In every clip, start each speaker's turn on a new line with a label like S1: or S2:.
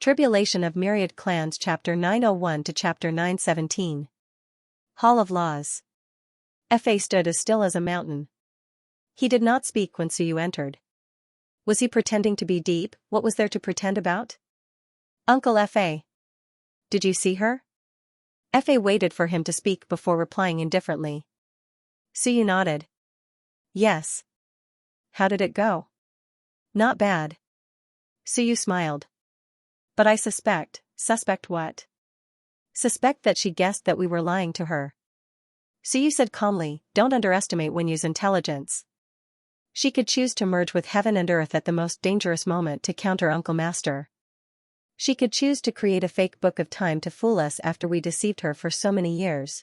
S1: Tribulation of Myriad Clans Chapter 901 to Chapter 917. Hall of Laws. Fa stood as still as a mountain. He did not speak when Suyu entered. Was he pretending to be deep? What was there to pretend about? Uncle Fa. Did you see her? Fa waited for him to speak before replying indifferently. Suyu nodded. Yes. How did it go? Not bad. Suyu smiled. But I suspect what? Suspect that she guessed that we were lying to her. Suyu said calmly, don't underestimate Wenyu's intelligence. She could choose to merge with heaven and earth at the most dangerous moment to counter Uncle Master. She could choose to create a fake book of time to fool us after we deceived her for so many years.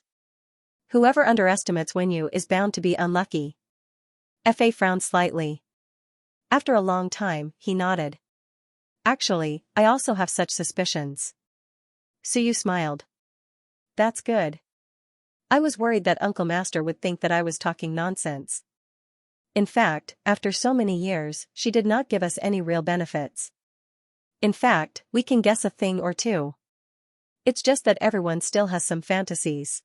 S1: Whoever underestimates Wenyu is bound to be unlucky. Fa frowned slightly. After a long time, he nodded. Actually, I also have such suspicions. Suyu smiled. That's good. I was worried that Uncle Master would think that I was talking nonsense. In fact, after so many years, she did not give us any real benefits. In fact, we can guess a thing or two. It's just that everyone still has some fantasies.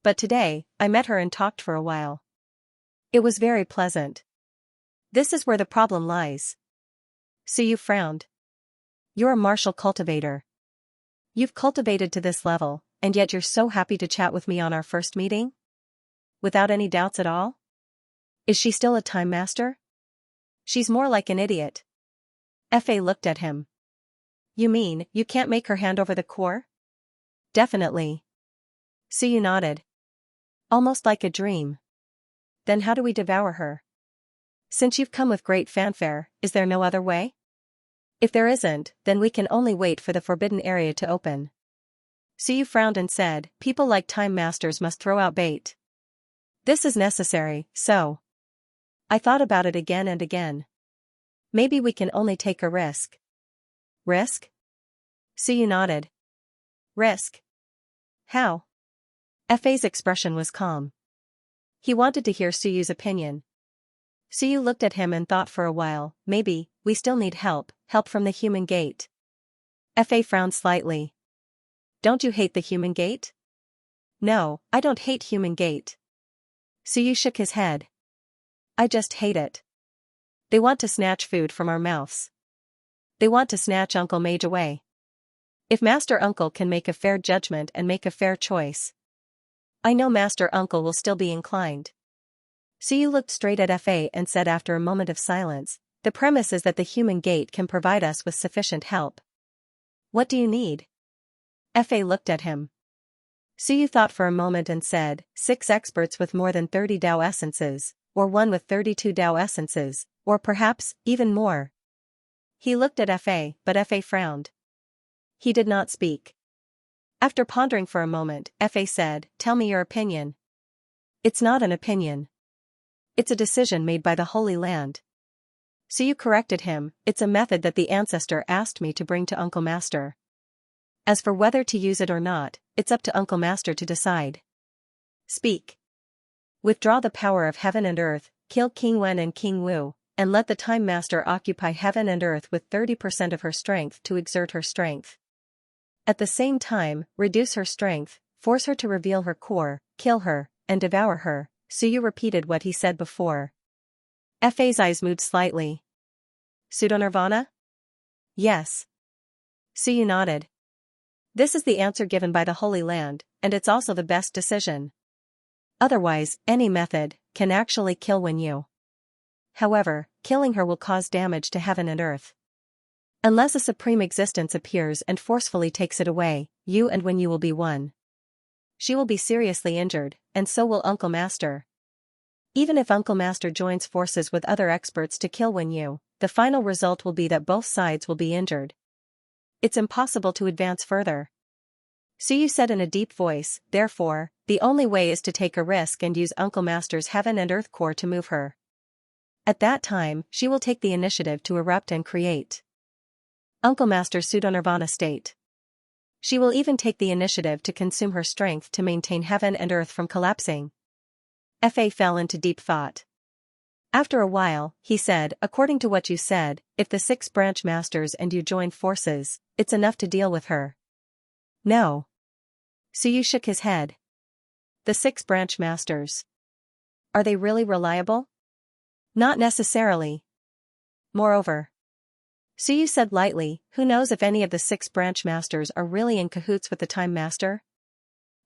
S1: But today, I met her and talked for a while. It was very pleasant. This is where the problem lies. Suyu frowned. You're a martial cultivator. You've cultivated to this level, and yet you're so happy to chat with me on our first meeting? Without any doubts at all? Is she still a time master? She's more like an idiot. Fa looked at him. You mean, you can't make her hand over the core? Definitely. Suyu nodded. Almost like a dream. Then how do we devour her? Since you've come with great fanfare, is there no other way? If there isn't, then we can only wait for the forbidden area to open. Suyu frowned and said, people like time masters must throw out bait. This is necessary, so. I thought about it again and again. Maybe we can only take a risk. Risk? Suyu nodded. Risk? How? Fa's expression was calm. He wanted to hear Suyu's opinion. Suyu looked at him and thought for a while, maybe, we still need help from the human gate. Fa frowned slightly. Don't you hate the human gate? No, I don't hate human gate. Suyu shook his head. I just hate it. They want to snatch food from our mouths. They want to snatch Uncle Mage away. If Master Uncle can make a fair judgment and make a fair choice, I know Master Uncle will still be inclined. Suyu looked straight at Fa and said after a moment of silence, the premise is that the human gate can provide us with sufficient help. What do you need? Fa looked at him. Suyu thought for a moment and said, 6 experts with more than 30 Dao essences, or 1 with 32 Dao essences, or perhaps, even more. He looked at Fa, but Fa frowned. He did not speak. After pondering for a moment, Fa said, tell me your opinion. It's not an opinion. It's a decision made by the Holy Land. Suyu corrected him, it's a method that the ancestor asked me to bring to Uncle Master. As for whether to use it or not, it's up to Uncle Master to decide. Speak. Withdraw the power of heaven and earth, kill King Wen and King Wu, and let the Time Master occupy heaven and earth with 30% of her strength to exert her strength. At the same time, reduce her strength, force her to reveal her core, kill her, and devour her. Suyu repeated what he said before. Fa's eyes moved slightly. Pseudo-nirvana? Yes. Suyu nodded. This is the answer given by the Holy Land, and it's also the best decision. Otherwise, any method can actually kill Wenyu. However, killing her will cause damage to heaven and earth. Unless a supreme existence appears and forcefully takes it away, you and Wenyu will be one. She will be seriously injured, and so will Uncle Master. Even if Uncle Master joins forces with other experts to kill Wenyu, the final result will be that both sides will be injured. It's impossible to advance further. Suyu said in a deep voice, therefore, the only way is to take a risk and use Uncle Master's heaven and earth core to move her. At that time, she will take the initiative to erupt and create Uncle Master's pseudo-nirvana state. She will even take the initiative to consume her strength to maintain heaven and earth from collapsing. Fa fell into deep thought. After a while, he said, according to what you said, if the 6 branch masters and you join forces, it's enough to deal with her. No. Suyu shook his head. The 6 branch masters. Are they really reliable? Not necessarily. Moreover, Suyu said lightly, who knows if any of the 6 branch masters are really in cahoots with the Time Master?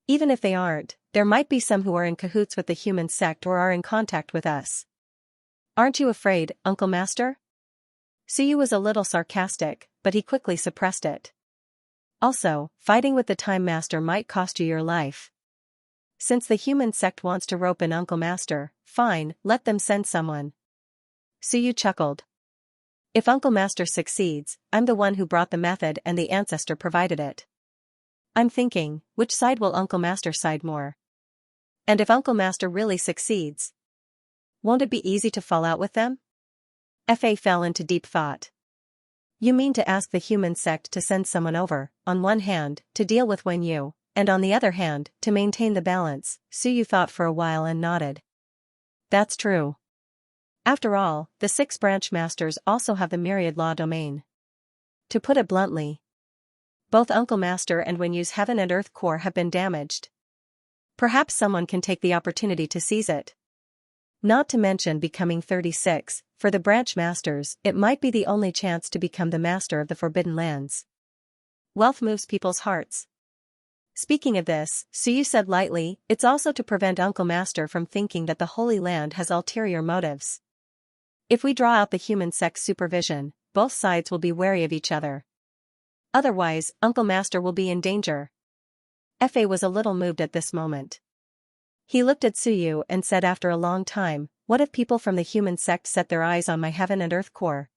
S1: Even if they aren't, there might be some who are in cahoots with the human sect or are in contact with us. Aren't you afraid, Uncle Master? Suyu was a little sarcastic, but he quickly suppressed it. Also, fighting with the Time Master might cost you your life. Since the human sect wants to rope in Uncle Master, fine, let them send someone. Suyu chuckled. If Uncle Master succeeds, I'm the one who brought the method and the ancestor provided it. I'm thinking, which side will Uncle Master side more? And if Uncle Master really succeeds, won't it be easy to fall out with them? Fa fell into deep thought. You mean to ask the human sect to send someone over, on one hand, to deal with Wen Yu, and on the other hand, to maintain the balance, Suyu thought for a while and nodded. That's true. After all, the 6 branch masters also have the Myriad law domain. To put it bluntly, both Uncle Master and Wen Yu's Heaven and Earth core have been damaged. Perhaps someone can take the opportunity to seize it. Not to mention becoming 36, for the branch masters, it might be the only chance to become the master of the Forbidden Lands. Wealth moves people's hearts. Speaking of this, Suyu said lightly, it's also to prevent Uncle Master from thinking that the Holy Land has ulterior motives. If we draw out the human sect's supervision, both sides will be wary of each other. Otherwise, Uncle Master will be in danger. Fa was a little moved at this moment. He looked at Suyu and said after a long time, what if people from the human sect set their eyes on my Heaven and Earth core?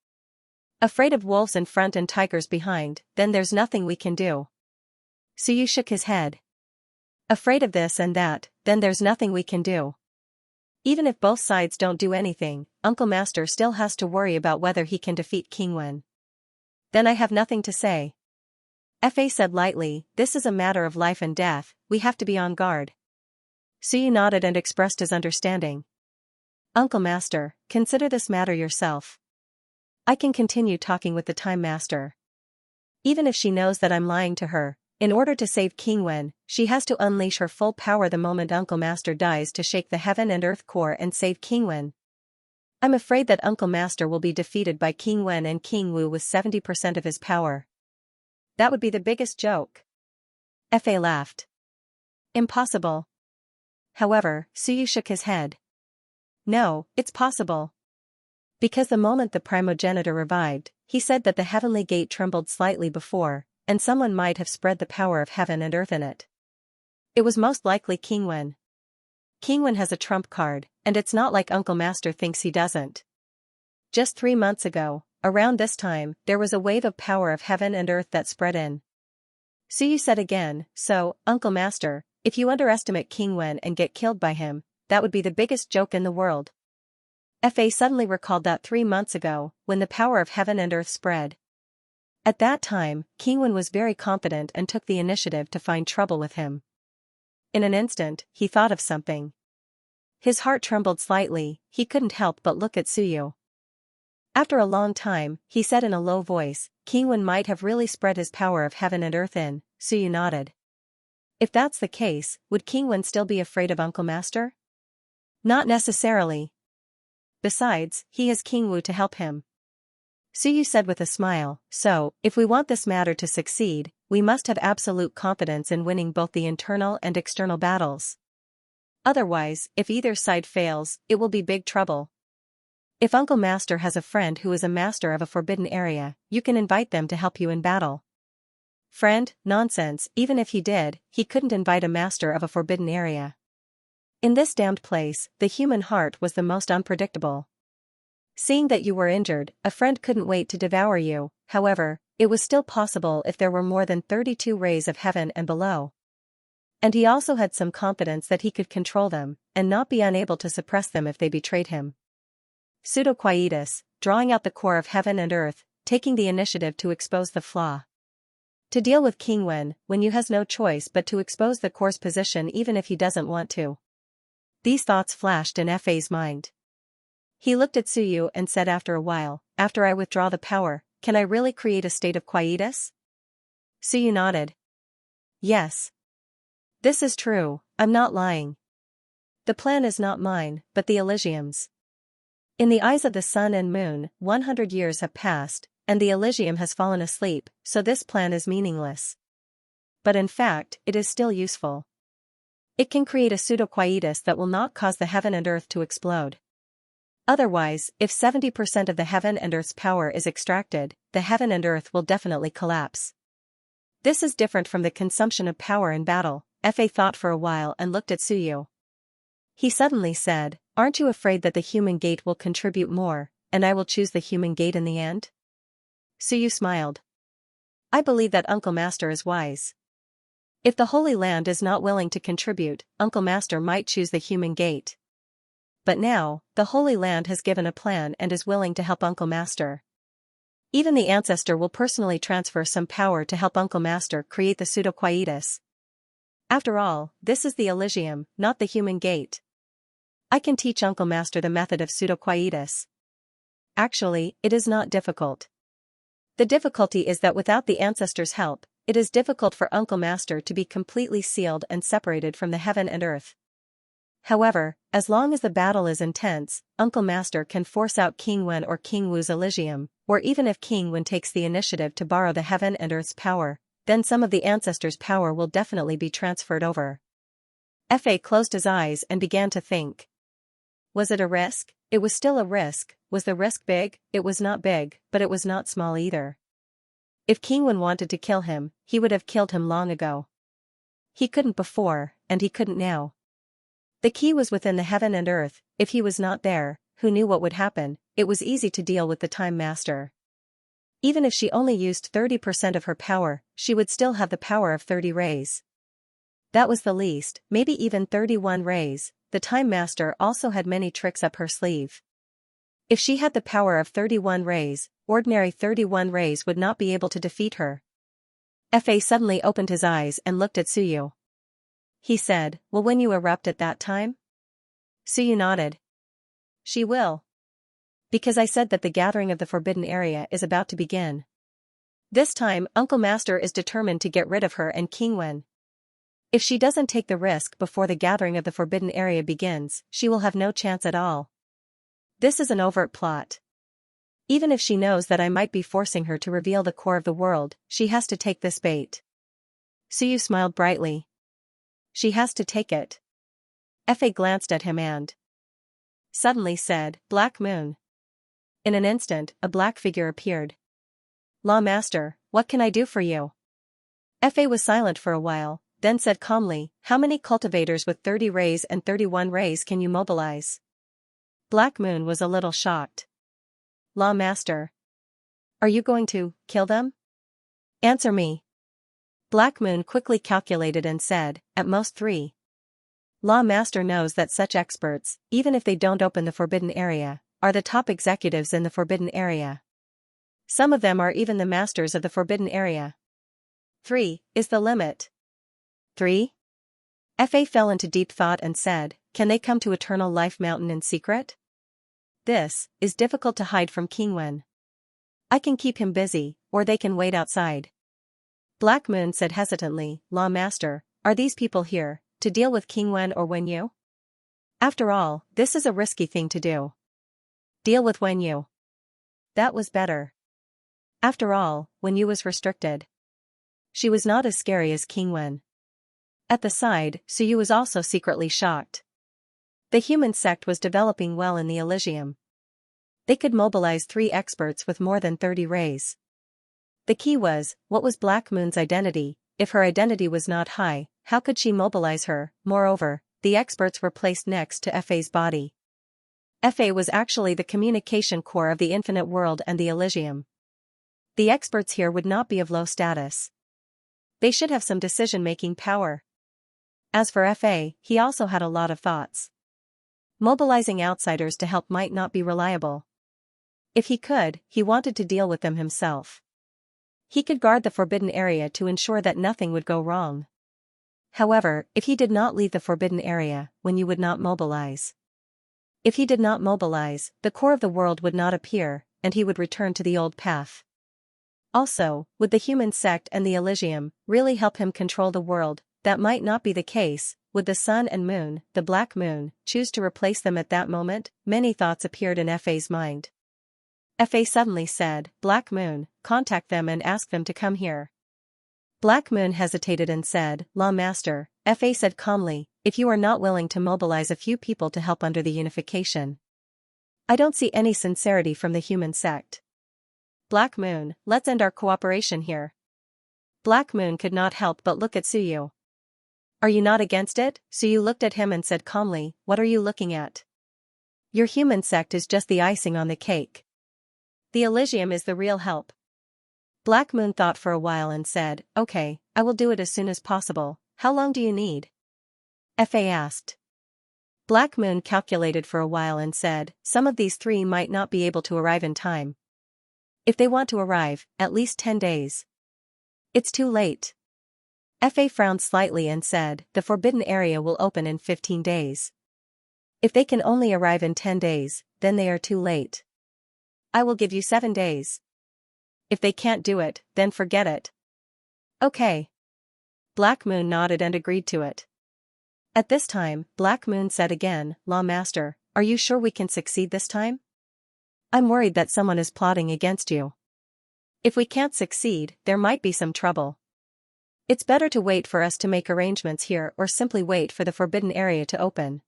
S1: Afraid of wolves in front and tigers behind, then there's nothing we can do. Suyu shook his head. Afraid of this and that, then there's nothing we can do. Even if both sides don't do anything, Uncle Master still has to worry about whether he can defeat King Wen. Then I have nothing to say. Fa said lightly, this is a matter of life and death, we have to be on guard. Suyu nodded and expressed his understanding. Uncle Master, consider this matter yourself. I can continue talking with the Time Master. Even if she knows that I'm lying to her, in order to save King Wen, she has to unleash her full power the moment Uncle Master dies to shake the Heaven and Earth core and save King Wen. I'm afraid that Uncle Master will be defeated by King Wen and King Wu with 70% of his power. That would be the biggest joke. Fa laughed. Impossible. However, Suyu shook his head. No, it's possible. Because the moment the primogenitor revived, he said that the heavenly gate trembled slightly before, and someone might have spread the power of heaven and earth in it. It was most likely King Wen. King Wen has a trump card, and it's not like Uncle Master thinks he doesn't. Just 3 months ago, around this time, there was a wave of power of heaven and earth that spread in. Suyu said again, so, Uncle Master, if you underestimate King Wen and get killed by him, that would be the biggest joke in the world. Fa suddenly recalled that 3 months ago, when the power of heaven and earth spread. At that time, King Wen was very confident and took the initiative to find trouble with him. In an instant, he thought of something. His heart trembled slightly, he couldn't help but look at Suyu. After a long time, he said in a low voice, King Wen might have really spread his power of heaven and earth in. Suyu nodded. If that's the case, would King Wen still be afraid of Uncle Master? Not necessarily. Besides, he has King Wu to help him. Suyu said with a smile, so, if we want this matter to succeed, we must have absolute confidence in winning both the internal and external battles. Otherwise, if either side fails, it will be big trouble. If Uncle Master has a friend who is a master of a forbidden area, you can invite them to help you in battle. Friend, nonsense, even if he did, he couldn't invite a master of a forbidden area. In this damned place, the human heart was the most unpredictable. Seeing that you were injured, a friend couldn't wait to devour you, however, it was still possible if there were more than 32 rays of heaven and below. And he also had some confidence that he could control them, and not be unable to suppress them if they betrayed him. Pseudo-quietus, drawing out the core of heaven and earth, taking the initiative to expose the flaw. To deal with King Wen, when you has no choice but to expose the core's position even if he doesn't want to. These thoughts flashed in Fa's mind. He looked at Suyu and said after a while, after I withdraw the power, can I really create a state of quietus? Suyu nodded. Yes. This is true, I'm not lying. The plan is not mine, but the Elysium's. In the eyes of the sun and moon, 100 years have passed, and the Elysium has fallen asleep, so this plan is meaningless. But in fact, it is still useful. It can create a pseudo-quietus that will not cause the heaven and earth to explode. Otherwise, if 70% of the heaven and earth's power is extracted, the heaven and earth will definitely collapse. This is different from the consumption of power in battle. Fa thought for a while and looked at Suyu. He suddenly said, aren't you afraid that the human gate will contribute more, and I will choose the human gate in the end? Suyu smiled. I believe that Uncle Master is wise. If the Holy Land is not willing to contribute, Uncle Master might choose the human gate. But now, the Holy Land has given a plan and is willing to help Uncle Master. Even the ancestor will personally transfer some power to help Uncle Master create the pseudo-quietus. After all, this is the Elysium, not the human gate. I can teach Uncle Master the method of pseudo-quietus. Actually, it is not difficult. The difficulty is that without the ancestor's help, it is difficult for Uncle Master to be completely sealed and separated from the heaven and earth. However, as long as the battle is intense, Uncle Master can force out King Wen or King Wu's Elysium, or even if King Wen takes the initiative to borrow the heaven and earth's power, then some of the ancestor's power will definitely be transferred over. Fa closed his eyes and began to think. Was it a risk? It was still a risk. Was the risk big? It was not big, but it was not small either. If King Wen wanted to kill him, he would have killed him long ago. He couldn't before, and he couldn't now. The key was within the heaven and earth. If he was not there, who knew what would happen? It was easy to deal with the Time Master. Even if she only used 30% of her power, she would still have the power of 30 rays. That was the least, maybe even 31 rays. The Time Master also had many tricks up her sleeve. If she had the power of 31 rays, ordinary 31 rays would not be able to defeat her. Fa suddenly opened his eyes and looked at Suyu. He said, will when you erupt at that time? Suyu nodded. She will. Because I said that the gathering of the forbidden area is about to begin. This time, Uncle Master is determined to get rid of her and King Wen. If she doesn't take the risk before the gathering of the forbidden area begins, she will have no chance at all. This is an overt plot. Even if she knows that I might be forcing her to reveal the core of the world, she has to take this bait. Suyu smiled brightly. She has to take it. Fa glanced at him and suddenly said, Black Moon. In an instant, a black figure appeared. Law Master, what can I do for you? Fa was silent for a while, then said calmly, how many cultivators with 30 rays and 31 rays can you mobilize? Black Moon was a little shocked. Law Master. Are you going to kill them? Answer me. Black Moon quickly calculated and said, at most 3. Law Master knows that such experts, even if they don't open the forbidden area, are the top executives in the forbidden area. Some of them are even the masters of the forbidden area. 3 is the limit. 3? Fa fell into deep thought and said, can they come to Eternal Life Mountain in secret? This is difficult to hide from King Wen. I can keep him busy, or they can wait outside. Black Moon said hesitantly, Law Master, are these people here to deal with King Wen or Wen Yu? After all, this is a risky thing to do. Deal with Wen Yu. That was better. After all, Wen Yu was restricted. She was not as scary as King Wen. At the side, Suyu was also secretly shocked. The human sect was developing well in the Elysium. They could mobilize 3 experts with more than 30 rays. The key was, what was Black Moon's identity? If her identity was not high, how could she mobilize her? Moreover, the experts were placed next to Fa's body. Fa was actually the communication core of the infinite world and the Elysium. The experts here would not be of low status. They should have some decision-making power. As for Fa, he also had a lot of thoughts. Mobilizing outsiders to help might not be reliable. If he could, he wanted to deal with them himself. He could guard the forbidden area to ensure that nothing would go wrong. However, if he did not leave the forbidden area, Wen Yu would not mobilize. If he did not mobilize, the core of the world would not appear, and he would return to the old path. Also, would the human sect and the Elysium really help him control the world? That might not be the case. Would the sun and moon, the black moon, choose to replace them at that moment? Many thoughts appeared in Fa's mind. Fa suddenly said, "Black Moon, contact them and ask them to come here." Black Moon hesitated and said, "Law Master," Fa said calmly, "if you are not willing to mobilize a few people to help under the unification, I don't see any sincerity from the human sect. Black Moon, let's end our cooperation here." Black Moon could not help but look at Suyu. "Are you not against it?" Suyu looked at him and said calmly, "What are you looking at? Your human sect is just the icing on the cake. The Elysium is the real help." Black Moon thought for a while and said, "Okay, I will do it as soon as possible. How long do you need?" Fa asked. Black Moon calculated for a while and said, "Some of these three might not be able to arrive in time. If they want to arrive, at least 10 days. It's too late." Fa frowned slightly and said, "The forbidden area will open in 15 days. If they can only arrive in 10 days, then they are too late. I will give you 7 days. If they can't do it, then forget it." "Okay." Black Moon nodded and agreed to it. At this time, Black Moon said again, "Law Master, are you sure we can succeed this time? I'm worried that someone is plotting against you. If we can't succeed, there might be some trouble. It's better to wait for us to make arrangements here or simply wait for the forbidden area to open.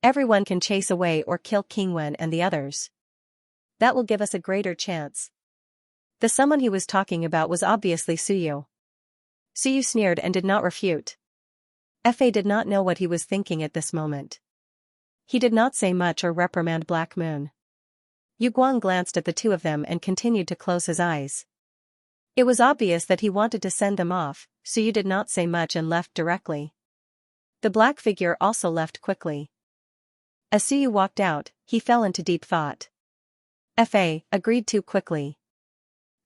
S1: Everyone can chase away or kill King Wen and the others. That will give us a greater chance." The someone he was talking about was obviously Suyu. Suyu sneered and did not refute. Fa did not know what he was thinking at this moment. He did not say much or reprimand Black Moon. Yu Guang glanced at the two of them and continued to close his eyes. It was obvious that he wanted to send them off, Suyu did not say much and left directly. The black figure also left quickly. As Suyu walked out, he fell into deep thought. Fa agreed too quickly.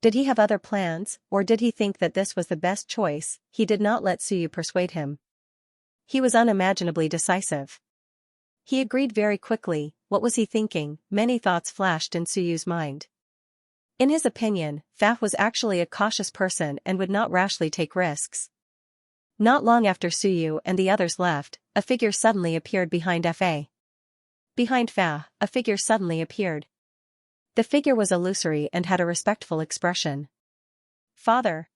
S1: Did he have other plans, or did he think that this was the best choice? He did not let Suyu persuade him. He was unimaginably decisive. He agreed very quickly. What was he thinking? Many thoughts flashed in Suyu's mind. In his opinion, Fa was actually a cautious person and would not rashly take risks. Not long after Suyu and the others left, a figure suddenly appeared behind Fa. Behind Fa, a figure suddenly appeared. The figure was illusory and had a respectful expression. "Father."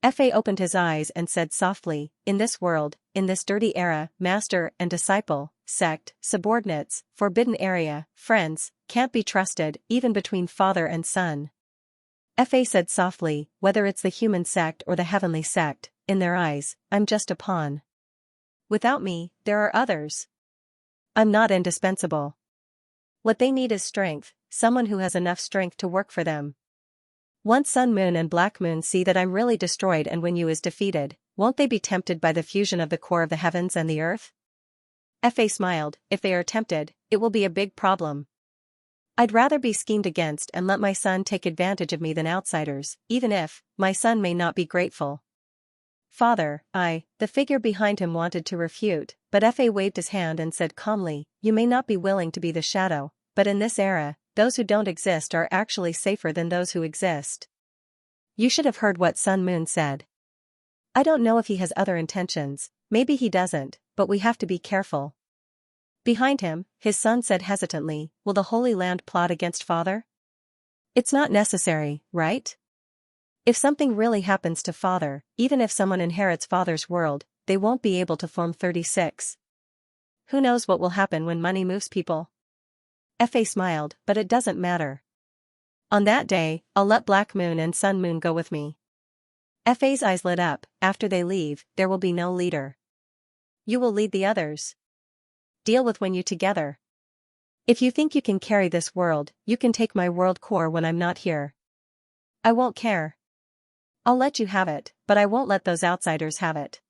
S1: Fa opened his eyes and said softly, "In this world, in this dirty era, master and disciple, sect, subordinates, forbidden area, friends, can't be trusted, even between father and son." Fa said softly, "Whether it's the human sect or the heavenly sect, in their eyes, I'm just a pawn. Without me, there are others. I'm not indispensable. What they need is strength, someone who has enough strength to work for them. Once Sun Moon and Black Moon see that I'm really destroyed and when Yu is defeated, won't they be tempted by the fusion of the core of the heavens and the earth?" Fa smiled, "If they are tempted, it will be a big problem. I'd rather be schemed against and let my son take advantage of me than outsiders, even if my son may not be grateful." "Father, the figure behind him wanted to refute, but Fa waved his hand and said calmly, "You may not be willing to be the shadow, but in this era, those who don't exist are actually safer than those who exist. You should have heard what Sun Moon said. I don't know if he has other intentions, maybe he doesn't, but we have to be careful." Behind him, his son said hesitantly, "Will the Holy Land plot against father? It's not necessary, right? If something really happens to father, even if someone inherits father's world, they won't be able to form 36. Who knows what will happen when money moves people?" Fa smiled, "But it doesn't matter. On that day, I'll let Black Moon and Sun Moon go with me." Fa's eyes lit up. "After they leave, there will be no leader. You will lead the others. Deal with when you together. If you think you can carry this world, you can take my world core when I'm not here. I won't care. I'll let you have it, but I won't let those outsiders have it."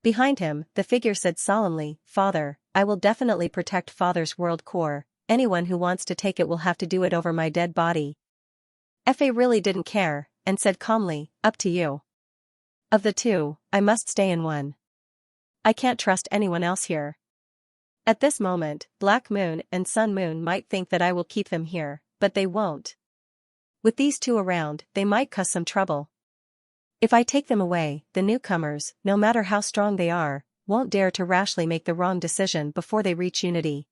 S1: Behind him, the figure said solemnly, "Father, I will definitely protect father's world core. Anyone who wants to take it will have to do it over my dead body." Fa really didn't care, and said calmly, "Up to you. Of the two, I must stay in one. I can't trust anyone else here." At this moment, Black Moon and Sun Moon might think that I will keep them here, but they won't. With these two around, they might cause some trouble. If I take them away, the newcomers, no matter how strong they are, won't dare to rashly make the wrong decision before they reach unity.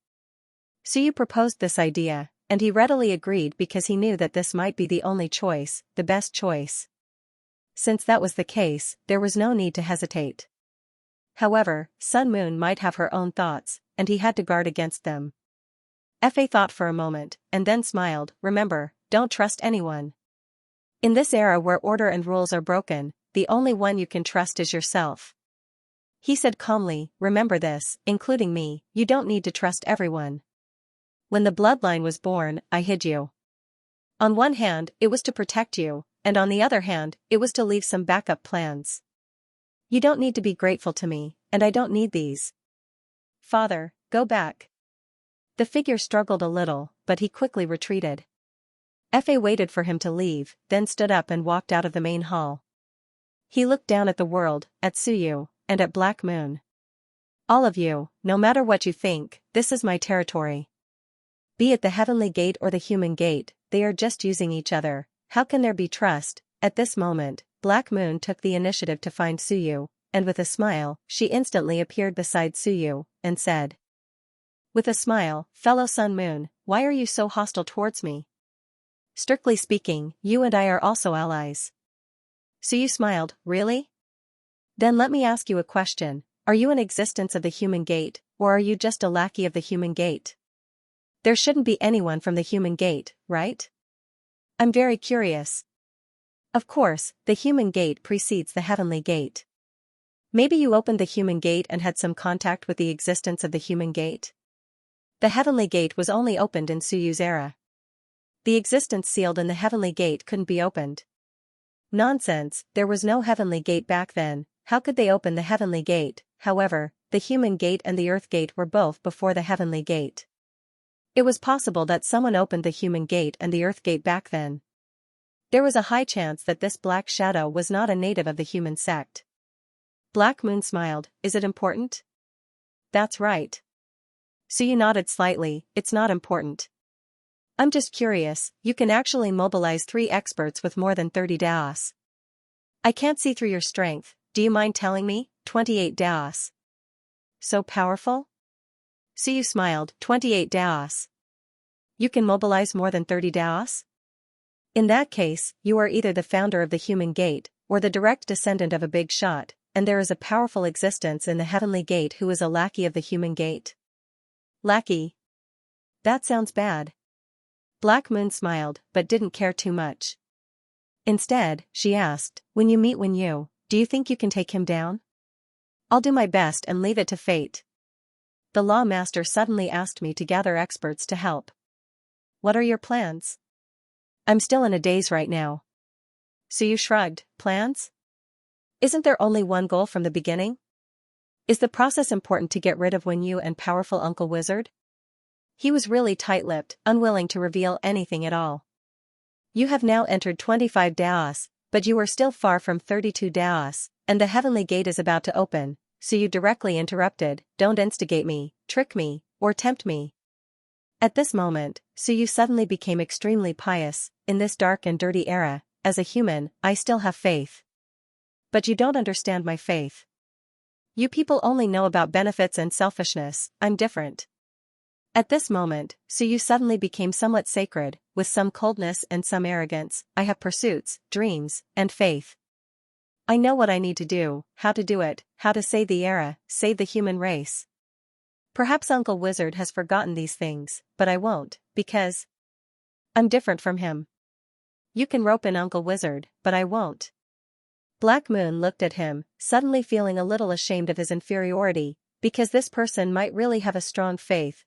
S1: Suyu proposed this idea, and he readily agreed because he knew that this might be the only choice, the best choice. Since that was the case, there was no need to hesitate. However, Sun Moon might have her own thoughts, and he had to guard against them. Fa thought for a moment, and then smiled. Remember, don't trust anyone. In this era where order and rules are broken, the only one you can trust is yourself. He said calmly, remember this, including me, you don't need to trust everyone. When the bloodline was born, I hid you. On one hand, it was to protect you, and on the other hand, it was to leave some backup plans. You don't need to be grateful to me, and I don't need these. Father, go back. The figure struggled a little, but he quickly retreated. Fa waited for him to leave, then stood up and walked out of the main hall. He looked down at the world, at Suyu, and at Black Moon. All of you, no matter what you think, this is my territory. Be it the heavenly gate or the human gate, they are just using each other. How can there be trust? At this moment, Black Moon took the initiative to find Suyu, and with a smile, she instantly appeared beside Suyu, and said. With a smile, fellow Sun Moon, why are you so hostile towards me? Strictly speaking, you and I are also allies. Suyu smiled, really? Then let me ask you a question, are you an existence of the human gate, or are you just a lackey of the human gate? There shouldn't be anyone from the human gate, right? I'm very curious. Of course, the human gate precedes the heavenly gate. Maybe you opened the human gate and had some contact with the existence of the human gate? The heavenly gate was only opened in Suyu's era. The existence sealed in the heavenly gate couldn't be opened. Nonsense, there was no heavenly gate back then, how could they open the heavenly gate? However, the human gate and the earth gate were both before the heavenly gate. It was possible that someone opened the human gate and the earth gate back then. There was a high chance that this black shadow was not a native of the human sect. Black Moon smiled, is it important? That's right. Suyu nodded slightly, it's not important. I'm just curious, you can actually mobilize 3 experts with more than 30 daos. I can't see through your strength, do you mind telling me? 28 daos. So powerful? Suyu smiled, 28 daos. You can mobilize more than 30 daos? In that case, you are either the founder of the human gate, or the direct descendant of a big shot, and there is a powerful existence in the heavenly gate who is a lackey of the human gate. Lackey? That sounds bad. Black Moon smiled, but didn't care too much. Instead, she asked, when you meet Wen Yu, do you think you can take him down? I'll do my best and leave it to fate. The Law Master suddenly asked me to gather experts to help. What are your plans? I'm still in a daze right now. Suyu shrugged, plans? Isn't there only one goal from the beginning? Is the process important to get rid of Wen Yu and powerful Uncle Wizard? He was really tight-lipped, unwilling to reveal anything at all. You have now entered 25 daos, but you are still far from 32 daos, and the heavenly gate is about to open, so you directly interrupted, don't instigate me, trick me, or tempt me. At this moment, Suyu suddenly became extremely pious, in this dark and dirty era, as a human, I still have faith. But you don't understand my faith. You people only know about benefits and selfishness, I'm different. At this moment, Suyu suddenly became somewhat sacred, with some coldness and some arrogance, I have pursuits, dreams, and faith. I know what I need to do, how to do it, how to save the era, save the human race. Perhaps Uncle Wizard has forgotten these things, but I won't, because I'm different from him. You can rope in Uncle Wizard, but I won't. Black Moon looked at him, suddenly feeling a little ashamed of his inferiority, because this person might really have a strong faith,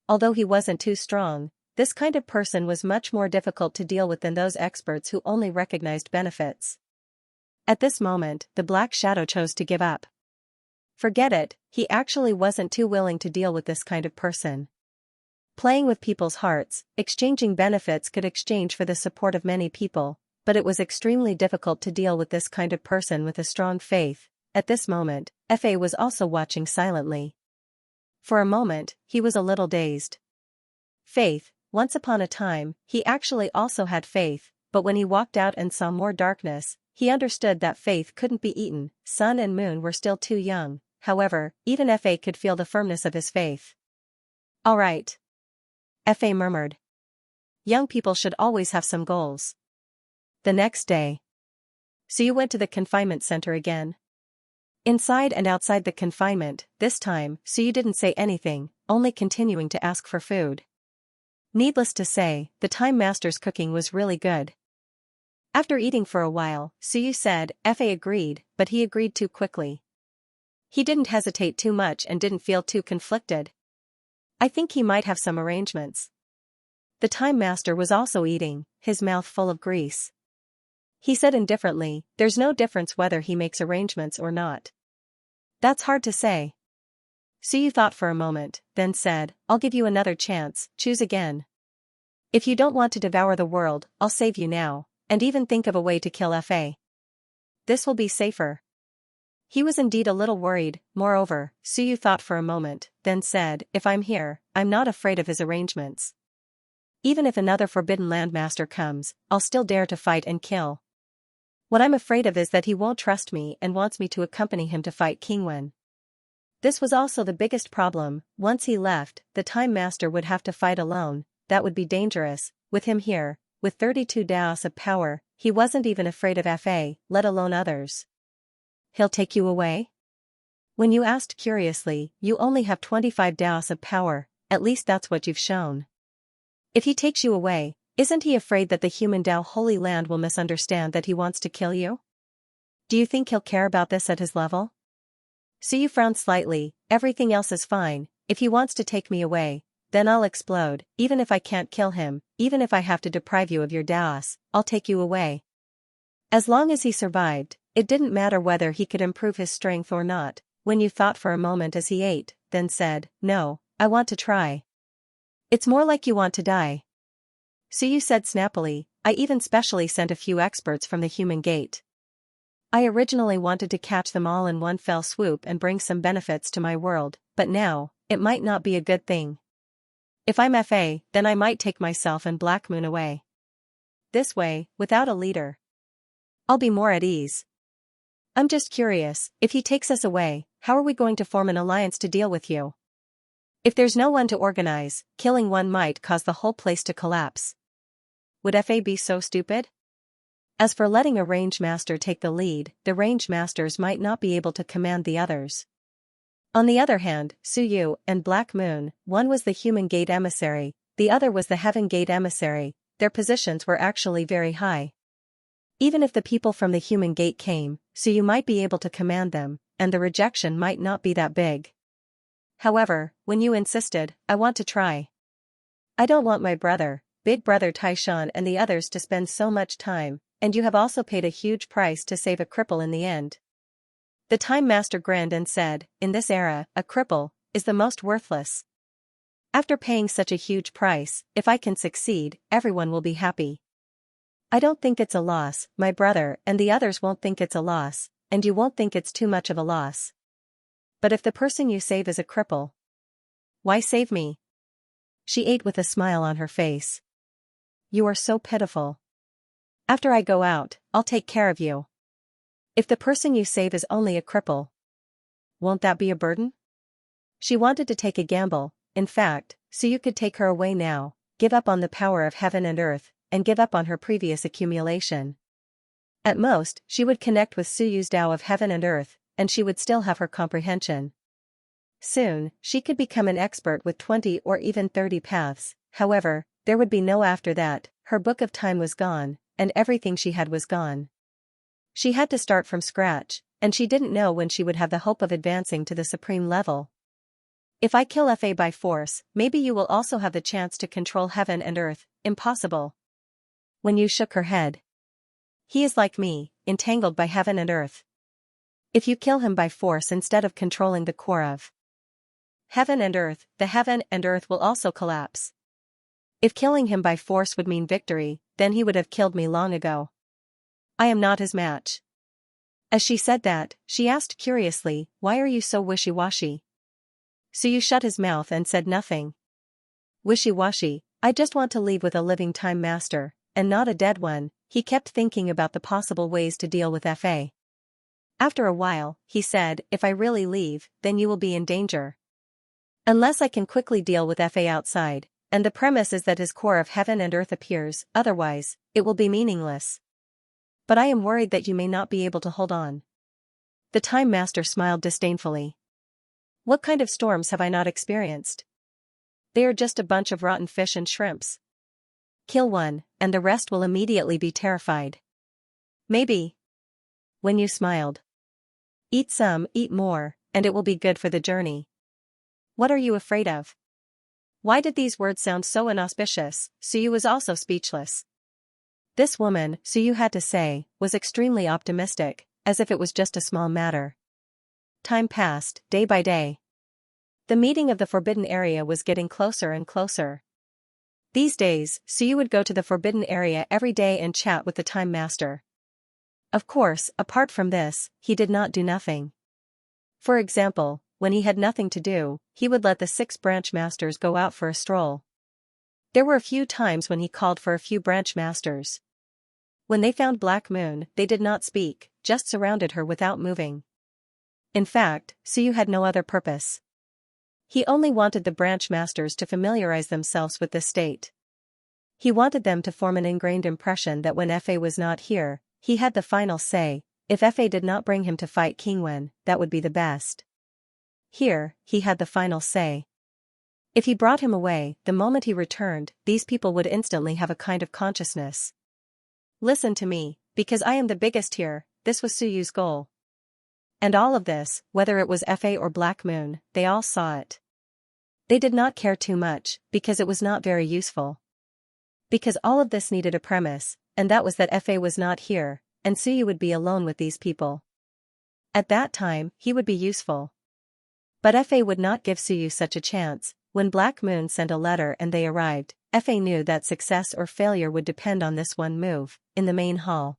S1: although he wasn't too strong. This kind of person was much more difficult to deal with than those experts who only recognized benefits. At this moment, the Black Shadow chose to give up. Forget it, he actually wasn't too willing to deal with this kind of person. Playing with people's hearts, exchanging benefits could exchange for the support of many people, but it was extremely difficult to deal with this kind of person with a strong faith. At this moment, Fa was also watching silently. For a moment, he was a little dazed. Faith, once upon a time, he actually also had faith, but when he walked out and saw more darkness, he understood that faith couldn't be eaten. Sun and moon were still too young, however, even Fa could feel the firmness of his faith. All right. Fa murmured. Young people should always have some goals. The next day. So you went to the confinement center again? Inside and outside the confinement, this time, Suyu didn't say anything, only continuing to ask for food. Needless to say, the Time Master's cooking was really good. After eating for a while, Suyu said, Fa agreed, but he agreed too quickly. He didn't hesitate too much and didn't feel too conflicted. I think he might have some arrangements. The Time Master was also eating, his mouth full of grease. He said indifferently, there's no difference whether he makes arrangements or not. That's hard to say. Suyu thought for a moment, then said, I'll give you another chance, choose again. If you don't want to devour the world, I'll save you now, and even think of a way to kill Fa. This will be safer. He was indeed a little worried. Moreover, Suyu thought for a moment, then said, if I'm here, I'm not afraid of his arrangements. Even if another Forbidden Landmaster comes, I'll still dare to fight and kill. What I'm afraid of is that he won't trust me and wants me to accompany him to fight King Wen. This was also the biggest problem. Once he left, the Time Master would have to fight alone. That would be dangerous. With him here, with 32 Daos of power, he wasn't even afraid of Fa, let alone others. He'll take you away? When you asked curiously, you only have 25 Daos of power, at least that's what you've shown. If he takes you away, isn't he afraid that the human Dao Holy Land will misunderstand that he wants to kill you? Do you think he'll care about this at his level? Suyu frowned slightly, everything else is fine. If he wants to take me away, then I'll explode. Even if I can't kill him, even if I have to deprive you of your Daos, I'll take you away. As long as he survived, it didn't matter whether he could improve his strength or not. When you thought for a moment as he ate, then said, no, I want to try. It's more like you want to die. Suyu said snappily, I even specially sent a few experts from the human gate. I originally wanted to catch them all in one fell swoop and bring some benefits to my world, but now, it might not be a good thing. If I'm Fa, then I might take myself and Black Moon away. This way, without a leader, I'll be more at ease. I'm just curious, if he takes us away, how are we going to form an alliance to deal with you? If there's no one to organize, killing one might cause the whole place to collapse. Would Fa be so stupid? As for letting a range master take the lead, the range masters might not be able to command the others. On the other hand, Suyu and Black Moon, one was the Human Gate emissary, the other was the Heaven Gate emissary, their positions were actually very high. Even if the people from the Human Gate came, Suyu might be able to command them, and the rejection might not be that big. However, when you insisted, I want to try. I don't want my brother, Big Brother Taishan and the others to spend so much time, and you have also paid a huge price to save a cripple in the end. The Time Master grinned and said, in this era, a cripple is the most worthless. After paying such a huge price, if I can succeed, everyone will be happy. I don't think it's a loss, my brother and the others won't think it's a loss, and you won't think it's too much of a loss. But if the person you save is a cripple, why save me? She ate with a smile on her face. You are so pitiful. After I go out, I'll take care of you. If the person you save is only a cripple, won't that be a burden? She wanted to take a gamble, in fact, so you could take her away now, give up on the power of heaven and earth, and give up on her previous accumulation. At most, she would connect with Suyu's Tao of heaven and earth, and she would still have her comprehension. Soon, she could become an expert with 20 or even 30 paths, however, there would be no after that. Her book of time was gone, and everything she had was gone. She had to start from scratch, and she didn't know when she would have the hope of advancing to the supreme level. If I kill Fa by force, maybe you will also have the chance to control heaven and earth. Impossible. When you shook her head. He is like me, entangled by heaven and earth. If you kill him by force instead of controlling the core of heaven and earth, the heaven and earth will also collapse. If killing him by force would mean victory, then he would have killed me long ago. I am not his match. As she said that, she asked curiously, why are you so wishy-washy? Suyu shut his mouth and said nothing. Wishy-washy, I just want to leave with a living time master, and not a dead one. He kept thinking about the possible ways to deal with Fa. After a while, he said, if I really leave, then you will be in danger. Unless I can quickly deal with Fa outside, and the premise is that his core of heaven and earth appears, otherwise, it will be meaningless. But I am worried that you may not be able to hold on. The Time Master smiled disdainfully. What kind of storms have I not experienced? They are just a bunch of rotten fish and shrimps. Kill one, and the rest will immediately be terrified. Maybe. When you smiled. Eat some, eat more, and it will be good for the journey. What are you afraid of? Why did these words sound so inauspicious? Suyu was also speechless. This woman, Suyu had to say, was extremely optimistic, as if it was just a small matter. Time passed, day by day. The meeting of the forbidden area was getting closer and closer. These days, Suyu would go to the forbidden area every day and chat with the Time Master. Of course, apart from this, he did not do nothing. For example, when he had nothing to do, he would let the 6 branch masters go out for a stroll. There were a few times when he called for a few branch masters. When they found Black Moon, they did not speak, just surrounded her without moving. In fact, Suyu had no other purpose. He only wanted the branch masters to familiarize themselves with this state. He wanted them to form an ingrained impression that when Fa was not here, he had the final say. If Fa did not bring him to fight King Wen, that would be the best. Here, he had the final say. If he brought him away, the moment he returned, these people would instantly have a kind of consciousness. Listen to me, because I am the biggest here, this was Suyu's goal. And all of this, whether it was Fa or Black Moon, they all saw it. They did not care too much, because it was not very useful. Because all of this needed a premise, and that was that Fa was not here, and Suyu would be alone with these people. At that time, he would be useful. But Fa would not give Suyu such a chance. When Black Moon sent a letter and they arrived, Fa knew that success or failure would depend on this one move, in the main hall.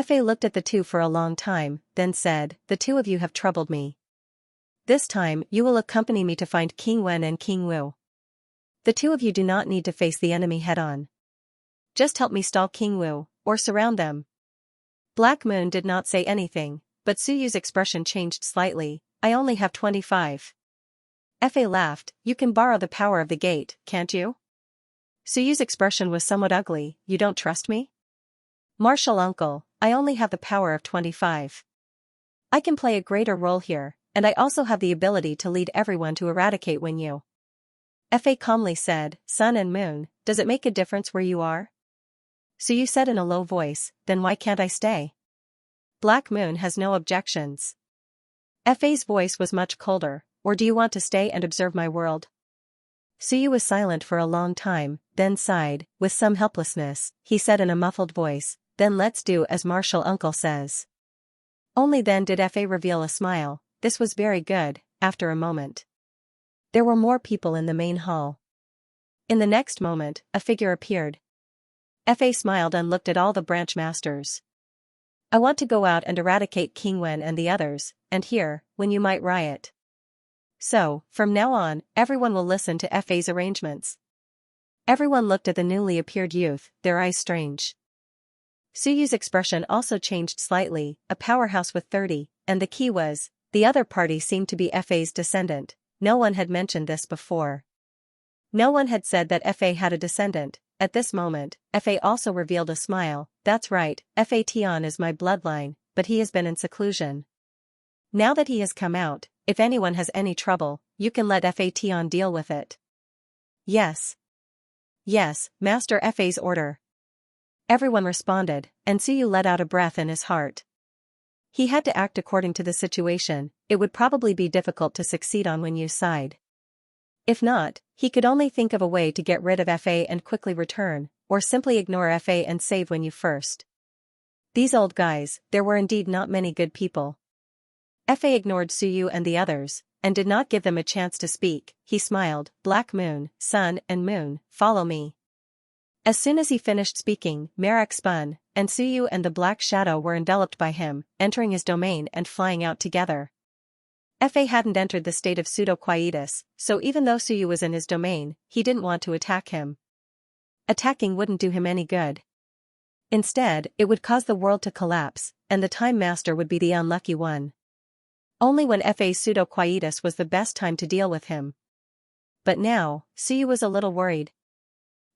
S1: Fa looked at the two for a long time, then said, the two of you have troubled me. This time, you will accompany me to find King Wen and King Wu. The two of you do not need to face the enemy head-on. Just help me stall King Wu, or surround them. Black Moon did not say anything, but Suyu's expression changed slightly. I only have 25. Fa laughed, you can borrow the power of the gate, can't you? Suyu's expression was somewhat ugly, you don't trust me? Martial uncle, I only have the power of 25. I can play a greater role here, and I also have the ability to lead everyone to eradicate Wen Yu. Fa calmly said, Sun and Moon, does it make a difference where you are? Suyu said in a low voice, then why can't I stay? Black Moon has no objections. Fa's voice was much colder, or do you want to stay and observe my world? Suyu was silent for a long time, then sighed, with some helplessness. He said in a muffled voice, then let's do as Martial Uncle says. Only then did Fa reveal a smile. This was very good. After a moment, there were more people in the main hall. In the next moment, a figure appeared. Fa smiled and looked at all the branch masters. I want to go out and eradicate King Wen and the others, and here, when you might riot. So, from now on, everyone will listen to Fa's arrangements. Everyone looked at the newly appeared youth, their eyes strange. Suyu's expression also changed slightly, a powerhouse with 30, and the key was, the other party seemed to be Fa's descendant. No one had mentioned this before. No one had said that Fa had a descendant. At this moment, Fa also revealed a smile. That's right, Fa Tian is my bloodline, but he has been in seclusion. Now that he has come out, if anyone has any trouble, you can let Fa Tian deal with it. Yes. Yes, Master Fa's order. Everyone responded, and Suyu let out a breath in his heart. He had to act according to the situation. It would probably be difficult to succeed on Wen Yu's side. If not, he could only think of a way to get rid of Fa and quickly return, or simply ignore Fa and save Wen Yu first. These old guys, there were indeed not many good people. Fa ignored Suyu and the others, and did not give them a chance to speak. He smiled, Black Moon, Sun and Moon, follow me. As soon as he finished speaking, Myriad spun, and Suyu and the Black Shadow were enveloped by him, entering his domain and flying out together. Fa hadn't entered the state of pseudo-quietus, so even though Suyu was in his domain, he didn't want to attack him. Attacking wouldn't do him any good. Instead, it would cause the world to collapse, and the Time Master would be the unlucky one. Only when Fa's pseudo-quietus was the best time to deal with him. But now, Suyu was a little worried.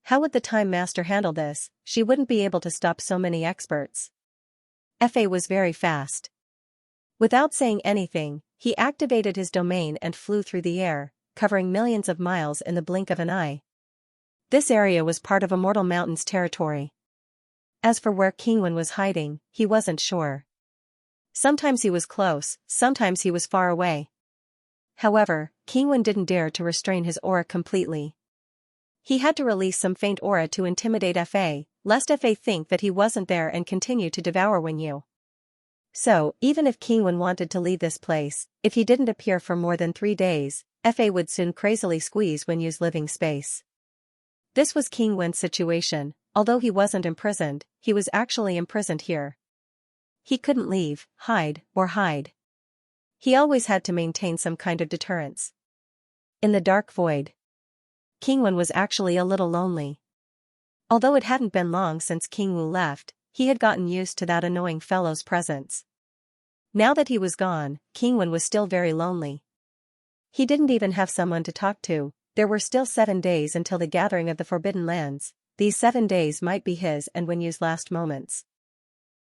S1: How would the Time Master handle this? She wouldn't be able to stop so many experts. Fa was very fast. Without saying anything, he activated his domain and flew through the air, covering millions of miles in the blink of an eye. This area was part of Immortal Mountain's territory. As for where Kingwen was hiding, he wasn't sure. Sometimes he was close, sometimes he was far away. However, Kingwen didn't dare to restrain his aura completely. He had to release some faint aura to intimidate Fa, lest Fa think that he wasn't there and continue to devour Wenyu. So, even if Kingwen wanted to leave this place, if he didn't appear for more than 3 days, Fa would soon crazily squeeze Wenyu's living space. This was Kingwen's situation. Although he wasn't imprisoned, he was actually imprisoned here. He couldn't leave, hide. He always had to maintain some kind of deterrence. In the dark void, Kingwen was actually a little lonely. Although it hadn't been long since King Wu left, he had gotten used to that annoying fellow's presence. Now that he was gone, Kingwen was still very lonely. He didn't even have someone to talk to. There were still 7 days until the gathering of the Forbidden Lands. These 7 days might be his and Wenyu's last moments.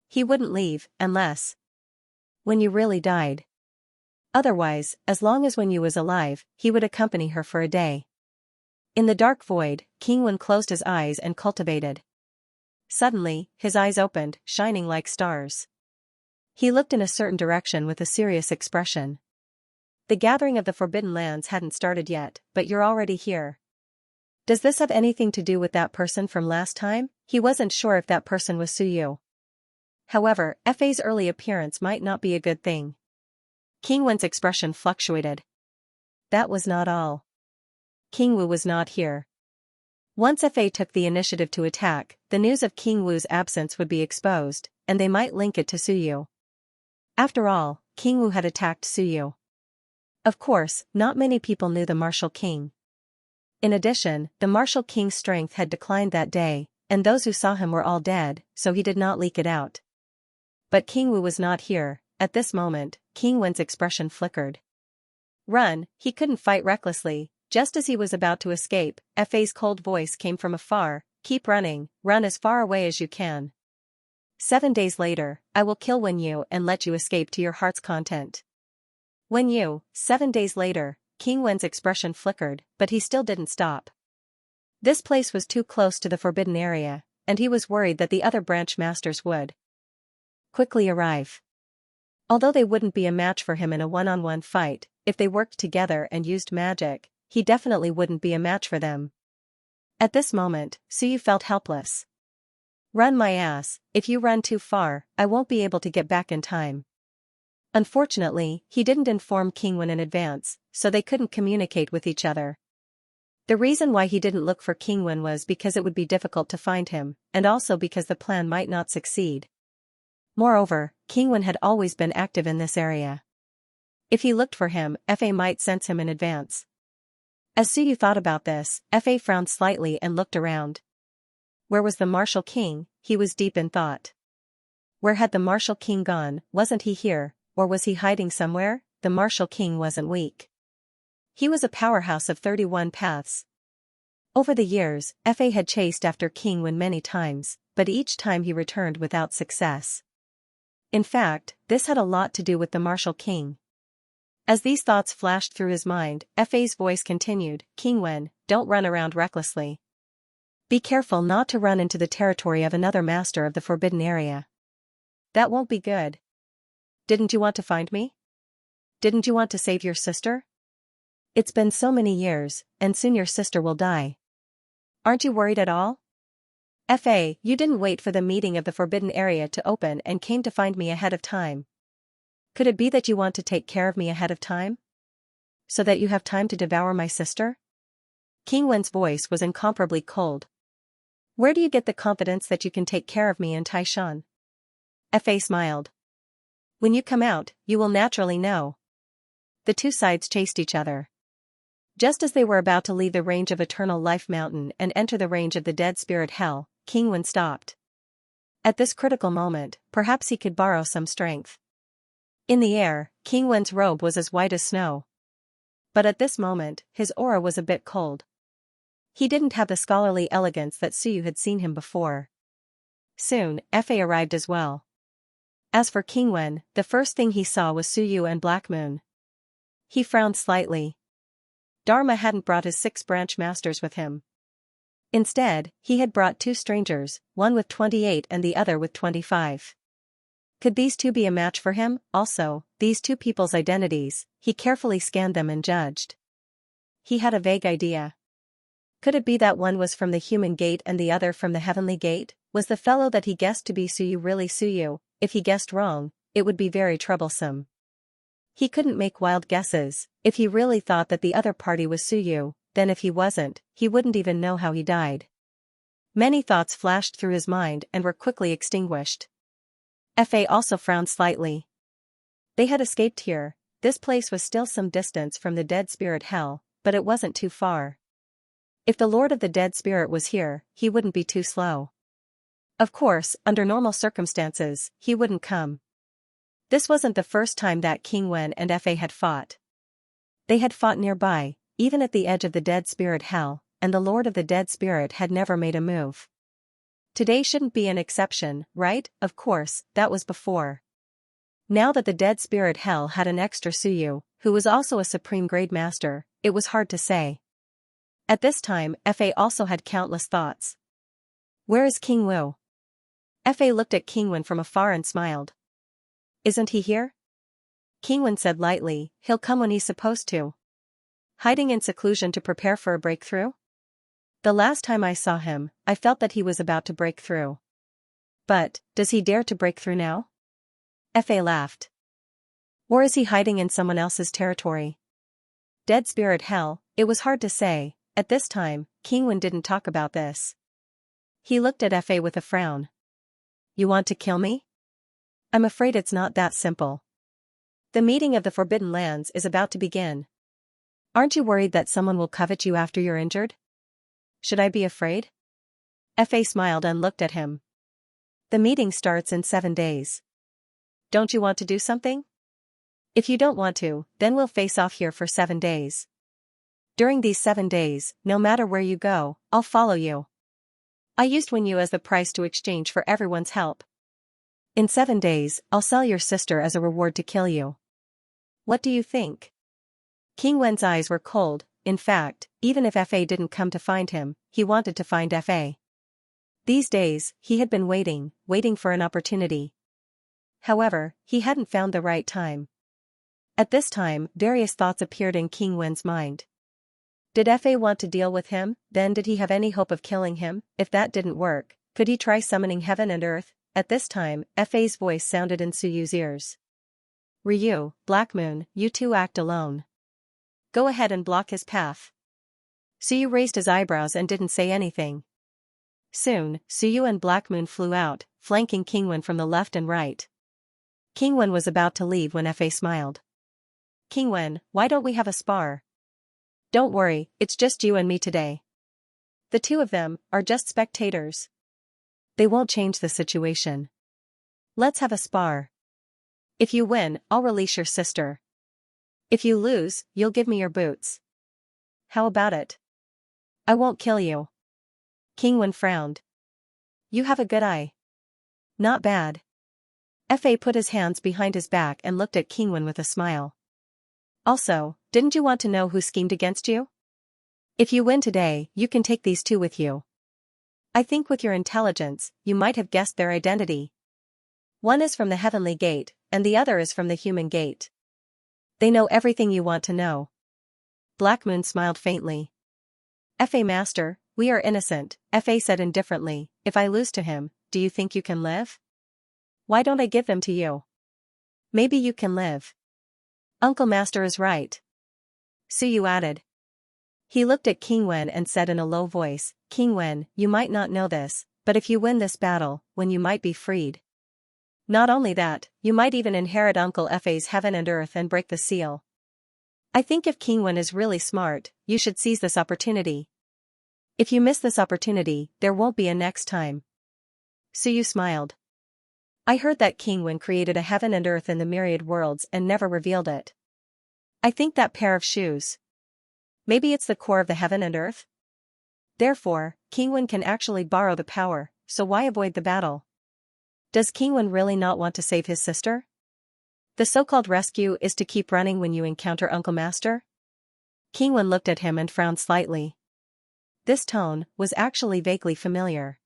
S1: He wouldn't leave, unless Wenyu really died. Otherwise, as long as Wenyu was alive, he would accompany her for a day. In the dark void, Kingwen closed his eyes and cultivated. Suddenly, his eyes opened, shining like stars. He looked in a certain direction with a serious expression. The gathering of the Forbidden Lands hadn't started yet, but you're already here. Does this have anything to do with that person from last time? He wasn't sure if that person was Suyu. However, Fa's early appearance might not be a good thing. Kingwen's expression fluctuated. That was not all. King Wu was not here. Once Fa took the initiative to attack, the news of King Wu's absence would be exposed, and they might link it to Suyu. After all, King Wu had attacked Suyu. Of course, not many people knew the Martial King. In addition, the Martial King's strength had declined that day, and those who saw him were all dead, so he did not leak it out. But King Wu was not here. At this moment, King Wen's expression flickered. Run, he couldn't fight recklessly. Just as he was about to escape, Fa's cold voice came from afar, keep running, run as far away as you can. 7 days later, I will kill Wenyu and let you escape to your heart's content. Wenyu, 7 days later. King Wen's expression flickered, but he still didn't stop. This place was too close to the forbidden area, and he was worried that the other branch masters would quickly arrive. Although they wouldn't be a match for him in a one-on-one fight, if they worked together and used magic, he definitely wouldn't be a match for them. At this moment, Suyu felt helpless. Run my ass, if you run too far, I won't be able to get back in time. Unfortunately, he didn't inform Kingwen in advance, so they couldn't communicate with each other. The reason why he didn't look for Kingwen was because it would be difficult to find him, and also because the plan might not succeed. Moreover, Kingwen had always been active in this area. If he looked for him, Fa might sense him in advance. As Suyu thought about this, Fa frowned slightly and looked around. Where was the Martial King? He was deep in thought. Where had the Martial King gone? Wasn't he here? Or was he hiding somewhere? The Martial King wasn't weak. He was a powerhouse of 31 paths. Over the years, Fa had chased after Kingwen many times, but each time he returned without success. In fact, this had a lot to do with the Martial King. As these thoughts flashed through his mind, Fa's voice continued, Kingwen, don't run around recklessly. Be careful not to run into the territory of another master of the forbidden area. That won't be good. Didn't you want to find me? Didn't you want to save your sister? It's been so many years, and soon your sister will die. Aren't you worried at all? Fa, you didn't wait for the meeting of the forbidden area to open and came to find me ahead of time. Could it be that you want to take care of me ahead of time? So that you have time to devour my sister? Kingwen's voice was incomparably cold. Where do you get the confidence that you can take care of me in Taishan? Fa smiled. When you come out, you will naturally know. The two sides chased each other. Just as they were about to leave the range of Eternal Life Mountain and enter the range of the Dead Spirit Hell, King Wen stopped. At this critical moment, perhaps he could borrow some strength. In the air, King Wen's robe was as white as snow. But at this moment, his aura was a bit cold. He didn't have the scholarly elegance that Suyu had seen him before. Soon, Fa arrived as well. As for King Wen, the first thing he saw was Suyu and Black Moon. He frowned slightly. Dharma hadn't brought his 6 branch masters with him. Instead, he had brought 2 strangers, one with 28 and the other with 25. Could these two be a match for him? Also, these two people's identities, he carefully scanned them and judged. He had a vague idea. Could it be that one was from the human gate and the other from the heavenly gate? Was the fellow that he guessed to be Suyu really Suyu? If he guessed wrong, it would be very troublesome. He couldn't make wild guesses. If he really thought that the other party was Suyu, then if he wasn't, he wouldn't even know how he died. Many thoughts flashed through his mind and were quickly extinguished. Fa also frowned slightly. They had escaped here. This place was still some distance from the Dead Spirit Hell, but it wasn't too far. If the Lord of the Dead Spirit was here, he wouldn't be too slow. Of course, under normal circumstances, he wouldn't come. This wasn't the first time that King Wen and Fa had fought. They had fought nearby, even at the edge of the Dead Spirit Hell, and the Lord of the Dead Spirit had never made a move. Today shouldn't be an exception, right? Of course, that was before. Now that the Dead Spirit Hell had an extra Suyu, who was also a supreme grade master, it was hard to say. At this time, Fa also had countless thoughts. Where is King Wu? Fa looked at King Wen from afar and smiled. Isn't he here? King Wen said lightly, he'll come when he's supposed to. Hiding in seclusion to prepare for a breakthrough? The last time I saw him, I felt that he was about to break through. But, does he dare to break through now? Fa laughed. Or is he hiding in someone else's territory? Dead Spirit Hell, it was hard to say. At this time, King Wen didn't talk about this. He looked at Fa with a frown. You want to kill me? I'm afraid it's not that simple. The meeting of the Forbidden Lands is about to begin. Aren't you worried that someone will covet you after you're injured? Should I be afraid? Fa smiled and looked at him. The meeting starts in 7 days. Don't you want to do something? If you don't want to, then we'll face off here for 7 days. During these 7 days, no matter where you go, I'll follow you. I used Wenyu as the price to exchange for everyone's help. In 7 days, I'll sell your sister as a reward to kill you. What do you think? King Wen's eyes were cold. In fact, even if Fa didn't come to find him, he wanted to find Fa. These days, he had been waiting for an opportunity. However, he hadn't found the right time. At this time, various thoughts appeared in King Wen's mind. Did Fa want to deal with him? Then did he have any hope of killing him? If that didn't work, could he try summoning heaven and earth? At this time, Fa's voice sounded in Suyu's ears. Ryu, Black Moon, you two act alone. Go ahead and block his path. Suyu raised his eyebrows and didn't say anything. Soon, Suyu and Black Moon flew out, flanking King Wen from the left and right. King Wen was about to leave when Fa smiled. King Wen, why don't we have a spar? Don't worry, it's just you and me today. The two of them are just spectators. They won't change the situation. Let's have a spar. If you win, I'll release your sister. If you lose, you'll give me your boots. How about it? I won't kill you. King Wen frowned. You have a good eye. Not bad. Fa put his hands behind his back and looked at King Wen with a smile. Also, didn't you want to know who schemed against you? If you win today, you can take these two with you. I think with your intelligence, you might have guessed their identity. One is from the heavenly gate, and the other is from the human gate. They know everything you want to know. Black Moon smiled faintly. Fa Master, we are innocent, Fa said indifferently. If I lose to him, do you think you can live? Why don't I give them to you? Maybe you can live. Uncle Master is right. Suyu added. He looked at King Wen and said in a low voice, King Wen, you might not know this, but if you win this battle, when you might be freed. Not only that, you might even inherit Uncle Fa's heaven and earth and break the seal. I think if King Wen is really smart, you should seize this opportunity. If you miss this opportunity, there won't be a next time. Suyu smiled. I heard that King Wen created a heaven and earth in the myriad worlds and never revealed it. I think that pair of shoes. Maybe it's the core of the heaven and earth? Therefore, King Wen can actually borrow the power, so why avoid the battle? Does King Wen really not want to save his sister? The so-called rescue is to keep running when you encounter Uncle Master? King Wen looked at him and frowned slightly. This tone was actually vaguely familiar.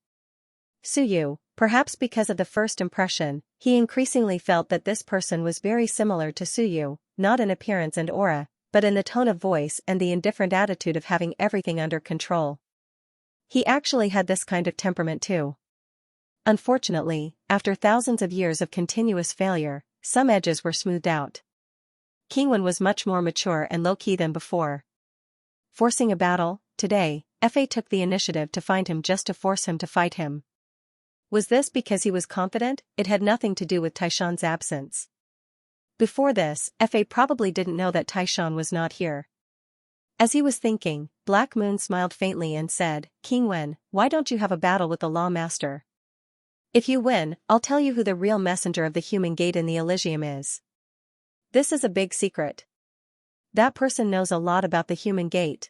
S1: Suyu, perhaps because of the first impression, he increasingly felt that this person was very similar to Suyu, not in appearance and aura, but in the tone of voice and the indifferent attitude of having everything under control. He actually had this kind of temperament too. Unfortunately, after thousands of years of continuous failure, some edges were smoothed out. King Wen was much more mature and low-key than before. Forcing a battle, today, Fa took the initiative to find him just to force him to fight him. Was this because he was confident? It had nothing to do with Taishan's absence. Before this, Fa probably didn't know that Taishan was not here. As he was thinking, Black Moon smiled faintly and said, King Wen, why don't you have a battle with the Law Master? If you win, I'll tell you who the real messenger of the human gate in the Elysium is. This is a big secret. That person knows a lot about the human gate.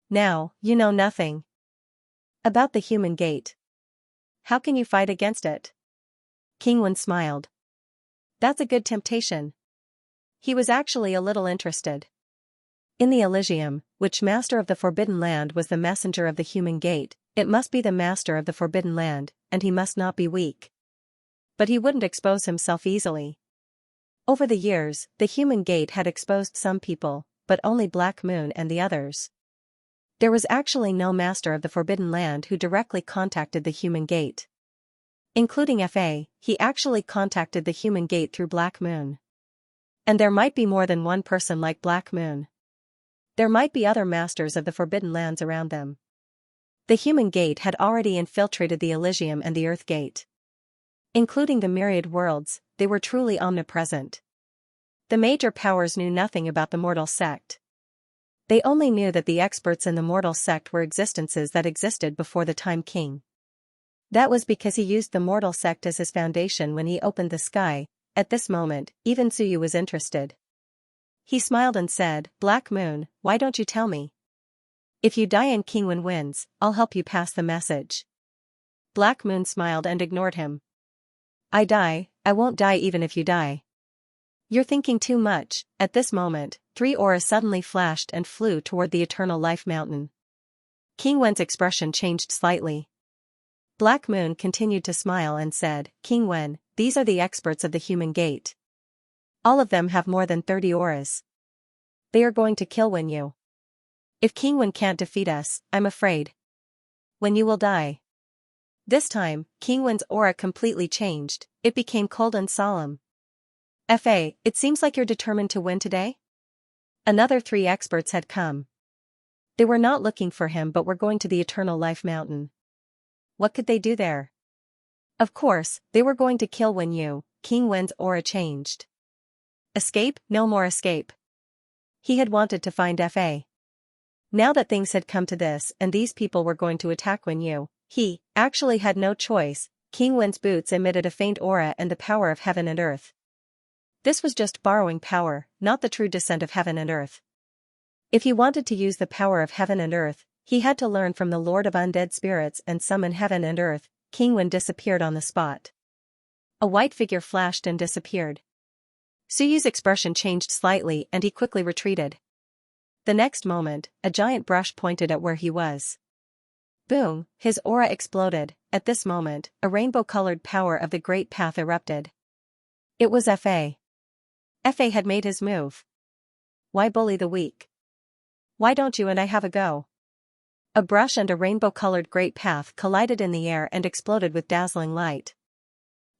S1: Now, you know nothing about the human gate. How can you fight against it? King Wen smiled. That's a good temptation. He was actually a little interested. In the Elysium, which master of the Forbidden Land was the messenger of the human gate, it must be the master of the Forbidden Land, and he must not be weak. But he wouldn't expose himself easily. Over the years, the human gate had exposed some people, but only Black Moon and the others. There was actually no master of the Forbidden Land who directly contacted the human gate. Including Fa, he actually contacted the human gate through Black Moon. And there might be more than one person like Black Moon. There might be other masters of the Forbidden Lands around them. The human gate had already infiltrated the Elysium and the Earth Gate. Including the myriad worlds, they were truly omnipresent. The major powers knew nothing about the mortal sect. They only knew that the experts in the mortal sect were existences that existed before the Time King. That was because he used the mortal sect as his foundation when he opened the sky. At this moment, even Suyu was interested. He smiled and said, Black Moon, why don't you tell me? If you die and King Wen wins, I'll help you pass the message. Black Moon smiled and ignored him. I won't die even if you die. You're thinking too much. At this moment, 3 auras suddenly flashed and flew toward the Eternal Life Mountain. King Wen's expression changed slightly. Black Moon continued to smile and said, King Wen, these are the experts of the human gate. All of them have more than 30 auras. They are going to kill Wen. If King Wen can't defeat us, I'm afraid Wen will die. This time, King Wen's aura completely changed. It became cold and solemn. Fa, it seems like you're determined to win today? Another 3 experts had come. They were not looking for him but were going to the Eternal Life Mountain. What could they do there? Of course, they were going to kill Wen. King Wen's aura changed. Escape? No more escape. He had wanted to find Fa. Now that things had come to this and these people were going to attack Wen, he actually had no choice. King Wen's boots emitted a faint aura and the power of heaven and earth. This was just borrowing power, not the true descent of heaven and earth. If he wanted to use the power of heaven and earth, he had to learn from the Lord of Undead Spirits and summon heaven and earth. King Wen disappeared on the spot. A white figure flashed and disappeared. Suyu's expression changed slightly and he quickly retreated. The next moment, a giant brush pointed at where he was. Boom, his aura exploded. At this moment, a rainbow-colored power of the Great Path erupted. It was Fa. Fa had made his move. Why bully the weak? Why don't you and I have a go? A brush and a rainbow-colored Great Path collided in the air and exploded with dazzling light.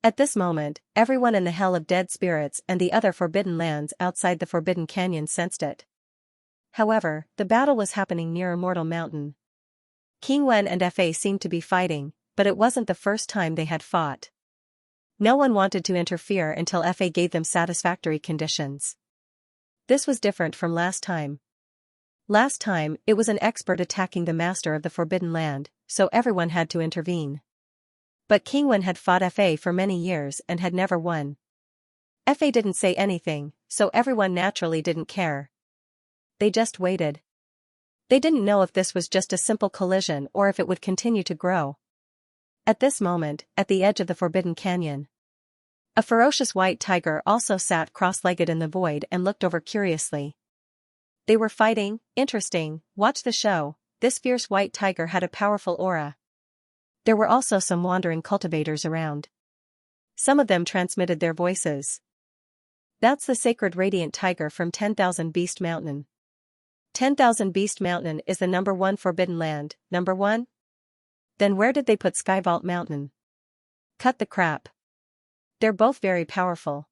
S1: At this moment, everyone in the Hell of Dead Spirits and the other Forbidden Lands outside the Forbidden Canyon sensed it. However, the battle was happening near Immortal Mountain. King Wen and Fa seemed to be fighting, but it wasn't the first time they had fought. No one wanted to interfere until Fa gave them satisfactory conditions. This was different from last time. Last time, it was an expert attacking the master of the Forbidden Land, so everyone had to intervene. But King Wen had fought Fa for many years and had never won. Fa didn't say anything, so everyone naturally didn't care. They just waited. They didn't know if this was just a simple collision or if it would continue to grow. At this moment, at the edge of the Forbidden Canyon, a ferocious white tiger also sat cross-legged in the void and looked over curiously. They were fighting. Interesting. Watch the show. This fierce white tiger had a powerful aura. There were also some wandering cultivators around. Some of them transmitted their voices. That's the sacred radiant tiger from 10,000 Beast Mountain. 10,000 Beast Mountain is the number 1 Forbidden Land. Number 1? Then where did they put Skyvault Mountain? Cut the crap. They're both very powerful.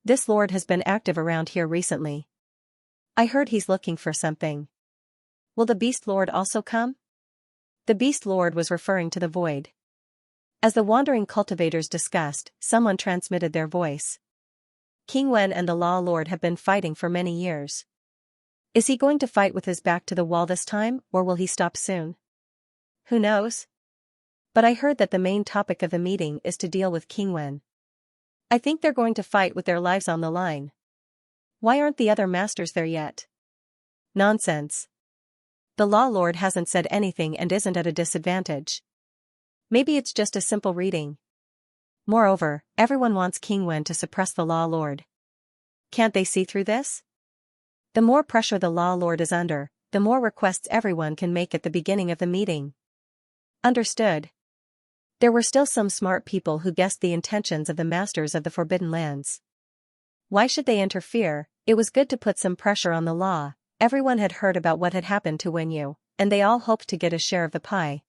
S1: This lord has been active around here recently. I heard he's looking for something. Will the Beast Lord also come? The Beast Lord was referring to the void. As the wandering cultivators discussed, someone transmitted their voice. King Wen and the Law Lord have been fighting for many years. Is he going to fight with his back to the wall this time, or will he stop soon? Who knows? But I heard that the main topic of the meeting is to deal with King Wen. I think they're going to fight with their lives on the line. Why aren't the other masters there yet? Nonsense. The Law Lord hasn't said anything and isn't at a disadvantage. Maybe it's just a simple reading. Moreover, everyone wants King Wen to suppress the Law Lord. Can't they see through this? The more pressure the Law Lord is under, the more requests everyone can make at the beginning of the meeting. Understood. There were still some smart people who guessed the intentions of the masters of the Forbidden Lands. Why should they interfere? It was good to put some pressure on the law. Everyone had heard about what had happened to Wenyu, and they all hoped to get a share of the pie.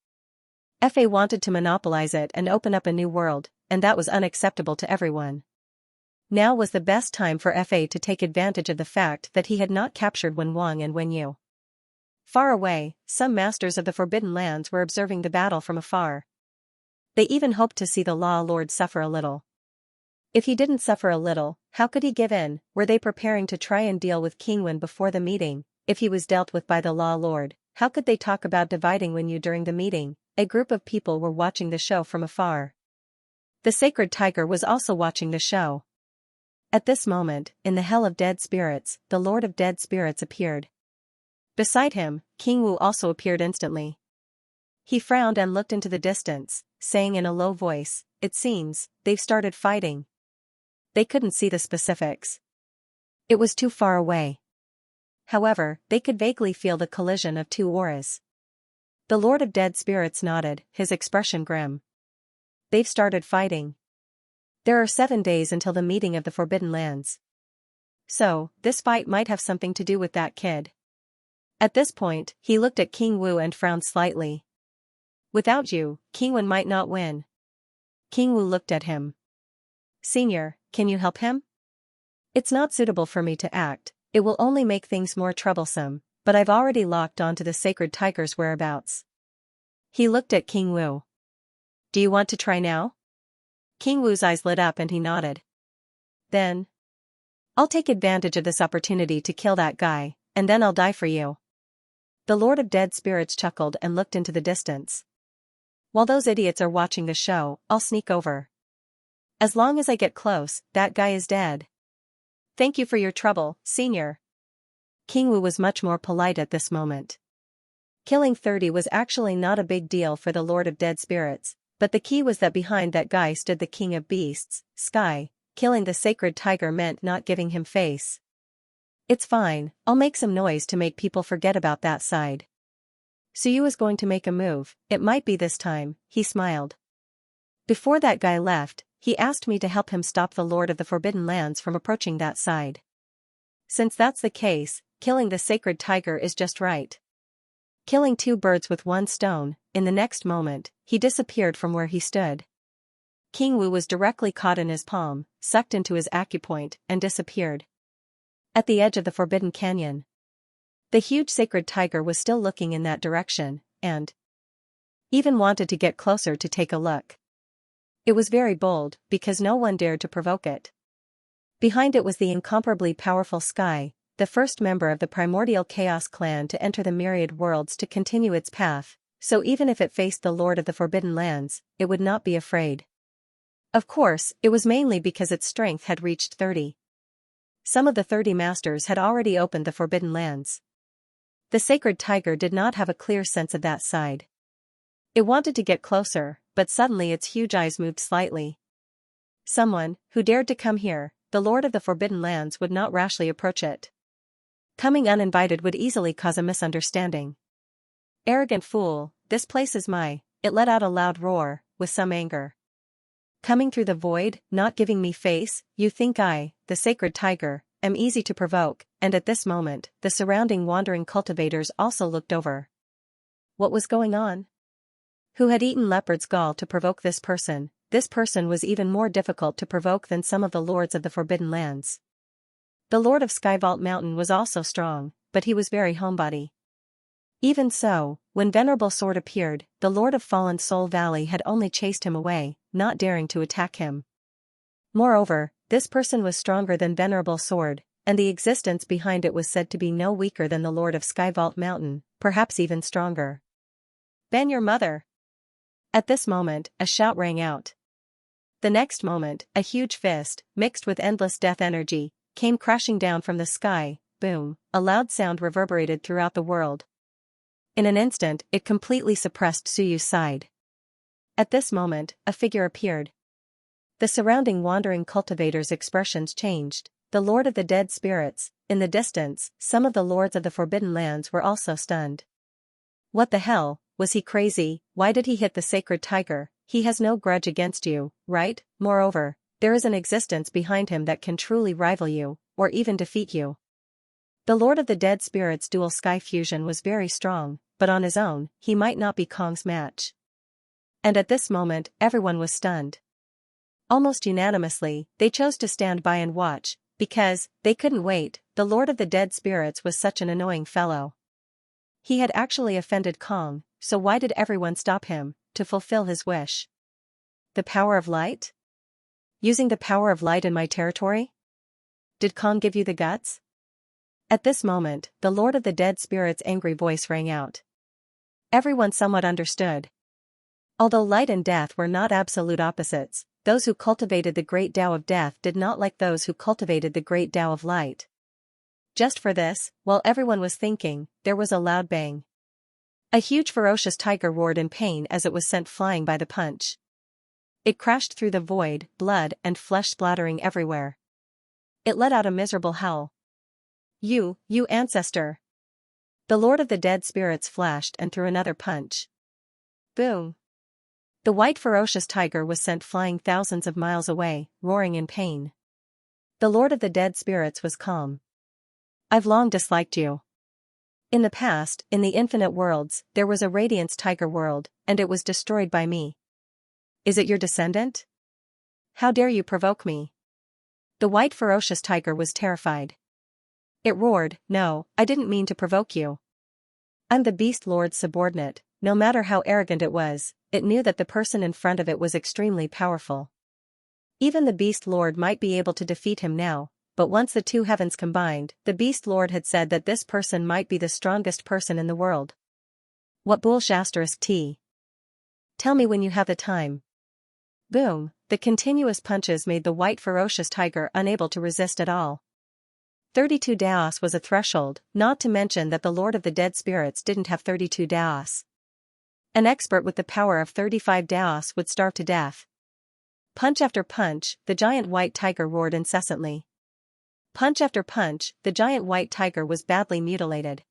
S1: Fa wanted to monopolize it and open up a new world, and that was unacceptable to everyone. Now was the best time for Fa to take advantage of the fact that he had not captured Wen Wang and Wenyu. Far away, some masters of the Forbidden Lands were observing the battle from afar. They even hoped to see the Law Lord suffer a little. If he didn't suffer a little, how could he give in? Were they preparing to try and deal with King Wen before the meeting? If he was dealt with by the Law Lord, how could they talk about dividing Wenyu during the meeting? A group of people were watching the show from afar. The sacred tiger was also watching the show. At this moment, in the Hell of Dead Spirits, the Lord of Dead Spirits appeared. Beside him, King Wu also appeared instantly. He frowned and looked into the distance, saying in a low voice, "It seems, they've started fighting." They couldn't see the specifics. It was too far away. However, they could vaguely feel the collision of two auras. The Lord of Dead Spirits nodded, his expression grim. They've started fighting. There are 7 days until the meeting of the Forbidden Lands. So, this fight might have something to do with that kid. At this point, he looked at King Wu and frowned slightly. Without you, King Wen might not win. King Wu looked at him. Senior, can you help him? It's not suitable for me to act, it will only make things more troublesome, but I've already locked onto the sacred tiger's whereabouts. He looked at King Wu. Do you want to try now? King Wu's eyes lit up and he nodded. Then, I'll take advantage of this opportunity to kill that guy, and then I'll die for you. The Lord of Dead Spirits chuckled and looked into the distance. While those idiots are watching the show, I'll sneak over. As long as I get close, that guy is dead. Thank you for your trouble, Senior. King Wu was much more polite at this moment. Killing 30 was actually not a big deal for the Lord of Dead Spirits, but the key was that behind that guy stood the King of Beasts, Sky. Killing the sacred tiger meant not giving him face. It's fine, I'll make some noise to make people forget about that side. Suyu is going to make a move, it might be this time, he smiled. Before that guy left, he asked me to help him stop the Lord of the Forbidden Lands from approaching that side. Since that's the case, killing the sacred tiger is just right. Killing 2 birds with 1 stone, in the next moment, he disappeared from where he stood. King Wu was directly caught in his palm, sucked into his acupoint, and disappeared. At the edge of the Forbidden Canyon, the huge sacred tiger was still looking in that direction, and even wanted to get closer to take a look. It was very bold, because no one dared to provoke it. Behind it was the incomparably powerful Sky, the first member of the primordial Chaos clan to enter the Myriad worlds to continue its path, so even if it faced the Lord of the Forbidden Lands, it would not be afraid. Of course, it was mainly because its strength had reached 30. Some of the 30 masters had already opened the Forbidden Lands. The sacred tiger did not have a clear sense of that side. It wanted to get closer, but suddenly its huge eyes moved slightly. Someone, who dared to come here, the Lord of the Forbidden Lands would not rashly approach it. Coming uninvited would easily cause a misunderstanding. Arrogant fool, this place is my, it let out a loud roar, with some anger. Coming through the void, not giving me face, you think I, the sacred tiger, am easy to provoke, and at this moment, the surrounding wandering cultivators also looked over. What was going on? Who had eaten leopard's gall to provoke this person? This person was even more difficult to provoke than some of the lords of the Forbidden Lands. The Lord of Skyvault Mountain was also strong, but he was very homebody. Even so, when Venerable Sword appeared, the Lord of Fallen Soul Valley had only chased him away, not daring to attack him. Moreover, this person was stronger than Venerable Sword, and the existence behind it was said to be no weaker than the Lord of Skyvault Mountain, perhaps even stronger. "Ban your mother!" At this moment, a shout rang out. The next moment, a huge fist, mixed with endless death energy, came crashing down from the sky. Boom, a loud sound reverberated throughout the world. In an instant, it completely suppressed Suyu's side. At this moment, a figure appeared. The surrounding wandering cultivators' expressions changed. The Lord of the Dead Spirits, in the distance, some of the lords of the Forbidden Lands were also stunned. What the hell, was he crazy? Why did he hit the sacred tiger? He has no grudge against you, right? Moreover, there is an existence behind him that can truly rival you, or even defeat you. The Lord of the Dead Spirits' dual sky fusion was very strong, but on his own, he might not be Kong's match. And at this moment, everyone was stunned. Almost unanimously, they chose to stand by and watch, because they couldn't wait. The Lord of the Dead Spirits was such an annoying fellow. He had actually offended Kong, so why did everyone stop him? To fulfill his wish. The power of light? Using the power of light in my territory? Did Kong give you the guts? At this moment, the Lord of the Dead Spirits' angry voice rang out. Everyone somewhat understood. Although light and death were not absolute opposites, those who cultivated the great Tao of death did not like those who cultivated the great Tao of light. Just for this, while everyone was thinking, there was a loud bang. A huge ferocious tiger roared in pain as it was sent flying by the punch. It crashed through the void, blood and flesh splattering everywhere. It let out a miserable howl. You ancestor! The Lord of the Dead Spirits flashed and threw another punch. Boom! The white ferocious tiger was sent flying thousands of miles away, roaring in pain. The Lord of the Dead Spirits was calm. I've long disliked you. In the past, in the infinite worlds, there was a Radiance Tiger world, and it was destroyed by me. Is it your descendant? How dare you provoke me? The white ferocious tiger was terrified. It roared, no, I didn't mean to provoke you. I'm the Beast Lord's subordinate. No matter how arrogant it was, it knew that the person in front of it was extremely powerful. Even the Beast Lord might be able to defeat him now, but once the two heavens combined, the Beast Lord had said that this person might be the strongest person in the world. What bullshit. Tell me when you have the time. Boom, the continuous punches made the white ferocious tiger unable to resist at all. 32 Daos was a threshold, not to mention that the Lord of the Dead Spirits didn't have 32 Daos. An expert with the power of 35 Daos would starve to death. Punch after punch, the giant white tiger roared incessantly. Punch after punch, the giant white tiger was badly mutilated.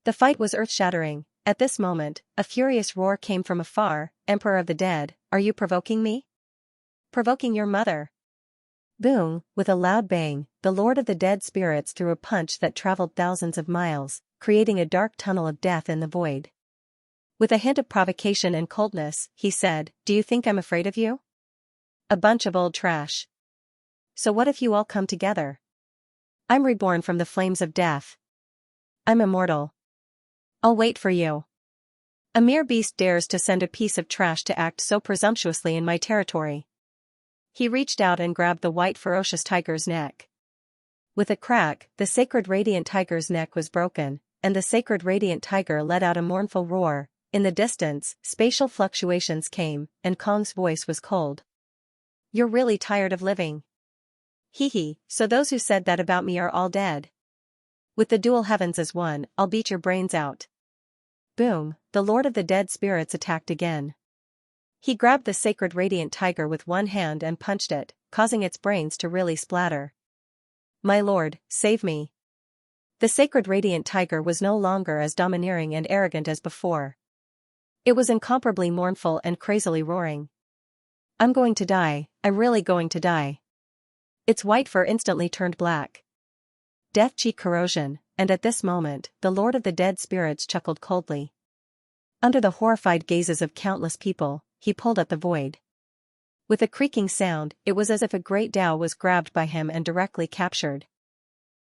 S1: The fight was earth-shattering. At this moment, a furious roar came from afar. Emperor of the Dead, are you provoking me? Provoking your mother. Boom, with a loud bang, the Lord of the Dead Spirits threw a punch that traveled thousands of miles, creating a dark tunnel of death in the void. With a hint of provocation and coldness, he said, do you think I'm afraid of you? A bunch of old trash. So what if you all come together? I'm reborn from the flames of death. I'm immortal. I'll wait for you. A mere beast dares to send a piece of trash to act so presumptuously in my territory. He reached out and grabbed the white ferocious tiger's neck. With a crack, the sacred radiant tiger's neck was broken, and the sacred radiant tiger let out a mournful roar. In the distance, spatial fluctuations came, and Kong's voice was cold. "You're really tired of living. Hee hee, so those who said that about me are all dead. With the dual heavens as one, I'll beat your brains out." Boom, the Lord of the Dead Spirits attacked again. He grabbed the sacred radiant tiger with one hand and punched it, causing its brains to really splatter. "My lord, save me." The sacred radiant tiger was no longer as domineering and arrogant as before. It was incomparably mournful and crazily roaring. "I'm going to die, I'm really going to die." Its white fur instantly turned black. Death cheek corrosion, and at this moment, the Lord of the Dead Spirits chuckled coldly. Under the horrified gazes of countless people, he pulled at the void. With a creaking sound, it was as if a great Tao was grabbed by him and directly captured.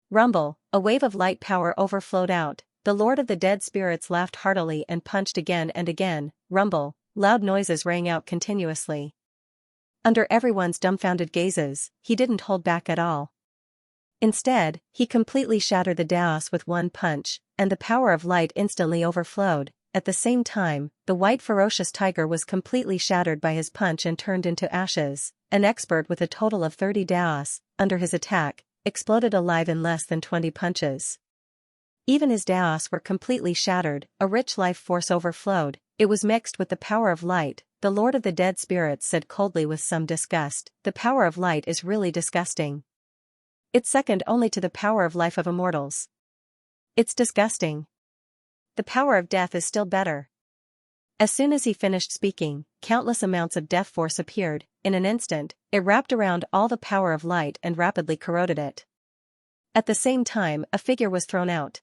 S1: Rumble, a wave of light power overflowed out. The Lord of the Dead Spirits laughed heartily and punched again and again. Rumble, loud noises rang out continuously. Under everyone's dumbfounded gazes, he didn't hold back at all. Instead, he completely shattered the Daos with one punch, and the power of light instantly overflowed. At the same time, the white ferocious tiger was completely shattered by his punch and turned into ashes. An expert with a total of 30 Daos, under his attack, exploded alive in less than 20 punches. Even his Daos were completely shattered, a rich life force overflowed. It was mixed with the power of light. The Lord of the Dead Spirits said coldly with some disgust, "The power of light is really disgusting. It's second only to the power of life of immortals. It's disgusting. The power of death is still better." As soon as he finished speaking, countless amounts of death force appeared. In an instant, it wrapped around all the power of light and rapidly corroded it. At the same time, a figure was thrown out.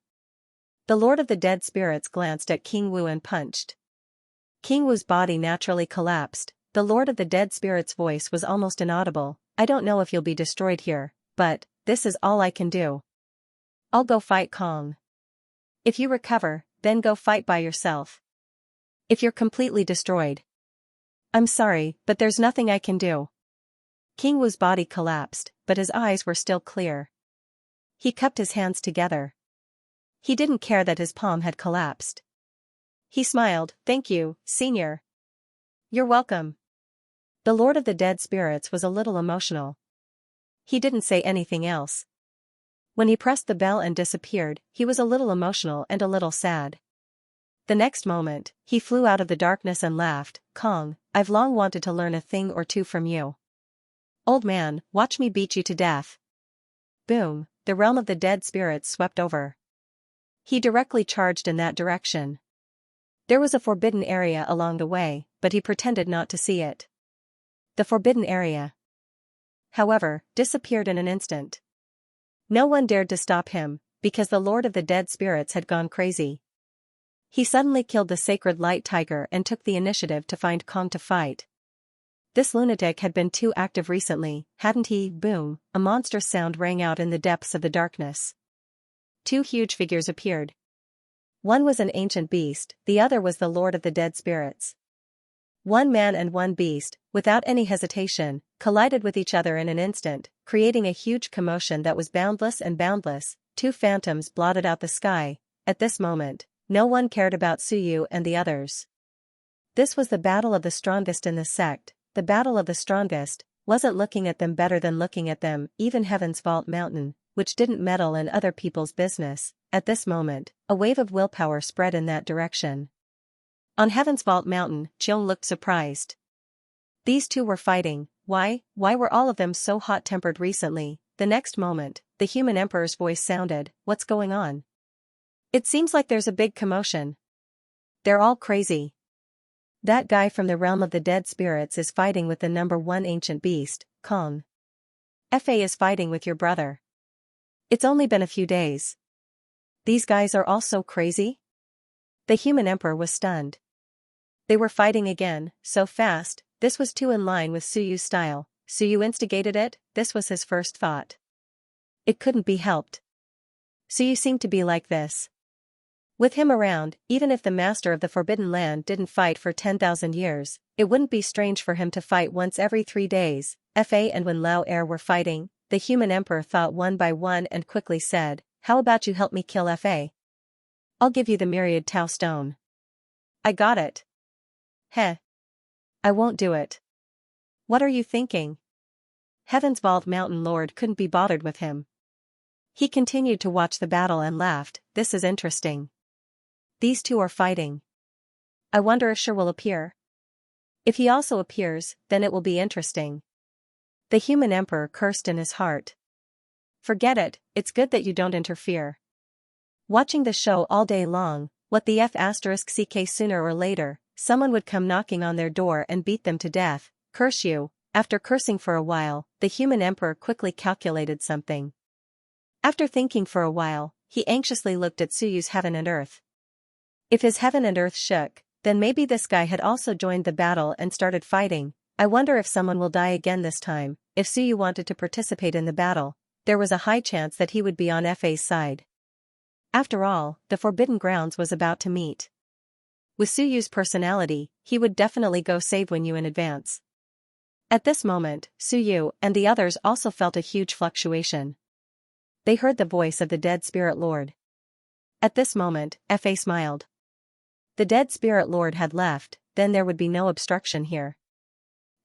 S1: The Lord of the Dead Spirits glanced at King Wu and punched. King Wu's body naturally collapsed. The Lord of the Dead Spirits' voice was almost inaudible. "I don't know if you'll be destroyed here, but this is all I can do. I'll go fight Kong. If you recover, then go fight by yourself. If you're completely destroyed, I'm sorry, but there's nothing I can do." King Wu's body collapsed, but his eyes were still clear. He cupped his hands together. He didn't care that his palm had collapsed. He smiled. "Thank you, Senior." "You're welcome." The Lord of the Dead Spirits was a little emotional. He didn't say anything else. When he pressed the bell and disappeared, he was a little emotional and a little sad. The next moment, he flew out of the darkness and laughed. "Kong, I've long wanted to learn a thing or two from you. Old man, watch me beat you to death." Boom, the realm of the dead spirits swept over. He directly charged in that direction. There was a forbidden area along the way, but he pretended not to see it. The forbidden area, however, disappeared in an instant. No one dared to stop him, because the Lord of the Dead Spirits had gone crazy. He suddenly killed the sacred light tiger and took the initiative to find Kong to fight. This lunatic had been too active recently, hadn't he? Boom, a monstrous sound rang out in the depths of the darkness. Two huge figures appeared. One was an ancient beast, the other was the Lord of the Dead Spirits. One man and one beast, without any hesitation, collided with each other in an instant, creating a huge commotion that was boundless and boundless. Two phantoms blotted out the sky. At this moment, no one cared about Suyu and the others. This was the battle of the strongest in the sect. The battle of the strongest. Wasn't looking at them better than looking at them. Even Heaven's Vault Mountain, which didn't meddle in other people's business. At this moment, a wave of willpower spread in that direction. On Heaven's Vault Mountain, Chiong looked surprised. These two were fighting. Why were all of them so hot-tempered recently? The next moment, the human emperor's voice sounded. "What's going on? It seems like there's a big commotion. They're all crazy. That guy from the realm of the dead spirits is fighting with the number one ancient beast, Kong. Fa is fighting with your brother. It's only been a few days. These guys are all so crazy?" The human emperor was stunned. They were fighting again, so fast. This was too in line with Suyu's style. Suyu instigated it. This was his first thought. It couldn't be helped. Suyu seemed to be like this. With him around, even if the master of the Forbidden Land didn't fight for 10,000 years, it wouldn't be strange for him to fight once every 3 days. Fa and Wen Lao Er were fighting, the human emperor thought one by one and quickly said, "How about you help me kill Fa? I'll give you the Myriad Tau stone." "I got it." "Heh. I won't do it." "What are you thinking?" Heaven's bald mountain lord couldn't be bothered with him. He continued to watch the battle and laughed, "This is interesting. These two are fighting. I wonder if Shi will appear. If he also appears, then it will be interesting." The human emperor cursed in his heart. "Forget it, it's good that you don't interfere. Watching the show all day long, what the f*ck sooner or later, someone would come knocking on their door and beat them to death, curse you." After cursing for a while, the human emperor quickly calculated something. After thinking for a while, he anxiously looked at Suyu's heaven and earth. If his heaven and earth shook, then maybe this guy had also joined the battle and started fighting. I wonder if someone will die again this time. If Suyu wanted to participate in the battle, there was a high chance that he would be on Fa's side. After all, the Forbidden Grounds was about to meet. With Suyu's personality, he would definitely go save Wenyu in advance. At this moment, Suyu and the others also felt a huge fluctuation. They heard the voice of the dead spirit lord. At this moment, Fa smiled. The dead spirit lord had left, then there would be no obstruction here.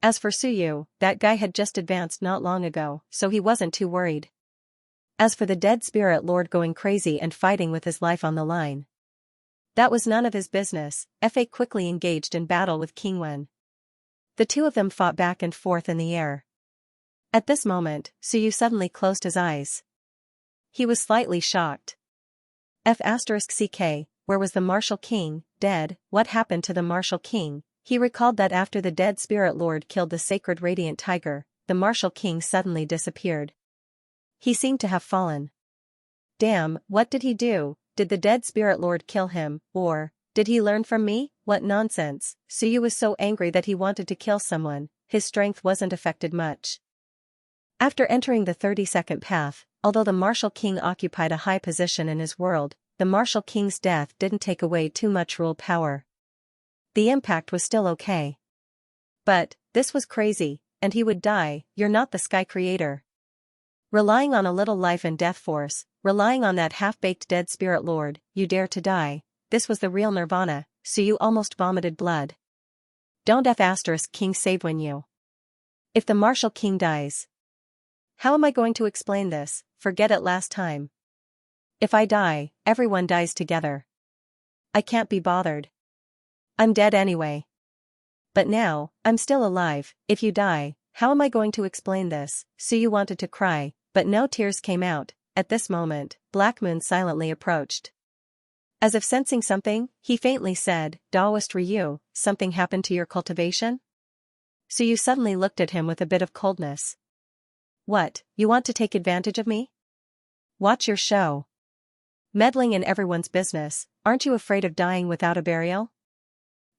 S1: As for Suyu, that guy had just advanced not long ago, so he wasn't too worried. As for the dead spirit lord going crazy and fighting with his life on the line, that was none of his business. Fa quickly engaged in battle with King Wen. The two of them fought back and forth in the air. At this moment, Suyu suddenly closed his eyes. He was slightly shocked. F*ck, where was the martial king? Dead. What happened to the martial king? He recalled that after the dead spirit lord killed the sacred radiant tiger, the martial king suddenly disappeared. He seemed to have fallen. Damn, what did he do? Did the dead spirit lord kill him, or did he learn from me? What nonsense. Suyu was so angry that he wanted to kill someone. His strength wasn't affected much. After entering the 32nd path, although the martial king occupied a high position in his world, the martial king's death didn't take away too much rule power. The impact was still okay. But this was crazy, and he would die. You're not the sky creator. Relying on a little life and death force, relying on that half-baked dead spirit lord, you dare to die. This was the real nirvana. Suyu almost vomited blood. Don't F*king save Wenyu. If the martial king dies. How am I going to explain this? Forget it last time. If I die, everyone dies together. I can't be bothered. I'm dead anyway. But now, I'm still alive. If you die, how am I going to explain this? Suyu wanted to cry, but no tears came out. At this moment, Black Moon silently approached. As if sensing something, he faintly said, "Daoist Ryu, something happened to your cultivation?" Suyu suddenly looked at him with a bit of coldness. "What, you want to take advantage of me? Watch your show. Meddling in everyone's business, aren't you afraid of dying without a burial?"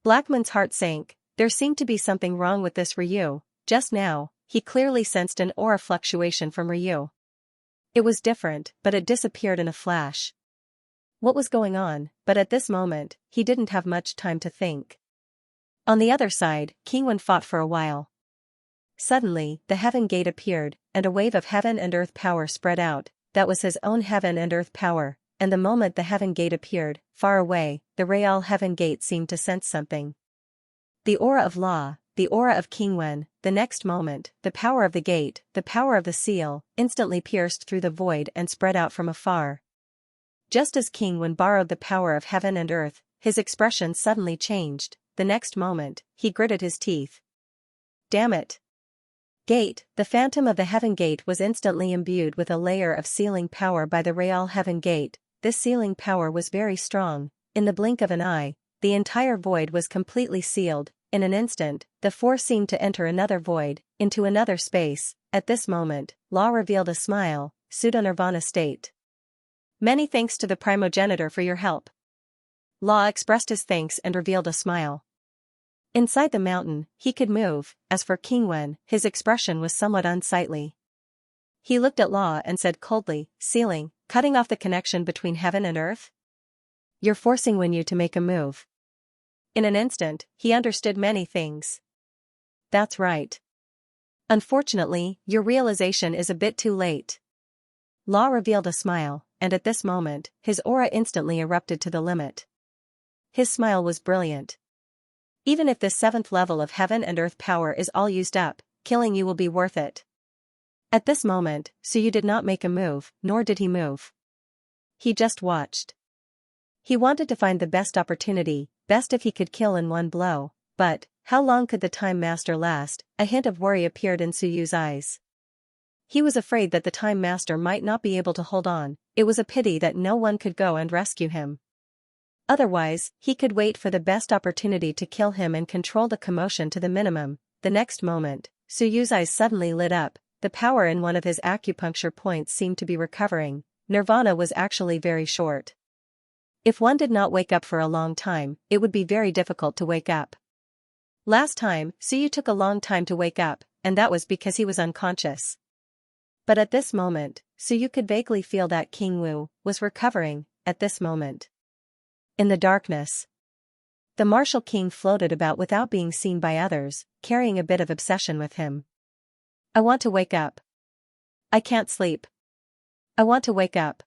S1: Blackman's heart sank. There seemed to be something wrong with this Ryu. Just now, he clearly sensed an aura fluctuation from Ryu. It was different, but it disappeared in a flash. What was going on? But at this moment, he didn't have much time to think. On the other side, King Wen fought for a while. Suddenly, the heaven gate appeared, and a wave of heaven and earth power spread out. That was his own heaven and earth power, and the moment the heaven gate appeared, far away, the Real heaven gate seemed to sense something. The aura of law, the aura of King Wen, the next moment, the power of the gate, the power of the seal, instantly pierced through the void and spread out from afar. Just as King Wen borrowed the power of heaven and earth, his expression suddenly changed. The next moment, he gritted his teeth. Damn it! Gate, the phantom of the heaven gate was instantly imbued with a layer of sealing power by the Real heaven gate. This sealing power was very strong. In the blink of an eye, the entire void was completely sealed. In an instant, the four seemed to enter another void, into another space. At this moment, Law revealed a smile, pseudo-nirvana state. Many thanks to the primogenitor for your help. Law expressed his thanks and revealed a smile. Inside the mountain, he could move. As for King Wen, his expression was somewhat unsightly. He looked at Law and said coldly, "Sealing, cutting off the connection between heaven and earth? You're forcing Wenyu to make a move." In an instant, he understood many things. That's right. Unfortunately, your realization is a bit too late. Law revealed a smile, and at this moment, his aura instantly erupted to the limit. His smile was brilliant. Even if this 7th level of heaven and earth power is all used up, killing you will be worth it. At this moment, Suyu did not make a move, nor did he move. He just watched. He wanted to find the best opportunity, best if he could kill in one blow, but, how long could the Time Master last? A hint of worry appeared in Suyu's eyes. He was afraid that the Time Master might not be able to hold on. It was a pity that no one could go and rescue him. Otherwise, he could wait for the best opportunity to kill him and control the commotion to the minimum. The next moment, Suyu's eyes suddenly lit up. The power in one of his acupuncture points seemed to be recovering. Nirvana was actually very short. If one did not wake up for a long time, it would be very difficult to wake up. Last time, Suyu took a long time to wake up, and that was because he was unconscious. But at this moment, Suyu could vaguely feel that King Wu was recovering, at this moment. In the darkness, the martial king floated about without being seen by others, carrying a bit of obsession with him. I want to wake up. I can't sleep. I want to wake up.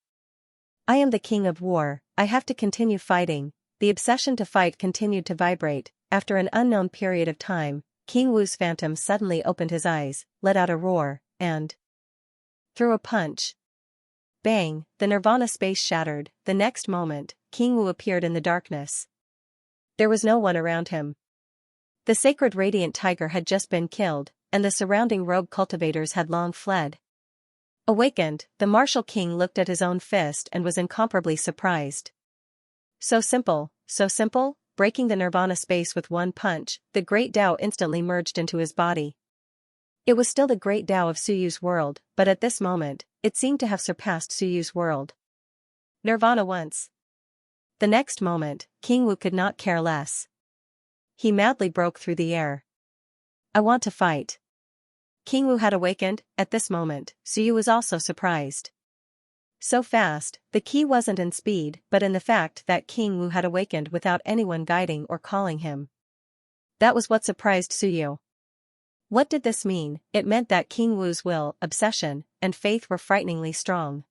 S1: I am the king of war, I have to continue fighting. The obsession to fight continued to vibrate. After an unknown period of time, King Wu's phantom suddenly opened his eyes, let out a roar, and threw a punch. Bang, the Nirvana space shattered. The next moment, King Wu appeared in the darkness. There was no one around him. The sacred radiant tiger had just been killed, and the surrounding rogue cultivators had long fled. Awakened, the martial king looked at his own fist and was incomparably surprised. So simple, breaking the Nirvana space with one punch, the great Tao instantly merged into his body. It was still the great Tao of Suyu's world, but at this moment, it seemed to have surpassed Suyu's world. Nirvana once. The next moment, King Wu could not care less. He madly broke through the air. I want to fight. King Wu had awakened. At this moment, Suyu was also surprised. So fast, the key wasn't in speed but in the fact that King Wu had awakened without anyone guiding or calling him. That was what surprised Suyu. What did this mean? It meant that King Wu's will, obsession, and faith were frighteningly strong.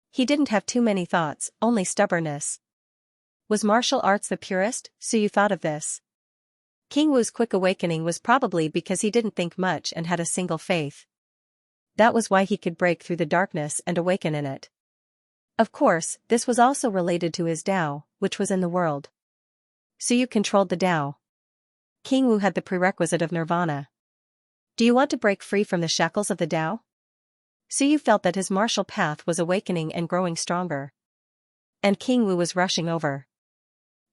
S1: He didn't have too many thoughts, only stubbornness. Was martial arts the purest? Suyu thought of this. King Wu's quick awakening was probably because he didn't think much and had a single faith. That was why he could break through the darkness and awaken in it. Of course, this was also related to his Tao, which was in the world. Suyu controlled the Tao. King Wu had the prerequisite of nirvana. Do you want to break free from the shackles of the Tao? Suyu felt that his martial path was awakening and growing stronger. And King Wu was rushing over.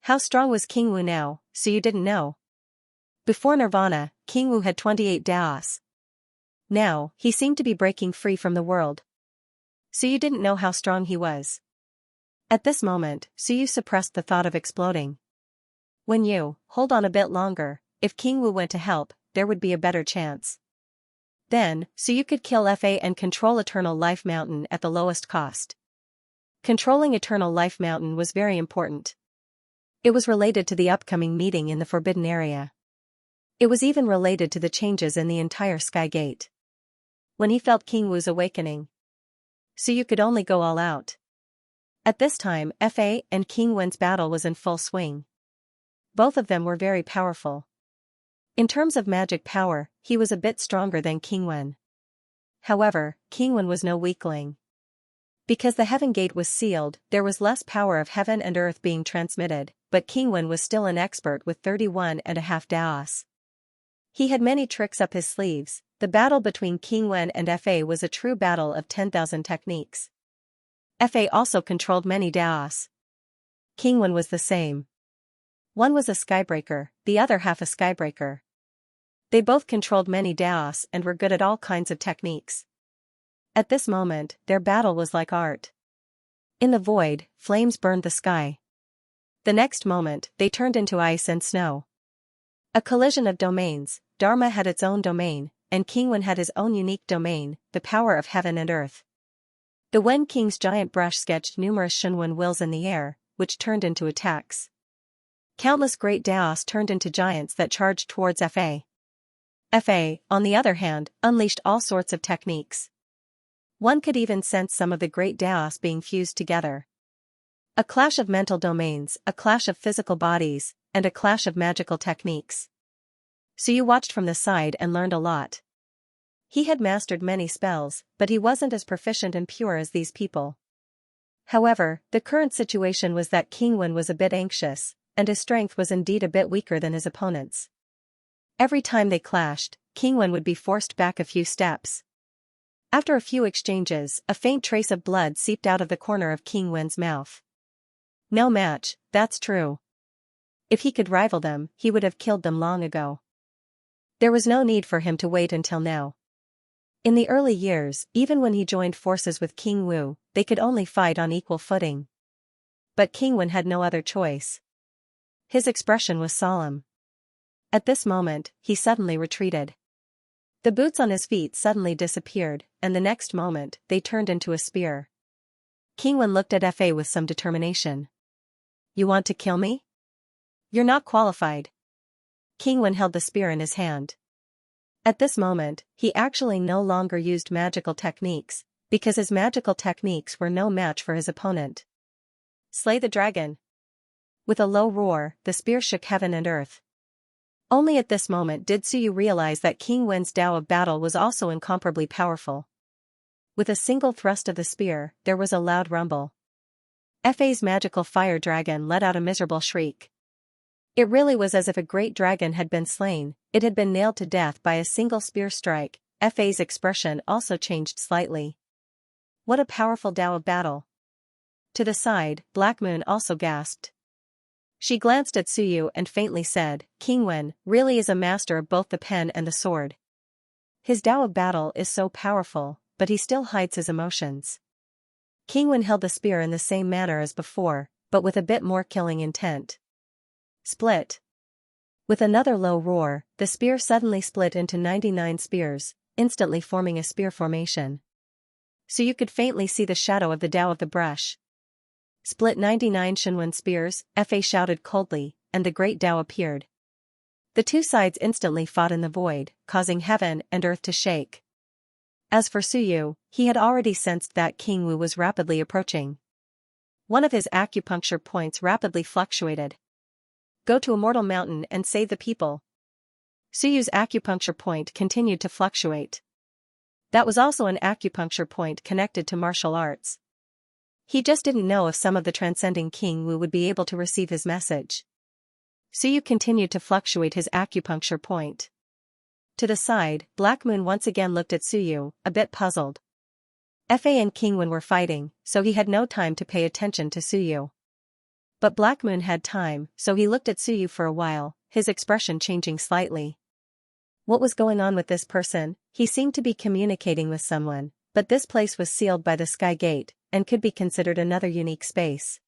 S1: How strong was King Wu now? Suyu didn't know. Before nirvana, King Wu had 28 Daos. Now, he seemed to be breaking free from the world. Suyu didn't know how strong he was. At this moment, Suyu suppressed the thought of exploding. When you hold on a bit longer, if King Wu went to help, there would be a better chance. Then, Suyu could kill Fa and control Eternal Life Mountain at the lowest cost. Controlling Eternal Life Mountain was very important. It was related to the upcoming meeting in the Forbidden Area. It was even related to the changes in the entire Sky Gate. When he felt King Wu's awakening, Suyu could only go all out. At this time, Fa and King Wen's battle was in full swing. Both of them were very powerful. In terms of magic power, he was a bit stronger than King Wen. However, King Wen was no weakling. Because the Heaven Gate was sealed, there was less power of heaven and earth being transmitted, but King Wen was still an expert with 31.5 Daos. He had many tricks up his sleeves. The battle between King Wen and Fa was a true battle of 10,000 techniques. Fa also controlled many Daos. King Wen was the same. One was a skybreaker, the other half a skybreaker. They both controlled many Daos and were good at all kinds of techniques. At this moment, their battle was like art. In the void, flames burned the sky. The next moment, they turned into ice and snow. A collision of domains. Dharma had its own domain, and King Wen had his own unique domain, the power of heaven and earth. The Wen King's giant brush sketched numerous Shunwen wills in the air, which turned into attacks. Countless great Daos turned into giants that charged towards Fa. Fa, on the other hand, unleashed all sorts of techniques. One could even sense some of the great Daos being fused together. A clash of mental domains, a clash of physical bodies, and a clash of magical techniques. So you watched from the side and learned a lot. He had mastered many spells, but he wasn't as proficient and pure as these people. However, the current situation was that King Wen was a bit anxious, and his strength was indeed a bit weaker than his opponents. Every time they clashed, King Wen would be forced back a few steps. After a few exchanges, a faint trace of blood seeped out of the corner of King Wen's mouth. No match, that's true. If he could rival them, he would have killed them long ago. There was no need for him to wait until now. In the early years, even when he joined forces with King Wu, they could only fight on equal footing. But King Wen had no other choice. His expression was solemn. At this moment, he suddenly retreated. The boots on his feet suddenly disappeared, and the next moment, they turned into a spear. King Wen looked at Fa with some determination. You want to kill me? You're not qualified. King Wen held the spear in his hand. At this moment, he actually no longer used magical techniques, because his magical techniques were no match for his opponent. Slay the dragon. With a low roar, the spear shook heaven and earth. Only at this moment did Suyu realize that King Wen's Tao of battle was also incomparably powerful. With a single thrust of the spear, there was a loud rumble. Fa's magical fire dragon let out a miserable shriek. It really was as if a great dragon had been slain, it had been nailed to death by a single spear strike. Fa's expression also changed slightly. What a powerful Tao of battle. To the side, Black Moon also gasped. She glanced at Suyu and faintly said, King Wen really is a master of both the pen and the sword. His Tao of battle is so powerful, but he still hides his emotions. King Wen held the spear in the same manner as before, but with a bit more killing intent. Split. With another low roar, the spear suddenly split into 99 spears, instantly forming a spear formation. So you could faintly see the shadow of the Tao of the brush. Split 99 Shenwen spears, Fa shouted coldly, and the great Tao appeared. The two sides instantly fought in the void, causing heaven and earth to shake. As for Suyu, he had already sensed that King Wu was rapidly approaching. One of his acupuncture points rapidly fluctuated. Go to Immortal Mountain and save the people. Suyu's acupuncture point continued to fluctuate. That was also an acupuncture point connected to martial arts. He just didn't know if some of the transcending King Wu would be able to receive his message. Suyu continued to fluctuate his acupuncture point. To the side, Black Moon once again looked at Suyu, a bit puzzled. Fa and King Wen were fighting, so he had no time to pay attention to Suyu. But Black Moon had time, so he looked at Suyu for a while, his expression changing slightly. What was going on with this person? He seemed to be communicating with someone, but this place was sealed by the Sky Gate, and could be considered another unique space.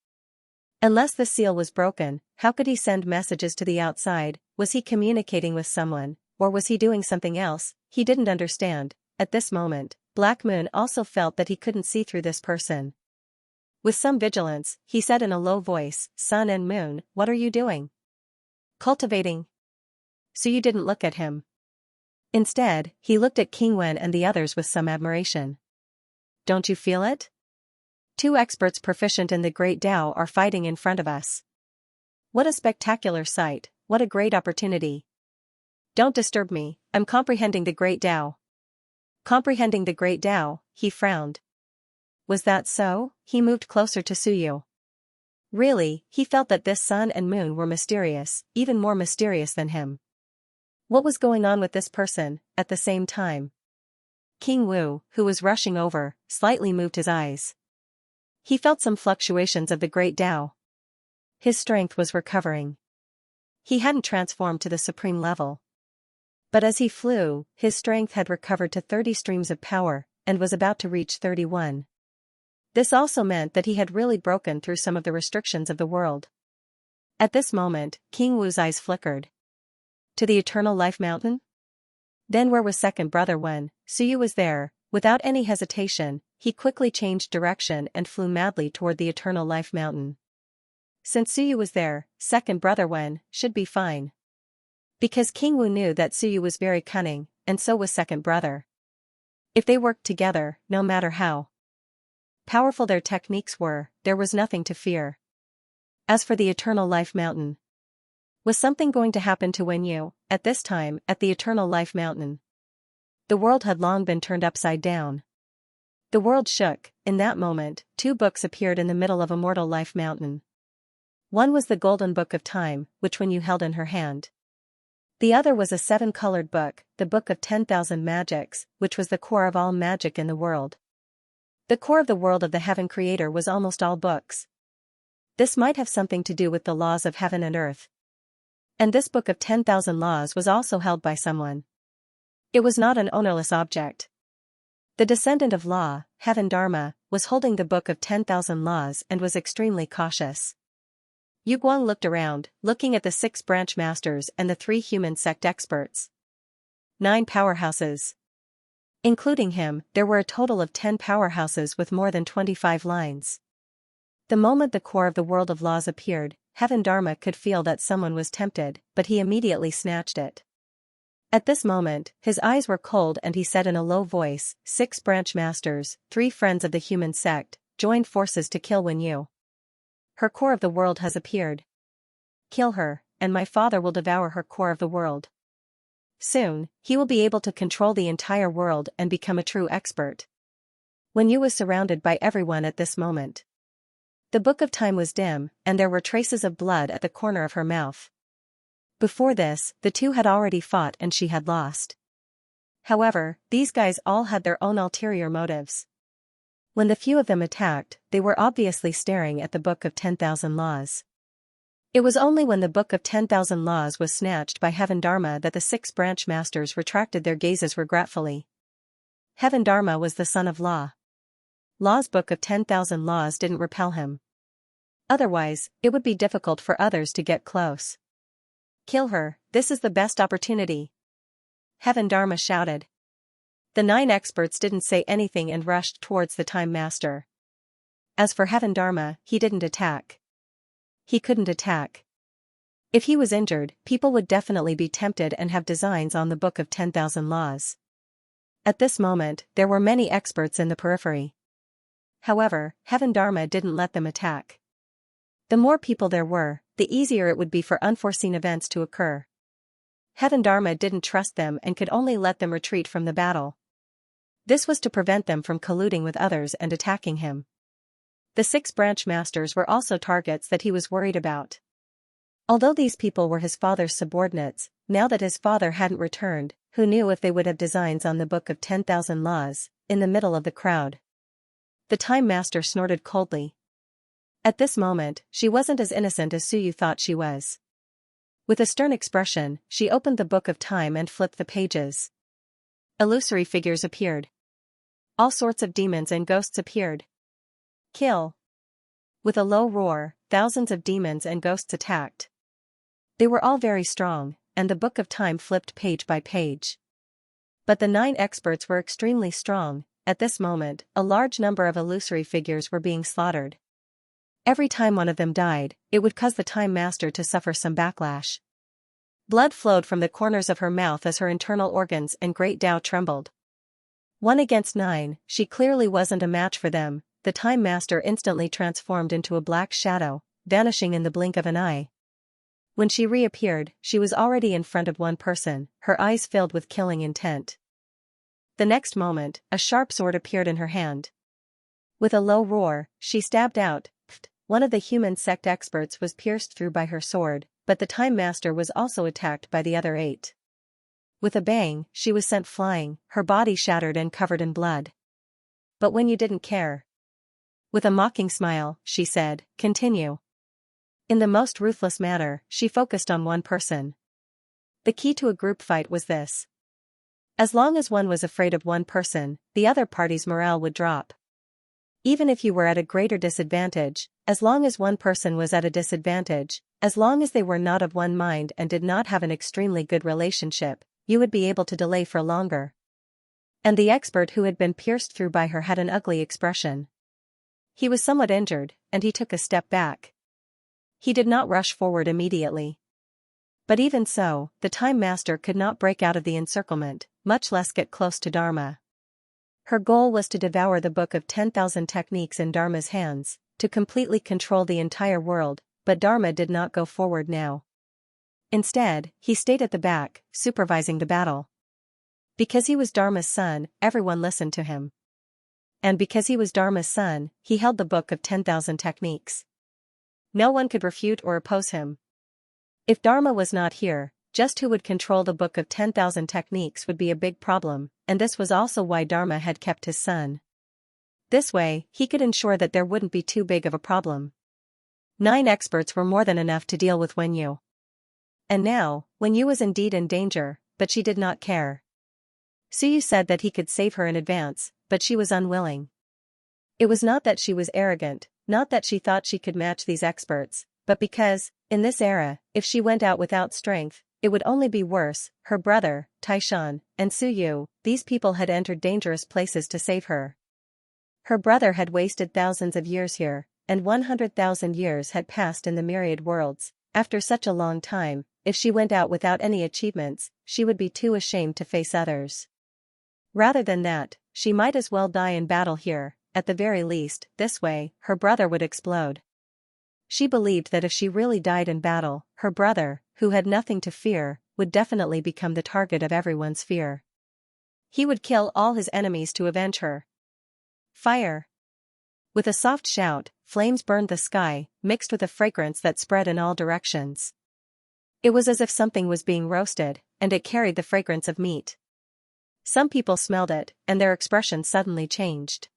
S1: Unless the seal was broken, how could he send messages to the outside? Was he communicating with someone, or was he doing something else? He didn't understand. At this moment, Black Moon also felt that he couldn't see through this person. With some vigilance, he said in a low voice, Sun and Moon, what are you doing? Cultivating. So you didn't look at him. Instead, he looked at King Wen and the others with some admiration. Don't you feel it? Two experts proficient in the Great Tao are fighting in front of us. What a spectacular sight, what a great opportunity. Don't disturb me, I'm comprehending the Great Tao. Comprehending the Great Tao, he frowned. Was that so? He moved closer to Suyu. Really, he felt that this Sun and Moon were mysterious, even more mysterious than him. What was going on with this person, at the same time? King Wu, who was rushing over, slightly moved his eyes. He felt some fluctuations of the Great Tao. His strength was recovering. He hadn't transformed to the supreme level. But as he flew, his strength had recovered to 30 streams of power, and was about to reach 31. This also meant that he had really broken through some of the restrictions of the world. At this moment, King Wu's eyes flickered. To the Eternal Life Mountain? Then where was second brother Wen? Suyu was there. Without any hesitation, he quickly changed direction and flew madly toward the Eternal Life Mountain. Since Suyu was there, second brother Wen should be fine. Because King Wu knew that Suyu was very cunning, and so was second brother. If they worked together, no matter how powerful their techniques were, there was nothing to fear. As for the Eternal Life Mountain, was something going to happen to Wen Yu, at this time, at the Eternal Life Mountain? The world had long been turned upside down. The world shook. In that moment, two books appeared in the middle of Immortal Life Mountain. One was the Golden Book of Time, which Wen Yu held in her hand. The other was a 7-colored book, the Book of 10,000 Magics, which was the core of all magic in the world. The core of the world of the Heaven Creator was almost all books. This might have something to do with the laws of heaven and earth. And this Book of 10,000 Laws was also held by someone. It was not an ownerless object. The descendant of Law, Heaven Dharma, was holding the Book of 10,000 Laws and was extremely cautious. Yu Guang looked around, looking at the 6 branch masters and the 3 human sect experts. 9 powerhouses. Including him, there were a total of 10 powerhouses with more than 25 lines. The moment the core of the world of laws appeared, Heaven Dharma could feel that someone was tempted, but he immediately snatched it. At this moment, his eyes were cold and he said in a low voice, 6 branch masters, 3 friends of the human sect, joined forces to kill Wen Yu. Her core of the world has appeared. Kill her, and my father will devour her core of the world. Soon, he will be able to control the entire world and become a true expert. Wen Yu was surrounded by everyone at this moment. The Book of Time was dim, and there were traces of blood at the corner of her mouth. Before this, the two had already fought and she had lost. However, these guys all had their own ulterior motives. When the few of them attacked, they were obviously staring at the Book of 10,000 Laws. It was only when the Book of 10,000 Laws was snatched by Heaven Dharma that the 6 branch masters retracted their gazes regretfully. Heaven Dharma was the son of Law. Law's Book of 10,000 Laws didn't repel him. Otherwise, it would be difficult for others to get close. Kill her, this is the best opportunity. Heaven Dharma shouted. The 9 experts didn't say anything and rushed towards the Time Master. As for Heaven Dharma, he didn't attack. He couldn't attack. If he was injured, people would definitely be tempted and have designs on the Book of 10,000 Laws. At this moment, there were many experts in the periphery. However, Heaven Dharma didn't let them attack. The more people there were, the easier it would be for unforeseen events to occur. Heaven Dharma didn't trust them and could only let them retreat from the battle. This was to prevent them from colluding with others and attacking him. The 6 branch masters were also targets that he was worried about. Although these people were his father's subordinates, now that his father hadn't returned, who knew if they would have designs on the Book of 10,000 Laws, in the middle of the crowd. The Time Master snorted coldly. At this moment, she wasn't as innocent as Suyu thought she was. With a stern expression, she opened the Book of Time and flipped the pages. Illusory figures appeared. All sorts of demons and ghosts appeared. Kill. With a low roar, thousands of demons and ghosts attacked. They were all very strong, and the Book of Time flipped page by page. But the 9 experts were extremely strong. At this moment, a large number of illusory figures were being slaughtered. Every time one of them died, it would cause the Time Master to suffer some backlash. Blood flowed from the corners of her mouth as her internal organs and great Tao trembled. 1 against 9, she clearly wasn't a match for them. The Time Master instantly transformed into a black shadow, vanishing in the blink of an eye. When she reappeared, she was already in front of one person, her eyes filled with killing intent. The next moment, a sharp sword appeared in her hand. With a low roar, she stabbed out. One of the human sect experts was pierced through by her sword, but the Time Master was also attacked by the other 8. With a bang, she was sent flying, her body shattered and covered in blood. But Wen Yu didn't care. With a mocking smile, she said, "Continue." In the most ruthless manner, she focused on one person. The key to a group fight was this. As long as one was afraid of one person, the other party's morale would drop. Even if you were at a greater disadvantage, as long as one person was at a disadvantage, as long as they were not of one mind and did not have an extremely good relationship, you would be able to delay for longer. And the expert who had been pierced through by her had an ugly expression. He was somewhat injured, and he took a step back. He did not rush forward immediately. But even so, the Time Master could not break out of the encirclement, much less get close to Dharma. Her goal was to devour the Book of 10,000 Techniques in Dharma's hands, to completely control the entire world, but Dharma did not go forward now. Instead, he stayed at the back, supervising the battle. Because he was Dharma's son, everyone listened to him. And because he was Dharma's son, he held the Book of 10,000 Techniques. No one could refute or oppose him. If Dharma was not here, just who would control the Book of 10,000 Techniques would be a big problem, and this was also why Dharma had kept his son. This way, he could ensure that there wouldn't be too big of a problem. 9 experts were more than enough to deal with Wenyu. And now, Wenyu was indeed in danger, but she did not care. Suyu said that he could save her in advance, but she was unwilling. It was not that she was arrogant, not that she thought she could match these experts, but because, in this era, if she went out without strength, it would only be worse. Her brother, Taishan, and Suyu, these people had entered dangerous places to save her. Her brother had wasted thousands of years here, and 100,000 years had passed in the myriad worlds. After such a long time, if she went out without any achievements, she would be too ashamed to face others. Rather than that, she might as well die in battle here, at the very least, this way, her brother would explode. She believed that if she really died in battle, her brother, who had nothing to fear, would definitely become the target of everyone's fear. He would kill all his enemies to avenge her. Fire! With a soft shout, flames burned the sky, mixed with a fragrance that spread in all directions. It was as if something was being roasted, and it carried the fragrance of meat. Some people smelled it, and their expression suddenly changed.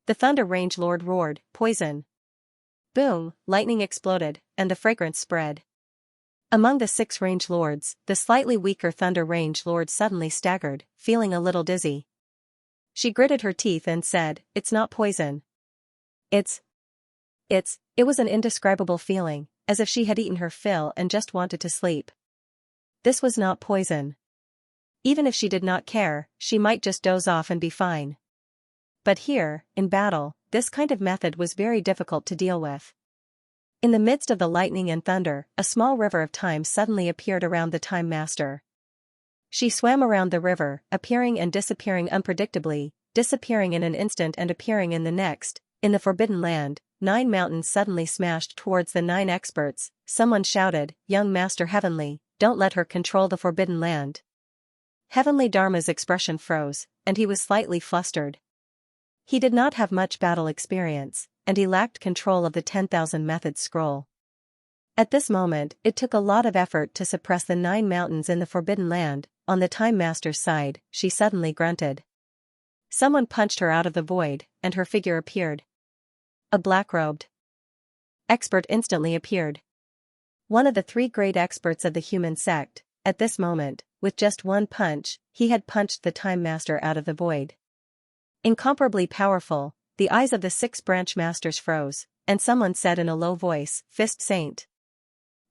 S1: The Thunder Range Lord roared, "Poison!" Boom, lightning exploded, and the fragrance spread. Among the 6 Range Lords, the slightly weaker Thunder Range Lord suddenly staggered, feeling a little dizzy. She gritted her teeth and said, "It's not poison. It was an indescribable feeling, as if she had eaten her fill and just wanted to sleep. This was not poison. Even if she did not care, she might just doze off and be fine. But here, in battle, this kind of method was very difficult to deal with. In the midst of the lightning and thunder, a small river of time suddenly appeared around the Time Master. She swam around the river, appearing and disappearing unpredictably, disappearing in an instant and appearing in the next. In the Forbidden Land, 9 mountains suddenly smashed towards the 9 experts. Someone shouted, "Young Master Heavenly, don't let her control the Forbidden Land." Heavenly Dharma's expression froze, and he was slightly flustered. He did not have much battle experience, and he lacked control of the 10,000 Methods scroll. At this moment, it took a lot of effort to suppress the 9 mountains in the Forbidden Land. On the Time Master's side, she suddenly grunted. Someone punched her out of the void, and her figure appeared. A black-robed expert instantly appeared. One of the 3 great experts of the human sect. At this moment, with just one punch, he had punched the Time Master out of the void. Incomparably powerful, the eyes of the 6 branch masters froze, and someone said in a low voice, "Fist Saint."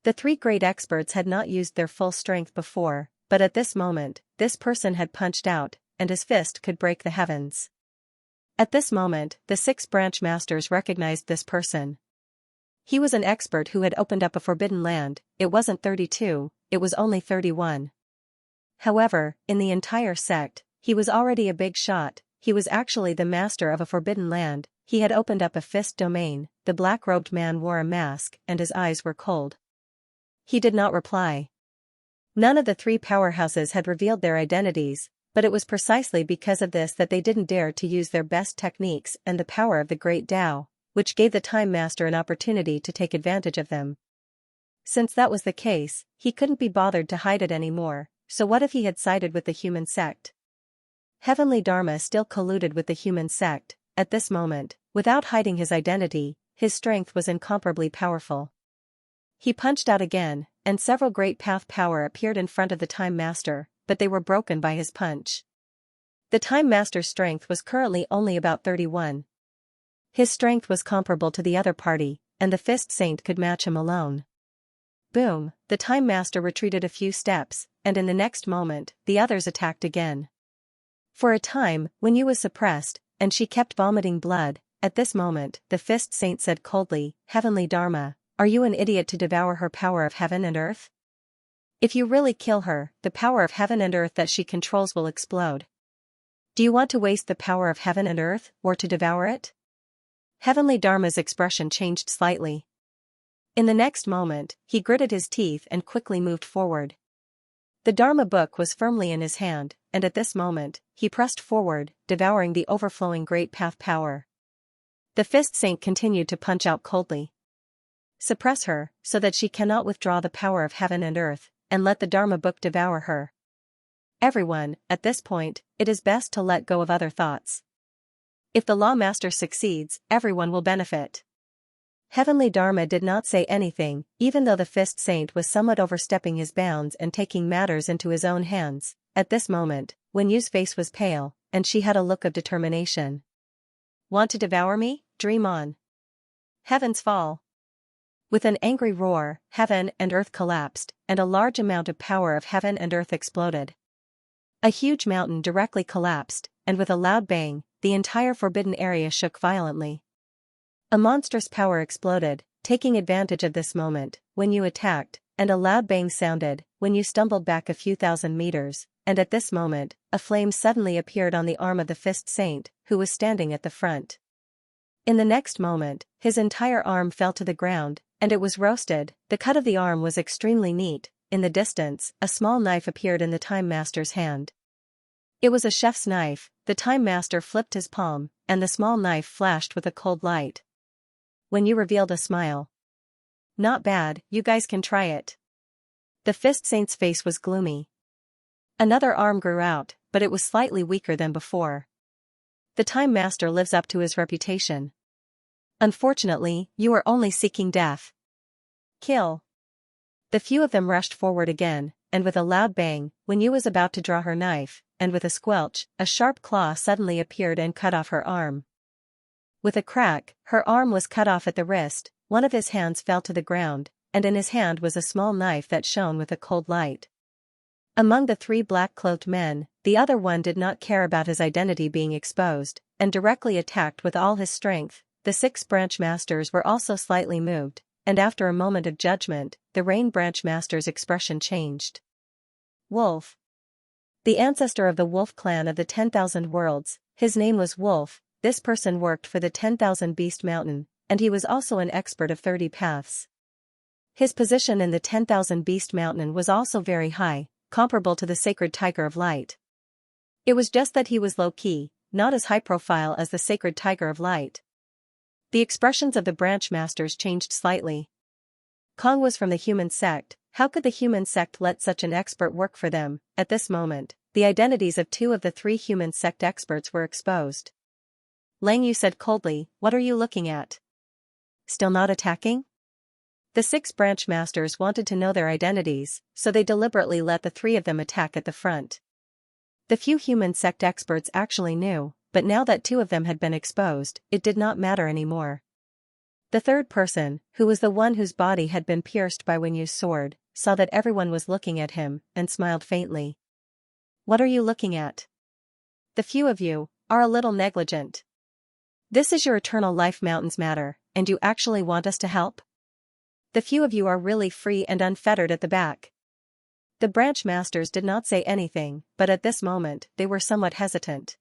S1: The 3 great experts had not used their full strength before, but at this moment, this person had punched out, and his fist could break the heavens. At this moment, the 6 branch masters recognized this person. He was an expert who had opened up a forbidden land. It wasn't 32, it was only 31. However, in the entire sect, he was already a big shot. He was actually the master of a forbidden land. He had opened up a fist domain. The black-robed man wore a mask, and his eyes were cold. He did not reply. None of the 3 powerhouses had revealed their identities, but it was precisely because of this that they didn't dare to use their best techniques and the power of the Great Tao, which gave the Time Master an opportunity to take advantage of them. Since that was the case, he couldn't be bothered to hide it anymore, so what if he had sided with the human sect? Heavenly Dharma still colluded with the human sect. At this moment, without hiding his identity, his strength was incomparably powerful. He punched out again, and several great path power appeared in front of the Time Master, but they were broken by his punch. The Time Master's strength was currently only about 31. His strength was comparable to the other party, and the Fist Saint could match him alone. Boom, the Time Master retreated a few steps, and in the next moment, the others attacked again. For a time, Wenyu was suppressed, and she kept vomiting blood. At this moment, the Fist Saint said coldly, "Heavenly Dharma, are you an idiot to devour her power of heaven and earth?" If you really kill her, the power of heaven and earth that she controls will explode. Do you want to waste the power of heaven and earth, or to devour it? Heavenly Dharma's expression changed slightly. In the next moment, he gritted his teeth and quickly moved forward. The Dharma book was firmly in his hand, and at this moment, he pressed forward, devouring the overflowing great path power. The fist saint continued to punch out coldly. Suppress her, so that she cannot withdraw the power of heaven and earth, and let the Dharma book devour her. Everyone, at this point, it is best to let go of other thoughts. If the Law Master succeeds, everyone will benefit. Heavenly Dharma did not say anything, even though the fist saint was somewhat overstepping his bounds and taking matters into his own hands. At this moment, Wen Yu's face was pale, and she had a look of determination. Want to devour me? Dream on. Heavens fall. With an angry roar, heaven and earth collapsed, and a large amount of power of heaven and earth exploded. A huge mountain directly collapsed, and with a loud bang, the entire forbidden area shook violently. A monstrous power exploded, taking advantage of this moment. Wen Yu attacked, and a loud bang sounded. Wen Yu stumbled back a few thousand meters, and at this moment, a flame suddenly appeared on the arm of the fist saint, who was standing at the front. In the next moment, his entire arm fell to the ground, and it was roasted. The cut of the arm was extremely neat. In the distance, a small knife appeared in the Time Master's hand. It was a chef's knife. The Time Master flipped his palm, and the small knife flashed with a cold light. Wen Yu revealed a smile. Not bad, you guys can try it. The fist saint's face was gloomy. Another arm grew out, but it was slightly weaker than before. The Time Master lives up to his reputation. Unfortunately, you are only seeking death. Kill. The few of them rushed forward again, and with a loud bang, Wen Yu was about to draw her knife, and with a squelch, a sharp claw suddenly appeared and cut off her arm. With a crack, her arm was cut off at the wrist. One of his hands fell to the ground, and in his hand was a small knife that shone with a cold light. Among the three black-cloaked men, the other one did not care about his identity being exposed, and directly attacked with all his strength. The 6 branch masters were also slightly moved, and after a moment of judgment, the Rain Branch Master's expression changed. Wolf. The ancestor of the Wolf clan of the 10,000 Worlds, his name was Wolf. This person worked for the 10,000 Beast Mountain, and he was also an expert of 30 paths. His position in the 10,000 Beast Mountain was also very high, comparable to the Sacred Tiger of Light. It was just that he was low-key, not as high-profile as the Sacred Tiger of Light. The expressions of the branch masters changed slightly. Kong was from the human sect. How could the human sect let such an expert work for them? At this moment, the identities of 2 of the 3 human sect experts were exposed. Lang Yu said coldly, "What are you looking at? Still not attacking?" The 6 branch masters wanted to know their identities, so they deliberately let the 3 of them attack at the front. The few human sect experts actually knew, but now that 2 of them had been exposed, it did not matter anymore. The third person, who was the one whose body had been pierced by Wen Yu's sword, saw that everyone was looking at him, and smiled faintly. "What are you looking at? The few of you are a little negligent. This is your eternal life mountain's matter, and you actually want us to help? The few of you are really free and unfettered at the back." The branch masters did not say anything, but at this moment, they were somewhat hesitant.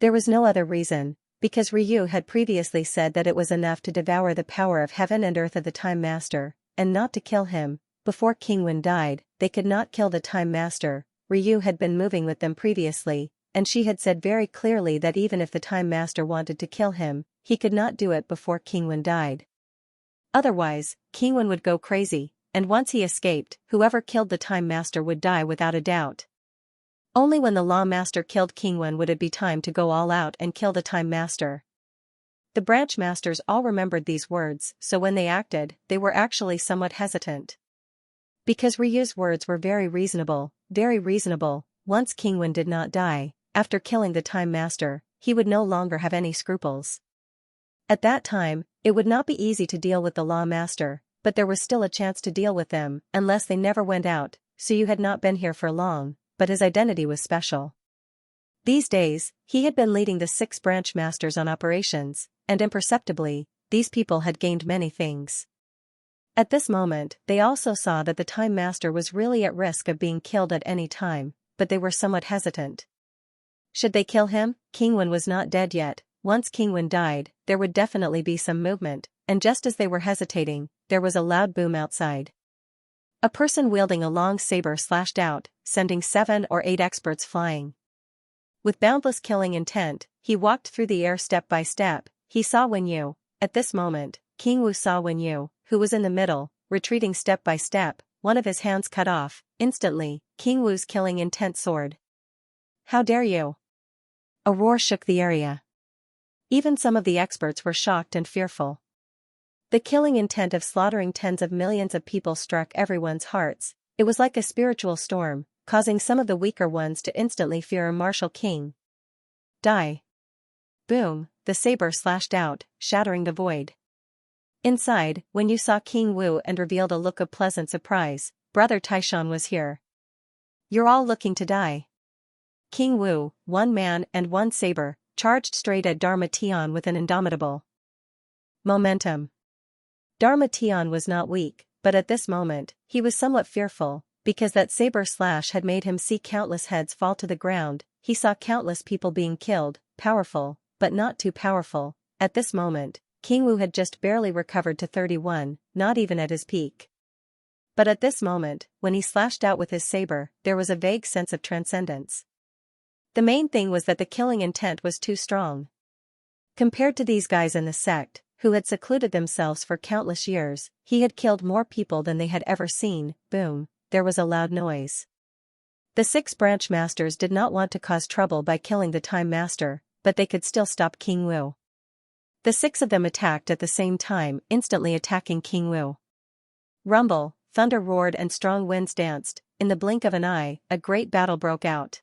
S1: There was no other reason, because Ryu had previously said that it was enough to devour the power of heaven and earth of the Time Master, and not to kill him. Before King Wen died, they could not kill the Time Master. Ryu had been moving with them previously, and she had said very clearly that even if the Time Master wanted to kill him, he could not do it before King Wen died. Otherwise, King Wen would go crazy, and once he escaped, whoever killed the Time Master would die without a doubt. Only when the Law Master killed King Wen would it be time to go all out and kill the Time Master. The branch masters all remembered these words, so when they acted, they were actually somewhat hesitant. Because Ryu's words were very reasonable, once King Wen did not die, after killing the Time Master, he would no longer have any scruples. At that time, it would not be easy to deal with the Law Master, but there was still a chance to deal with them, unless they never went out. So you had not been here for long, but his identity was special. These days, he had been leading the 6 branch masters on operations, and imperceptibly, these people had gained many things. At this moment, they also saw that the Time Master was really at risk of being killed at any time, but they were somewhat hesitant. Should they kill him? King Wen was not dead yet. Once King Wen died, there would definitely be some movement, and just as they were hesitating, there was a loud boom outside. A person wielding a long saber slashed out, sending 7 or 8 experts flying. With boundless killing intent, he walked through the air step by step. He saw Wen Yu. At this moment, King Wu saw Wen Yu, who was in the middle, retreating step by step, one of his hands cut off. Instantly, King Wu's killing intent soared. "How dare you!" A roar shook the area. Even some of the experts were shocked and fearful. The killing intent of slaughtering tens of millions of people struck everyone's hearts. It was like a spiritual storm, causing some of the weaker ones to instantly fear a martial king. Die. Boom, the saber slashed out, shattering the void. Inside, when you saw King Wu and revealed a look of pleasant surprise, Brother Taishan was here. "You're all looking to die." King Wu, one man and one saber, charged straight at Dharma Tian with an indomitable momentum. Dharma Tian was not weak, but at this moment, he was somewhat fearful, because that saber slash had made him see countless heads fall to the ground. He saw countless people being killed, powerful, but not too powerful. At this moment, King Wu had just barely recovered to 31, not even at his peak. But at this moment, when he slashed out with his saber, there was a vague sense of transcendence. The main thing was that the killing intent was too strong. Compared to these guys in the sect, who had secluded themselves for countless years, he had killed more people than they had ever seen. Boom, there was a loud noise. The 6 branch masters did not want to cause trouble by killing the Time Master, but they could still stop King Wu. The 6 of them attacked at the same time, instantly attacking King Wu. Rumble, thunder roared and strong winds danced. In the blink of an eye, a great battle broke out.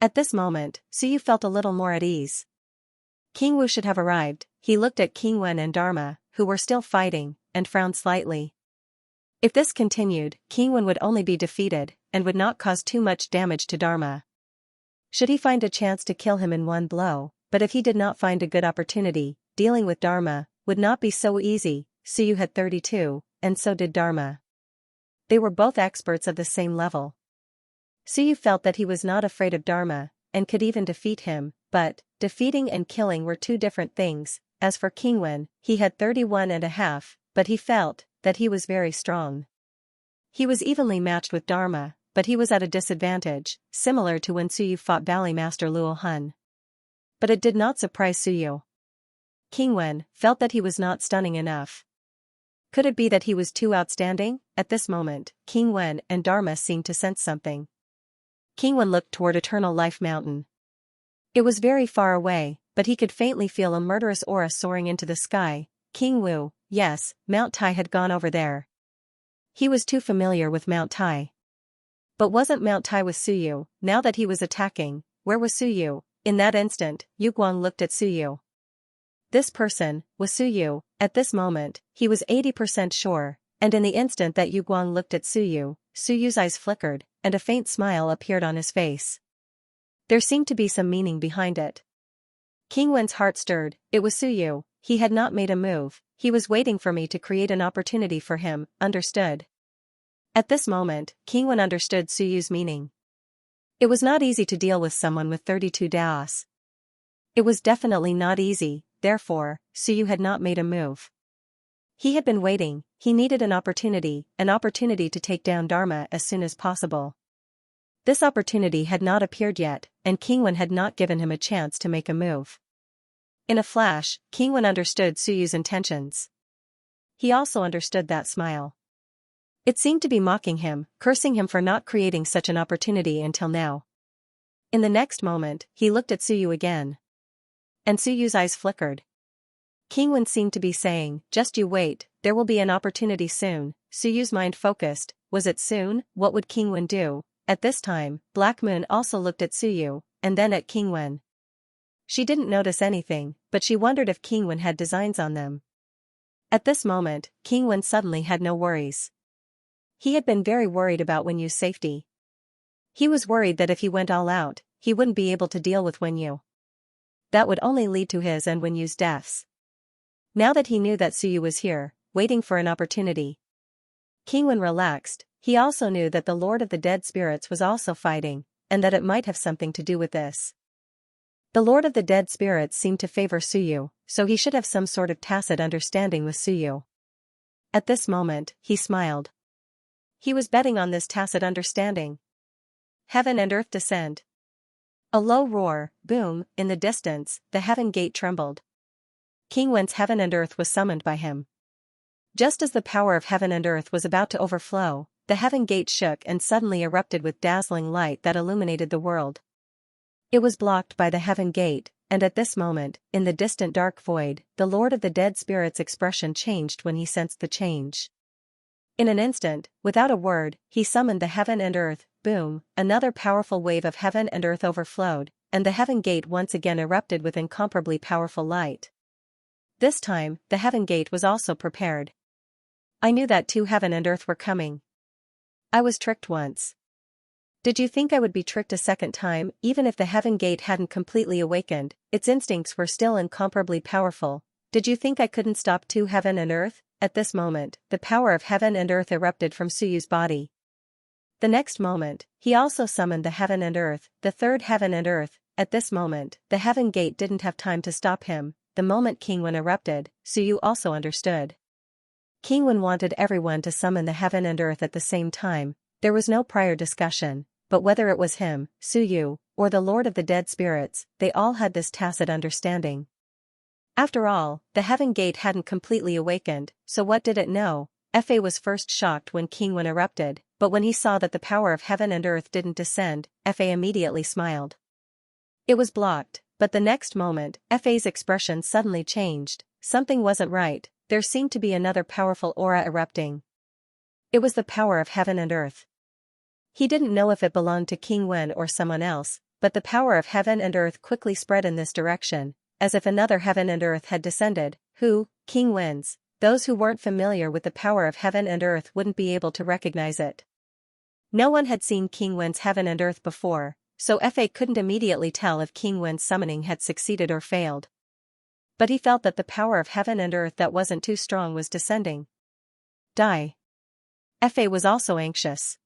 S1: At this moment, Suyu felt a little more at ease. King Wu should have arrived. He looked at King Wen and Dharma, who were still fighting, and frowned slightly. If this continued, King Wen would only be defeated, and would not cause too much damage to Dharma. Should he find a chance to kill him in one blow? But if he did not find a good opportunity, dealing with Dharma would not be so easy. Suyu had 32, and so did Dharma. They were both experts of the same level. Suyu felt that he was not afraid of Dharma, and could even defeat him, but defeating and killing were two different things. As for King Wen, he had 31.5, but he felt that he was very strong. He was evenly matched with Dharma, but he was at a disadvantage, similar to when Suyu fought Valley Master Luo Hun. But it did not surprise Suyu. King Wen felt that he was not stunning enough. Could it be that he was too outstanding? At this moment, King Wen and Dharma seemed to sense something. King Wen looked toward Eternal Life Mountain. It was very far away, but he could faintly feel a murderous aura soaring into the sky. King Wu, yes, Mount Tai had gone over there. He was too familiar with Mount Tai. But wasn't Mount Tai with Suyu? Now that he was attacking, where was Suyu? In that instant, Yu Guang looked at Suyu. This person was Suyu. At this moment, he was 80% sure, and in the instant that Yu Guang looked at Suyu, Suyu's eyes flickered, and a faint smile appeared on his face. There seemed to be some meaning behind it. King Wen's heart stirred. It was Suyu. He had not made a move. He was waiting for me to create an opportunity for him. Understood. At this moment, King Wen understood Suyu's meaning. It was not easy to deal with someone with 32 Daos. It was definitely not easy, therefore, Suyu had not made a move. He had been waiting. He needed an opportunity to take down Dharma as soon as possible. This opportunity had not appeared yet, and King Wen had not given him a chance to make a move. In a flash, King Wen understood Suyu's intentions. He also understood that smile. It seemed to be mocking him, cursing him for not creating such an opportunity until now. In the next moment, he looked at Suyu again. And Suyu's eyes flickered. King Wen seemed to be saying, just you wait, there will be an opportunity soon. Suyu's mind focused. Was it soon? What would King Wen do? At this time, Black Moon also looked at Suyu, and then at King Wen. She didn't notice anything, but she wondered if King Wen had designs on them. At this moment, King Wen suddenly had no worries. He had been very worried about Wen Yu's safety. He was worried that if he went all out, he wouldn't be able to deal with Wen Yu. That would only lead to his and Wen Yu's deaths. Now that he knew that Suyu was here, waiting for an opportunity. King Wen relaxed. He also knew that the Lord of the Dead Spirits was also fighting, and that it might have something to do with this. The Lord of the Dead Spirits seemed to favor Suyu, so he should have some sort of tacit understanding with Suyu. At this moment, he smiled. He was betting on this tacit understanding. Heaven and earth descend. A low roar, boom, in the distance, the heaven gate trembled. King Wen's heaven and earth was summoned by him. Just as the power of heaven and earth was about to overflow, the heaven gate shook and suddenly erupted with dazzling light that illuminated the world. It was blocked by the heaven gate, and at this moment, in the distant dark void, the Lord of the Dead Spirits' expression changed when he sensed the change. In an instant, without a word, he summoned the heaven and earth, boom, another powerful wave of heaven and earth overflowed, and the heaven gate once again erupted with incomparably powerful light. This time, the heaven gate was also prepared. I knew that too, heaven and earth were coming. I was tricked once. Did you think I would be tricked a second time? Even if the heaven gate hadn't completely awakened, its instincts were still incomparably powerful. Did you think I couldn't stop too, heaven and earth? At this moment, the power of heaven and earth erupted from Suyu's body. The next moment, he also summoned the heaven and earth, the third heaven and earth. At this moment, the heaven gate didn't have time to stop him. The moment King Wen erupted, Suyu also understood. King Wen wanted everyone to summon the heaven and earth at the same time. There was no prior discussion, but whether it was him, Suyu, or the Lord of the Dead Spirits, they all had this tacit understanding. After all, the heaven gate hadn't completely awakened, so what did it know? Fa was first shocked when King Wen erupted, but when he saw that the power of heaven and earth didn't descend, Fa immediately smiled. It was blocked, but the next moment, Fa's expression suddenly changed. Something wasn't right. There seemed to be another powerful aura erupting. It was the power of heaven and earth. He didn't know if it belonged to King Wen or someone else, but the power of heaven and earth quickly spread in this direction, as if another heaven and earth had descended. Who? King Wen's. Those who weren't familiar with the power of heaven and earth wouldn't be able to recognize it. No one had seen King Wen's heaven and earth before, so Fa couldn't immediately tell if King Wen's summoning had succeeded or failed. But he felt that the power of heaven and earth that wasn't too strong was descending. Die. Fa was also anxious.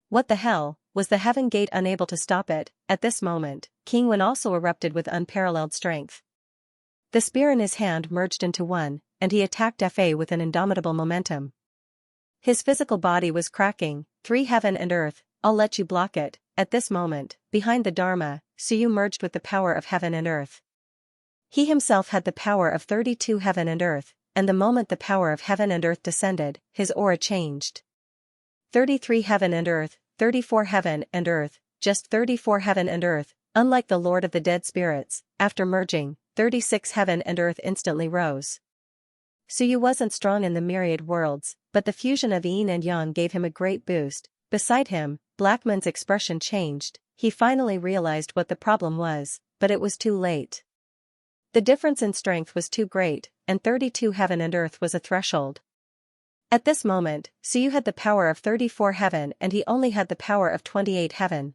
S1: What the hell? Was the heaven gate unable to stop it? At this moment, King Wen also erupted with unparalleled strength. The spear in his hand merged into one, and he attacked Fa with an indomitable momentum. His physical body was cracking. 3 heaven and earth, I'll let you block it. At this moment, behind the Dharma, Suyu merged with the power of heaven and earth. He himself had the power of 32 heaven and earth, and the moment the power of heaven and earth descended, his aura changed. 33 heaven and earth, 34 heaven and earth, just 34 heaven and earth. Unlike the Lord of the Dead Spirits, after merging, 36 heaven and earth instantly rose. Suyu wasn't strong in the myriad worlds, but the fusion of yin and yang gave him a great boost. Beside him, Blackman's expression changed. He finally realized what the problem was, but it was too late. The difference in strength was too great, and 32 heaven and earth was a threshold. At this moment, Suyu had the power of 34 heaven and he only had the power of 28 heaven.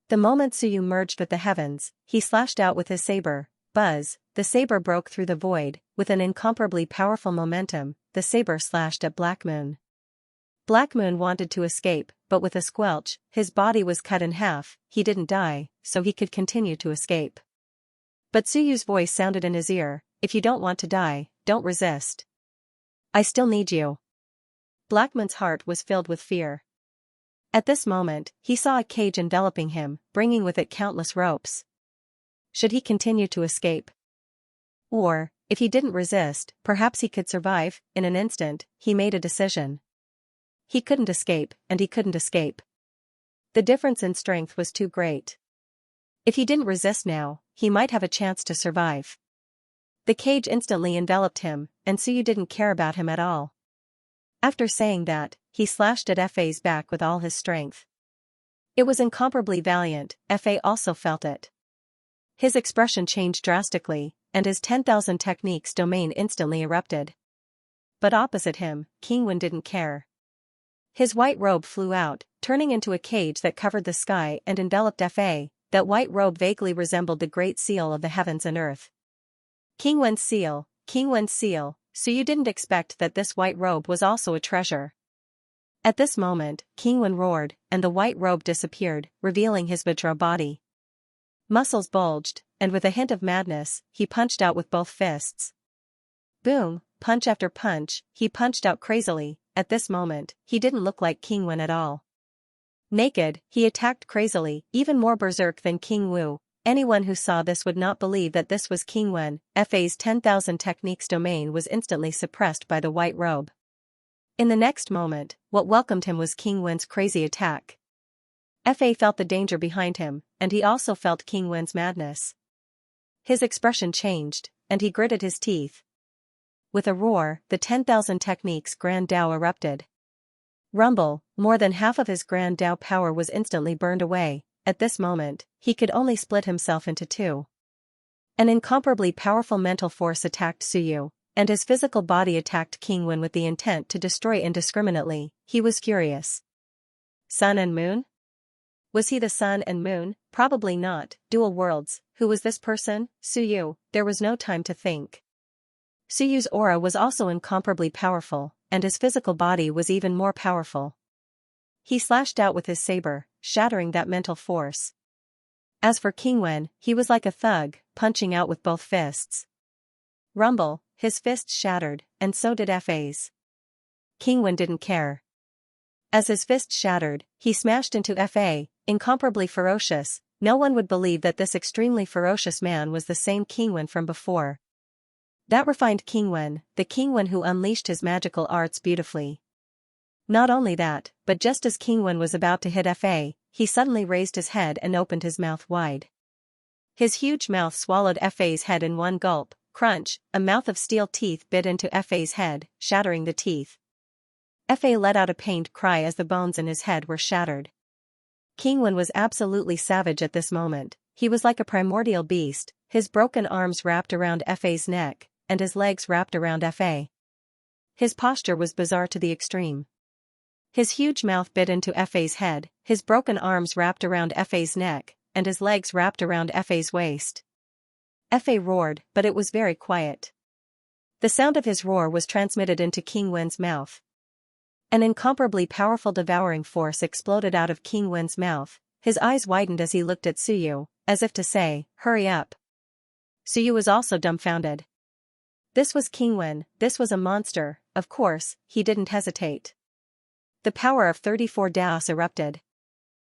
S1: The moment Suyu merged with the heavens, he slashed out with his saber. Buzz, the saber broke through the void. With an incomparably powerful momentum, the saber slashed at Black Moon. Black Moon wanted to escape, but with a squelch, his body was cut in half. He didn't die, so he could continue to escape. But Suyu's voice sounded in his ear, if you don't want to die, don't resist. I still need you. Blackman's heart was filled with fear. At this moment, he saw a cage enveloping him, bringing with it countless ropes. Should he continue to escape? Or, if he didn't resist, perhaps he could survive. In an instant, he made a decision. He couldn't escape, and he couldn't escape. The difference in strength was too great. If he didn't resist now, he might have a chance to survive. The cage instantly enveloped him, and Suyu didn't care about him at all. After saying that, he slashed at Fa's back with all his strength. It was incomparably valiant. Fa also felt it. His expression changed drastically, and his 10,000 techniques domain instantly erupted. But opposite him, King Wen didn't care. His white robe flew out, turning into a cage that covered the sky and enveloped Fa. That white robe vaguely resembled the great seal of the heavens and earth. King Wen's seal, King Wen's seal. so you didn't expect that this white robe was also a treasure. At this moment, Kingwen roared, and the white robe disappeared, revealing his Vajra body. Muscles bulged, and with a hint of madness, he punched out with both fists. Boom, punch after punch, he punched out crazily. At this moment, he didn't look like Kingwen at all. Naked, he attacked crazily, even more berserk than King Wu. Anyone who saw this would not believe that this was Kingwen. Fa's 10,000 techniques domain was instantly suppressed by the white robe. In the next moment, what welcomed him was Kingwen's crazy attack. Fa felt the danger behind him, and he also felt Kingwen's madness. His expression changed, and he gritted his teeth. With a roar, the 10,000 techniques Grand Dao erupted. Rumble, more than half of his Grand Dao power was instantly burned away. At this moment, he could only split himself into two. An incomparably powerful mental force attacked Suyu, and his physical body attacked Kingwen with the intent to destroy indiscriminately. He was furious. Sun and Moon? Was he the sun and moon? Probably not. Dual worlds. Who was this person? Suyu. There was no time to think. Suyu's aura was also incomparably powerful, and his physical body was even more powerful. He slashed out with his saber, shattering that mental force. As for Kingwen, he was like a thug, punching out with both fists. Rumble, his fists shattered, and so did Fa's. Kingwen didn't care. As his fist shattered, he smashed into Fa, incomparably ferocious. No one would believe that this extremely ferocious man was the same Kingwen from before. That refined Kingwen, the Kingwen who unleashed his magical arts beautifully. Not only that, but just as Kingwen was about to hit Fa, he suddenly raised his head and opened his mouth wide. His huge mouth swallowed Fa's head in one gulp. Crunch, a mouth of steel teeth bit into Fa's head, shattering the teeth. Fa let out a pained cry as the bones in his head were shattered. Kingwen was absolutely savage at this moment. He was like a primordial beast, his broken arms wrapped around Fa's neck, and his legs wrapped around Fa. His posture was bizarre to the extreme. His huge mouth bit into Fa's head, his broken arms wrapped around Fa's neck, and his legs wrapped around Fa's waist. Fa roared, but it was very quiet. The sound of his roar was transmitted into Kingwen's mouth. An incomparably powerful devouring force exploded out of Kingwen's mouth. His eyes widened as he looked at Suyu, as if to say, "Hurry up." Suyu was also dumbfounded. This was Kingwen, this was a monster. Of course, he didn't hesitate. The power of 34 Daos erupted.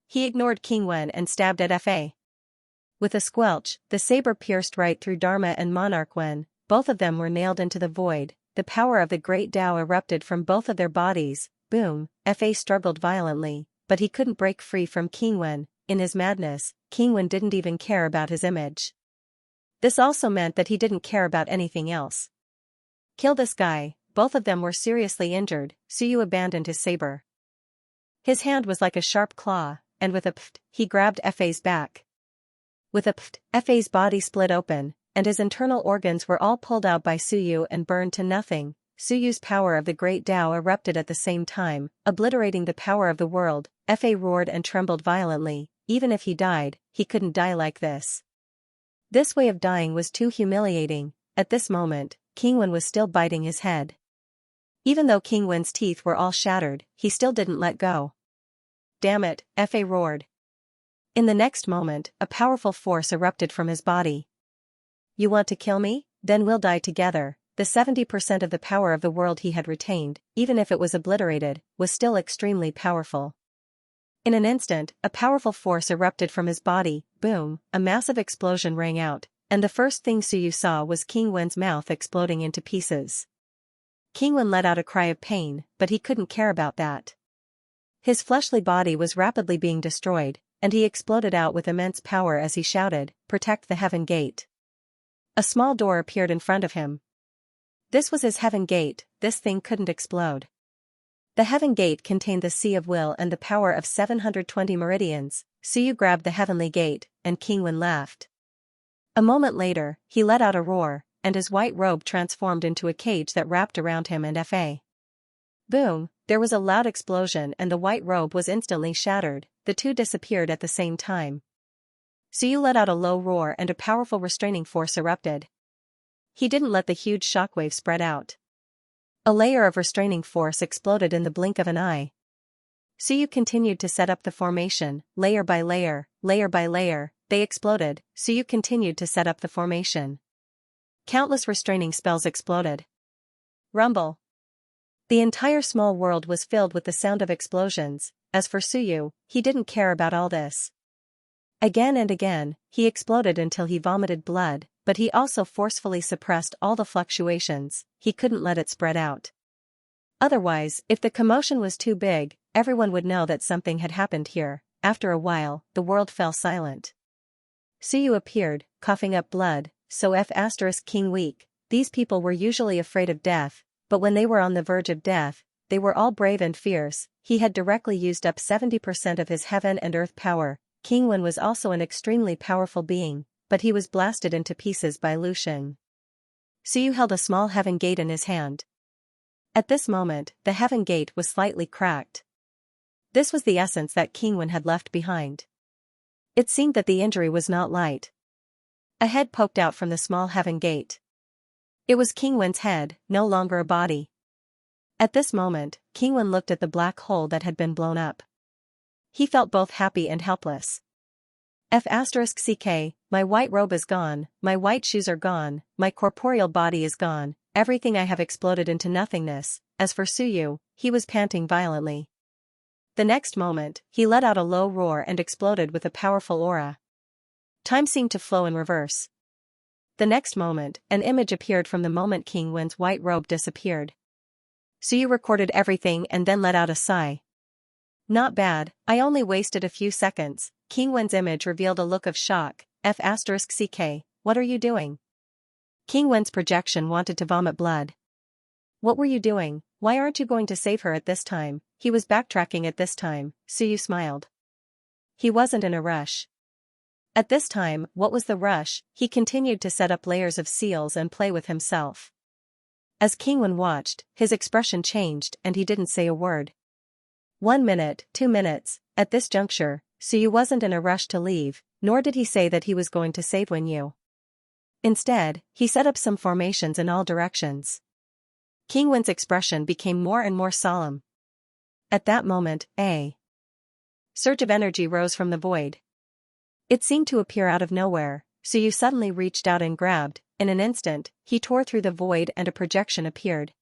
S1: He ignored Kingwen and stabbed at Fa. With a squelch, the saber pierced right through Dharma and Monarch Wen. Both of them were nailed into the void. The power of the great Tao erupted from both of their bodies. Boom, Fa struggled violently, but he couldn't break free from Kingwen. In his madness, Kingwen didn't even care about his image. This also meant that he didn't care about anything else. Kill this guy. Both of them were seriously injured. Suyu abandoned his saber. His hand was like a sharp claw, and with a pft, he grabbed Fa's back. With a pft, Fa's body split open, and his internal organs were all pulled out by Suyu and burned to nothing. Suyu's power of the great Tao erupted at the same time, obliterating the power of the world. Fa roared and trembled violently. Even if he died, he couldn't die like this. This way of dying was too humiliating. At this moment, Kingwen was still biting his head. Even though Kingwen's teeth were all shattered, he still didn't let go. Damn it, Fa roared. In the next moment, a powerful force erupted from his body. You want to kill me? Then we'll die together. The 70% of the power of the world he had retained, even if it was obliterated, was still extremely powerful. In an instant, a powerful force erupted from his body. Boom, a massive explosion rang out, and the first thing Suyu saw was Kingwen's mouth exploding into pieces. Kingwen let out a cry of pain, but he couldn't care about that. His fleshly body was rapidly being destroyed, and he exploded out with immense power as he shouted, "Protect the Heaven Gate." A small door appeared in front of him. This was his Heaven Gate. This thing couldn't explode. The Heaven Gate contained the Sea of Will and the power of 720 meridians. Suyu grabbed the Heavenly Gate, and Kingwen laughed. A moment later, he let out a roar, and his white robe transformed into a cage that wrapped around him and Fa. Boom, there was a loud explosion and the white robe was instantly shattered. The two disappeared at the same time. Suyu let out a low roar and a powerful restraining force erupted. He didn't let the huge shockwave spread out. A layer of restraining force exploded in the blink of an eye. Suyu continued to set up the formation, layer by layer, they exploded. Suyu continued to set up the formation. Countless restraining spells exploded. Rumble. The entire small world was filled with the sound of explosions. As for Suyu, he didn't care about all this. Again and again, he exploded until he vomited blood, but he also forcefully suppressed all the fluctuations. He couldn't let it spread out. Otherwise, if the commotion was too big, everyone would know that something had happened here. After a while, the world fell silent. Suyu appeared, coughing up blood. So King weak. These people were usually afraid of death, but when they were on the verge of death, they were all brave and fierce. He had directly used up 70% of his heaven and earth power. King Wen was also an extremely powerful being, but he was blasted into pieces by Lu Sheng. Suyu held a small heaven gate in his hand. At this moment, the heaven gate was slightly cracked. This was the essence that King Wen had left behind. It seemed that the injury was not light. A head poked out from the small heaven gate. It was King Wen's head, no longer a body. At this moment, King Wen looked at the black hole that had been blown up. He felt both happy and helpless. CK, my white robe is gone, my white shoes are gone, my corporeal body is gone, everything I have exploded into nothingness. As for Suyu, he was panting violently. The next moment, he let out a low roar and exploded with a powerful aura. Time seemed to flow in reverse. The next moment, an image appeared from the moment King Wen's white robe disappeared. Suyu recorded everything and then let out a sigh. Not bad, I only wasted a few seconds. King Wen's image revealed a look of shock. CK, what are you doing? King Wen's projection wanted to vomit blood. What were you doing? Why aren't you going to save her at this time? He was backtracking at this time. Suyu smiled. He wasn't in a rush. At this time, what was the rush? He continued to set up layers of seals and play with himself. As King Wen watched, his expression changed and he didn't say a word. 1 minute, 2 minutes, at this juncture, Suyu wasn't in a rush to leave, nor did he say that he was going to save Wenyu. Instead, he set up some formations in all directions. King Wen's expression became more and more solemn. At that moment, a surge of energy rose from the void. It seemed to appear out of nowhere. Suyu suddenly reached out and grabbed. In an instant, he tore through the void and a projection appeared.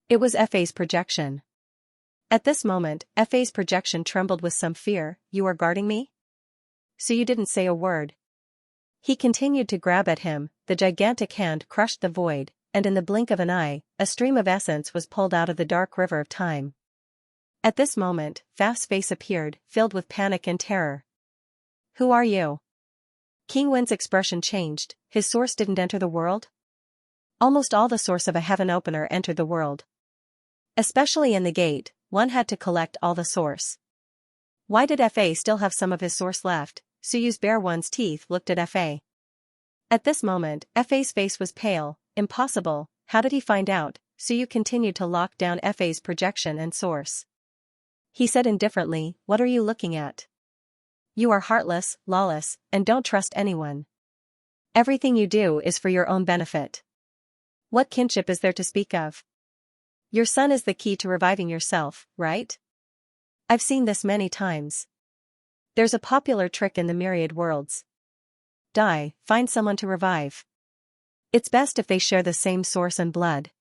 S1: It was Fa's projection. At this moment, Fa's projection trembled with some fear. You are guarding me? Suyu didn't say a word. He continued to grab at him, the gigantic hand crushed the void, and in the blink of an eye, a stream of essence was pulled out of the dark river of time. At this moment, Fa's face appeared, filled with panic and terror. Who are you? King Wen's expression changed. His source didn't enter the world? Almost all the source of a heaven opener entered the world. Especially in the gate, one had to collect all the source. Why did Fa still have some of his source left? Suyu's bare one's teeth looked at Fa. At this moment, Fa's face was pale. Impossible, how did he find out? Suyu continued to lock down Fa's projection and source. He said indifferently, what are you looking at? You are heartless, lawless, and don't trust anyone. Everything you do is for your own benefit. What kinship is there to speak of? Your son is the key to reviving yourself, right? I've seen this many times. There's a popular trick in the Myriad worlds. Die, find someone to revive. It's best if they share the same source and blood.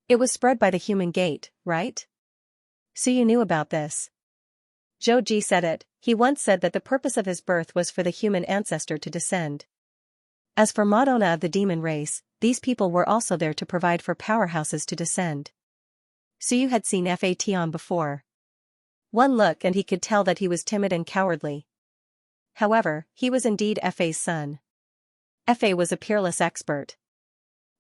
S1: It was spread by the human gate, right? So you knew about this. Zhou Ji said it. He once said that the purpose of his birth was for the human ancestor to descend. As for Madonna of the demon race, these people were also there to provide for powerhouses to descend. Suyu had seen Fatan before. One look and he could tell that he was timid and cowardly. However, he was indeed Fa's son. Fa was a peerless expert.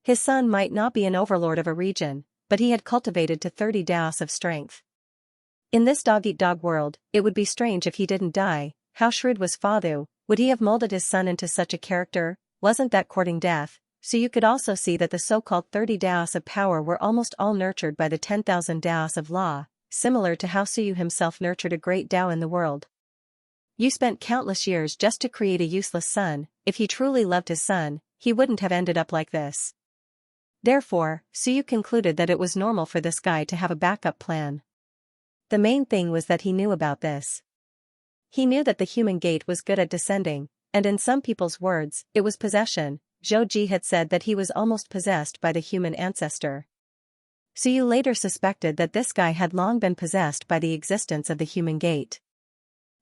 S1: His son might not be an overlord of a region, but he had cultivated to 30 daos of strength. In this dog-eat-dog world, it would be strange if he didn't die. How shrewd was Fadu? Would he have molded his son into such a character? Wasn't that courting death? So you could also see that the so-called 30 daos of power were almost all nurtured by the 10,000 daos of law, similar to how Suyu himself nurtured a great Dao in the world. You spent countless years just to create a useless son. If he truly loved his son, he wouldn't have ended up like this. Therefore, Suyu concluded that it was normal for this guy to have a backup plan. The main thing was that he knew about this. He knew that the human gate was good at descending, and in some people's words, it was possession. Zhou Ji had said that he was almost possessed by the human ancestor. Suyu later suspected that this guy had long been possessed by the existence of the human gate.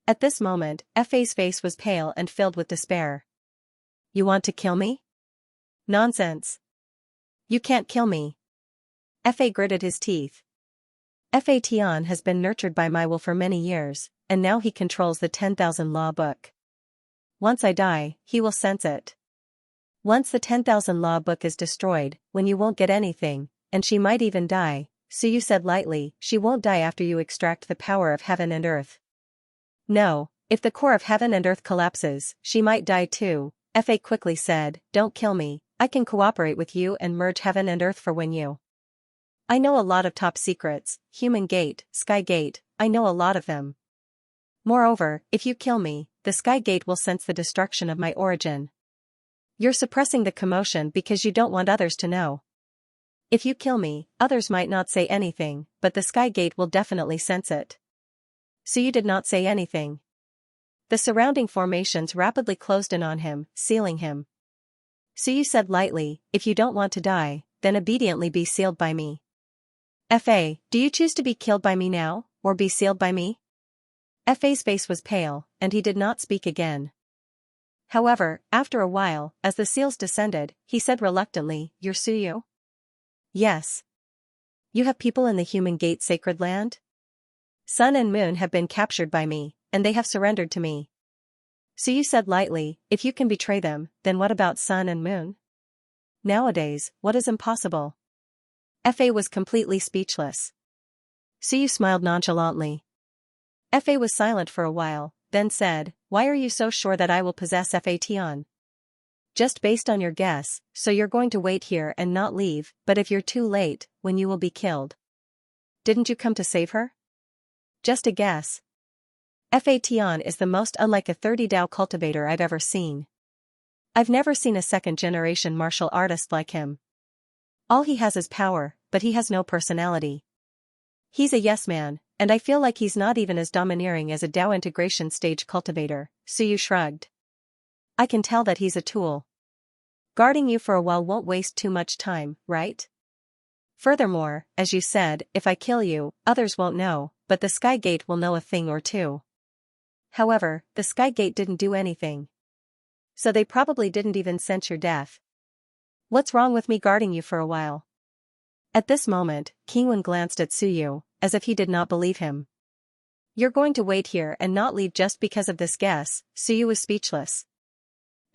S1: At this moment, Fa's face was pale and filled with despair. You want to kill me? Nonsense. You can't kill me. Fa gritted his teeth. Fa Tian has been nurtured by my will for many years, and now he controls the 10,000 law book. Once I die, he will sense it. Once the 10,000 law book is destroyed, when you won't get anything, and she might even die, Suyu said lightly, she won't die after you extract the power of heaven and earth. No, if the core of heaven and earth collapses, she might die too, Fa quickly said, don't kill me, I can cooperate with you and merge heaven and earth for when you. I know a lot of top secrets, human gate, sky gate, I know a lot of them. Moreover, if you kill me, the sky gate will sense the destruction of my origin. You're suppressing the commotion because you don't want others to know. If you kill me, others might not say anything, but the sky gate will definitely sense it. So you did not say anything. The surrounding formations rapidly closed in on him, sealing him. Suyu said lightly, if you don't want to die, then obediently be sealed by me. Fa, do you choose to be killed by me now, or be sealed by me? Fa's face was pale, and he did not speak again. However, after a while, as the seals descended, he said reluctantly, you're Suyu? Yes. You have people in the human gate sacred land? Sun and moon have been captured by me, and they have surrendered to me. Suyu said lightly, if you can betray them, then what about sun and moon? Nowadays, what is impossible? Fa was completely speechless. Suyu smiled nonchalantly. Fa was silent for a while, then said, why are you so sure that I will possess Fa Tian? Just based on your guess, so you're going to wait here and not leave, but if you're too late, when you will be killed. Didn't you come to save her? Just a guess. Fa Tian is the most unlike a 30 Dao cultivator I've ever seen. I've never seen a second-generation martial artist like him. All he has is power, but he has no personality. He's a yes man, and I feel like he's not even as domineering as a Dao integration stage cultivator, Suyu shrugged. I can tell that he's a tool. Guarding you for a while won't waste too much time, right? Furthermore, as you said, if I kill you, others won't know, but the Sky Gate will know a thing or two. However, the Sky Gate didn't do anything. So they probably didn't even sense your death. What's wrong with me guarding you for a while? At this moment, Qingwen glanced at Suyu, as if he did not believe him. You're going to wait here and not leave just because of this guess, Suyu was speechless.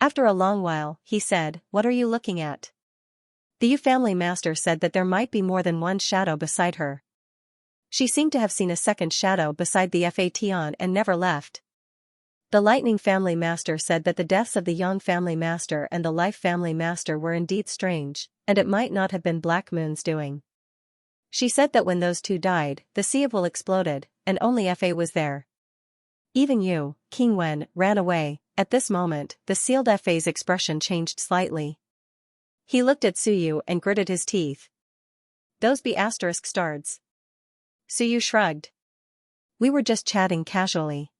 S1: After a long while, he said, what are you looking at? The Yu family master said that there might be more than one shadow beside her. She seemed to have seen a second shadow beside the Fa Tian and never left. The Lightning family master said that the deaths of the Yang family master and the Life family master were indeed strange, and it might not have been Black Moon's doing. She said that when those two died, the Sea of Will exploded, and only Fa was there. Even you, Qingwen, ran away. At this moment, the sealed Fa's expression changed slightly. He looked at Suyu and gritted his teeth. Those be asterisk stards. Suyu shrugged. We were just chatting casually.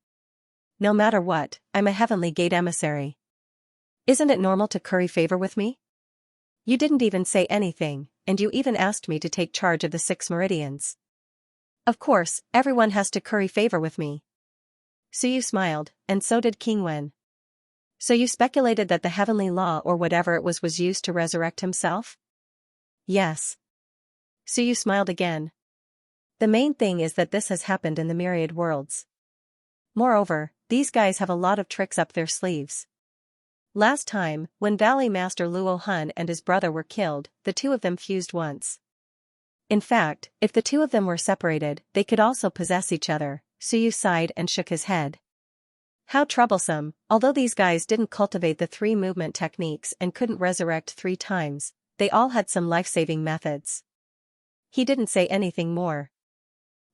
S1: No matter what, I'm a heavenly gate emissary. Isn't it normal to curry favor with me? You didn't even say anything, and you even asked me to take charge of the 6 meridians. Of course, everyone has to curry favor with me. Suyu smiled, and so did Qingwen. So you speculated that the heavenly law or whatever it was used to resurrect himself? Yes. Suyu smiled again. The main thing is that this has happened in the Myriad worlds. Moreover, these guys have a lot of tricks up their sleeves. Last time, when Valley Master Luo Hun and his brother were killed, the two of them fused once. In fact, if the two of them were separated, they could also possess each other. Suyu sighed and shook his head. How troublesome. Although these guys didn't cultivate the 3 movement techniques and couldn't resurrect 3 times, they all had some life-saving methods. He didn't say anything more.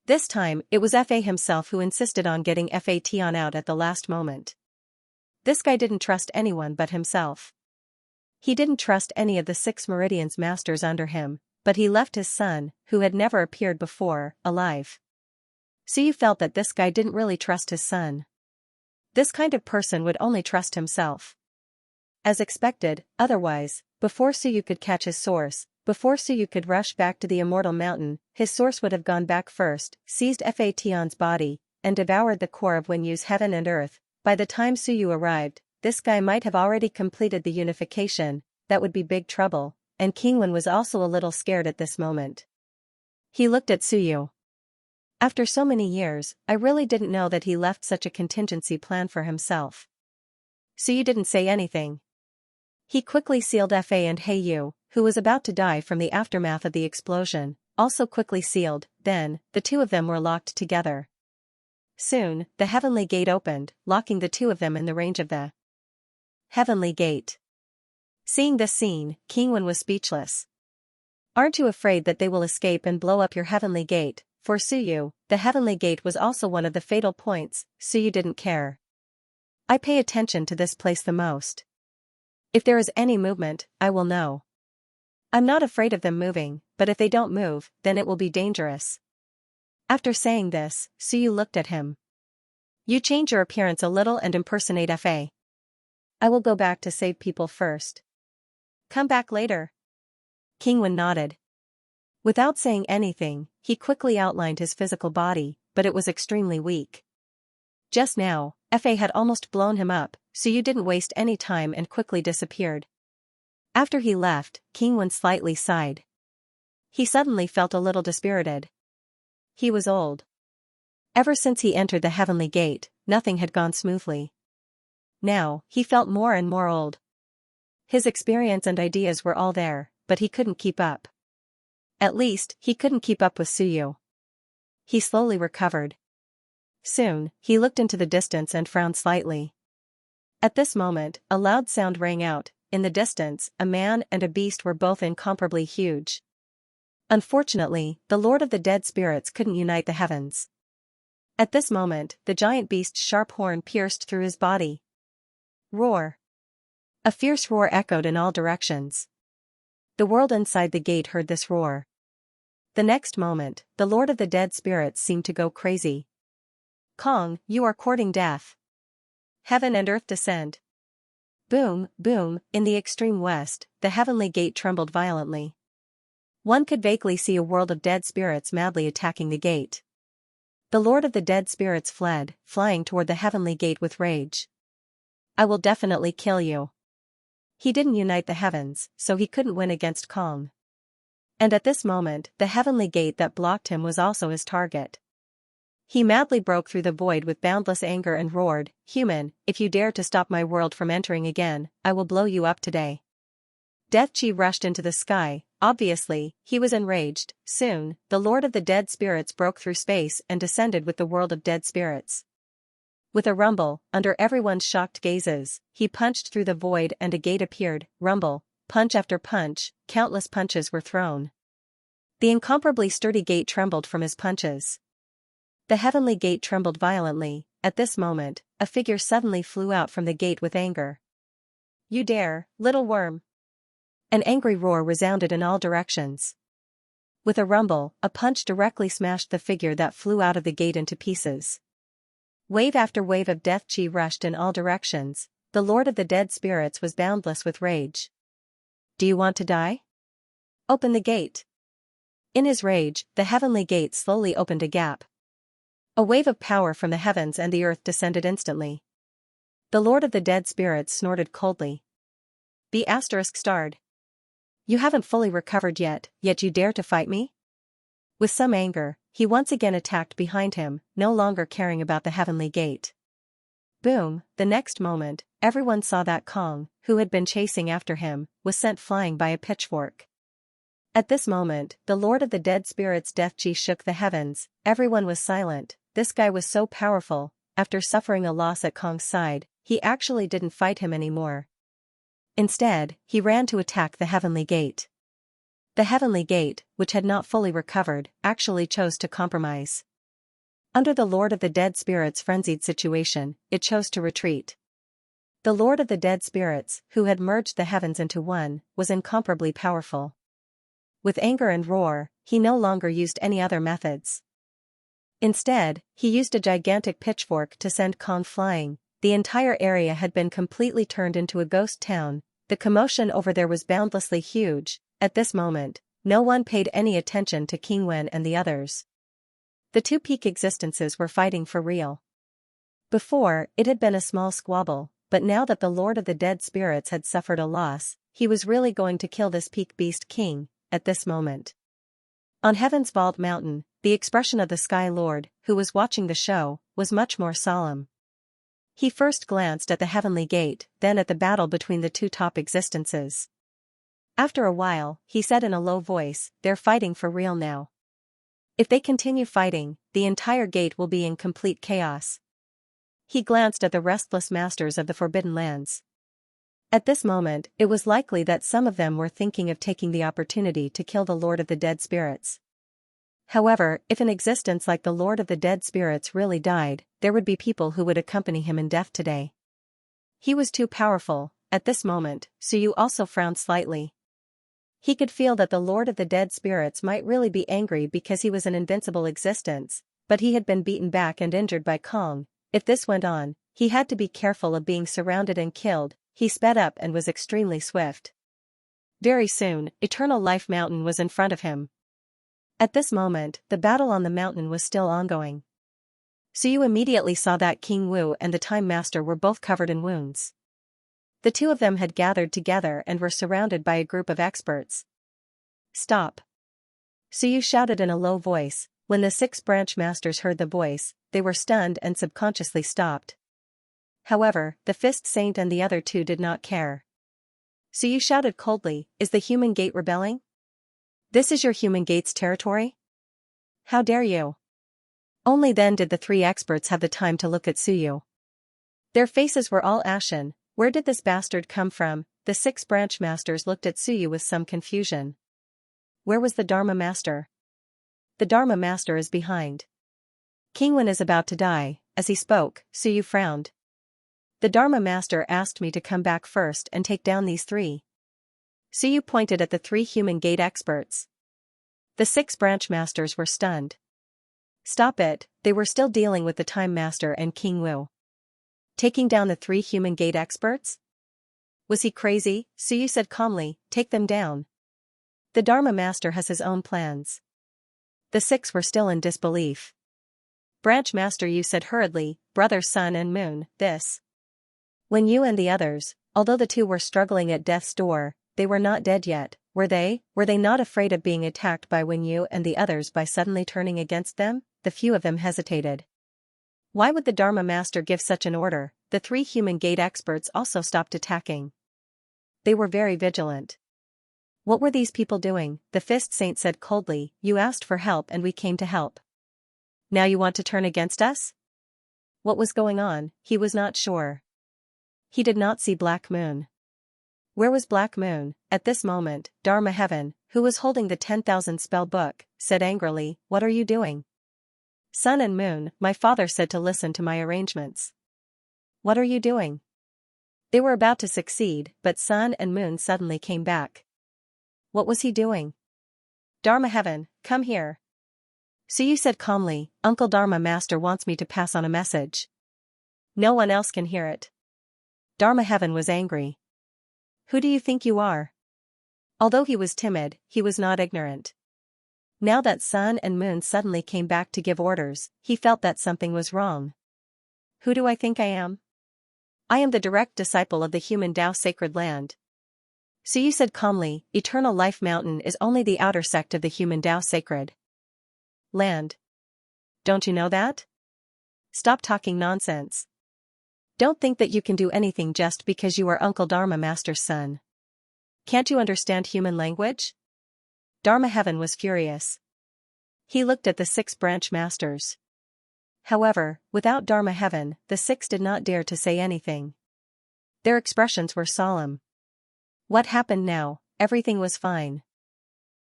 S1: This time, it was Fa himself who insisted on getting Fa Tian out at the last moment. This guy didn't trust anyone but himself. He didn't trust any of the 6 Meridian's masters under him, but he left his son, who had never appeared before, alive. Suyu felt that this guy didn't really trust his son. This kind of person would only trust himself. As expected, otherwise, before Suyu could catch his source, before Suyu could rush back to the immortal mountain, his source would have gone back first, seized Fa Tian's body, and devoured the core of Wenyu's heaven and earth. By the time Suyu arrived, this guy might have already completed the unification. That would be big trouble, and King Wen was also a little scared at this moment. He looked at Suyu. After so many years, I really didn't know that he left such a contingency plan for himself. Suyu didn't say anything. He quickly sealed Fa and Heiyu, who was about to die from the aftermath of the explosion, also quickly sealed. Then, the two of them were locked together. Soon, the heavenly gate opened, locking the two of them in the range of the heavenly gate. Seeing this scene, King Wen was speechless. Aren't you afraid that they will escape and blow up your heavenly gate? For Suyu, the heavenly gate was also one of the fatal points. Suyu didn't care. I pay attention to this place the most. If there is any movement, I will know. I'm not afraid of them moving, but if they don't move, then it will be dangerous. After saying this, Suyu looked at him. You change your appearance a little and impersonate Fa. I will go back to save people first. Come back later. King Wen nodded. Without saying anything, he quickly outlined his physical body, but it was extremely weak. Just now, Fa had almost blown him up, so you didn't waste any time and quickly disappeared. After he left, King Wen slightly sighed. He suddenly felt a little dispirited. He was old. Ever since he entered the heavenly gate, nothing had gone smoothly. Now, he felt more and more old. His experience and ideas were all there, but he couldn't keep up. At least, he couldn't keep up with Suyu. He slowly recovered. Soon, he looked into the distance and frowned slightly. At this moment, a loud sound rang out. In the distance, a man and a beast were both incomparably huge. Unfortunately, the Lord of the Dead Spirits couldn't unite the heavens. At this moment, the giant beast's sharp horn pierced through his body. Roar! A fierce roar echoed in all directions. The world inside the gate heard this roar. The next moment, the Lord of the Dead Spirits seemed to go crazy. Kong, you are courting death. Heaven and earth descend. Boom, boom, in the extreme west, the heavenly gate trembled violently. One could vaguely see a world of dead spirits madly attacking the gate. The Lord of the Dead Spirits fled, flying toward the heavenly gate with rage. I will definitely kill you. He didn't unite the heavens, so he couldn't win against Kong. And at this moment, the heavenly gate that blocked him was also his target. He madly broke through the void with boundless anger and roared, Human, if you dare to stop my world from entering again, I will blow you up today. Death Chi rushed into the sky. Obviously, he was enraged. Soon, the Lord of the Dead Spirits broke through space and descended with the world of dead spirits. With a rumble, under everyone's shocked gazes, he punched through the void and a gate appeared. Rumble, punch after punch, countless punches were thrown. The incomparably sturdy gate trembled from his punches. The heavenly gate trembled violently. At this moment, a figure suddenly flew out from the gate with anger. You dare, little worm! An angry roar resounded in all directions. With a rumble, a punch directly smashed the figure that flew out of the gate into pieces. Wave after wave of death chi rushed in all directions. The Lord of the Dead Spirits was boundless with rage. Do you want to die? Open the gate. In his rage, the heavenly gate slowly opened a gap. A wave of power from the heavens and the earth descended instantly. The Lord of the Dead Spirits snorted coldly. Be *starred. You haven't fully recovered yet you dare to fight me? With some anger, he once again attacked behind him, no longer caring about the heavenly gate. Boom, the next moment, everyone saw that Kong, who had been chasing after him, was sent flying by a pitchfork. At this moment, the Lord of the Dead Spirits' death chi shook the heavens. Everyone was silent. This guy was so powerful. After suffering a loss at Kong's side, he actually didn't fight him anymore. Instead, he ran to attack the heavenly gate. The heavenly gate, which had not fully recovered, actually chose to compromise. Under the Lord of the Dead Spirits' frenzied situation, it chose to retreat. The Lord of the Dead Spirits, who had merged the heavens into one, was incomparably powerful. With anger and roar, he no longer used any other methods. Instead, he used a gigantic pitchfork to send Kong flying. The entire area had been completely turned into a ghost town. The commotion over there was boundlessly huge. At this moment, no one paid any attention to King Wen and the others. The two peak existences were fighting for real. Before, it had been a small squabble, but now that the Lord of the Dead Spirits had suffered a loss, he was really going to kill this peak beast king, at this moment. On Heaven's Bald Mountain, the expression of the Sky Lord, who was watching the show, was much more solemn. He first glanced at the heavenly gate, then at the battle between the two top existences. After a while, he said in a low voice, "They're fighting for real now. If they continue fighting, the entire gate will be in complete chaos." He glanced at the restless masters of the Forbidden Lands. At this moment, it was likely that some of them were thinking of taking the opportunity to kill the Lord of the Dead Spirits. However, if an existence like the Lord of the Dead Spirits really died, there would be people who would accompany him in death today. He was too powerful. At this moment, Suyu also frowned slightly. He could feel that the Lord of the Dead Spirits might really be angry because he was an invincible existence, but he had been beaten back and injured by Kong. If this went on, he had to be careful of being surrounded and killed. He sped up and was extremely swift. Very soon, Eternal Life Mountain was in front of him. At this moment, the battle on the mountain was still ongoing. Suyu immediately saw that King Wu and the Time Master were both covered in wounds. The two of them had gathered together and were surrounded by a group of experts. "Stop!" Suyu shouted in a low voice. When the 6 branch masters heard the voice, they were stunned and subconsciously stopped. However, the Fist Saint and the other two did not care. Suyu shouted coldly, "Is the Human Gate rebelling? This is your Human Gate's territory? How dare you?" Only then did the 3 experts have the time to look at Suyu. Their faces were all ashen. Where did this bastard come from? The 6 branch masters looked at Suyu with some confusion. Where was the Dharma Master? The Dharma Master is behind. King Wen is about to die. As he spoke, Suyu frowned. The Dharma Master asked me to come back first and take down these 3. Suyu pointed at the 3 Human Gate experts. The 6 branch masters were stunned. Stop it, they were still dealing with the Time Master and King Wu. Taking down the 3 Human Gate experts? Was he crazy? Suyu said calmly, "Take them down. The Dharma Master has his own plans." The 6 were still in disbelief. Branch Master Yu said hurriedly, "Brother Sun and Moon, this." When Yu and the others, although the 2 were struggling at death's door, they were not dead yet, were they? Were they not afraid of being attacked by Wen Yu and the others by suddenly turning against them? The few of them hesitated. Why would the Dharma Master give such an order? The 3 Human Gate experts also stopped attacking. They were very vigilant. What were these people doing? The Fist Saint said coldly, "You asked for help and we came to help. Now you want to turn against us?" What was going on? He was not sure. He did not see Black Moon. Where was Black Moon? At this moment, Dharma Heaven, who was holding the 10,000 spell book, said angrily, "What are you doing?" "Sun and Moon, my father said to listen to my arrangements." "What are you doing?" They were about to succeed, but Sun and Moon suddenly came back. What was he doing? "Dharma Heaven, come here." Suyu said calmly, "Uncle Dharma Master wants me to pass on a message. No one else can hear it." Dharma Heaven was angry. "Who do you think you are?" Although he was timid, he was not ignorant. Now that Sun and Moon suddenly came back to give orders, he felt that something was wrong. "Who do I think I am? I am the direct disciple of the human Tao Sacred Land." Suyu said calmly, "Eternal Life Mountain is only the outer sect of the human Tao Sacred Land. Don't you know that? Stop talking nonsense. Don't think that you can do anything just because you are Uncle Dharma Master's son. Can't you understand human language?" Dharma Heaven was furious. He looked at the 6 branch masters. However, without Dharma Heaven, the 6 did not dare to say anything. Their expressions were solemn. What happened now? Everything was fine.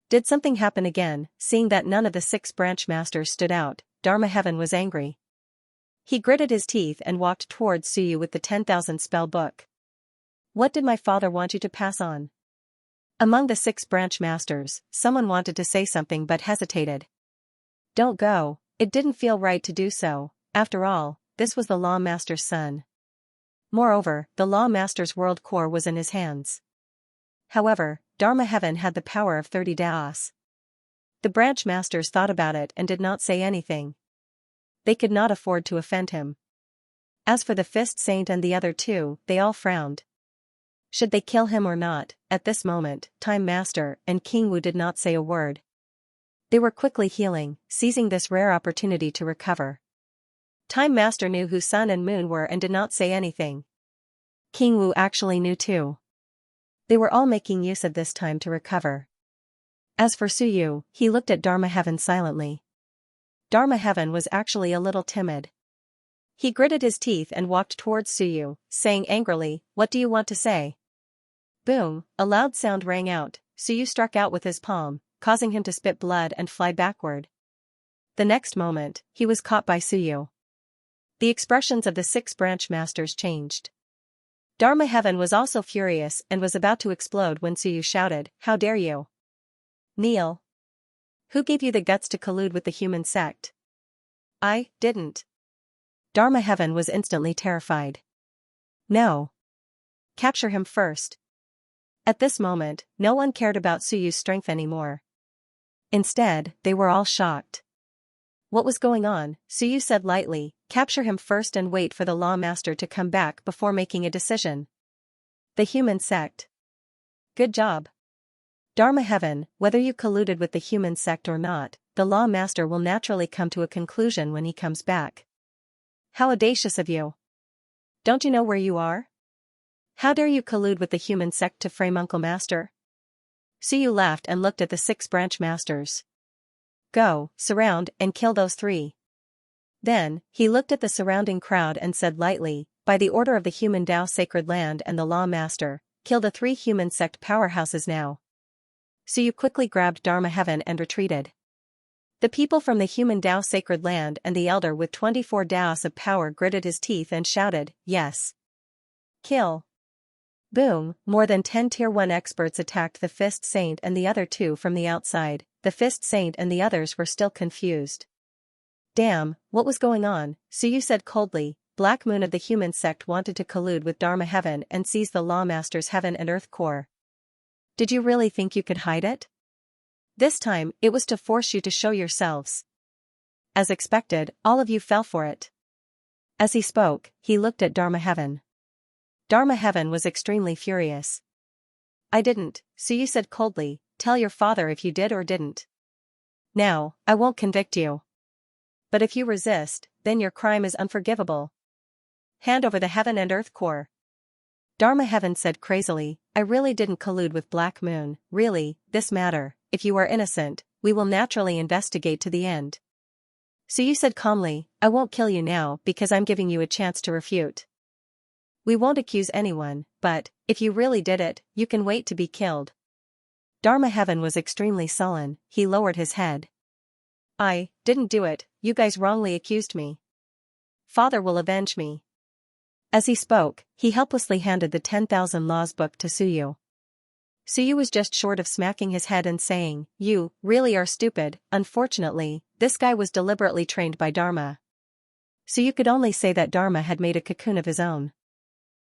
S1: Did something happen again? Seeing that none of the 6 branch masters stood out, Dharma Heaven was angry. He gritted his teeth and walked towards Suyu with the 10,000 spell book. What did my father want you to pass on? Among the 6 branch masters, someone wanted to say something but hesitated. Don't go, it didn't feel right to do so, after all, this was the Law Master's son. Moreover, the Law Master's world core was in his hands. However, Dharma Heaven had the power of 30 Daos. The branch masters thought about it and did not say anything. They could not afford to offend him. As for the Fist Saint and the other 2, they all frowned. Should they kill him or not? At this moment, Time Master and King Wu did not say a word. They were quickly healing, seizing this rare opportunity to recover. Time Master knew who Sun and Moon were and did not say anything. King Wu actually knew too. They were all making use of this time to recover. As for Suyu, he looked at Dharma Heaven silently. Dharma Heaven was actually a little timid. He gritted his teeth and walked towards Suyu, saying angrily, "What do you want to say?" Boom, a loud sound rang out. Suyu struck out with his palm, causing him to spit blood and fly backward. The next moment, he was caught by Suyu. The expressions of the 6 branch masters changed. Dharma Heaven was also furious and was about to explode when Suyu shouted, "How dare you? Kneel! Who gave you the guts to collude with the human sect?" "I didn't." Dharma Heaven was instantly terrified. "No. Capture him first." At this moment, no one cared about Suyu's strength anymore. Instead, they were all shocked. What was going on? Suyu said lightly, "Capture him first and wait for the Law Master to come back before making a decision." The human sect. Good job. Dharma Heaven, whether you colluded with the human sect or not, the Law Master will naturally come to a conclusion when he comes back. How audacious of you. Don't you know where you are? How dare you collude with the human sect to frame Uncle Master? Suyu laughed and looked at the 6 branch masters. Go, surround and kill those 3. Then, he looked at the surrounding crowd and said lightly, by the order of the human Tao Sacred Land and the Law Master, kill the 3 human sect powerhouses now. Suyu quickly grabbed Dharma Heaven and retreated. The people from the human Tao Sacred Land and the elder with 24 Daos of power gritted his teeth and shouted, "Yes. Kill." Boom, more than 10 Tier 1 experts attacked the Fist Saint and the other 2 from the outside. The Fist Saint and the others were still confused. Damn, what was going on? Suyu said coldly, Black Moon of the human sect wanted to collude with Dharma Heaven and seize the Law Master's Heaven and Earth core. Did you really think you could hide it? This time, it was to force you to show yourselves. As expected, all of you fell for it. As he spoke, he looked at Dharma Heaven. Dharma Heaven was extremely furious. I didn't, Suyu said coldly, tell your father if you did or didn't. Now, I won't convict you. But if you resist, then your crime is unforgivable. Hand over the Heaven and Earth core. Dharma Heaven said crazily, I really didn't collude with Black Moon, really, this matter, if you are innocent, we will naturally investigate to the end. Suyu said calmly, I won't kill you now because I'm giving you a chance to refute. We won't accuse anyone, but, if you really did it, you can wait to be killed. Dharma Heaven was extremely sullen, he lowered his head. I didn't do it, you guys wrongly accused me. Father will avenge me. As he spoke, he helplessly handed the 10,000 Laws book to Suyu. Suyu was just short of smacking his head and saying, you really are stupid. Unfortunately, this guy was deliberately trained by Dharma. Suyu could only say that Dharma had made a cocoon of his own.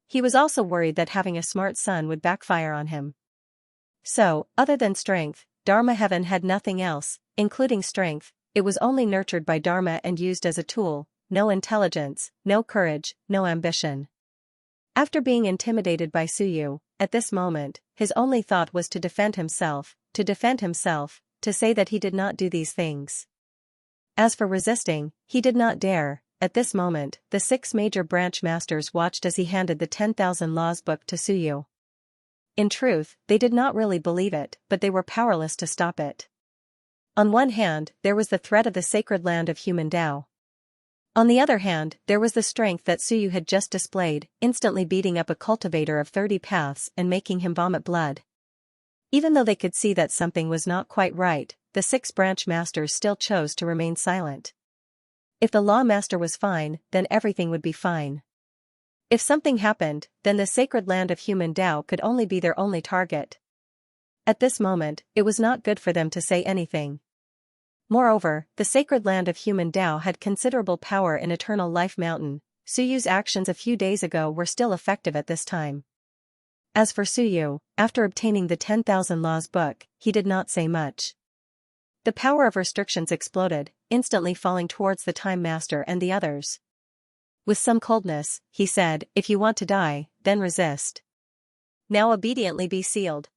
S1: He was also worried that having a smart son would backfire on him. So, other than strength, Dharma Heaven had nothing else, including strength, it was only nurtured by Dharma and used as a tool, no intelligence, no courage, no ambition. After being intimidated by Suyu, at this moment, his only thought was to defend himself, to say that he did not do these things. As for resisting, he did not dare. At this moment, the 6 major branch masters watched as he handed the 10,000 Laws book to Suyu. In truth, they did not really believe it, but they were powerless to stop it. On one hand, there was the threat of the sacred land of human Tao. On the other hand, there was the strength that Suyu had just displayed, instantly beating up a cultivator of 30 paths and making him vomit blood. Even though they could see that something was not quite right, the 6 branch masters still chose to remain silent. If the Law Master was fine, then everything would be fine. If something happened, then the sacred land of human Tao could only be their only target. At this moment, it was not good for them to say anything. Moreover, the sacred land of human Tao had considerable power in Eternal Life Mountain. Suyu's actions a few days ago were still effective at this time. As for Suyu, after obtaining the 10,000 Laws book, he did not say much. The power of restrictions exploded, instantly falling towards the Time Master and the others. With some coldness, he said, "If you want to die, then resist. Now obediently be sealed.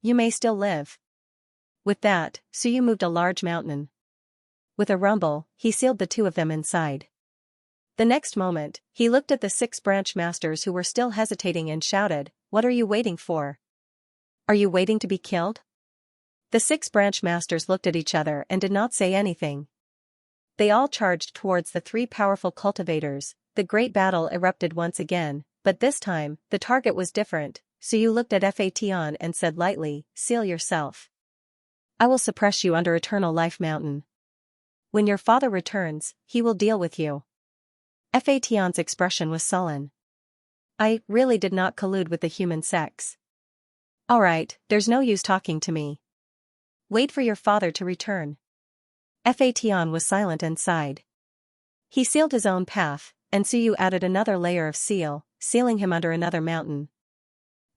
S1: You may still live." With that, Suyu moved a large mountain. With a rumble, he sealed the two of them inside. The next moment, he looked at the 6 branch masters who were still hesitating and shouted, "What are you waiting for? Are you waiting to be killed?" The 6 branch masters looked at each other and did not say anything. They all charged towards the 3 powerful cultivators. The great battle erupted once again, but this time, the target was different. Suyu looked at Fatian and said lightly, "Seal yourself. I will suppress you under Eternal Life Mountain. When your father returns, he will deal with you." Fatian's expression was sullen. "I really did not collude with the human sex. Alright, there's no use talking to me. Wait for your father to return." Fatian was silent and sighed. He sealed his own path, and Suyu added another layer of seal, sealing him under another mountain.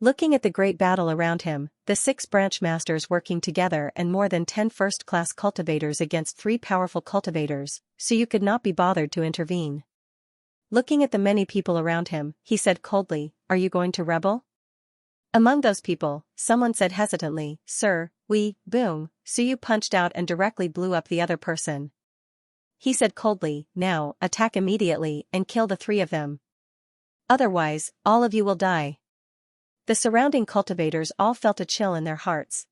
S1: Looking at the great battle around him, the 6 branch masters working together and more than 10 first-class cultivators against 3 powerful cultivators, Suyu could not be bothered to intervene. Looking at the many people around him, he said coldly, "Are you going to rebel?" Among those people, someone said hesitantly, "Sir, we," boom, Suyu punched out and directly blew up the other person. He said coldly, "Now, attack immediately and kill the 3 of them. Otherwise, all of you will die." The surrounding cultivators all felt a chill in their hearts.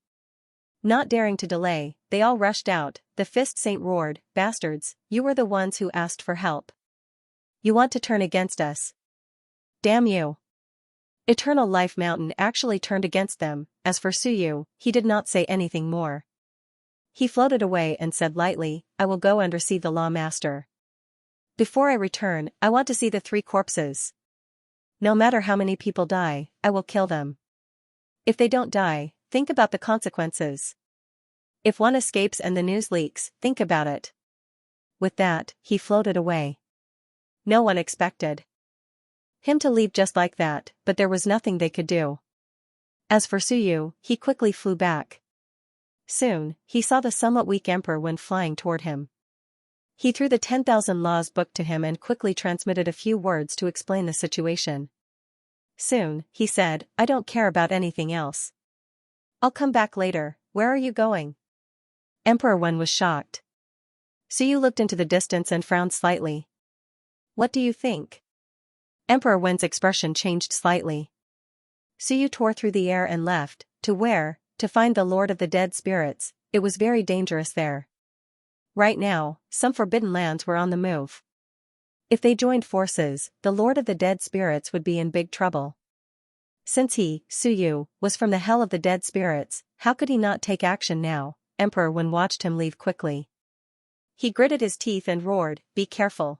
S1: Not daring to delay, they all rushed out. The Fist Saint roared, "Bastards, you were the ones who asked for help. You want to turn against us? Damn you." Eternal Life Mountain actually turned against them. As for Suyu, he did not say anything more. He floated away and said lightly, "I will go and receive the Law Master. Before I return, I want to see the 3 corpses. No matter how many people die, I will kill them. If they don't die, think about the consequences. If one escapes and the news leaks, think about it." With that, he floated away. No one expected him to leave just like that, but there was nothing they could do. As for Suyu, he quickly flew back. Soon, he saw the somewhat weak Emperor Wen flying toward him. He threw the 10,000 Laws book to him and quickly transmitted a few words to explain the situation. Soon, he said, "I don't care about anything else. I'll come back later. Where are you going?" Emperor Wen was shocked. Suyu looked into the distance and frowned slightly. "What do you think?" Emperor Wen's expression changed slightly. Suyu tore through the air and left. To where? To find the Lord of the Dead Spirits. It was very dangerous there. Right now, some forbidden lands were on the move. If they joined forces, the Lord of the Dead Spirits would be in big trouble. Since he, Suyu, was from the hell of the dead spirits, how could he not take action now? Emperor Wen watched him leave quickly. He gritted his teeth and roared, "Be careful.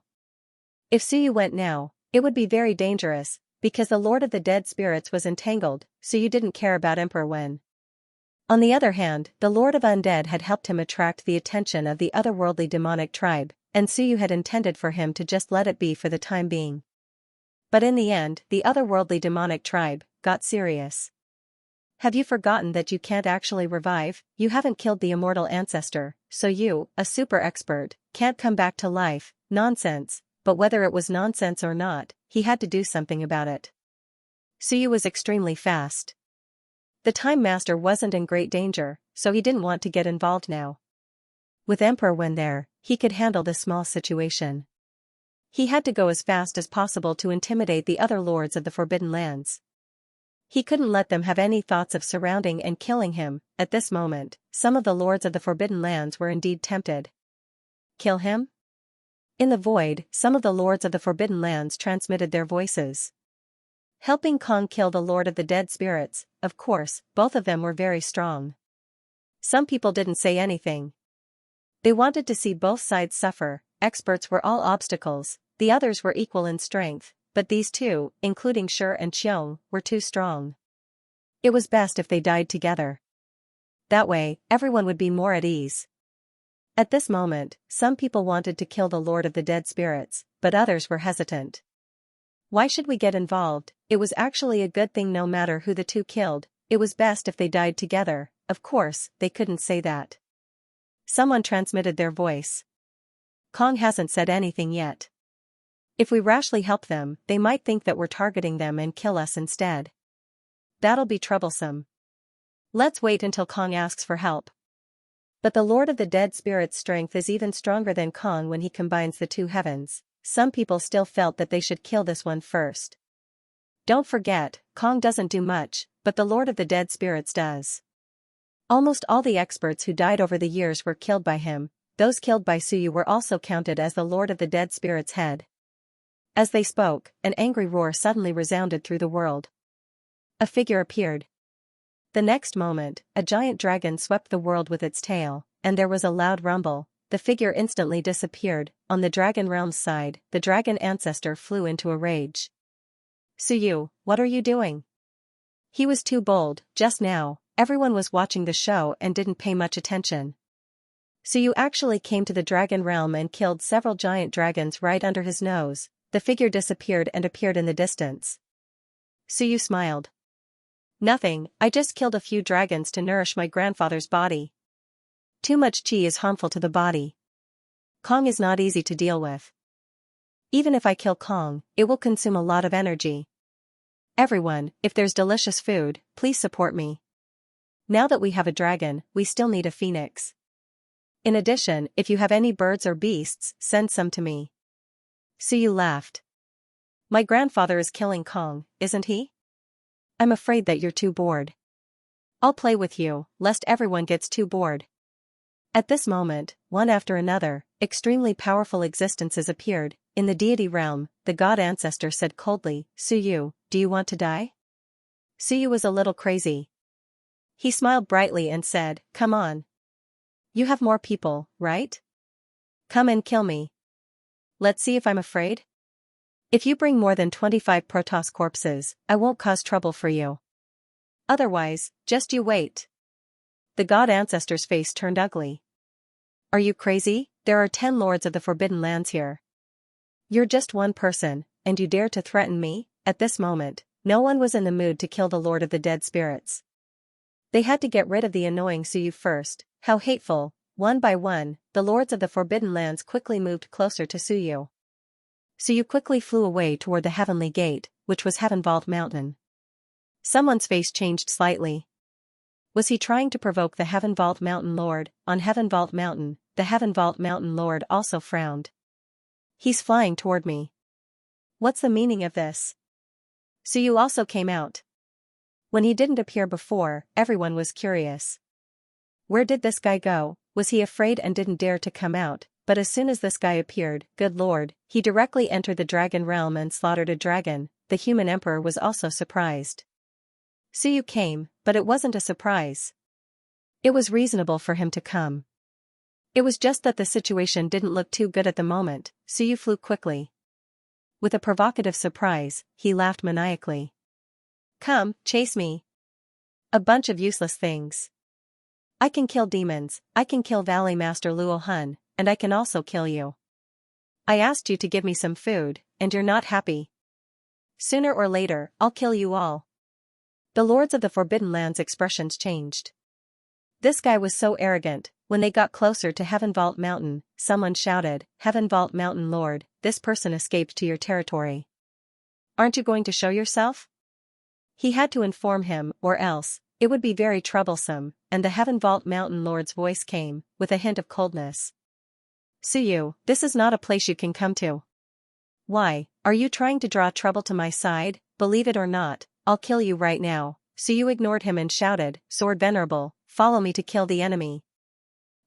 S1: If Suyu went now, it would be very dangerous, because the Lord of the Dead Spirits was entangled. Suyu didn't care about Emperor Wen. On the other hand, the Lord of Undead had helped him attract the attention of the otherworldly demonic tribe, and Suyu had intended for him to just let it be for the time being. But in the end, the otherworldly demonic tribe got serious. "Have you forgotten that you can't actually revive? You haven't killed the immortal ancestor, so you, a super expert, can't come back to life." Nonsense. But whether it was nonsense or not, he had to do something about it. Suyu was extremely fast. The Time Master wasn't in great danger, so he didn't want to get involved now. With Emperor Wen there, he could handle this small situation. He had to go as fast as possible to intimidate the other lords of the Forbidden Lands. He couldn't let them have any thoughts of surrounding and killing him. At this moment, some of the lords of the Forbidden Lands were indeed tempted. Kill him? In the void, some of the lords of the Forbidden Lands transmitted their voices. Helping Kong kill the Lord of the Dead Spirits, of course, both of them were very strong. Some people didn't say anything. They wanted to see both sides suffer. Experts were all obstacles, the others were equal in strength. but these two, including Shi and Xiong, were too strong. It was best if they died together. That way, everyone would be more at ease. At this moment, some people wanted to kill the Lord of the Dead Spirits, but others were hesitant. Why should we get involved? It was actually a good thing no matter who the two killed, it was best if they died together. Of course, they couldn't say that. Someone transmitted their voice. Kong hasn't said anything yet. If we rashly help them, they might think that we're targeting them and kill us instead. That'll be troublesome. Let's wait until Kong asks for help. But the Lord of the Dead Spirit's strength is even stronger than Kong when he combines the two heavens. Some people still felt that they should kill this one first. Don't forget, Kong doesn't do much, but the Lord of the Dead Spirits does. Almost all the experts who died over the years were killed by him. Those killed by Suyu were also counted as the Lord of the Dead Spirit's head. As they spoke, an angry roar suddenly resounded through the world. A figure appeared. The next moment, a giant dragon swept the world with its tail, and there was a loud rumble. The figure instantly disappeared. On the dragon realm's side, the dragon ancestor flew into a rage. Suyu, what are you doing? He was too bold. Just now, everyone was watching the show and didn't pay much attention. Suyu actually came to the dragon realm and killed several giant dragons right under his nose. The figure disappeared and appeared in the distance. Suyu smiled. Nothing, I just killed a few dragons to nourish my grandfather's body. Too much qi is harmful to the body. Kong is not easy to deal with. Even if I kill Kong, it will consume a lot of energy. Everyone, if there's delicious food, please support me. Now that we have a dragon, we still need a phoenix. In addition, if you have any birds or beasts, send some to me. Suyu laughed. My grandfather is killing Kong, isn't he? I'm afraid that you're too bored. I'll play with you, lest everyone gets too bored. At this moment, one after another, extremely powerful existences appeared. In the deity realm, the god ancestor said coldly, Suyu, do you want to die? Suyu was a little crazy. He smiled brightly and said, come on. You have more people, right? Come and kill me. Let's see if I'm afraid. If you bring more than 25 Protoss corpses, I won't cause trouble for you. Otherwise, just you wait. The god ancestor's face turned ugly. Are you crazy? There are 10 lords of the Forbidden Lands here. You're just one person, and you dare to threaten me? At this moment, no one was in the mood to kill the Lord of the Dead Spirits. They had to get rid of the annoying Suyu first. How hateful. One by one, the lords of the Forbidden Lands quickly moved closer to Suyu. Suyu quickly flew away toward the Heavenly Gate, which was Heaven Vault Mountain. Someone's face changed slightly. Was he trying to provoke the Heaven Vault Mountain Lord? On Heaven Vault Mountain, the Heaven Vault Mountain Lord also frowned. He's flying toward me. What's the meaning of this? Suyu also came out. When he didn't appear before, everyone was curious. Where did this guy go? Was he afraid and didn't dare to come out? But as soon as this guy appeared, good lord, he directly entered the dragon realm and slaughtered a dragon. The human emperor was also surprised. Suyu came, but it wasn't a surprise. It was reasonable for him to come. It was just that the situation didn't look too good at the moment. Suyu flew quickly. With a provocative surprise, he laughed maniacally. Come, chase me. A bunch of useless things. I can kill demons, I can kill Valley Master Luo Hun, and I can also kill you. I asked you to give me some food, and you're not happy. Sooner or later, I'll kill you all. The lords of the Forbidden Lands' expressions changed. This guy was so arrogant. When they got closer to Heaven Vault Mountain, someone shouted, Heaven Vault Mountain Lord, this person escaped to your territory. Aren't you going to show yourself? He had to inform him, or else, it would be very troublesome, and the Heaven Vault Mountain Lord's voice came, with a hint of coldness. Suyu, this is not a place you can come to. Why, are you trying to draw trouble to my side? Believe it or not, I'll kill you right now. Suyu ignored him and shouted, Sword Venerable, follow me to kill the enemy.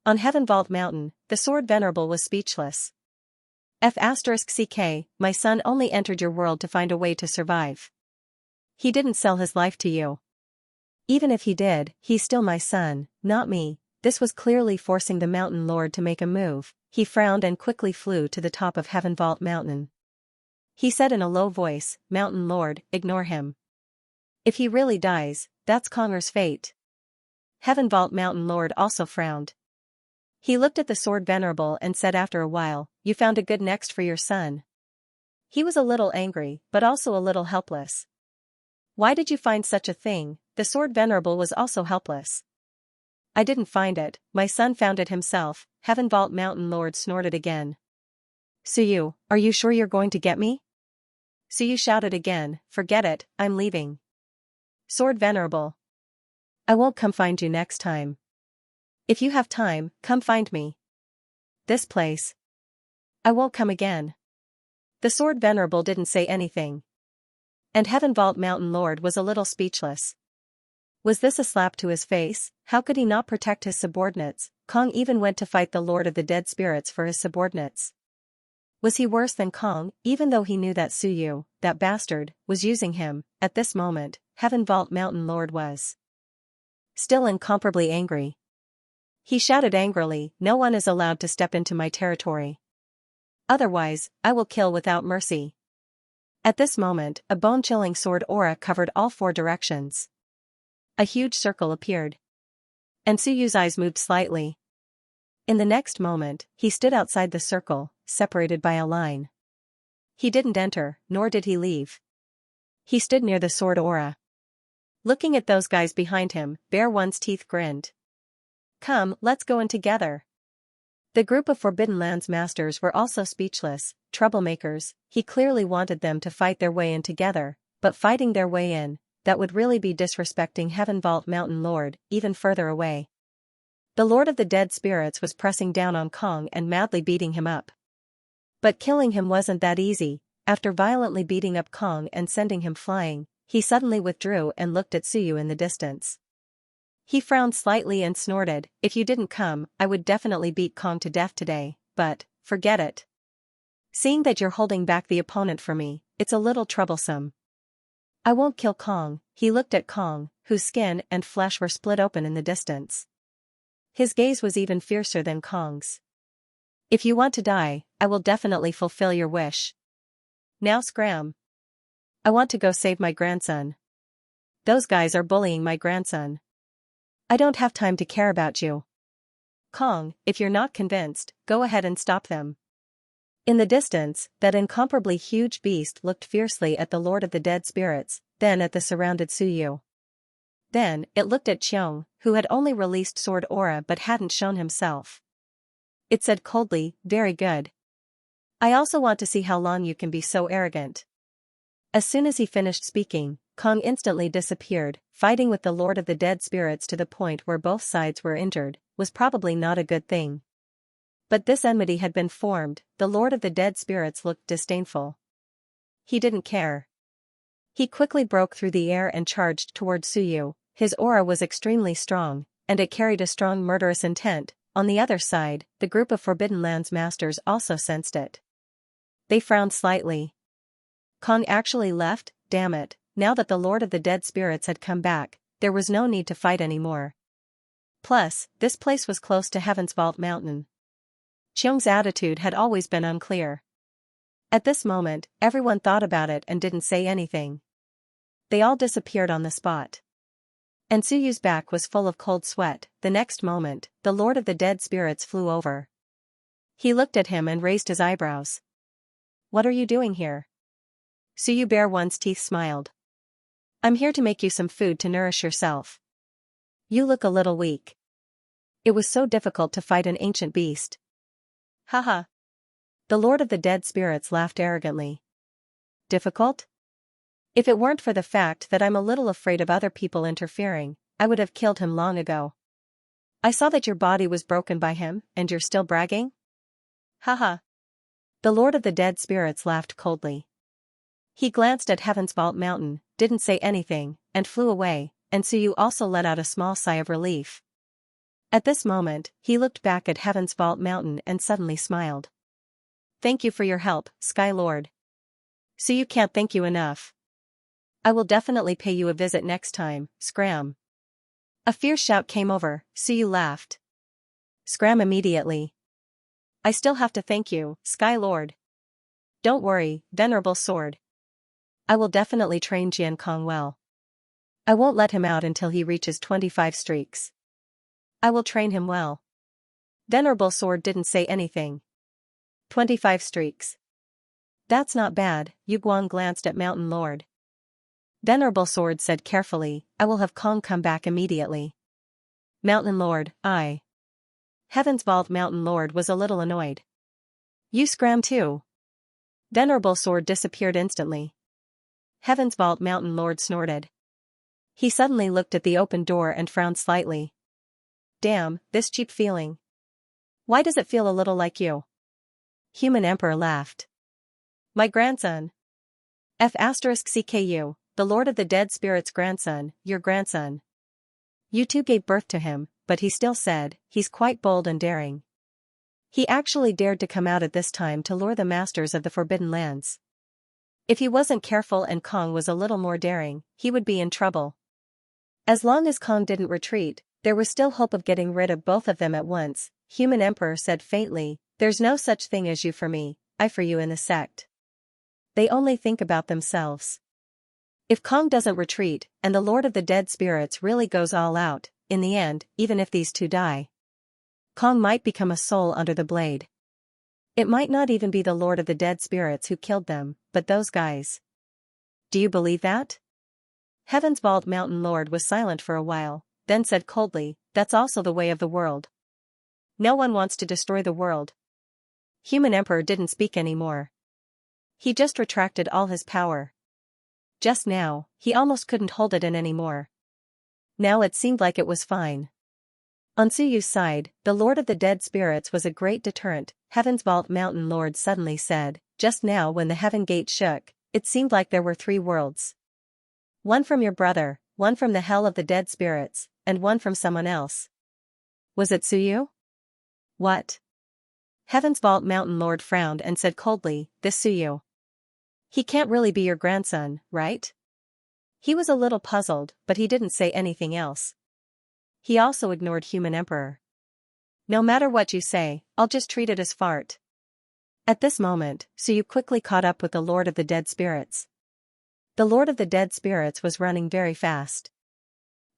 S1: On Heaven Vault Mountain, the Sword Venerable was speechless. F*CK, my son only entered your world to find a way to survive. He didn't sell his life to you. Even if he did, he's still my son, not me. This was clearly forcing the Mountain Lord to make a move. He frowned and quickly flew to the top of Heaven Vault Mountain. He said in a low voice, Mountain Lord, ignore him. If he really dies, that's Konger's fate. Heaven Vault Mountain Lord also frowned. He looked at the sword venerable and said after a while, you found a good next for your son. He was a little angry, but also a little helpless. Why did you find such a thing? The sword venerable was also helpless. I didn't find it, my son found it himself, Heaven Vault Mountain Lord snorted again. Suyu, are you sure you're going to get me? Suyu shouted again, forget it, I'm leaving. Sword venerable. I won't come find you next time. If you have time, come find me. This place. I won't come again. The sword venerable didn't say anything. And Heaven Vault Mountain Lord was a little speechless. Was this a slap to his face? How could he not protect his subordinates? Kong even went to fight the Lord of the Dead Spirits for his subordinates. Was he worse than Kong, even though he knew that Suyu, that bastard, was using him? At this moment, Heaven Vault Mountain Lord was still incomparably angry. He shouted angrily, no one is allowed to step into my territory. Otherwise, I will kill without mercy. At this moment, a bone-chilling sword aura covered all four directions. A huge circle appeared. And Suyu's eyes moved slightly. In the next moment, he stood outside the circle, separated by a line. He didn't enter, nor did he leave. He stood near the sword aura. Looking at those guys behind him, Bear One's teeth grinned. Come, let's go in together. The group of Forbidden Lands masters were also speechless, troublemakers. He clearly wanted them to fight their way in together, but fighting their way in, that would really be disrespecting Heaven Vault Mountain Lord, even further away. The Lord of the Dead Spirits was pressing down on Kong and madly beating him up. But killing him wasn't that easy. After violently beating up Kong and sending him flying, he suddenly withdrew and looked at Suyu in the distance. He frowned slightly and snorted, if you didn't come, I would definitely beat Kong to death today, but, forget it. Seeing that you're holding back the opponent for me, it's a little troublesome. I won't kill Kong. He looked at Kong, whose skin and flesh were split open in the distance. His gaze was even fiercer than Kong's. If you want to die, I will definitely fulfill your wish. Now scram. I want to go save my grandson. Those guys are bullying my grandson. I don't have time to care about you. Kong, if you're not convinced, go ahead and stop them. In the distance, that incomparably huge beast looked fiercely at the Lord of the Dead Spirits, then at the surrounded Suyu. Then, it looked at Xiong, who had only released sword aura but hadn't shown himself. It said coldly, very good. I also want to see how long you can be so arrogant. As soon as he finished speaking, Kong instantly disappeared. Fighting with the Lord of the Dead Spirits to the point where both sides were injured was probably not a good thing. But this enmity had been formed. The Lord of the Dead Spirits looked disdainful. He didn't care. He quickly broke through the air and charged toward Suyu. His aura was extremely strong, and it carried a strong murderous intent. On the other side, the group of Forbidden Lands masters also sensed it. They frowned slightly. Kong actually left? Damn it. Now that the Lord of the Dead Spirits had come back, there was no need to fight anymore. Plus, this place was close to Heaven's Vault Mountain. Xiong's attitude had always been unclear. At this moment, everyone thought about it and didn't say anything. They all disappeared on the spot. And Suyu's back was full of cold sweat. The next moment, the Lord of the Dead Spirits flew over. He looked at him and raised his eyebrows. What are you doing here? Suyu Bear One's teeth smiled. I'm here to make you some food to nourish yourself. You look a little weak. It was so difficult to fight an ancient beast. Haha. The Lord of the Dead Spirits laughed arrogantly. Difficult? If it weren't for the fact that I'm a little afraid of other people interfering, I would have killed him long ago. I saw that your body was broken by him, and you're still bragging? Haha. The Lord of the Dead Spirits laughed coldly. He glanced at Heaven's Vault Mountain, didn't say anything, and flew away, and Suyu also let out a small sigh of relief. At this moment, he looked back at Heaven's Vault Mountain and suddenly smiled. Thank you for your help, Sky Lord. Suyu can't thank you enough. I will definitely pay you a visit next time, scram. A fierce shout came over. Suyu laughed. Scram immediately. I still have to thank you, Sky Lord. Don't worry, venerable sword. I will definitely train Jian Kong well. I won't let him out until he reaches 25 streaks. I will train him well. Venerable sword didn't say anything. 25 streaks. That's not bad, Yu Guang glanced at Mountain Lord. Venerable sword said carefully, I will have Kong come back immediately. Mountain Lord, I. Heaven's Vault Mountain Lord was a little annoyed. You scram too. Venerable sword disappeared instantly. Heaven's Vault Mountain Lord snorted. He suddenly looked at the open door and frowned slightly. Damn, this cheap feeling. Why does it feel a little like you? Human Emperor laughed. My grandson. F*CKU, the Lord of the Dead Spirit's grandson, your grandson. You two gave birth to him, but he still said, he's quite bold and daring. He actually dared to come out at this time to lure the masters of the Forbidden Lands. If he wasn't careful and Kong was a little more daring, he would be in trouble. As long as Kong didn't retreat, there was still hope of getting rid of both of them at once. Human Emperor said faintly, there's no such thing as you for me, I for you in the sect. They only think about themselves. If Kong doesn't retreat, and the Lord of the Dead Spirits really goes all out, in the end, even if these two die, Kong might become a soul under the blade. It might not even be the Lord of the Dead Spirits who killed them, but those guys. Do you believe that? Heaven's Vault Mountain Lord was silent for a while, then said coldly, that's also the way of the world. No one wants to destroy the world. Human Emperor didn't speak anymore. He just retracted all his power. Just now, he almost couldn't hold it in anymore. Now it seemed like it was fine. On Suyu's side, the Lord of the Dead Spirits was a great deterrent, Heaven's Vault Mountain Lord suddenly said, just now when the heaven gate shook, it seemed like there were 3 worlds. One from your brother, one from the hell of the dead spirits, and one from someone else. Was it Suyu? What? Heaven's Vault Mountain Lord frowned and said coldly, this Suyu. He can't really be your grandson, right? He was a little puzzled, but he didn't say anything else. He also ignored Human Emperor. No matter what you say, I'll just treat it as fart. At this moment, Suyu quickly caught up with the Lord of the Dead Spirits. The Lord of the Dead Spirits was running very fast.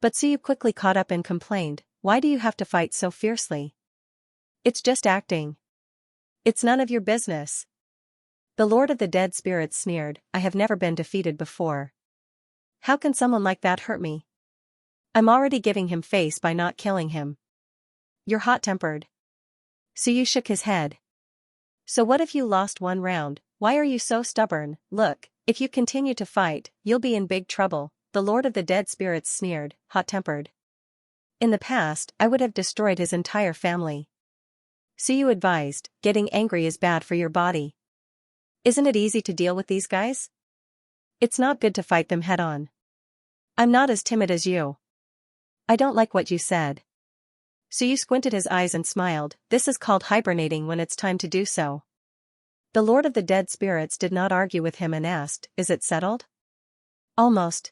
S1: But Suyu quickly caught up and complained, why do you have to fight so fiercely? It's just acting. It's none of your business. The Lord of the Dead Spirits sneered, I have never been defeated before. How can someone like that hurt me? I'm already giving him face by not killing him. You're hot-tempered. Suyu shook his head. So what if you lost one round? Why are you so stubborn? Look, if you continue to fight, you'll be in big trouble, the Lord of the Dead Spirits sneered, hot-tempered. In the past, I would have destroyed his entire family. Suyu advised, getting angry is bad for your body. Isn't it easy to deal with these guys? It's not good to fight them head-on. I'm not as timid as you. I don't like what you said. Suyu squinted his eyes and smiled, this is called hibernating when it's time to do so. The Lord of the Dead Spirits did not argue with him and asked, is it settled? Almost.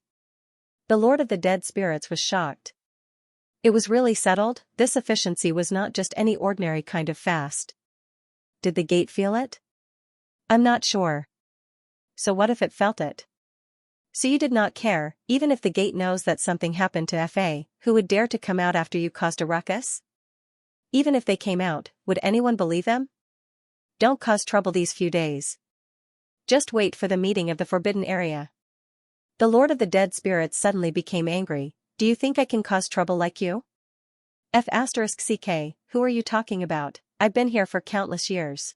S1: The Lord of the Dead Spirits was shocked. It was really settled, this efficiency was not just any ordinary kind of fast. Did the gate feel it? I'm not sure. So what if it felt it? Suyu did not care, even if the gate knows that something happened to FA, who would dare to come out after you caused a ruckus? Even if they came out, would anyone believe them? Don't cause trouble these few days. Just wait for the meeting of the Forbidden Area. The Lord of the Dead Spirits suddenly became angry, do you think I can cause trouble like you? F*CK, who are you talking about? I've been here for countless years.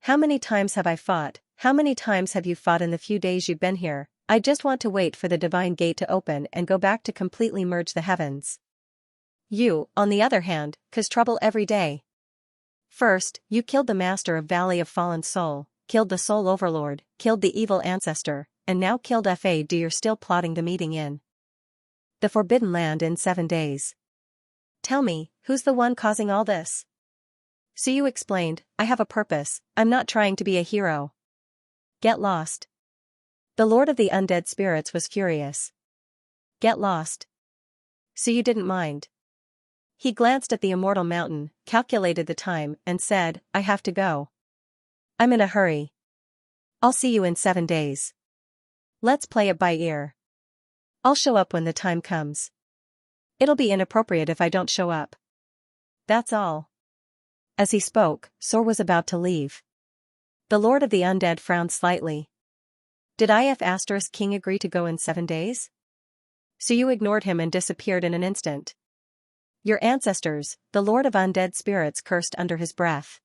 S1: How many times have I fought? How many times have you fought in the few days you've been here? I just want to wait for the divine gate to open and go back to completely merge the heavens. You, on the other hand, cause trouble every day. First, you killed the master of Valley of Fallen Soul, killed the Soul Overlord, killed the evil ancestor, and now killed FA. Do you're still plotting the meeting in the Forbidden Land in 7 days. Tell me, who's the one causing all this? Suyu explained, I have a purpose, I'm not trying to be a hero. Get lost. The Lord of the Undead Spirits was furious. Get lost. Suyu didn't mind. He glanced at the immortal mountain, calculated the time, and said, I have to go. I'm in a hurry. I'll see you in 7 days. Let's play it by ear. I'll show up when the time comes. It'll be inappropriate if I don't show up. That's all. As he spoke, Sor was about to leave. The Lord of the Undead frowned slightly. Did IF** King agree to go in 7 days? So you ignored him and disappeared in an instant. Your ancestors, the Lord of Undead Spirits, cursed under his breath.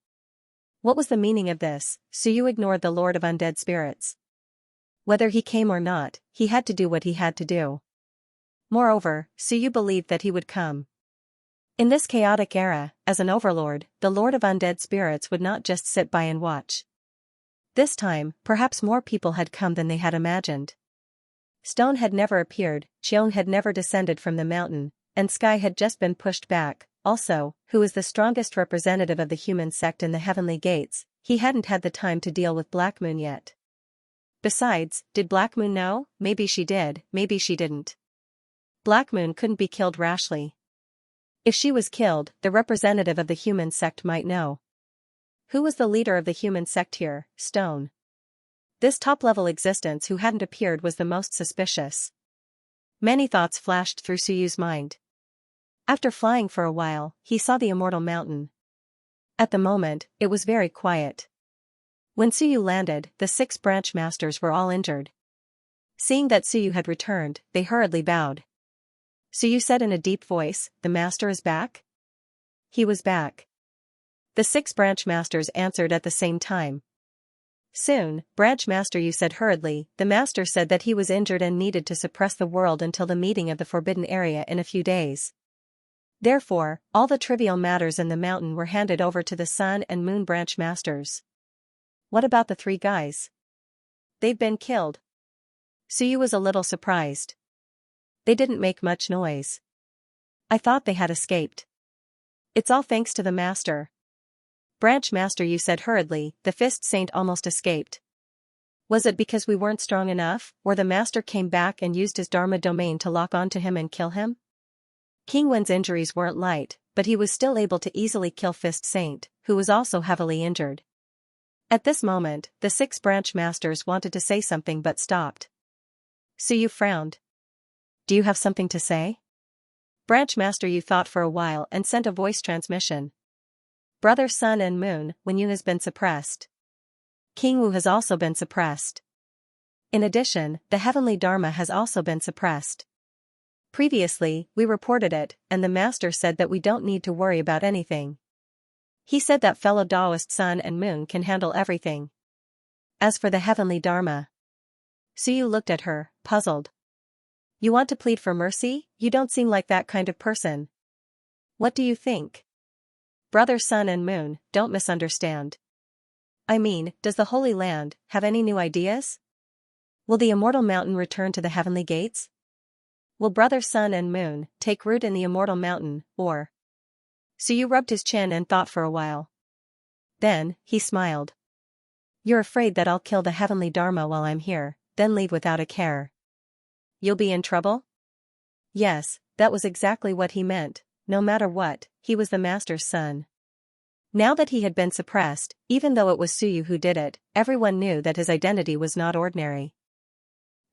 S1: What was the meaning of this? So you ignored the Lord of Undead Spirits. Whether he came or not, he had to do what he had to do. Moreover, so you believed that he would come. In this chaotic era, as an overlord, the Lord of Undead Spirits would not just sit by and watch. This time, perhaps more people had come than they had imagined. Stone had never appeared, Xiong had never descended from the mountain, and Sky had just been pushed back. Also, who is the strongest representative of the human sect in the Heavenly Gates, he hadn't had the time to deal with Black Moon yet. Besides, did Black Moon know? Maybe she did, maybe she didn't. Black Moon couldn't be killed rashly. If she was killed, the representative of the human sect might know. Who was the leader of the human sect here? Stone. This top-level existence who hadn't appeared was the most suspicious. Many thoughts flashed through Suyu's mind. After flying for a while, he saw the Immortal Mountain. At the moment, it was very quiet. When Suyu landed, the 6 branch masters were all injured. Seeing that Suyu had returned, they hurriedly bowed. Suyu said in a deep voice, "The master is back?" He was back. The 6 branch masters answered at the same time. Soon, Branch Master Yu said hurriedly, "The master said that he was injured and needed to suppress the world until the meeting of the Forbidden Area in a few days. Therefore, all the trivial matters in the mountain were handed over to the Sun and Moon Branch Masters." What about the 3 guys? They've been killed. Suyu was a little surprised. They didn't make much noise. I thought they had escaped. It's all thanks to the master. Branch Master Yu said hurriedly, "The Fist Saint almost escaped. Was it because we weren't strong enough, or the master came back and used his Dharma domain to lock onto him and kill him?" King Wen's injuries weren't light, but he was still able to easily kill Fist Saint, who was also heavily injured. At this moment, the 6 branch masters wanted to say something but stopped. Suyu frowned. "Do you have something to say?" Branch Master Yu thought for a while and sent a voice transmission. "Brother Sun and Moon, Wen Yu has been suppressed. King Wu has also been suppressed. In addition, the Heavenly Dharma has also been suppressed. Previously, we reported it, and the Master said that we don't need to worry about anything. He said that fellow Taoist Sun and Moon can handle everything. As for the Heavenly Dharma..." Suyu looked at her, puzzled. "You want to plead for mercy? You don't seem like that kind of person. What do you think?" "Brother Sun and Moon, don't misunderstand. I mean, does the Holy Land have any new ideas? Will the Immortal Mountain return to the Heavenly Gates? Will Brother Sun and Moon take root in the Immortal Mountain, or..." Suyu rubbed his chin and thought for a while. Then, he smiled. "You're afraid that I'll kill the Heavenly Dharma while I'm here, then leave without a care. You'll be in trouble?" Yes, that was exactly what he meant. No matter what, he was the master's son. Now that he had been suppressed, even though it was Suyu who did it, everyone knew that his identity was not ordinary.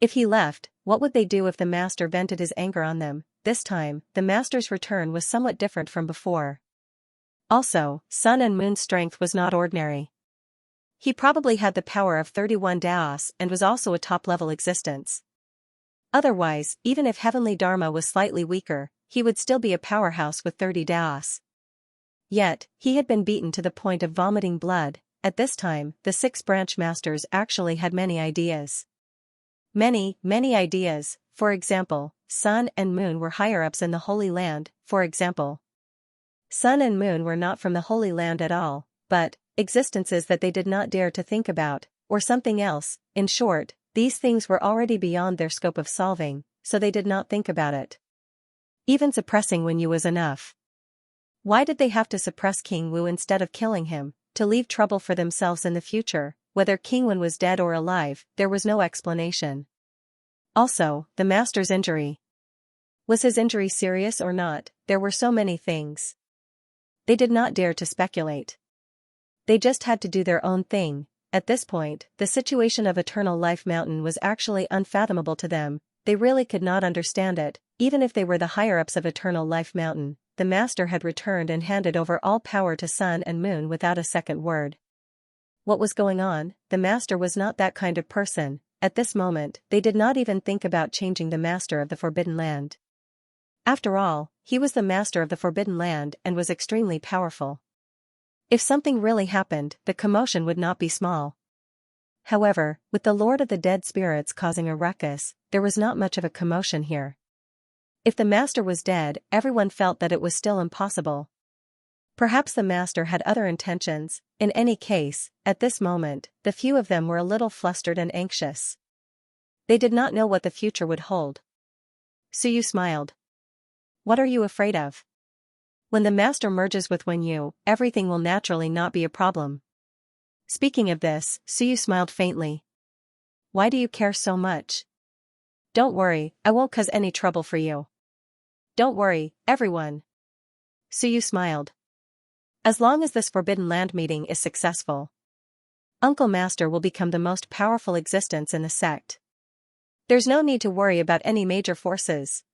S1: If he left, what would they do if the master vented his anger on them? This time, the master's return was somewhat different from before. Also, Sun and Moon's strength was not ordinary. He probably had the power of 31 Daos and was also a top-level existence. Otherwise, even if Heavenly Dharma was slightly weaker, he would still be a powerhouse with 30 Daos. Yet, he had been beaten to the point of vomiting blood. At this time, the 6 branch masters actually had many ideas. Many ideas. For example, Sun and Moon were higher-ups in the Holy Land, for example. Sun and Moon were not from the Holy Land at all, but existences that they did not dare to think about, or something else. In short, these things were already beyond their scope of solving, so they did not think about it. Even suppressing Wen Yu was enough. Why did they have to suppress King Wu instead of killing him, to leave trouble for themselves in the future? Whether King Wen was dead or alive, there was no explanation. Also, the master's injury. Was his injury serious or not? There were so many things. They did not dare to speculate. They just had to do their own thing. at this point, the situation of Eternal Life Mountain was actually unfathomable to them. They really could not understand it. Even if they were the higher-ups of Eternal Life Mountain, the Master had returned and handed over all power to Sun and Moon without a second word. What was going on? The Master was not that kind of person. At this moment, they did not even think about changing the Master of the Forbidden Land. After all, he was the Master of the Forbidden Land and was extremely powerful. If something really happened, the commotion would not be small. However, with the Lord of the Dead Spirits causing a ruckus, there was not much of a commotion here. If the Master was dead, everyone felt that it was still impossible. Perhaps the Master had other intentions. In any case, at this moment, the few of them were a little flustered and anxious. They did not know what the future would hold. Suyu smiled. What are you afraid of? When the Master merges with Wenyu, everything will naturally not be a problem. Speaking of this, Suyu smiled faintly. Why do you care so much? Don't worry, I won't cause any trouble for you. Don't worry, everyone. Suyu smiled. As long as this Forbidden Land meeting is successful, Uncle Master will become the most powerful existence in the sect. There's no need to worry about any major forces.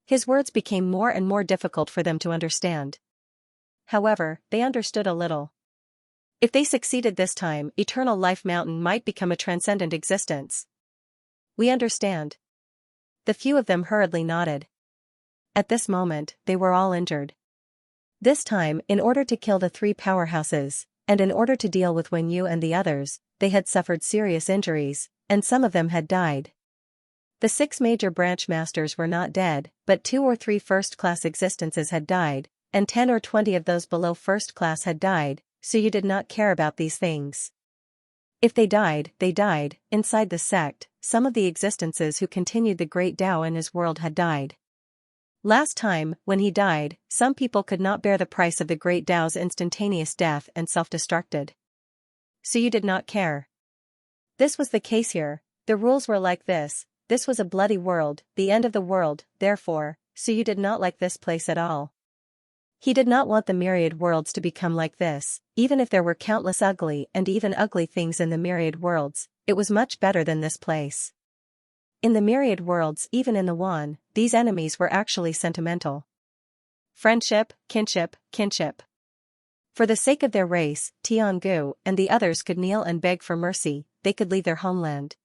S1: His words became more and more difficult for them to understand. However, they understood a little. If they succeeded this time, Eternal Life Mountain might become a transcendent existence. We understand. The few of them hurriedly nodded. At this moment, they were all injured. This time, in order to kill the three powerhouses, and in order to deal with Wenyu and the others, they had suffered serious injuries, and some of them had died. The 6 major branch masters were not dead, but 2 or 3 first-class existences had died, and 10 or 20 of those below first class had died, so you did not care about these things. If they died, they died. Inside the sect, some of the existences who continued the great Tao in his world had died. Last time, when he died, some people could not bear the price of the great Tao's instantaneous death and self-destructed. So you did not care. This was the case here. The rules were like this. This was a bloody world, the end of the world, therefore, so you did not like this place at all. He did not want the myriad worlds to become like this. Even if there were countless ugly and even ugly things in the myriad worlds, it was much better than this place. In the myriad worlds, even in the one, these enemies were actually sentimental. Friendship, kinship, kinship. For the sake of their race, Tiangu and the others could kneel and beg for mercy. They could leave their homeland.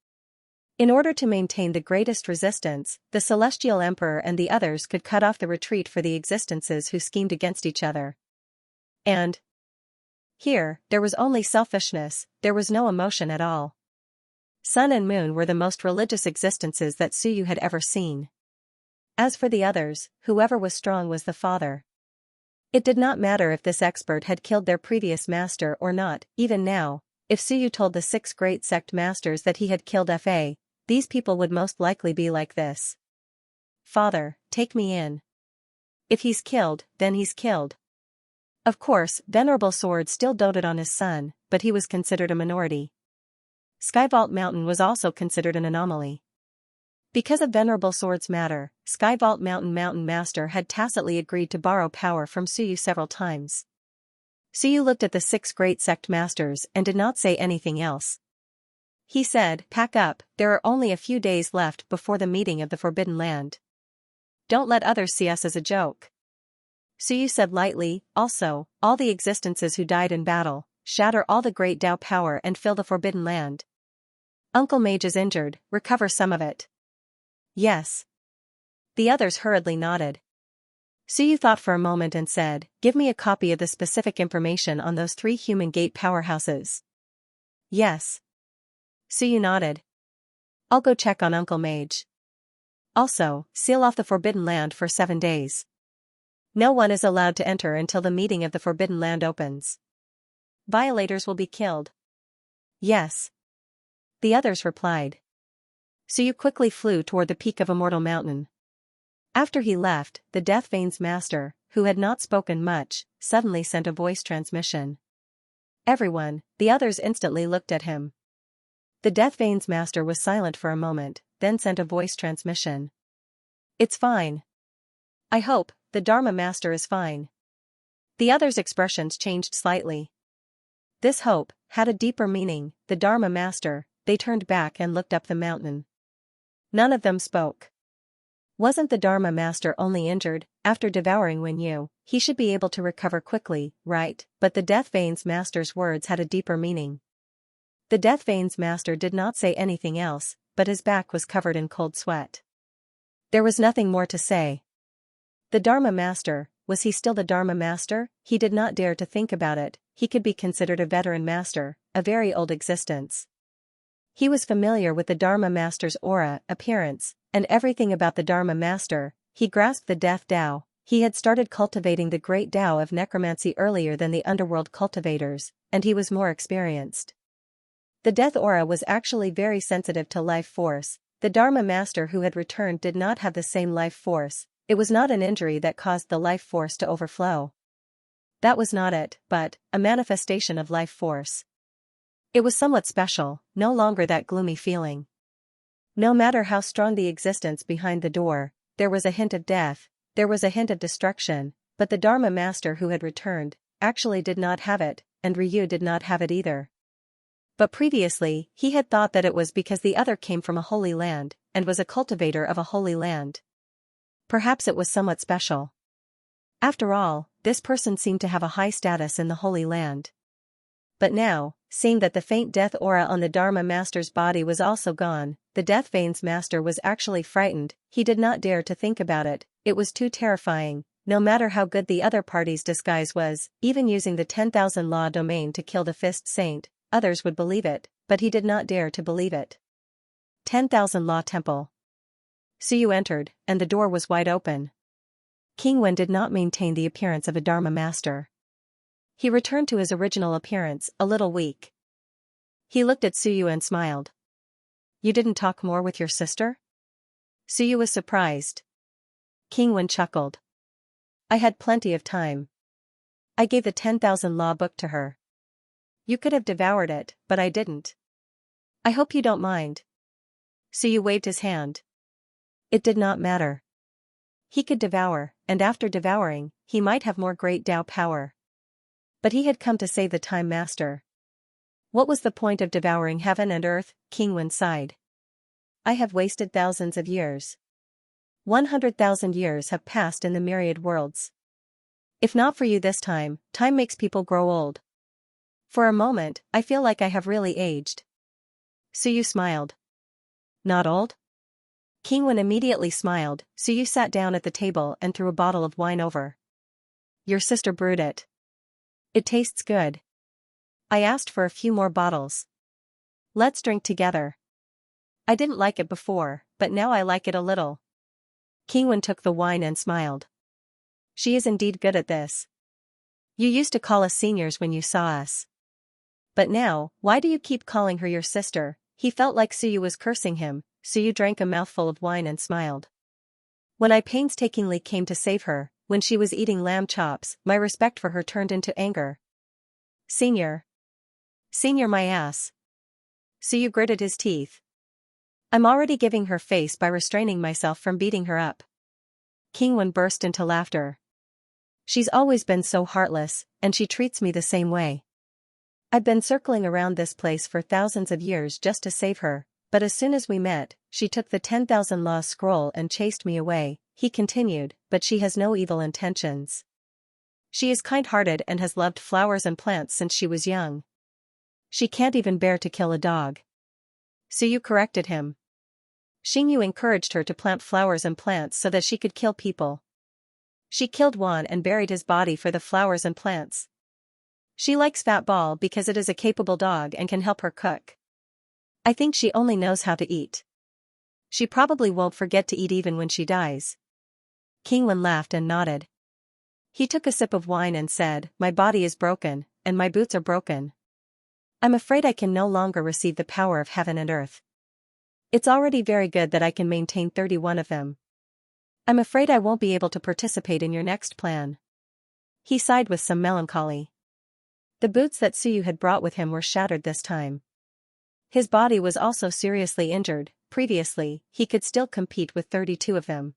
S1: In order to maintain the greatest resistance, the Celestial Emperor and the others could cut off the retreat for the existences who schemed against each other. And here, there was only selfishness, there was no emotion at all. Sun and Moon were the most religious existences that Suyu had ever seen. As for the others, whoever was strong was the father. It did not matter if this expert had killed their previous master or not. Even now, if Suyu told the 6 great sect masters that he had killed Fa, these people would most likely be like this. Father, take me in. If he's killed, then he's killed. Of course, Venerable Sword still doted on his son, but he was considered a minority. Skyvault Mountain was also considered an anomaly. Because of Venerable Sword's matter, Skyvault Mountain Master had tacitly agreed to borrow power from Suyu several times. Suyu looked at the 6 great sect masters and did not say anything else. He said, pack up, there are only a few days left before the meeting of the Forbidden Land. Don't let others see us as a joke. Suyu said lightly, also, all the existences who died in battle, shatter all the great Tao power and fill the Forbidden Land. Uncle Mage is injured, recover some of it. Yes. The others hurriedly nodded. Suyu thought for a moment and said, give me a copy of the specific information on those 3 human gate powerhouses. Yes. Suyu nodded. I'll go check on Uncle Mage. Also, seal off the Forbidden Land for 7 days. No one is allowed to enter until the meeting of the Forbidden Land opens. Violators will be killed. Yes. The others replied. Suyu quickly flew toward the peak of Immortal Mountain. After he left, the Death Veins Master, who had not spoken much, suddenly sent a voice transmission. Everyone, the others instantly looked at him. The Death Veins Master was silent for a moment, then sent a voice transmission. It's fine. I hope, the Dharma Master is fine. The others' expressions changed slightly. This hope, had a deeper meaning, the Dharma Master. They turned back and looked up the mountain. None of them spoke. Wasn't the Dharma Master only injured? After devouring Wenyu, he should be able to recover quickly, right? But the Death Veins Master's words had a deeper meaning. The Death Veins Master did not say anything else, but his back was covered in cold sweat. There was nothing more to say. The Dharma Master, was he still the Dharma Master? He did not dare to think about it. He could be considered a veteran master, a very old existence. He was familiar with the Dharma Master's aura, appearance, and everything about the Dharma Master. He grasped the Death Tao. He had started cultivating the great Tao of necromancy earlier than the underworld cultivators, and he was more experienced. The Death Aura was actually very sensitive to life force. The Dharma Master who had returned did not have the same life force. It was not an injury that caused the life force to overflow. That was not it, but a manifestation of life force. It was somewhat special, no longer that gloomy feeling. No matter how strong the existence behind the door, there was a hint of death, there was a hint of destruction, but the Dharma Master who had returned, actually did not have it, and Ryu did not have it either. But previously, he had thought that it was because the other came from a holy land, and was a cultivator of a holy land. Perhaps it was somewhat special. After all, this person seemed to have a high status in the Holy Land. But now, seeing that the faint death aura on the Dharma Master's body was also gone, the Death Veins Master was actually frightened. He did not dare to think about it. It was too terrifying. No matter how good the other party's disguise was, even using the 10,000 law domain to kill the Fist Saint, others would believe it, but he did not dare to believe it. 10,000 Law Temple. Suyu entered, and the door was wide open. King Wen did not maintain the appearance of a Dharma Master. He returned to his original appearance, a little weak. He looked at Suyu and smiled. You didn't talk more with your sister? Suyu was surprised. King Wen chuckled. I had plenty of time. I gave the 10,000 Law book to her. You could have devoured it, but I didn't. I hope you don't mind. Suyu waved his hand. It did not matter. He could devour, and after devouring, he might have more great Tao power. But he had come to save the Time Master. What was the point of devouring heaven and earth? King Wen sighed. I have wasted thousands of years. 100,000 years have passed in the myriad worlds. If not for you this time, time makes people grow old. For a moment, I feel like I have really aged. Suyu smiled. Not old? King Wen immediately smiled. Suyu sat down at the table and threw a bottle of wine over. Your sister brewed it. It tastes good. I asked for a few more bottles. Let's drink together. I didn't like it before, but now I like it a little. King Wen took the wine and smiled. She is indeed good at this. You used to call us seniors when you saw us. But now, why do you keep calling her your sister? He felt like Suyu was cursing him. Suyu drank a mouthful of wine and smiled. When I painstakingly came to save her, when she was eating lamb chops, my respect for her turned into anger. Senior. Senior my ass. Suyu gritted his teeth. I'm already giving her face by restraining myself from beating her up. King Wen burst into laughter. She's always been so heartless, and she treats me the same way. I've been circling around this place for thousands of years just to save her. But as soon as we met, she took the 10,000 Law scroll and chased me away, he continued, but she has no evil intentions. She is kind-hearted and has loved flowers and plants since she was young. She can't even bear to kill a dog. Suyu corrected him. Xingyu encouraged her to plant flowers and plants so that she could kill people. She killed Wan and buried his body for the flowers and plants. She likes Fat Ball because it is a capable dog and can help her cook. I think she only knows how to eat. She probably won't forget to eat even when she dies. King Wen laughed and nodded. He took a sip of wine and said, My body is broken, and my boots are broken. I'm afraid I can no longer receive the power of heaven and earth. It's already very good that I can maintain 31 of them. I'm afraid I won't be able to participate in your next plan. He sighed with some melancholy. The boots that Suyu had brought with him were shattered this time. His body was also seriously injured. Previously, he could still compete with 32 of them.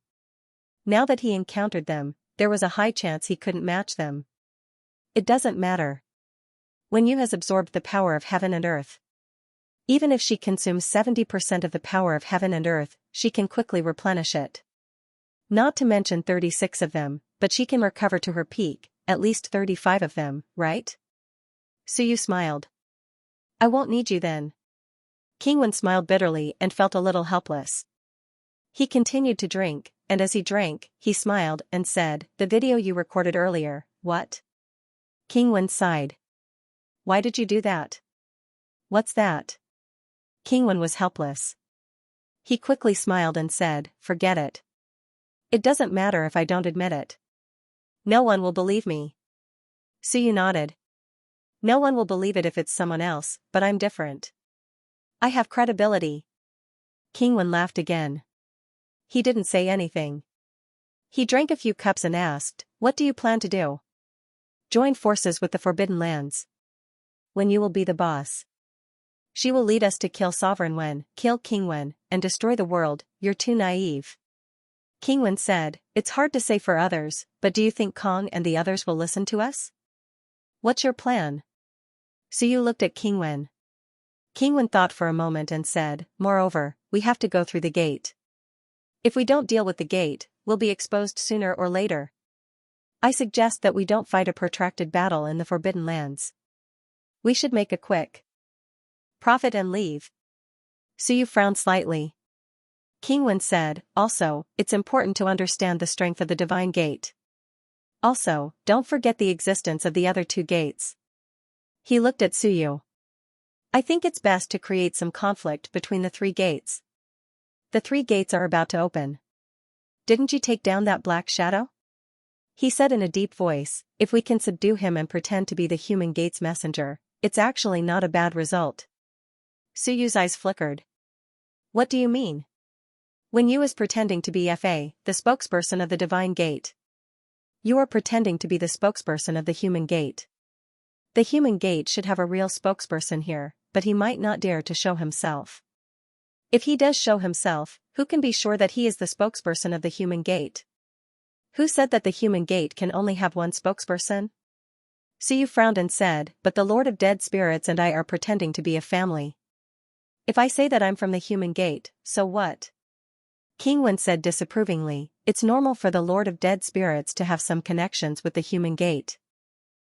S1: Now that he encountered them, there was a high chance he couldn't match them. It doesn't matter. When Yu has absorbed the power of heaven and earth. Even if she consumes 70% of the power of heaven and earth, she can quickly replenish it. Not to mention 36 of them, but she can recover to her peak, at least 35 of them, right? Suyu smiled. I won't need you then. Kingwen smiled bitterly and felt a little helpless. He continued to drink, and as he drank, he smiled and said, the video you recorded earlier, what? Kingwen sighed. Why did you do that? What's that? Kingwen was helpless. He quickly smiled and said, forget it. It doesn't matter if I don't admit it. No one will believe me. Suyu nodded. No one will believe it if it's someone else, but I'm different. I have credibility. Kingwen laughed again. He didn't say anything. He drank a few cups and asked, what do you plan to do? Join forces with the Forbidden Lands. When you will be the boss. She will lead us to kill Sovereign Wen, kill King Wen, and destroy the world. You're too naive. Kingwen said, it's hard to say for others, but do you think Kong and the others will listen to us? What's your plan? Suyu looked at Kingwen. Kingwen thought for a moment and said, moreover, we have to go through the gate. If we don't deal with the gate, we'll be exposed sooner or later. I suggest that we don't fight a protracted battle in the Forbidden Lands. We should make a quick profit and leave. Suyu frowned slightly. Kingwen said, also, it's important to understand the strength of the Divine Gate. Also, don't forget the existence of the other two gates. He looked at Suyu. I think it's best to create some conflict between the three gates. The three gates are about to open. Didn't you take down that black shadow? He said in a deep voice, if we can subdue him and pretend to be the human gate's messenger, it's actually not a bad result. Suyu's eyes flickered. What do you mean? When Yu is pretending to be Fa, the spokesperson of the Divine Gate. You are pretending to be the spokesperson of the human gate. The human gate should have a real spokesperson here, but he might not dare to show himself. If he does show himself, who can be sure that he is the spokesperson of the human gate? Who said that the human gate can only have one spokesperson? Suyu frowned and said, but the Lord of Dead Spirits and I are pretending to be a family. If I say that I'm from the human gate, so what? Kingwen said disapprovingly, it's normal for the Lord of Dead Spirits to have some connections with the human gate.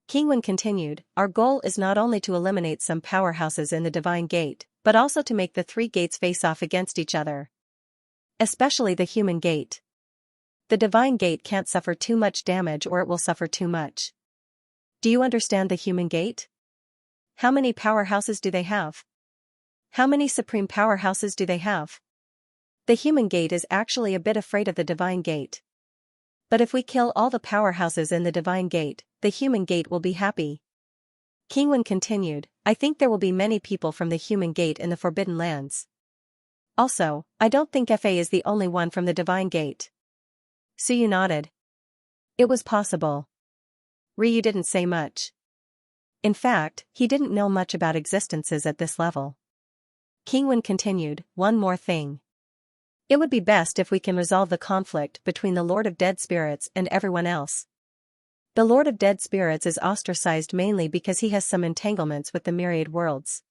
S1: Kingwen continued, our goal is not only to eliminate some powerhouses in the Divine Gate, but also to make the three gates face off against each other. Especially the human gate. The Divine Gate can't suffer too much damage or it will suffer too much. Do you understand the human gate? How many powerhouses do they have? How many supreme powerhouses do they have? The human gate is actually a bit afraid of the Divine Gate. But if we kill all the powerhouses in the Divine Gate, the human gate will be happy. Kingwen continued, I think there will be many people from the human gate in the Forbidden Lands. Also, I don't think Fa is the only one from the Divine Gate. Suyu nodded. It was possible. Ryu didn't say much. In fact, he didn't know much about existences at this level. Kingwen continued, one more thing. It would be best if we can resolve the conflict between the Lord of Dead Spirits and everyone else. The Lord of Dead Spirits is ostracized mainly because he has some entanglements with the Myriad worlds.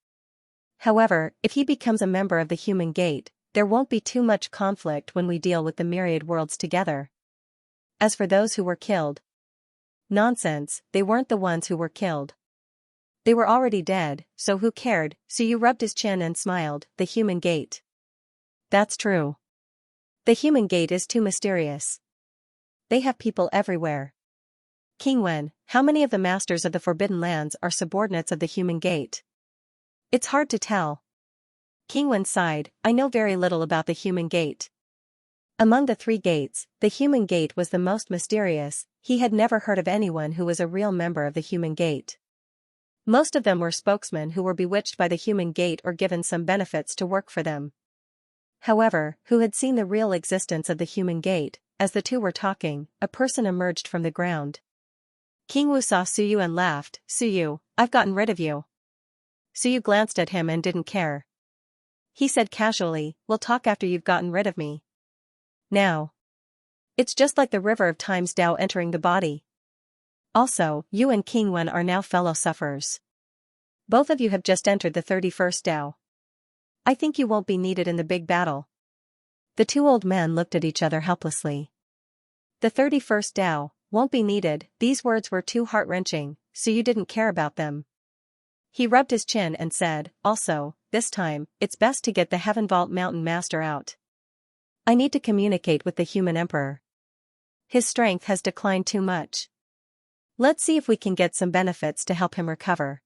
S1: However, if he becomes a member of the human gate, there won't be too much conflict when we deal with the Myriad worlds together. As for those who were killed, nonsense, they weren't the ones who were killed. They were already dead, so who cared? Suyu rubbed his chin and smiled, the human gate. That's true. The human gate is too mysterious. They have people everywhere. Kingwen, how many of the masters of the Forbidden Lands are subordinates of the human gate? It's hard to tell. Kingwen sighed, I know very little about the human gate. Among the three gates, the human gate was the most mysterious. He had never heard of anyone who was a real member of the human gate. Most of them were spokesmen who were bewitched by the human gate or given some benefits to work for them. However, who had seen the real existence of the human gate? As the two were talking, a person emerged from the ground. Kingwu saw Suyu and laughed, Suyu, I've gotten rid of you. Suyu glanced at him and didn't care. He said casually, we'll talk after you've gotten rid of me. Now. It's just like the river of time's Tao entering the body. Also, you and Kingwen are now fellow sufferers. Both of you have just entered the 31st Dao. I think you won't be needed in the big battle. The two old men looked at each other helplessly. The 31st Dao won't be needed. These words were too heart-wrenching, so you didn't care about them. He rubbed his chin and said, also, this time, it's best to get the Heaven Vault Mountain Master out. I need to communicate with the human emperor. His strength has declined too much. Let's see if we can get some benefits to help him recover.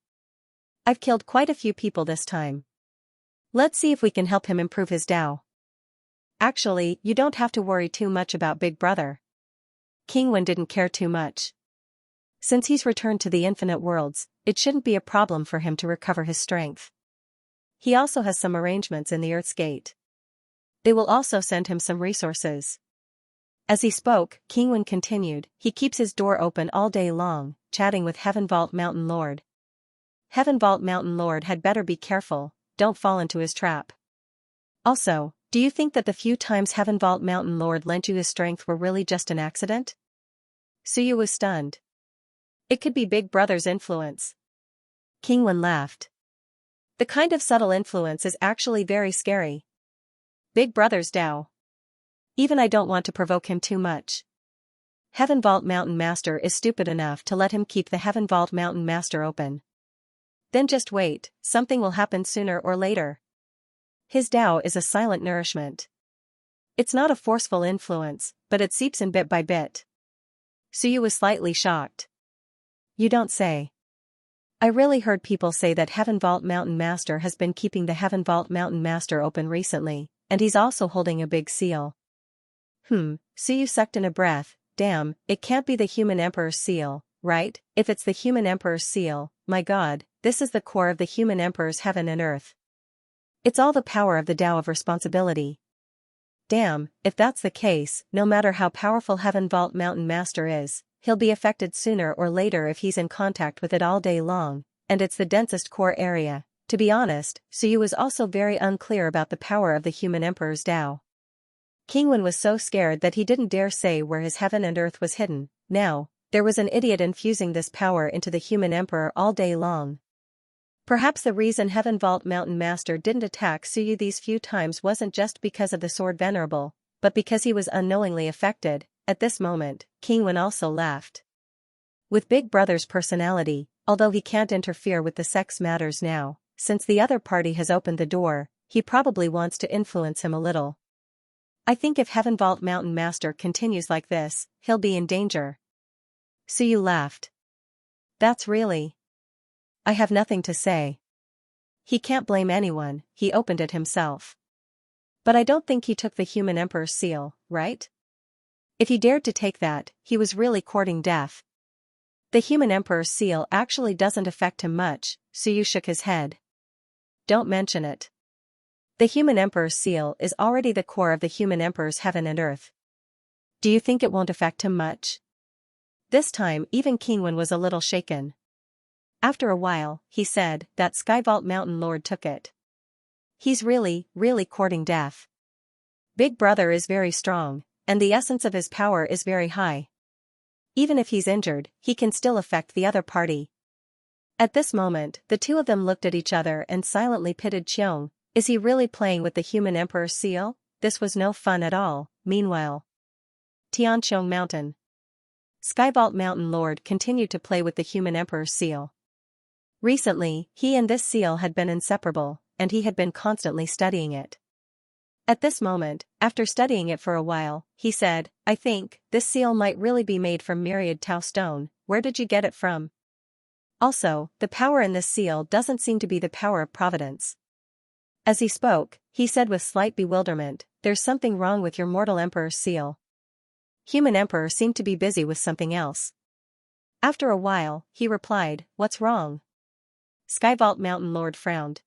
S1: I've killed quite a few people this time. Let's see if we can help him improve his Dao. Actually, you don't have to worry too much about Big Brother. King Wen didn't care too much. Since he's returned to the infinite worlds, it shouldn't be a problem for him to recover his strength. He also has some arrangements in the Earth's Gate. They will also send him some resources. As he spoke, King Wen continued, he keeps his door open all day long, chatting with Heaven Vault Mountain Lord. Heaven Vault Mountain Lord had better be careful, don't fall into his trap. Also, do you think that the few times Heaven Vault Mountain Lord lent you his strength were really just an accident? Suyu was stunned. It could be Big Brother's influence. King Wen laughed. The kind of subtle influence is actually very scary. Big Brother's Dao. Even I don't want to provoke him too much. Heaven Vault Mountain Master is stupid enough to let him keep the Heaven Vault Mountain Master open. Then just wait, something will happen sooner or later. His Dao is a silent nourishment. It's not a forceful influence, but it seeps in bit by bit. Suyu was slightly shocked. You don't say. I really heard people say that Heaven Vault Mountain Master has been keeping the Heaven Vault Mountain Master open recently, and he's also holding a big seal. Suyu sucked in a breath, damn, it can't be the human emperor's seal, right? If it's the human emperor's seal, my god, this is the core of the human emperor's heaven and earth. It's all the power of the Dao of responsibility. Damn, if that's the case, no matter how powerful Heaven Vault Mountain Master is, he'll be affected sooner or later if he's in contact with it all day long, and it's the densest core area. To be honest, Suyu was also very unclear about the power of the human emperor's Dao. King Wen was so scared that he didn't dare say where his heaven and earth was hidden. Now, there was an idiot infusing this power into the human emperor all day long. Perhaps the reason Heaven Vault Mountain Master didn't attack Suyu these few times wasn't just because of the Sword Venerable, but because he was unknowingly affected. At this moment, King Wen also laughed. With Big Brother's personality, although he can't interfere with the sex matters now, since the other party has opened the door, he probably wants to influence him a little. I think if Heaven Vault Mountain Master continues like this, he'll be in danger. Suyu laughed. That's really. I have nothing to say. He can't blame anyone, he opened it himself. But I don't think he took the human emperor's seal, right? If he dared to take that, he was really courting death. The human emperor's seal actually doesn't affect him much, Suyu shook his head. Don't mention it. The human emperor's seal is already the core of the human emperor's heaven and earth. Do you think it won't affect him much? This time even King Wen was a little shaken. After a while, he said, that Skyvault Mountain Lord took it. He's really courting death. Big Brother is very strong, and the essence of his power is very high. Even if he's injured, he can still affect the other party. At this moment, the two of them looked at each other and silently pitted Qiong. Is he really playing with the human emperor's seal? This was no fun at all. Meanwhile, Tianqiong Mountain. Skyvault Mountain Lord continued to play with the human emperor's seal. Recently, he and this seal had been inseparable, and he had been constantly studying it. At this moment, after studying it for a while, he said, I think, this seal might really be made from Myriad Tau stone. Where did you get it from? Also, the power in this seal doesn't seem to be the power of providence. As he spoke, he said with slight bewilderment, there's something wrong with your mortal emperor's seal. Human emperor seemed to be busy with something else. After a while, he replied, what's wrong? Skyvault Mountain Lord frowned.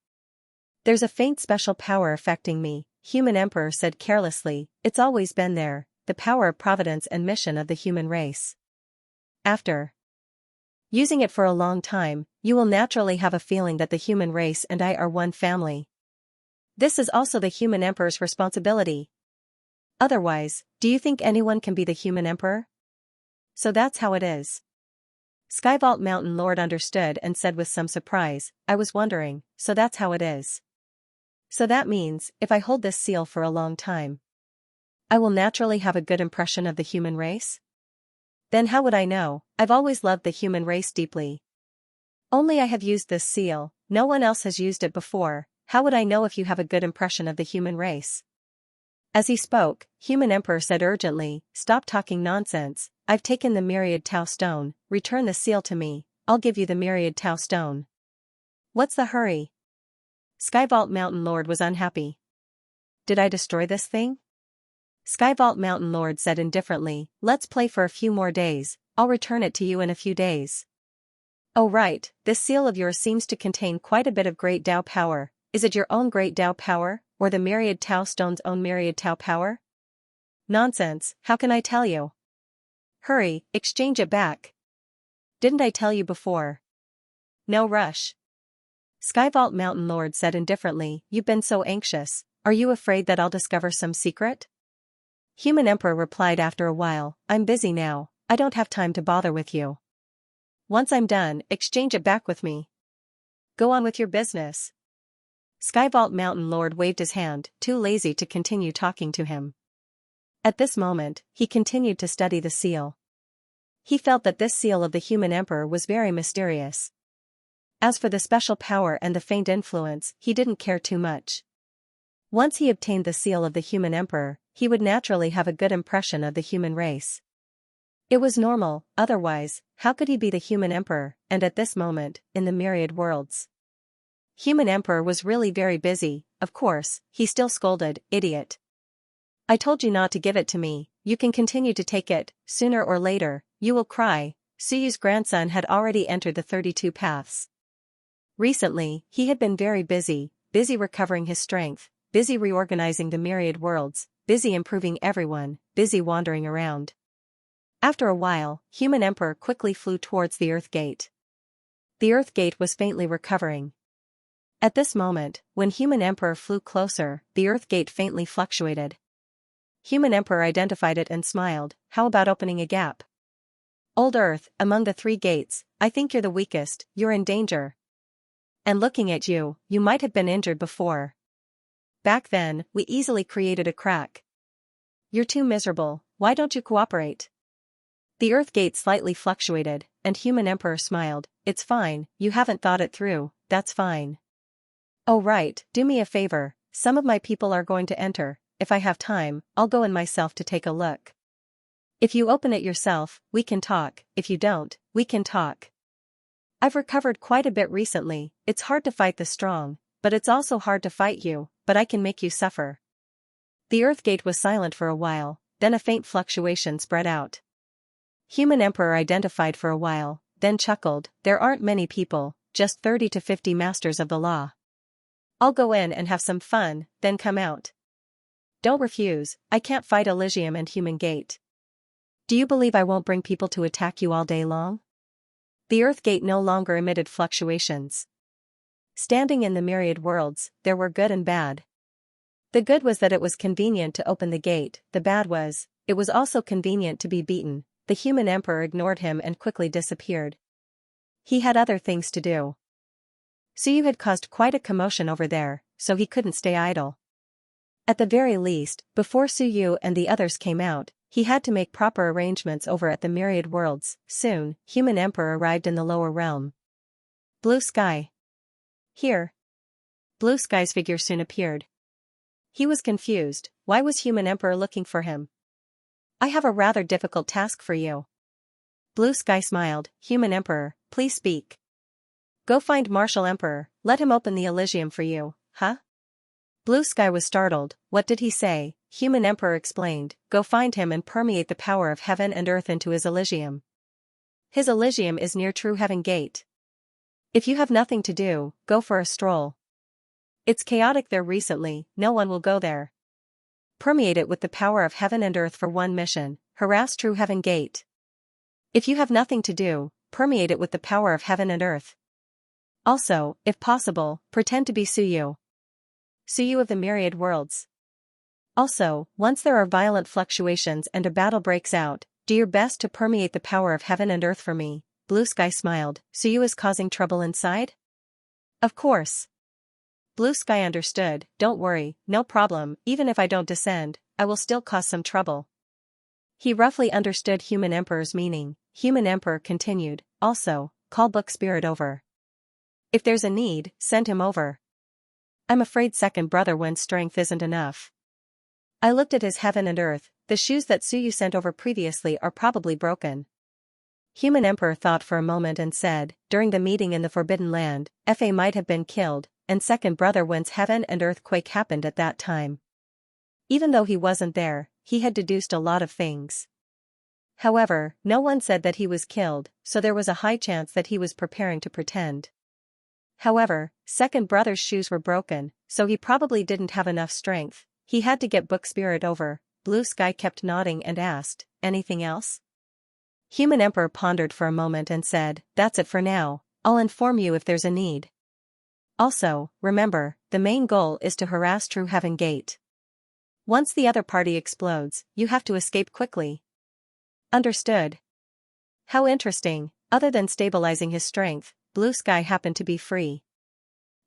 S1: There's a faint special power affecting me, human emperor said carelessly, it's always been there, the power of providence and mission of the human race. After using it for a long time, you will naturally have a feeling that the human race and I are one family. This is also the human emperor's responsibility. Otherwise, do you think anyone can be the human emperor? So that's how it is. Skyvault Mountain Lord understood and said with some surprise, I was wondering, so that's how it is. So that means, if I hold this seal for a long time, I will naturally have a good impression of the human race? Then how would I know? I've always loved the human race deeply. Only I have used this seal, no one else has used it before. How would I know if you have a good impression of the human race? As he spoke, Human Emperor said urgently, stop talking nonsense, I've taken the Myriad Tau Stone, return the seal to me, I'll give you the Myriad Tau Stone. What's the hurry? Skyvault Mountain Lord was unhappy. Did I destroy this thing? Skyvault Mountain Lord said indifferently, let's play for a few more days, I'll return it to you in a few days. Oh right, this seal of yours seems to contain quite a bit of great Tao power. Is it your own great Tao power, or the Myriad Tau Stone's own Myriad Tau power? Nonsense, how can I tell you? Hurry, exchange it back. Didn't I tell you before? No rush. Skyvault Mountain Lord said indifferently, you've been so anxious, are you afraid that I'll discover some secret? Human Emperor replied after a while, I'm busy now, I don't have time to bother with you. Once I'm done, exchange it back with me. Go on with your business. Skyvault Mountain Lord waved his hand, too lazy to continue talking to him. At this moment, he continued to study the seal. He felt that this seal of the Human Emperor was very mysterious. As for the special power and the faint influence, he didn't care too much. Once he obtained the seal of the Human Emperor, he would naturally have a good impression of the human race. It was normal, otherwise, how could he be the Human Emperor, and at this moment, in the myriad worlds? Human Emperor was really very busy, of course, he still scolded, idiot. I told you not to give it to me, you can continue to take it, sooner or later, you will cry. Suyu's grandson had already entered the 32 paths. Recently, he had been very busy recovering his strength, busy reorganizing the myriad worlds, busy improving everyone, busy wandering around. After a while, Human Emperor quickly flew towards the Earth Gate. The Earth Gate was faintly recovering. At this moment, when Human Emperor flew closer, the Earth Gate faintly fluctuated. Human Emperor identified it and smiled, how about opening a gap? Old Earth, among the 3 gates, I think you're the weakest, you're in danger. And looking at you, you might have been injured before. Back then, we easily created a crack. You're too miserable, why don't you cooperate? The Earth Gate slightly fluctuated, and Human Emperor smiled, it's fine, you haven't thought it through, that's fine. Oh right, do me a favor, some of my people are going to enter, if I have time, I'll go in myself to take a look. If you open it yourself, we can talk, if you don't, we can talk. I've recovered quite a bit recently, it's hard to fight the strong, but it's also hard to fight you, but I can make you suffer. The Earth Gate was silent for a while, then a faint fluctuation spread out. Human Emperor identified for a while, then chuckled, there aren't many people, just 30 to 50 masters of the law. I'll go in and have some fun, then come out. Don't refuse, I can't fight Elysium and Human Gate. Do you believe I won't bring people to attack you all day long? The Earth Gate no longer emitted fluctuations. Standing in the myriad worlds, there were good and bad. The good was that it was convenient to open the gate, the bad was, it was also convenient to be beaten. The Human Emperor ignored him and quickly disappeared. He had other things to do. Suyu had caused quite a commotion over there, so he couldn't stay idle. At the very least, before Suyu and the others came out, he had to make proper arrangements over at the myriad worlds. Soon, Human Emperor arrived in the lower realm. Blue Sky. Here. Blue Sky's figure soon appeared. He was confused, why was Human Emperor looking for him? I have a rather difficult task for you. Blue Sky smiled, Human Emperor, please speak. Go find Martial Emperor, let him open the Elysium for you, huh? Blue Sky was startled, what did he say? Human Emperor explained, go find him and permeate the power of heaven and earth into his Elysium. His Elysium is near True Heaven Gate. If you have nothing to do, go for a stroll. It's chaotic there recently, no one will go there. Permeate it with the power of heaven and earth for one mission, harass True Heaven Gate. If you have nothing to do, permeate it with the power of heaven and earth. Also, if possible, pretend to be Suyu. Suyu of the myriad worlds. Also, once there are violent fluctuations and a battle breaks out, do your best to permeate the power of heaven and earth for me, Blue Sky smiled. Suyu is causing trouble inside? Of course. Blue Sky understood. Don't worry, no problem, even if I don't descend, I will still cause some trouble. He roughly understood Human Emperor's meaning. Human Emperor continued, also, call Book Spirit over. If there's a need, send him over. I'm afraid second brother Wen's strength isn't enough. I looked at his heaven and earth, the shoes that Suyu sent over previously are probably broken. Human Emperor thought for a moment and said, during the meeting in the Forbidden Land, Fa might have been killed, and second brother Wen's heaven and earthquake happened at that time. Even though he wasn't there, he had deduced a lot of things. However, no one said that he was killed, so there was a high chance that he was preparing to pretend. However, second brother's shoes were broken, so he probably didn't have enough strength. He had to get Book Spirit over. Blue Sky kept nodding and asked, anything else? Human Emperor pondered for a moment and said, that's it for now, I'll inform you if there's a need. Also, remember, the main goal is to harass True Heaven Gate. Once the other party explodes, you have to escape quickly. Understood. How interesting, other than stabilizing his strength, Blue Sky happened to be free.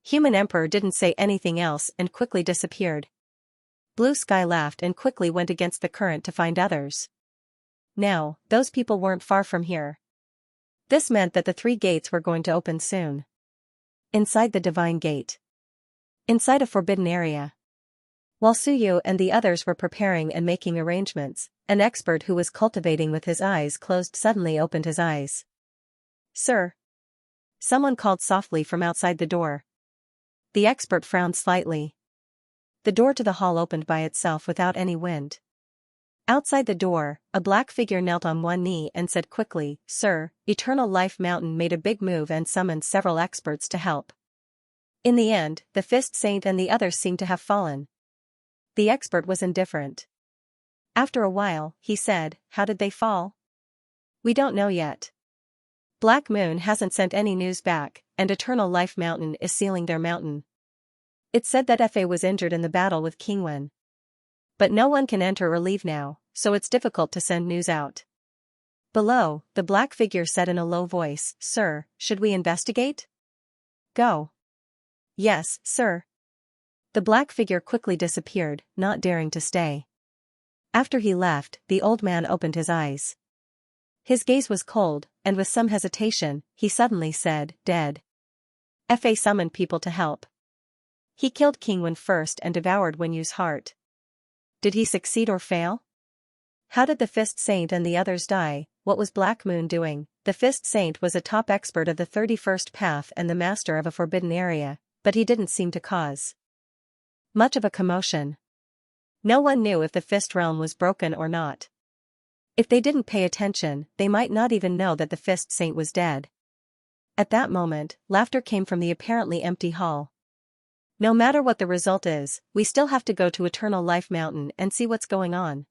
S1: Human Emperor didn't say anything else and quickly disappeared. Blue Sky laughed and quickly went against the current to find others. Now, those people weren't far from here. This meant that the 3 gates were going to open soon. Inside the Divine Gate. Inside a forbidden area. While Suyu and the others were preparing and making arrangements, an expert who was cultivating with his eyes closed suddenly opened his eyes. Sir. Someone called softly from outside the door. The expert frowned slightly. The door to the hall opened by itself without any wind. Outside the door, a black figure knelt on one knee and said quickly, Sir, Eternal Life Mountain made a big move and summoned several experts to help. In the end, the Fist Saint and the others seemed to have fallen. The expert was indifferent. After a while, he said, how did they fall? We don't know yet. Black Moon hasn't sent any news back, and Eternal Life Mountain is sealing their mountain. It said that Fa was injured in the battle with King Wen. But no one can enter or leave now, so it's difficult to send news out. Below, the black figure said in a low voice, Sir, should we investigate? Go. Yes, sir. The black figure quickly disappeared, not daring to stay. After he left, the old man opened his eyes. His gaze was cold, and with some hesitation, he suddenly said, dead. Fa summoned people to help. He killed King Wen first and devoured Wenyu's heart. Did he succeed or fail? How did the Fist Saint and the others die? What was Black Moon doing? The Fist Saint was a top expert of the 31st Path and the master of a forbidden area, but he didn't seem to cause much of a commotion. No one knew if the Fist Realm was broken or not. If they didn't pay attention, they might not even know that the Fist Saint was dead. At that moment, laughter came from the apparently empty hall. No matter what the result is, we still have to go to Eternal Life Mountain and see what's going on.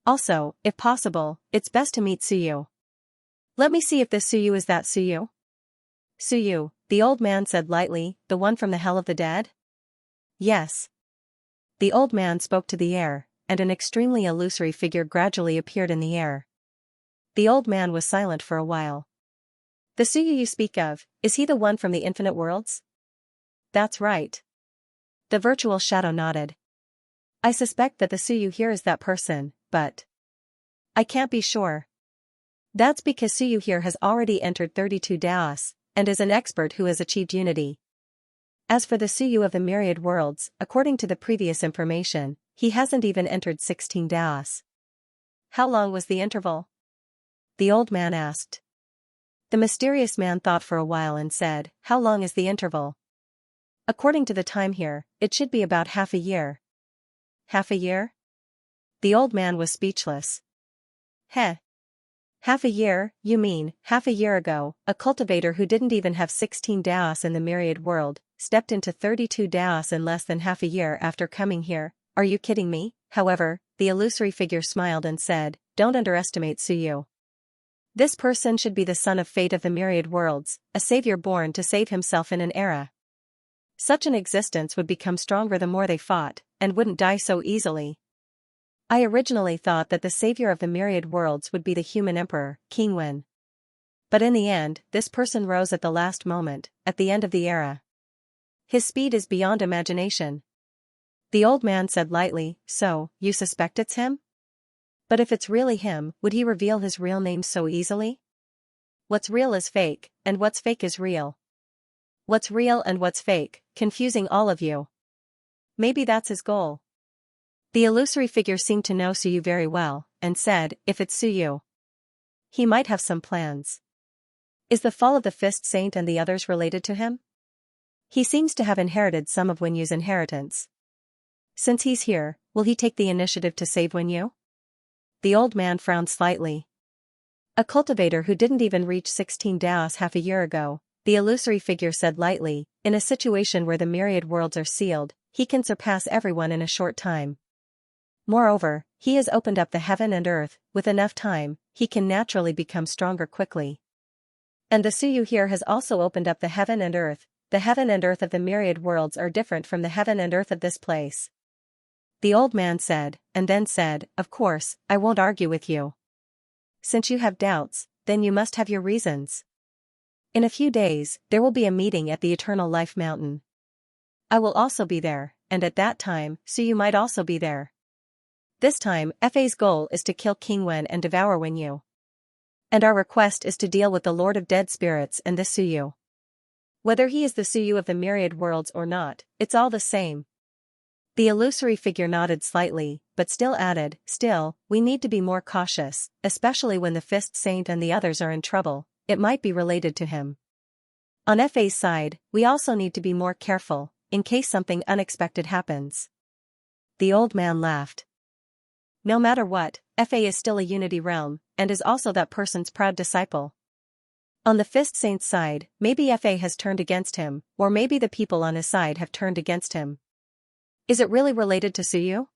S1: Also, if possible, it's best to meet Suyu. Let me see if this Suyu is that Suyu. Suyu, the old man said lightly, the one from the Hell of the Dead? Yes. The old man spoke to the air, and an extremely illusory figure gradually appeared in the air. The old man was silent for a while. The Suyu you speak of, is he the one from the Infinite Worlds? That's right. The virtual shadow nodded. I suspect that the Suyu here is that person, but I can't be sure. That's because Suyu here has already entered 32 Daos, and is an expert who has achieved unity. As for the Suyu of the Myriad Worlds, according to the previous information, he hasn't even entered 16 Daos. How long was the interval? The old man asked. The mysterious man thought for a while and said, how long is the interval? According to the time here, it should be about half a year. Half a year? The old man was speechless. Heh. Half a year, you mean, half a year ago, a cultivator who didn't even have 16 Daos in the Myriad World, stepped into 32 Daos in less than half a year after coming here. Are you kidding me? However, the illusory figure smiled and said, don't underestimate Suyu. This person should be the son of Fate of the Myriad Worlds, a savior born to save himself in an era. Such an existence would become stronger the more they fought, and wouldn't die so easily. I originally thought that the savior of the Myriad Worlds would be the human emperor, King Wen. But in the end, this person rose at the last moment, at the end of the era. His speed is beyond imagination. The old man said lightly, so, you suspect it's him? But if it's really him, would he reveal his real name so easily? What's real is fake, and what's fake is real. What's real and what's fake, confusing all of you. Maybe that's his goal. The illusory figure seemed to know Suyu very well, and said, if it's Suyu, he might have some plans. Is the fall of the Fist Saint and the others related to him? He seems to have inherited some of Wenyu's inheritance. Since he's here, will he take the initiative to save Wenyu? The old man frowned slightly. A cultivator who didn't even reach 16 Daos half a year ago, the illusory figure said lightly, in a situation where the myriad worlds are sealed, he can surpass everyone in a short time. Moreover, he has opened up the heaven and earth, with enough time, he can naturally become stronger quickly. And the Suyu here has also opened up the heaven and earth of the myriad worlds are different from the heaven and earth of this place. The old man said, and then said, of course, I won't argue with you. Since you have doubts, then you must have your reasons. In a few days, there will be a meeting at the Eternal Life Mountain. I will also be there, and at that time, Suyu might also be there. This time, FA's goal is to kill King Wen and devour Wenyu. And our request is to deal with the Lord of Dead Spirits and this Suyu. Whether he is the Suyu of the myriad worlds or not, it's all the same. The illusory figure nodded slightly, but still added, still, we need to be more cautious, especially when the Fist Saint and the others are in trouble, it might be related to him. On FA's side, we also need to be more careful, in case something unexpected happens. The old man laughed. No matter what, FA is still a unity realm, and is also that person's proud disciple. On the Fist Saint's side, maybe FA has turned against him, or maybe the people on his side have turned against him. Is it really related to Suyu?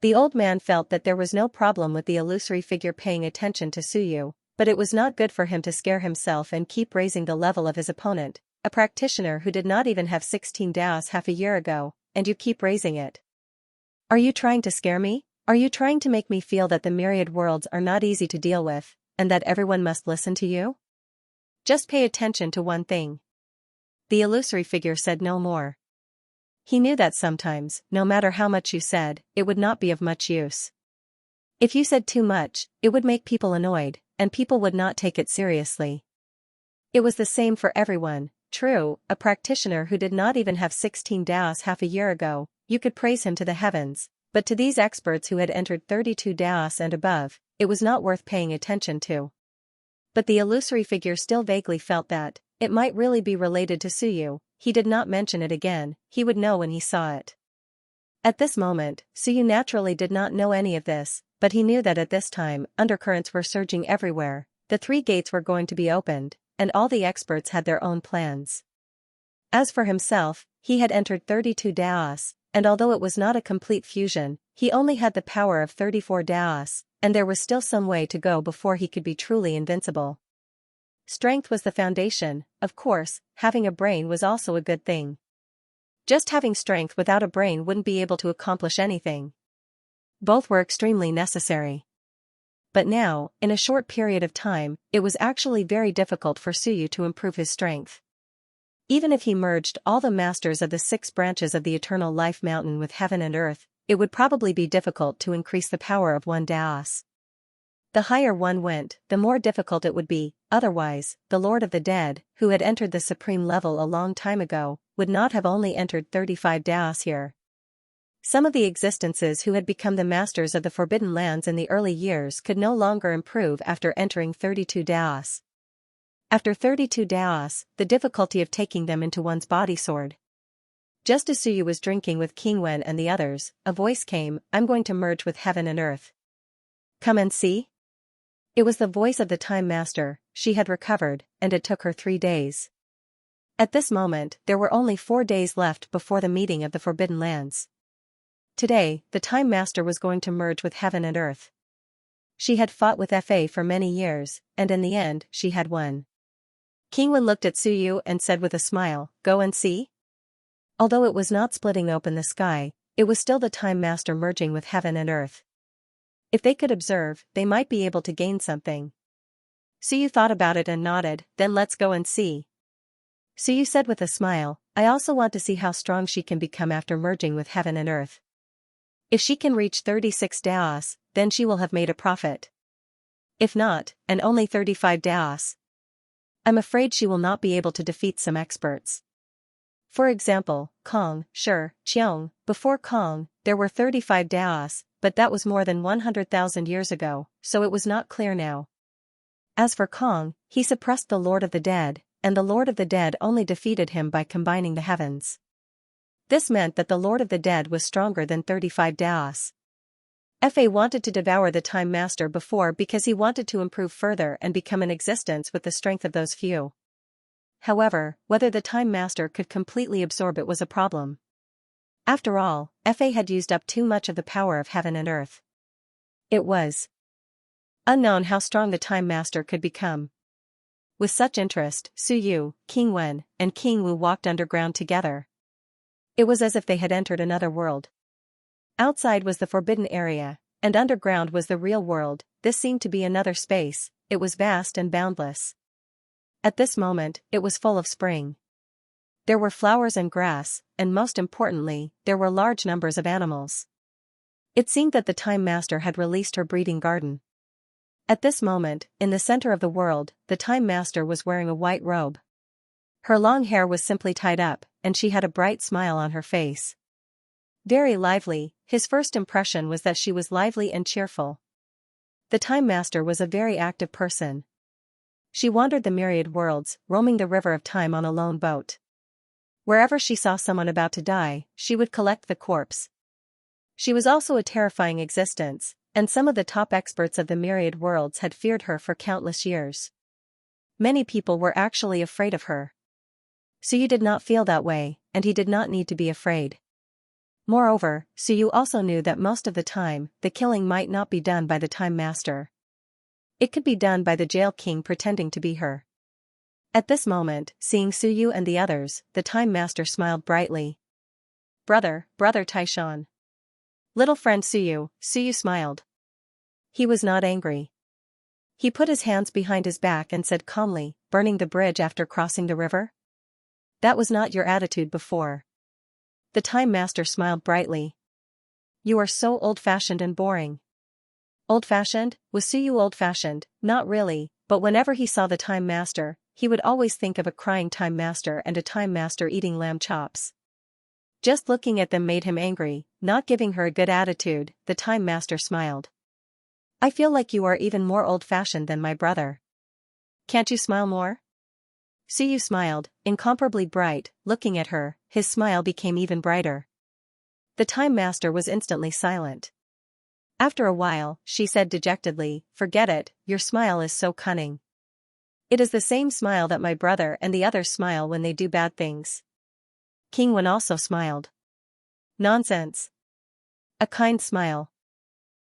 S1: The old man felt that there was no problem with the illusory figure paying attention to Suyu, but it was not good for him to scare himself and keep raising the level of his opponent, a practitioner who did not even have 16 Daos half a year ago, and you keep raising it. Are you trying to scare me? Are you trying to make me feel that the myriad worlds are not easy to deal with, and that everyone must listen to you? Just pay attention to one thing. The illusory figure said no more. He knew that sometimes, no matter how much you said, it would not be of much use. If you said too much, it would make people annoyed, and people would not take it seriously. It was the same for everyone. True, a practitioner who did not even have 16 Daos half a year ago, you could praise him to the heavens, but to these experts who had entered 32 Daos and above, it was not worth paying attention to. But the illusory figure still vaguely felt that it might really be related to Suyu. He did not mention it again, he would know when he saw it. At this moment, Suyu naturally did not know any of this, but he knew that at this time, undercurrents were surging everywhere, the 3 gates were going to be opened, and all the experts had their own plans. As for himself, he had entered 32 Daos, and although it was not a complete fusion, he only had the power of 34 Daos, and there was still some way to go before he could be truly invincible. Strength was the foundation, of course, having a brain was also a good thing. Just having strength without a brain wouldn't be able to accomplish anything. Both were extremely necessary. But now, in a short period of time, it was actually very difficult for Suyu to improve his strength. Even if he merged all the masters of the 6 branches of the Eternal Life Mountain with heaven and earth, it would probably be difficult to increase the power of one Daos. The higher one went, the more difficult it would be, otherwise, the Lord of the Dead, who had entered the supreme level a long time ago, would not have only entered 35 Daos here. Some of the existences who had become the masters of the Forbidden Lands in the early years could no longer improve after entering 32 Daos. After 32 Daos, the difficulty of taking them into one's body soared. Just as Suyu was drinking with King Wen and the others, a voice came, I'm going to merge with heaven and earth. Come and see? It was the voice of the Time Master. She had recovered, and it took her 3 days. At this moment, there were only 4 days left before the meeting of the Forbidden Lands. Today, the Time Master was going to merge with heaven and earth. She had fought with FA for many years, and in the end, she had won. King Wen looked at Suyu and said with a smile, go and see? Although it was not splitting open the sky, it was still the Time Master merging with heaven and earth. If they could observe, they might be able to gain something. Suyu thought about it and nodded, then let's go and see. Suyu said with a smile, I also want to see how strong she can become after merging with heaven and earth. If she can reach 36 daos, then she will have made a profit. If not, and only 35 daos, I'm afraid she will not be able to defeat some experts. For example, Kong, sure, Qiong, before Kong, there were 35 daos, but that was more than 100,000 years ago, so it was not clear now. As for Kong, he suppressed the Lord of the Dead, and the Lord of the Dead only defeated him by combining the heavens. This meant that the Lord of the Dead was stronger than 35 daos. Fa wanted to devour the Time Master before because he wanted to improve further and become in existence with the strength of those few. However, whether the Time Master could completely absorb it was a problem. After all, Fa had used up too much of the power of heaven and earth. It was unknown how strong the Time Master could become. With such interest, Suyu, King Wen, and King Wu walked underground together. It was as if they had entered another world. Outside was the forbidden area, and underground was the real world. This seemed to be another space. It was vast and boundless. At this moment, it was full of spring. There were flowers and grass, and most importantly, there were large numbers of animals. It seemed that the Time Master had released her breeding garden. At this moment, in the center of the world, the Time Master was wearing a white robe. Her long hair was simply tied up, and she had a bright smile on her face. Very lively, his first impression was that she was lively and cheerful. The Time Master was a very active person. She wandered the myriad worlds, roaming the river of time on a lone boat. Wherever she saw someone about to die, she would collect the corpse. She was also a terrifying existence, and some of the top experts of the myriad worlds had feared her for countless years. Many people were actually afraid of her. Suyu did not feel that way, and he did not need to be afraid. Moreover, Suyu also knew that most of the time, the killing might not be done by the Time Master. It could be done by the Jail King pretending to be her. At this moment, seeing Suyu and the others, the Time Master smiled brightly. Brother Taishan. Little friend Suyu, Suyu smiled. He was not angry. He put his hands behind his back and said calmly, burning the bridge after crossing the river? That was not your attitude before. The Time Master smiled brightly. You are so old-fashioned and boring. Old-fashioned? Was Suyu old-fashioned? Not really, but whenever he saw the Time Master, he would always think of a crying Time Master and a Time Master eating lamb chops. Just looking at them made him angry, not giving her a good attitude. The Time Master smiled. I feel like you are even more old-fashioned than my brother. Can't you smile more? Suyu smiled, incomparably bright. Looking at her, his smile became even brighter. The Time Master was instantly silent. After a while, she said dejectedly, forget it, your smile is so cunning. It is the same smile that my brother and the others smile when they do bad things. King Wen also smiled. Nonsense. A kind smile.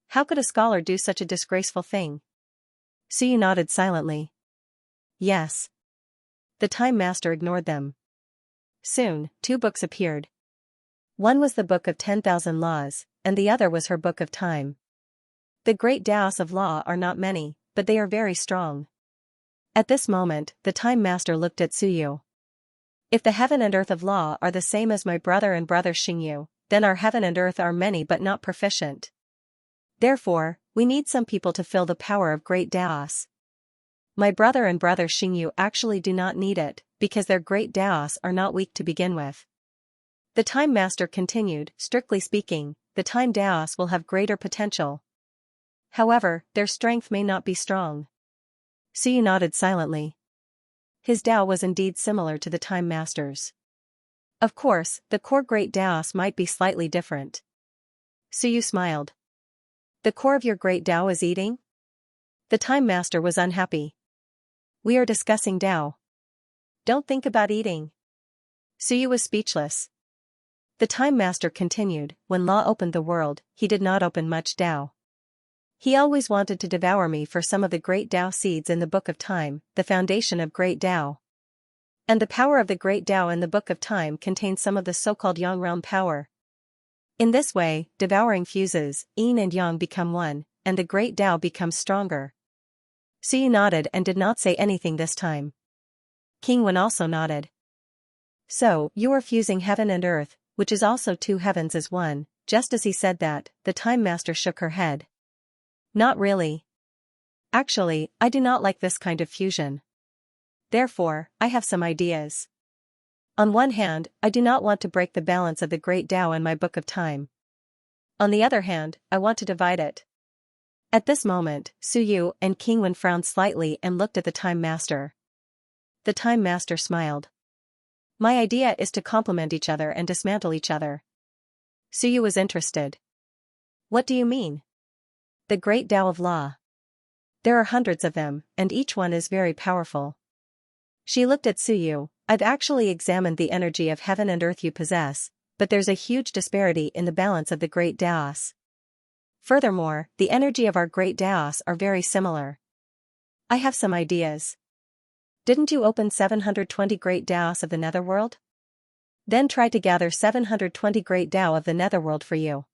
S1: How could a scholar do such a disgraceful thing? Suyu nodded silently. Yes. The Time Master ignored them. Soon, 2 books appeared. One was the Book of 10,000 Laws, and the other was her Book of Time. The great Daos of law are not many, but they are very strong. At this moment, the Time Master looked at Suyu. If the heaven and earth of law are the same as my brother and brother Xingyu, then our heaven and earth are many but not proficient. Therefore, we need some people to fill the power of great Daos. My brother and brother Xingyu actually do not need it, because their great Daos are not weak to begin with. The Time Master continued, strictly speaking, the Time Daos will have greater potential. However, their strength may not be strong. Suyu nodded silently. His Dao was indeed similar to the Time Master's. Of course, the core great Daos might be slightly different. Suyu smiled. The core of your great Dao is eating? The Time Master was unhappy. We are discussing Dao. Don't think about eating. Suyu was speechless. The Time Master continued, when Law opened the world, he did not open much Dao. He always wanted to devour me for some of the great Dao seeds in the Book of Time, the foundation of great Dao. And the power of the great Dao in the Book of Time contains some of the so-called Yang realm power. In this way, devouring fuses, Yin and Yang become one, and the great Dao becomes stronger. Suyu nodded and did not say anything this time. King Wen also nodded. So, you are fusing heaven and earth, which is also two heavens as one. Just as he said that, the Time Master shook her head. Not really. Actually, I do not like this kind of fusion. Therefore, I have some ideas. On one hand, I do not want to break the balance of the Great Tao in my Book of Time. On the other hand, I want to divide it. At this moment, Suyu and King Wen frowned slightly and looked at the Time Master. The Time Master smiled. My idea is to complement each other and dismantle each other. Suyu was interested. What do you mean? The Great Tao of Law. There are hundreds of them, and each one is very powerful. She looked at Suyu. I've actually examined the energy of heaven and earth you possess, but there's a huge disparity in the balance of the Great Taos. Furthermore, the energy of our Great Taos are very similar. I have some ideas. Didn't you open 720 Great Taos of the Netherworld? Then try to gather 720 Great Tao of the Netherworld for you.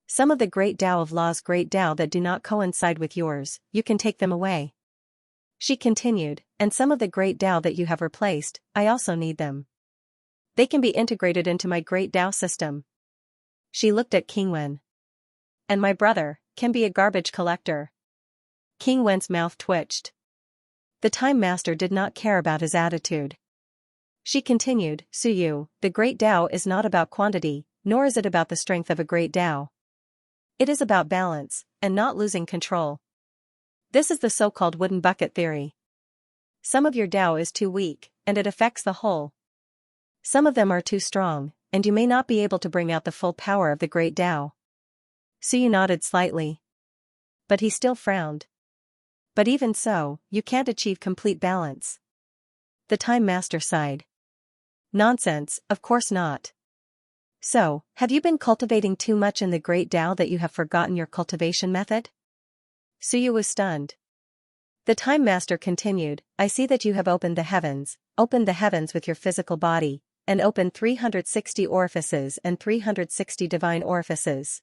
S1: Some of the Great Tao of Law's Great Tao that do not coincide with yours, you can take them away. She continued, and some of the Great Tao that you have replaced, I also need them. They can be integrated into my Great Tao system. She looked at King Wen. And my brother can be a garbage collector. King Wen's mouth twitched. The Time Master did not care about his attitude. She continued, Suyu, the Great Tao is not about quantity, nor is it about the strength of a Great Tao. It is about balance, and not losing control. This is the so-called wooden bucket theory. Some of your Tao is too weak, and it affects the whole. Some of them are too strong, and you may not be able to bring out the full power of the Great Tao. Suyu nodded slightly. But he still frowned. But even so, you can't achieve complete balance. The Time Master sighed. Nonsense, of course not. So, have you been cultivating too much in the Great Tao that you have forgotten your cultivation method? Suyu was stunned. The Time Master continued, I see that you have opened the heavens with your physical body, and opened 360 orifices and 360 divine orifices.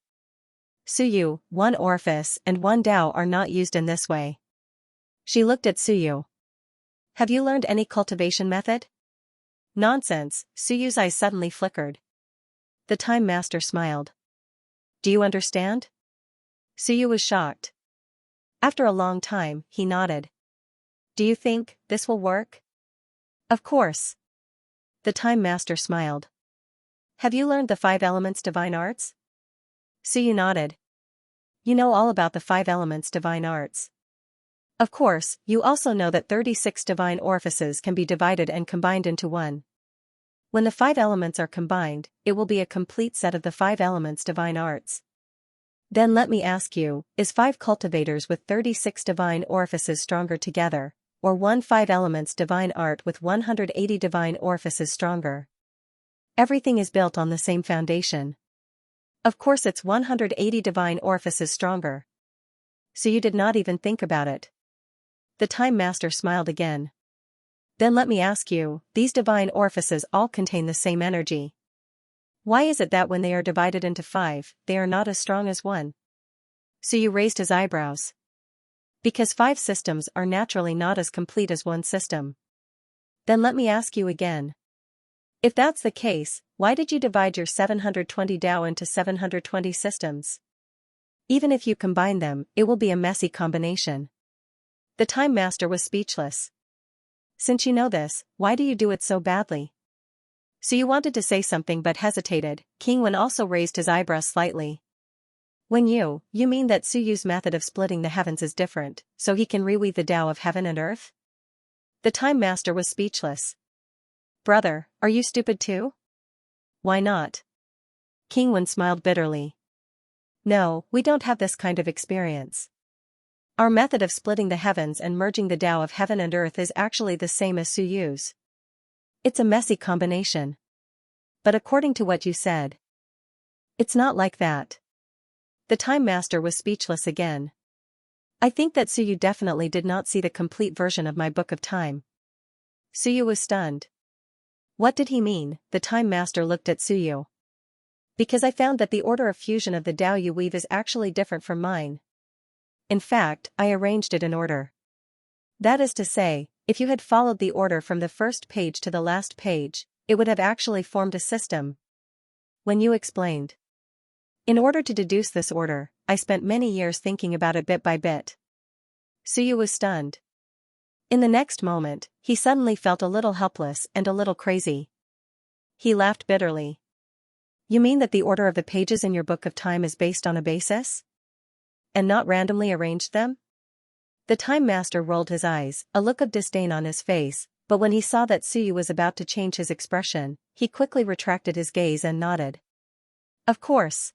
S1: Suyu, one orifice and one Tao are not used in this way. She looked at Suyu. Have you learned any cultivation method? Nonsense, Suyu's eyes suddenly flickered. The Time Master smiled. Do you understand? Suyu was shocked. After a long time, he nodded. Do you think this will work? Of course. The Time Master smiled. Have you learned the 5 elements divine arts? Suyu nodded. You know all about the 5 elements divine arts. Of course, you also know that 36 divine orifices can be divided and combined into one. When the 5 elements are combined, it will be a complete set of the 5 elements divine arts. Then let me ask you, is 5 cultivators with 36 divine orifices stronger together, or one 5 elements divine art with 180 divine orifices stronger? Everything is built on the same foundation. Of course it's 180 divine orifices stronger. So you did not even think about it. The Time Master smiled again. Then let me ask you, these divine orifices all contain the same energy. Why is it that when they are divided into 5, they are not as strong as one? Suyu raised his eyebrows. Because 5 systems are naturally not as complete as one system. Then let me ask you again. If that's the case, why did you divide your 720 Tao into 720 systems? Even if you combine them, it will be a messy combination. The Time Master was speechless. Since you know this, why do you do it so badly? Suyu wanted to say something but hesitated. King Wen also raised his eyebrows slightly. When you mean that Suyu's method of splitting the heavens is different, so he can reweave the Tao of heaven and earth? The Time Master was speechless. Brother, are you stupid too? Why not? King Wen smiled bitterly. No, we don't have this kind of experience. Our method of splitting the heavens and merging the Tao of heaven and earth is actually the same as Suyu's. It's a messy combination. But according to what you said, it's not like that. The Time Master was speechless again. I think that Suyu definitely did not see the complete version of my Book of Time. Suyu was stunned. What did he mean? The Time Master looked at Suyu. Because I found that the order of fusion of the Tao you weave is actually different from mine. In fact, I arranged it in order. That is to say, if you had followed the order from the first page to the last page, it would have actually formed a system. When you explained. In order to deduce this order, I spent many years thinking about it bit by bit. Suyu was stunned. In the next moment, he suddenly felt a little helpless and a little crazy. He laughed bitterly. You mean that the order of the pages in your book of time is based on a basis? And not randomly arranged them? The Time Master rolled his eyes, a look of disdain on his face, but when he saw that Suyu was about to change his expression, he quickly retracted his gaze and nodded. Of course.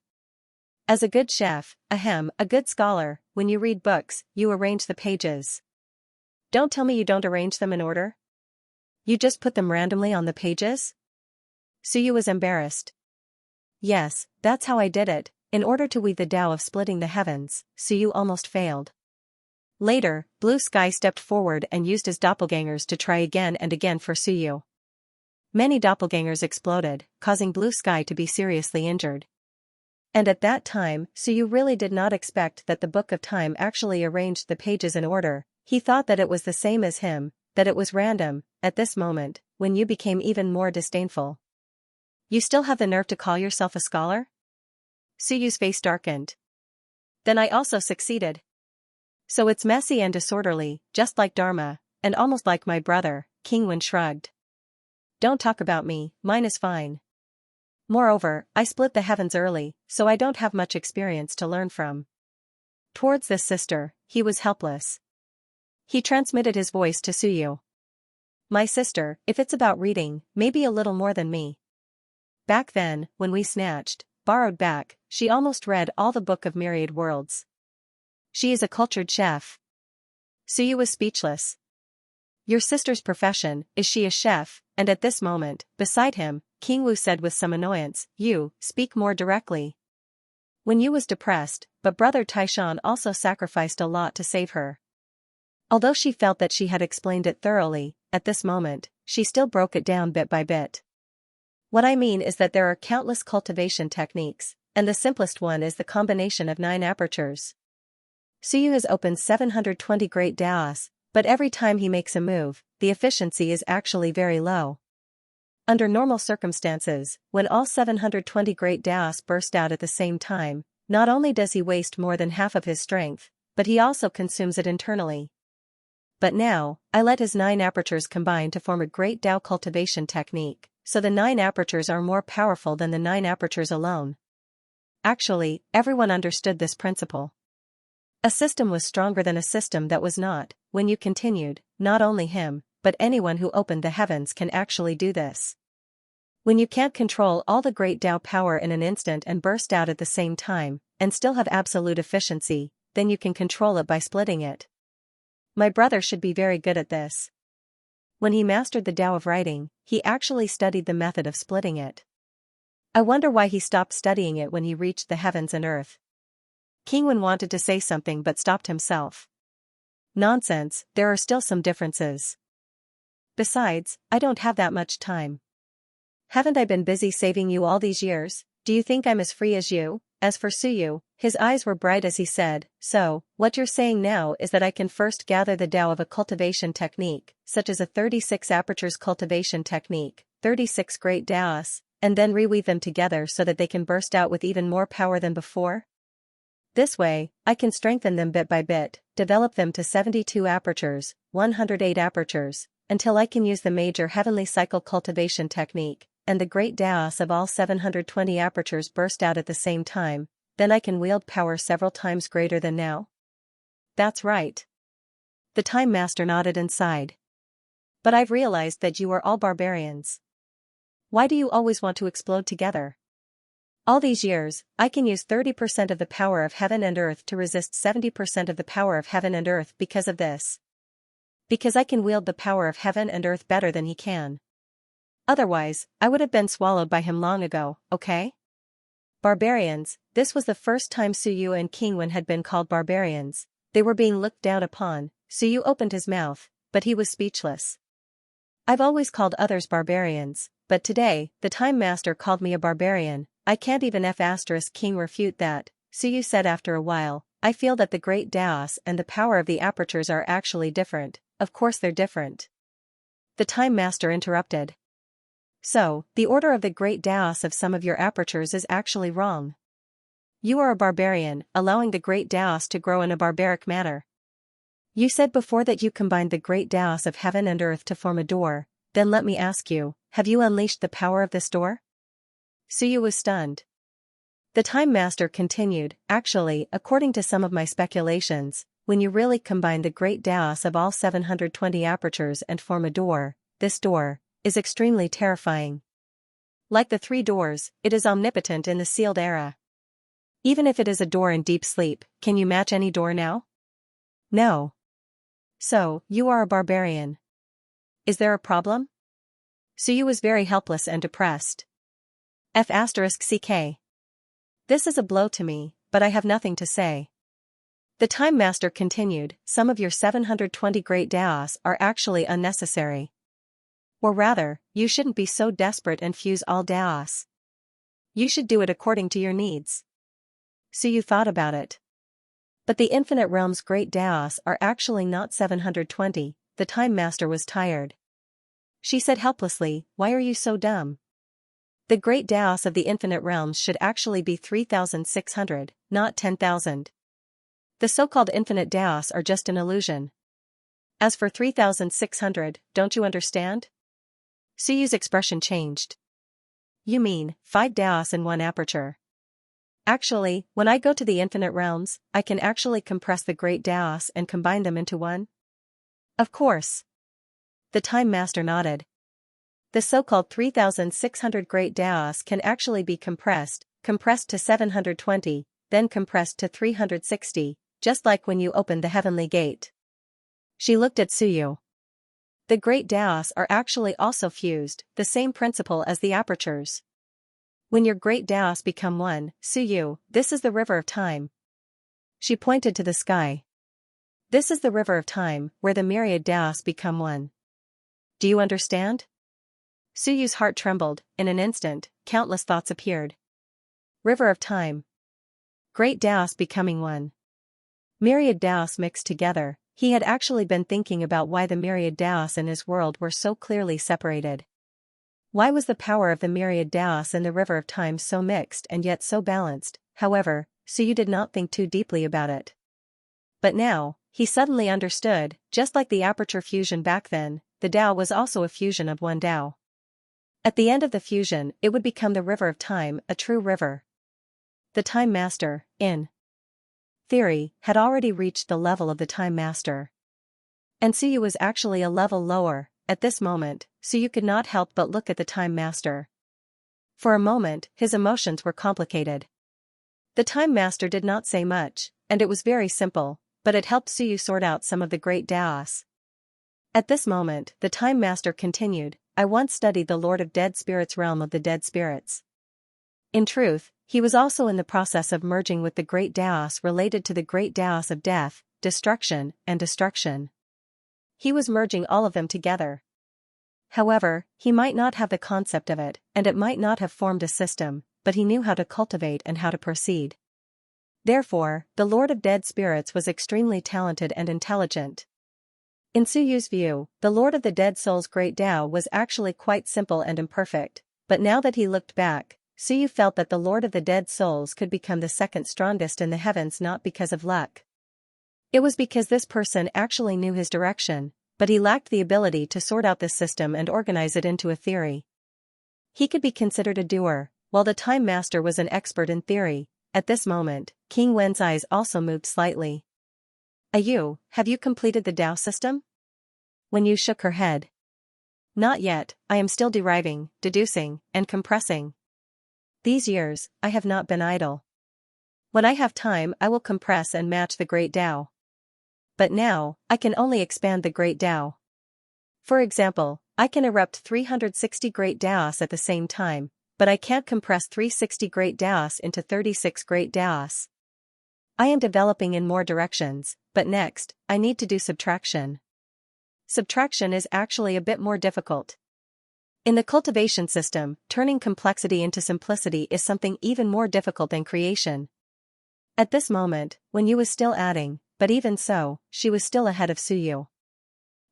S1: As a good chef, a good scholar, when you read books, you arrange the pages. Don't tell me you don't arrange them in order. You just put them randomly on the pages? Suyu was embarrassed. Yes, that's how I did it. In order to weave the Tao of splitting the heavens, Suyu almost failed. Later, Blue Sky stepped forward and used his doppelgangers to try again and again for Suyu. Many doppelgangers exploded, causing Blue Sky to be seriously injured. And at that time, Suyu really did not expect that the Book of Time actually arranged the pages in order. He thought that it was the same as him, that it was random. At this moment, when you became even more disdainful. You still have the nerve to call yourself a scholar? Suyu's face darkened. Then I also succeeded. So it's messy and disorderly, just like Dharma, and almost like my brother. Kingwen shrugged. Don't talk about me, mine is fine. Moreover, I split the heavens early, so I don't have much experience to learn from. Towards this sister, he was helpless. He transmitted his voice to Suyu. My sister, if it's about reading, maybe a little more than me. Back then, when we borrowed back, she almost read all the Book of Myriad Worlds. She is a cultured chef. Suyu was speechless. Your sister's profession, is she a chef? And at this moment, beside him, King Wu said with some annoyance, You, speak more directly. When Yu was depressed, but brother Taishan also sacrificed a lot to save her. Although she felt that she had explained it thoroughly, at this moment, she still broke it down bit by bit. What I mean is that there are countless cultivation techniques, and the simplest one is the combination of 9 apertures. Suyu has opened 720 great Daos, but every time he makes a move, the efficiency is actually very low. Under normal circumstances, when all 720 great Daos burst out at the same time, not only does he waste more than half of his strength, but he also consumes it internally. But now, I let his 9 apertures combine to form a great Tao cultivation technique, so the 9 apertures are more powerful than the 9 apertures alone. Actually, everyone understood this principle. A system was stronger than a system that was not. When you continued, not only him, but anyone who opened the heavens can actually do this. When you can't control all the great Tao power in an instant and burst out at the same time, and still have absolute efficiency, then you can control it by splitting it. My brother should be very good at this. When he mastered the Tao of writing, he actually studied the method of splitting it. I wonder why he stopped studying it when he reached the heavens and earth. Kingwen wanted to say something but stopped himself. Nonsense, there are still some differences. Besides, I don't have that much time. Haven't I been busy saving you all these years? Do you think I'm as free as you? As for Suyu, his eyes were bright as he said, So, what you're saying now is that I can first gather the Tao of a cultivation technique, such as a 36 apertures cultivation technique, 36 great Daos, and then reweave them together so that they can burst out with even more power than before? This way, I can strengthen them bit by bit, develop them to 72 apertures, 108 apertures, until I can use the major heavenly cycle cultivation technique, and the great Daos of all 720 apertures burst out at the same time, then I can wield power several times greater than now. That's right. The Time Master nodded and sighed. But I've realized that you are all barbarians. Why do you always want to explode together? All these years, I can use 30% of the power of heaven and earth to resist 70% of the power of heaven and earth because of this. Because I can wield the power of heaven and earth better than he can. Otherwise, I would have been swallowed by him long ago, okay? Barbarians, this was the first time Suyu and Kingwen had been called barbarians. They were being looked down upon. Suyu opened his mouth, but he was speechless. I've always called others barbarians, but today, the Time Master called me a barbarian. I can't even King refute that, Suyu said after a while. I feel that the great Daos and the power of the apertures are actually different. of course they're different. The Time Master interrupted. So, the order of the great Taos of some of your apertures is actually wrong. You are a barbarian, allowing the great Taos to grow in a barbaric manner. You said before that you combined the great Taos of heaven and earth to form a door, then let me ask you, have you unleashed the power of this door? Suyu was stunned. The Time Master continued, actually, according to some of my speculations, when you really combine the great Taos of all 720 apertures and form a door, this door is extremely terrifying. Like the three doors, it is omnipotent in the sealed era. Even if it is a door in deep sleep, can you match any door now? No. So, you are a barbarian. Is there a problem? Suyu was very helpless and depressed. F***ck. This is a blow to me, but I have nothing to say. The Time Master continued, some of your 720 great Taos are actually unnecessary. Or rather, you shouldn't be so desperate and fuse all Taos. You should do it according to your needs. Suyu thought about it. But the Infinite Realm's great Taos are actually not 720, the Time Master was tired. She said helplessly, why are you so dumb? The great Taos of the Infinite Realms should actually be 3,600, not 10,000. The so-called infinite Taos are just an illusion. As for 3,600, don't you understand? Suyu's expression changed. You mean, 5 Taos in one aperture. Actually, when I go to the Infinite Realms, I can actually compress the great Taos and combine them into one? Of course. The Time Master nodded. The so-called 3,600 great Taos can actually be compressed to 720, then compressed to 360, just like when you opened the heavenly gate. She looked at Suyu. The great Taos are actually also fused, the same principle as the apertures. When your great Taos become one, Suyu, this is the river of time. She pointed to the sky. This is the river of time, where the myriad Taos become one. Do you understand? Suyu's heart trembled, in an instant, countless thoughts appeared. River of time. Great Taos becoming one. Myriad Taos mixed together, he had actually been thinking about why the myriad Taos in his world were so clearly separated. Why was the power of the myriad Taos in the river of time so mixed and yet so balanced? However, Suyu did not think too deeply about it. But now, he suddenly understood, just like the aperture fusion back then, the Tao was also a fusion of one Tao. At the end of the fusion, it would become the river of time, a true river. The Time Master, in theory, had already reached the level of the Time Master. And Suyu was actually a level lower. At this moment, Suyu could not help but look at the Time Master. For a moment, his emotions were complicated. The Time Master did not say much, and it was very simple, but it helped Suyu sort out some of the great Taos. At this moment, the Time Master continued, I once studied the Lord of Dead Spirits' realm of the dead spirits. In truth, he was also in the process of merging with the great Taos related to the great Taos of death, destruction, and destruction. He was merging all of them together. However, he might not have the concept of it, and it might not have formed a system, but he knew how to cultivate and how to proceed. Therefore, the Lord of Dead Spirits was extremely talented and intelligent. In Suyu's view, the Lord of the Dead Soul's great Tao was actually quite simple and imperfect, but now that he looked back, Suyu felt that the Lord of the Dead Souls could become the second strongest in the heavens not because of luck. It was because this person actually knew his direction, but he lacked the ability to sort out this system and organize it into a theory. He could be considered a doer, while the Time Master was an expert in theory. At this moment, King Wen's eyes also moved slightly. Ayu, have you completed the Tao system? When Yu shook her head. Not yet, I am still deriving, deducing, and compressing. These years, I have not been idle. When I have time I will compress and match the great Tao. But now, I can only expand the great Tao. For example, I can erupt 360 great Taos at the same time, but I can't compress 360 great Taos into 36 great Taos. I am developing in more directions, but next, I need to do subtraction. Subtraction is actually a bit more difficult. In the cultivation system, turning complexity into simplicity is something even more difficult than creation. At this moment, when Yu was still adding, but even so, she was still ahead of Suyu.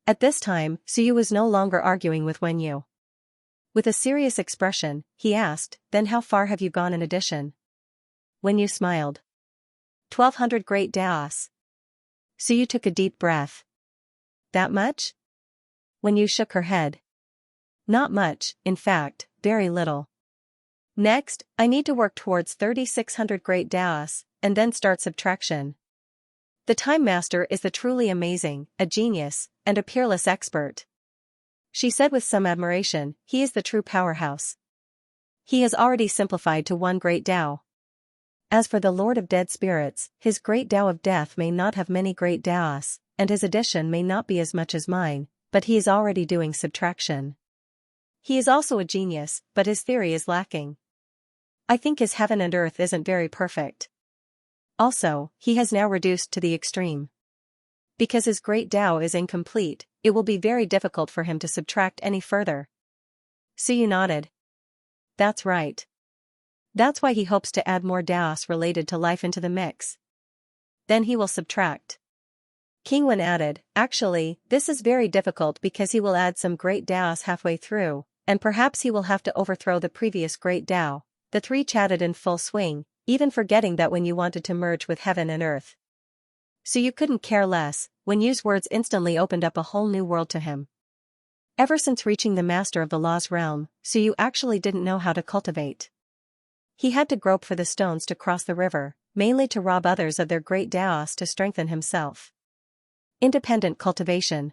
S1: At this time, Suyu was no longer arguing with Wen Yu. With a serious expression, he asked, "Then how far have you gone in addition?" Wen Yu smiled. 1,200 great daos. Suyu took a deep breath. That much? Wen Yu shook her head. Not much, in fact, very little. Next, I need to work towards 3,600 great daos, and then start subtraction. The Time Master is the truly amazing, a genius, and a peerless expert. She said with some admiration, he is the true powerhouse. He has already simplified to one great Tao. As for the Lord of Dead Spirits, his great Tao of Death may not have many great Daos, and his addition may not be as much as mine, but he is already doing subtraction. He is also a genius, but his theory is lacking. I think his heaven and earth isn't very perfect. Also, he has now reduced to the extreme. Because his great Tao is incomplete, it will be very difficult for him to subtract any further. Suyu nodded. That's right. That's why he hopes to add more Daos related to life into the mix. Then he will subtract. King Wen added, actually, this is very difficult because he will add some great Daos halfway through, and perhaps he will have to overthrow the previous great Tao. The three chatted in full swing, even forgetting that when you wanted to merge with heaven and earth. So you couldn't care less, when Yu's words instantly opened up a whole new world to him. Ever since reaching the master of the law's realm, Suyu actually didn't know how to cultivate. He had to grope for the stones to cross the river, mainly to rob others of their great Daos to strengthen himself. Independent cultivation.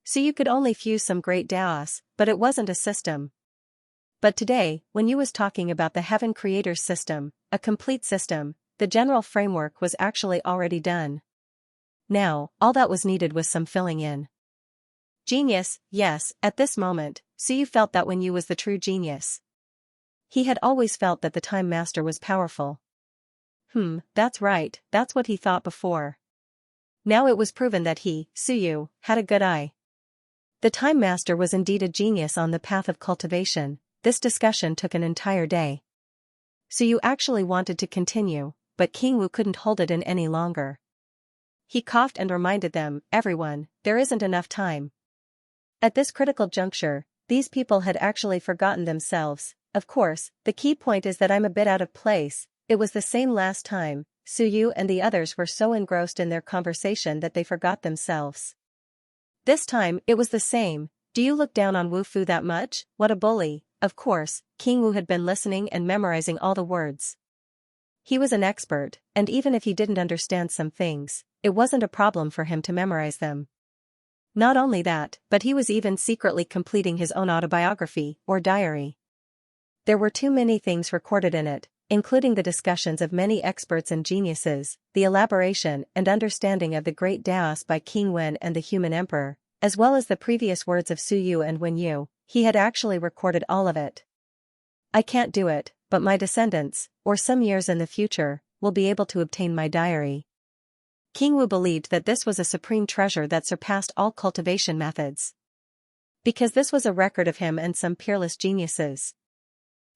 S1: Suyu could only fuse some great Daos, but it wasn't a system. But today, when Yu was talking about the Heaven Creator's system, a complete system, the general framework was actually already done. Now, all that was needed was some filling in. Genius, yes, at this moment, Suyu felt that Wen Yu was the true genius. He had always felt that the Time Master was powerful. That's right, that's what he thought before. Now it was proven that he, Suyu, had a good eye. The Time Master was indeed a genius on the path of cultivation. This discussion took an entire day. Suyu actually wanted to continue, but King Wu couldn't hold it in any longer. He coughed and reminded them, everyone, there isn't enough time. At this critical juncture, these people had actually forgotten themselves. Of course, the key point is that I'm a bit out of place. It was the same last time. Suyu and the others were so engrossed in their conversation that they forgot themselves. This time, it was the same. Do you look down on Wu Fu that much? What a bully. Of course, King Wu had been listening and memorizing all the words. He was an expert, and even if he didn't understand some things, it wasn't a problem for him to memorize them. Not only that, but he was even secretly completing his own autobiography, or diary. There were too many things recorded in it, including the discussions of many experts and geniuses, the elaboration and understanding of the great Daos by King Wen and the human emperor, as well as the previous words of Suyu and Wen Yu. He had actually recorded all of it. I can't do it, but my descendants, or some years in the future, will be able to obtain my diary. King Wu believed that this was a supreme treasure that surpassed all cultivation methods. Because this was a record of him and some peerless geniuses.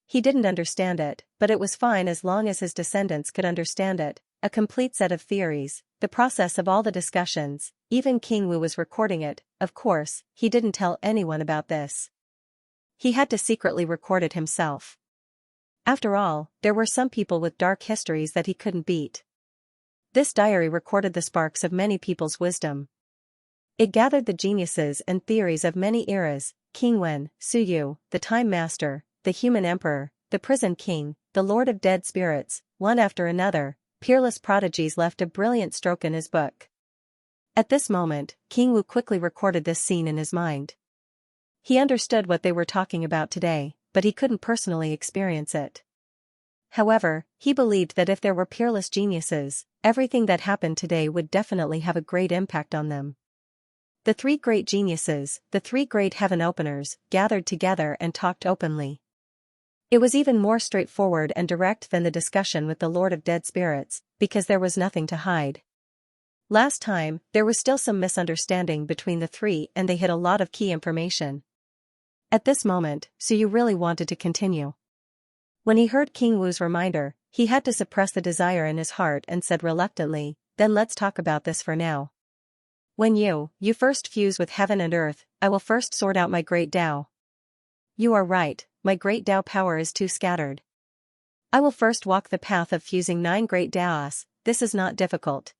S1: He didn't understand it, but it was fine as long as his descendants could understand it, a complete set of theories, the process of all the discussions, even King Wu was recording it. Of course, he didn't tell anyone about this. He had to secretly record it himself. After all, there were some people with dark histories that he couldn't beat. This diary recorded the sparks of many people's wisdom. It gathered the geniuses and theories of many eras, King Wen, Suyu, the Time Master, the Human Emperor, the Prison King, the Lord of Dead Spirits, one after another. Peerless prodigies left a brilliant stroke in his book. At this moment, King Wu quickly recorded this scene in his mind. He understood what they were talking about today, but he couldn't personally experience it. However, he believed that if there were peerless geniuses, everything that happened today would definitely have a great impact on them. The three great geniuses, the three great heaven openers, gathered together and talked openly. It was even more straightforward and direct than the discussion with the Lord of Dead Spirits, because there was nothing to hide. Last time, there was still some misunderstanding between the three and they hid a lot of key information. At this moment, Suyu really wanted to continue. When he heard King Wu's reminder, he had to suppress the desire in his heart and said reluctantly, then let's talk about this for now. When you first fuse with heaven and earth, I will first sort out my great Tao. You are right, my great Tao power is too scattered. I will first walk the path of fusing 9 great Taos, this is not difficult.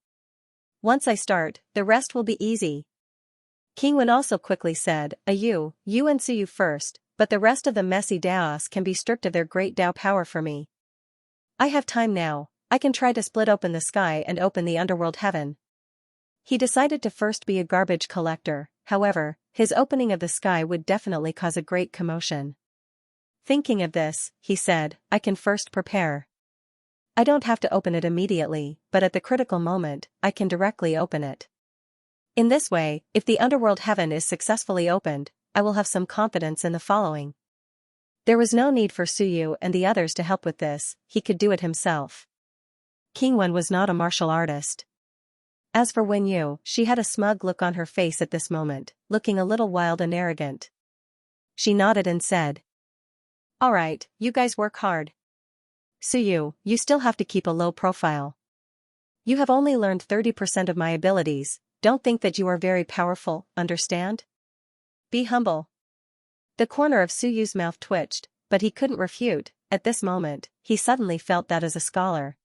S1: Once I start, the rest will be easy. King Wen also quickly said, you and Suyu first, but the rest of the messy Taos can be stripped of their great Tao power for me. I have time now, I can try to split open the sky and open the underworld heaven. He decided to first be a garbage collector, however, his opening of the sky would definitely cause a great commotion. Thinking of this, he said, I can first prepare. I don't have to open it immediately, but at the critical moment, I can directly open it. In this way, if the underworld heaven is successfully opened, I will have some confidence in the following. There was no need for Suyu and the others to help with this, he could do it himself. King Wen was not a martial artist. As for Wen Yu, she had a smug look on her face at this moment, looking a little wild and arrogant. She nodded and said, Alright, you guys work hard. Suyu, you still have to keep a low profile. You have only learned 30% of my abilities, don't think that you are very powerful, understand? Be humble. The corner of Suyu's mouth twitched, but he couldn't refute. At this moment, he suddenly felt that as a scholar.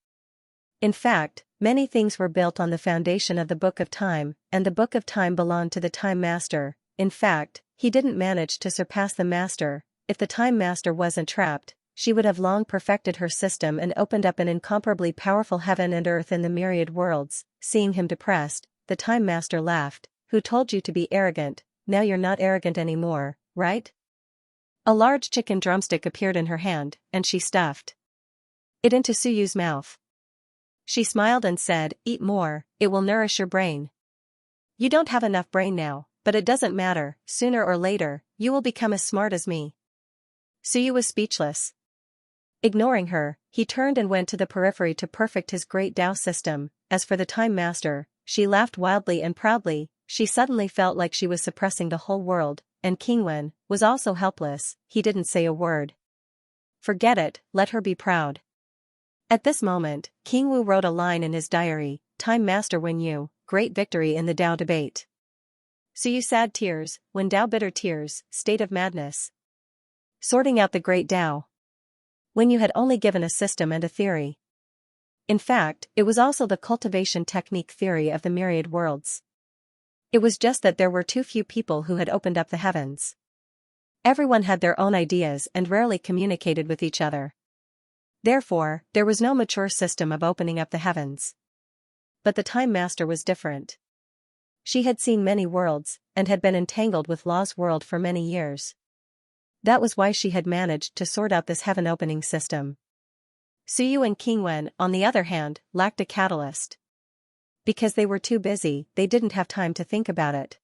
S1: In fact, many things were built on the foundation of the Book of Time, and the Book of Time belonged to the Time Master. In fact, he didn't manage to surpass the Master. If the Time Master wasn't trapped, she would have long perfected her system and opened up an incomparably powerful heaven and earth in the myriad worlds. Seeing him depressed, the Time Master laughed. Who told you to be arrogant? Now you're not arrogant anymore, right? A large chicken drumstick appeared in her hand, and she stuffed it into Suyu's mouth. She smiled and said, Eat more, it will nourish your brain. You don't have enough brain now, but it doesn't matter, sooner or later, you will become as smart as me. Suyu was speechless. Ignoring her, he turned and went to the periphery to perfect his great Tao system. As for the Time Master, she laughed wildly and proudly. She suddenly felt like she was suppressing the whole world, and King Wen was also helpless. He didn't say a word. Forget it, let her be proud. At this moment, King Wu wrote a line in his diary, Time Master Wen Yu, great victory in the Tao debate. Suyu sad tears, Wen Tao bitter tears, state of madness. Sorting out the great Tao. Wen Yu had only given a system and a theory. In fact, it was also the cultivation technique theory of the myriad worlds. It was just that there were too few people who had opened up the heavens. Everyone had their own ideas and rarely communicated with each other. Therefore, there was no mature system of opening up the heavens. But the Time Master was different. She had seen many worlds, and had been entangled with Law's world for many years. That was why she had managed to sort out this heaven-opening system. Suyu and King Wen, on the other hand, lacked a catalyst. Because they were too busy, they didn't have time to think about it.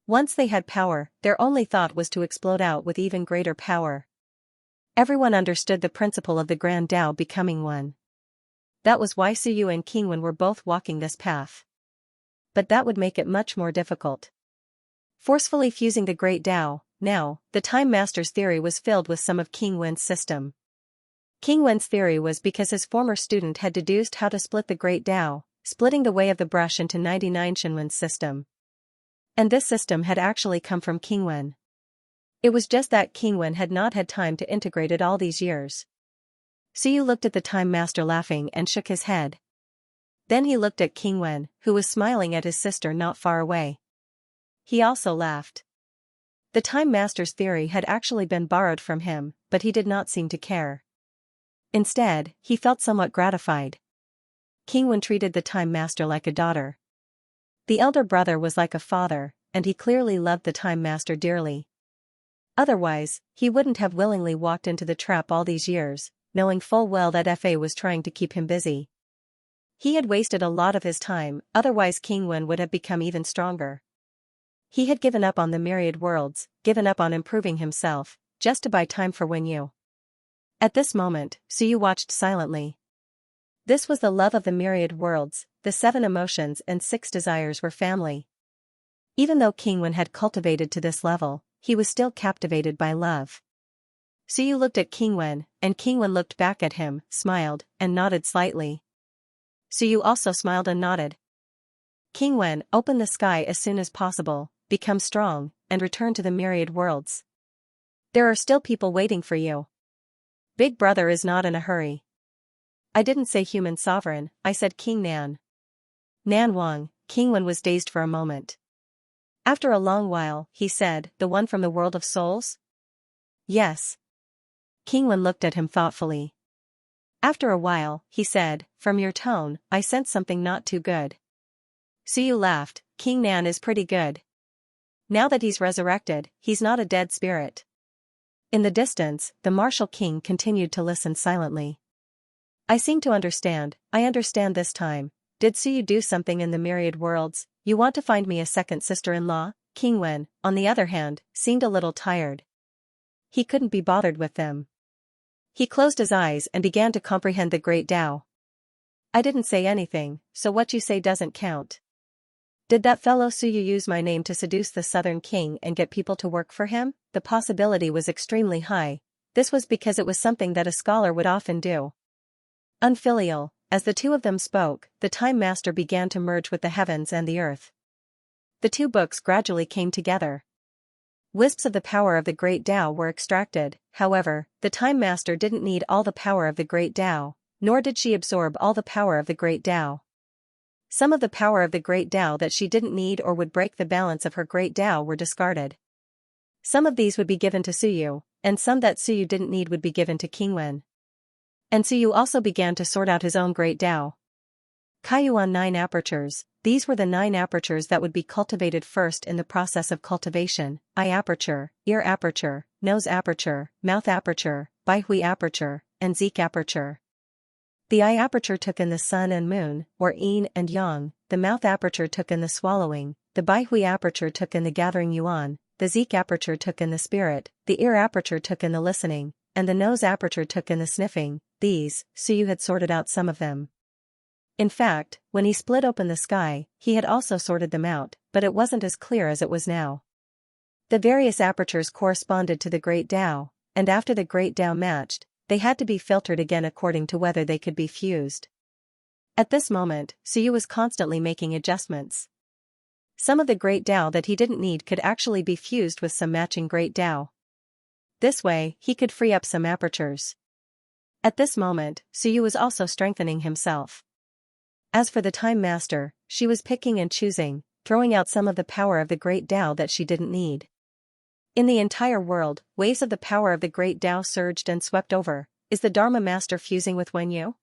S1: Once they had power, their only thought was to explode out with even greater power. Everyone understood the principle of the Grand Tao becoming one. That was why Suyu and King Wen were both walking this path. But that would make it much more difficult. Forcefully fusing the Great Tao, now, the Time Master's theory was filled with some of King Wen's system. King Wen's theory was because his former student had deduced how to split the Great Tao, splitting the way of the brush into 99 Shinwen's system. And this system had actually come from King Wen. It was just that King Wen had not had time to integrate it all these years. Suyu looked at the Time Master laughing and shook his head. Then he looked at King Wen, who was smiling at his sister not far away. He also laughed. The Time Master's theory had actually been borrowed from him, but he did not seem to care. Instead, he felt somewhat gratified. King Wen treated the Time Master like a daughter. The elder brother was like a father, and he clearly loved the Time Master dearly. Otherwise, he wouldn't have willingly walked into the trap all these years, knowing full well that Fa was trying to keep him busy. He had wasted a lot of his time, otherwise King Wen would have become even stronger. He had given up on the myriad worlds, given up on improving himself, just to buy time for Wen Yu. At this moment, Suyu watched silently. This was the love of the myriad worlds, the 7 emotions and 6 desires were family. Even though King Wen had cultivated to this level, he was still captivated by love. Suyu looked at King Wen, and King Wen looked back at him, smiled, and nodded slightly. Suyu also smiled and nodded. King Wen, open the sky as soon as possible, become strong, and return to the myriad worlds. There are still people waiting for you. Big Brother is not in a hurry. I didn't say human sovereign, I said King Nan. Nan Wang. King Wen was dazed for a moment. After a long while, he said, the one from the world of souls? Yes. King Wen looked at him thoughtfully. After a while, he said, from your tone, I sense something not too good. Suyu laughed. King Nan is pretty good. Now that he's resurrected, he's not a dead spirit. In the distance, the martial king continued to listen silently. I seem to understand, I understand this time. Did Suyu do something in the myriad worlds? You want to find me a second sister-in-law? King Wen, on the other hand, seemed a little tired. He couldn't be bothered with them. He closed his eyes and began to comprehend the great Tao. I didn't say anything, so what you say doesn't count. Did that fellow Suyu use my name to seduce the southern king and get people to work for him? The possibility was extremely high. This was because it was something that a scholar would often do. Unfilial. As the two of them spoke, the Time Master began to merge with the heavens and the earth. The two books gradually came together. Wisps of the power of the Great Tao were extracted. However, the Time Master didn't need all the power of the Great Tao, nor did she absorb all the power of the Great Tao. Some of the power of the Great Tao that she didn't need or would break the balance of her Great Tao were discarded. Some of these would be given to Suyu, and some that Suyu didn't need would be given to King Wen. And Suyu also began to sort out his own Great Tao. Kaiyuan 9 apertures. These were the 9 apertures that would be cultivated first in the process of cultivation: eye aperture, ear aperture, nose aperture, mouth aperture, Baihui aperture, and Zeke aperture. The eye aperture took in the sun and moon, or yin and yang, the mouth aperture took in the swallowing, the Baihui aperture took in the gathering yuan, the Zeke aperture took in the spirit, the ear aperture took in the listening, and the nose aperture took in the sniffing. These, Suyu had sorted out some of them. In fact, when he split open the sky, he had also sorted them out, but it wasn't as clear as it was now. The various apertures corresponded to the Great Tao, and after the Great Tao matched, they had to be filtered again according to whether they could be fused. At this moment, Suyu was constantly making adjustments. Some of the Great Tao that he didn't need could actually be fused with some matching Great Tao. This way, he could free up some apertures. At this moment, Suyu was also strengthening himself. As for the Time Master, she was picking and choosing, throwing out some of the power of the Great Tao that she didn't need. In the entire world, waves of the power of the Great Tao surged and swept over. Is the Dharma Master fusing with Wenyu?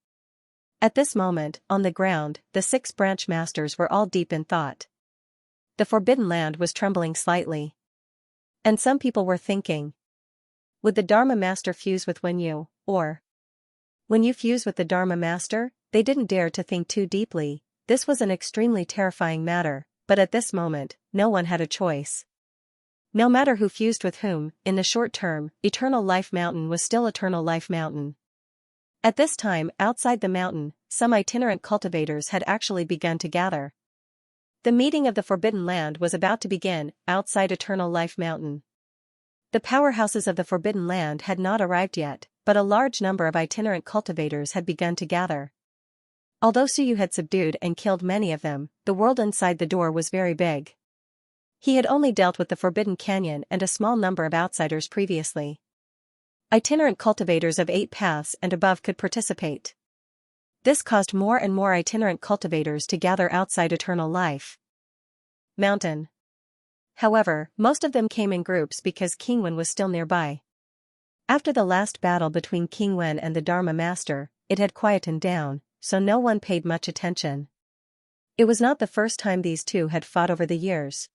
S1: At this moment, on the ground, the 6 branch masters were all deep in thought. The Forbidden Land was trembling slightly. And some people were thinking, would the Dharma Master fuse with Wenyu, or Wenyu fuse with the Dharma Master? They didn't dare to think too deeply. This was an extremely terrifying matter, but at this moment, no one had a choice. No matter who fused with whom, in the short term, Eternal Life Mountain was still Eternal Life Mountain. At this time, outside the mountain, some itinerant cultivators had actually begun to gather. The meeting of the Forbidden Land was about to begin, outside Eternal Life Mountain. The powerhouses of the Forbidden Land had not arrived yet, but a large number of itinerant cultivators had begun to gather. Although Suyu had subdued and killed many of them, the world inside the door was very big. He had only dealt with the Forbidden Canyon and a small number of outsiders previously. Itinerant cultivators of 8 paths and above could participate. This caused more and more itinerant cultivators to gather outside Eternal Life Mountain. However, most of them came in groups because King Wen was still nearby. After the last battle between King Wen and the Dharma Master, it had quietened down, so no one paid much attention. It was not the first time these two had fought over the years.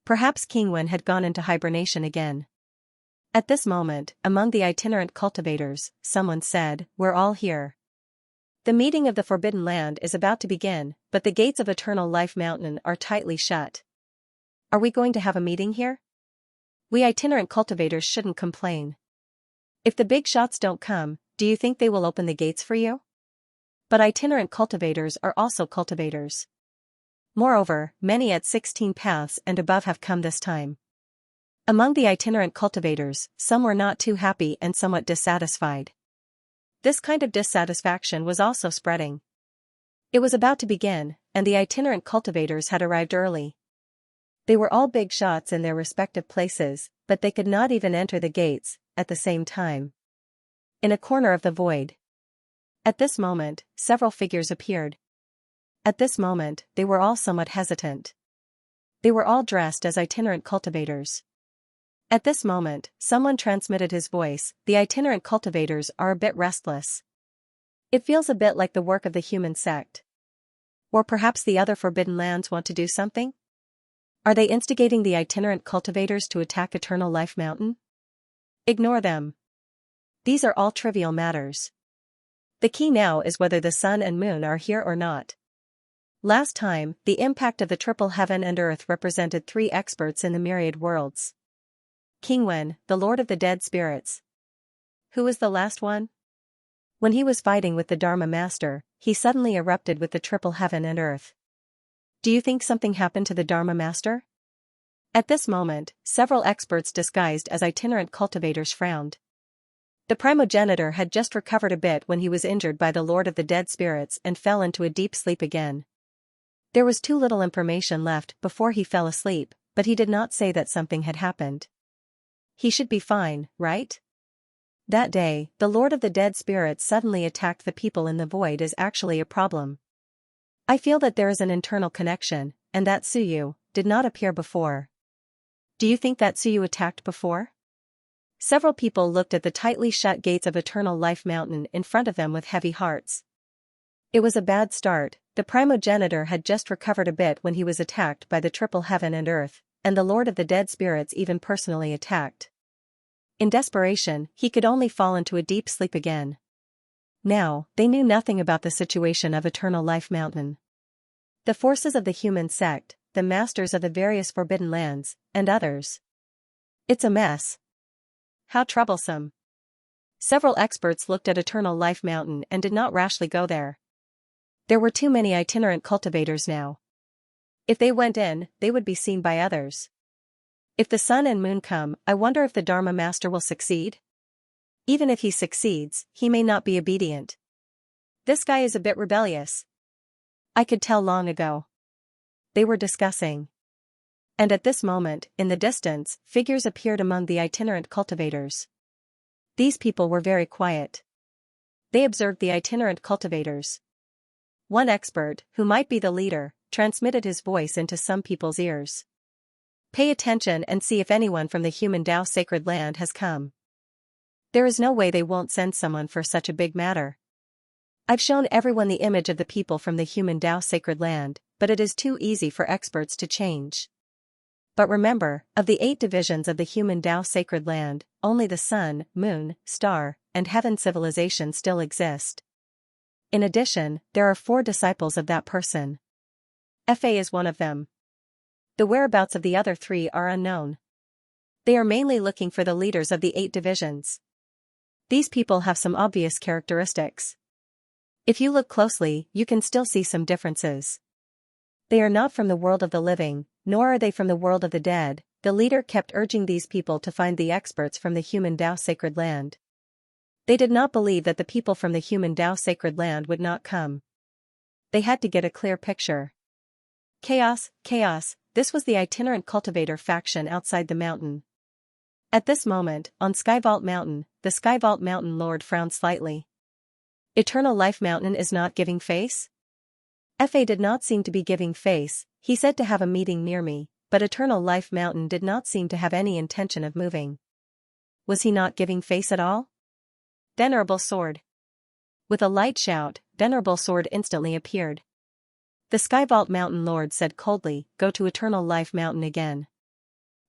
S1: Perhaps King Wen had gone into hibernation again. At this moment, among the itinerant cultivators, someone said, "We're all here. The meeting of the Forbidden Land is about to begin, but the gates of Eternal Life Mountain are tightly shut. Are we going to have a meeting here? We itinerant cultivators shouldn't complain. If the big shots don't come, do you think they will open the gates for you?" But itinerant cultivators are also cultivators. Moreover, many at 16 paths and above have come this time. Among the itinerant cultivators, some were not too happy and somewhat dissatisfied. This kind of dissatisfaction was also spreading. It was about to begin, and the itinerant cultivators had arrived early. They were all big shots in their respective places, but they could not even enter the gates at the same time. In a corner of the void. At this moment, several figures appeared. At this moment, they were all somewhat hesitant. They were all dressed as itinerant cultivators. At this moment, someone transmitted his voice. The itinerant cultivators are a bit restless. It feels a bit like the work of the human sect. Or perhaps the other forbidden lands want to do something? Are they instigating the itinerant cultivators to attack Eternal Life Mountain? Ignore them. These are all trivial matters. The key now is whether the sun and moon are here or not. Last time, the impact of the triple heaven and earth represented 3 experts in the myriad worlds. King Wen, the Lord of the Dead Spirits. Who was the last one? When he was fighting with the Dharma Master, he suddenly erupted with the triple heaven and earth. Do you think something happened to the Dharma Master? At this moment, several experts disguised as itinerant cultivators frowned. The primogenitor had just recovered a bit when he was injured by the Lord of the Dead Spirits and fell into a deep sleep again. There was too little information left before he fell asleep, but he did not say that something had happened. He should be fine, right? That day, the Lord of the Dead Spirits suddenly attacked the people in the void is actually a problem. I feel that there is an internal connection, and that Suyu did not appear before. Do you think that Suyu attacked before? Several people looked at the tightly shut gates of Eternal Life Mountain in front of them with heavy hearts. It was a bad start. The primogenitor had just recovered a bit when he was attacked by the triple heaven and earth, and the Lord of the Dead Spirits even personally attacked. In desperation, he could only fall into a deep sleep again. Now, they knew nothing about the situation of Eternal Life Mountain. The forces of the human sect, the masters of the various forbidden lands, and others. It's a mess. How troublesome. Several experts looked at Eternal Life Mountain and did not rashly go there. There were too many itinerant cultivators now. If they went in, they would be seen by others. If the sun and moon come, I wonder if the Dharma Master will succeed? Even if he succeeds, he may not be obedient. This guy is a bit rebellious. I could tell long ago. They were discussing. And at this moment, in the distance, figures appeared among the itinerant cultivators. These people were very quiet. They observed the itinerant cultivators. One expert, who might be the leader, transmitted his voice into some people's ears. Pay attention and see if anyone from the human Tao sacred land has come. There is no way they won't send someone for such a big matter. I've shown everyone the image of the people from the human Tao sacred land, but it is too easy for experts to change. But remember, of the 8 divisions of the human Tao sacred land, only the sun, moon, star, and heaven civilization still exist. In addition, there are 4 disciples of that person. Fa is one of them. The whereabouts of the other 3 are unknown. They are mainly looking for the leaders of the 8 divisions. These people have some obvious characteristics. If you look closely, you can still see some differences. They are not from the world of the living, nor are they from the world of the dead. The leader kept urging these people to find the experts from the human Tao sacred land. They did not believe that the people from the human Tao sacred land would not come. They had to get a clear picture. Chaos, chaos, this was the itinerant cultivator faction outside the mountain. At this moment, on Skyvault Mountain, the Skyvault Mountain Lord frowned slightly. Eternal Life Mountain is not giving face? Fa did not seem to be giving face. He said to have a meeting near me, but Eternal Life Mountain did not seem to have any intention of moving. Was he not giving face at all? Venerable Sword. With a light shout, Venerable Sword instantly appeared. The Skyvault Mountain Lord said coldly, "Go to Eternal Life Mountain again.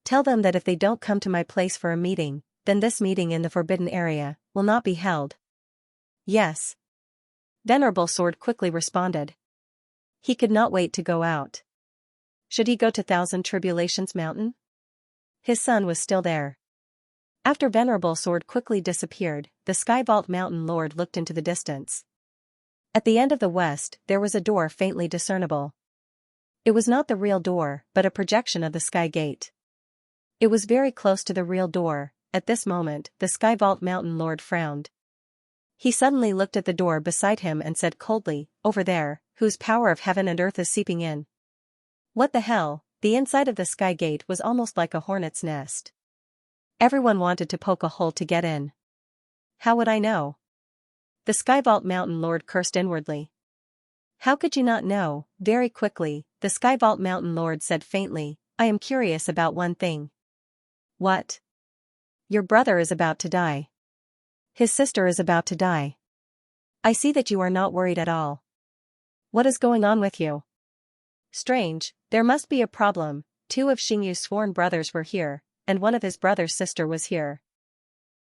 S1: Tell them that if they don't come to my place for a meeting, then this meeting in the forbidden area will not be held." Yes. Venerable Sword quickly responded. He could not wait to go out. Should he go to Thousand Tribulations Mountain? His son was still there. After Venerable Sword quickly disappeared, the Skyvault Mountain Lord looked into the distance. At the end of the west, there was a door faintly discernible. It was not the real door, but a projection of the Sky Gate. It was very close to the real door. At this moment, the Skyvault Mountain Lord frowned. He suddenly looked at the door beside him and said coldly, "Over there, whose power of heaven and earth is seeping in?" What the hell? The inside of the sky gate was almost like a hornet's nest. Everyone wanted to poke a hole to get in. How would I know? The Skyvault Mountain Lord cursed inwardly. How could you not know? Very quickly, the Skyvault Mountain Lord said faintly, "I am curious about one thing." What? Your brother is about to die. His sister is about to die. I see that you are not worried at all. What is going on with you? Strange, there must be a problem. Two of Xingyu's sworn brothers were here, and one of his brother's sister was here.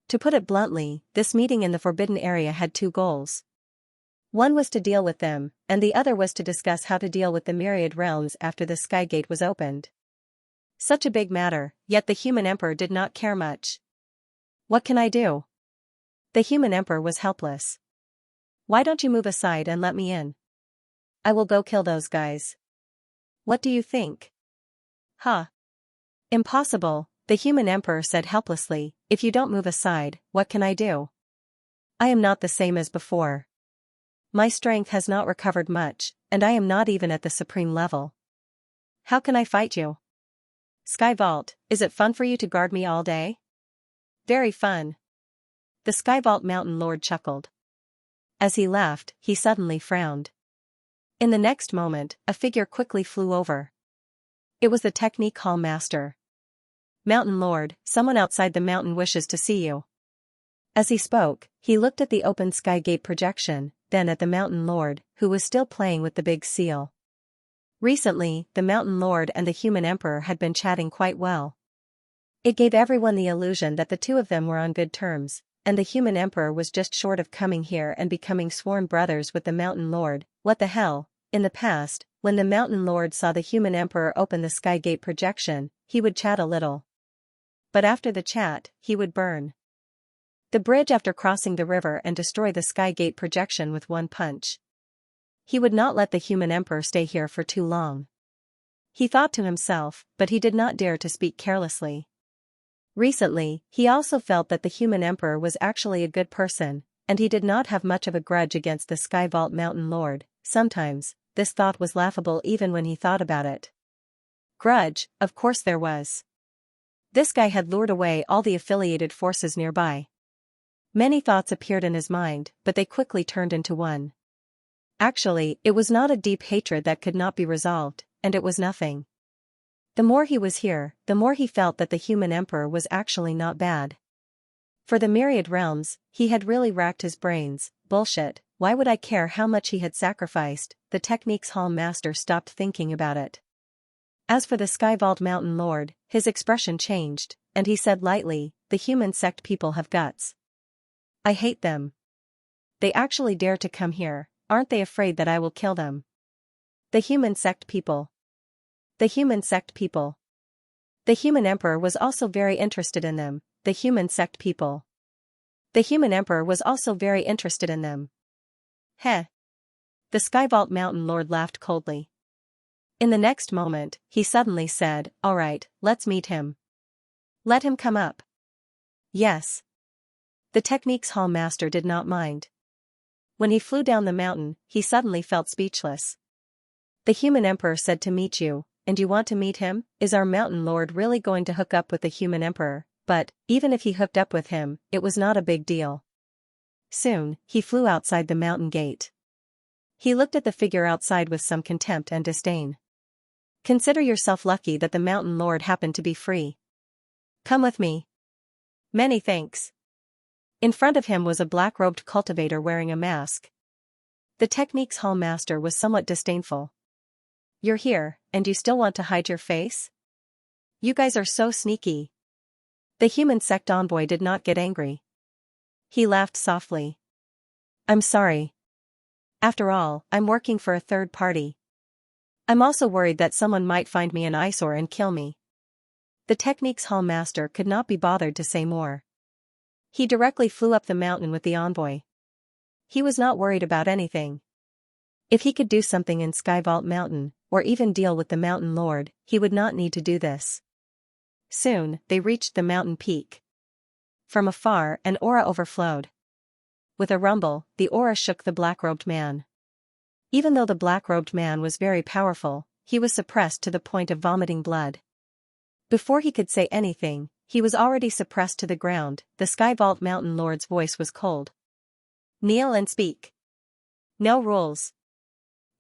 S1: To put it bluntly, this meeting in the forbidden area had two goals. One was to deal with them, and the other was to discuss how to deal with the Myriad realms after the Sky Gate was opened. Such a big matter, yet the human emperor did not care much. What can I do? The human emperor was helpless. Why don't you move aside and let me in? I will go kill those guys. What do you think? Huh? Impossible, the human emperor said helplessly. If you don't move aside, what can I do? I am not the same as before. My strength has not recovered much, and I am not even at the supreme level. How can I fight you? Skyvault, is it fun for you to guard me all day? Very fun. The Skyvault Mountain Lord chuckled. As he laughed, he suddenly frowned. In the next moment, a figure quickly flew over. It was the Technique Hall Master. Mountain Lord, someone outside the mountain wishes to see you. As he spoke, he looked at the open sky gate projection, then at the Mountain Lord, who was still playing with the big seal. Recently, the Mountain Lord and the human emperor had been chatting quite well. It gave everyone the illusion that the two of them were on good terms, and the human emperor was just short of coming here and becoming sworn brothers with the Mountain Lord. What the hell? In the past, when the Mountain Lord saw the human emperor open the sky gate projection, he would chat a little. But after the chat, he would burn the bridge after crossing the river and destroy the sky gate projection with one punch. He would not let the human emperor stay here for too long. He thought to himself, but he did not dare to speak carelessly. Recently, he also felt that the human emperor was actually a good person, and he did not have much of a grudge against the Skyvault Mountain Lord. Sometimes, this thought was laughable even when he thought about it. Grudge, of course there was. This guy had lured away all the affiliated forces nearby. Many thoughts appeared in his mind, but they quickly turned into one. Actually, it was not a deep hatred that could not be resolved, and it was nothing. The more he was here, the more he felt that the human emperor was actually not bad. For the Myriad realms, he had really racked his brains. Bullshit, why would I care how much he had sacrificed? The Techniques Hall Master stopped thinking about it. As for the Skyvault Mountain Lord, his expression changed, and he said lightly, "The human sect people have guts. I hate them. They actually dare to come here. Aren't they afraid that I will kill them? The human sect people. The human sect people." The human emperor was also very interested in them. The human sect people. The human emperor was also very interested in them. Heh. The Skyvault Mountain Lord laughed coldly. In the next moment, he suddenly said, "All right, let's meet him. Let him come up." Yes. The Techniques Hall Master did not mind. When he flew down the mountain, he suddenly felt speechless. The human emperor said to meet you, and you want to meet him? Is our Mountain Lord really going to hook up with the human emperor? But, even if he hooked up with him, it was not a big deal. Soon, he flew outside the mountain gate. He looked at the figure outside with some contempt and disdain. Consider yourself lucky that the Mountain Lord happened to be free. Come with me. Many thanks. In front of him was a black-robed cultivator wearing a mask. The Techniques Hall Master was somewhat disdainful. You're here, and you still want to hide your face? You guys are so sneaky. The human sect envoy did not get angry. He laughed softly. I'm sorry. After all, I'm working for a third party. I'm also worried that someone might find me an eyesore and kill me. The Techniques Hall Master could not be bothered to say more. He directly flew up the mountain with the envoy. He was not worried about anything. If he could do something in Skyvault Mountain, or even deal with the Mountain Lord, he would not need to do this. Soon, they reached the mountain peak. From afar, an aura overflowed. With a rumble, the aura shook the black-robed man. Even though the black-robed man was very powerful, he was suppressed to the point of vomiting blood. Before he could say anything, he was already suppressed to the ground. The Sky Vault Mountain Lord's voice was cold. Kneel and speak. No rules.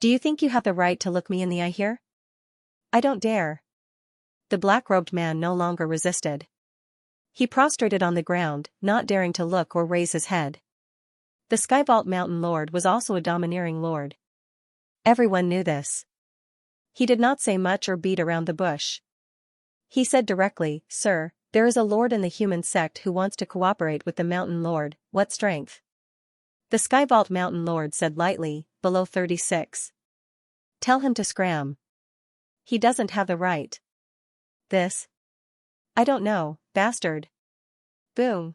S1: Do you think you have the right to look me in the eye here? I don't dare. The black-robed man no longer resisted. He prostrated on the ground, not daring to look or raise his head. The Sky Vault Mountain Lord was also a domineering lord. Everyone knew this. He did not say much or beat around the bush. He said directly, "Sir, there is a lord in the human sect who wants to cooperate with the Mountain Lord. What strength?" The Sky Vault Mountain Lord said lightly, "Below 36. Tell him to scram. He doesn't have the right." This? I don't know, bastard. Boom.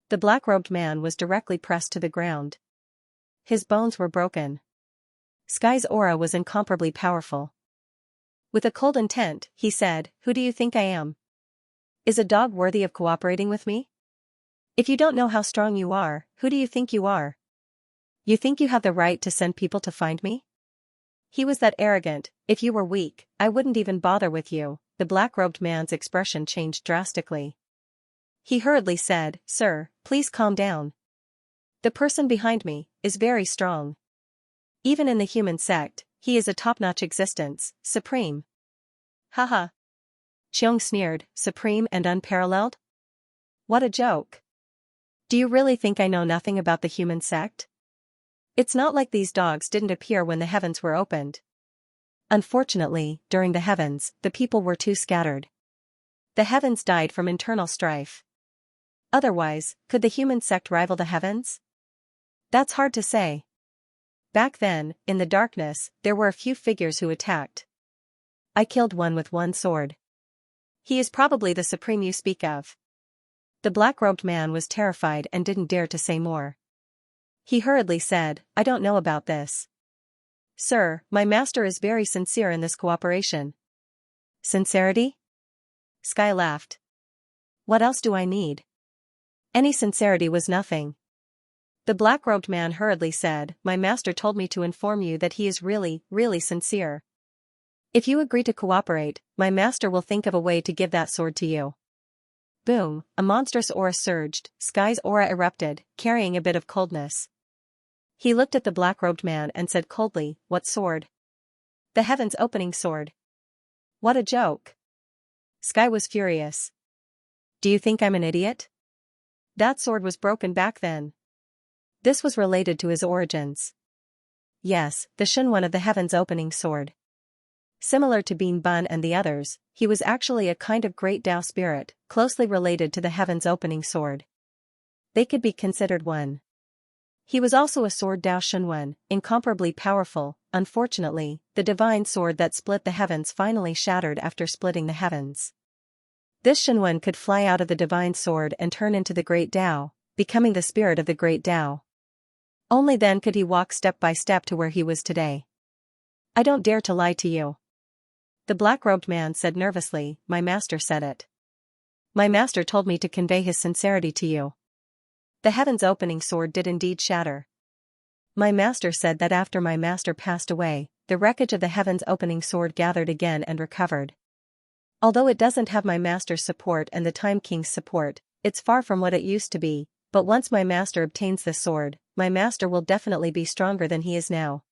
S1: The black-robed man was directly pressed to the ground. His bones were broken. Sky's aura was incomparably powerful. With a cold intent, he said, "Who do you think I am? Is a dog worthy of cooperating with me? If you don't know how strong you are, who do you think you are? You think you have the right to send people to find me?" He was that arrogant. "If you were weak, I wouldn't even bother with you." The black-robed man's expression changed drastically. He hurriedly said, "Sir, please calm down. The person behind me is very strong. Even in the human sect, he is a top-notch existence, supreme." Haha. Xiong sneered, "Supreme and unparalleled? What a joke. Do you really think I know nothing about the human sect? It's not like these dogs didn't appear when the heavens were opened. Unfortunately, during the heavens, the people were too scattered. The heavens died from internal strife. Otherwise, could the human sect rival the heavens? That's hard to say. Back then, in the darkness, there were a few figures who attacked. I killed one with one sword. He is probably the supreme you speak of." The black-robed man was terrified and didn't dare to say more. He hurriedly said, "I don't know about this. Sir, my master is very sincere in this cooperation." Sincerity? Sky laughed. "What else do I need? Any sincerity was nothing." The black-robed man hurriedly said, "My master told me to inform you that he is really, really sincere. If you agree to cooperate, my master will think of a way to give that sword to you." Boom, a monstrous aura surged. Sky's aura erupted, carrying a bit of coldness. He looked at the black-robed man and said coldly, "What sword?" "The heavens opening sword." What a joke. Sky was furious. "Do you think I'm an idiot? That sword was broken back then." This was related to his origins. Yes, the Shenwen of the heavens opening sword. Similar to Bean Bun and the others, he was actually a kind of great Tao spirit, closely related to the heavens opening sword. They could be considered one. He was also a sword Tao Shenwen, incomparably powerful. Unfortunately, the divine sword that split the heavens finally shattered after splitting the heavens. This Shenwen could fly out of the divine sword and turn into the great Tao, becoming the spirit of the great Tao. Only then could he walk step by step to where he was today. "I don't dare to lie to you." The black-robed man said nervously, "My master said it. My master told me to convey his sincerity to you." The heavens opening sword did indeed shatter. My master said that after my master passed away, the wreckage of the heavens opening sword gathered again and recovered. Although it doesn't have my master's support and the Time King's support, it's far from what it used to be, but once my master obtains this sword, my master will definitely be stronger than he is now.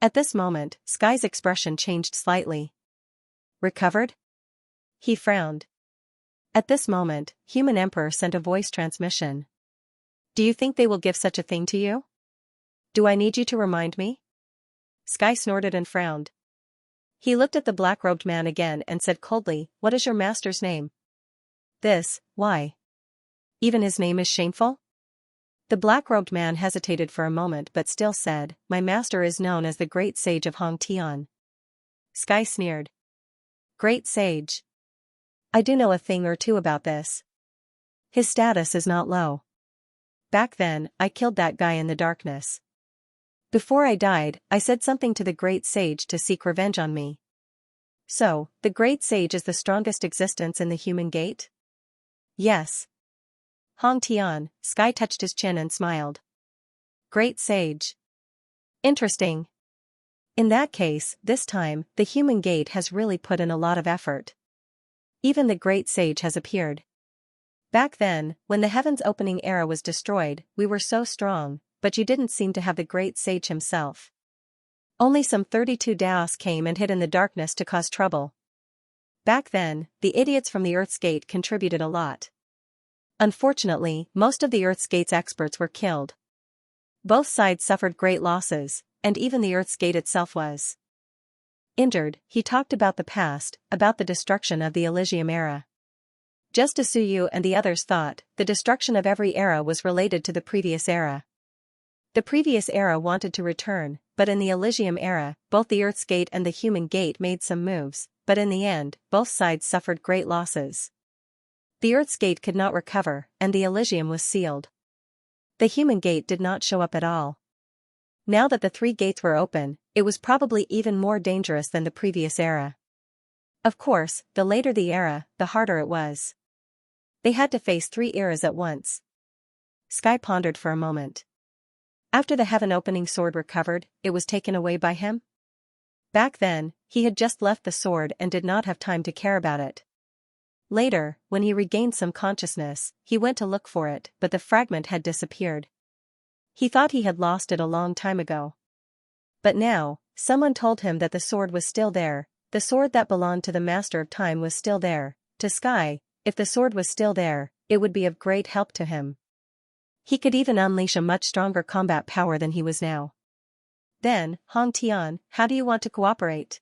S1: At this moment, Sky's expression changed slightly. Recovered? He frowned. At this moment, Human Emperor sent a voice transmission. "Do you think they will give such a thing to you? Do I need you to remind me?" Sky snorted and frowned. He looked at the black-robed man again and said coldly, "What is your master's name?" Why? Even his name is shameful? The black-robed man hesitated for a moment but still said, "My master is known as the Great Sage of Hong Tian." Sky sneered. "Great Sage. I do know a thing or two about this. His status is not low. Back then, I killed that guy in the darkness. Before I died, I said something to the Great Sage to seek revenge on me. So, the Great Sage is the strongest existence in the human gate? Yes. Hong Tian, Sky touched his chin and smiled. Great Sage. Interesting. In that case, this time, the human gate has really put in a lot of effort. Even the Great Sage has appeared. Back then, when the Heavens Opening era was destroyed, we were so strong, but you didn't seem to have the Great Sage himself. Only some 32 Daos came and hid in the darkness to cause trouble. Back then, the idiots from the Earth's Gate contributed a lot. Unfortunately, most of the Earth's Gate's experts were killed. Both sides suffered great losses, and even the Earth's Gate itself was injured. He talked about the past, about the destruction of the Elysium era. Just as Suyu and the others thought, the destruction of every era was related to the previous era. The previous era wanted to return, but in the Elysium era, both the Earth's Gate and the Human Gate made some moves, but in the end, both sides suffered great losses. The Earth's Gate could not recover, and the Elysium was sealed. The Human Gate did not show up at all. Now that the 3 gates were open, it was probably even more dangerous than the previous era. Of course, the later the era, the harder it was. They had to face 3 eras at once. Sky pondered for a moment. After the Heaven Opening sword recovered, it was taken away by him? Back then, he had just left the sword and did not have time to care about it. Later, when he regained some consciousness, he went to look for it, but the fragment had disappeared. He thought he had lost it a long time ago. But now, someone told him that the sword was still there, the sword that belonged to the Master of Time was still there. To Sky, if the sword was still there, it would be of great help to him. He could even unleash a much stronger combat power than he was now. Then, Hong Tian, how do you want to cooperate?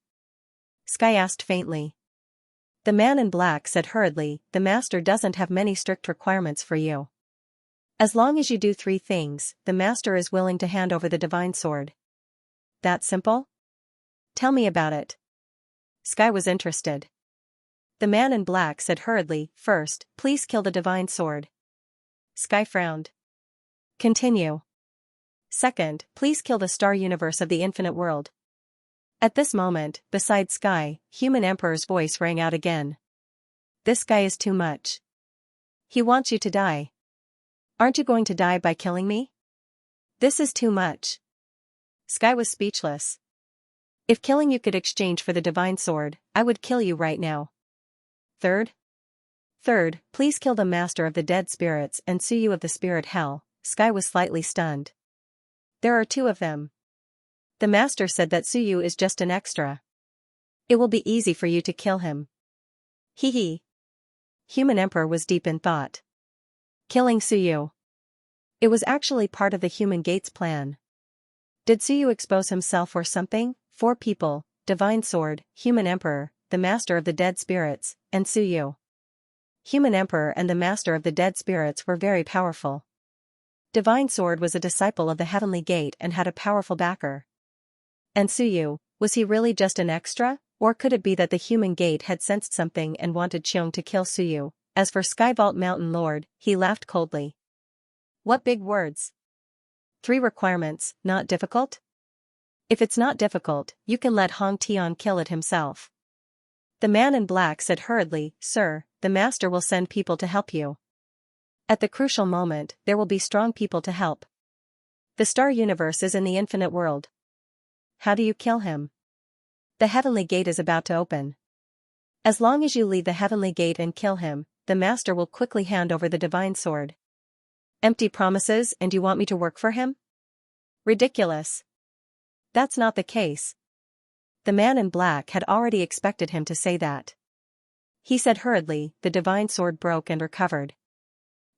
S1: Sky asked faintly. The man in black said hurriedly, the Master doesn't have many strict requirements for you. As long as you do 3 things, the Master is willing to hand over the divine sword. That simple? Tell me about it. Sky was interested. The man in black said hurriedly, first, please kill the divine sword. Sky frowned. Continue. Second, please kill the star universe of the infinite world. At this moment, beside Sky, Human Emperor's voice rang out again. This guy is too much. He wants you to die. Aren't you going to die by killing me? This is too much. Sky was speechless. If killing you could exchange for the divine sword, I would kill you right now. Third, please kill the Master of the Dead Spirits and Suyu of the Spirit Hell. Sky was slightly stunned. There are 2 of them. The Master said that Suyu is just an extra. It will be easy for you to kill him. Hee hee. Human Emperor was deep in thought. Killing Suyu. It was actually part of the Human Gate's plan. Did Suyu expose himself or something? 4 people, Divine Sword, Human Emperor, the Master of the Dead Spirits, and Suyu. Human Emperor and the Master of the Dead Spirits were very powerful. Divine Sword was a disciple of the Heavenly Gate and had a powerful backer. And Suyu, was he really just an extra, or could it be that the Human Gate had sensed something and wanted Cheong to kill Suyu? As for Skyvault Mountain Lord, he laughed coldly. What big words. 3 requirements, not difficult? If it's not difficult, you can let Hong Tian kill it himself. The man in black said hurriedly, Sir, the Master will send people to help you. At the crucial moment, there will be strong people to help. The star universe is in the infinite world. How do you kill him? The Heavenly Gate is about to open. As long as you leave the Heavenly Gate and kill him, the Master will quickly hand over the divine sword. Empty promises, and you want me to work for him? Ridiculous. That's not the case. The man in black had already expected him to say that. He said hurriedly, the divine sword broke and recovered.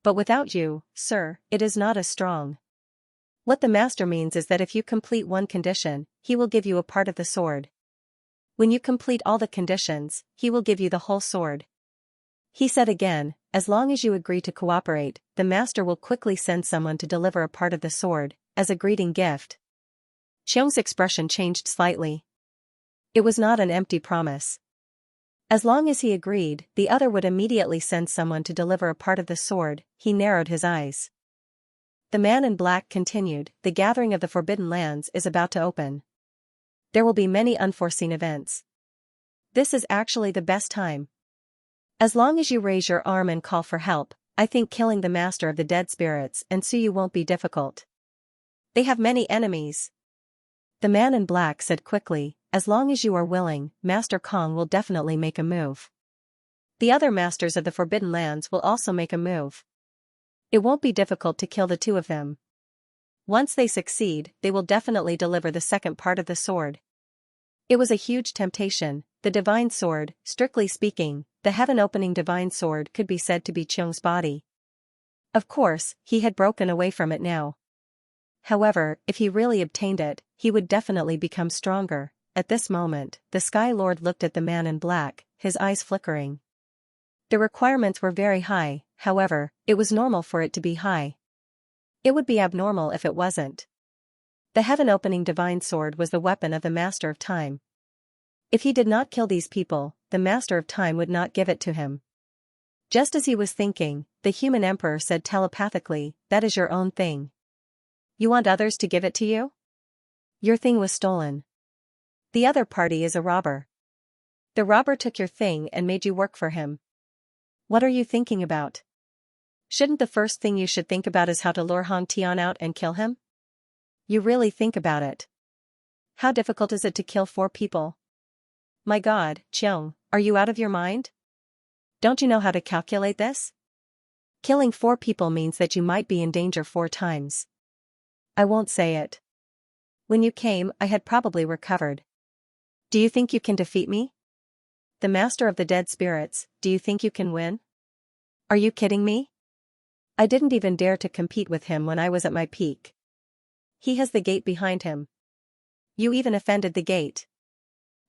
S1: But without you, sir, it is not as strong. What the Master means is that if you complete one condition, he will give you a part of the sword. When you complete all the conditions, he will give you the whole sword. He said again, as long as you agree to cooperate, the Master will quickly send someone to deliver a part of the sword, as a greeting gift. Cheong's expression changed slightly. It was not an empty promise. As long as he agreed, the other would immediately send someone to deliver a part of the sword. He narrowed his eyes. The man in black continued, the gathering of the Forbidden Lands is about to open. There will be many unforeseen events. This is actually the best time. As long as you raise your arm and call for help, I think killing the Master of the Dead Spirits and Suyu won't be difficult. They have many enemies. The man in black said quickly, as long as you are willing, Master Kong will definitely make a move. The other masters of the Forbidden Lands will also make a move. It won't be difficult to kill the two of them. Once they succeed, they will definitely deliver the second part of the sword. It was a huge temptation. The divine sword, strictly speaking, the heaven-opening divine sword could be said to be Qiong's body. Of course, he had broken away from it now. However, if he really obtained it, he would definitely become stronger. At this moment, the Sky Lord looked at the man in black, his eyes flickering. The requirements were very high, however, it was normal for it to be high. It would be abnormal if it wasn't. The heaven-opening divine sword was the weapon of the Master of Time. If he did not kill these people, the Master of Time would not give it to him. Just as he was thinking, the human emperor said telepathically, "That is your own thing. You want others to give it to you? Your thing was stolen. The other party is a robber. The robber took your thing and made you work for him. What are you thinking about? Shouldn't the first thing you should think about is how to lure Hong Tian out and kill him? You really think about it. How difficult is it to kill 4 people? My God, Qiong, are you out of your mind? Don't you know how to calculate this? Killing 4 people means that you might be in danger 4 times. I won't say it. When you came, I had probably recovered. Do you think you can defeat me? The Master of the Dead Spirits, do you think you can win? Are you kidding me? I didn't even dare to compete with him when I was at my peak. He has the gate behind him. You even offended the gate.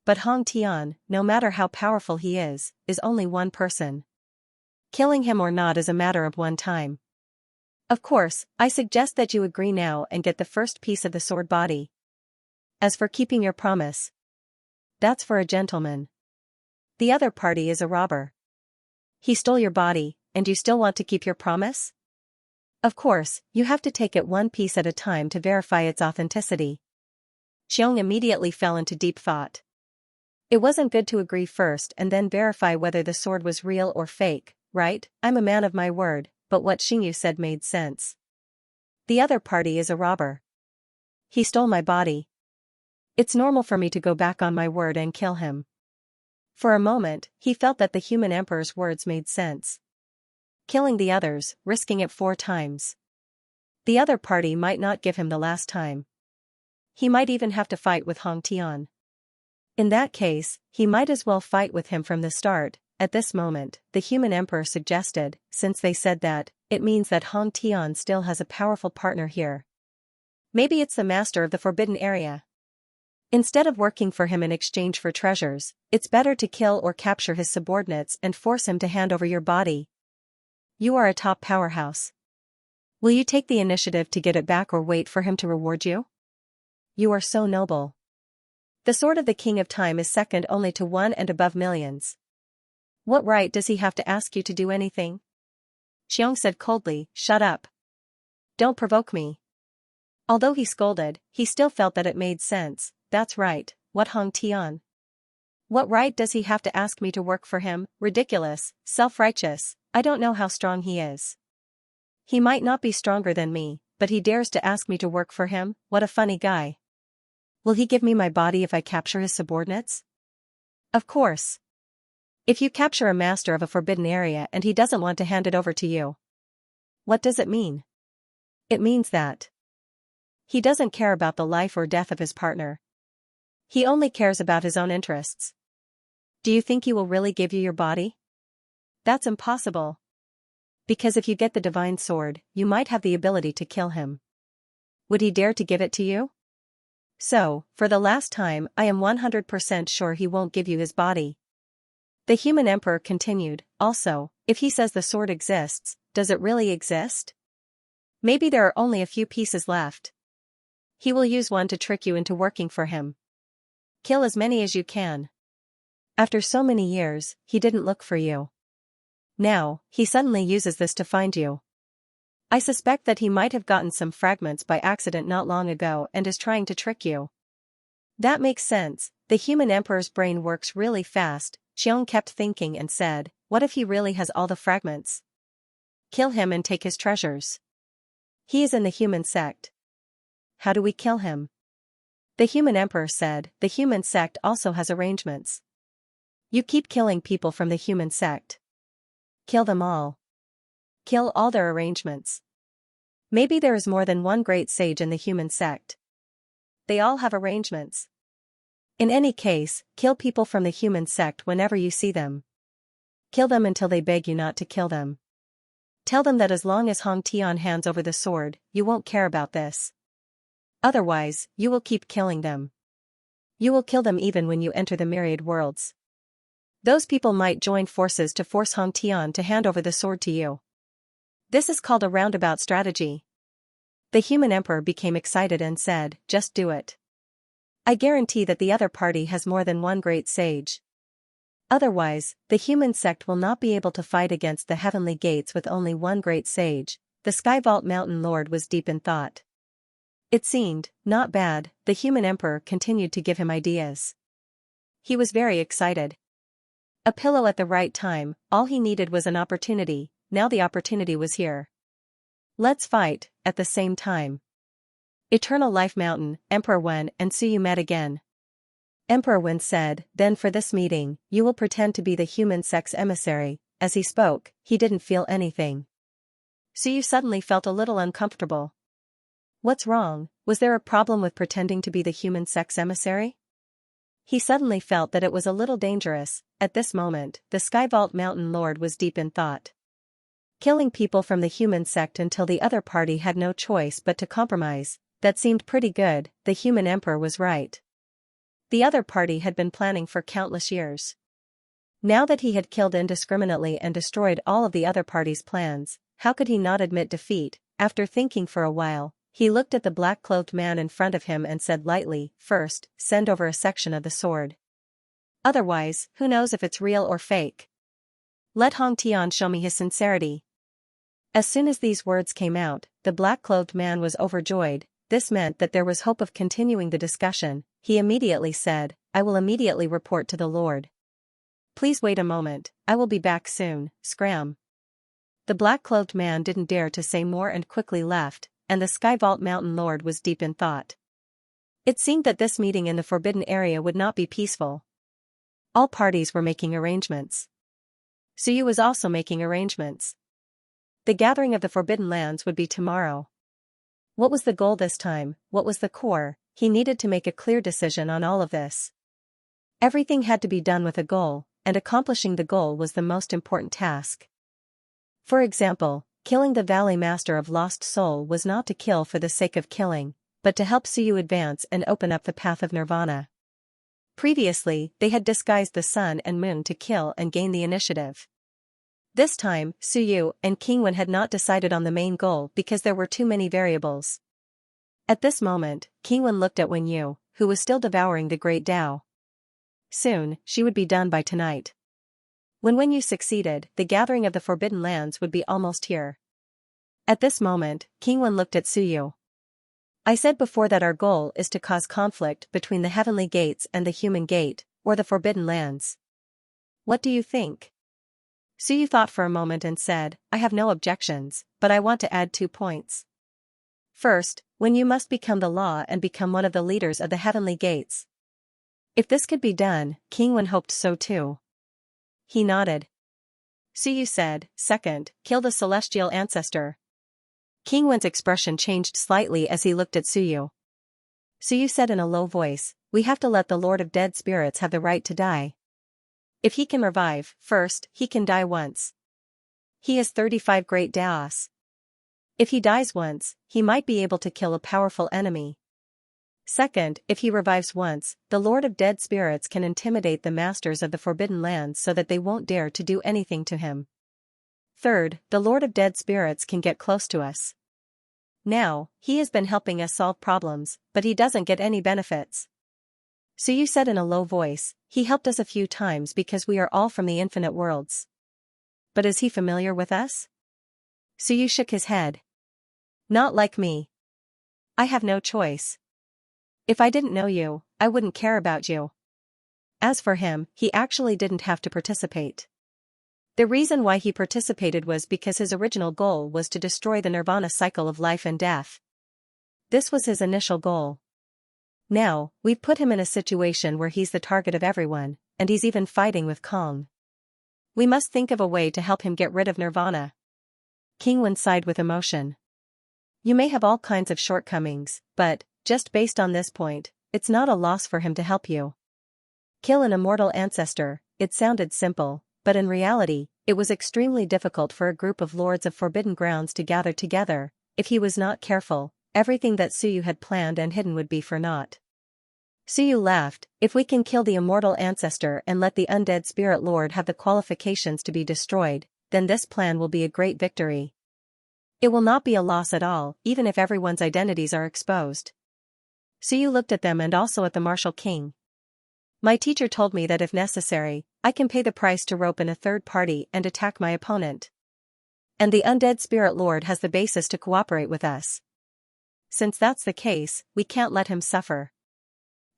S1: But Hong Tian, no matter how powerful he is only one person. Killing him or not is a matter of one time. Of course, I suggest that you agree now and get the first piece of the sword body. As for keeping your promise, that's for a gentleman. The other party is a robber. He stole your body, and you still want to keep your promise? Of course, you have to take it one piece at a time to verify its authenticity. Qiong immediately fell into deep thought. It wasn't good to agree first and then verify whether the sword was real or fake, right? I'm a man of my word, but what Xingyu said made sense. The other party is a robber. He stole my body. It's normal for me to go back on my word and kill him. For a moment, he felt that the human emperor's words made sense. Killing the others, risking it 4 times. The other party might not give him the last time. He might even have to fight with Hong Tian. In that case, he might as well fight with him from the start. At this moment, the human emperor suggested, since they said that, it means that Hong Tian still has a powerful partner here. Maybe it's the master of the forbidden area. Instead of working for him in exchange for treasures, it's better to kill or capture his subordinates and force him to hand over your body. You are a top powerhouse. Will you take the initiative to get it back or wait for him to reward you? You are so noble. The sword of the King of Time is second only to 1 and above millions. What right does he have to ask you to do anything? Xiong said coldly, "Shut up. Don't provoke me." Although he scolded, he still felt that it made sense. That's right, what Hong Tian? What right does he have to ask me to work for him? Ridiculous, self-righteous, I don't know how strong he is. He might not be stronger than me, but he dares to ask me to work for him, what a funny guy. Will he give me my body if I capture his subordinates? Of course. If you capture a master of a forbidden area and he doesn't want to hand it over to you. What does it mean? It means that he doesn't care about the life or death of his partner. He only cares about his own interests. Do you think he will really give you your body? That's impossible. Because if you get the divine sword, you might have the ability to kill him. Would he dare to give it to you? So, for the last time, I am 100% sure he won't give you his body. The human emperor continued, also, if he says the sword exists, does it really exist? Maybe there are only a few pieces left. He will use one to trick you into working for him. Kill as many as you can. After so many years, he didn't look for you. Now, he suddenly uses this to find you. I suspect that he might have gotten some fragments by accident not long ago and is trying to trick you. That makes sense, the human emperor's brain works really fast. Xiong kept thinking and said, what if he really has all the fragments? Kill him and take his treasures. He is in the human sect. how do we kill him? The human emperor said, the human sect also has arrangements. You keep killing people from the human sect. Kill them all. Kill all their arrangements. Maybe there is more than one great sage in the human sect. They all have arrangements. In any case, kill people from the human sect whenever you see them. Kill them until they beg you not to kill them. Tell them that as long as Hong Tian hands over the sword, you won't care about this. Otherwise, you will keep killing them. You will kill them even when you enter the myriad worlds. Those people might join forces to force Hong Tian to hand over the sword to you. This is called a roundabout strategy. The human emperor became excited and said, just do it. I guarantee that the other party has more than one great sage. Otherwise, the human sect will not be able to fight against the heavenly gates with only one great sage. The Sky Vault Mountain Lord was deep in thought. It seemed, not bad. The human emperor continued to give him ideas. He was very excited. A pillow at the right time, all he needed was an opportunity. Now the opportunity was here. Let's fight, at the same time. Eternal Life Mountain, Emperor Wen and Suyu met again. Emperor Wen said, then for this meeting, you will pretend to be the human sect's emissary. As he spoke, he didn't feel anything. Suyu suddenly felt a little uncomfortable. What's wrong? Was there a problem with pretending to be the human sect's emissary? He suddenly felt that it was a little dangerous. At this moment, the Sky Vault Mountain Lord was deep in thought. Killing people from the human sect until the other party had no choice but to compromise, that seemed pretty good. The human emperor was right. The other party had been planning for countless years. Now that he had killed indiscriminately and destroyed all of the other party's plans, how could he not admit defeat? After thinking for a while, he looked at the black-clothed man in front of him and said lightly, first, send over a section of the sword. Otherwise, who knows if it's real or fake? Let Hong Tian show me his sincerity. As soon as these words came out, the black-clothed man was overjoyed. This meant that there was hope of continuing the discussion. He immediately said, I will immediately report to the Lord. Please wait a moment, I will be back soon. Scram. The black-clothed man didn't dare to say more and quickly left, and the Sky Vault Mountain Lord was deep in thought. It seemed that this meeting in the forbidden area would not be peaceful. All parties were making arrangements. Suyu was also making arrangements. The gathering of the Forbidden Lands would be tomorrow. What was the goal this time? What was the core? He needed to make a clear decision on all of this. Everything had to be done with a goal, and accomplishing the goal was the most important task. For example, killing the Valley Master of Lost Soul was not to kill for the sake of killing, but to help Suyu advance and open up the path of nirvana. Previously, they had disguised the sun and moon to kill and gain the initiative. This time, Suyu and King Wen had not decided on the main goal because there were too many variables. At this moment, King Wen looked at Wen Yu, who was still devouring the Great Tao. Soon, she would be done by tonight. When Wen Yu succeeded, the gathering of the Forbidden Lands would be almost here. At this moment, King Wen looked at Suyu. I said before that our goal is to cause conflict between the Heavenly Gates and the Human Gate, or the Forbidden Lands. What do you think? Suyu thought for a moment and said, I have no objections, but I want to add 2 points. First, Wen Yu must become the law and become one of the leaders of the Heavenly Gates. If this could be done, King Wen hoped so too. He nodded. Suyu said, second, kill the celestial ancestor. King Wen's expression changed slightly as he looked at Suyu. Suyu said in a low voice, we have to let the Lord of Dead Spirits have the right to die. If he can revive, first, he can die once. He has 35 great Daos. If he dies once, he might be able to kill a powerful enemy. Second, if he revives once, the Lord of Dead Spirits can intimidate the masters of the Forbidden Lands so that they won't dare to do anything to him. Third, the Lord of Dead Spirits can get close to us. Now, he has been helping us solve problems, but he doesn't get any benefits. Suyu said in a low voice, he helped us a few times because we are all from the infinite worlds. But is he familiar with us? Suyu shook his head. Not like me. I have no choice. If I didn't know you, I wouldn't care about you. As for him, he actually didn't have to participate. The reason why he participated was because his original goal was to destroy the nirvana cycle of life and death. This was his initial goal. Now, we've put him in a situation where he's the target of everyone, and he's even fighting with Kong. We must think of a way to help him get rid of Nirvana. King Wen sighed with emotion. You may have all kinds of shortcomings, but, just based on this point, it's not a loss for him to help you. Kill an immortal ancestor, it sounded simple, but in reality, it was extremely difficult for a group of lords of Forbidden Grounds to gather together. If he was not careful, everything that Suyu had planned and hidden would be for naught. Suyu laughed. If we can kill the immortal ancestor and let the undead spirit lord have the qualifications to be destroyed, then this plan will be a great victory. It will not be a loss at all, even if everyone's identities are exposed. Suyu looked at them and also at the martial king. My teacher told me that if necessary, I can pay the price to rope in a third party and attack my opponent. And the undead spirit lord has the basis to cooperate with us. Since that's the case, we can't let him suffer.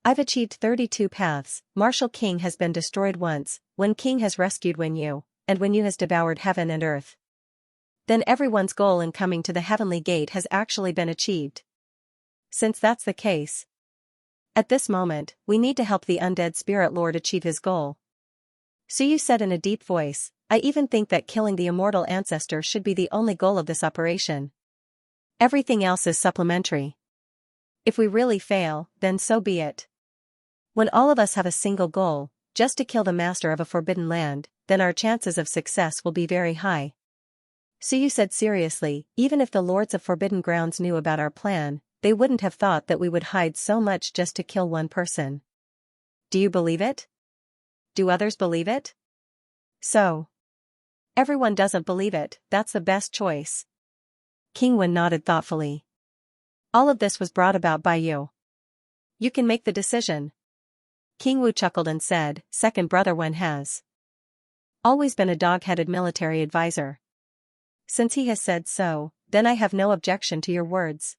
S1: I've achieved 32 paths. Martial King has been destroyed once, Wen King has rescued Wen Yu, and Wen Yu has devoured heaven and earth. Then everyone's goal in coming to the heavenly gate has actually been achieved. Since that's the case, at this moment, we need to help the undead spirit lord achieve his goal. Suyu said in a deep voice, I even think that killing the immortal ancestor should be the only goal of this operation. Everything else is supplementary. If we really fail, then so be it. When all of us have a single goal, just to kill the master of a forbidden land, then our chances of success will be very high. Suyu said seriously, even if the lords of Forbidden Grounds knew about our plan, they wouldn't have thought that we would hide so much just to kill one person. Do you believe it? Do others believe it? So. Everyone doesn't believe it, that's the best choice. King Wen nodded thoughtfully. All of this was brought about by you. You can make the decision. King Wu chuckled and said, Second brother Wen has always been a dog-headed military advisor. Since he has said so, then I have no objection to your words.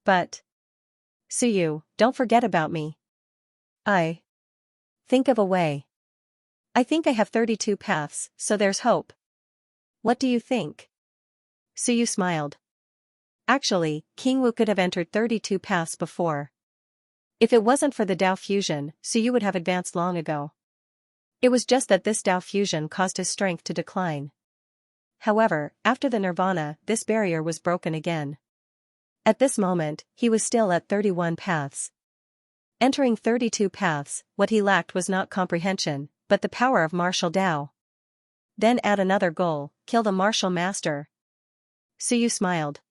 S1: But Suyu, don't forget about me. Think of a way. I think I have 32 paths, so there's hope. What do you think? Suyu smiled. Actually, King Wu could have entered 32 paths before. If it wasn't for the Dao fusion, Suyu would have advanced long ago. It was just that this Dao fusion caused his strength to decline. However, after the Nirvana, this barrier was broken again. At this moment, he was still at 31 paths. Entering 32 paths, what he lacked was not comprehension, but the power of martial Dao. Then add another goal, kill the martial master. Suyu smiled.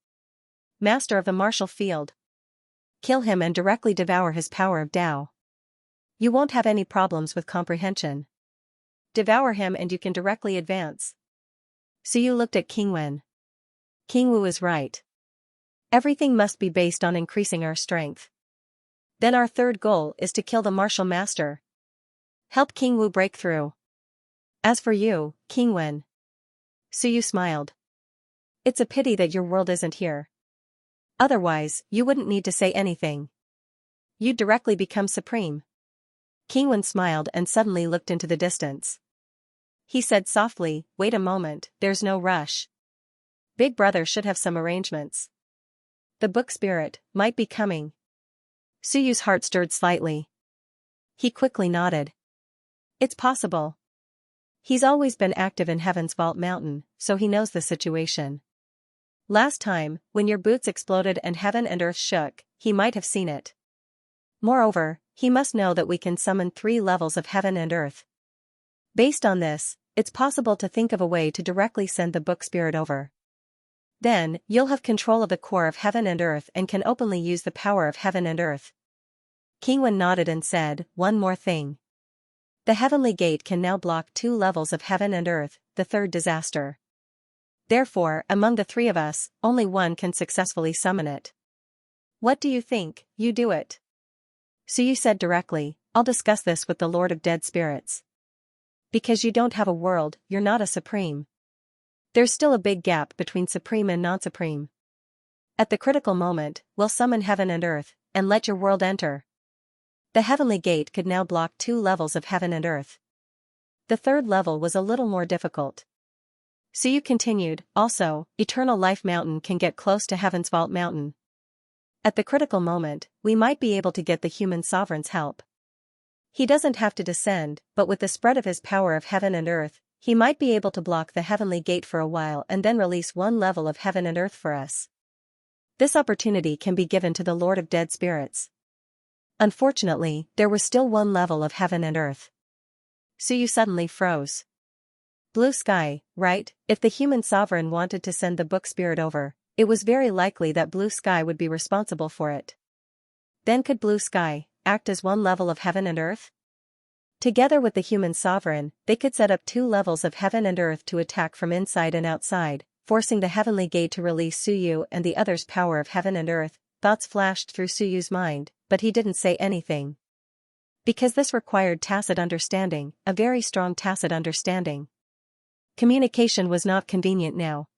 S1: Master of the martial field. Kill him and directly devour his power of Dao. You won't have any problems with comprehension. Devour him and you can directly advance. Suyu looked at King Wen. King Wu is right. Everything must be based on increasing our strength. Then our third goal is to kill the martial master. Help King Wu break through. As for you, King Wen. Suyu smiled. It's a pity that your world isn't here. Otherwise, you wouldn't need to say anything. You'd directly become supreme. King Wen smiled and suddenly looked into the distance. He said softly, wait a moment, there's no rush. Big brother should have some arrangements. The book spirit might be coming. Suyu's heart stirred slightly. He quickly nodded. It's possible. He's always been active in Heaven's Vault Mountain, so he knows the situation. Last time, when your boots exploded and heaven and earth shook, he might have seen it. Moreover, he must know that we can summon 3 levels of heaven and earth. Based on this, it's possible to think of a way to directly send the book spirit over. Then, you'll have control of the core of heaven and earth and can openly use the power of heaven and earth. King Wen nodded and said, one more thing. The heavenly gate can now block 2 levels of heaven and earth, the third disaster. Therefore, among the 3 of us, only one can successfully summon it. What do you think? You do it. Suyu said directly, I'll discuss this with the Lord of Dead Spirits. Because you don't have a world, you're not a supreme. There's still a big gap between supreme and non-supreme. At the critical moment, we'll summon heaven and earth, and let your world enter. The heavenly gate could now block 2 levels of heaven and earth. The third level was a little more difficult. Suyu continued, also, Eternal Life Mountain can get close to Heaven's Vault Mountain. At the critical moment, we might be able to get the human sovereign's help. He doesn't have to descend, but with the spread of his power of heaven and earth, he might be able to block the heavenly gate for a while and then release one level of heaven and earth for us. This opportunity can be given to the Lord of Dead Spirits. Unfortunately, there was still one level of heaven and earth. Suyu suddenly froze. Blue sky, right? If the human sovereign wanted to send the book spirit over, it was very likely that blue sky would be responsible for it. Then could blue sky act as one level of heaven and earth? Together with the human sovereign, they could set up two levels of heaven and earth to attack from inside and outside, forcing the heavenly gate to release Suyu and the other's power of heaven and earth. Thoughts flashed through Suyu's mind, but he didn't say anything. Because this required tacit understanding, a very strong tacit understanding. Communication was not convenient now.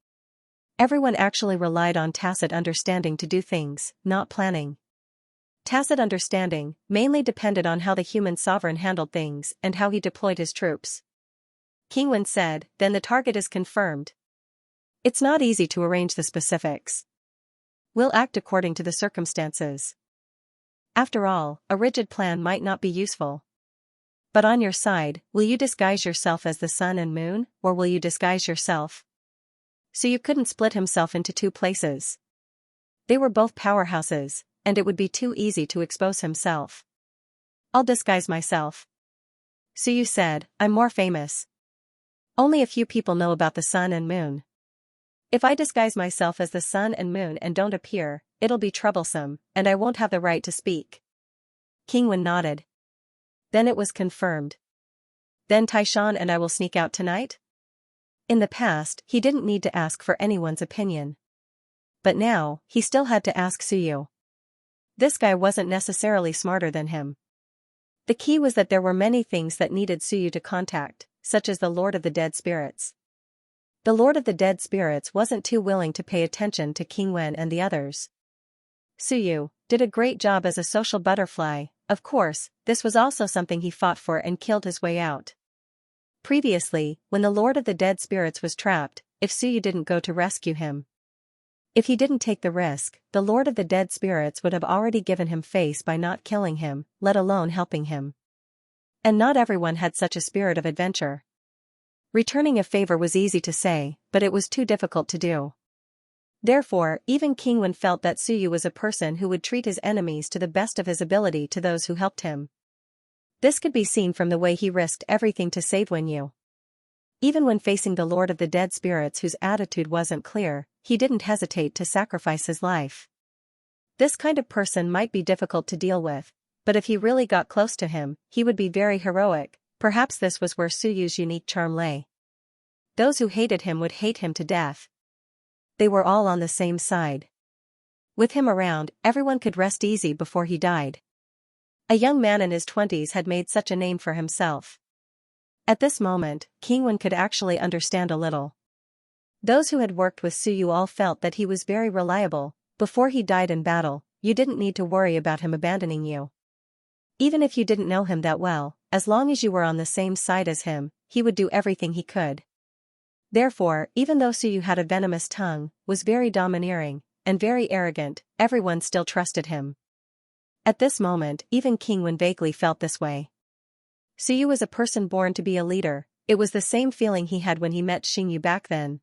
S1: Everyone actually relied on tacit understanding to do things, not planning. Tacit understanding mainly depended on how the human sovereign handled things and how he deployed his troops. King Wen said, "Then the target is confirmed. It's not easy to arrange the specifics. We'll act according to the circumstances. After all, a rigid plan might not be useful. But on your side, will you disguise yourself as the sun and moon, or will you disguise yourself?" So you couldn't split himself into two places. They were both powerhouses, and it would be too easy to expose himself. "I'll disguise myself." Suyu said, "I'm more famous. Only a few people know about the sun and moon. If I disguise myself as the sun and moon and don't appear, it'll be troublesome, and I won't have the right to speak." King Wen nodded. Then it was confirmed. "Then Taishan and I will sneak out tonight?" In the past, he didn't need to ask for anyone's opinion. But now, he still had to ask Suyu. This guy wasn't necessarily smarter than him. The key was that there were many things that needed Suyu to contact, such as the Lord of the Dead Spirits. The Lord of the Dead Spirits wasn't too willing to pay attention to King Wen and the others. Suyu did a great job as a social butterfly. Of course, this was also something he fought for and killed his way out. Previously, when the Lord of the Dead Spirits was trapped, if Suyu didn't go to rescue him, if he didn't take the risk, the Lord of the Dead Spirits would have already given him face by not killing him, let alone helping him. And not everyone had such a spirit of adventure. Returning a favor was easy to say, but it was too difficult to do. Therefore, even King Wen felt that Suyu was a person who would treat his enemies to the best of his ability to those who helped him. This could be seen from the way he risked everything to save Wenyu. Even when facing the Lord of the Dead Spirits whose attitude wasn't clear, he didn't hesitate to sacrifice his life. This kind of person might be difficult to deal with, but if he really got close to him, he would be very heroic. Perhaps this was where Suyu's unique charm lay. Those who hated him would hate him to death. They were all on the same side. With him around, everyone could rest easy before he died. A young man in his 20s had made such a name for himself. At this moment, King Wen could actually understand a little. Those who had worked with Suyu all felt that he was very reliable. Before he died in battle, you didn't need to worry about him abandoning you. Even if you didn't know him that well, as long as you were on the same side as him, he would do everything he could. Therefore, even though Suyu had a venomous tongue, was very domineering, and very arrogant, everyone still trusted him. At this moment, even King Wen vaguely felt this way. Suyu was a person born to be a leader. It was the same feeling he had when he met Xingyu back then.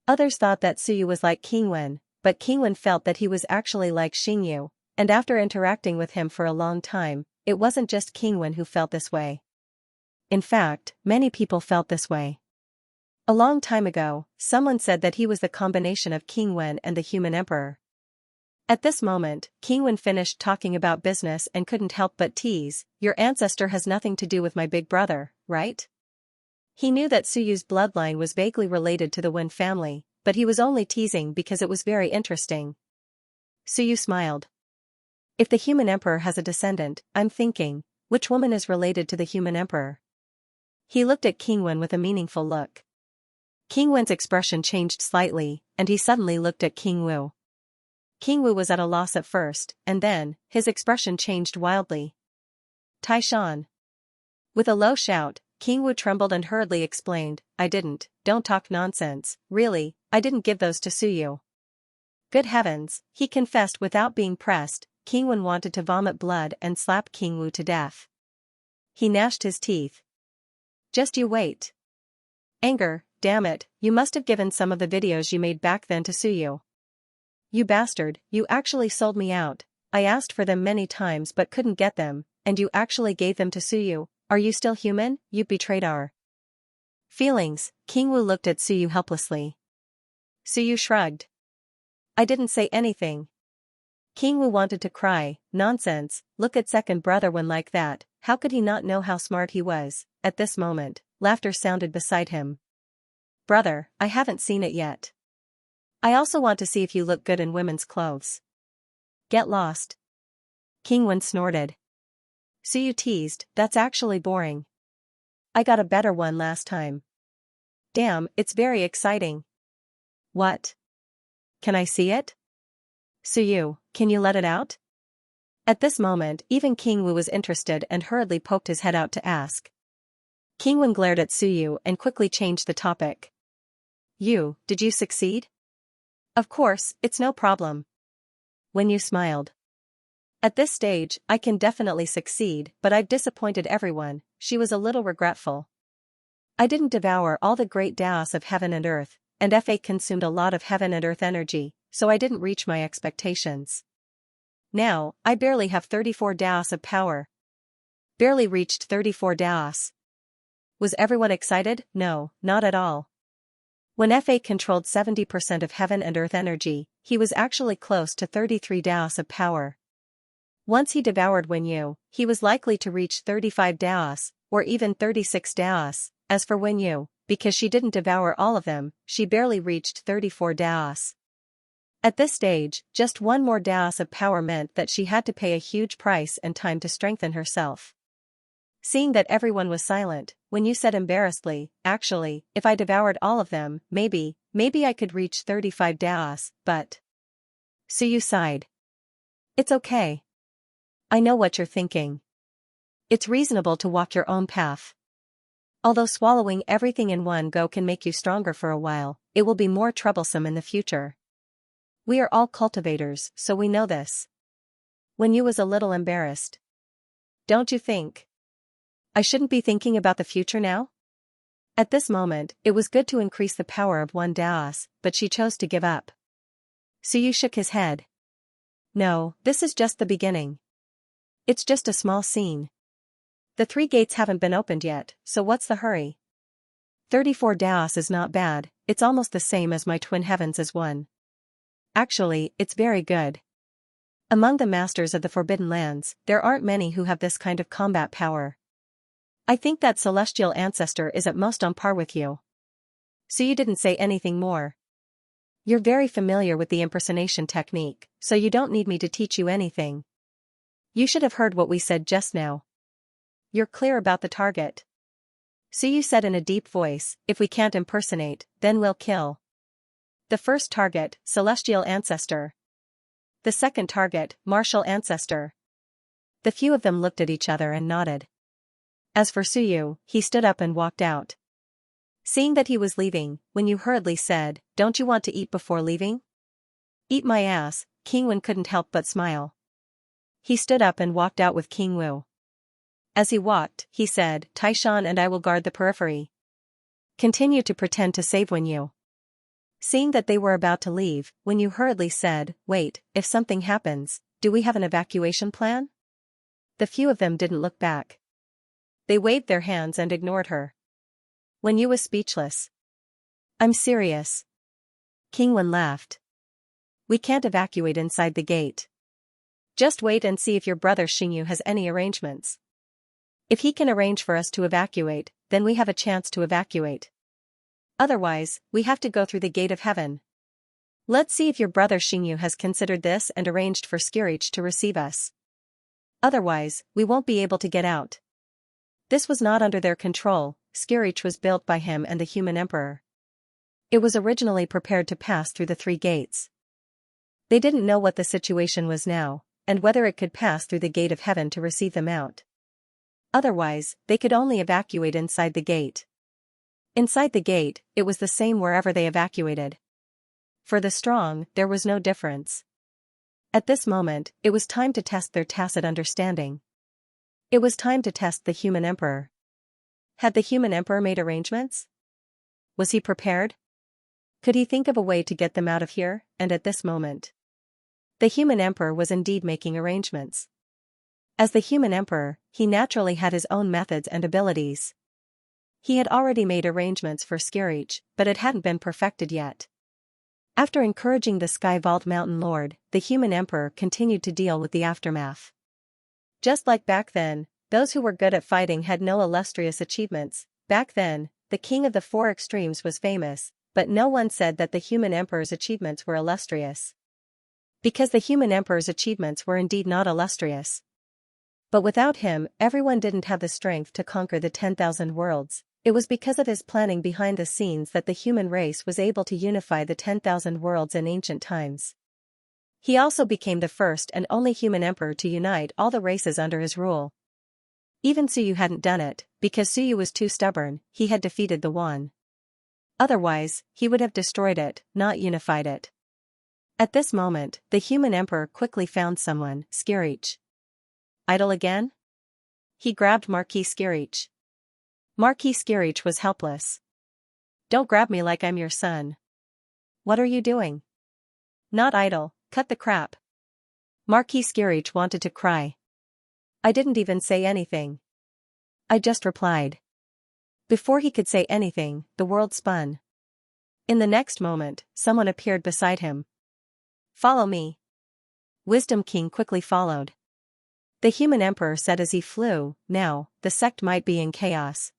S1: Others thought that Suyu was like King Wen, but King Wen felt that he was actually like Xingyu, and after interacting with him for a long time, it wasn't just King Wen who felt this way. In fact, many people felt this way. A long time ago, someone said that he was the combination of King Wen and the human emperor. At this moment, King Wen finished talking about business and couldn't help but tease, "Your ancestor has nothing to do with my big brother, right?" He knew that Suyu's bloodline was vaguely related to the Wen family, but he was only teasing because it was very interesting. Suyu smiled. "If the human emperor has a descendant, I'm thinking, which woman is related to the human emperor?" He looked at King Wen with a meaningful look. King Wen's expression changed slightly, and he suddenly looked at King Wu. King Wu was at a loss at first, and then, his expression changed wildly. "Taishan." With a low shout, King Wu trembled and hurriedly explained, don't talk nonsense, really, I didn't give those to Suyu." Good heavens, he confessed without being pressed. Kingwen wanted to vomit blood and slap Kingwu to death. He gnashed his teeth. Just you wait. Anger, damn it, you must have given some of the videos you made back then to Suyu. You bastard, you actually sold me out. I asked for them many times but couldn't get them, and you actually gave them to Suyu. Are you still human? You betrayed our feelings. Kingwu looked at Suyu helplessly. Suyu shrugged. I didn't say anything. Kingwu wanted to cry. Nonsense, look at second brother when like that, how could he not know how smart he was? At this moment, laughter sounded beside him. Brother, I haven't seen it yet. I also want to see if you look good in women's clothes. Get lost. Kingwen snorted. Suyu teased, that's actually boring. I got a better one last time. Damn, it's very exciting. What? Can I see it? Suyu, can you let it out? At this moment, even Kingwu was interested and hurriedly poked his head out to ask. Kingwen glared at Suyu and quickly changed the topic. Did you succeed? Of course, it's no problem. When you smiled. At this stage, I can definitely succeed, but I've disappointed everyone. She was a little regretful. I didn't devour all the great Daos of heaven and earth, and Fa consumed a lot of heaven and earth energy, so I didn't reach my expectations. Now, I barely have 34 Daos of power. Barely reached 34 Daos. Was everyone excited? No, not at all. When Fa controlled 70% of heaven and earth energy, he was actually close to 33 Daos of power. Once he devoured Wenyu, he was likely to reach 35 Daos, or even 36 Daos. As for Wenyu, because she didn't devour all of them, she barely reached 34 Daos. At this stage, just one more Daos of power meant that she had to pay a huge price and time to strengthen herself. Seeing that everyone was silent, Wenyu said embarrassedly, actually, if I devoured all of them, maybe I could reach 35 Daos, but... Suyu sighed. It's okay. I know what you're thinking. It's reasonable to walk your own path. Although swallowing everything in one go can make you stronger for a while, it will be more troublesome in the future. We are all cultivators, so we know this. Wenyu was a little embarrassed. Don't you think? I shouldn't be thinking about the future now? At this moment, it was good to increase the power of one Daos, but she chose to give up. Suyu shook his head. No, this is just the beginning. It's just a small scene. The 3 gates haven't been opened yet, so what's the hurry? 34 Daos is not bad, it's almost the same as my twin heavens as one. Actually, it's very good. Among the masters of the Forbidden Lands, there aren't many who have this kind of combat power. I think that celestial ancestor is at most on par with you. So you didn't say anything more. You're very familiar with the impersonation technique, so you don't need me to teach you anything. You should have heard what we said just now. You're clear about the target. Suyu said in a deep voice, if we can't impersonate, then we'll kill. The first target, celestial ancestor. The second target, martial ancestor. The few of them looked at each other and nodded. As for Suyu, he stood up and walked out. Seeing that he was leaving, Wenyu hurriedly said, don't you want to eat before leaving? Eat my ass. Kingwen couldn't help but smile. He stood up and walked out with Kingwu. As he walked, he said, Taishan and I will guard the periphery. Continue to pretend to save Wenyu. Seeing that they were about to leave, Wenyu hurriedly said, wait, if something happens, do we have an evacuation plan? The few of them didn't look back. They waved their hands and ignored her. Wenyu was speechless. I'm serious. Kingwen laughed. We can't evacuate inside the gate. Just wait and see if your brother Xingyu has any arrangements. If he can arrange for us to evacuate, then we have a chance to evacuate. Otherwise, we have to go through the gate of heaven. Let's see if your brother Xingyu has considered this and arranged for Skirich to receive us. Otherwise, we won't be able to get out. This was not under their control. Skirich was built by him and the human emperor. It was originally prepared to pass through the 3 gates. They didn't know what the situation was now, and whether it could pass through the gate of heaven to receive them out. Otherwise, they could only evacuate inside the gate. Inside the gate, it was the same wherever they evacuated. For the strong, there was no difference. At this moment, it was time to test their tacit understanding. It was time to test the human emperor. Had the human emperor made arrangements? Was he prepared? Could he think of a way to get them out of here, and at this moment? The human emperor was indeed making arrangements. As the human emperor, he naturally had his own methods and abilities. He had already made arrangements for Xianxia, but it hadn't been perfected yet. After encouraging the Sky Vault Mountain Lord, the human emperor continued to deal with the aftermath. Just like back then, those who were good at fighting had no illustrious achievements. Back then, the king of the four extremes was famous, but no one said that the human emperor's achievements were illustrious. Because the human emperor's achievements were indeed not illustrious. But without him, everyone didn't have the strength to conquer the 10,000 worlds. It was because of his planning behind the scenes that the human race was able to unify the 10,000 worlds in ancient times. He also became the first and only human emperor to unite all the races under his rule. Even Suyu hadn't done it, because Suyu was too stubborn. He had defeated the one. Otherwise, he would have destroyed it, not unified it. At this moment, the human emperor quickly found someone, Xianxia. Idle again? He grabbed Marquis Xianxia. Marquis Xianxia was helpless. Don't grab me like I'm your son. What are you doing? Not idle, cut the crap. Marquis Xianxia wanted to cry. I didn't even say anything. I just replied. Before he could say anything, the world spun. In the next moment, someone appeared beside him. Follow me. Wisdom King quickly followed. The human emperor said as he flew, now, the sect might be in chaos.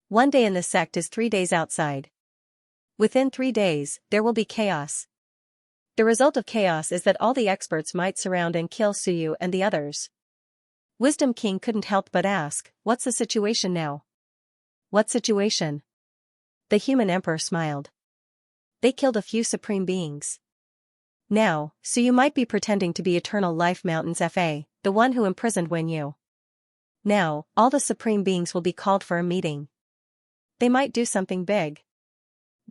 S1: 1 day in the sect is 3 days outside. Within 3 days, there will be chaos. The result of chaos is that all the experts might surround and kill Suyu and the others. Wisdom King couldn't help but ask, what's the situation now? What situation? The human emperor smiled. They killed a few supreme beings. Now, Suyu might be pretending to be Eternal Life Mountain's FA, the one who imprisoned Wenyu. Now, all the supreme beings will be called for a meeting. They might do something big.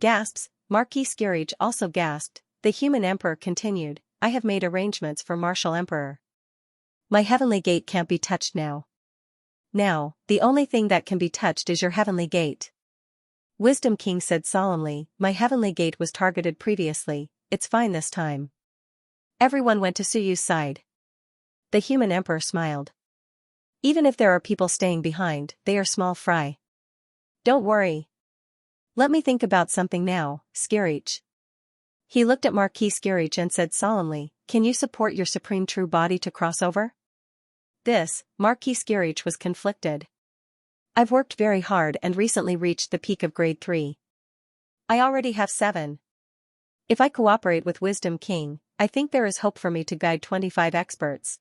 S1: Gasps, Marquis Xianxia also gasped. The human emperor continued, I have made arrangements for Martial Emperor. My heavenly gate can't be touched now. Now, the only thing that can be touched is your heavenly gate. Wisdom King said solemnly, my heavenly gate was targeted previously, it's fine this time. Everyone went to Suyu's side. The human emperor smiled. Even if there are people staying behind, they are small fry. Don't worry. Let me think about something now, Xianxia. He looked at Marquis Xianxia and said solemnly, can you support your supreme true body to cross over? This, Marquis Xianxia was conflicted. I've worked very hard and recently reached the peak of grade 3. I already have 7. If I cooperate with Wisdom King, I think there is hope for me to guide 25 experts.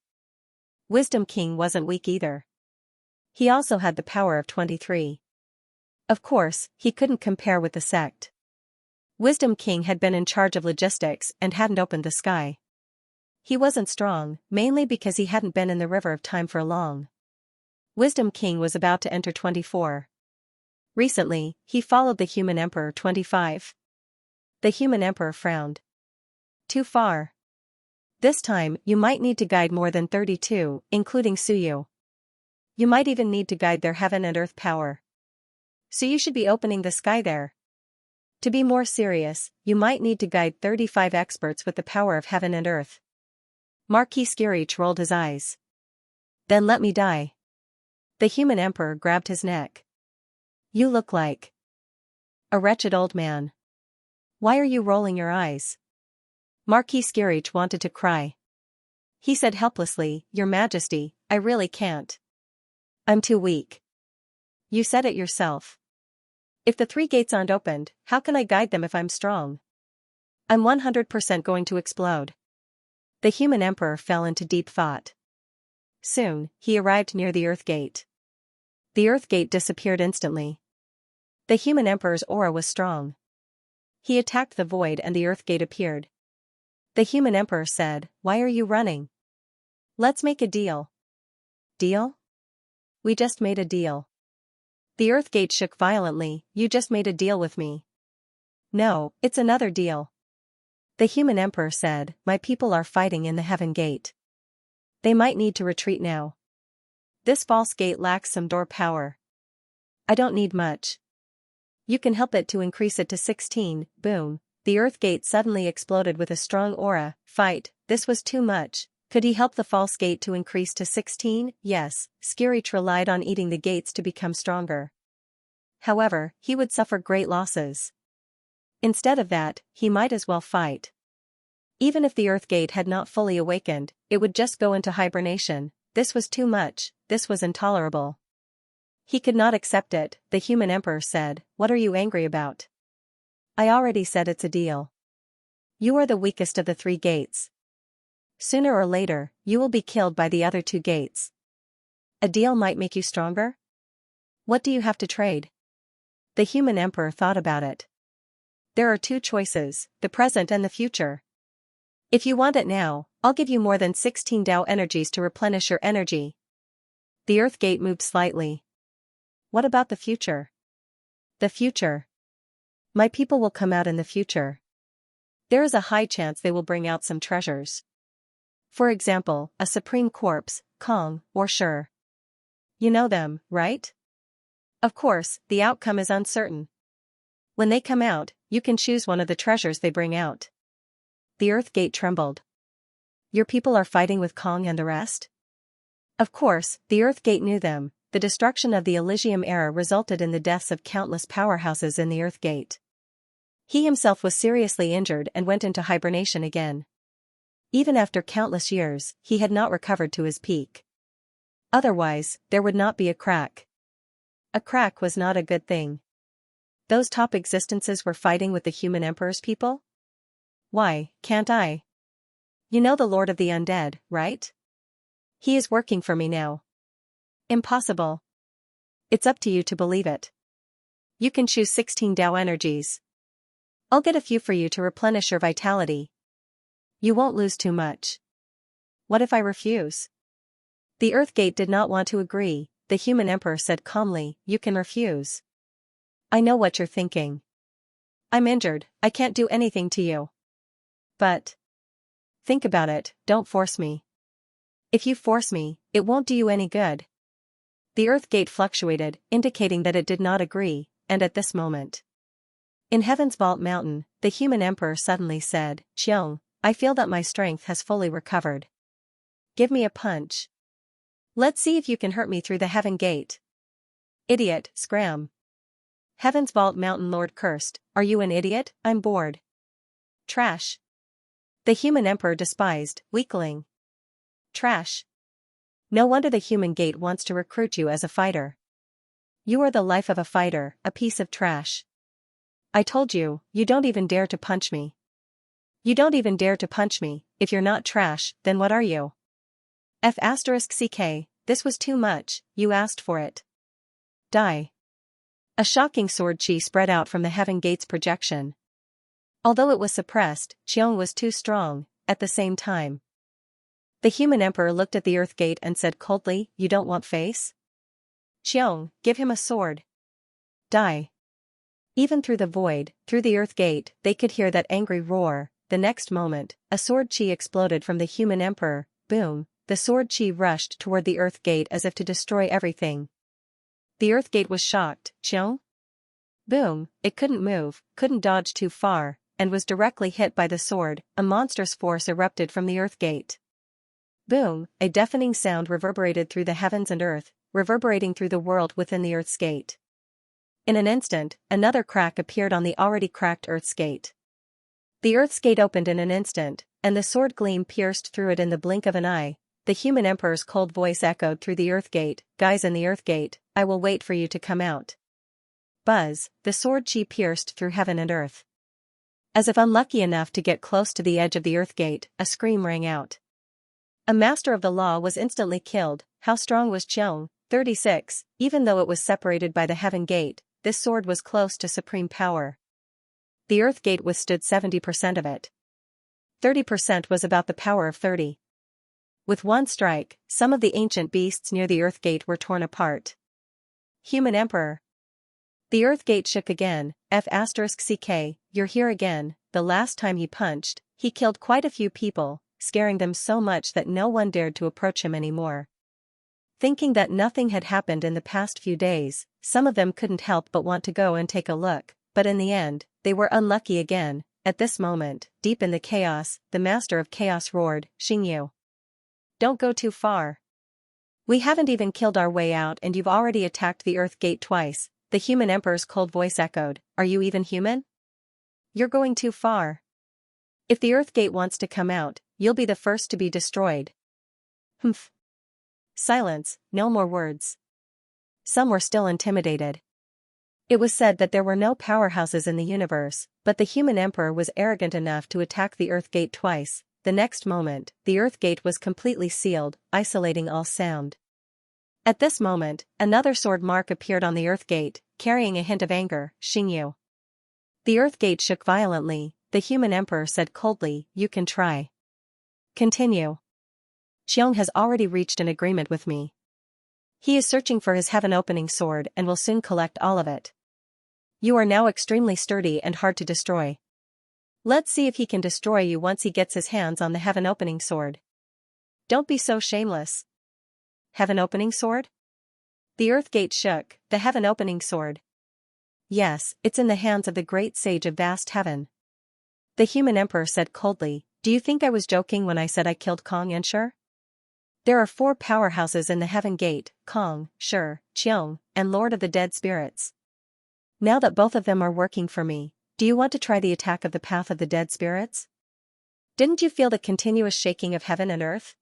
S1: Wisdom King wasn't weak either. He also had the power of 23. Of course, he couldn't compare with the sect. Wisdom King had been in charge of logistics and hadn't opened the sky. He wasn't strong, mainly because he hadn't been in the river of time for long. Wisdom King was about to enter 24. Recently, he followed the human emperor 25. The human emperor frowned. Too far. This time, you might need to guide more than 32, including Suyu. You might even need to guide their heaven and earth power. So you should be opening the sky there. To be more serious, you might need to guide 35 experts with the power of heaven and earth. Marquis Xianxia rolled his eyes. Then let me die. The human emperor grabbed his neck. You look like a wretched old man. Why are you rolling your eyes? Marquis Xianxia wanted to cry. He said helplessly, Your Majesty, I really can't. I'm too weak. You said it yourself. If the 3 gates aren't opened, how can I guide them if I'm strong? I'm 100% going to explode. The human emperor fell into deep thought. Soon, he arrived near the Earth Gate. The Earth Gate disappeared instantly. The human emperor's aura was strong. He attacked the void and the Earth Gate appeared. The human emperor said, Why are you running? Let's make a deal. Deal? We just made a deal. The Earth Gate shook violently, You just made a deal with me. No, it's another deal. The human emperor said, my people are fighting in the heaven gate. They might need to retreat now. This false gate lacks some door power. I don't need much. You can help it to increase it to 16, boom. The earth gate suddenly exploded with a strong aura. Fight, this was too much. Could he help the false gate to increase to 16? Yes, Xianxia relied on eating the gates to become stronger. However, he would suffer great losses. Instead of that, he might as well fight. Even if the earth gate had not fully awakened, it would just go into hibernation. This was too much, this was intolerable. He could not accept it. The human emperor said, what are you angry about? I already said it's a deal. You are the weakest of the 3 gates. Sooner or later, you will be killed by the other 2 gates. A deal might make you stronger? What do you have to trade? The human emperor thought about it. There are 2 choices, the present and the future. If you want it now, I'll give you more than 16 Tao energies to replenish your energy. The earth gate moved slightly. What about the future? The future. My people will come out in the future. There is a high chance they will bring out some treasures. For example, a supreme corpse, Kong, or Shi. You know them, right? Of course, the outcome is uncertain. When they come out, you can choose one of the treasures they bring out. The earth gate trembled. Your people are fighting with Kong and the rest? Of course, the earth gate knew them. The destruction of the Elysium era resulted in the deaths of countless powerhouses in the earth gate. He himself was seriously injured and went into hibernation again. Even after countless years, he had not recovered to his peak. Otherwise, there would not be a crack. A crack was not a good thing. Those top existences were fighting with the human emperor's people? Why, can't I? You know the Lord of the Undead, right? He is working for me now. Impossible. It's up to you to believe it. You can choose 16 Tao energies. I'll get a few for you to replenish your vitality. You won't lose too much. What if I refuse? The earth gate did not want to agree. The human emperor said calmly, you can refuse. I know what you're thinking. I'm injured, I can't do anything to you. But think about it, don't force me. If you force me, it won't do you any good. The earth gate fluctuated, indicating that it did not agree, and at this moment. In Heaven's Vault Mountain, the human emperor suddenly said, Xiong, I feel that my strength has fully recovered. Give me a punch. Let's see if you can hurt me through the heaven gate. Idiot, scram. Heaven's Vault Mountain Lord cursed, are you an idiot? I'm bored. Trash. The human emperor despised, weakling. Trash. No wonder the human gate wants to recruit you as a fighter. You are the life of a fighter, a piece of trash. I told you, you don't even dare to punch me. You don't even dare to punch me. If you're not trash, then what are you? F***ck, this was too much, you asked for it. Die. A shocking sword chi spread out from the heaven gate's projection. Although it was suppressed, Xiong was too strong, at the same time. The human emperor looked at the earth gate and said coldly, you don't want face? Xiong, give him a sword. Die. Even through the void, through the earth gate, they could hear that angry roar. The next moment, a sword chi exploded from the human emperor. Boom, the sword chi rushed toward the earth gate as if to destroy everything. The earth gate was shocked. Xiong? Boom, it couldn't move, couldn't dodge too far, and was directly hit by the sword. A monstrous force erupted from the earth gate. Boom, a deafening sound reverberated through the heavens and earth, reverberating through the world within the earth's gate. In an instant, another crack appeared on the already cracked earth's gate. The earth's gate opened in an instant, and the sword gleam pierced through it in the blink of an eye. The human emperor's cold voice echoed through the earth gate, guys in the earth gate, I will wait for you to come out. Buzz, the sword chi pierced through heaven and earth. As if unlucky enough to get close to the edge of the earth gate, a scream rang out. A master of the law was instantly killed. How strong was Xiong? 36, even though it was separated by the heaven gate, this sword was close to supreme power. The earth gate withstood 70% of it. 30% was about the power of 30. With one strike, some of the ancient beasts near the earth gate were torn apart. Human emperor. The earth gate shook again. F***ck, you're here again. The last time he punched, He killed quite a few people, scaring them so much that no one dared to approach him anymore. Thinking that nothing had happened in the past few days, some of them couldn't help but want to go and take a look, but in the end, they were unlucky again. At this moment, deep in the chaos, the master of chaos roared, "Xingyu! Don't go too far. We haven't even killed our way out and you've already attacked the Earth Gate twice." The human emperor's cold voice echoed, "Are you even human? You're going too far. If the Earth Gate wants to come out, you'll be the first to be destroyed." Humph. Silence, no more words. Some were still intimidated. It was said that there were no powerhouses in the universe, but the human emperor was arrogant enough to attack the Earth Gate twice. The next moment, the Earth Gate was completely sealed, isolating all sound. At this moment, another sword mark appeared on the Earth Gate, carrying a hint of anger, "Xingyu." The Earth Gate shook violently. The human emperor said coldly, "You can try. Continue. Xiong has already reached an agreement with me. He is searching for his heaven-opening sword and will soon collect all of it. You are now extremely sturdy and hard to destroy. Let's see if he can destroy you once he gets his hands on the heaven-opening sword. Don't be so shameless. Heaven-opening sword?" The Earth Gate shook. The heaven-opening sword. Yes, it's in the hands of the great sage of vast heaven. The human emperor said coldly, "Do you think I was joking when I said I killed Kong and Shi? There are 4 powerhouses in the Heaven Gate, Kong, Shi, Qiong, and Lord of the Dead Spirits. Now that both of them are working for me, do you want to try the attack of the Path of the Dead Spirits? Didn't you feel the continuous shaking of heaven and earth?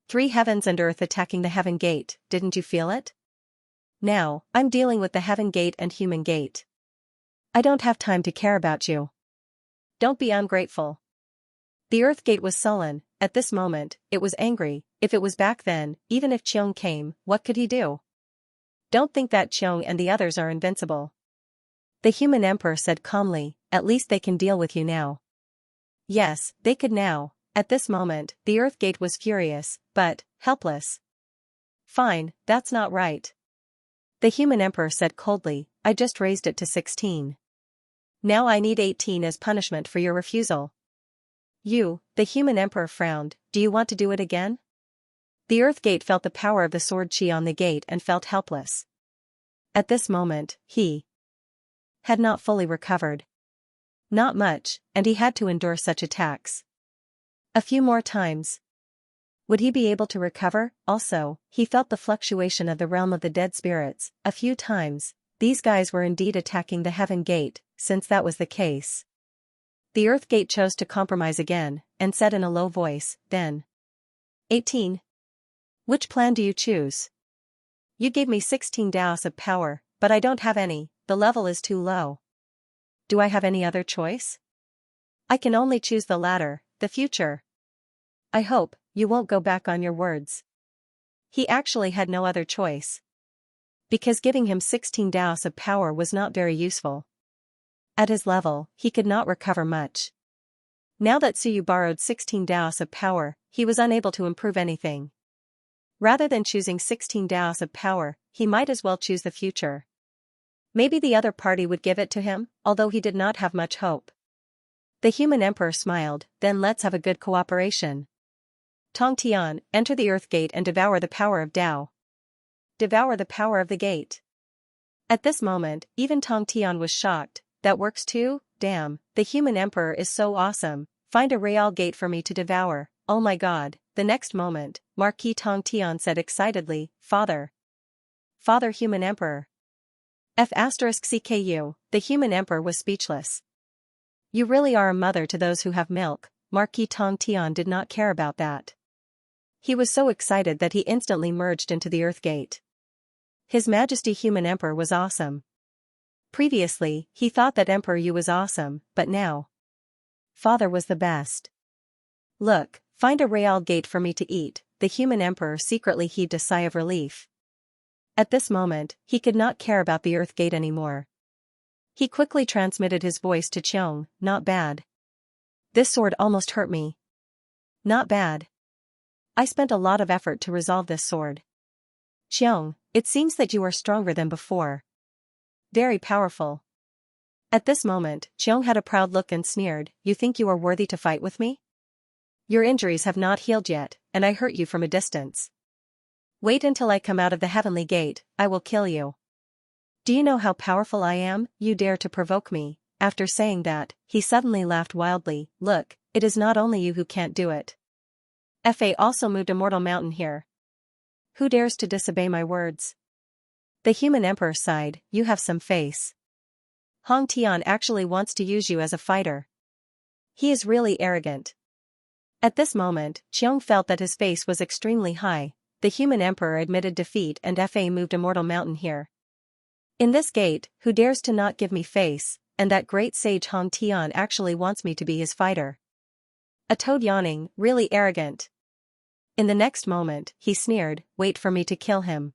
S1: 3 heavens and earth attacking the Heaven Gate, didn't you feel it? Now, I'm dealing with the Heaven Gate and Human Gate. I don't have time to care about you. Don't be ungrateful." The Earth Gate was sullen. At this moment, it was angry. If it was back then, even if Qiong came, what could he do? Don't think that Qiong and the others are invincible. The human emperor said calmly, "At least they can deal with you now." Yes, they could now. At this moment, the Earth Gate was furious, but helpless. "Fine, that's not right." The human emperor said coldly, "I just raised it to 16. Now I need 18 as punishment for your refusal." The human emperor frowned, "Do you want to do it again?" The Earth Gate felt the power of the sword chi on the gate and felt helpless. At this moment, he had not fully recovered. Not much, and he had to endure such attacks. A few more times. Would he be able to recover? Also, he felt the fluctuation of the realm of the dead spirits. A few times, these guys were indeed attacking the Heaven Gate. Since that was the case, the Earth Gate chose to compromise again, and said in a low voice, "Then. 18. Which plan do you choose? You gave me 16 daos of power, but I don't have any, the level is too low. Do I have any other choice? I can only choose the latter, the future. I hope you won't go back on your words." He actually had no other choice. Because giving him 16 daos of power was not very useful. At his level, he could not recover much. Now that Suyu borrowed 16 daos of power, he was unable to improve anything. Rather than choosing 16 daos of power, he might as well choose the future. Maybe the other party would give it to him, although he did not have much hope. The human emperor smiled, "Then let's have a good cooperation. Tong Tian, enter the Earth Gate and devour the power of Tao. Devour the power of the gate." At this moment, even Tong Tian was shocked. "That works too? Damn, the human emperor is so awesome. Find a real gate for me to devour, oh my god." The next moment, Marquis Tong Tian said excitedly, "Father. Father human emperor. F***CKU, the human emperor was speechless. "You really are a mother to those who have milk." Marquis Tong Tian did not care about that. He was so excited that he instantly merged into the Earth Gate. His Majesty human emperor was awesome. Previously, he thought that Emperor Yu was awesome, but now, Father was the best. "Look, find a real gate for me to eat." The human emperor secretly heaved a sigh of relief. At this moment, he could not care about the Earth Gate anymore. He quickly transmitted his voice to Qiong, "Not bad. This sword almost hurt me. Not bad. I spent a lot of effort to resolve this sword. Qiong, it seems that you are stronger than before. Very powerful. At this moment, Xiong had a proud look and sneered, "You think you are worthy to fight with me? Your injuries have not healed yet, and I hurt you from a distance. Wait until I come out of the heavenly gate, I will kill you. Do you know how powerful I am? You dare to provoke me." After saying that, he suddenly laughed wildly. "Look, it is not only you who can't do it. Fa also moved a mortal mountain here. Who dares to disobey my words?" The human emperor sighed, "You have some face. Hong Tian actually wants to use you as a fighter. He is really arrogant." At this moment, Xiong felt that his face was extremely high. The human emperor admitted defeat and Fa moved a mortal mountain here. In this gate, who dares to not give me face, and that great sage Hong Tian actually wants me to be his fighter. A toad yawning, really arrogant. In the next moment, he sneered, "Wait for me to kill him.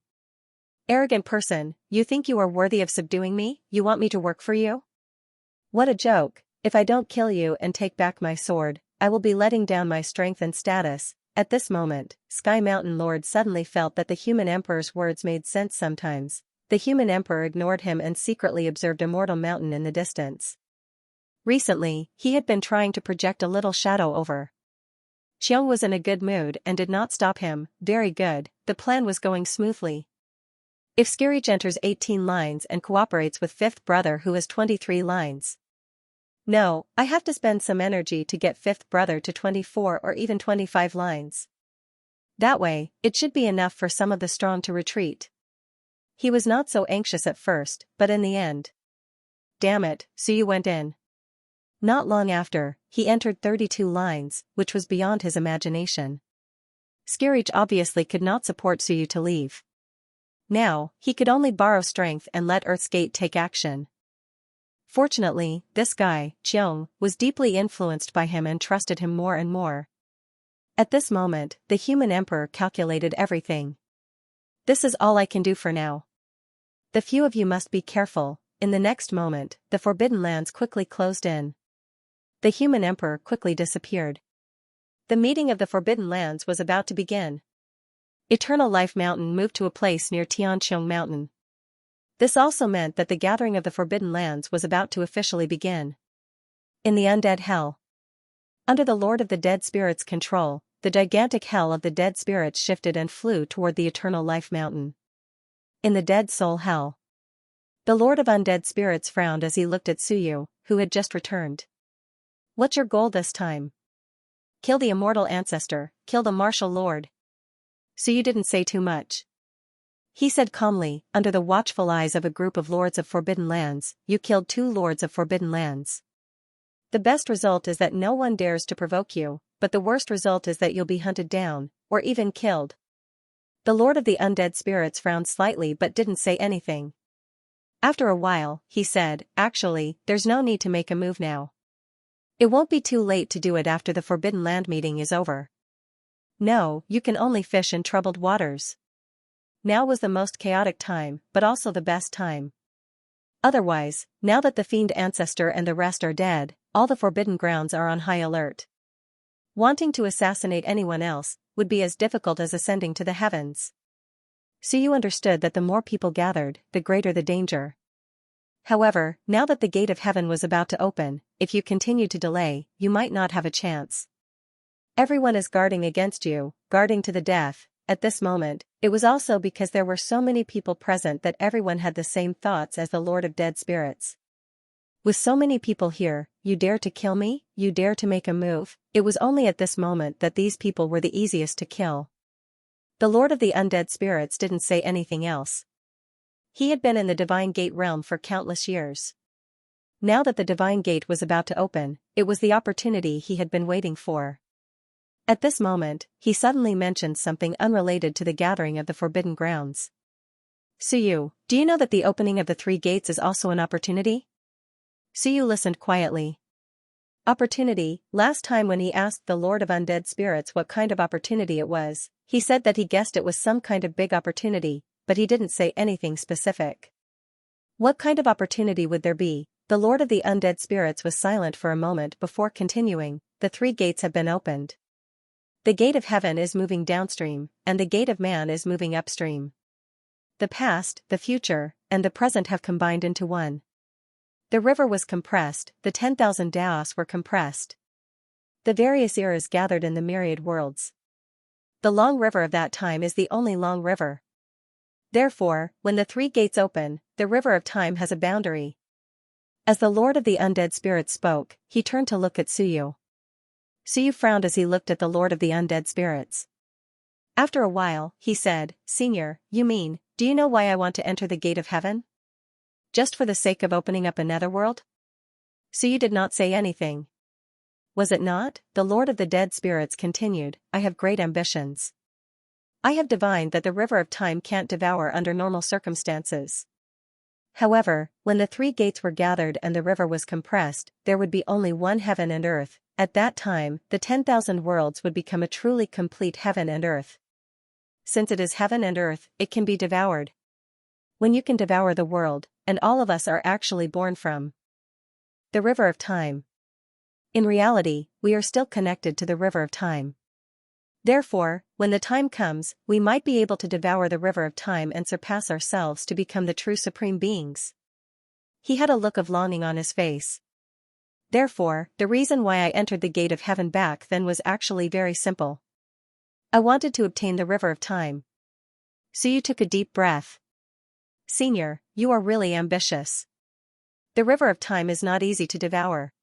S1: Arrogant person, you think you are worthy of subduing me? You want me to work for you? What a joke. If I don't kill you and take back my sword, I will be letting down my strength and status." At this moment, Sky Mountain Lord suddenly felt that the human emperor's words made sense sometimes. The human emperor ignored him and secretly observed a mortal mountain in the distance. Recently, he had been trying to project a little shadow over. Xiong was in a good mood and did not stop him. Very good, the plan was going smoothly. If Skirich enters 18 lines and cooperates with fifth brother who has 23 lines. No, I have to spend some energy to get fifth brother to 24 or even 25 lines. That way, it should be enough for some of the strong to retreat. He was not so anxious at first, but in the end. Damn it, Suyu went in. Not long after, he entered 32 lines, which was beyond his imagination. Skirich obviously could not support Suyu to leave. Now, he could only borrow strength and let Earth's Gate take action. Fortunately, this guy, Xiong, was deeply influenced by him and trusted him more and more. At this moment, the human emperor calculated everything. This is all I can do for now. The few of you must be careful. In the next moment, the Forbidden Lands quickly closed in. The human emperor quickly disappeared. The meeting of the Forbidden Lands was about to begin. Eternal Life Mountain moved to a place near Tianqiong Mountain. This also meant that the gathering of the Forbidden Lands was about to officially begin. In the undead hell. Under the Lord of the Dead Spirits' control, the gigantic hell of the dead spirits shifted and flew toward the Eternal Life Mountain. In the Dead Soul Hell. The Lord of Undead Spirits frowned as he looked at Suyu, who had just returned. What's your goal this time? Kill the immortal ancestor, kill the martial lord. Suyu didn't say too much. He said calmly, under the watchful eyes of a group of Lords of Forbidden Lands, you killed 2 Lords of Forbidden Lands. The best result is that no one dares to provoke you, but the worst result is that you'll be hunted down, or even killed. The Lord of the Undead Spirits frowned slightly but didn't say anything. After a while, he said, actually, there's no need to make a move now. It won't be too late to do it after the Forbidden Land meeting is over. No, you can only fish in troubled waters. Now was the most chaotic time, but also the best time. Otherwise, now that the Fiend Ancestor and the rest are dead, all the Forbidden Grounds are on high alert. Wanting to assassinate anyone else would be as difficult as ascending to the heavens. So you understood that the more people gathered, the greater the danger. However, now that the gate of heaven was about to open, if you continued to delay, you might not have a chance. Everyone is guarding against you, guarding to the death. At this moment, it was also because there were so many people present that everyone had the same thoughts as the Lord of Dead Spirits. With so many people here, you dare to kill me? You dare to make a move? It was only at this moment that these people were the easiest to kill. The Lord of the Undead Spirits didn't say anything else. He had been in the Divine Gate realm for countless years. Now that the Divine Gate was about to open, it was the opportunity he had been waiting for. At this moment, he suddenly mentioned something unrelated to the gathering of the Forbidden Grounds. Suyu, do you know that the opening of the 3 gates is also an opportunity? Suyu listened quietly. Opportunity. Last time when he asked the Lord of Undead Spirits what kind of opportunity it was, he said that he guessed it was some kind of big opportunity, but he didn't say anything specific. What kind of opportunity would there be? The Lord of the Undead Spirits was silent for a moment before continuing. The 3 gates have been opened. The gate of heaven is moving downstream, and the gate of man is moving upstream. The past, the future, and the present have combined into one. The river was compressed, the 10,000 daos were compressed. The various eras gathered in the myriad worlds. The long river of that time is the only long river. Therefore, when the three gates open, the river of time has a boundary. As the Lord of the Undead Spirits spoke, he turned to look at Suyu. Suyu frowned as he looked at the Lord of the Undead Spirits. After a while, he said, "Senior, do you know why I want to enter the gate of heaven? Just for the sake of opening up a netherworld?" Suyu did not say anything. "Was it not?" The Lord of the Dead Spirits continued, "I have great ambitions. I have divined that the river of time can't devour under normal circumstances. However, when the three gates were gathered and the river was compressed, there would be only one heaven and earth. At that time, the 10,000 worlds would become a truly complete heaven and earth. Since it is heaven and earth, it can be devoured. When you can devour the world, and all of us are actually born from the river of time. In reality, we are still connected to the river of time. Therefore, when the time comes, we might be able to devour the river of time and surpass ourselves to become the true supreme beings." He had a look of longing on his face. "Therefore, the reason why I entered the gate of heaven back then was actually very simple. I wanted to obtain the river of time." Suyu took a deep breath. "Senior, you are really ambitious. The river of time is not easy to devour.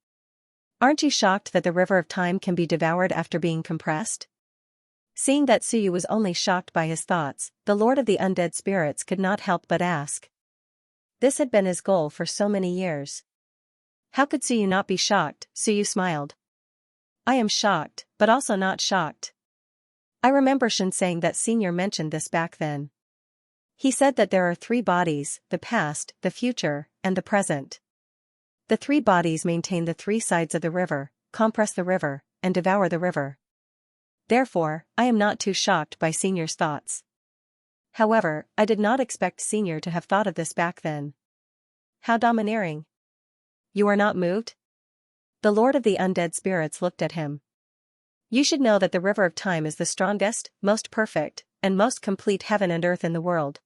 S1: Aren't you shocked that the river of time can be devoured after being compressed?" Seeing that Suyu was only shocked by his thoughts, the Lord of the Undead Spirits could not help but ask. This had been his goal for so many years. How could Suyu not be shocked? Suyu smiled. "I am shocked, but also not shocked. I remember Shen saying that Senior mentioned this back then. He said that there are three bodies, the past, the future, and the present. The three bodies maintain the three sides of the river, compress the river, and devour the river. Therefore, I am not too shocked by Senior's thoughts. However, I did not expect Senior to have thought of this back then. How domineering. You are not moved?" The Lord of the Undead Spirits looked at him. "You should know that the river of time is the strongest, most perfect, and most complete heaven and earth in the world.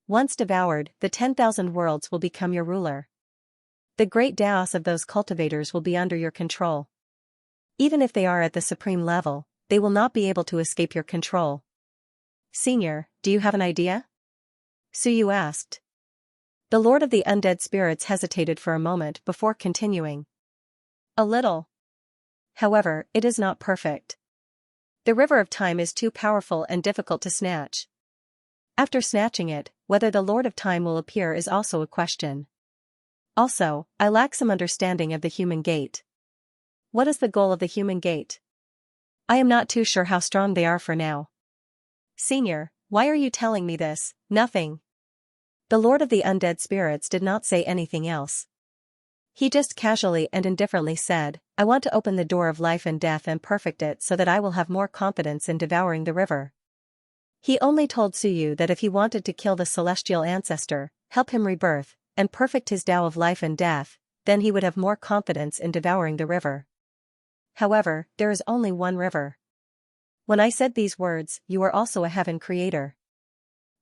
S1: Once devoured, the 10,000 worlds will become your ruler. The great Daos of those cultivators will be under your control. Even if they are at the supreme level, they will not be able to escape your control. Senior, do you have an idea?" Suyu asked. The Lord of the Undead Spirits hesitated for a moment before continuing. "A little. However, it is not perfect. The river of time is too powerful and difficult to snatch. After snatching it, whether the Lord of Time will appear is also a question. Also, I lack some understanding of the human gate. What is the goal of the human gate? I am not too sure how strong they are for now." "Senior, why are you telling me this?" "Nothing." The Lord of the Undead Spirits did not say anything else. He just casually and indifferently said, "I want to open the door of life and death and perfect it so that I will have more confidence in devouring the river." He only told Suyu that if he wanted to kill the celestial ancestor, help him rebirth, and perfect his Tao of life and death, then he would have more confidence in devouring the river. However, there is only one river. When I said these words, you are also a heaven creator.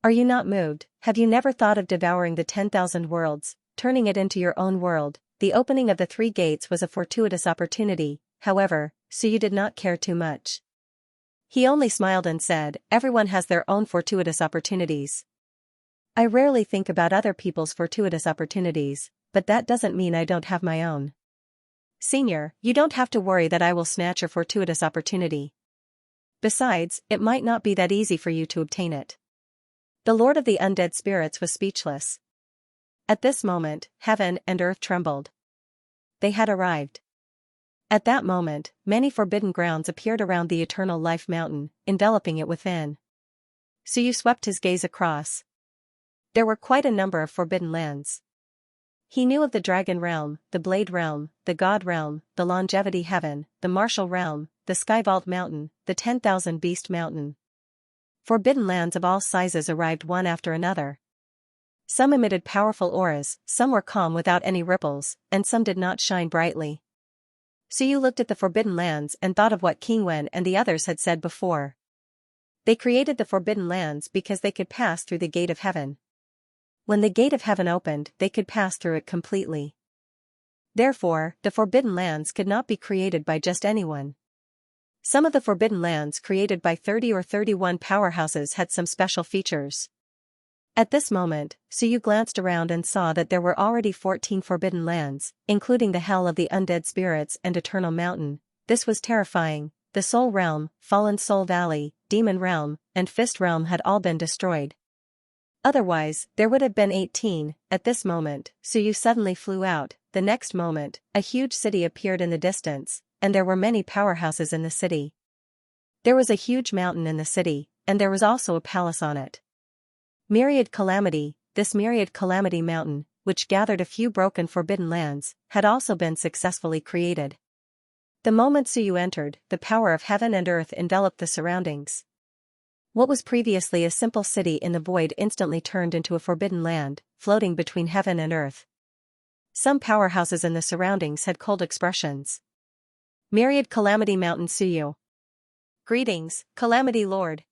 S1: Are you not moved? Have you never thought of devouring the 10,000 worlds, turning it into your own world? The opening of the three gates was a fortuitous opportunity, however, Suyu did not care too much. He only smiled and said, "Everyone has their own fortuitous opportunities. I rarely think about other people's fortuitous opportunities, but that doesn't mean I don't have my own. Senior, you don't have to worry that I will snatch your fortuitous opportunity. Besides, it might not be that easy for you to obtain it." The Lord of the Undead Spirits was speechless. At this moment, heaven and earth trembled. They had arrived. At that moment, many forbidden grounds appeared around the Eternal Life Mountain, enveloping it within. Suyu swept his gaze across. There were quite a number of forbidden lands. He knew of the Dragon Realm, the Blade Realm, the God Realm, the Longevity Heaven, the Martial Realm, the Skyvault Mountain, the 10,000 Beast Mountain. Forbidden lands of all sizes arrived one after another. Some emitted powerful auras, some were calm without any ripples, and some did not shine brightly. Suyu looked at the forbidden lands and thought of what King Wen and the others had said before. They created the forbidden lands because they could pass through the gate of heaven. When the gate of heaven opened, they could pass through it completely. Therefore, the Forbidden Lands could not be created by just anyone. Some of the Forbidden Lands created by 30 or 31 powerhouses had some special features. At this moment, Suyu glanced around and saw that there were already 14 Forbidden Lands, including the Hell of the Undead Spirits and Eternal Mountain. This was terrifying. The Soul Realm, Fallen Soul Valley, Demon Realm, and Fist Realm had all been destroyed. Otherwise, there would have been 18. At this moment, Suyu suddenly flew out. The next moment, a huge city appeared in the distance, and there were many powerhouses in the city. There was a huge mountain in the city, and there was also a palace on it. Myriad Calamity. This Myriad Calamity Mountain, which gathered a few broken Forbidden Lands, had also been successfully created. The moment Suyu entered, the power of heaven and earth enveloped the surroundings. What was previously a simple city in the void instantly turned into a forbidden land, floating between heaven and earth. Some powerhouses in the surroundings had cold expressions. Myriad Calamity Mountain Suyu. Greetings, Calamity Lord.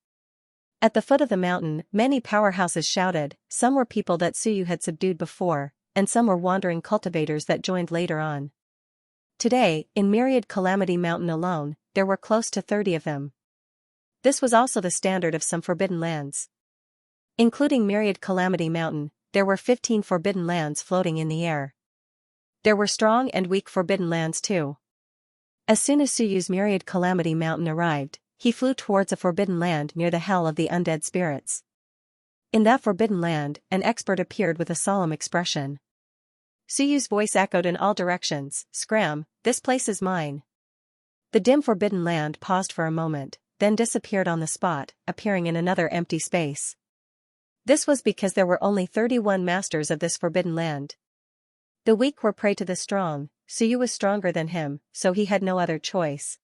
S1: At the foot of the mountain, many powerhouses shouted. Some were people that Suyu had subdued before, and some were wandering cultivators that joined later on. Today, in Myriad Calamity Mountain alone, there were close to 30 of them. This was also the standard of some Forbidden Lands. Including Myriad Calamity Mountain, there were 15 Forbidden Lands floating in the air. There were strong and weak Forbidden Lands too. As soon as Suyu's Myriad Calamity Mountain arrived, he flew towards a Forbidden Land near the Hell of the Undead Spirits. In that Forbidden Land, an expert appeared with a solemn expression. Suyu's voice echoed in all directions. Scram, this place is mine. The dim Forbidden Land paused for a moment, then disappeared on the spot, appearing in another empty space. This was because there were only 31 masters of this Forbidden Land. The weak were prey to the strong. Suyu was stronger than him, so he had no other choice.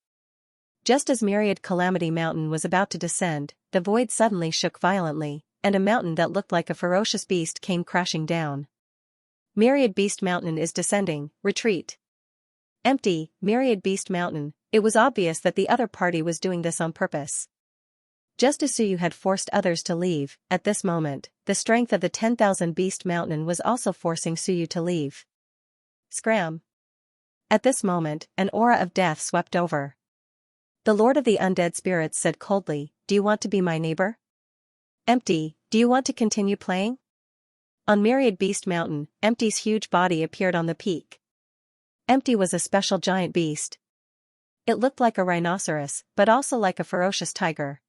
S1: Just as Myriad Calamity Mountain was about to descend, the void suddenly shook violently, and a mountain that looked like a ferocious beast came crashing down. Myriad Beast Mountain is descending, retreat. Empty, Myriad Beast Mountain. It was obvious that the other party was doing this on purpose. Just as Suyu had forced others to leave, at this moment, the strength of the 10,000 Beast Mountain was also forcing Suyu to leave. Scram. At this moment, an aura of death swept over. The Lord of the Undead Spirits said coldly, "Do you want to be my neighbor?" Empty, do you want to continue playing? On Myriad Beast Mountain, Empty's huge body appeared on the peak. Empty was a special giant beast. It looked like a rhinoceros, but also like a ferocious tiger.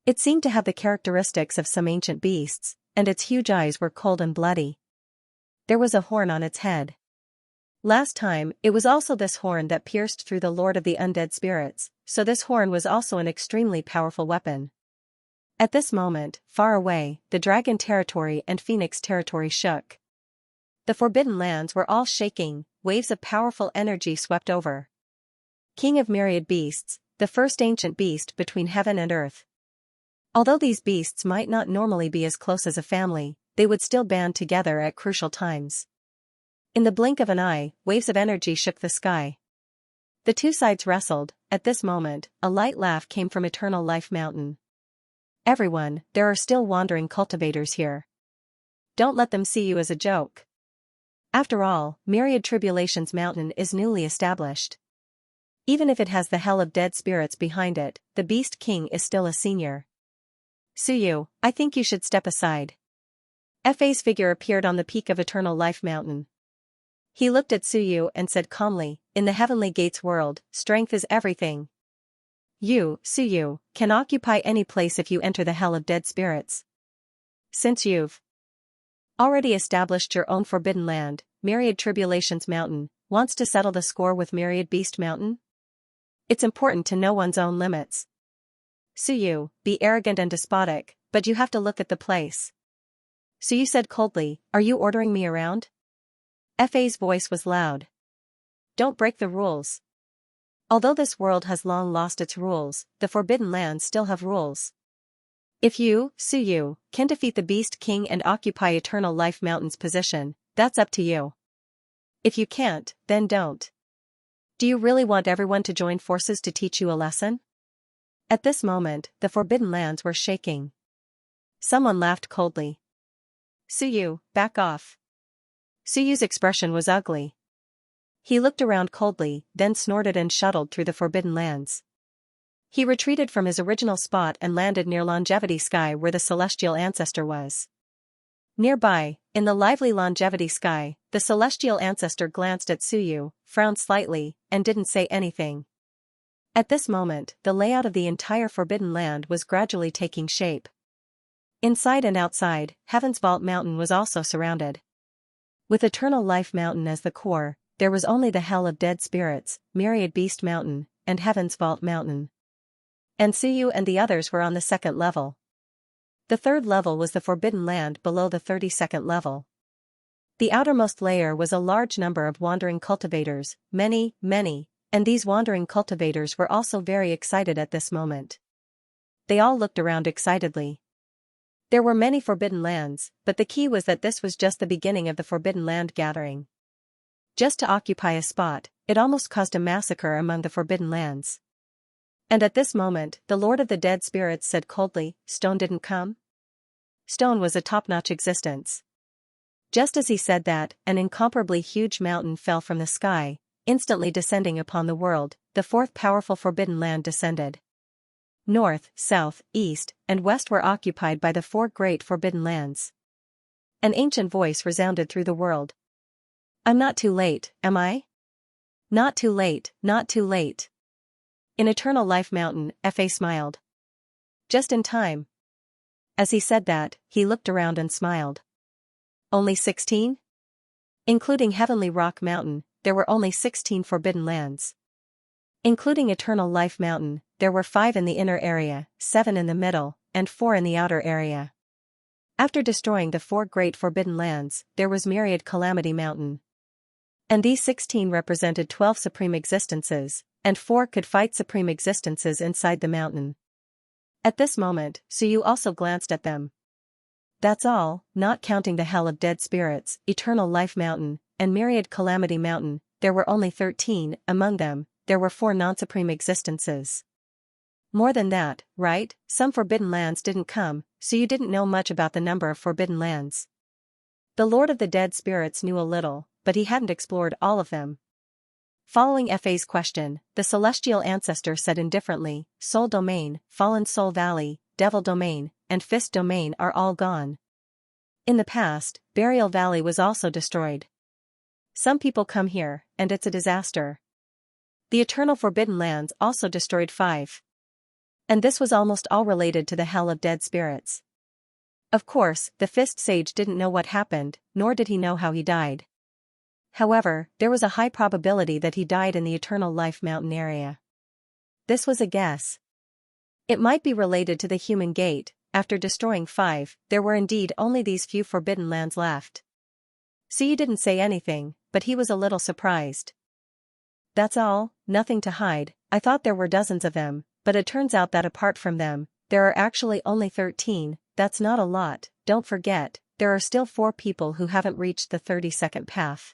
S1: It seemed to have the characteristics of some ancient beasts, and its huge eyes were cold and bloody. There was a horn on its head. Last time, it was also this horn that pierced through the Lord of the Undead Spirits, so this horn was also an extremely powerful weapon. At this moment, far away, the Dragon Territory and Phoenix Territory shook. The Forbidden Lands were all shaking, waves of powerful energy swept over. King of Myriad Beasts, the first ancient beast between heaven and earth. Although these beasts might not normally be as close as a family, they would still band together at crucial times. In the blink of an eye, waves of energy shook the sky. The two sides wrestled. At this moment, a light laugh came from Eternal Life Mountain. Everyone, there are still wandering cultivators here. Don't let them see you as a joke. After all, Myriad Tribulation's mountain is newly established. Even if it has the Hell of Dead Spirits behind it, the Beast King is still a senior. Suyu, I think you should step aside. Fa's figure appeared on the peak of Eternal Life Mountain. He looked at Suyu and said calmly, "In the Heavenly Gates world, strength is everything. You, Suyu, can occupy any place if you enter the Hell of Dead Spirits. Since you've already established your own Forbidden Land, Myriad Tribulation's mountain wants to settle the score with Myriad Beast Mountain? It's important to know one's own limits. Suyu, be arrogant and despotic, but you have to look at the place." Suyu said coldly, "Are you ordering me around?" Fa's voice was loud. "Don't break the rules. Although this world has long lost its rules, the Forbidden Lands still have rules. If you, Suyu, can defeat the Beast King and occupy Eternal Life Mountain's position, that's up to you. If you can't, then don't. Do you really want everyone to join forces to teach you a lesson?" At this moment, the Forbidden Lands were shaking. Someone laughed coldly. "Suyu, back off." Suyu's expression was ugly. He looked around coldly, then snorted and shuttled through the forbidden lands. He retreated from his original spot and landed near Longevity Sky where the celestial ancestor was. Nearby, in the lively Longevity Sky, the celestial ancestor glanced at Suyu, frowned slightly, and didn't say anything. At this moment, the layout of the entire Forbidden Land was gradually taking shape. Inside and outside, Heaven's Vault Mountain was also surrounded. With Eternal Life Mountain as the core, there was only the Hell of Dead Spirits, Myriad Beast Mountain, and Heaven's Vault Mountain. And Suyu and the others were on the second level. The third level was the Forbidden Land below the 32nd level. The outermost layer was a large number of wandering cultivators, many, and these wandering cultivators were also very excited at this moment. They all looked around excitedly. There were many Forbidden Lands, but the key was that this was just the beginning of the Forbidden Land gathering. Just to occupy a spot, it almost caused a massacre among the Forbidden Lands. And at this moment, the Lord of the Dead Spirits said coldly, "Stone didn't come?" Stone was a top-notch existence. Just as he said that, an incomparably huge mountain fell from the sky, instantly descending upon the world. The fourth powerful Forbidden Land descended. North, south, east, and west were occupied by the four great Forbidden Lands. An ancient voice resounded through the world. "I'm not too late, am I? Not too late, not too late." In Eternal Life Mountain, Fa smiled. Just in time. As he said that, he looked around and smiled. Only 16? Including Heavenly Rock Mountain, there were only 16 Forbidden Lands. Including Eternal Life Mountain, there were 5 in the inner area, 7 in the middle, and 4 in the outer area. After destroying the 4 great Forbidden Lands, there was Myriad Calamity Mountain. And these 16 represented 12 supreme existences, and 4 could fight supreme existences inside the mountain. At this moment, Suyu also glanced at them. That's all, not counting the Hell of Dead Spirits, Eternal Life Mountain, and Myriad Calamity Mountain, there were only 13, among them, there were 4 non-supreme existences. More than that, right? Some Forbidden Lands didn't come, so you didn't know much about the number of Forbidden Lands. The Lord of the Dead Spirits knew a little, but he hadn't explored all of them. Following Fa's question, the celestial ancestor said indifferently, Soul Domain, Fallen Soul Valley, Devil Domain, and Fist Domain are all gone. In the past, Burial Valley was also destroyed. Some people come here, and it's a disaster. The Eternal Forbidden Lands also destroyed 5. And this was almost all related to the Hell of Dead Spirits. Of course, the Fist Sage didn't know what happened, nor did he know how he died. However, there was a high probability that he died in the Eternal Life Mountain area. This was a guess. It might be related to the Human Gate. After destroying 5, there were indeed only these few Forbidden Lands left. Suyu didn't say anything, but he was a little surprised. That's all, nothing to hide. I thought there were dozens of them, but it turns out that apart from them, there are actually only 13, that's not a lot. Don't forget, there are still 4 people who haven't reached the 32nd path.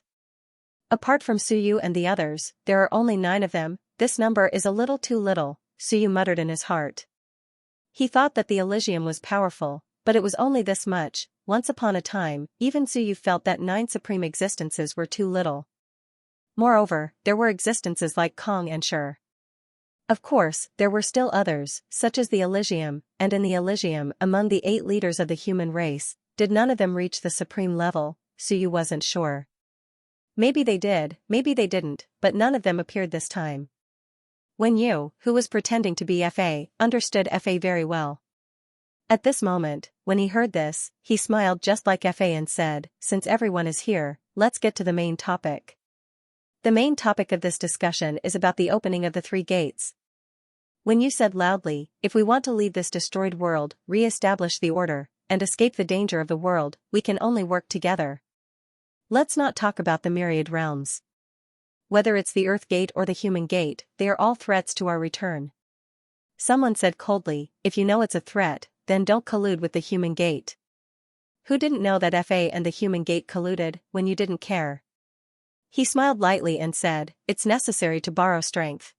S1: Apart from Suyu and the others, there are only 9 of them. This number is a little too little, Suyu muttered in his heart. He thought that the Elysium was powerful, but it was only this much. Once upon a time, even Suyu felt that 9 supreme existences were too little. Moreover, there were existences like Kong and Shur. Of course, there were still others, such as the Elysium, and in the Elysium, among the 8 leaders of the human race, did none of them reach the supreme level? Suyu wasn't sure. Maybe they did, maybe they didn't, but none of them appeared this time. Wen Yu, who was pretending to be Fa, understood Fa very well. At this moment, when he heard this, he smiled just like Fa and said, since everyone is here, let's get to the main topic. The main topic of this discussion is about the opening of the 3 gates. Wen Yu said loudly, if we want to leave this destroyed world, re-establish the order, and escape the danger of the world, we can only work together. Let's not talk about the myriad realms. Whether it's the Earth Gate or the Human Gate, they are all threats to our return. Someone said coldly, if you know it's a threat, then don't collude with the Human Gate. Who didn't know that Fa and the Human Gate colluded, when you didn't care? He smiled lightly and said, it's necessary to borrow strength.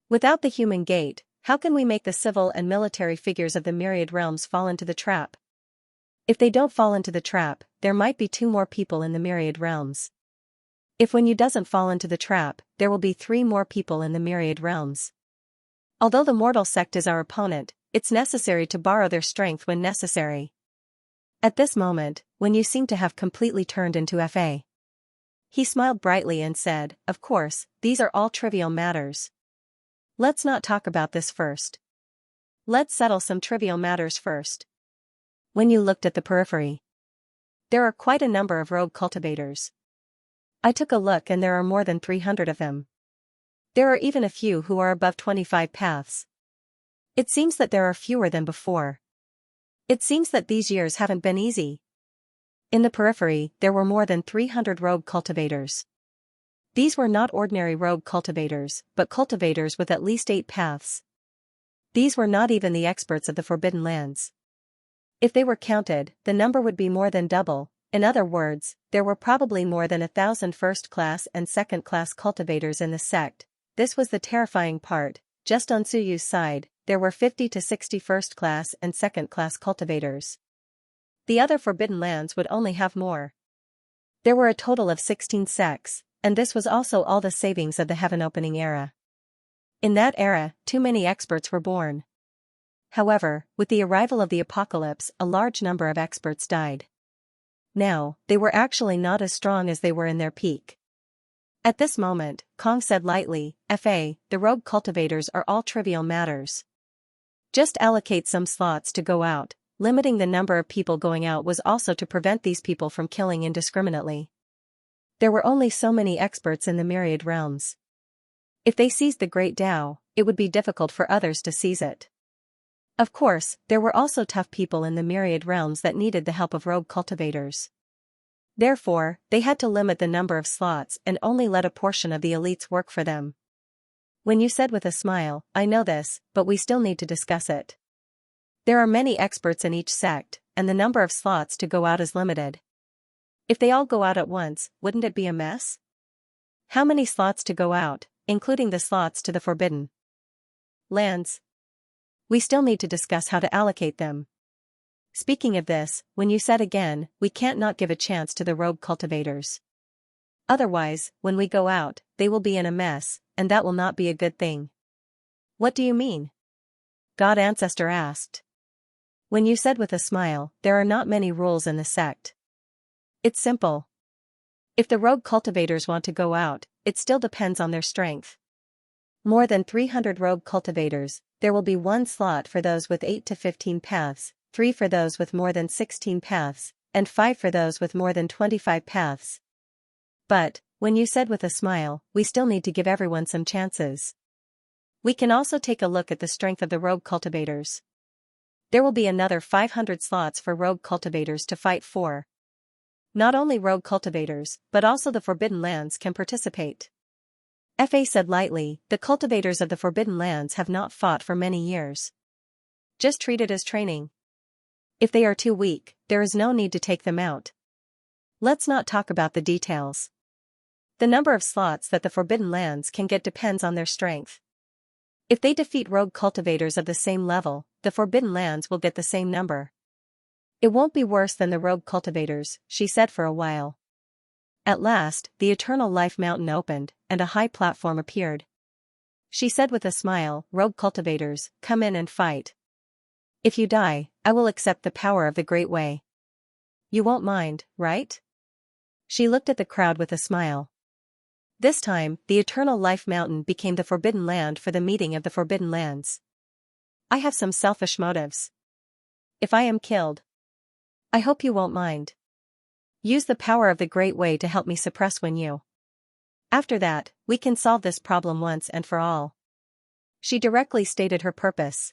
S1: Without the Human Gate, how can we make the civil and military figures of the myriad realms fall into the trap? If they don't fall into the trap, there might be 2 more people in the myriad realms. If when you doesn't fall into the trap, there will be 3 more people in the Myriad realms. Although the mortal sect is our opponent, it's necessary to borrow their strength when necessary. At this moment, when you seem to have completely turned into Fa. He smiled brightly and said, of course, these are all trivial matters. Let's not talk about this first. Let's settle some trivial matters first. When you looked at the periphery, there are quite a number of rogue cultivators. I took a look and there are more than 300 of them. There are even a few who are above 25 paths. It seems that there are fewer than before. It seems that these years haven't been easy. In the periphery, there were more than 300 rogue cultivators. These were not ordinary rogue cultivators, but cultivators with at least 8 paths. These were not even the experts of the Forbidden Lands. If they were counted, the number would be more than double. In other words, there were probably more than 1,000 first-class and second-class cultivators in the sect. This was the terrifying part. Just on Suyu's side, there were 50 to 60 first-class and second-class cultivators. The other Forbidden Lands would only have more. There were a total of 16 sects, and this was also all the savings of the heaven-opening era. In that era, too many experts were born. However, with the arrival of the apocalypse, a large number of experts died. Now, they were actually not as strong as they were in their peak. At this moment, Kong said lightly, Fa, the rogue cultivators are all trivial matters. Just allocate some slots to go out. Limiting the number of people going out was also to prevent these people from killing indiscriminately. There were only so many experts in the Myriad realms. If they seized the Great Tao, it would be difficult for others to seize it. Of course, there were also tough people in the Myriad realms that needed the help of rogue cultivators. Therefore, they had to limit the number of slots and only let a portion of the elites work for them. When you said with a smile, I know this, but we still need to discuss it. There are many experts in each sect, and the number of slots to go out is limited. If they all go out at once, wouldn't it be a mess? How many slots to go out, including the slots to the Forbidden Lands? We still need to discuss how to allocate them. Speaking of this, when you said again, we can't not give a chance to the rogue cultivators. Otherwise, when we go out, they will be in a mess, and that will not be a good thing. What do you mean? God Ancestor asked. When you said with a smile, there are not many rules in the sect. It's simple. If the rogue cultivators want to go out, it still depends on their strength. More than 300 rogue cultivators, there will be 1 slot for those with 8 to 15 paths, 3 for those with more than 16 paths, and 5 for those with more than 25 paths. But, when you said with a smile, we still need to give everyone some chances. We can also take a look at the strength of the rogue cultivators. There will be another 500 slots for rogue cultivators to fight for. Not only rogue cultivators, but also the Forbidden Lands can participate. Fa said lightly, the cultivators of the Forbidden Lands have not fought for many years. Just treat it as training. If they are too weak, there is no need to take them out. Let's not talk about the details. The number of slots that the Forbidden Lands can get depends on their strength. If they defeat rogue cultivators of the same level, the Forbidden Lands will get the same number. It won't be worse than the rogue cultivators, she said for a while. At last, the Eternal Life Mountain opened, and a high platform appeared. She said with a smile, rogue cultivators, come in and fight. If you die, I will accept the power of the Great Way. You won't mind, right? She looked at the crowd with a smile. This time, the Eternal Life Mountain became the Forbidden Land for the meeting of the Forbidden Lands. I have some selfish motives. If I am killed, I hope you won't mind. Use the power of the Great Way to help me suppress Wen Yu. After that, we can solve this problem once and for all. She directly stated her purpose.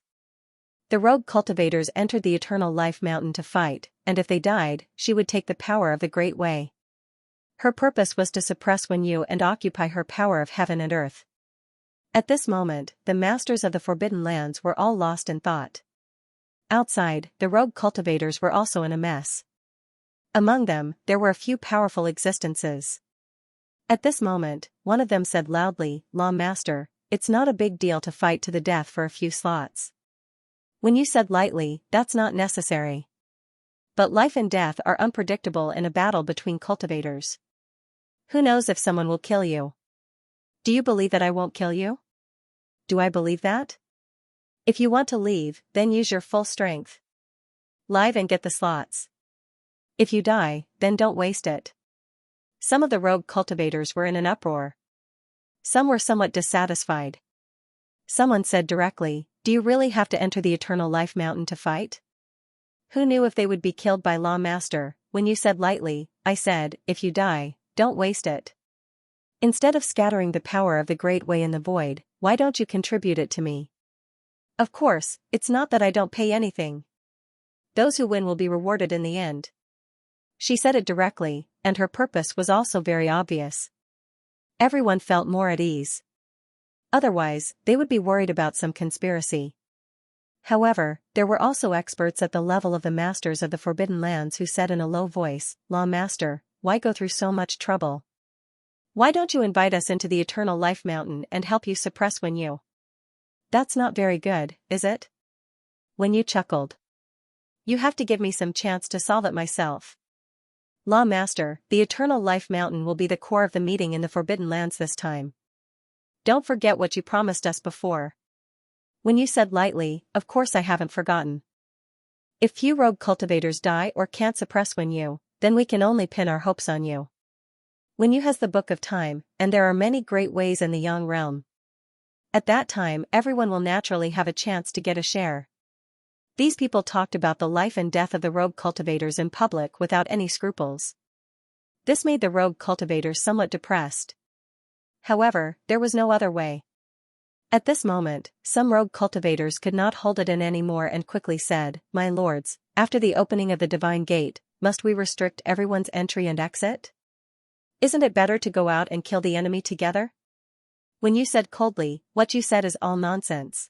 S1: The rogue cultivators entered the Eternal Life Mountain to fight, and if they died, she would take the power of the Great Way. Her purpose was to suppress Wen Yu and occupy her power of heaven and earth. At this moment, the masters of the Forbidden Lands were all lost in thought. Outside, the rogue cultivators were also in a mess. Among them, there were a few powerful existences. At this moment, one of them said loudly, Law Master, it's not a big deal to fight to the death for a few slots. When you said lightly, that's not necessary. But life and death are unpredictable in a battle between cultivators. Who knows if someone will kill you? Do you believe that I won't kill you? Do I believe that? If you want to leave, then use your full strength. Live and get the slots. If you die, then don't waste it. Some of the rogue cultivators were in an uproar. Some were somewhat dissatisfied. Someone said directly, "Do you really have to enter the Eternal Life Mountain to fight?" Who knew if they would be killed by Law Master? When you said lightly, I said, "If you die, don't waste it." Instead of scattering the power of the Great Way in the void, why don't you contribute it to me? Of course, it's not that I don't pay anything. Those who win will be rewarded in the end. She said it directly, and her purpose was also very obvious. Everyone felt more at ease. Otherwise, they would be worried about some conspiracy. However, there were also experts at the level of the masters of the Forbidden Lands who said in a low voice, "Law Master, why go through so much trouble? Why don't you invite us into the Eternal Life Mountain and help you suppress Wen Yu?" That's not very good, is it? Wen Yu chuckled. You have to give me some chance to solve it myself. Law Master, the Eternal Life Mountain will be the core of the meeting in the Forbidden Lands this time. Don't forget what you promised us before. When you said lightly, of course I haven't forgotten. If few rogue cultivators die or can't suppress Wen Yu, then we can only pin our hopes on you. Wen Yu has the Book of Time, and there are many great ways in the Yang realm. At that time everyone will naturally have a chance to get a share. These people talked about the life and death of the rogue cultivators in public without any scruples. This made the rogue cultivators somewhat depressed. However, there was no other way. At this moment, some rogue cultivators could not hold it in anymore and quickly said, "My lords, after the opening of the Divine Gate, must we restrict everyone's entry and exit? Isn't it better to go out and kill the enemy together?" When you said coldly, "What you said is all nonsense.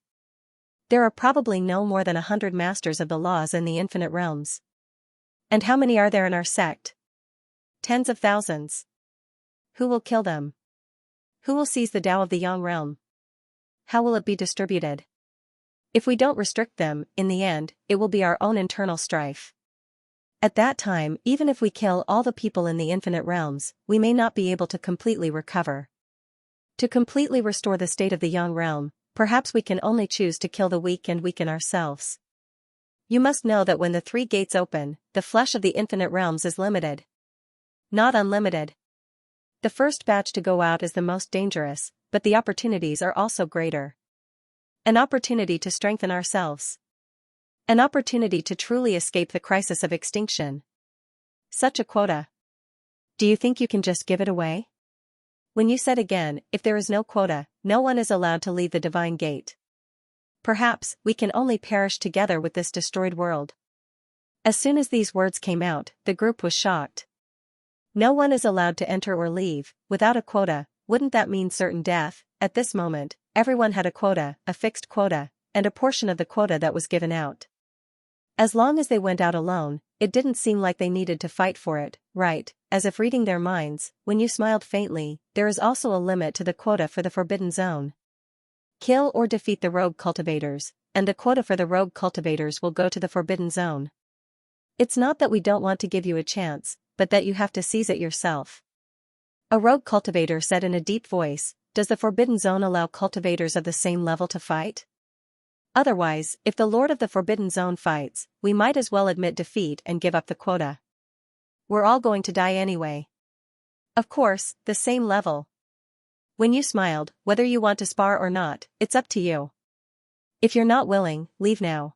S1: There are probably no more than 100 masters of the laws in the infinite realms. And how many are there in our sect? Tens of thousands. Who will kill them? Who will seize the Tao of the Yang realm? How will it be distributed? If we don't restrict them, in the end, it will be our own internal strife. At that time, even if we kill all the people in the infinite realms, we may not be able to completely recover. To completely restore the state of the Yang realm, perhaps we can only choose to kill the weak and weaken ourselves. You must know that when the 3 gates open, the flesh of the infinite realms is limited. Not unlimited. The first batch to go out is the most dangerous, but the opportunities are also greater. An opportunity to strengthen ourselves. An opportunity to truly escape the crisis of extinction. Such a quota. Do you think you can just give it away? When you said again, if there is no quota, no one is allowed to leave the Divine Gate. Perhaps we can only perish together with this destroyed world. As soon as these words came out, the group was shocked. No one is allowed to enter or leave, without a quota. Wouldn't that mean certain death? At this moment, everyone had a quota, a fixed quota, and a portion of the quota that was given out. As long as they went out alone, it didn't seem like they needed to fight for it, right? As if reading their minds, when you smiled faintly, there is also a limit to the quota for the Forbidden Zone. Kill or defeat the rogue cultivators, and the quota for the rogue cultivators will go to the Forbidden Zone. It's not that we don't want to give you a chance, but that you have to seize it yourself. A rogue cultivator said in a deep voice, "Does the Forbidden Zone allow cultivators of the same level to fight? Otherwise, if the Lord of the Forbidden Zone fights, we might as well admit defeat and give up the quota. We're all going to die anyway." Of course, the same level. When you smiled, "Whether you want to spar or not, it's up to you. If you're not willing, leave now.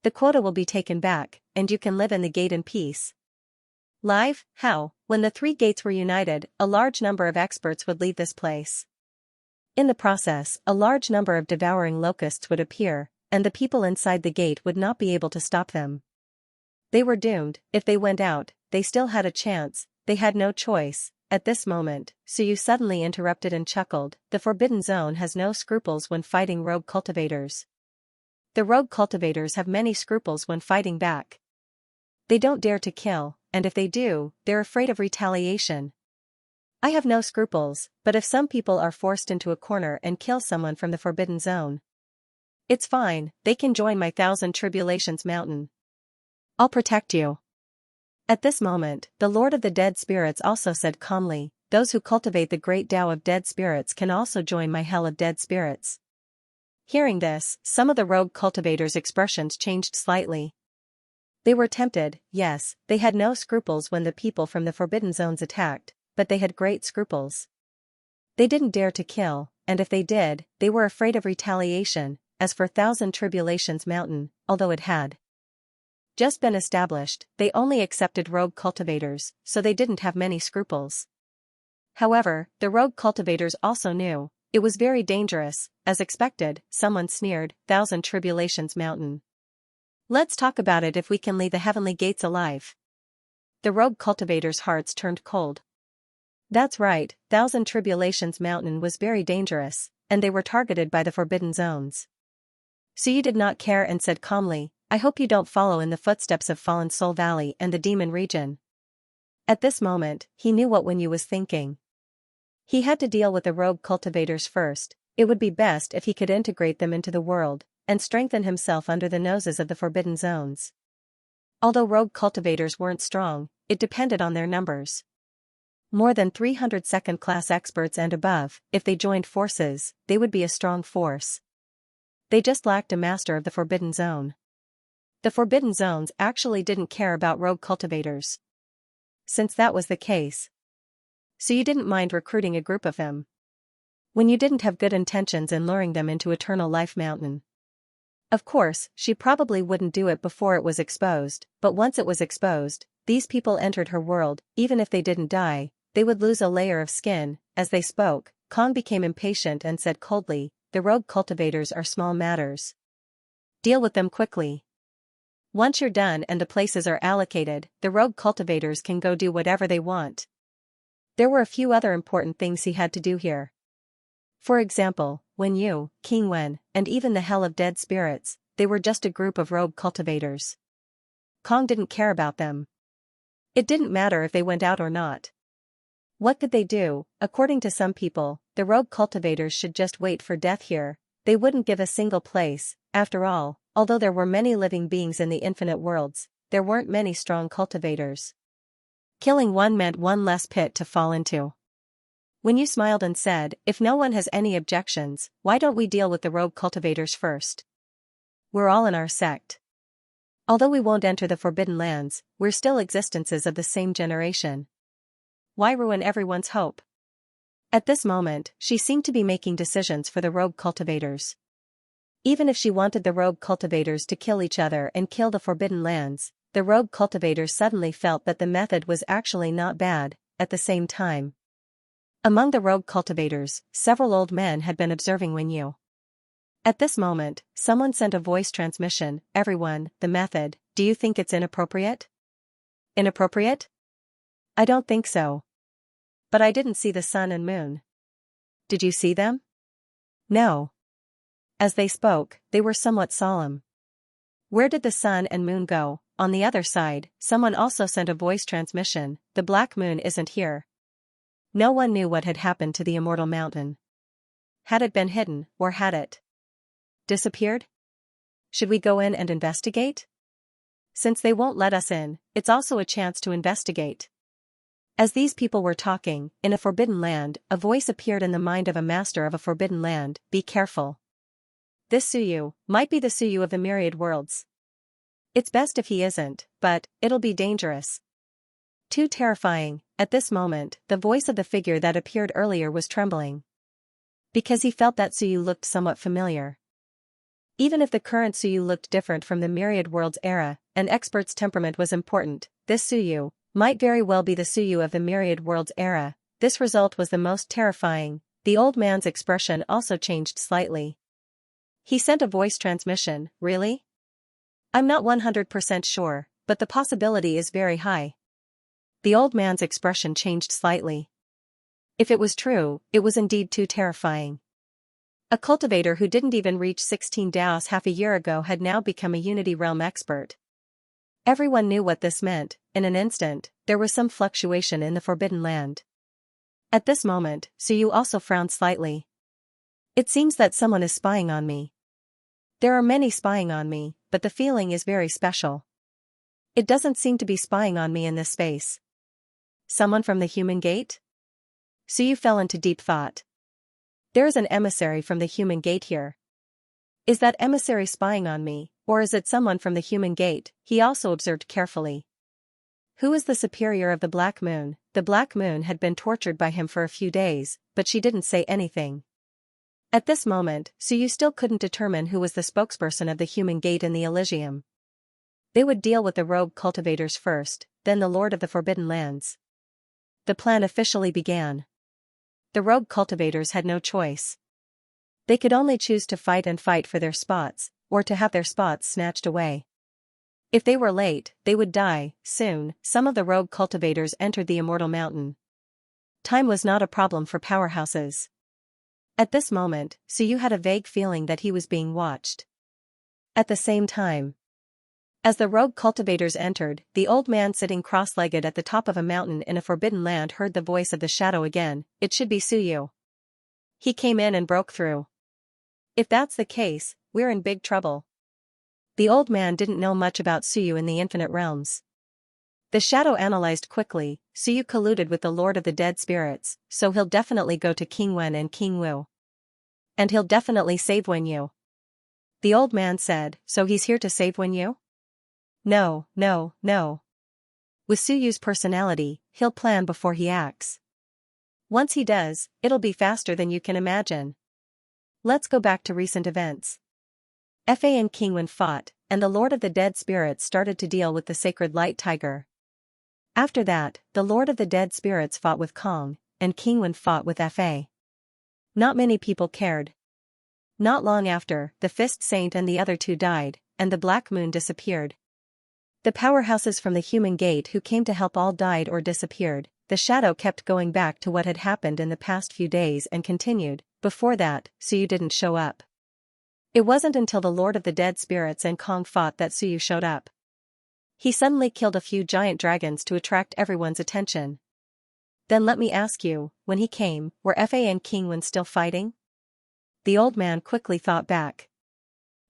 S1: The quota will be taken back, and you can live in the gate in peace." Live, how? When the 3 gates were united, a large number of experts would leave this place. In the process, a large number of devouring locusts would appear, and the people inside the gate would not be able to stop them. They were doomed. If they went out, they still had a chance, they had no choice. At this moment, Suyu suddenly interrupted and chuckled. The Forbidden Zone has no scruples when fighting rogue cultivators. The rogue cultivators have many scruples when fighting back. They don't dare to kill, and if they do, they're afraid of retaliation. I have no scruples, but if some people are forced into a corner and kill someone from the Forbidden Zone, it's fine, they can join my 1,000 Tribulations mountain. I'll protect you. At this moment, the Lord of the Dead Spirits also said calmly, those who cultivate the great Tao of dead spirits can also join my hell of dead spirits." Hearing this, some of the rogue cultivators' expressions changed slightly. They were tempted, yes, they had no scruples when the people from the Forbidden Zones attacked, but they had great scruples. They didn't dare to kill, and if they did, they were afraid of retaliation. As for Thousand Tribulations Mountain, although it had just been established, they only accepted rogue cultivators, so they didn't have many scruples. However, the rogue cultivators also knew it was very dangerous. As expected, someone sneered, "Thousand Tribulations Mountain. Let's talk about it if we can leave the heavenly gates alive." The rogue cultivators' hearts turned cold. That's right, Thousand Tribulations Mountain was very dangerous, and they were targeted by the Forbidden Zones. So you did not care and said calmly, "I hope you don't follow in the footsteps of Fallen Soul Valley and the Demon Region." At this moment, he knew what Wenyu was thinking. He had to deal with the rogue cultivators first. It would be best if he could integrate them into the world, and strengthen himself under the noses of the Forbidden Zones. Although rogue cultivators weren't strong, it depended on their numbers. More than 300 second-class experts and above, if they joined forces, they would be a strong force. They just lacked a master of the Forbidden Zone. The Forbidden Zones actually didn't care about rogue cultivators. Since that was the case, so you didn't mind recruiting a group of them when you didn't have good intentions in luring them into Eternal Life Mountain. Of course, she probably wouldn't do it before it was exposed, but once it was exposed, these people entered her world. Even if they didn't die, they would lose a layer of skin. As they spoke, Kong became impatient and said coldly, "The rogue cultivators are small matters. Deal with them quickly. Once you're done and the places are allocated, the rogue cultivators can go do whatever they want." There were a few other important things he had to do here. For example, Wenyu, King Wen, and even the Hell of Dead Spirits, they were just a group of rogue cultivators. Kong didn't care about them. It didn't matter if they went out or not. What could they do? According to some people, the rogue cultivators should just wait for death here. They wouldn't give a single place. After all, although there were many living beings in the infinite worlds, there weren't many strong cultivators. Killing one meant one less pit to fall into. Wenyu smiled and said, "If no one has any objections, why don't we deal with the rogue cultivators first? We're all in our sect. Although we won't enter the Forbidden Lands, we're still existences of the same generation. Why ruin everyone's hope?" At this moment, she seemed to be making decisions for the rogue cultivators. Even if she wanted the rogue cultivators to kill each other and kill the Forbidden Lands, the rogue cultivators suddenly felt that the method was actually not bad. At the same time, among the rogue cultivators, several old men had been observing Wenyu. At this moment, someone sent a voice transmission, "Everyone, the method, do you think it's inappropriate?" Inappropriate? I don't think so. But I didn't see the sun and moon. Did you see them? No. As they spoke, they were somewhat solemn. Where did the sun and moon go? On the other side, someone also sent a voice transmission, "The Black Moon isn't here." No one knew what had happened to the Immortal Mountain. Had it been hidden, or had it disappeared? Should we go in and investigate? Since they won't let us in, it's also a chance to investigate. As these people were talking, in a forbidden land, a voice appeared in the mind of a master of a forbidden land, "Be careful. This Suyu might be the Suyu of the Myriad Worlds. It's best if he isn't, but it'll be dangerous. Too terrifying." At this moment, the voice of the figure that appeared earlier was trembling. Because he felt that Suyu looked somewhat familiar. Even if the current Suyu looked different from the Myriad Worlds era, an expert's temperament was important. This Suyu might very well be the Suyu of the Myriad Worlds era. This result was the most terrifying. The old man's expression also changed slightly. He sent a voice transmission, "Really? I'm not 100% sure, but the possibility is very high." The old man's expression changed slightly. If it was true, it was indeed too terrifying. A cultivator who didn't even reach 16 Daos half a year ago had now become a Unity Realm expert. Everyone knew what this meant. In an instant, there was some fluctuation in the Forbidden Land. At this moment, Suyu also frowned slightly. "It seems that someone is spying on me. There are many spying on me, but the feeling is very special. It doesn't seem to be spying on me in this space. Someone from the human gate?" Suyu fell into deep thought. There is an emissary from the human gate here. Is that emissary spying on me, or is it someone from the human gate? He also observed carefully. Who is the superior of the Black Moon? The Black Moon had been tortured by him for a few days, but she didn't say anything. At this moment, Suyu still couldn't determine who was the spokesperson of the human gate in the Elysium. They would deal with the rogue cultivators first, then the Lord of the Forbidden Lands. The plan officially began. The rogue cultivators had no choice. They could only choose to fight for their spots, or to have their spots snatched away. If they were late, they would die. Soon, some of the rogue cultivators entered the Immortal Mountain. Time was not a problem for powerhouses. At this moment, Suyu had a vague feeling that he was being watched. At the same time, as the rogue cultivators entered, the old man sitting cross-legged at the top of a mountain in a forbidden land heard the voice of the shadow again. It should be Suyu. He came in and broke through. If that's the case, we're in big trouble. The old man didn't know much about Suyu in the Infinite Realms. The shadow analyzed quickly. Suyu colluded with the Lord of the Dead Spirits, so he'll definitely go to King Wen and King Wu. And he'll definitely save Wen Yu. The old man said, so he's here to save Wen Yu? No. With Suyu's personality, he'll plan before he acts. Once he does, it'll be faster than you can imagine. Let's go back to recent events. Fa and King Wen fought, and the Lord of the Dead Spirits started to deal with the Sacred Light Tiger. After that, the Lord of the Dead Spirits fought with Kong, and King Wen fought with Fa. Not many people cared. Not long after, the Fist Saint and the other two died, and the Black Moon disappeared. The powerhouses from the human gate who came to help all died or disappeared. The shadow kept going back to what had happened in the past few days and continued. Before that, Suyu didn't show up. It wasn't until the Lord of the Dead Spirits and Kong fought that Suyu showed up. He suddenly killed a few giant dragons to attract everyone's attention. Then let me ask you, when he came, were Fa and King Wen still fighting? The old man quickly thought back.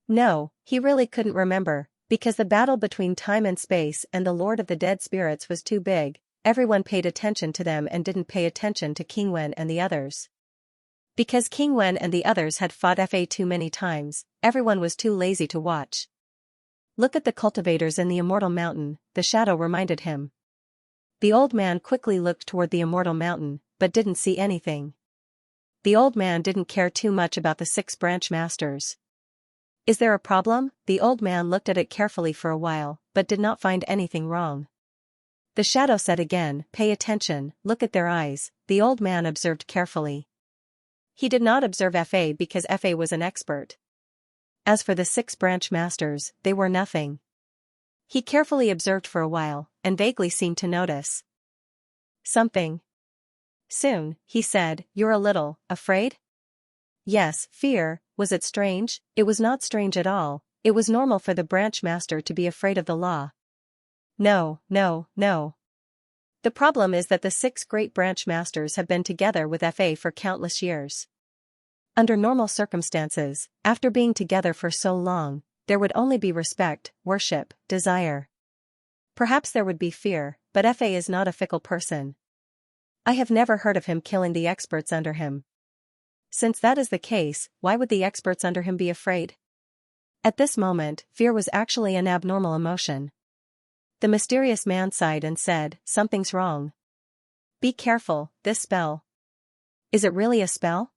S1: No, he really couldn't remember, because the battle between time and space and the Lord of the Dead Spirits was too big. Everyone paid attention to them and didn't pay attention to King Wen and the others. Because King Wen and the others had fought Fa too many times, everyone was too lazy to watch. Look at the cultivators in the Immortal Mountain, the shadow reminded him. The old man quickly looked toward the Immortal Mountain, but didn't see anything. The old man didn't care too much about the 6 branch masters. Is there a problem? The old man looked at it carefully for a while, but did not find anything wrong. The shadow said again, pay attention, look at their eyes. The old man observed carefully. He did not observe Fa because Fa was an expert. As for the 6 branch masters, they were nothing. He carefully observed for a while, and vaguely seemed to notice something. Soon, he said, you're a little afraid? Yes, fear. Was it strange? It was not strange at all. It was normal for the branch master to be afraid of the law. No. The problem is that the 6 great branch masters have been together with Fa for countless years. Under normal circumstances, after being together for so long, there would only be respect, worship, desire. Perhaps there would be fear, but Fa is not a fickle person. I have never heard of him killing the experts under him. Since that is the case, why would the experts under him be afraid? At this moment, fear was actually an abnormal emotion. The mysterious man sighed and said, something's wrong. Be careful, this spell. Is it really a spell?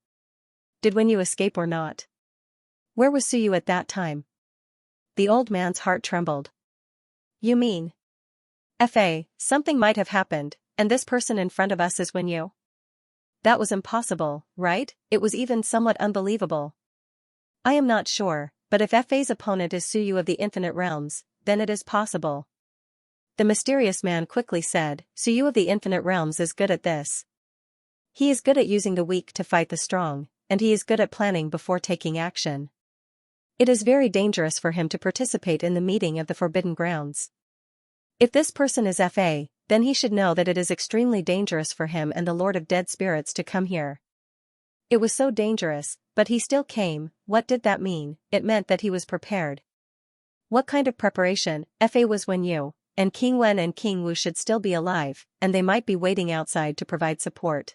S1: Did Wen Yu escape or not? Where was Suyu at that time? The old man's heart trembled. You mean? Fa, something might have happened, and this person in front of us is Wen Yu? That was impossible, right? It was even somewhat unbelievable. I am not sure, but if Fa's opponent is Suyu of the Infinite Realms, then it is possible. The mysterious man quickly said, Suyu of the Infinite Realms is good at this. He is good at using the weak to fight the strong, and he is good at planning before taking action. It is very dangerous for him to participate in the meeting of the Forbidden Grounds. If this person is Fa, then he should know that it is extremely dangerous for him and the Lord of Dead Spirits to come here. It was so dangerous, but he still came. What did that mean? It meant that he was prepared. What kind of preparation? Fa was Wen Yu, and King Wen and King Wu should still be alive, and they might be waiting outside to provide support.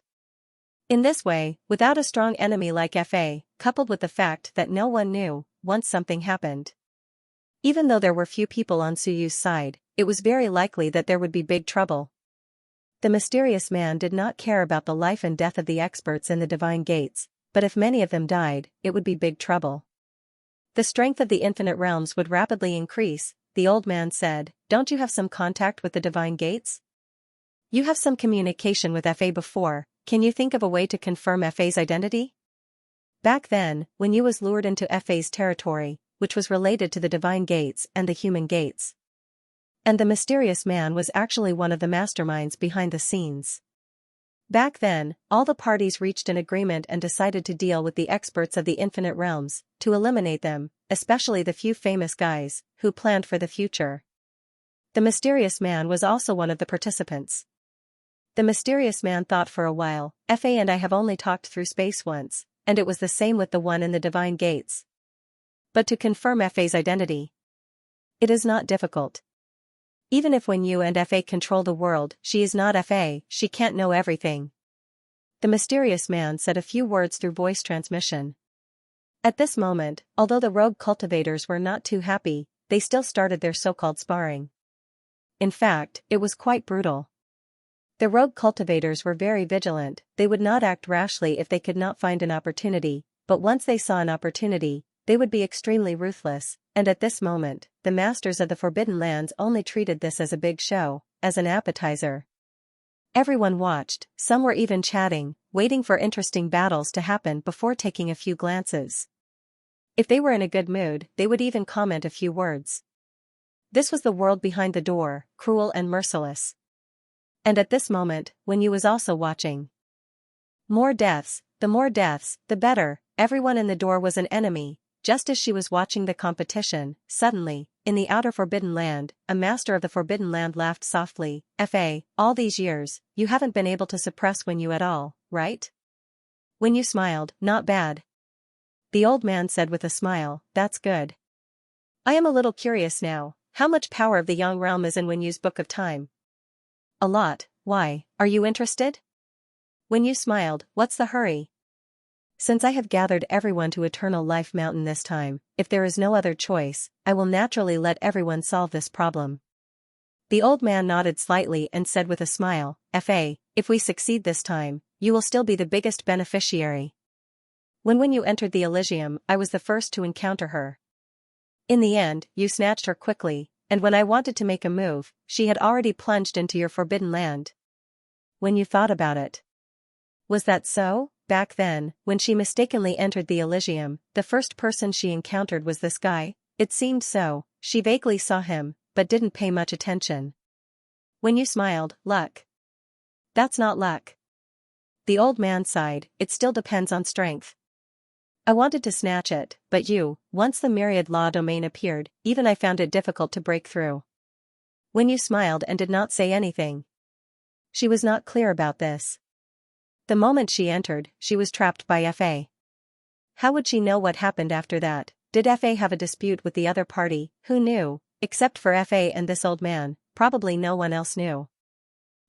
S1: In this way, without a strong enemy like Fa, coupled with the fact that no one knew, once something happened. Even though there were few people on Suyu's side, it was very likely that there would be big trouble. The mysterious man did not care about the life and death of the experts in the divine gates, but if many of them died, it would be big trouble. The strength of the infinite realms would rapidly increase, the old man said. Don't you have some contact with the divine gates? You have some communication with Fa before, can you think of a way to confirm Fa's identity? Back then, when you was lured into Fa's territory, which was related to the divine gates and the human gates. And the mysterious man was actually one of the masterminds behind the scenes. Back then, all the parties reached an agreement and decided to deal with the experts of the infinite realms, to eliminate them, especially the few famous guys, who planned for the future. The mysterious man was also one of the participants. The mysterious man thought for a while. Fa and I have only talked through space once, and it was the same with the one in the divine gates. But to confirm Fa's identity, it is not difficult. Even if when you and Fa control the world, she is not Fa, she can't know everything. The mysterious man said a few words through voice transmission. At this moment, although the rogue cultivators were not too happy, they still started their so-called sparring. In fact, it was quite brutal. The rogue cultivators were very vigilant, they would not act rashly if they could not find an opportunity, but once they saw an opportunity, they would be extremely ruthless, and at this moment, the masters of the Forbidden Lands only treated this as a big show, as an appetizer. Everyone watched, some were even chatting, waiting for interesting battles to happen before taking a few glances. If they were in a good mood, they would even comment a few words. This was the world behind the door, cruel and merciless. And at this moment, when you was also watching. More deaths, the better, everyone in the door was an enemy. Just as she was watching the competition, suddenly, in the outer Forbidden Land, a master of the Forbidden Land laughed softly. Fa, all these years, you haven't been able to suppress when you at all, right? When you smiled, not bad. The old man said with a smile, that's good. I am a little curious now, how much power of the Yang realm is in When Yu's Book of Time? A lot, why, are you interested? When you smiled, what's the hurry? Since I have gathered everyone to Eternal Life Mountain this time, if there is no other choice, I will naturally let everyone solve this problem. The old man nodded slightly and said with a smile, Fa, if we succeed this time, you will still be the biggest beneficiary. When you entered the Elysium, I was the first to encounter her. In the end, you snatched her quickly, and when I wanted to make a move, she had already plunged into your Forbidden Land. When you thought about it. Was that so? Back then, when she mistakenly entered the Elysium, the first person she encountered was this guy. It seemed so, she vaguely saw him, but didn't pay much attention. When you smiled, luck. That's not luck. The old man sighed, it still depends on strength. I wanted to snatch it, but once the Myriad law domain appeared, even I found it difficult to break through. When you smiled and did not say anything. She was not clear about this. The moment she entered, she was trapped by Fa. How would she know what happened after that? Did Fa have a dispute with the other party? Who knew? Except for Fa and this old man, probably no one else knew.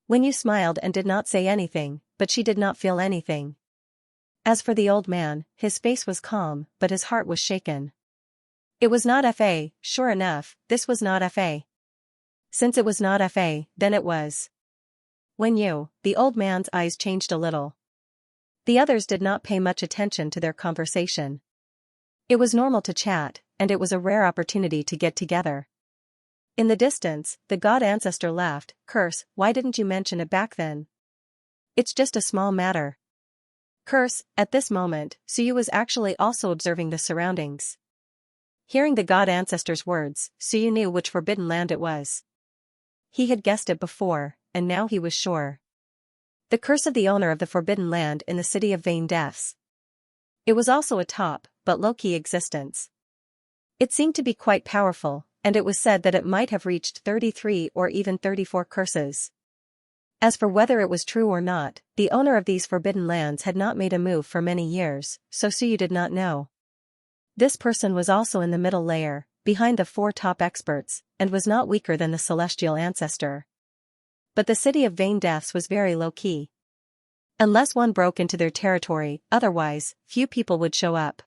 S1: When you smiled and did not say anything, but she did not feel anything. As for the old man, his face was calm, but his heart was shaken. It was not Fa, sure enough, this was not Fa. Since it was not Fa, then it was. The old man's eyes changed a little. The others did not pay much attention to their conversation. It was normal to chat, and it was a rare opportunity to get together. In the distance, the god ancestor laughed, curse, why didn't you mention it back then? It's just a small matter. Curse, at this moment, Suyu was actually also observing the surroundings. Hearing the god ancestor's words, Suyu knew which forbidden land it was. He had guessed it before, and now he was sure. The curse of the owner of the Forbidden Land in the city of Vain Deaths. It was also a top, but low-key existence. It seemed to be quite powerful, and it was said that it might have reached 33 or even 34 curses. As for whether it was true or not, the owner of these Forbidden Lands had not made a move for many years, so Suyu did not know. This person was also in the middle layer, behind the 4 top experts, and was not weaker than the celestial ancestor. But the city of Vain Deaths was very low-key. Unless one broke into their territory, otherwise, few people would show up.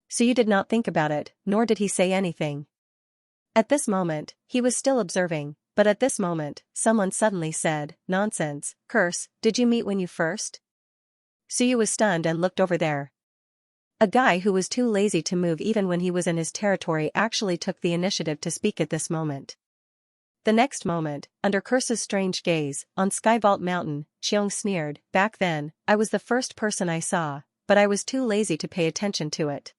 S1: So you did not think about it, nor did he say anything. At this moment, he was still observing, but at this moment, someone suddenly said, "Nonsense, curse, did you meet when you first?" Suyu was stunned and looked over there. A guy who was too lazy to move even when he was in his territory actually took the initiative to speak at this moment. The next moment, under Curse's strange gaze, on Skyvault Mountain, Xiong sneered, "Back then, I was the first person I saw, but I was too lazy to pay attention to it.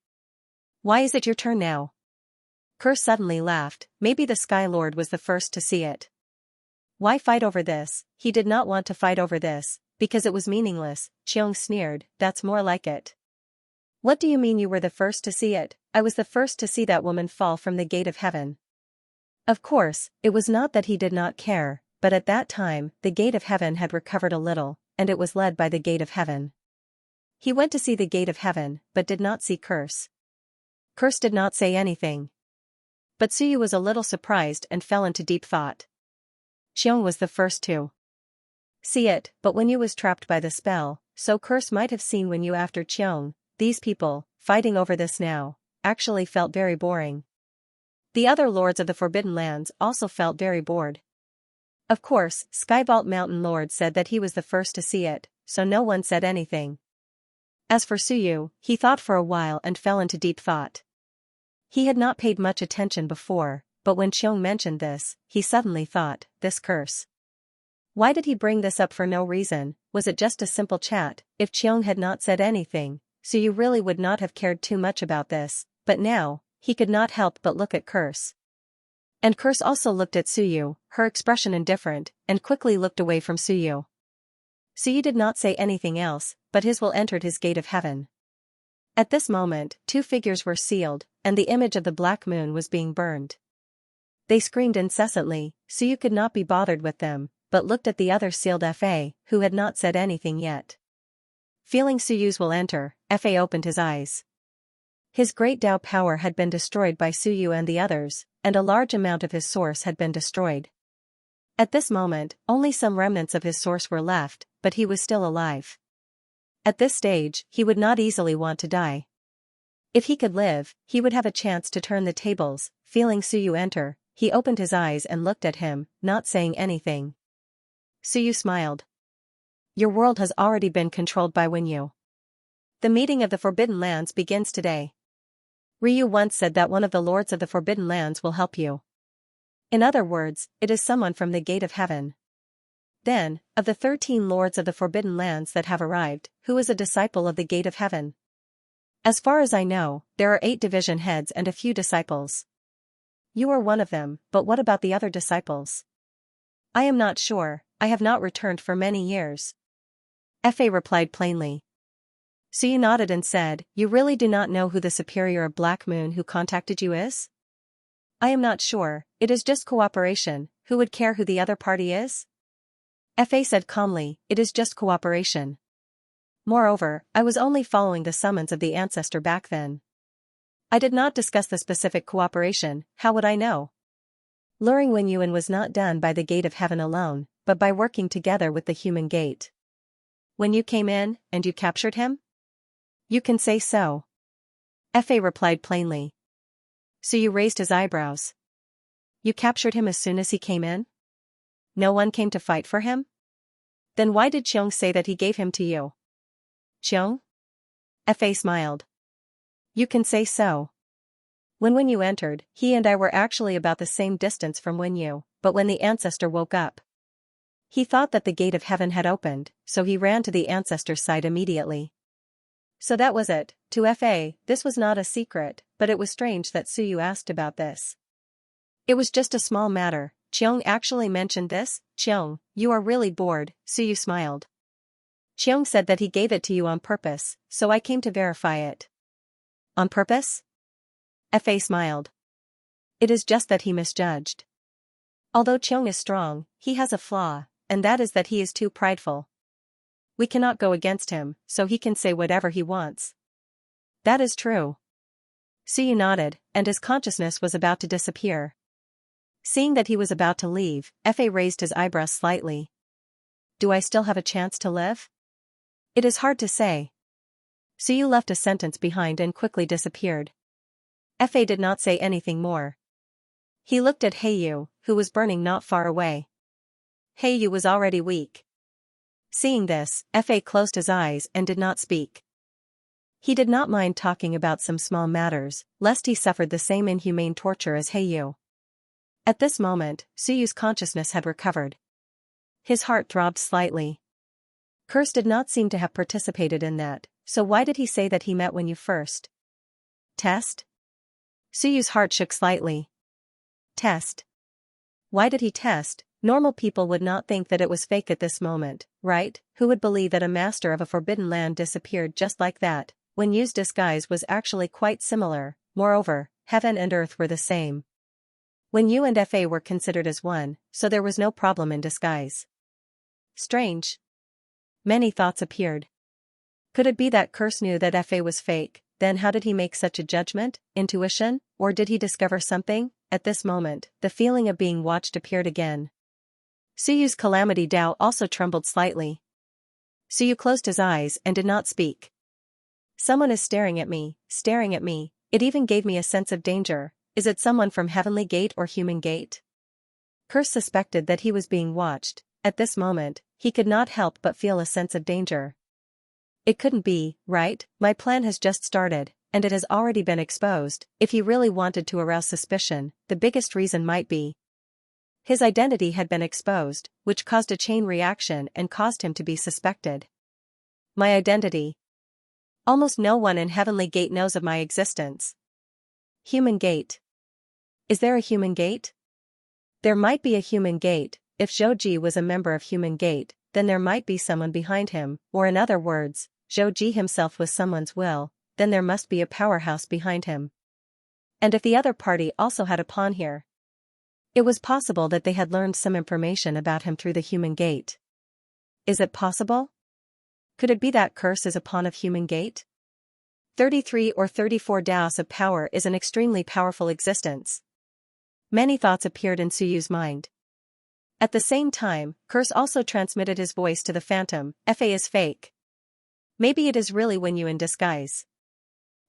S1: Why is it your turn now?" Curse suddenly laughed, maybe the Sky Lord was the first to see it. Why fight over this? He did not want to fight over this, because it was meaningless. Xiong sneered, "That's more like it." "What do you mean you were the first to see it?" "I was the first to see that woman fall from the gate of heaven." Of course, it was not that he did not care, but at that time, the gate of heaven had recovered a little, and it was led by the gate of heaven. He went to see the gate of heaven, but did not see Curse. Curse did not say anything. But Suyu was a little surprised and fell into deep thought. Xiong was the first to see it, but when you was trapped by the spell, so Curse might have seen when you after Xiong. These people, fighting over this now, actually felt very boring. The other lords of the Forbidden Lands also felt very bored. Of course, Skyvault Mountain Lord said that he was the first to see it, so no one said anything. As for Suyu, he thought for a while and fell into deep thought. He had not paid much attention before, but when Xiong mentioned this, he suddenly thought, this Curse. Why did he bring this up for no reason? Was it just a simple chat? If Xiong had not said anything, Suyu really would not have cared too much about this, but now, he could not help but look at Curse. And Curse also looked at Suyu, her expression indifferent, and quickly looked away from Suyu. Suyu did not say anything else, but his will entered his gate of heaven. At this moment, two figures were sealed, and the image of the black moon was being burned. They screamed incessantly, Suyu could not be bothered with them, but looked at the other sealed Fa, who had not said anything yet. Feeling Suyu's will enter, Fa opened his eyes. His great Dao power had been destroyed by Suyu and the others, and a large amount of his source had been destroyed. At this moment, only some remnants of his source were left, but he was still alive. At this stage, he would not easily want to die. If he could live, he would have a chance to turn the tables. Feeling Suyu enter, he opened his eyes and looked at him, not saying anything. Suyu smiled. Your world has already been controlled by Wenyu. The meeting of the Forbidden Lands begins today. Ryu once said that one of the lords of the Forbidden Lands will help you. In other words, it is someone from the Gate of Heaven. Then, of the 13 lords of the Forbidden Lands that have arrived, who is a disciple of the Gate of Heaven? As far as I know, there are 8 division heads and a few disciples. You are one of them, but what about the other disciples? I am not sure, I have not returned for many years. Fa replied plainly. Suyu nodded and said, You really do not know who the superior of Black Moon who contacted you is? I am not sure, it is just cooperation, who would care who the other party is? Fa said calmly, it is just cooperation. Moreover, I was only following the summons of the ancestor back then. I did not discuss the specific cooperation, how would I know? Luring Wenyuan was not done by the Gate of Heaven alone, but by working together with the human gate. When you came in, and you captured him? You can say so. Fa replied plainly. Suyu raised his eyebrows. You captured him as soon as he came in? No one came to fight for him? Then why did Xiong say that he gave him to you? Xiong? Fa smiled. You can say so. When Wenyu entered, he and I were actually about the same distance from Wenyu, but when the ancestor woke up, he thought that the Gate of Heaven had opened, so he ran to the ancestor's side immediately. So that was it. To Fa, this was not a secret, but it was strange that Suyu asked about this. It was just a small matter. Xiong actually mentioned this? Xiong, you are really bored, Suyu smiled. Xiong said that he gave it to you on purpose, so I came to verify it. On purpose? Fa smiled. It is just that he misjudged. Although Xiong is strong, he has a flaw, and that is that he is too prideful. We cannot go against him, so he can say whatever he wants. That is true. Suyu nodded, and his consciousness was about to disappear. Seeing that he was about to leave, Fa raised his eyebrows slightly. Do I still have a chance to live? It is hard to say. Suyu left a sentence behind and quickly disappeared. Fa did not say anything more. He looked at Heiyu, who was burning not far away. Heiyu was already weak. Seeing this, Fa closed his eyes and did not speak. He did not mind talking about some small matters, lest he suffered the same inhumane torture as Heiyu. At this moment, Suyu's consciousness had recovered. His heart throbbed slightly. Curse did not seem to have participated in that, so why did he say that he met when you first? Test? Suyu's heart shook slightly. Test. Why did he test? Normal people would not think that it was fake at this moment, right? Who would believe that a master of a forbidden land disappeared just like that, when Yu's disguise was actually quite similar? Moreover, heaven and earth were the same. When Yu and Fa were considered as one, so there was no problem in disguise. Strange. Many thoughts appeared. Could it be that Curse knew that Fa was fake? Then how did he make such a judgment? Intuition? Or did he discover something? At this moment, the feeling of being watched appeared again. Suyu's calamity Dao also trembled slightly. Suyu closed his eyes and did not speak. Someone is staring at me, staring at me. It even gave me a sense of danger. Is it someone from Heavenly Gate or Human Gate? Curse suspected that he was being watched. At this moment, he could not help but feel a sense of danger. It couldn't be, right? My plan has just started, and it has already been exposed. If he really wanted to arouse suspicion, the biggest reason might be his identity had been exposed, which caused a chain reaction and caused him to be suspected. My identity. Almost no one in Heavenly Gate knows of my existence. Human Gate. Is there a Human Gate? There might be a Human Gate. If Zhouji was a member of Human Gate, then there might be someone behind him, or in other words, Zhouji himself was someone's will, then there must be a powerhouse behind him. And if the other party also had a pawn here, it was possible that they had learned some information about him through the Human Gate. Is it possible? Could it be that Curse is a pawn of Human Gate? 33 or 34 Daos of power is an extremely powerful existence. Many thoughts appeared in Suyu's mind. At the same time, Curse also transmitted his voice to the phantom. Fa is fake. Maybe it is really Wenyu in disguise.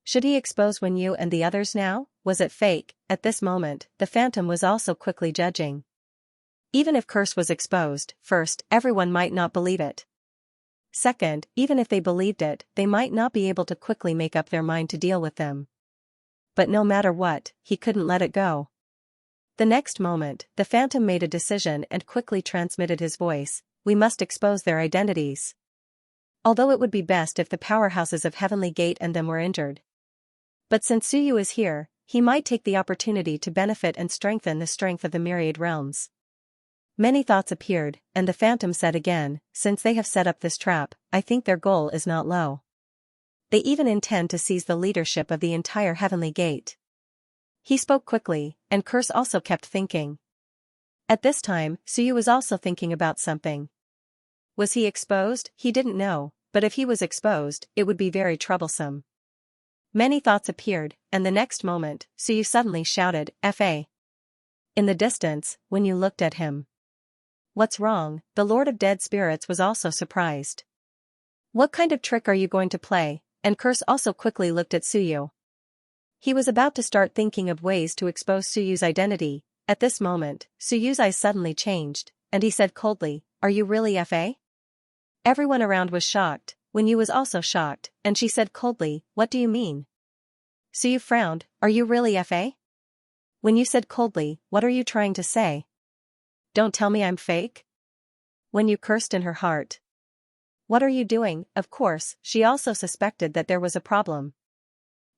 S1: Should he expose Wenyu and the others now? Was it fake? At this moment, the phantom was also quickly judging. Even if Curse was exposed, first, everyone might not believe it. Second, even if they believed it, they might not be able to quickly make up their mind to deal with them. But no matter what, he couldn't let it go. The next moment, the phantom made a decision and quickly transmitted his voice. We must expose their identities. Although it would be best if the powerhouses of Heavenly Gate and them were injured. But since Suyu is here, he might take the opportunity to benefit and strengthen the strength of the Myriad realms. Many thoughts appeared, and the phantom said again, since they have set up this trap, I think their goal is not low. They even intend to seize the leadership of the entire Heavenly Gate. He spoke quickly, and Curse also kept thinking. At this time, Suyu was also thinking about something. Was he exposed? He didn't know, but if he was exposed, it would be very troublesome. Many thoughts appeared, and the next moment, Suyu suddenly shouted, Fa. In the distance, when you looked at him. What's wrong? The Lord of Dead Spirits was also surprised. What kind of trick are you going to play? And Curse also quickly looked at Suyu. He was about to start thinking of ways to expose Suyu's identity. At this moment, Suyu's eyes suddenly changed, and he said coldly, Are you really Fa? Everyone around was shocked. Wenyu was also shocked, and she said coldly, What do you mean? Suyu frowned, Are you really Fa? Wenyu said coldly, What are you trying to say? Don't tell me I'm fake? Wenyu cursed in her heart. What are you doing? Of course, she also suspected that there was a problem.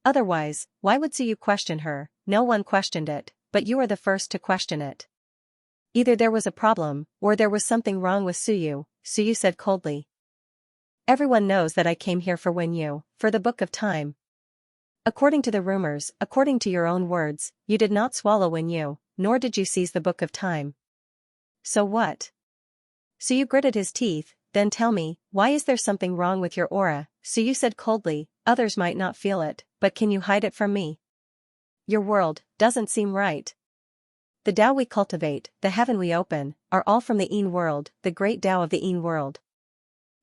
S1: Otherwise, why would Suyu question her? No one questioned it, but you are the first to question it. Either there was a problem, or there was something wrong with Suyu, Suyu said coldly. Everyone knows that I came here for Wenyu, for the Book of Time. According to the rumors, according to your own words, you did not swallow Wenyu, nor did you seize the Book of Time. So what? Suyu gritted his teeth, then tell me, why is there something wrong with your aura? Suyu said coldly, others might not feel it, but can you hide it from me? Your world doesn't seem right. The Tao we cultivate, the heaven we open, are all from the Yin world, the great Tao of the Yin world.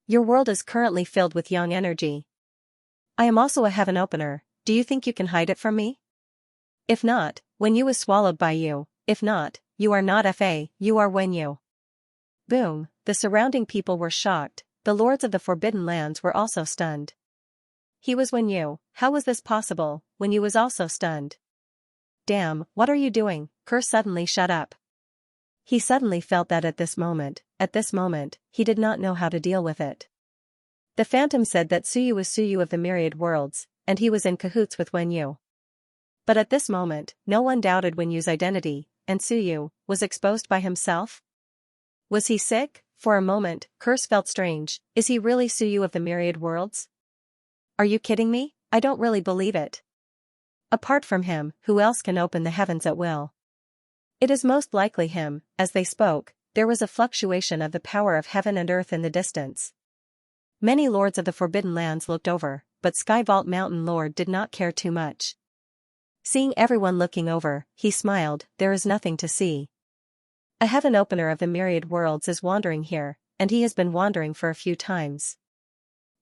S1: Your world is currently filled with yang energy. I am also a heaven opener. Do you think you can hide it from me? If not, when you was swallowed by you. If not, you are not Fa, you are when you. Boom, the surrounding people were shocked, the lords of the Forbidden Lands were also stunned. He was when you, how was this possible, when you was also stunned? Damn, what are you doing? Kerr suddenly shut up. He suddenly felt that at this moment, he did not know how to deal with it. The phantom said that Suyu was Suyu of the Myriad Worlds, and he was in cahoots with Wen Yu. But at this moment, no one doubted Wen Yu's identity, and Suyu was exposed by himself? Was he sick? For a moment, Kerr felt strange. Is he really Suyu of the Myriad Worlds? Are you kidding me? I don't really believe it. Apart from him, who else can open the heavens at will? It is most likely him. As they spoke, there was a fluctuation of the power of heaven and earth in the distance. Many lords of the Forbidden Lands looked over, but Skyvault Mountain Lord did not care too much. Seeing everyone looking over, he smiled. There is nothing to see. A heaven opener of the Myriad Worlds is wandering here, and he has been wandering for a few times.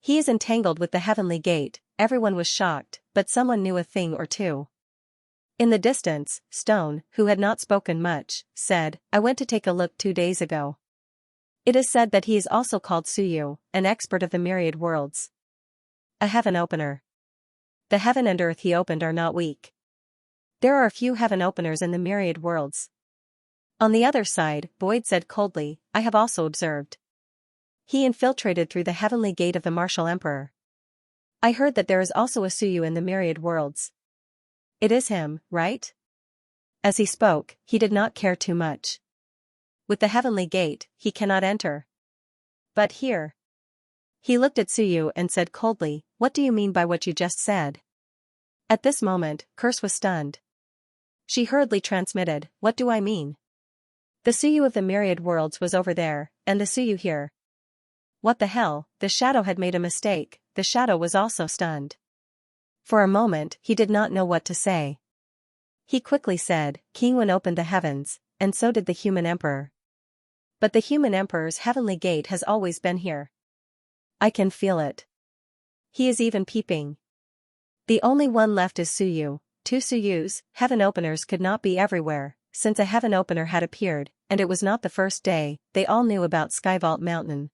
S1: He is entangled with the heavenly gate. Everyone was shocked, but someone knew a thing or two. In the distance, Stone, who had not spoken much, said, I went to take a look 2 days ago. It is said that he is also called Suyu, an expert of the Myriad Worlds. A heaven opener. The heaven and earth he opened are not weak. There are a few heaven openers in the Myriad Worlds. On the other side, Boyd said coldly, I have also observed. He infiltrated through the heavenly gate of the Martial Emperor. I heard that there is also a Suyu in the Myriad Worlds. It is him, right? As he spoke, he did not care too much. With the heavenly gate, he cannot enter. But here. He looked at Suyu and said coldly, what do you mean by what you just said? At this moment, Curse was stunned. She hurriedly transmitted, what do I mean? The Suyu of the Myriad Worlds was over there, and the Suyu here. What the hell? The shadow had made a mistake. The shadow was also stunned. For a moment, he did not know what to say. He quickly said, King Wen opened the heavens, and so did the human emperor. But the human emperor's heavenly gate has always been here. I can feel it. He is even peeping. The only one left is Suyu. 2 Suyus, heaven openers could not be everywhere, since a heaven opener had appeared, and it was not the first day. They all knew about Skyvault Mountain.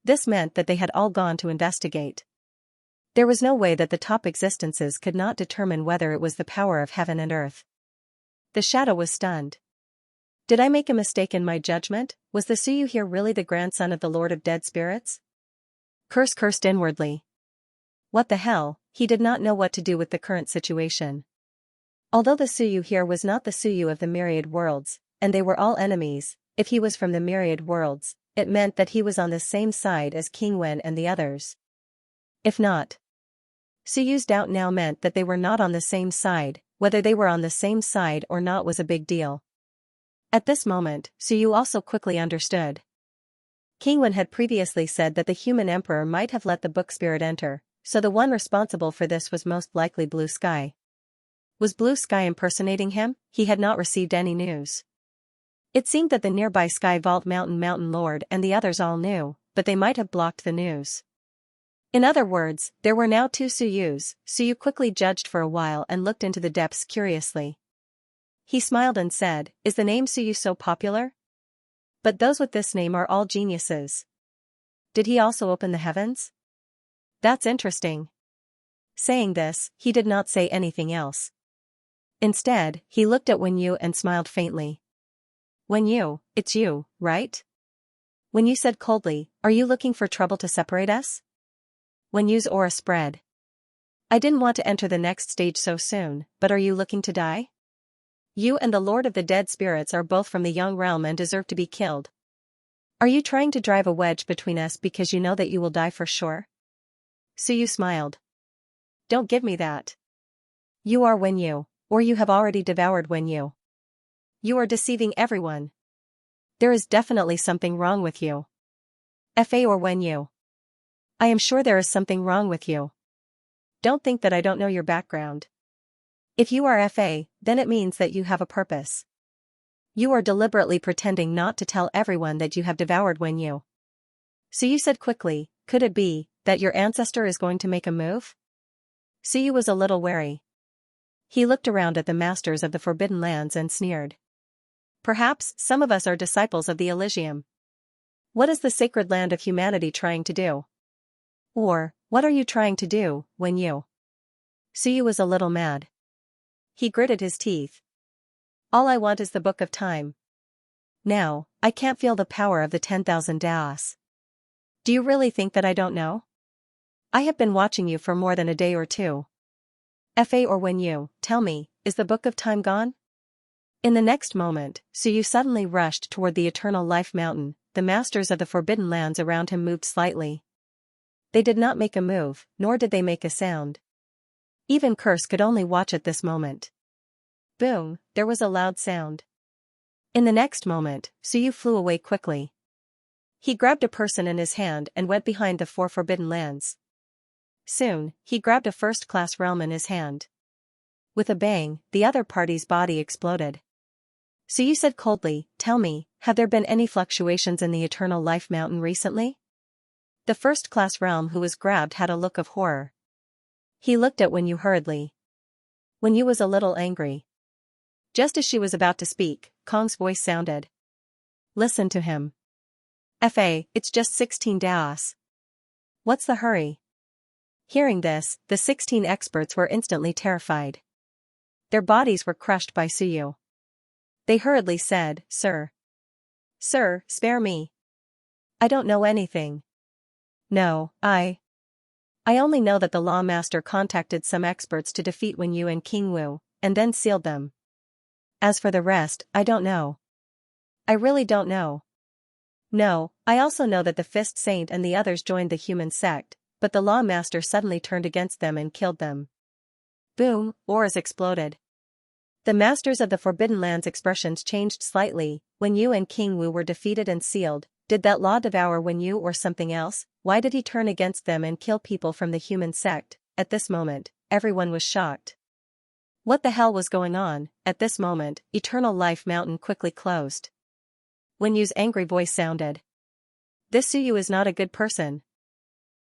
S1: This meant that they had all gone to investigate. There was no way that the top existences could not determine whether it was the power of heaven and earth. The shadow was stunned. Did I make a mistake in my judgment? Was the Suyu here really the grandson of the Lord of Dead Spirits? Curse cursed inwardly. What the hell? He did not know what to do with the current situation. Although the Suyu here was not the Suyu of the Myriad Worlds, and they were all enemies, if he was from the Myriad Worlds, it meant that he was on the same side as King Wen and the others. If not, Suyu's doubt now meant that they were not on the same side. Whether they were on the same side or not was a big deal. At this moment, Suyu also quickly understood. King Wen had previously said that the human emperor might have let the book spirit enter, so the one responsible for this was most likely Blue Sky. Was Blue Sky impersonating him? He had not received any news. It seemed that the nearby Skyvault Mountain Lord and the others all knew, but they might have blocked the news. In other words, there were now 2 Suyus. Suyu quickly judged for a while and looked into the depths curiously. He smiled and said, is the name Suyu so popular? But those with this name are all geniuses. Did he also open the heavens? That's interesting. Saying this, he did not say anything else. Instead, he looked at Wen Yu and smiled faintly. Wen Yu, it's you, right? Wen Yu said coldly, are you looking for trouble to separate us? Wen Yu's aura spread. I didn't want to enter the next stage so soon, but are you looking to die? You and the Lord of the Dead Spirits are both from the Young Realm and deserve to be killed. Are you trying to drive a wedge between us because you know that you will die for sure? Suyu smiled. Don't give me that. You are Wen Yu, or you have already devoured Wen Yu. You are deceiving everyone. There is definitely something wrong with you. Fa or Wen Yu. I am sure there is something wrong with you. Don't think that I don't know your background. If you are Fa, then it means that you have a purpose. You are deliberately pretending not to tell everyone that you have devoured Wen Yu. Suyu said quickly, could it be that your ancestor is going to make a move? Suyu was a little wary. He looked around at the masters of the Forbidden Lands and sneered. Perhaps some of us are disciples of the Elysium. What is the sacred land of humanity trying to do? Or, what are you trying to do, when you? Suyu was a little mad. He gritted his teeth. All I want is the Book of Time. Now, I can't feel the power of the 10,000 Daos. Do you really think that I don't know? I have been watching you for more than a day or two. Fa or when you, tell me, is the Book of Time gone? In the next moment, Suyu suddenly rushed toward the Eternal Life Mountain. The masters of the Forbidden Lands around him moved slightly. They did not make a move, nor did they make a sound. Even Curse could only watch at this moment. Boom, there was a loud sound. In the next moment, Suyu flew away quickly. He grabbed a person in his hand and went behind the 4 Forbidden Lands. Soon, he grabbed a first-class realm in his hand. With a bang, the other party's body exploded. Suyu said coldly, tell me, have there been any fluctuations in the Eternal Life Mountain recently? The first-class realm who was grabbed had a look of horror. He looked at Wenyu hurriedly. Wenyu was a little angry. Just as she was about to speak, Kong's voice sounded. Listen to him. Fa, it's just 16 Daos. What's the hurry? Hearing this, the 16 experts were instantly terrified. Their bodies were crushed by Suyu. They hurriedly said, Sir. Sir, spare me. I don't know anything. No, I only know that the Law Master contacted some experts to defeat Wenyu and King Wu, and then sealed them. As for the rest, I don't know. I really don't know. No, I also know that the Fist Saint and the others joined the human sect, but the Law Master suddenly turned against them and killed them. Boom, auras exploded. The masters of the Forbidden Lands' expressions changed slightly. Wenyu and King Wu were defeated and sealed. Did that law devour Wenyu or something else? Why did he turn against them and kill people from the human sect? At this moment, everyone was shocked. What the hell was going on? At this moment, Eternal Life Mountain quickly closed. Wenyu's angry voice sounded. This Suyu is not a good person.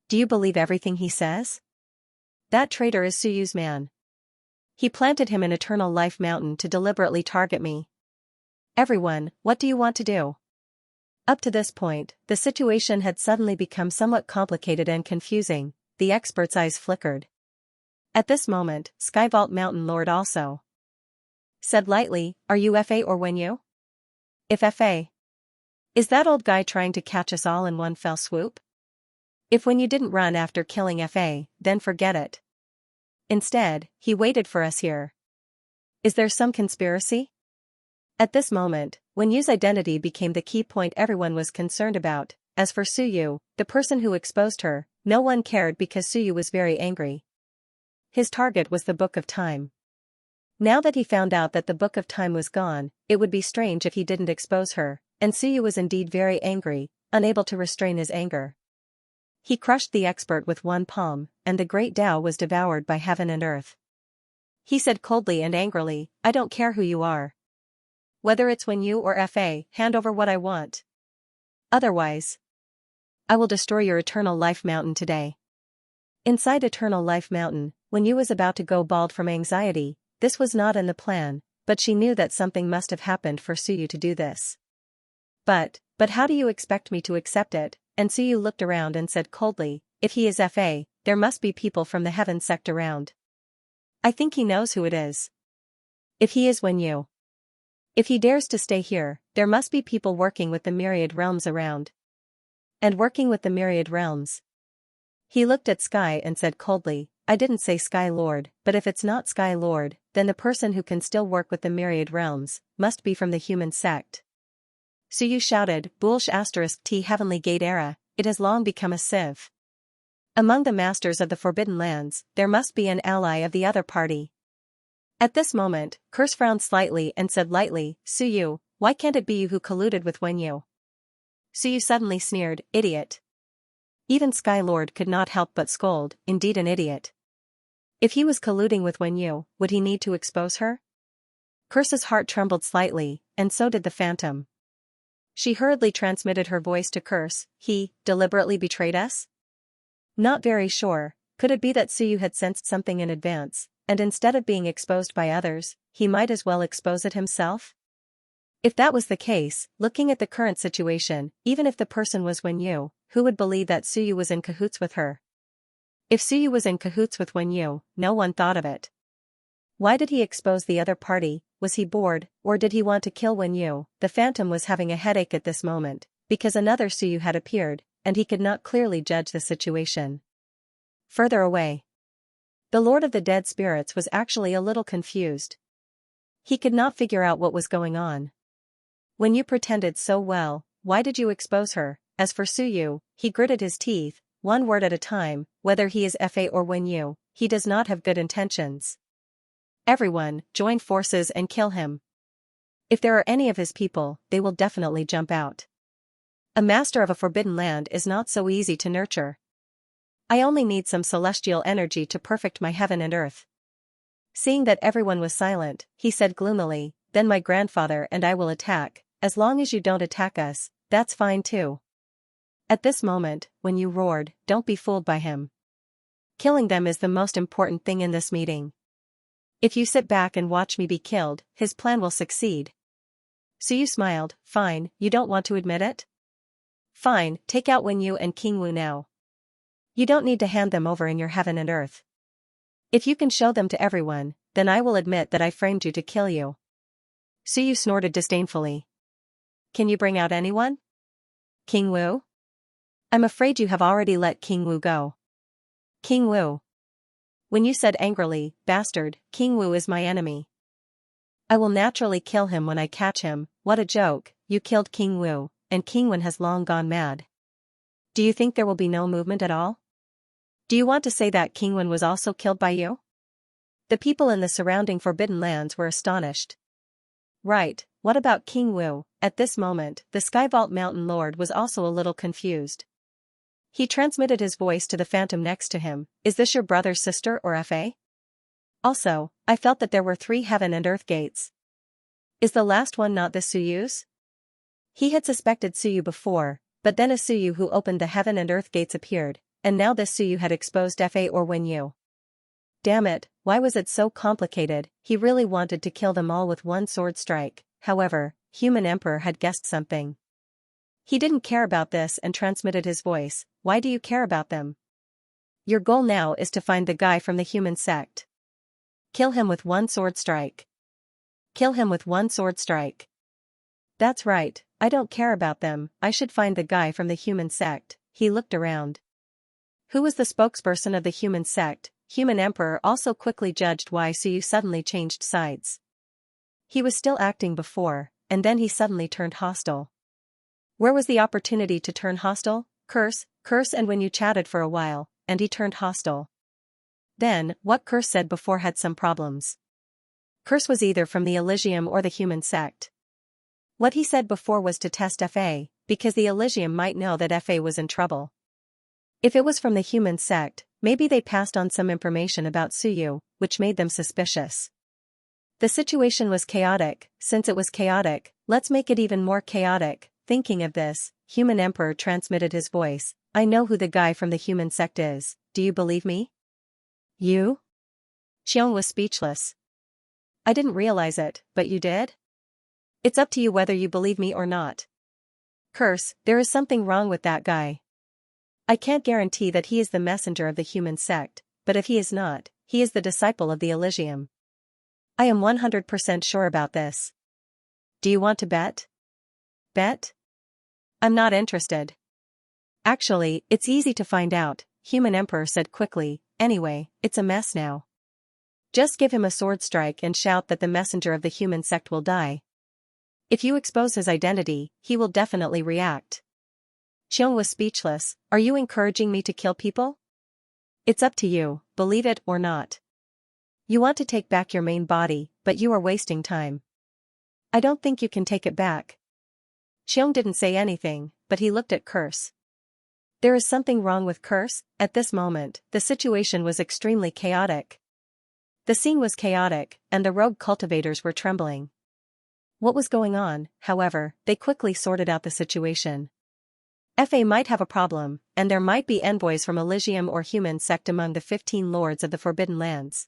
S1: Do you believe everything he says? That traitor is Suyu's man. He planted him in Eternal Life Mountain to deliberately target me. Everyone, what do you want to do? Up to this point, the situation had suddenly become somewhat complicated and confusing. The expert's eyes flickered. At this moment, Skyvault Mountain Lord also said lightly, are you Fa or Wenyu? If Fa, is that old guy trying to catch us all in one fell swoop? If Wenyu didn't run after killing Fa, then forget it. Instead, he waited for us here. Is there some conspiracy? At this moment, Wenyu's identity became the key point everyone was concerned about. As for Suyu, the person who exposed her, no one cared because Suyu was very angry. His target was the Book of Time. Now that he found out that the Book of Time was gone, it would be strange if he didn't expose her, and Suyu was indeed very angry, unable to restrain his anger. He crushed the expert with one palm, and the great Tao was devoured by heaven and earth. He said coldly and angrily, I don't care who you are. Whether it's Wenyu or Fa, hand over what I want. Otherwise, I will destroy your Eternal Life Mountain today. Inside Eternal Life Mountain, Wenyu was about to go bald from anxiety. This was not in the plan, but she knew that something must have happened for Suyu to do this. But how do you expect me to accept it? And Suyu looked around and said coldly, if he is Fa, there must be people from the heaven sect around. I think he knows who it is. If he is Wenyu, if he dares to stay here, there must be people working with the Myriad realms around. And working with the Myriad realms. He looked at Sky and said coldly, I didn't say Sky Lord, but if it's not Sky Lord, then the person who can still work with the Myriad realms must be from the human sect. Suyu shouted, Boolsh *T Heavenly Gate era, it has long become a sieve. Among the masters of the Forbidden Lands, there must be an ally of the other party. At this moment, Curse frowned slightly and said lightly, Suyu, why can't it be you who colluded with Wenyu? Suyu suddenly sneered, idiot. Even Sky Lord could not help but scold, indeed an idiot. If he was colluding with Wenyu, would he need to expose her? Curse's heart trembled slightly, and so did the phantom. She hurriedly transmitted her voice to Curse. He deliberately betrayed us? Not very sure. Could it be that Suyu had sensed something in advance, and instead of being exposed by others, he might as well expose it himself? If that was the case, looking at the current situation, even if the person was Wenyu, who would believe that Suyu was in cahoots with her? If Suyu was in cahoots with Wenyu, no one thought of it. Why did he expose the other party? Was he bored, or did he want to kill Wenyu? The Phantom was having a headache at this moment, because another Suyu had appeared, and he could not clearly judge the situation. Further away, the Lord of the Dead Spirits was actually a little confused. He could not figure out what was going on. When you pretended so well, why did you expose her? As for Suyu, he gritted his teeth, one word at a time, whether he is Fa or Wenyu, he does not have good intentions. Everyone, join forces and kill him. If there are any of his people, they will definitely jump out. A master of a forbidden land is not so easy to nurture. I only need some celestial energy to perfect my heaven and earth. Seeing that everyone was silent, he said gloomily, then my grandfather and I will attack. As long as you don't attack us, that's fine too. At this moment, when you roared, don't be fooled by him. Killing them is the most important thing in this meeting. If you sit back and watch me be killed, his plan will succeed. Suyu smiled. Fine, you don't want to admit it? Fine, take out Wenyu and King Wu now. You don't need to hand them over in your heaven and earth. If you can show them to everyone, then I will admit that I framed you to kill you. Suyu snorted disdainfully. Can you bring out anyone? King Wu? I'm afraid you have already let King Wu go. King Wu. When you said angrily, bastard, King Wu is my enemy. I will naturally kill him when I catch him. What a joke, you killed King Wu, and King Wen has long gone mad. Do you think there will be no movement at all? Do you want to say that King Wen was also killed by you? The people in the surrounding forbidden lands were astonished. Right, what about King Wu? At this moment, the Skyvault Mountain Lord was also a little confused. He transmitted his voice to the Phantom next to him. Is this your brother's sister or Fa? Also, I felt that there were 3 heaven and earth gates. Is the last one not the Suyu's? He had suspected Suyu before, but then a Suyu who opened the heaven and earth gates appeared, and now this Suyu had exposed Fa or Wenyu. Damn it, why was it so complicated? He really wanted to kill them all with one sword strike. However, Human Emperor had guessed something. He didn't care about this and transmitted his voice. Why do you care about them? Your goal now is to find the guy from the human sect. Kill him with one sword strike. Kill him with one sword strike. That's right, I don't care about them, I should find the guy from the human sect. He looked around. Who was the spokesperson of the human sect? Human Emperor also quickly judged why Suyu suddenly changed sides. He was still acting before, and then he suddenly turned hostile. Where was the opportunity to turn hostile? Curse, and when you chatted for a while, and he turned hostile. Then, what Curse said before had some problems. Curse was either from the Elysium or the human sect. What he said before was to test Fa, because the Elysium might know that Fa was in trouble. If it was from the human sect, maybe they passed on some information about Suyu, which made them suspicious. The situation was chaotic. Since it was chaotic, let's make it even more chaotic. Thinking of this, Human Emperor transmitted his voice. I know who the guy from the human sect is. Do you believe me? You? Xiong was speechless. I didn't realize it, but you did? It's up to you whether you believe me or not. Curse, there is something wrong with that guy. I can't guarantee that he is the messenger of the human sect, but if he is not, he is the disciple of the Elysium. I am 100% sure about this. Do you want to bet? Bet? I'm not interested. Actually, it's easy to find out, Human Emperor said quickly. Anyway, it's a mess now. Just give him a sword strike and shout that the messenger of the human sect will die. If you expose his identity, he will definitely react. Xiong was speechless. Are you encouraging me to kill people? It's up to you, believe it or not. You want to take back your main body, but you are wasting time. I don't think you can take it back. Xiong didn't say anything, but he looked at Curse. There is something wrong with Curse. At this moment, the situation was extremely chaotic. The scene was chaotic, and the rogue cultivators were trembling. What was going on, however, they quickly sorted out the situation. Fa might have a problem, and there might be envoys from Elysium or human sect among the 15 lords of the Forbidden Lands.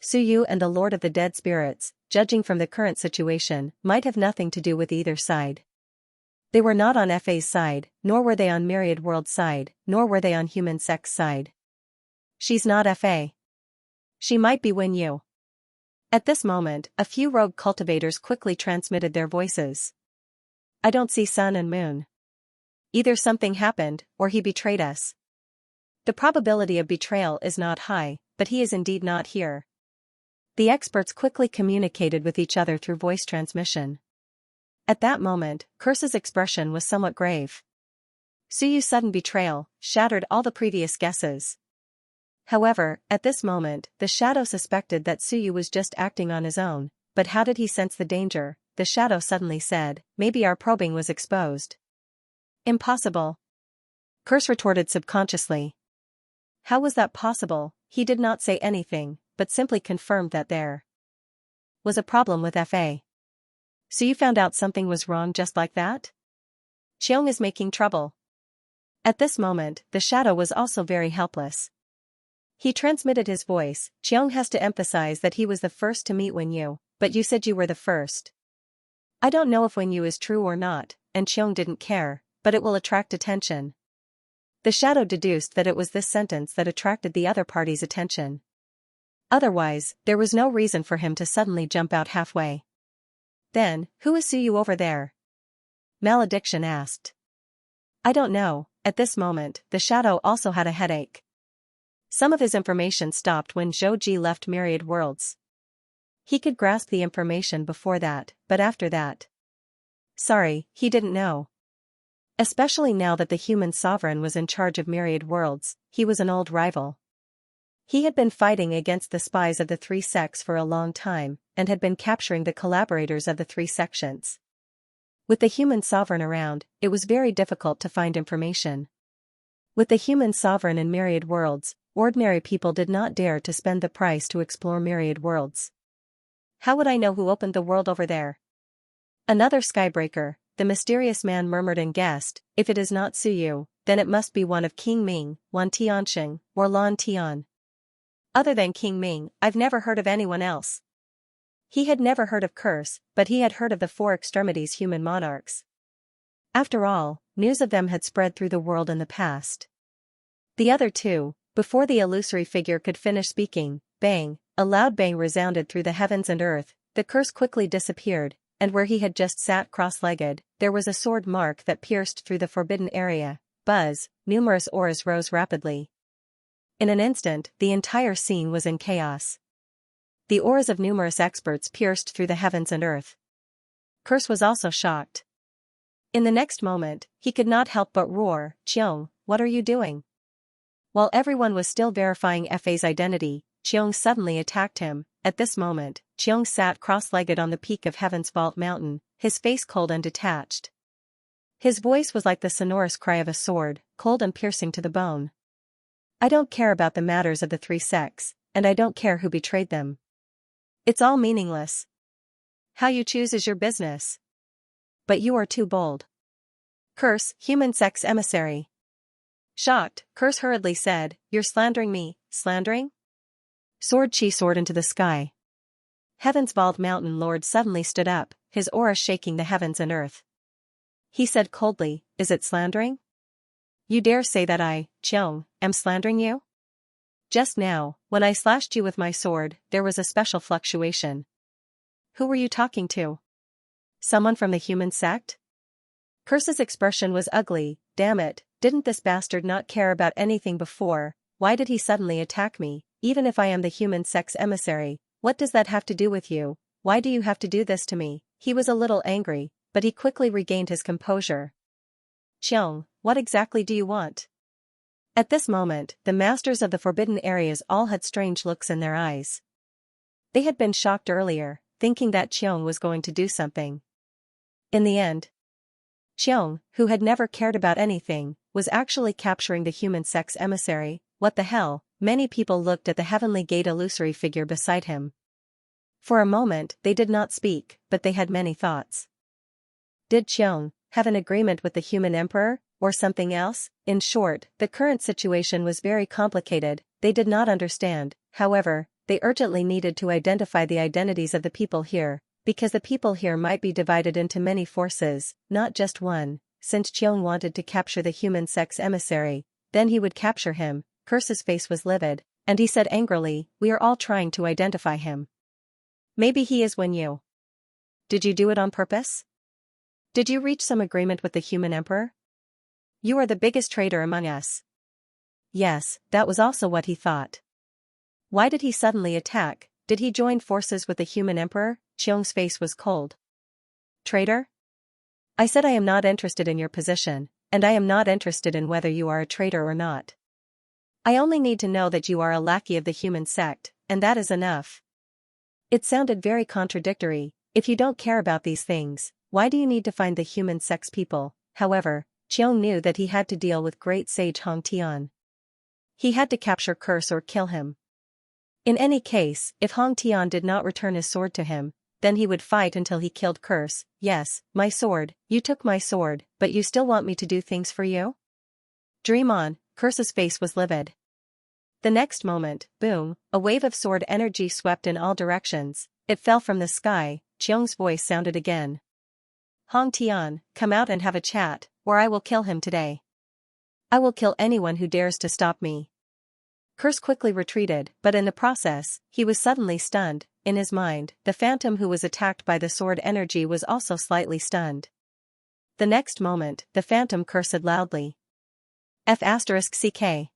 S1: Suyu and the Lord of the Dead Spirits, judging from the current situation, might have nothing to do with either side. They were not on Fa's side, nor were they on Myriad World's side, nor were they on human sect's side. She's not Fa. She might be Wen Yu. At this moment, a few rogue cultivators quickly transmitted their voices. I don't see sun and moon. Either something happened, or he betrayed us. The probability of betrayal is not high, but he is indeed not here. The experts quickly communicated with each other through voice transmission. At that moment, Curse's expression was somewhat grave. Suyu's sudden betrayal shattered all the previous guesses. However, at this moment, the shadow suspected that Suyu was just acting on his own, but how did he sense the danger? The shadow suddenly said, maybe our probing was exposed. Impossible. Curse retorted subconsciously. How was that possible? He did not say anything, but simply confirmed that there was a problem with Fa. So you found out something was wrong just like that? Xiong is making trouble. At this moment, the shadow was also very helpless. He transmitted his voice. Xiong has to emphasize that he was the first to meet Wen Yu, but you said you were the first. I don't know if Wen Yu is true or not, and Xiong didn't care, but it will attract attention. The shadow deduced that it was this sentence that attracted the other party's attention. Otherwise, there was no reason for him to suddenly jump out halfway. Then, who is Suyu over there? Malediction asked. I don't know. At this moment, the shadow also had a headache. Some of his information stopped when Zhou left Myriad Worlds. He could grasp the information before that, but after that. Sorry, he didn't know. Especially now that the human sovereign was in charge of Myriad Worlds, he was an old rival. He had been fighting against the spies of the three sects for a long time, and had been capturing the collaborators of the three sections. With the human sovereign around, it was very difficult to find information. With the human sovereign in Myriad Worlds, ordinary people did not dare to spend the price to explore Myriad Worlds. How would I know who opened the world over there? Another skybreaker, the mysterious man murmured and guessed, if it is not Suyu, then it must be one of King Ming, Wan Tianxing, or Lan Tian. Other than King Ming, I've never heard of anyone else. He had never heard of Curse, but he had heard of the Four Extremities human monarchs. After all, news of them had spread through the world in the past. The other two, before the illusory figure could finish speaking, bang, a loud bang resounded through the heavens and earth, the Curse quickly disappeared, and where he had just sat cross-legged, there was a sword mark that pierced through the forbidden area. Buzz, numerous auras rose rapidly. In an instant, the entire scene was in chaos. The auras of numerous experts pierced through the heavens and earth. Curse was also shocked. In the next moment, he could not help but roar, Qiong, what are you doing? While everyone was still verifying Fa's identity, Qiong suddenly attacked him. At this moment, Qiong sat cross-legged on the peak of Heaven's Vault Mountain, his face cold and detached. His voice was like the sonorous cry of a sword, cold and piercing to the bone. I don't care about the matters of the three sects, and I don't care who betrayed them. It's all meaningless. How you choose is your business. But you are too bold. Curse, human sect's emissary. Shocked, Curse hurriedly said, you're slandering me, slandering? Sword Chi soared into the sky. Heaven's Vault Mountain Lord suddenly stood up, his aura shaking the heavens and earth. He said coldly, is it slandering? You dare say that I, Qiong, am slandering you? Just now, when I slashed you with my sword, there was a special fluctuation. Who were you talking to? Someone from the human sect? Curse's expression was ugly. Damn it, didn't this bastard not care about anything before? Why did he suddenly attack me? Even if I am the human sect's emissary, what does that have to do with you? Why do you have to do this to me? He was a little angry, but he quickly regained his composure. Qiong, what exactly do you want? At this moment, the masters of the forbidden areas all had strange looks in their eyes. They had been shocked earlier, thinking that Qiong was going to do something. In the end, Qiong, who had never cared about anything, was actually capturing the human sect's emissary. What the hell? Many people looked at the heavenly gate illusory figure beside him. For a moment they did not speak, but they had many thoughts. Did Xiong have an agreement with the human emperor, or something else? In short, the current situation was very complicated, they did not understand, however, they urgently needed to identify the identities of the people here, because the people here might be divided into many forces, not just one. Since Xiong wanted to capture the human sex emissary, then he would capture him. Curse's face was livid, and he said angrily, "We are all trying to identify him. Maybe he is when you. Did you do it on purpose? Did you reach some agreement with the human emperor? You are the biggest traitor among us." Yes, that was also what he thought. Why did he suddenly attack? Did he join forces with the human emperor? Xiong's face was cold. Traitor? I said I am not interested in your position, and I am not interested in whether you are a traitor or not. I only need to know that you are a lackey of the human sect, and that is enough. It sounded very contradictory. If you don't care about these things, why do you need to find the human sex people? However, Xiong knew that he had to deal with great sage Hong Tian. He had to capture Curse or kill him. In any case, if Hong Tian did not return his sword to him, then he would fight until he killed Curse. Yes, my sword, you took my sword, but you still want me to do things for you? Dream on. Curse's face was livid. The next moment, boom, a wave of sword energy swept in all directions. It fell from the sky. Xiong's voice sounded again. Hong Tian, come out and have a chat, or I will kill him today. I will kill anyone who dares to stop me. Curse quickly retreated, but in the process, he was suddenly stunned. In his mind, the phantom who was attacked by the sword energy was also slightly stunned. The next moment, the phantom cursed loudly. F***ck.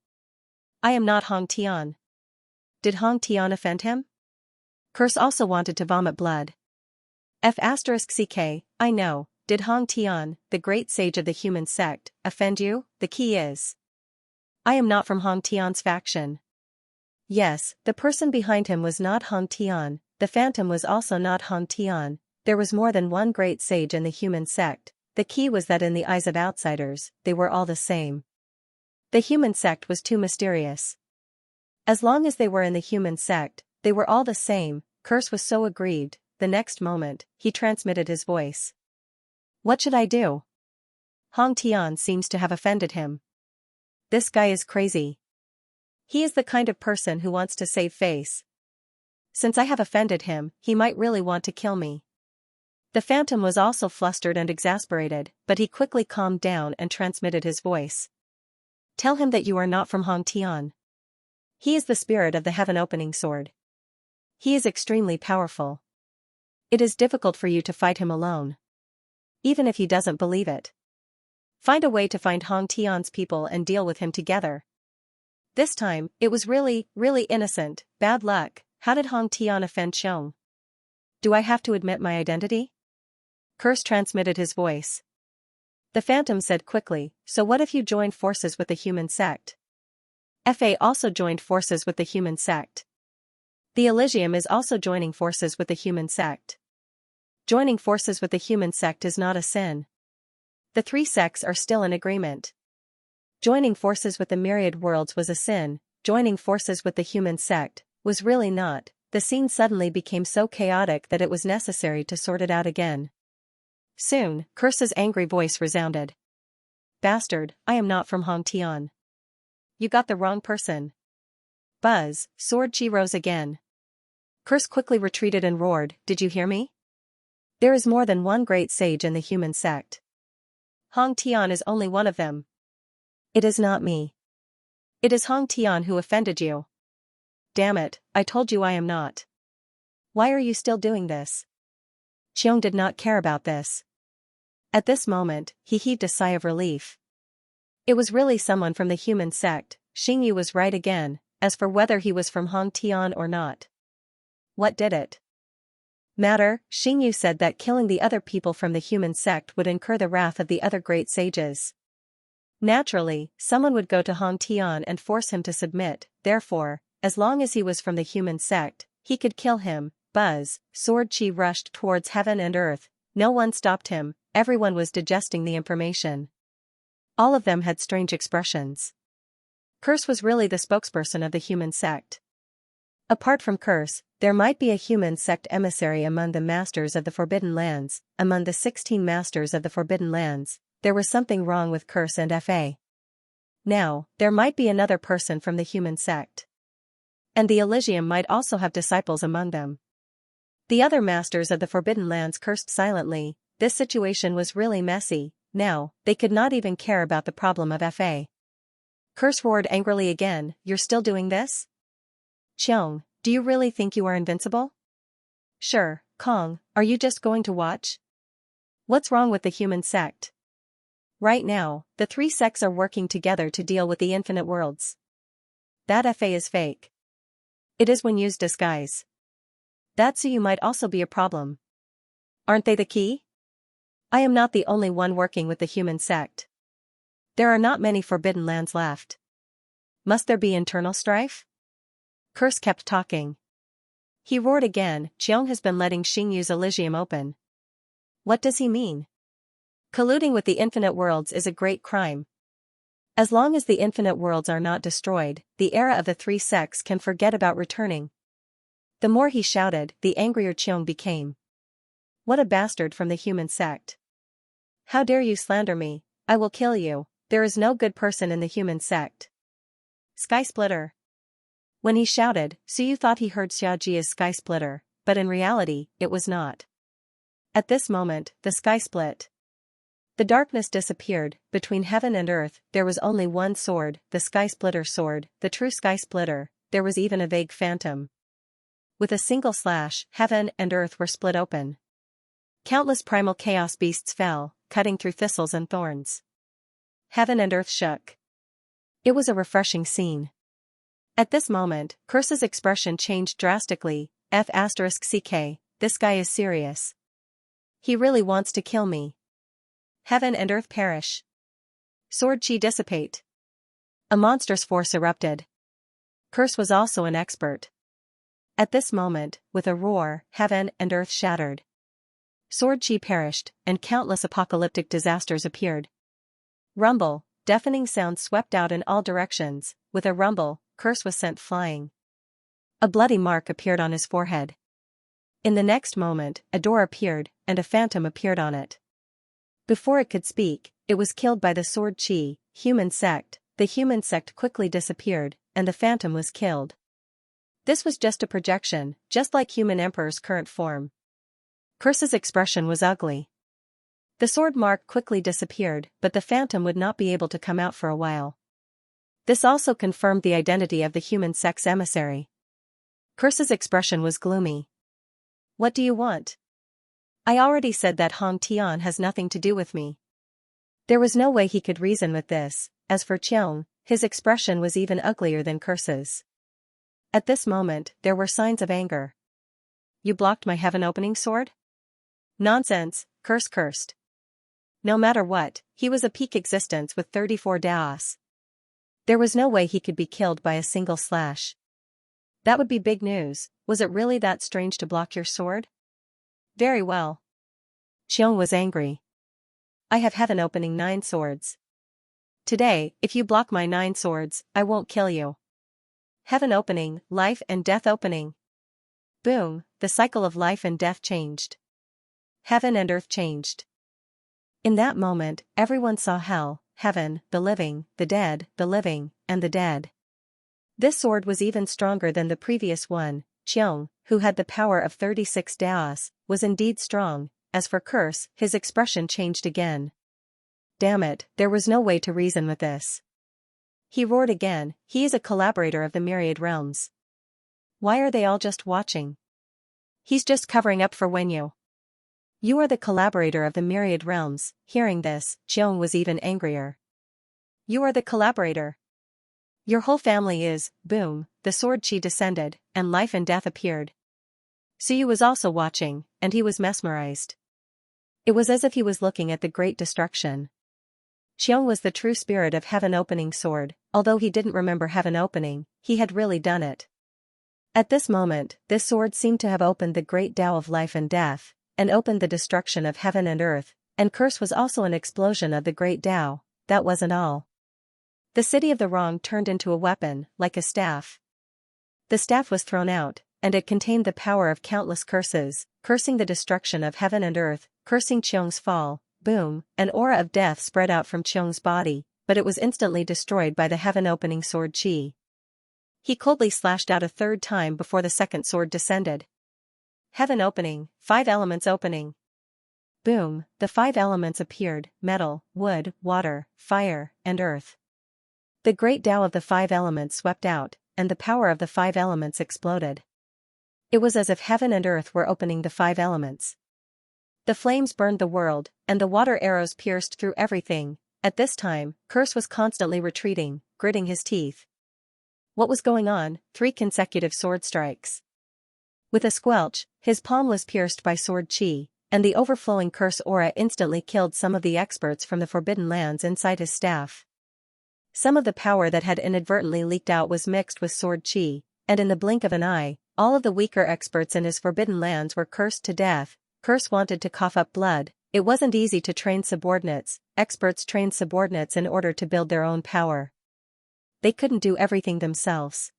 S1: I am not Hong Tian. Did Hong Tian offend him? Curse also wanted to vomit blood. F***ck, I know. Did Hong Tian, the great sage of the human sect, offend you? The key is. I am not from Hong Tian's faction. Yes, the person behind him was not Hong Tian, the phantom was also not Hong Tian. There was more than one great sage in the human sect. The key was that in the eyes of outsiders, they were all the same. The human sect was too mysterious. As long as they were in the human sect, they were all the same. Curse was so aggrieved. The next moment, he transmitted his voice. What should I do? Hong Tian seems to have offended him. This guy is crazy. He is the kind of person who wants to save face. Since I have offended him, he might really want to kill me. The phantom was also flustered and exasperated, but he quickly calmed down and transmitted his voice. Tell him that you are not from Hong Tian. He is the spirit of the heaven-opening sword. He is extremely powerful. It is difficult for you to fight him alone. Even if he doesn't believe it. Find a way to find Hong Tian's people and deal with him together. This time, it was really, really innocent. Bad luck. How did Hong Tian offend Xiong? Do I have to admit my identity? Curse transmitted his voice. The phantom said quickly, so what if you joined forces with the human sect? FA also joined forces with the human sect. The Elysium is also joining forces with the human sect. Joining forces with the human sect is not a sin. The three sects are still in agreement. Joining forces with the Myriad worlds was a sin, joining forces with the human sect was really not. The scene suddenly became so chaotic that it was necessary to sort it out again. Soon, Curse's angry voice resounded. Bastard, I am not from Hong Tian. You got the wrong person. Buzz, Sword Chi rose again. Curse quickly retreated and roared, did you hear me? There is more than one great sage in the human sect. Hong Tian is only one of them. It is not me. It is Hong Tian who offended you. Damn it, I told you I am not. Why are you still doing this? Xiong did not care about this. At this moment, he heaved a sigh of relief. It was really someone from the human sect. Xingyu was right again, as for whether he was from Hong Tian or not. What did it matter? Xingyu said that killing the other people from the human sect would incur the wrath of the other great sages. Naturally, someone would go to Hong Tian and force him to submit, therefore, as long as he was from the human sect, he could kill him. Buzz, Sword Chi rushed towards heaven and earth. No one stopped him, everyone was digesting the information. All of them had strange expressions. Curse was really the spokesperson of the human sect. Apart from curse, there might be a human sect emissary among the masters of the Forbidden Lands. Among the 16 masters of the Forbidden Lands, there was something wrong with curse and Fa. Now, there might be another person from the human sect. And the Elysium might also have disciples among them. The other masters of the Forbidden Lands cursed silently. This situation was really messy. Now, they could not even care about the problem of Fa. Curse roared angrily again, "You're still doing this? Xiong, do you really think you are invincible? Sure, Kong, are you just going to watch? What's wrong with the human sect? Right now, the 3 sects are working together to deal with the infinite worlds. That Fa is fake. It is when used disguise. That Suyu might also be a problem. Aren't they the key? I am not the only one working with the human sect. There are not many Forbidden Lands left. Must there be internal strife?" Curse kept talking. He roared again, "Xiong has been letting Xingyu's Elysium open. What does he mean? Colluding with the infinite worlds is a great crime. As long as the infinite worlds are not destroyed, the era of the 3 sects can forget about returning." The more he shouted, the angrier Xiong became. What a bastard from the human sect. How dare you slander me? I will kill you. There is no good person in the human sect. Sky Splitter. When he shouted, Suyu thought he heard Xiaojia's Sky Splitter, but in reality, it was not. At this moment, the sky split. The darkness disappeared. Between heaven and earth, there was only one sword, the Sky Splitter sword, the true Sky Splitter. There was even a vague phantom. With a single slash, heaven and earth were split open. Countless primal chaos beasts fell, cutting through thistles and thorns. Heaven and earth shook. It was a refreshing scene. At this moment, Curse's expression changed drastically. F***ck, this guy is serious. He really wants to kill me. Heaven and earth perish. Sword chi dissipate. A monstrous force erupted. Curse was also an expert. At this moment, with a roar, heaven and earth shattered. Sword chi perished, and countless apocalyptic disasters appeared. Rumble, deafening sounds swept out in all directions. With a rumble, Curse was sent flying. A bloody mark appeared on his forehead. In the next moment, a door appeared, and a phantom appeared on it. Before it could speak, it was killed by the sword chi, human sect. The human sect quickly disappeared, and the phantom was killed. This was just a projection, just like human emperor's current form. Curse's expression was ugly. The sword mark quickly disappeared, but the phantom would not be able to come out for a while. This also confirmed the identity of the human sect's emissary. Curse's expression was gloomy. What do you want? I already said that Hong Tian has nothing to do with me. There was no way he could reason with this. As for Qiong, his expression was even uglier than Curse's. At this moment, there were signs of anger. You blocked my heaven-opening sword? Nonsense, Curse cursed. No matter what, he was a peak existence with 34 Daos. There was no way he could be killed by a single slash. That would be big news. Was it really that strange to block your sword? Very well. Qiong was angry. I have heaven opening 9 swords. Today, if you block my 9 swords, I won't kill you. Heaven opening, life and death opening. Boom, the cycle of life and death changed. Heaven and earth changed. In that moment, everyone saw hell, heaven, the living, the dead, the living, and the dead. This sword was even stronger than the previous one. Qiong, who had the power of 36 Daos, was indeed strong. As for Curse, his expression changed again. Damn it, there was no way to reason with this. He roared again, he is a collaborator of the Myriad realms. Why are they all just watching? He's just covering up for Wenyu. You are the collaborator of the Myriad realms. Hearing this, Qiong was even angrier. You are the collaborator. Your whole family is. Boom, the sword chi descended, and life and death appeared. Suyu was also watching, and he was mesmerized. It was as if he was looking at the great destruction. Qiong was the true spirit of heaven opening sword. Although he didn't remember heaven opening, he had really done it. At this moment, this sword seemed to have opened the great Tao of life and death, and opened the destruction of heaven and earth, and Curse was also an explosion of the great Tao. That wasn't all. The city of the wrong turned into a weapon, like a staff. The staff was thrown out, and it contained the power of countless curses, cursing the destruction of heaven and earth, cursing Xiong's fall. Boom, an aura of death spread out from Xiong's body, but it was instantly destroyed by the heaven-opening sword Qi. He coldly slashed out a third time before the second sword descended. Heaven opening, 5 elements opening. Boom, the 5 elements appeared: metal, wood, water, fire, and earth. The great Tao of the 5 elements swept out, and the power of the 5 elements exploded. It was as if heaven and earth were opening the 5 elements. The flames burned the world, and the water arrows pierced through everything. At this time, Curse was constantly retreating, gritting his teeth. What was going on? 3 consecutive sword strikes. With a squelch, his palm was pierced by sword Qi, and the overflowing curse aura instantly killed some of the experts from the Forbidden Lands inside his staff. Some of the power that had inadvertently leaked out was mixed with sword Qi, and in the blink of an eye, all of the weaker experts in his Forbidden Lands were cursed to death. Curse wanted to cough up blood. It wasn't easy to train subordinates. Experts trained subordinates in order to build their own power. They couldn't do everything themselves.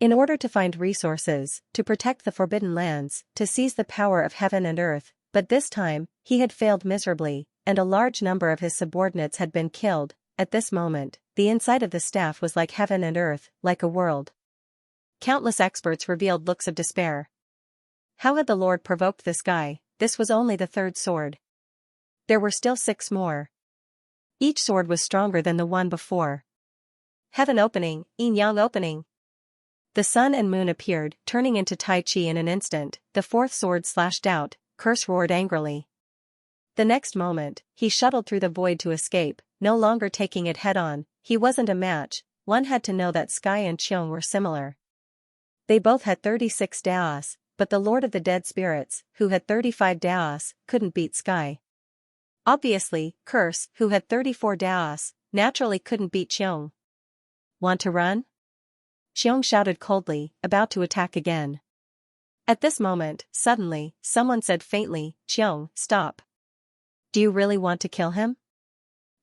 S1: In order to find resources, to protect the Forbidden Lands, to seize the power of heaven and earth, but this time, he had failed miserably, and a large number of his subordinates had been killed. At this moment, the inside of the staff was like heaven and earth, like a world. Countless experts revealed looks of despair. How had the Lord provoked this guy? This was only the 3rd sword. There were still 6 more. Each sword was stronger than the one before. Heaven opening, yin-yang opening. The sun and moon appeared, turning into Tai Chi in an instant. The 4th sword slashed out. Curse roared angrily. The next moment, he shuttled through the void to escape, no longer taking it head-on. He wasn't a match. One had to know that Sky and Xiong were similar. They both had 36 Daos, but the Lord of the Dead Spirits, who had 35 Daos, couldn't beat Sky. Obviously, Curse, who had 34 Daos, naturally couldn't beat Xiong. Want to run? Xiong shouted coldly, about to attack again. At this moment, suddenly, someone said faintly, "Xiong, stop. Do you really want to kill him?"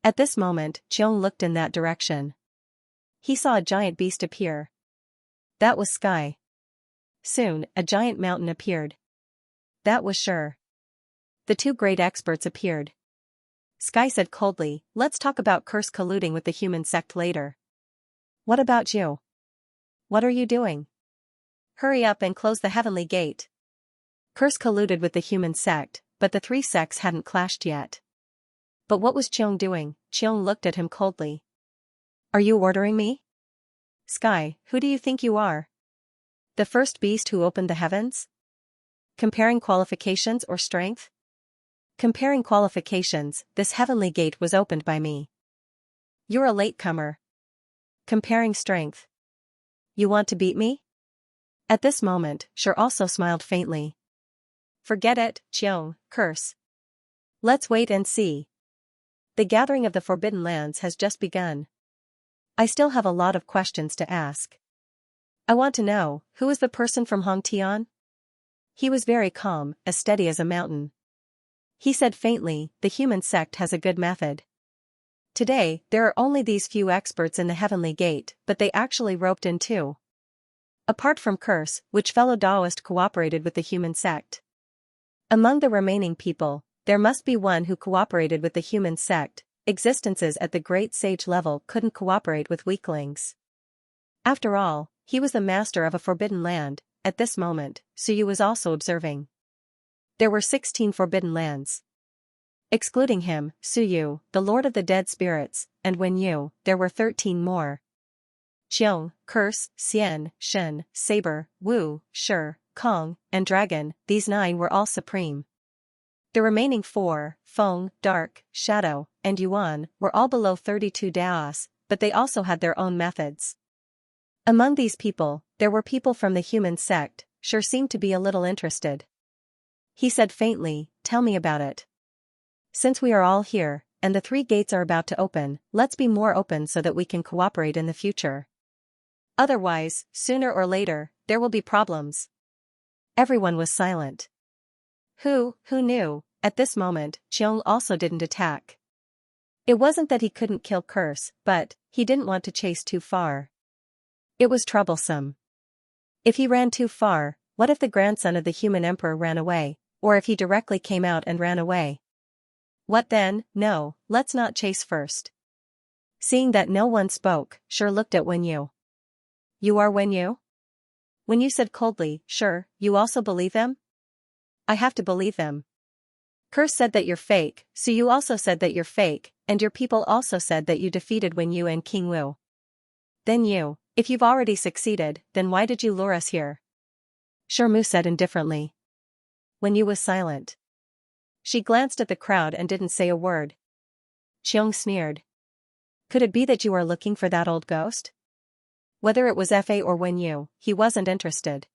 S1: At this moment, Xiong looked in that direction. He saw a giant beast appear. That was Sky. Soon, a giant mountain appeared. That was sure. The 2 great experts appeared. Sky said coldly, "Let's talk about Curse colluding with the human sect later." "What about you? What are you doing? Hurry up and close the heavenly gate." Curse colluded with the human sect, but the 3 sects hadn't clashed yet. But what was Xiong doing? Xiong looked at him coldly. "Are you ordering me? Sky, who do you think you are? The first beast who opened the heavens? Comparing qualifications or strength?" "Comparing qualifications, this heavenly gate was opened by me." "You're a latecomer." "Comparing strength. You want to beat me?" At this moment, Sure also smiled faintly. "Forget it, Xiong, Curse. Let's wait and see. The gathering of the Forbidden Lands has just begun. I still have a lot of questions to ask. I want to know, who is the person from Hongtian?" He was very calm, as steady as a mountain. He said faintly, "The human sect has a good method. Today, there are only these few experts in the heavenly gate, but they actually roped in 2. Apart from Curse, which fellow Taoist cooperated with the human sect? Among the remaining people, there must be one who cooperated with the human sect. Existences at the great sage level couldn't cooperate with weaklings. After all, he was the master of a forbidden land. At this moment, Suyu was also observing. There were 16 forbidden lands. Excluding him, Suyu, the Lord of the Dead Spirits, and Wen Yu, there were 13 more. Xiong, Curse, Xian, Shen, Saber, Wu, Shi, Kong, and Dragon, these 9 were all supreme. The remaining 4, Feng, Dark, Shadow, and Yuan, were all below 32 Daos, but they also had their own methods. Among these people, there were people from the human sect. Sure seemed to be a little interested. He said faintly, "Tell me about it. Since we are all here, and the 3 gates are about to open, let's be more open so that we can cooperate in the future. Otherwise, sooner or later, there will be problems." Everyone was silent. Who knew? At this moment, Xiong also didn't attack. It wasn't that he couldn't kill Curse, but he didn't want to chase too far. It was troublesome. If he ran too far, what if the grandson of the human emperor ran away, or if he directly came out and ran away? What then? No, let's not chase first. Seeing that no one spoke, Sure looked at Wen Yu. You are Wen Yu? Wen Yu said coldly, sure, you also believe them? I have to believe them. Curse said that you're fake, so you also said that you're fake, and your people also said that you defeated Wen Yu and King Wu. Then you, if you've already succeeded, then why did you lure us here? Sure Mu said indifferently. Wen Yu was silent. She glanced at the crowd and didn't say a word. Xiong sneered. Could it be that you are looking for that old ghost? Whether it was Fa or Wen Yu, he wasn't interested.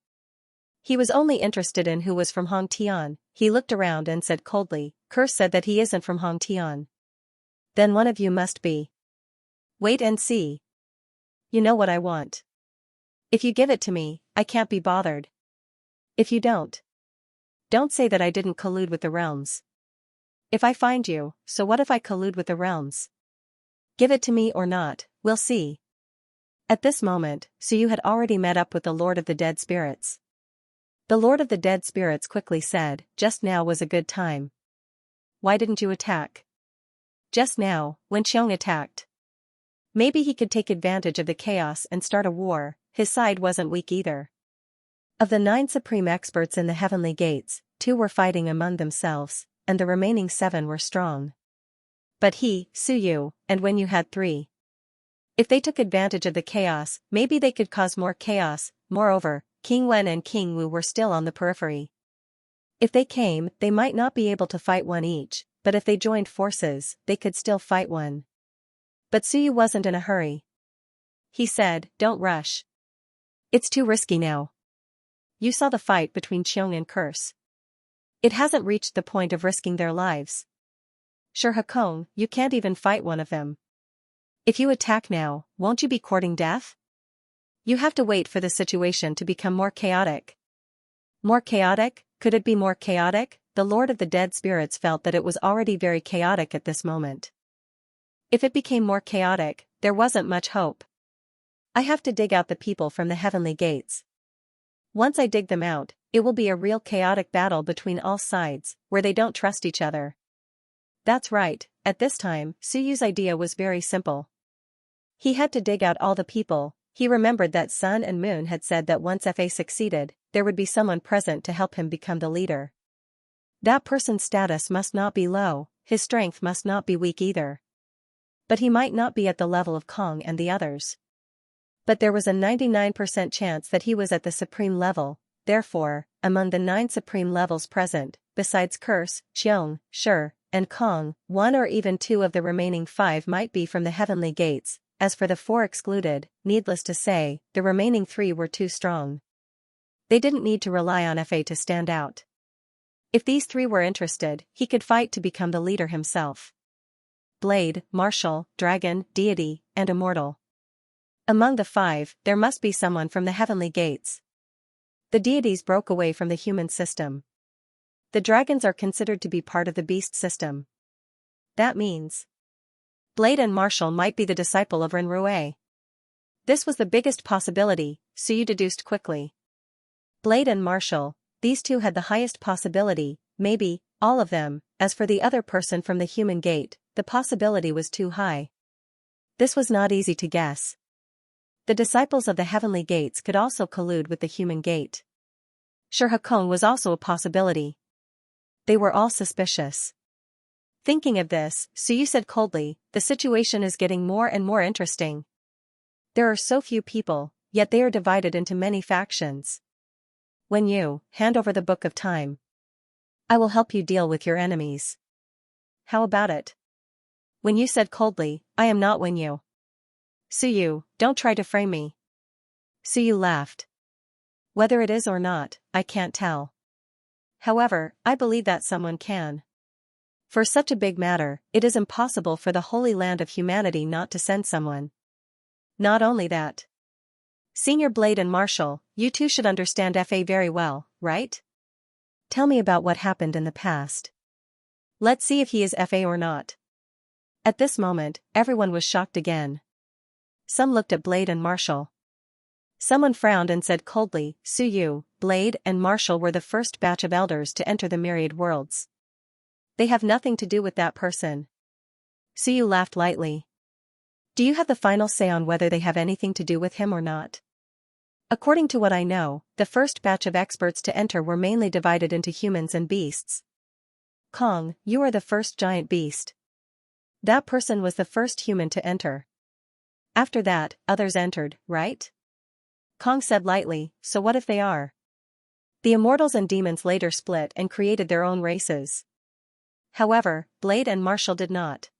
S1: He was only interested in who was from Hongtian. He looked around and said coldly, Curse said that he isn't from Hongtian. Then one of you must be. Wait and see. You know what I want. If you give it to me, I can't be bothered. If you don't say that I didn't collude with the realms. If I find you, so what if I collude with the realms? Give it to me or not, we'll see. At this moment, Suyu had already met up with the Lord of the Dead Spirits. The Lord of the Dead Spirits quickly said, just now was a good time. Why didn't you attack? Just now, when Xiong attacked. Maybe he could take advantage of the chaos and start a war, his side wasn't weak either. Of the 9 supreme experts in the heavenly gates, 2 were fighting among themselves, and the remaining 7 were strong. But he, Suyu, and Wen Yu had 3. If they took advantage of the chaos, maybe they could cause more chaos. Moreover, King Wen and King Wu were still on the periphery. If they came, they might not be able to fight one each, but if they joined forces, they could still fight one. But Suyu wasn't in a hurry. He said, don't rush. It's too risky now. You saw the fight between Xiong and Curse. It hasn't reached the point of risking their lives. Sure Hakong, you can't even fight one of them. If you attack now, won't you be courting death? You have to wait for the situation to become more chaotic. More chaotic? Could it be more chaotic? The Lord of the Dead Spirits felt that it was already very chaotic at this moment. If it became more chaotic, there wasn't much hope. I have to dig out the people from the heavenly gates. Once I dig them out, it will be a real chaotic battle between all sides, where they don't trust each other. That's right, at this time, Suyu's idea was very simple. He had to dig out all the people. He remembered that Sun and Moon had said that once Fa succeeded, there would be someone present to help him become the leader. That person's status must not be low, his strength must not be weak either. But he might not be at the level of Kong and the others. But there was a 99% chance that he was at the supreme level. Therefore, among the 9 supreme levels present, besides Curse, Xiong, Shi, and Kong, 1 or even 2 of the remaining 5 might be from the heavenly gates. As for the 4 excluded, needless to say, the remaining 3 were too strong. They didn't need to rely on Fa to stand out. If these 3 were interested, he could fight to become the leader himself. Blade, Martial, Dragon, Deity, and Immortal. Among the 5, there must be someone from the heavenly gates. The deities broke away from the human system. The dragons are considered to be part of the beast system. That means Blade and Martial might be the disciple of Renrue. This was the biggest possibility, Suyu deduced quickly. Blade and Martial, these 2 had the highest possibility, maybe, all of them. As for the other person from the human gate, the possibility was too high. This was not easy to guess. The disciples of the heavenly gates could also collude with the human gate. Shi Hakong was also a possibility. They were all suspicious. Thinking of this, Suyu said coldly, the situation is getting more and more interesting. There are so few people, yet they are divided into many factions. Wen Yu, hand over the Book of Time. I will help you deal with your enemies. How about it? Wen Yu said coldly, I am not Wen Yu. Suyu, don't try to frame me. Suyu laughed. Whether it is or not, I can't tell. However, I believe that someone can. For such a big matter, it is impossible for the Holy Land of humanity not to send someone. Not only that. Senior Blade and Martial, you 2 should understand Fa very well, right? Tell me about what happened in the past. Let's see if he is Fa or not. At this moment, everyone was shocked again. Some looked at Blade and Martial. Someone frowned and said coldly, Suyu, Blade, and Marshall were the first batch of elders to enter the Myriad worlds. They have nothing to do with that person. Suyu laughed lightly. Do you have the final say on whether they have anything to do with him or not? According to what I know, the first batch of experts to enter were mainly divided into humans and beasts. Kong, you are the first giant beast. That person was the first human to enter. After that, others entered, right? Kong said lightly, so what if they are? The immortals and demons later split and created their own races. However, Blade and Marshall did not.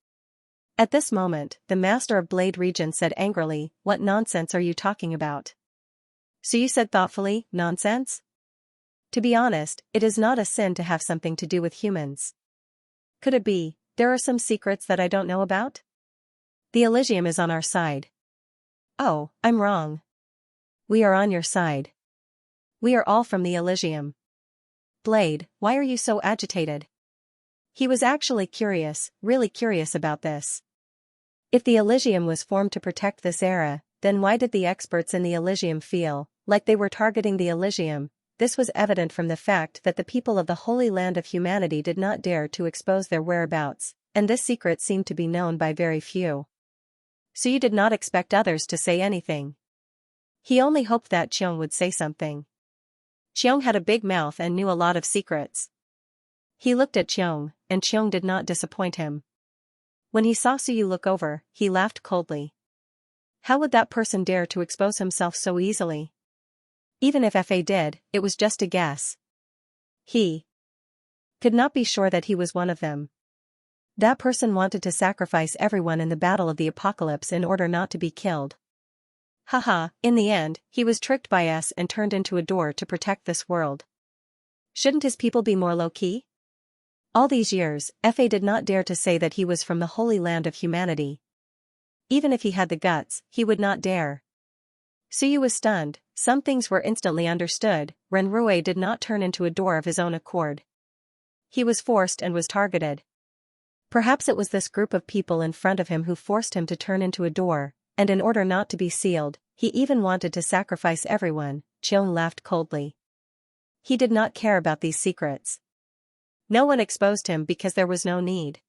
S1: At this moment, the master of Blade region said angrily, what nonsense are you talking about? So you said thoughtfully, nonsense? To be honest, it is not a sin to have something to do with humans. Could it be, there are some secrets that I don't know about? The Elysium is on our side. Oh, I'm wrong. We are on your side. We are all from the Elysium. Blade, why are you so agitated? He was actually curious, really curious about this. If the Elysium was formed to protect this era, then why did the experts in the Elysium feel like they were targeting the Elysium? This was evident from the fact that the people of the Holy Land of humanity did not dare to expose their whereabouts, and this secret seemed to be known by very few. So you did not expect others to say anything. He only hoped that Xiong would say something. Xiong had a big mouth and knew a lot of secrets. He looked at Xiong, and Xiong did not disappoint him. When he saw Suyu look over, he laughed coldly. How would that person dare to expose himself so easily? Even if Fa did, it was just a guess. He could not be sure that he was one of them. That person wanted to sacrifice everyone in the battle of the apocalypse in order not to be killed. Haha, in the end, he was tricked by us and turned into a door to protect this world. Shouldn't his people be more low-key? All these years, Fa did not dare to say that he was from the Holy Land of humanity. Even if he had the guts, he would not dare. Suyu was stunned. Some things were instantly understood. Renrui did not turn into a door of his own accord. He was forced and was targeted. Perhaps it was this group of people in front of him who forced him to turn into a door, and in order not to be sealed, he even wanted to sacrifice everyone. Xiong laughed coldly. He did not care about these secrets. No one exposed him because there was no need.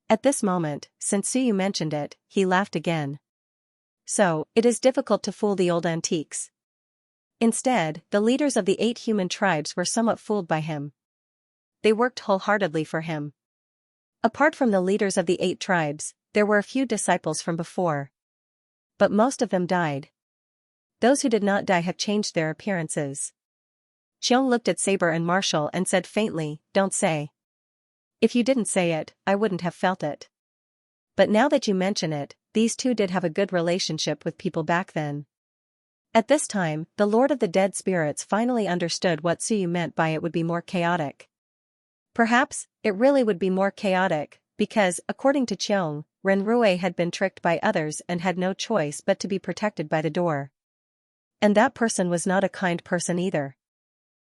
S1: At this moment, since Suyu mentioned it, he laughed again. So, it is difficult to fool the old antiques. Instead, the leaders of the 8 human tribes were somewhat fooled by him. They worked wholeheartedly for him. Apart from the leaders of the 8 tribes, there were a few disciples from before. But most of them died. Those who did not die have changed their appearances. Xiong looked at Saber and Marshall and said faintly, don't say. If you didn't say it, I wouldn't have felt it. But now that you mention it, these two did have a good relationship with people back then. At this time, the Lord of the Dead Spirits finally understood what Suyu meant by it would be more chaotic. Perhaps, it really would be more chaotic, because, according to Xiong, Renrui had been tricked by others and had no choice but to be protected by the door. And that person was not a kind person either.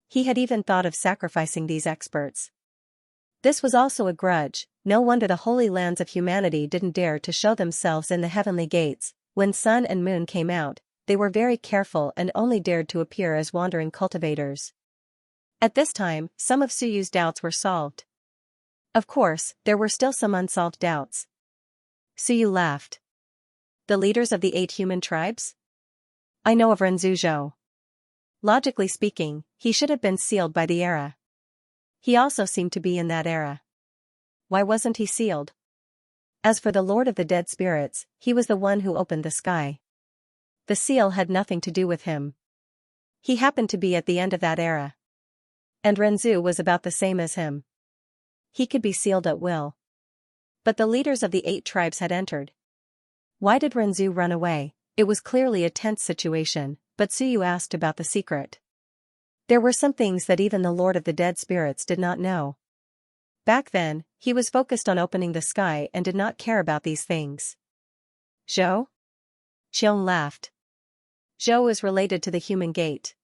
S1: He had even thought of sacrificing these experts. This was also a grudge. No wonder the holy lands of humanity didn't dare to show themselves in the heavenly gates. When sun and moon came out, they were very careful and only dared to appear as wandering cultivators. At this time, some of Suyu's doubts were solved. Of course, there were still some unsolved doubts. Suyu laughed. The leaders of the 8 human tribes? I know of Renzu Zhou. Logically speaking, he should have been sealed by the era. He also seemed to be in that era. Why wasn't he sealed? As for the Lord of the Dead Spirits, he was the one who opened the sky. The seal had nothing to do with him. He happened to be at the end of that era. And Renzu was about the same as him. He could be sealed at will. But the leaders of the 8 tribes had entered. Why did Renzu run away? It was clearly a tense situation, but Suyu asked about the secret. There were some things that even the Lord of the Dead Spirits did not know. Back then, he was focused on opening the sky and did not care about these things. Zhou? Xiong laughed. Zhou is related to the human gate.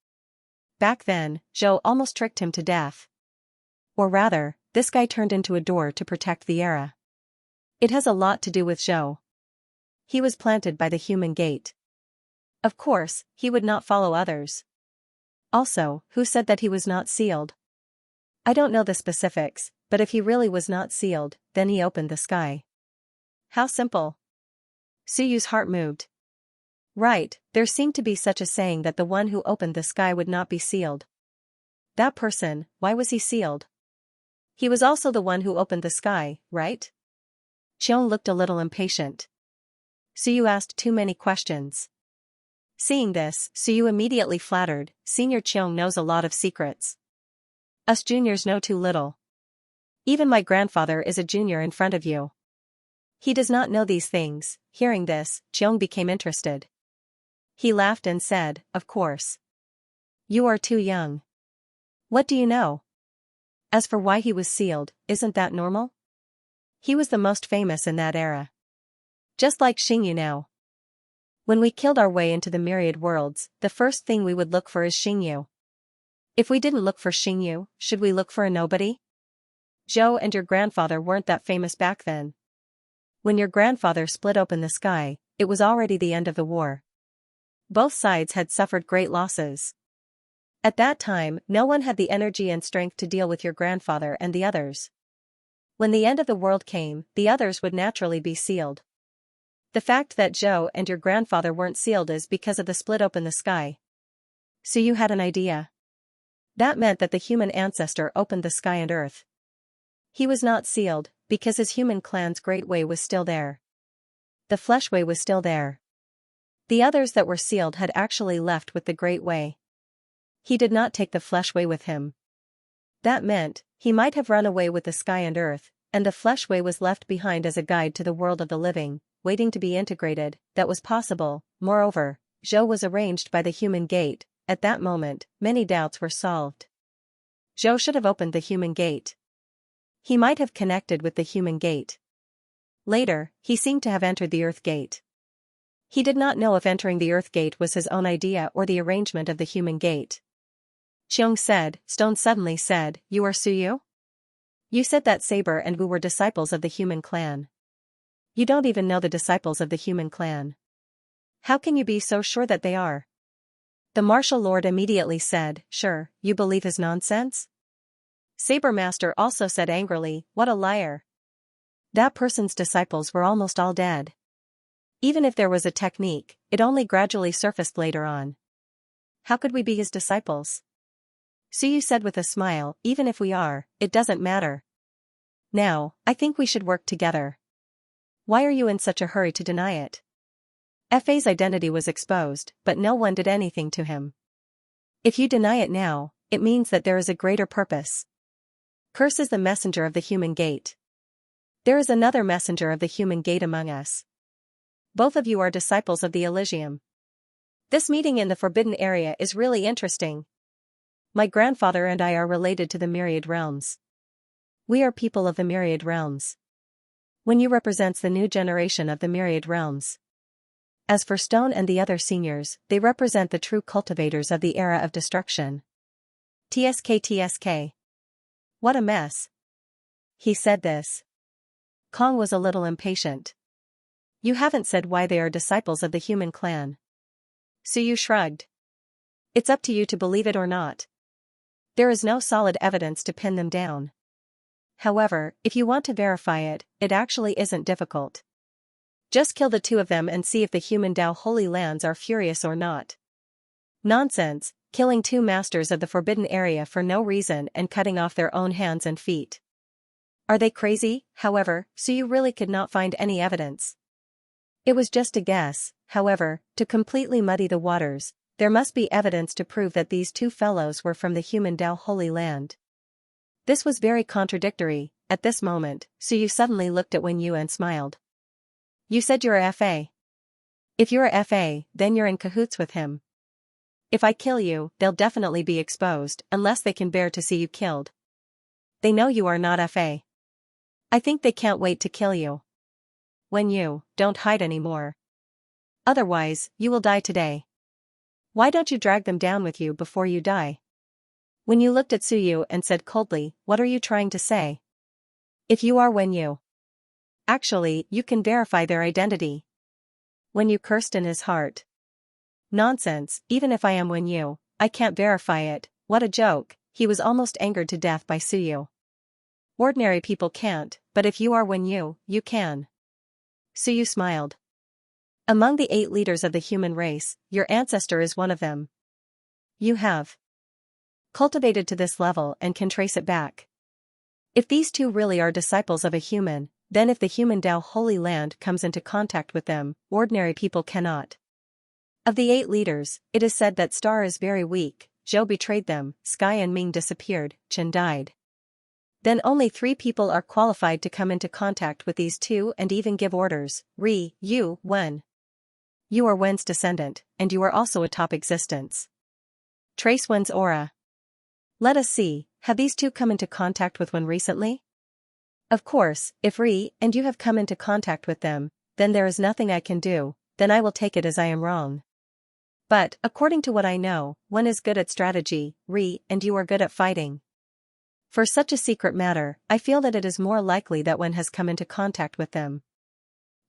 S1: Back then, Zhou almost tricked him to death. Or rather, this guy turned into a door to protect the era. It has a lot to do with Zhou. He was planted by the human gate. Of course, he would not follow others. Also, who said that he was not sealed? I don't know the specifics, but if he really was not sealed, then he opened the sky. How simple. Suyu's heart moved. Right, there seemed to be such a saying that the one who opened the sky would not be sealed. That person, why was he sealed? He was also the one who opened the sky, right? Xiong looked a little impatient. Suyu asked too many questions. Seeing this, Suyu immediately flattered, Senior Xiong knows a lot of secrets. Us juniors know too little. Even my grandfather is a junior in front of you. He does not know these things. Hearing this, Xiong became interested. He laughed and said, of course. You are too young. What do you know? As for why he was sealed, isn't that normal? He was the most famous in that era. Just like Xingyu now. When we killed our way into the myriad worlds, the first thing we would look for is Xingyu. If we didn't look for Xingyu, should we look for a nobody? Zhou and your grandfather weren't that famous back then. When your grandfather split open the sky, it was already the end of the war. Both sides had suffered great losses. At that time, no one had the energy and strength to deal with your grandfather and the others. When the end of the world came, the others would naturally be sealed. The fact that Zhou and your grandfather weren't sealed is because of the split open the sky. So you had an idea. That meant that the human ancestor opened the sky and earth. He was not sealed, because his human clan's great way was still there. The flesh way was still there. The others that were sealed had actually left with the great way. He did not take the flesh way with him. That meant, he might have run away with the sky and earth, and the flesh way was left behind as a guide to the world of the living, waiting to be integrated. That was possible. Moreover, Zhou was arranged by the human gate. At that moment, many doubts were solved. Zhou should have opened the human gate. He might have connected with the human gate. Later, he seemed to have entered the earth gate. He did not know if entering the earth gate was his own idea or the arrangement of the human gate. Xiong said, Stone suddenly said, you are Suyu? You said that Saber and Wu were disciples of the human clan. You don't even know the disciples of the human clan. How can you be so sure that they are? The martial lord immediately said, sure, you believe his nonsense? Saber Master also said angrily, what a liar. That person's disciples were almost all dead. Even if there was a technique, it only gradually surfaced later on. How could we be his disciples? Suyu said with a smile, even if we are, it doesn't matter. Now, I think we should work together. Why are you in such a hurry to deny it? Fa's identity was exposed, but no one did anything to him. If you deny it now, it means that there is a greater purpose. Curse is the messenger of the human gate. There is another messenger of the human gate among us. Both of you are disciples of the Elysium. This meeting in the forbidden area is really interesting. My grandfather and I are related to the myriad realms. We are people of the myriad realms. When you represents the new generation of the myriad realms. As for Stone and the other seniors, they represent the true cultivators of the era of destruction. TSK. What a mess. He said this. Kong was a little impatient. You haven't said why they are disciples of the human clan. Suyu shrugged. It's up to you to believe it or not. There is no solid evidence to pin them down. However, if you want to verify it, it actually isn't difficult. Just kill the two of them and see if the human Dao Holy Lands are furious or not. Nonsense, killing two masters of the forbidden area for no reason and cutting off their own hands and feet. Are they crazy? However, Suyu really could not find any evidence. It was just a guess. However, to completely muddy the waters, there must be evidence to prove that these two fellows were from the human Dao Holy Land. This was very contradictory. At this moment, Suyu suddenly looked at Wen Yu and smiled. You said you're a FA. If you're a FA, then you're in cahoots with him. If I kill you, they'll definitely be exposed, unless they can bear to see you killed. They know you are not FA. I think they can't wait to kill you. Wen Yu, don't hide anymore. Otherwise, you will die today. Why don't you drag them down with you before you die? Wen Yu looked at Suyu and said coldly, what are you trying to say? If you are Wen Yu. Actually, you can verify their identity. Wen Yu cursed in his heart. Nonsense, even if I am Wenyu, I can't verify it, what a joke. He was almost angered to death by Suyu. Ordinary people can't, but if you are Wenyu, you can. Suyu smiled. Among the 8 leaders of the human race, your ancestor is one of them. You have cultivated to this level and can trace it back. If these 2 really are disciples of a human, then if the human Tao Holy Land comes into contact with them, ordinary people cannot. Of the 8 leaders, it is said that Star is very weak, Zhou betrayed them, Sky and Ming disappeared, Chen died. Then only 3 people are qualified to come into contact with these 2 and even give orders, you, Wen. You are Wen's descendant, and you are also a top existence. Trace Wen's aura. Let us see, have these 2 come into contact with Wen recently? Of course, if and you have come into contact with them, then there is nothing I can do, then I will take it as I am wrong. But, according to what I know, Wen is good at strategy, and you are good at fighting. For such a secret matter, I feel that it is more likely that Wen has come into contact with them.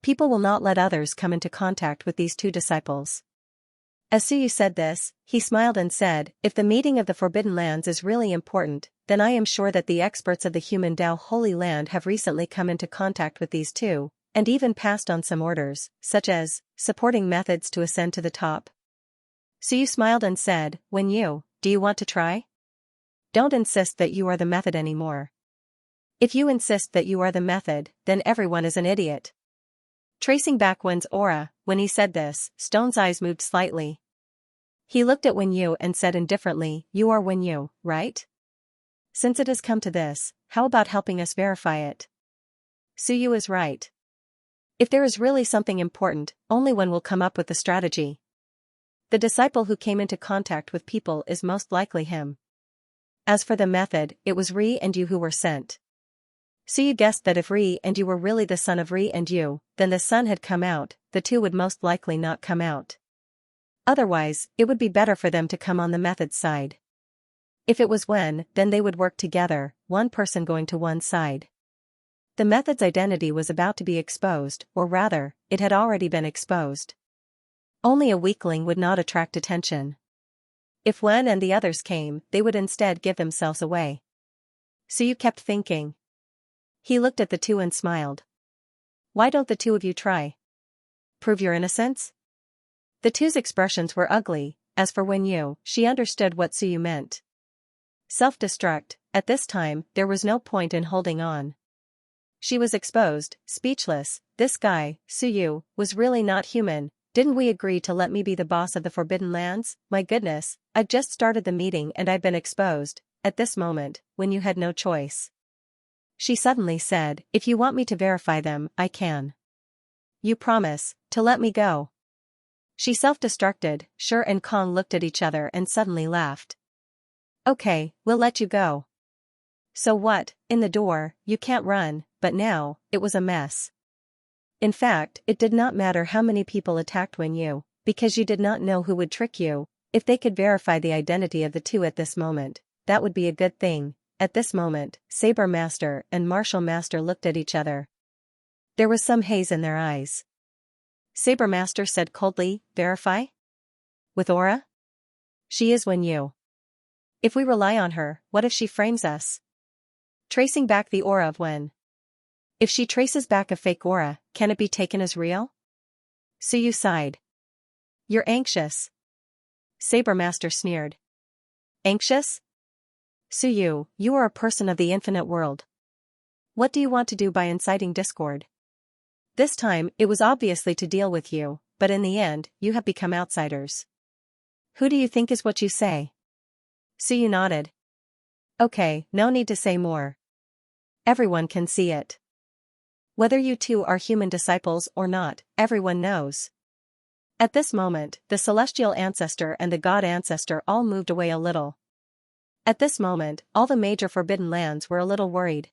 S1: People will not let others come into contact with these 2 disciples. As Suyu said this, he smiled and said, if the meeting of the Forbidden Lands is really important, then I am sure that the experts of the human Tao Holy Land have recently come into contact with these 2, and even passed on some orders, such as, supporting methods to ascend to the top. Suyu smiled and said, Wenyu, do you want to try? Don't insist that you are the method anymore. If you insist that you are the method, then everyone is an idiot. Tracing back Wen's aura, when he said this, Stone's eyes moved slightly. He looked at Wenyu and said indifferently, you are Wenyu, right? Since it has come to this, how about helping us verify it? Suyu is right. If there is really something important, only Wen will come up with the strategy. The disciple who came into contact with people is most likely him. As for the method, it was and you who were sent. Suyu guessed that if and you were really the son of and you, then the sun had come out, the 2 would most likely not come out. Otherwise, it would be better for them to come on the method's side. If it was Wen, then they would work together, one person going to one side. The method's identity was about to be exposed, or rather, it had already been exposed. Only a weakling would not attract attention. If Wen and the others came, they would instead give themselves away. Suyu kept thinking. He looked at the 2 and smiled. Why don't the 2 of you try? Prove your innocence? The 2's expressions were ugly. As for Wenyu, she understood what Suyu meant. Self-destruct, at this time, there was no point in holding on. She was exposed, speechless. This guy, Suyu, was really not human. Didn't we agree to let me be the boss of the Forbidden Lands? My goodness, I've just started the meeting and I've been exposed. At this moment, when you had no choice. She suddenly said, if you want me to verify them, I can. You promise to let me go. She self-destructed. Sure and Kong looked at each other and suddenly laughed. Okay, we'll let you go. So what, in the door, you can't run, but now, it was a mess. In fact, it did not matter how many people attacked Wenyu, because you did not know who would trick you. If they could verify the identity of the 2 at this moment, that would be a good thing. At this moment, Saber Master and Martial Master looked at each other. There was some haze in their eyes. Saber Master said coldly, verify? With aura? She is Wenyu. If we rely on her, what if she frames us? Tracing back the aura of Wen. If she traces back a fake aura, can it be taken as real? Suyu sighed. You're anxious. Saber Master sneered. Anxious? Suyu, you are a person of the infinite world. What do you want to do by inciting discord? This time, it was obviously to deal with you, but in the end, you have become outsiders. Who do you think is what you say? Suyu nodded. Okay, no need to say more. Everyone can see it. Whether you 2 are human disciples or not, everyone knows. At this moment, the celestial ancestor and the god ancestor all moved away a little. At this moment, all the major Forbidden Lands were a little worried.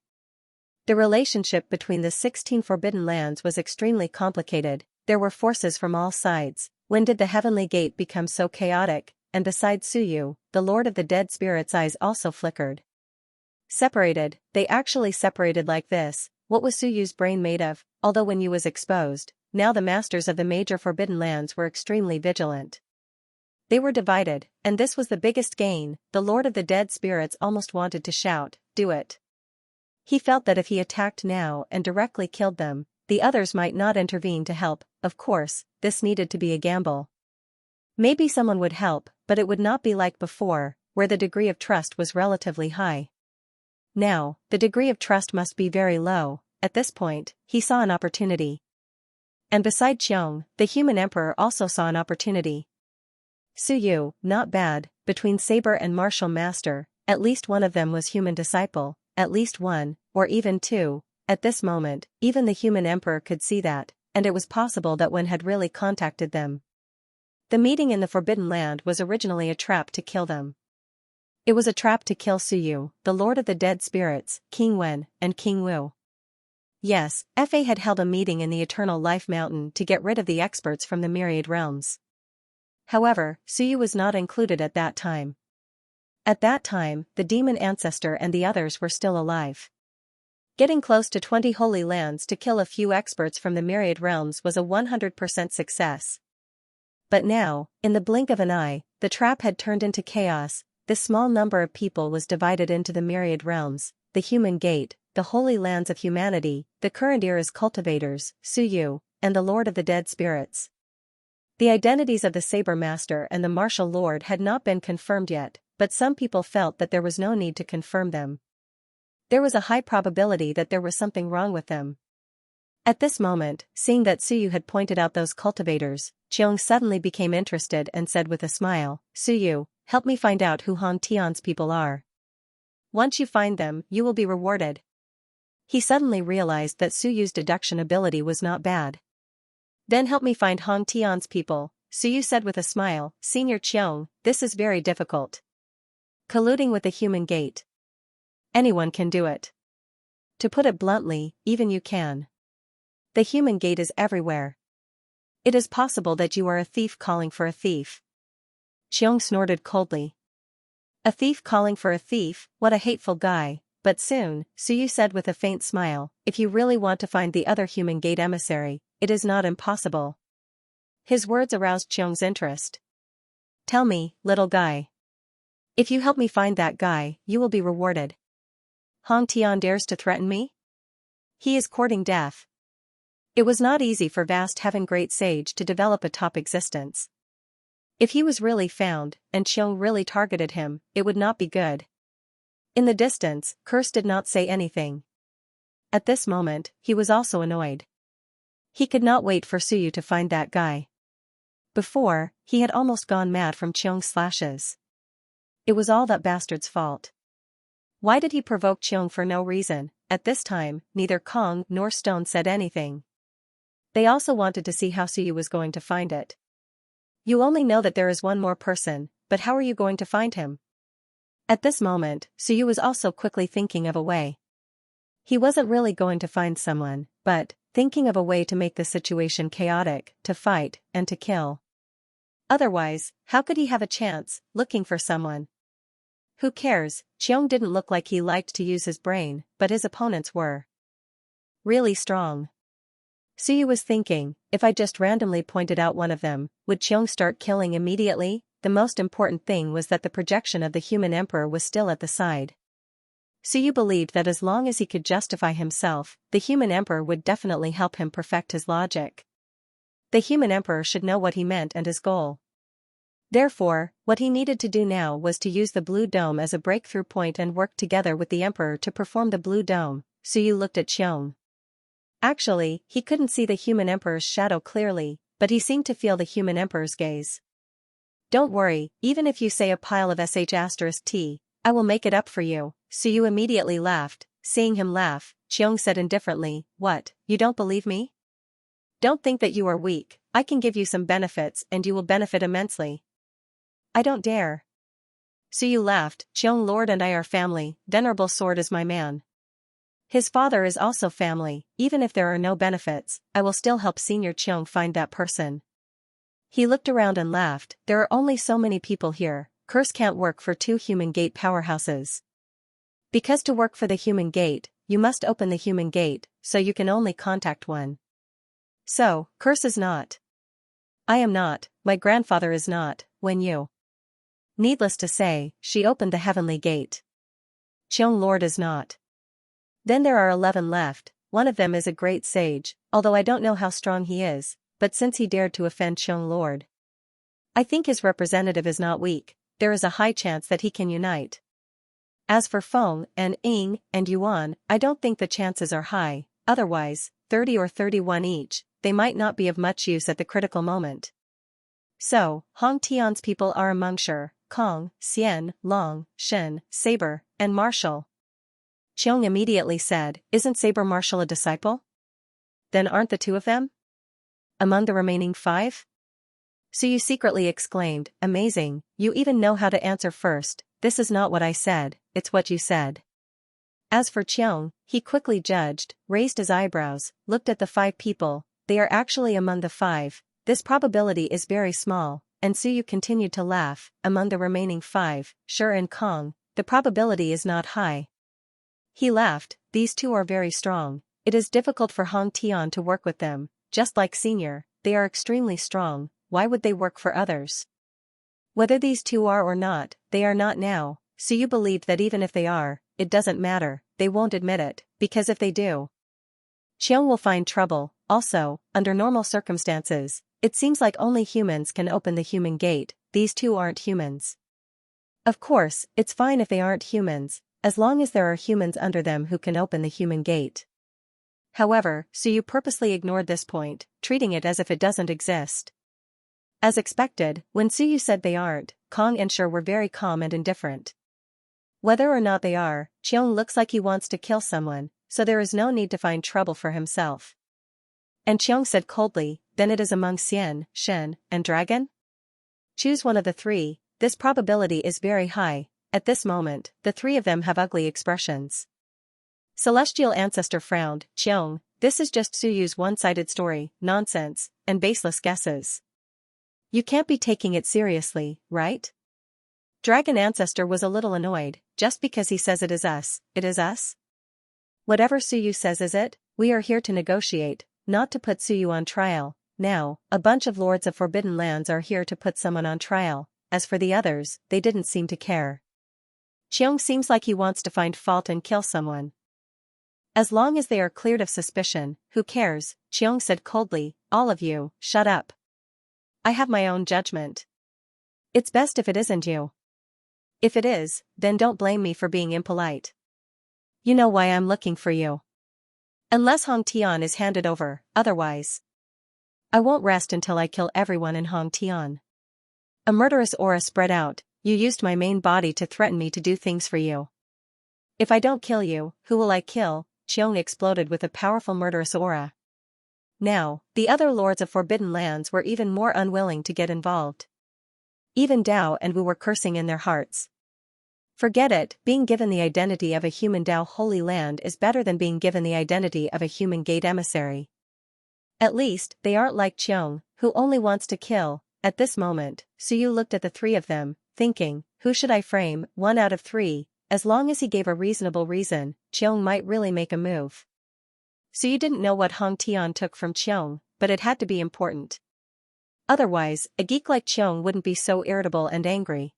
S1: The relationship between the 16 Forbidden Lands was extremely complicated. There were forces from all sides. When did the Heavenly Gate become so chaotic? And besides Suyu, the Lord of the Dead Spirit's eyes also flickered. Separated, they actually separated like this. What was Suyu's brain made of? Although Wenyu was exposed, now the masters of the major Forbidden Lands were extremely vigilant. They were divided, and this was the biggest gain. The Lord of the Dead Spirits almost wanted to shout, "Do it." He felt that if he attacked now and directly killed them, the others might not intervene to help. Of course, this needed to be a gamble. Maybe someone would help, but it would not be like before, where the degree of trust was relatively high. Now, the degree of trust must be very low. At this point, he saw an opportunity. And beside Xiong, the human emperor also saw an opportunity. Suyu, not bad, between saber and martial master, at least one of them was human disciple, at least one, or even two. At this moment, even the human emperor could see that, and it was possible that one had really contacted them. The meeting in the Forbidden Land was originally a trap to kill them. It was a trap to kill Suyu, the Lord of the Dead Spirits, King Wen, and King Wu. Yes, Fa had held a meeting in the Eternal Life Mountain to get rid of the experts from the Myriad realms. However, Suyu was not included at that time. At that time, the demon ancestor and the others were still alive. Getting close to 20 holy lands to kill a few experts from the Myriad realms was a 100% success. But now, in the blink of an eye, the trap had turned into chaos. This small number of people was divided into the Myriad realms, the human gate, the holy lands of humanity, the current era's cultivators, Suyu, and the Lord of the Dead Spirits. The identities of the Saber Master and the Martial Lord had not been confirmed yet, but some people felt that there was no need to confirm them. There was a high probability that there was something wrong with them. At this moment, seeing that Suyu had pointed out those cultivators, Xiong suddenly became interested and said with a smile, "Suyu, help me find out who Hong Tian's people are. Once you find them, you will be rewarded." He suddenly realized that Suyu's deduction ability was not bad. "Then help me find Hong Tian's people," Suyu said with a smile. "Senior Xiong, this is very difficult. Colluding with the human gate. Anyone can do it. To put it bluntly, even you can. The human gate is everywhere. It is possible that you are a thief calling for a thief." Xiong snorted coldly. A thief calling for a thief, what a hateful guy. But soon, Suyu said with a faint smile, "If you really want to find the other human gate emissary, it is not impossible." His words aroused Xiong's interest. "Tell me, little guy. If you help me find that guy, you will be rewarded." "Hong Tian dares to threaten me? He is courting death." It was not easy for vast heaven great sage to develop a top existence. If he was really found, and Xiong really targeted him, it would not be good. In the distance, Curse did not say anything. At this moment, he was also annoyed. He could not wait for Suyu to find that guy. Before, he had almost gone mad from Xiong's slashes. It was all that bastard's fault. Why did he provoke Xiong for no reason? At this time, neither Kong nor Stone said anything. They also wanted to see how Suyu was going to find it. "You only know that there is one more person, but how are you going to find him?" At this moment, Suyu was also quickly thinking of a way. He wasn't really going to find someone, but thinking of a way to make the situation chaotic, to fight, and to kill. Otherwise, how could he have a chance, looking for someone? Who cares? Xiong didn't look like he liked to use his brain, but his opponents were really strong. Suyu was thinking, if I just randomly pointed out one of them, would Xiong start killing immediately? The most important thing was that the projection of the human emperor was still at the side. Suyu believed that as long as he could justify himself, the human emperor would definitely help him perfect his logic. The human emperor should know what he meant and his goal. Therefore, what he needed to do now was to use the blue dome as a breakthrough point and work together with the emperor to perform the blue dome. Suyu looked at Xiong. Actually, he couldn't see the human emperor's shadow clearly, but he seemed to feel the human emperor's gaze. "Don't worry, even if you say a pile of sh*t, I will make it up for you." Suyu immediately laughed. Seeing him laugh, Xiong said indifferently, "What, you don't believe me? Don't think that you are weak. I can give you some benefits and you will benefit immensely." "I don't dare." Suyu laughed. "Xiong Lord and I are family, Venerable Sword is my man. His father is also family. Even if there are no benefits, I will still help Senior Xiong find that person." He looked around and laughed. "There are only so many people here. Curse can't work for two human gate powerhouses. Because to work for the human gate, you must open the human gate, so you can only contact one. So, Curse is not I am not, my grandfather is not, when you. Needless to say, she opened the heavenly gate. Xiong Lord is not. Then there are 11 left, one of them is a great sage, although I don't know how strong he is, but since he dared to offend Xiong Lord, I think his representative is not weak, there is a high chance that he can unite. As for Feng and Ying and Yuan, I don't think the chances are high, otherwise, 30 or 31 each, they might not be of much use at the critical moment. So, Hong Tian's people are among Shi, Kong, Xian, Long, Shen, Saber, and Marshall. Qiong immediately said, isn't Saber Marshall a disciple? Then aren't the two of them among the remaining 5? So you secretly exclaimed, amazing, you even know how to answer first. This is not what I said, it's what you said. As for Qiong, he quickly judged, raised his eyebrows, looked at the 5 people, they are actually among the 5, this probability is very small, and Suyu continued to laugh, among the remaining 5, Shi and Kong, the probability is not high. He laughed, these 2 are very strong, it is difficult for Hong Tian to work with them, just like Senior, they are extremely strong, why would they work for others? Whether these 2 are or not, they are not now, so you believed that even if they are, it doesn't matter, they won't admit it, because if they do, Qiong will find trouble. Also, under normal circumstances, it seems like only humans can open the human gate, these 2 aren't humans. Of course, it's fine if they aren't humans, as long as there are humans under them who can open the human gate. However, so you purposely ignored this point, treating it as if it doesn't exist. As expected, when Suyu said they aren't, Kong and Shi were very calm and indifferent. Whether or not they are, Qiong looks like he wants to kill someone, so there is no need to find trouble for himself. And Qiong said coldly, then it is among Xian, Shen, and Dragon? Choose one of the 3, this probability is very high, at this moment, the 3 of them have ugly expressions. Celestial Ancestor frowned, Qiong, this is just Suyu's one-sided story, nonsense, and baseless guesses. You can't be taking it seriously, right? Dragon Ancestor was a little annoyed, just because he says it is us, it is us? Whatever Suyu says is it, we are here to negotiate, not to put Suyu on trial. Now, a bunch of Lords of Forbidden Lands are here to put someone on trial, as for the others, they didn't seem to care. Qiong seems like he wants to find fault and kill someone. As long as they are cleared of suspicion, who cares? Qiong said coldly, all of you, shut up. I have my own judgment. It's best if it isn't you. If it is, then don't blame me for being impolite. You know why I'm looking for you. Unless Hong Tian is handed over, otherwise. I won't rest until I kill everyone in Hong Tian. A murderous aura spread out, you used my main body to threaten me to do things for you. If I don't kill you, who will I kill? Qiong exploded with a powerful murderous aura. Now, the other Lords of Forbidden Lands were even more unwilling to get involved. Even Dao and Wu were cursing in their hearts. Forget it, being given the identity of a human Dao Holy Land is better than being given the identity of a human gate emissary. At least, they aren't like Qiong, who only wants to kill. At this moment, Suyu looked at the 3 of them, thinking, who should I frame? 1 out of 3, as long as he gave a reasonable reason, Qiong might really make a move. Suyu didn't know what Hong Tian took from Qiong, but it had to be important. Otherwise, a geek like Qiong wouldn't be so irritable and angry.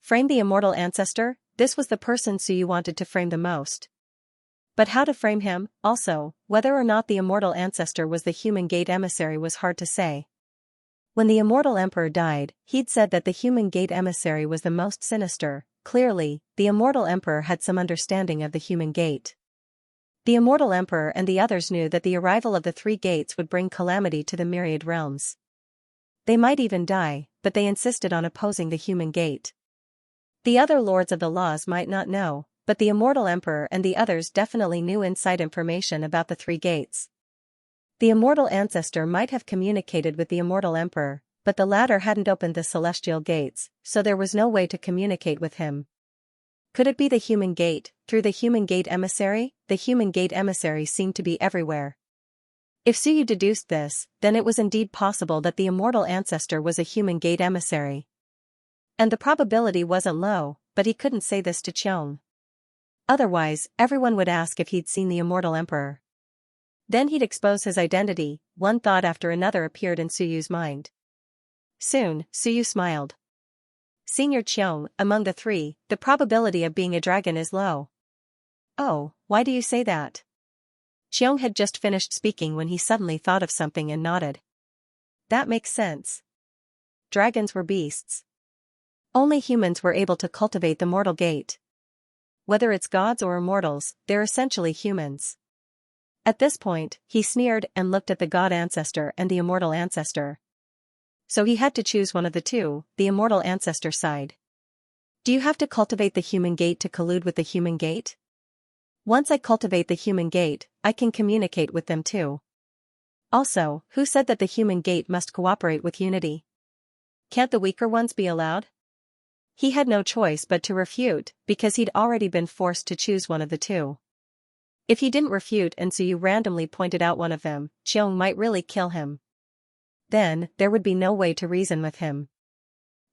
S1: Frame the immortal ancestor, this was the person Suyu wanted to frame the most. But how to frame him, also, whether or not the immortal ancestor was the human gate emissary was hard to say. When the immortal emperor died, he'd said that the human gate emissary was the most sinister. Clearly, the immortal emperor had some understanding of the human gate. The immortal emperor and the others knew that the arrival of the 3 gates would bring calamity to the Myriad realms. They might even die, but they insisted on opposing the human gate. The other Lords of the Laws might not know, but the immortal emperor and the others definitely knew inside information about the 3 gates. The immortal ancestor might have communicated with the immortal emperor, but the latter hadn't opened the celestial gates, so there was no way to communicate with him. Could it be the human gate, through the human gate emissary? The human gate emissary seemed to be everywhere. If Suyu deduced this, then it was indeed possible that the immortal ancestor was a human gate emissary. And the probability wasn't low, but he couldn't say this to Qiong. Otherwise, everyone would ask if he'd seen the immortal emperor. Then he'd expose his identity. One thought after another appeared in Suyu's mind. Soon, Suyu smiled. Senior Qiong, among the three, the probability of being a dragon is low. Oh, why do you say that? Qiong had just finished speaking when he suddenly thought of something and nodded. That makes sense. Dragons were beasts. Only humans were able to cultivate the mortal gate. Whether it's gods or immortals, they're essentially humans. At this point, he sneered and looked at the god ancestor and the immortal ancestor. So he had to choose one of the two, the immortal ancestor side. Do you have to cultivate the human gate to collude with the human gate? Once I cultivate the human gate, I can communicate with them too. Also, who said that the human gate must cooperate with unity? Can't the weaker ones be allowed? He had no choice but to refute, because he'd already been forced to choose one of the two. If he didn't refute and Suyu randomly pointed out one of them, Qiong might really kill him. Then, there would be no way to reason with him.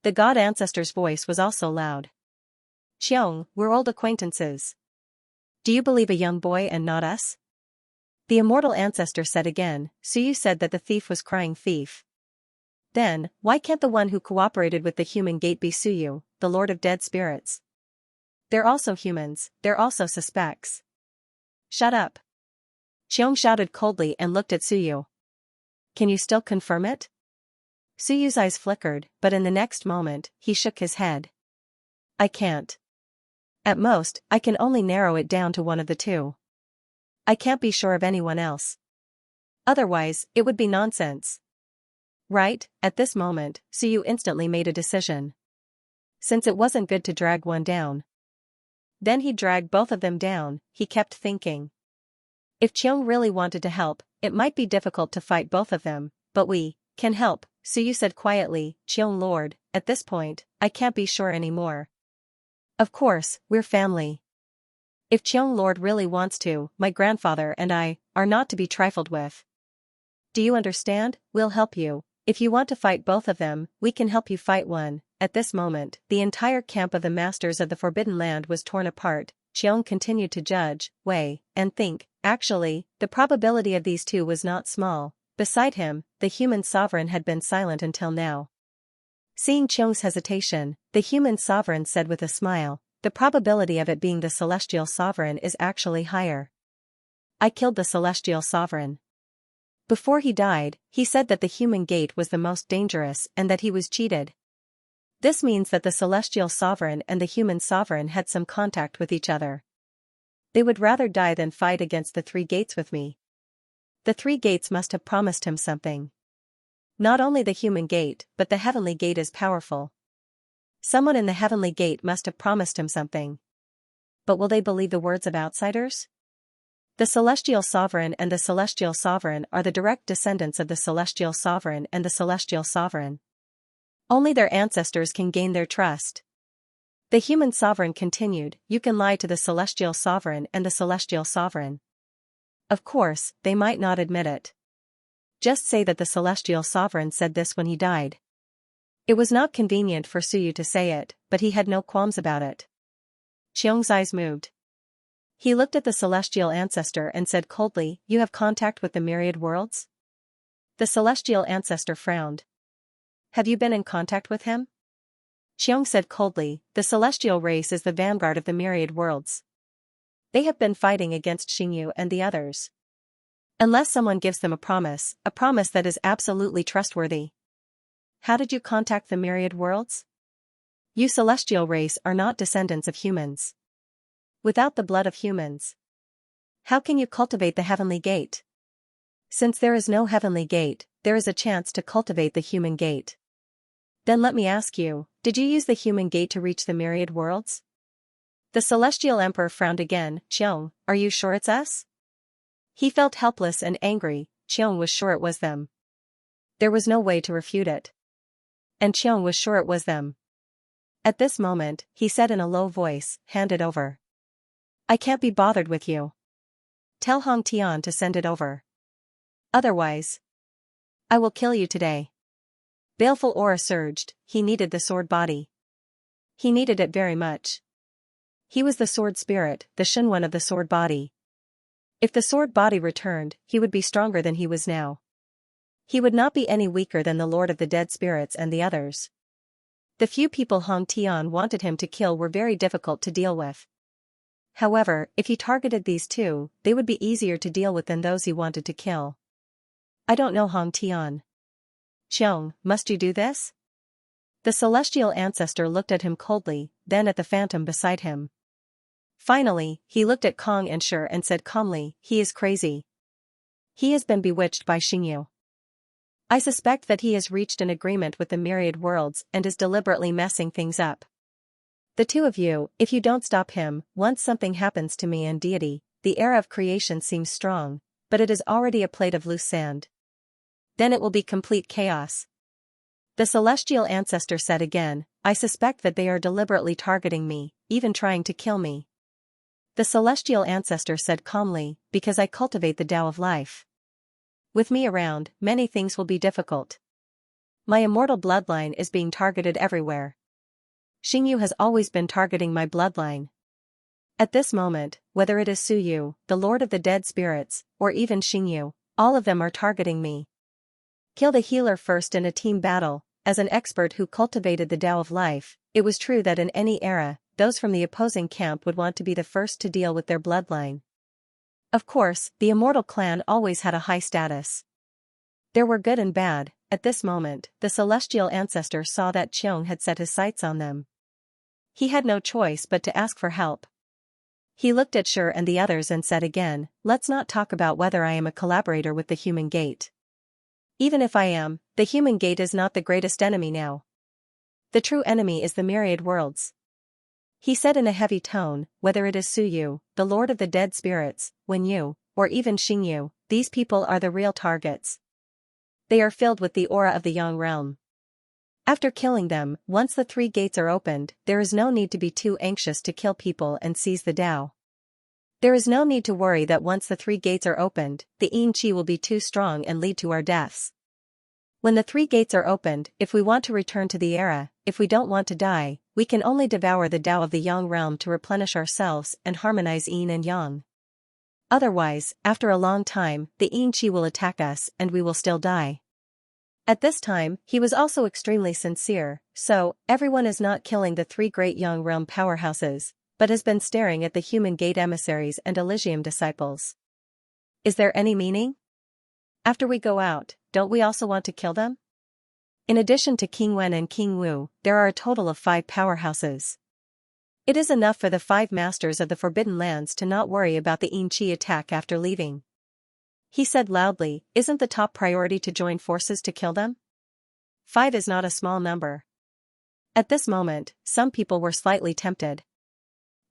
S1: The god ancestor's voice was also loud. Qiong, we're old acquaintances. Do you believe a young boy and not us? The immortal ancestor said again. Suyu said that the thief was crying thief. Then, why can't the one who cooperated with the human gate be Suyu, the lord of dead spirits? They're also humans, they're also suspects. Shut up. Qiong shouted coldly and looked at Suyu. Can you still confirm it? Suyu's eyes flickered, but in the next moment, he shook his head. I can't. At most, I can only narrow it down to one of the two. I can't be sure of anyone else. Otherwise, it would be nonsense. Right, at this moment, Suyu instantly made a decision. Since it wasn't good to drag one down. Then he'd drag both of them down, he kept thinking. If Qiong really wanted to help, it might be difficult to fight both of them, but we can help, Suyu said quietly. Qiong Lord, at this point, I can't be sure anymore. Of course, we're family. If Qiong Lord really wants to, my grandfather and I are not to be trifled with. Do you understand? We'll help you. If you want to fight both of them, we can help you fight one. At this moment, the entire camp of the masters of the Forbidden Land was torn apart. Qiong continued to judge, weigh, and think. Actually, the probability of these two was not small. Beside him, the human sovereign had been silent until now. Seeing Qiong's hesitation, the human sovereign said with a smile, the probability of it being the celestial sovereign is actually higher. I killed the celestial sovereign. Before he died, he said that the human gate was the most dangerous and that he was cheated. This means that the celestial sovereign and the human sovereign had some contact with each other. They would rather die than fight against the three gates with me. The three gates must have promised him something. Not only the human gate, but the heavenly gate is powerful. Someone in the heavenly gate must have promised him something. But will they believe the words of outsiders? The celestial sovereign and the celestial sovereign are the direct descendants of the celestial sovereign and the celestial sovereign. Only their ancestors can gain their trust. The human sovereign continued, you can lie to the celestial sovereign and the celestial sovereign. Of course, they might not admit it. Just say that the celestial sovereign said this when he died. It was not convenient for Suyu to say it, but he had no qualms about it. Qiong's eyes moved. He looked at the celestial ancestor and said coldly, you have contact with the myriad worlds? The celestial ancestor frowned. Have you been in contact with him? Qiong said coldly, the celestial race is the vanguard of the myriad worlds. They have been fighting against Xingyu and the others. Unless someone gives them a promise that is absolutely trustworthy. How did you contact the myriad worlds? You celestial race are not descendants of humans. Without the blood of humans, how can you cultivate the heavenly gate? Since there is no heavenly gate, there is a chance to cultivate the human gate. Then let me ask you, did you use the human gate to reach the myriad worlds? The celestial emperor frowned again. Qiong, are you sure it's us? He felt helpless and angry. Qiong was sure it was them. There was no way to refute it. And Qiong was sure it was them. At this moment, he said in a low voice, hand it over. I can't be bothered with you. Tell Hong Tian to send it over. Otherwise, I will kill you today. Baleful aura surged. He needed the sword body. He needed it very much. He was the sword spirit, the Shenwen of the sword body. If the sword body returned, he would be stronger than he was now. He would not be any weaker than the Lord of the Dead Spirits and the others. The few people Hong Tian wanted him to kill were very difficult to deal with. However, if he targeted these two, they would be easier to deal with than those he wanted to kill. I don't know Hong Tian. Xiong, must you do this? The celestial ancestor looked at him coldly, then at the phantom beside him. Finally, he looked at Kong and Shi and said calmly, he is crazy. He has been bewitched by Xingyu. I suspect that he has reached an agreement with the Myriad worlds and is deliberately messing things up. The two of you, if you don't stop him, once something happens to me and deity, the era of creation seems strong, but it is already a plate of loose sand. Then it will be complete chaos. The celestial ancestor said again, I suspect that they are deliberately targeting me, even trying to kill me. The celestial ancestor said calmly, because I cultivate the Tao of life. With me around, many things will be difficult. My immortal bloodline is being targeted everywhere. Xingyu has always been targeting my bloodline. At this moment, whether it is Su Yu, the Lord of the Dead Spirits, or even Xingyu, all of them are targeting me. Kill the healer first in a team battle. As an expert who cultivated the Tao of life, it was true that in any era, those from the opposing camp would want to be the first to deal with their bloodline. Of course, the immortal clan always had a high status. There were good and bad. At this moment, the celestial ancestor saw that Xiong had set his sights on them. He had no choice but to ask for help. He looked at Shi and the others and said again, let's not talk about whether I am a collaborator with the human gate. Even if I am, the human gate is not the greatest enemy now. The true enemy is the Myriad worlds. He said in a heavy tone, whether it is Su Yu, the Lord of the Dead Spirits, Wen Yu, or even Xingyu, these people are the real targets. They are filled with the aura of the Yang realm. After killing them, once the three gates are opened, there is no need to be too anxious to kill people and seize the Tao. There is no need to worry that once the three gates are opened, the Yin Qi will be too strong and lead to our deaths. When the three gates are opened, if we want to return to the era, if we don't want to die, we can only devour the Tao of the Yang realm to replenish ourselves and harmonize Yin and Yang. Otherwise, after a long time, the Yin Qi will attack us and we will still die. At this time, he was also extremely sincere, so, everyone is not killing the three great Yang realm powerhouses, but has been staring at the human gate emissaries and Elysium disciples. Is there any meaning? After we go out, don't we also want to kill them? In addition to King Wen and King Wu, there are a total of 5 powerhouses. It is enough for the 5 masters of the Forbidden Lands to not worry about the Yin Qi attack after leaving. He said loudly, isn't the top priority to join forces to kill them? 5 is not a small number. At this moment, some people were slightly tempted.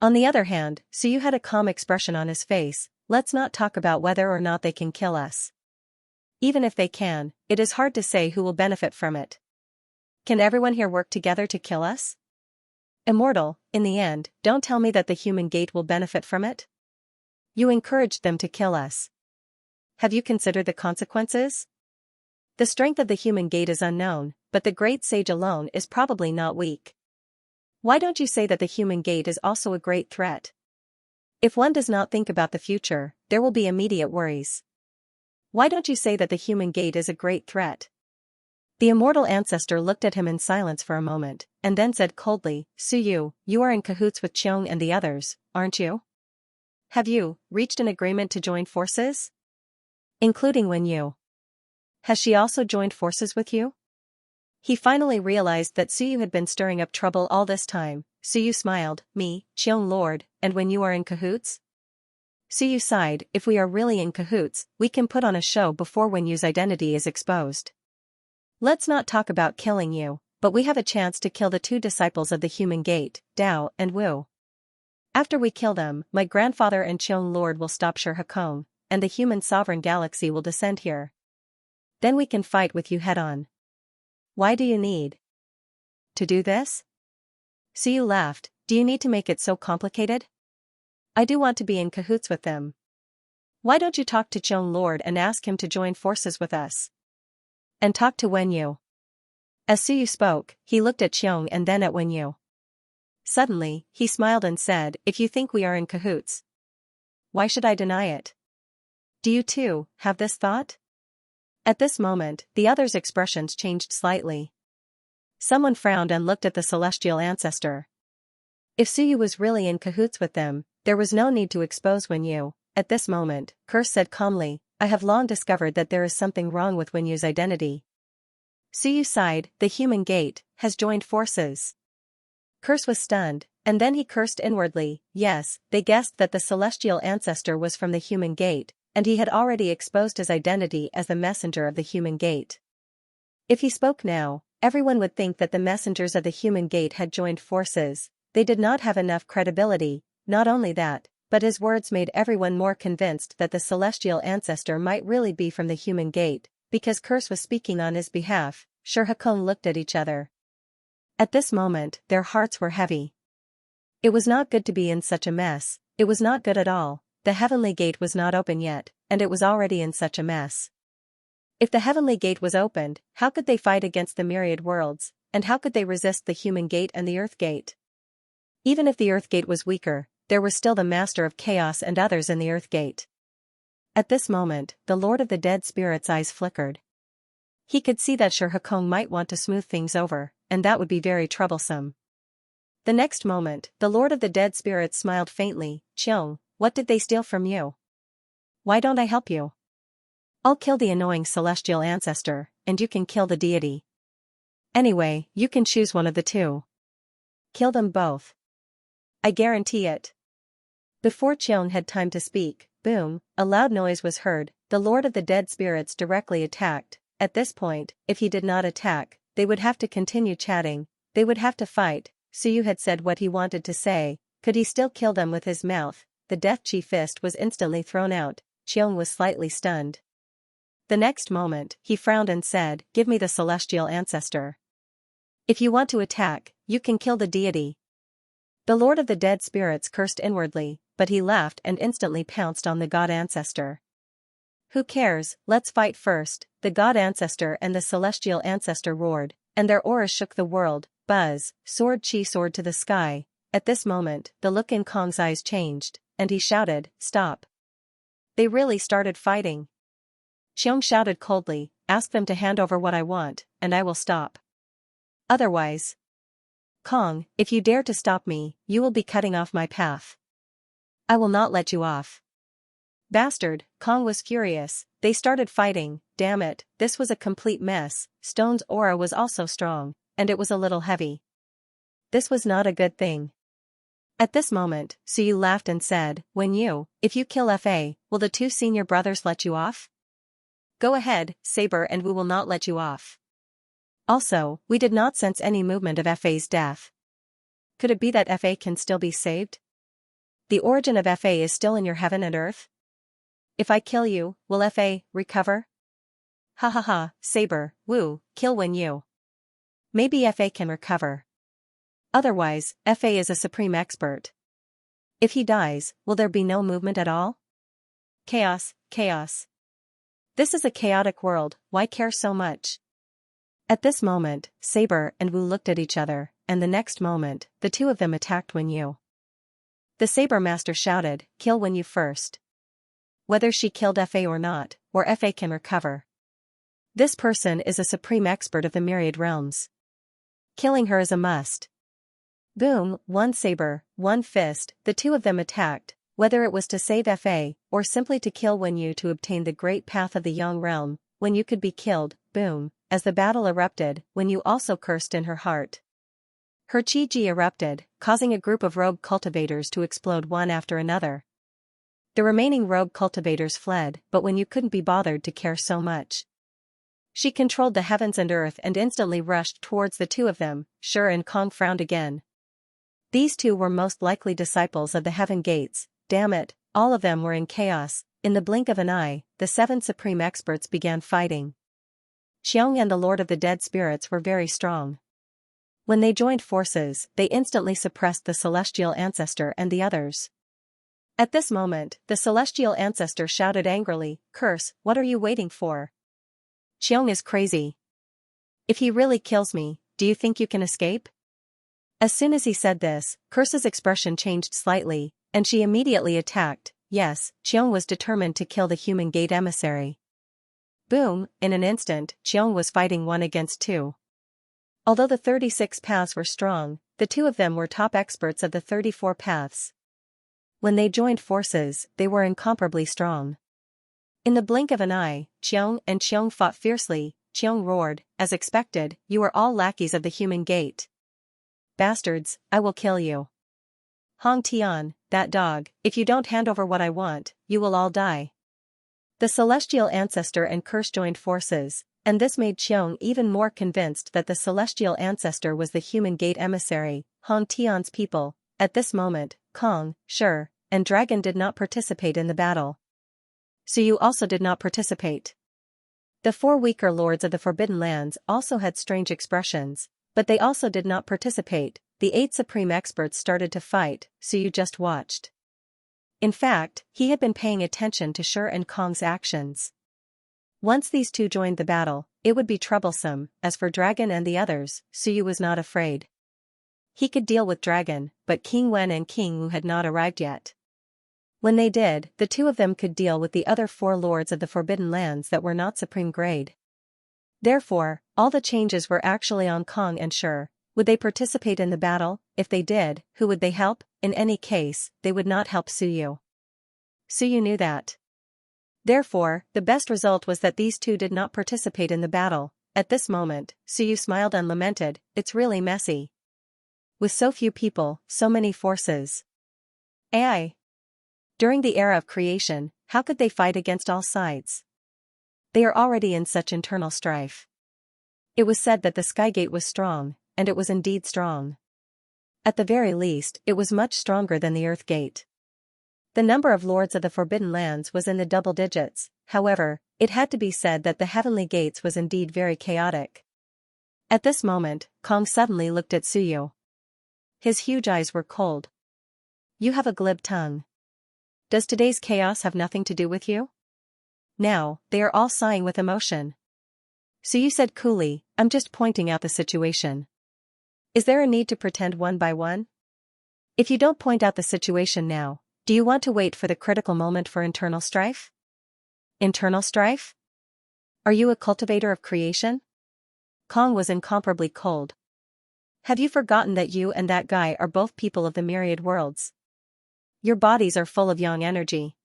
S1: On the other hand, Su Yu had a calm expression on his face, let's not talk about whether or not they can kill us. Even if they can, it is hard to say who will benefit from it. Can everyone here work together to kill us? Immortal, in the end, don't tell me that the human gate will benefit from it? You encouraged them to kill us. Have you considered the consequences? The strength of the human gate is unknown, but the great sage alone is probably not weak. Why don't you say that the human gate is also a great threat? If one does not think about the future, there will be immediate worries. Why don't you say that the human gate is a great threat? The immortal ancestor looked at him in silence for a moment, and then said coldly, Su Yu, you are in cahoots with Xiong and the others, aren't you? Have you reached an agreement to join forces? Including Wen Yu. Has she also joined forces with you? He finally realized that Su Yu had been stirring up trouble all this time. Su Yu smiled, me, Xiong Lord, and when you are in cahoots? Su Yu sighed, if we are really in cahoots, we can put on a show before Wen Yu's identity is exposed. Let's not talk about killing you, but we have a chance to kill the 2 disciples of the human gate, Dao and Wu. After we kill them, my grandfather and Xiong Lord will stop Shi Hakong, and the human sovereign galaxy will descend here. Then we can fight with you head-on. Why do you need to do this? Su Yu laughed, do you need to make it so complicated? I do want to be in cahoots with them. Why don't you talk to Xiong Lord and ask him to join forces with us? And talk to Wen Yu. As Su Yu spoke, he looked at Xiong and then at Wen Yu. Suddenly, he smiled and said, if you think we are in cahoots, why should I deny it? Do you too have this thought? At this moment, the others' expressions changed slightly. Someone frowned and looked at the celestial ancestor. If Suyu was really in cahoots with them, there was no need to expose Wenyu. At this moment, Curse said calmly, I have long discovered that there is something wrong with Wenyu's identity. Suyu sighed, the human gate has joined forces. Curse was stunned, and then he cursed inwardly. Yes, they guessed that the celestial ancestor was from the human gate, and he had already exposed his identity as the messenger of the human gate. If he spoke now, everyone would think that the messengers of the human gate had joined forces. They did not have enough credibility. Not only that, but his words made everyone more convinced that the celestial ancestor might really be from the human gate, because Curse was speaking on his behalf. Hakon looked at each other. At this moment, their hearts were heavy. It was not good to be in such a mess. It was not good at all. The heavenly gate was not open yet, and it was already in such a mess. If the heavenly gate was opened, how could they fight against the myriad worlds, and how could they resist the human gate and the earth gate? Even if the earth gate was weaker, there was still the master of chaos and others in the earth gate. At this moment, the Lord of the Dead Spirit's eyes flickered. He could see that Hakon might want to smooth things over, and that would be very troublesome. The next moment, the Lord of the Dead Spirits smiled faintly. Cheong, what did they steal from you? Why don't I help you? I'll kill the annoying celestial ancestor, and you can kill the deity. Anyway, you can choose one of the two. Kill them both. I guarantee it. Before Cheong had time to speak, boom, a loud noise was heard. The Lord of the Dead Spirits directly attacked. At this point, if he did not attack, they would have to continue chatting. They would have to fight. Suyu had said what he wanted to say. Could he still kill them with his mouth? The Death Chi fist was instantly thrown out. Cheong was slightly stunned. The next moment, he frowned and said, give me the celestial ancestor. If you want to attack, you can kill the deity. The Lord of the Dead Spirits cursed inwardly, but he laughed and instantly pounced on the god ancestor. Who cares, let's fight first. The god ancestor and the celestial ancestor roared, and their auras shook the world. Buzz, sword chi soared to the sky. At this moment, the look in Kong's eyes changed, and he shouted, stop. They really started fighting. Cheong shouted coldly, ask them to hand over what I want, and I will stop. Otherwise. Kong, if you dare to stop me, you will be cutting off my path. I will not let you off. Bastard, Kong was furious. They started fighting. Damn it, this was a complete mess. Stone's aura was also strong, and it was a little heavy. This was not a good thing. At this moment, Suyu laughed and said, if you kill Fa, will the two senior brothers let you off? Go ahead, Saber, and we will not let you off. Also, we did not sense any movement of Fa's death. Could it be that Fa can still be saved? The origin of Fa is still in your heaven and earth? If I kill you, will Fa recover? Ha ha ha, Saber, kill Wenyu. Maybe Fa can recover. Otherwise, Fa is a supreme expert. If he dies, will there be no movement at all? Chaos, chaos. This is a chaotic world, why care so much? At this moment, Saber and Wu looked at each other, and the next moment, the two of them attacked Wenyu. The Saber Master shouted, kill Wenyu first. Whether she killed Fa or not, or Fa can recover. This person is a supreme expert of the myriad realms. Killing her is a must. Boom, one saber, one fist, the two of them attacked, whether it was to save Fa, or simply to kill Wenyu to obtain the great path of the Yang realm. Wenyu could be killed. Boom, as the battle erupted, Wenyu also cursed in her heart. Her chi-ji erupted, causing a group of rogue cultivators to explode one after another. The remaining rogue cultivators fled, but Wenyu couldn't be bothered to care so much. She controlled the heavens and earth and instantly rushed towards the two of them. Sure, and Kong frowned again. These two were most likely disciples of the heaven gates. Damn it, all of them were in chaos. In the blink of an eye, the 7 supreme experts began fighting. Xiong and the Lord of the Dead Spirits were very strong. When they joined forces, they instantly suppressed the celestial ancestor and the others. At this moment, the celestial ancestor shouted angrily, curse, what are you waiting for? Xiong is crazy. If he really kills me, do you think you can escape? As soon as he said this, Curse's expression changed slightly, and she immediately attacked. Yes, Xiong was determined to kill the human gate emissary. Boom, in an instant, Xiong was fighting 1 against 2. Although the 36 paths were strong, the 2 of them were top experts of the 34 paths. When they joined forces, they were incomparably strong. In the blink of an eye, Xiong and Xiong fought fiercely. Xiong roared, as expected, "You are all lackeys of the human gate. Bastards, I will kill you. Hong Tian, that dog, if you don't hand over what I want, you will all die." The celestial ancestor and curse joined forces, and this made Xiong even more convinced that the celestial ancestor was the human gate emissary, Hong Tian's people. At this moment, Kong, Shi, and Dragon did not participate in the battle. So you also did not participate. The 4 weaker lords of the Forbidden Lands also had strange expressions, but they also did not participate. The 8 supreme experts started to fight, so you just watched. In fact, he had been paying attention to Shi and Kong's actions. Once these 2 joined the battle, it would be troublesome. As for Dragon and the others, Suyu was not afraid. He could deal with Dragon, but King Wen and King Wu had not arrived yet. When they did, the 2 of them could deal with the other 4 lords of the Forbidden Lands that were not supreme grade. Therefore, all the changes were actually on Kong and Shi. Would they participate in the battle? If they did, who would they help? In any case, they would not help Suyu. Suyu knew that. Therefore, the best result was that these 2 did not participate in the battle. At this moment, Suyu smiled and lamented, "It's really messy. With so few people, so many forces. AI. During the era of creation, how could they fight against all sides? They are already in such internal strife." It was said that the Skygate was strong, and it was indeed strong. At the very least, it was much stronger than the Earth Gate. The number of lords of the Forbidden Lands was in the double digits. However, it had to be said that the Heavenly Gates was indeed very chaotic. At this moment, Kong suddenly looked at Suyu. His huge eyes were cold. "You have a glib tongue. Does today's chaos have nothing to do with you?" Now, they are all sighing with emotion. Suyu said coolly, "I'm just pointing out the situation. Is there a need to pretend one by one? If you don't point out the situation now, do you want to wait for the critical moment for internal strife? Internal strife? Are you a cultivator of creation?" Kong was incomparably cold. "Have you forgotten that you and that guy are both people of the myriad worlds? Your bodies are full of yang energy.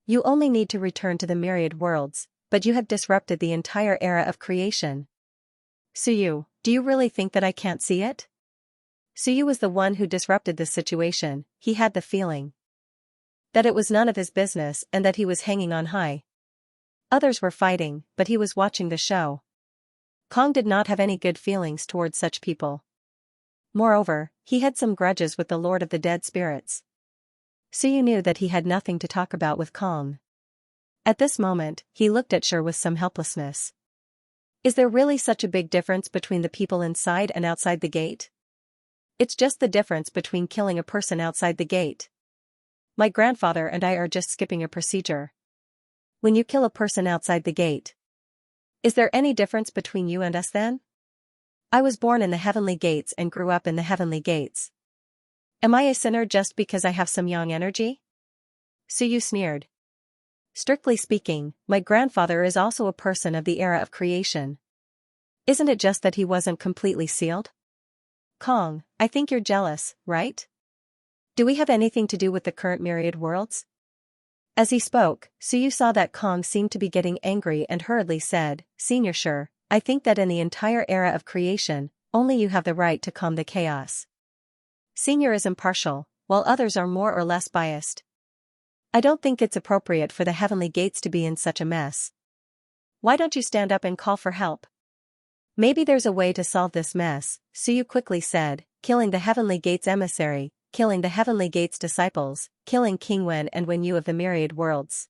S1: You only need to return to the myriad worlds, but you have disrupted the entire era of creation. Suyu, do you really think that I can't see it?" Suyu was the one who disrupted this situation. He had the feeling that it was none of his business and that he was hanging on high. Others were fighting, but he was watching the show. Kong did not have any good feelings towards such people. Moreover, he had some grudges with the Lord of the Dead Spirits. Suyu knew that he had nothing to talk about with Kong. At this moment, he looked at Shi with some helplessness. Is there really such a big difference between the people inside and outside the gate? It's just the difference between killing a person outside the gate. My grandfather and I are just skipping a procedure. When you kill a person outside the gate, is there any difference between you and us then? I was born in the Heavenly Gates and grew up in the Heavenly Gates. Am I a sinner just because I have some yang energy? Suyu sneered. Strictly speaking, my grandfather is also a person of the era of creation. Isn't it just that he wasn't completely sealed? Kong, I think you're jealous, right? Do we have anything to do with the current myriad worlds? As he spoke, Suyu saw that Kong seemed to be getting angry and hurriedly said, Senior Shi, I think that in the entire era of creation, only you have the right to calm the chaos. Senior is impartial, while others are more or less biased. I don't think it's appropriate for the Heavenly Gates to be in such a mess. Why don't you stand up and call for help? Maybe there's a way to solve this mess, Suyu quickly said, killing the Heavenly Gates emissary, killing the Heavenly Gates disciples, killing King Wen and Wen Yu of the myriad worlds.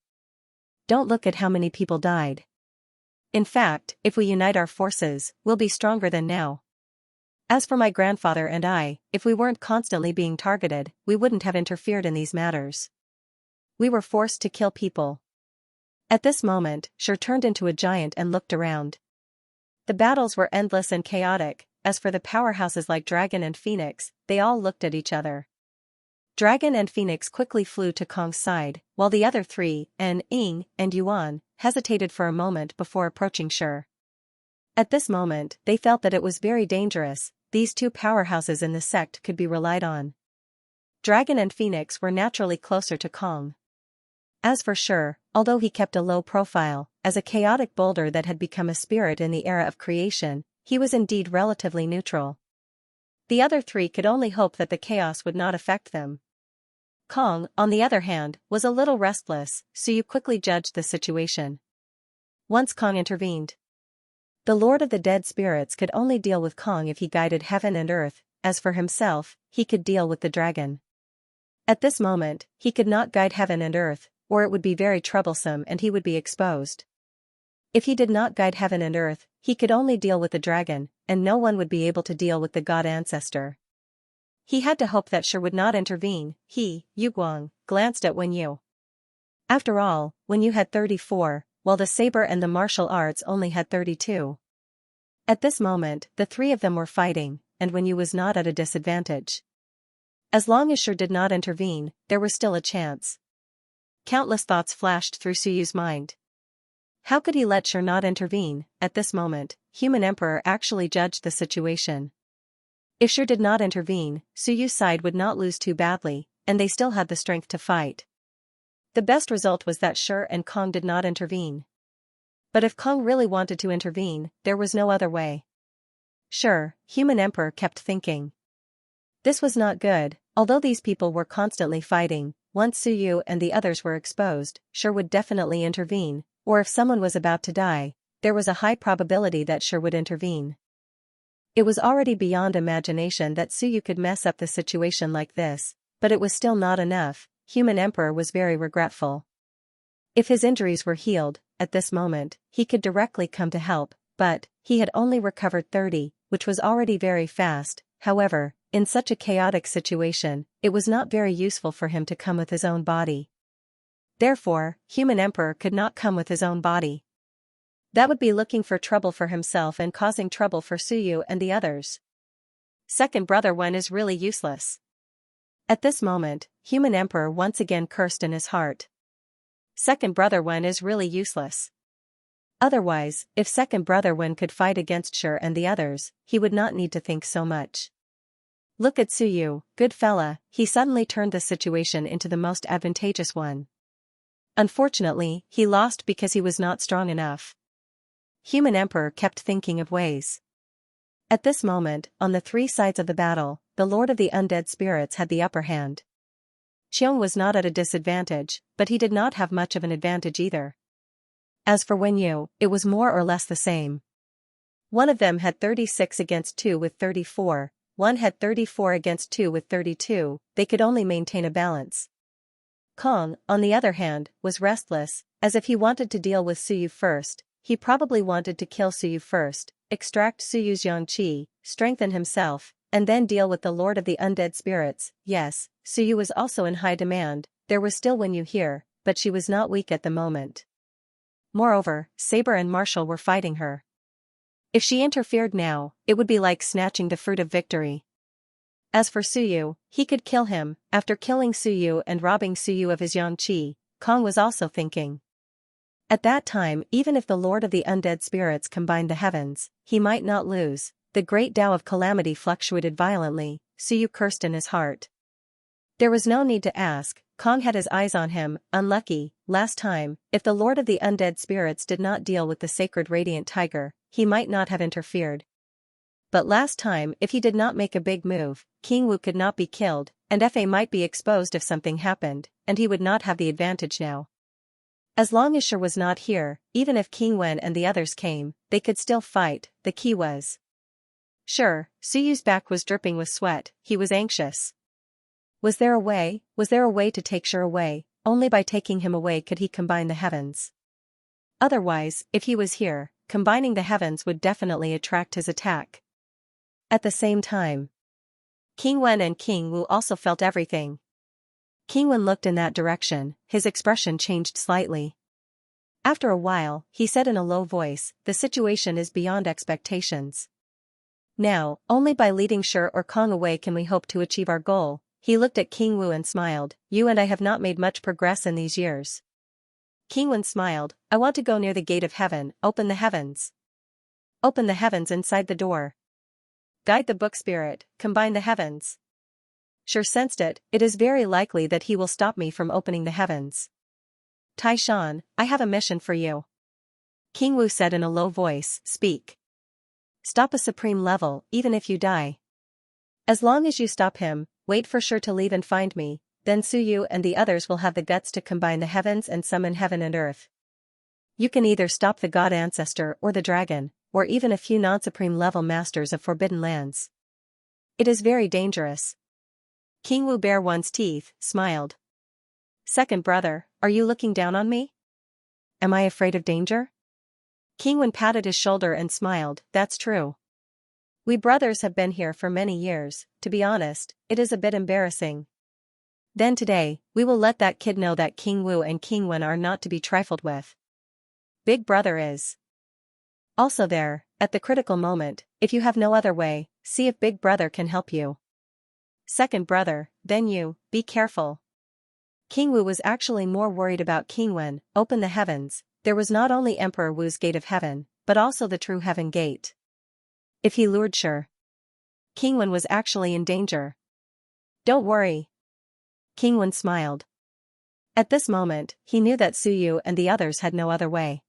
S1: Don't look at how many people died. In fact, if we unite our forces, we'll be stronger than now. As for my grandfather and I, if we weren't constantly being targeted, we wouldn't have interfered in these matters. We were forced to kill people. At this moment, Shi turned into a giant and looked around. The battles were endless and chaotic. As for the powerhouses like Dragon and Phoenix, they all looked at each other. Dragon and Phoenix quickly flew to Kong's side, while the other three, En, Ying, and Yuan, hesitated for a moment before approaching Shi. At this moment, they felt that it was very dangerous. These two powerhouses in the sect could be relied on. Dragon and Phoenix were naturally closer to Kong. As for Shi, although he kept a low profile, as a chaotic boulder that had become a spirit in the era of creation, he was indeed relatively neutral. The other three could only hope that the chaos would not affect them. Kong, on the other hand, was a little restless, so you quickly judged the situation. Once Kong intervened. The Lord of the Dead Spirits could only deal with Kong if he guided heaven and earth. As for himself, he could deal with the dragon. At this moment, he could not guide heaven and earth, or it would be very troublesome and he would be exposed. If he did not guide heaven and earth, he could only deal with the dragon, and no one would be able to deal with the god ancestor. He had to hope that Shi would not intervene. Yu Guang, glanced at Wen Yu. After all, Wen Yu had 34, while the saber and the martial arts only had 32. At this moment, the three of them were fighting, and Wen Yu was not at a disadvantage. As long as Shi did not intervene, there was still a chance. Countless thoughts flashed through Suyu's mind. How could he let Shi not intervene? At this moment, Human Emperor actually judged the situation. If Shi did not intervene, Suyu's side would not lose too badly, and they still had the strength to fight. The best result was that Shi and Kong did not intervene. But if Kong really wanted to intervene, there was no other way. Sure, Human Emperor kept thinking. This was not good. Although these people were constantly fighting, once Suyu and the others were exposed, Shi would definitely intervene, or if someone was about to die, there was a high probability that Shi would intervene. It was already beyond imagination that Suyu could mess up the situation like this, but it was still not enough. Human Emperor was very regretful. If his injuries were healed, at this moment, he could directly come to help, but he had only recovered 30, which was already very fast. However, in such a chaotic situation, it was not very useful for him to come with his own body. Therefore, Human Emperor could not come with his own body. That would be looking for trouble for himself and causing trouble for Suyu and the others. Second brother Wen is really useless. At this moment, Human Emperor once again cursed in his heart. Second brother Wen is really useless. Otherwise, if second brother Wen could fight against Shi and the others, he would not need to think so much. Look at Suyu, good fella, he suddenly turned the situation into the most advantageous one. Unfortunately, he lost because he was not strong enough. Human Emperor kept thinking of ways. At this moment, on the three sides of the battle, the Lord of the Undead Spirits had the upper hand. Xiong was not at a disadvantage, but he did not have much of an advantage either. As for Wen Yu, it was more or less the same. One of them had 36 against 2 with 34, one had 34 against 2 with 32, they could only maintain a balance. Kong, on the other hand, was restless, as if he wanted to deal with Suyu first. He probably wanted to kill Suyu first, extract Suyu's Xianxia, strengthen himself, and then deal with the Lord of the Undead Spirits. Yes, Suyu was also in high demand. There was still Wen Yu here, but she was not weak at the moment. Moreover, Saber and Marshall were fighting her. If she interfered now, it would be like snatching the fruit of victory. As for Suyu, he could kill him. After killing Suyu and robbing Suyu of his Xianxia, Kong was also thinking. At that time, even if the Lord of the Undead Spirits combined the heavens, he might not lose. The great Tao of calamity fluctuated violently. Suyu cursed in his heart. There was no need to ask, Kong had his eyes on him. Unlucky, last time, if the Lord of the Undead Spirits did not deal with the sacred radiant tiger, he might not have interfered. But last time, if he did not make a big move, King Wu could not be killed, and Fa might be exposed if something happened, and he would not have the advantage now. As long as Shi was not here, even if King Wen and the others came, they could still fight. The key was. Sure, Suyu's back was dripping with sweat, he was anxious. Was there a way to take Shi away? Only by taking him away could he combine the heavens. Otherwise, if he was here, combining the heavens would definitely attract his attack. At the same time, King Wen and King Wu also felt everything. King Wen looked in that direction, his expression changed slightly. After a while, he said in a low voice, the situation is beyond expectations. Now, only by leading Shi or Kong away can we hope to achieve our goal. He looked at King Wu and smiled. You and I have not made much progress in these years. King Wen smiled, I want to go near the gate of heaven, open the heavens. Open the heavens inside the door. Guide the book spirit, combine the heavens. Sure sensed it, it is very likely that he will stop me from opening the heavens. Tai Shan, I have a mission for you. King Wu said in a low voice, speak. Stop a supreme level, even if you die. As long as you stop him, wait for sure to leave and find me, then Suyu and the others will have the guts to combine the heavens and summon heaven and earth. You can either stop the god ancestor or the dragon, or even a few non-supreme level masters of forbidden lands. It is very dangerous. King Wu bare one's teeth, smiled. Second brother, are you looking down on me? Am I afraid of danger? King Wen patted his shoulder and smiled, that's true. We brothers have been here for many years, to be honest, it is a bit embarrassing. Then today, we will let that kid know that King Wu and King Wen are not to be trifled with. Big brother is also there, at the critical moment, if you have no other way, see if big brother can help you. Second brother, then you, be careful. King Wu was actually more worried about King Wen, open the heavens, there was not only Emperor Wu's gate of heaven, but also the true heaven gate. If he lured sure, King Wen was actually in danger. Don't worry. King Wen smiled. At this moment, he knew that Suyu and the others had no other way.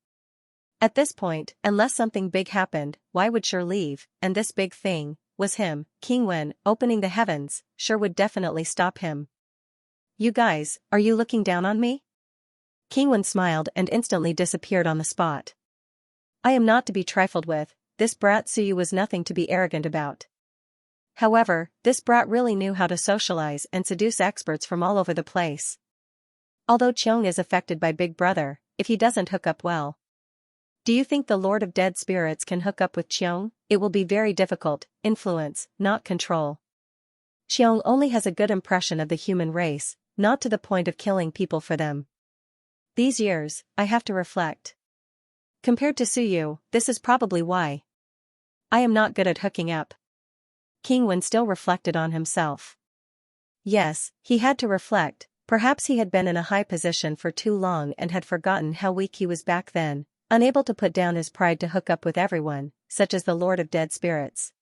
S1: At this point, unless something big happened, why would Sure leave, and this big thing, was him, King Wen, opening the heavens, Sure would definitely stop him. You guys, are you looking down on me? King Wen smiled and instantly disappeared on the spot. I am not to be trifled with, this brat Suyu was nothing to be arrogant about. However, this brat really knew how to socialize and seduce experts from all over the place. Although Cheong is affected by Big Brother, if he doesn't hook up well. Do you think the Lord of Dead Spirits can hook up with Cheong? It will be very difficult, influence, not control. Cheong only has a good impression of the human race, not to the point of killing people for them. These years, I have to reflect. Compared to Suyu, this is probably why. I am not good at hooking up. King Wen still reflected on himself. Yes, he had to reflect, perhaps he had been in a high position for too long and had forgotten how weak he was back then, unable to put down his pride to hook up with everyone, such as the Lord of Dead Spirits.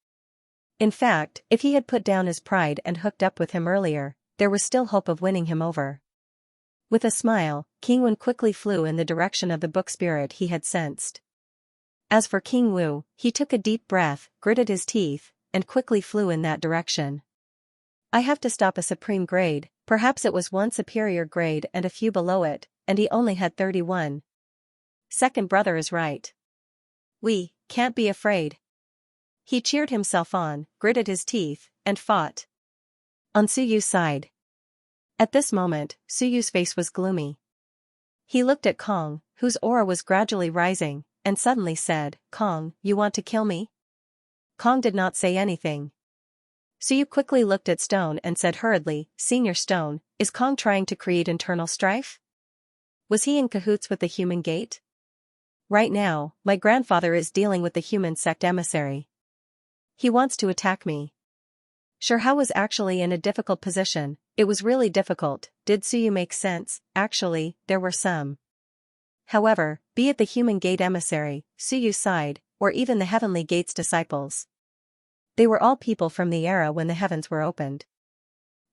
S1: In fact, if he had put down his pride and hooked up with him earlier, there was still hope of winning him over. With a smile, King Wen quickly flew in the direction of the book spirit he had sensed. As for King Wu, he took a deep breath, gritted his teeth, and quickly flew in that direction. I have to stop a supreme grade, perhaps it was one superior grade and a few below it, and he only had 31. Second brother is right. We can't be afraid. He cheered himself on, gritted his teeth, and fought. On Suyu's side. At this moment, Suyu's face was gloomy. He looked at Kong, whose aura was gradually rising, and suddenly said, Kong, you want to kill me? Kong did not say anything. Suyu quickly looked at Stone and said hurriedly, Senior Stone, is Kong trying to create internal strife? Was he in cahoots with the human gate? Right now, my grandfather is dealing with the human sect emissary. He wants to attack me. Sure Hao was actually in a difficult position, it was really difficult, did Suyu make sense? Actually, there were some. However, be it the human gate emissary, Suyu's side, or even the heavenly gate's disciples. They were all people from the era when the heavens were opened.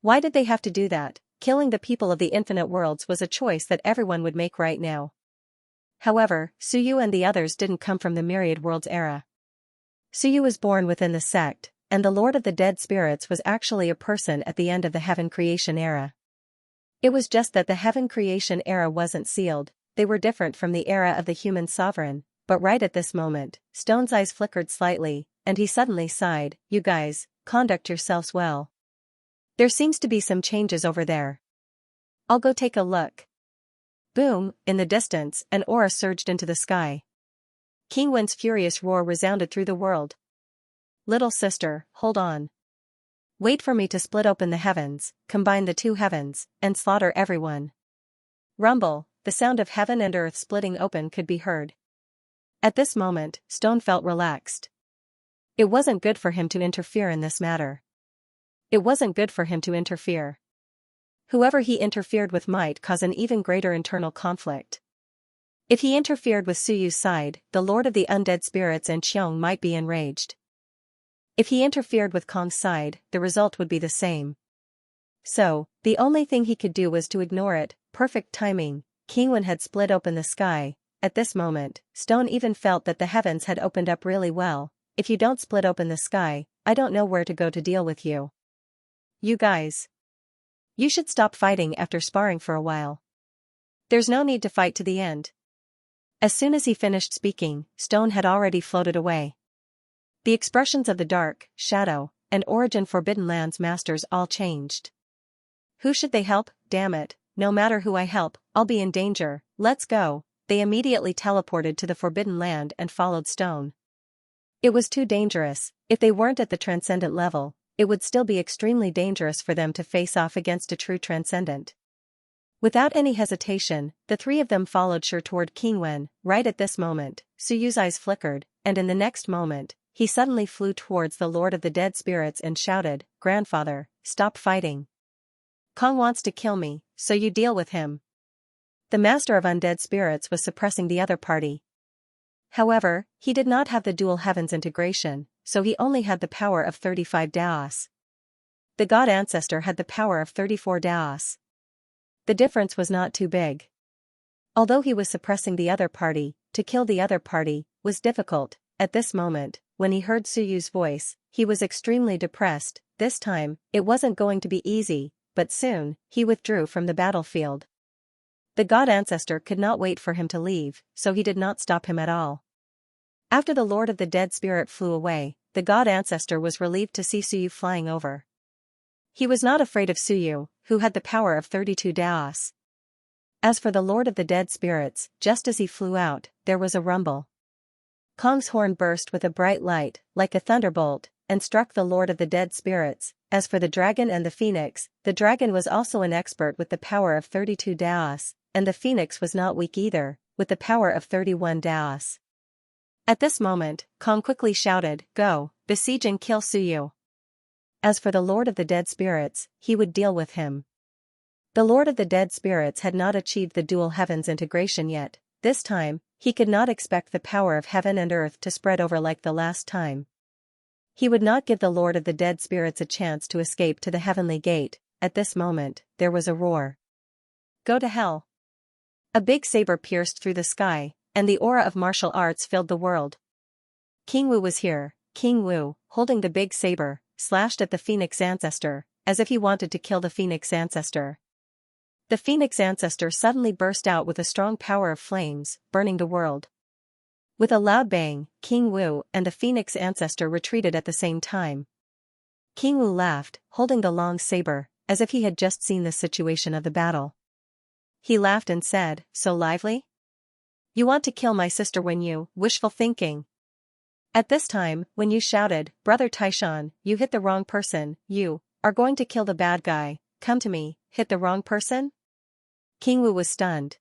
S1: Why did they have to do that? Killing the people of the infinite worlds was a choice that everyone would make right now. However, Suyu and the others didn't come from the Myriad worlds era. Suyu was born within the sect, and the Lord of the Dead Spirits was actually a person at the end of the heaven creation era. It was just that the heaven creation era wasn't sealed, they were different from the era of the human sovereign, but right at this moment, Stone's eyes flickered slightly, and he suddenly sighed, You guys, conduct yourselves well. There seems to be some changes over there. I'll go take a look. Boom, in the distance, an aura surged into the sky. King Wen's furious roar resounded through the world. Little sister, hold on. Wait for me to split open the heavens, combine the two heavens, and slaughter everyone. Rumble, the sound of heaven and earth splitting open could be heard. At this moment, Stone felt relaxed. It wasn't good for him to interfere in this matter. It wasn't good for him to interfere. Whoever he interfered with might cause an even greater internal conflict. If he interfered with Suyu's side, the Lord of the Undead Spirits and Xiong might be enraged. If he interfered with Kong's side, the result would be the same. So, the only thing he could do was to ignore it. Perfect timing. Kingwen had split open the sky. At this moment, Stone even felt that the heavens had opened up really well. If you don't split open the sky, I don't know where to go to deal with you. You guys. You should stop fighting after sparring for a while. There's no need to fight to the end. As soon as he finished speaking, Stone had already floated away. The expressions of the Dark, Shadow, and Origin Forbidden Lands masters all changed. Who should they help? Damn it, no matter who I help, I'll be in danger. Let's go. They immediately teleported to the Forbidden Land and followed Stone. It was too dangerous. If they weren't at the Transcendent level, it would still be extremely dangerous for them to face off against a true Transcendent. Without any hesitation, the three of them followed Sure toward Kingwen. Right at this moment, Suyu's eyes flickered, and in the next moment, he suddenly flew towards the Lord of the Dead Spirits and shouted, "Grandfather, stop fighting. Kong wants to kill me, so you deal with him." The Master of Undead Spirits was suppressing the other party. However, he did not have the Dual Heavens integration, so he only had the power of 35 Daos. The God Ancestor had the power of 34 Daos. The difference was not too big. Although he was suppressing the other party, to kill the other party was difficult. At this moment, when he heard Suyu's voice, he was extremely depressed. This time, it wasn't going to be easy, but soon, he withdrew from the battlefield. The God Ancestor could not wait for him to leave, so he did not stop him at all. After the Lord of the Dead Spirit flew away, the God Ancestor was relieved to see Suyu flying over. He was not afraid of Suyu, who had the power of 32 Daos. As for the Lord of the Dead Spirits, just as he flew out, there was a rumble. Kong's horn burst with a bright light, like a thunderbolt, and struck the Lord of the Dead Spirits. As for the dragon and the phoenix, the dragon was also an expert with the power of 32 Daos, and the phoenix was not weak either, with the power of 31 Daos. At this moment, Kong quickly shouted, "Go, besiege and kill Suyu." As for the Lord of the Dead Spirits, he would deal with him. The Lord of the Dead Spirits had not achieved the Dual Heavens integration yet. This time, he could not expect the power of heaven and earth to spread over like the last time. He would not give the Lord of the Dead Spirits a chance to escape to the Heavenly Gate. At this moment, there was a roar. "Go to hell." A big saber pierced through the sky, and the aura of martial arts filled the world. King Wu was here. King Wu, holding the big saber, slashed at the Phoenix Ancestor, as if he wanted to kill the Phoenix Ancestor. The Phoenix Ancestor suddenly burst out with a strong power of flames, burning the world. With a loud bang, King Wu and the Phoenix Ancestor retreated at the same time. King Wu laughed, holding the long saber, as if he had just seen the situation of the battle. He laughed and said, "So lively? You want to kill my sister when you, wishful thinking." At this time, when you shouted, "Brother Taishan, you hit the wrong person, you are going to kill the bad guy, come to me, hit the wrong person?" King Wu was stunned.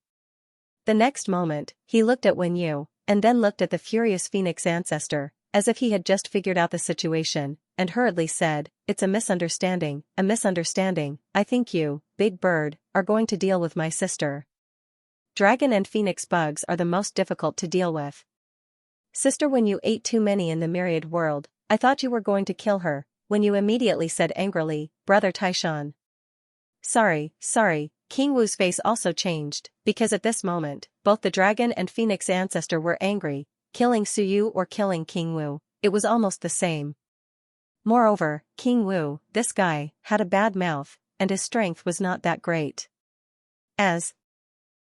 S1: The next moment, he looked at Wen Yu, and then looked at the furious Phoenix Ancestor, as if he had just figured out the situation, and hurriedly said, "It's a misunderstanding, a misunderstanding. I think you, Big Bird, are going to deal with my sister. Dragon and Phoenix bugs are the most difficult to deal with. Sister, when you ate too many in the Myriad world, I thought you were going to kill her," when you immediately said angrily, "Brother Taishan." Sorry. King Wu's face also changed, because at this moment, both the dragon and Phoenix Ancestor were angry. Killing Suyu or killing King Wu, it was almost the same. Moreover, King Wu, this guy, had a bad mouth, and his strength was not that great. As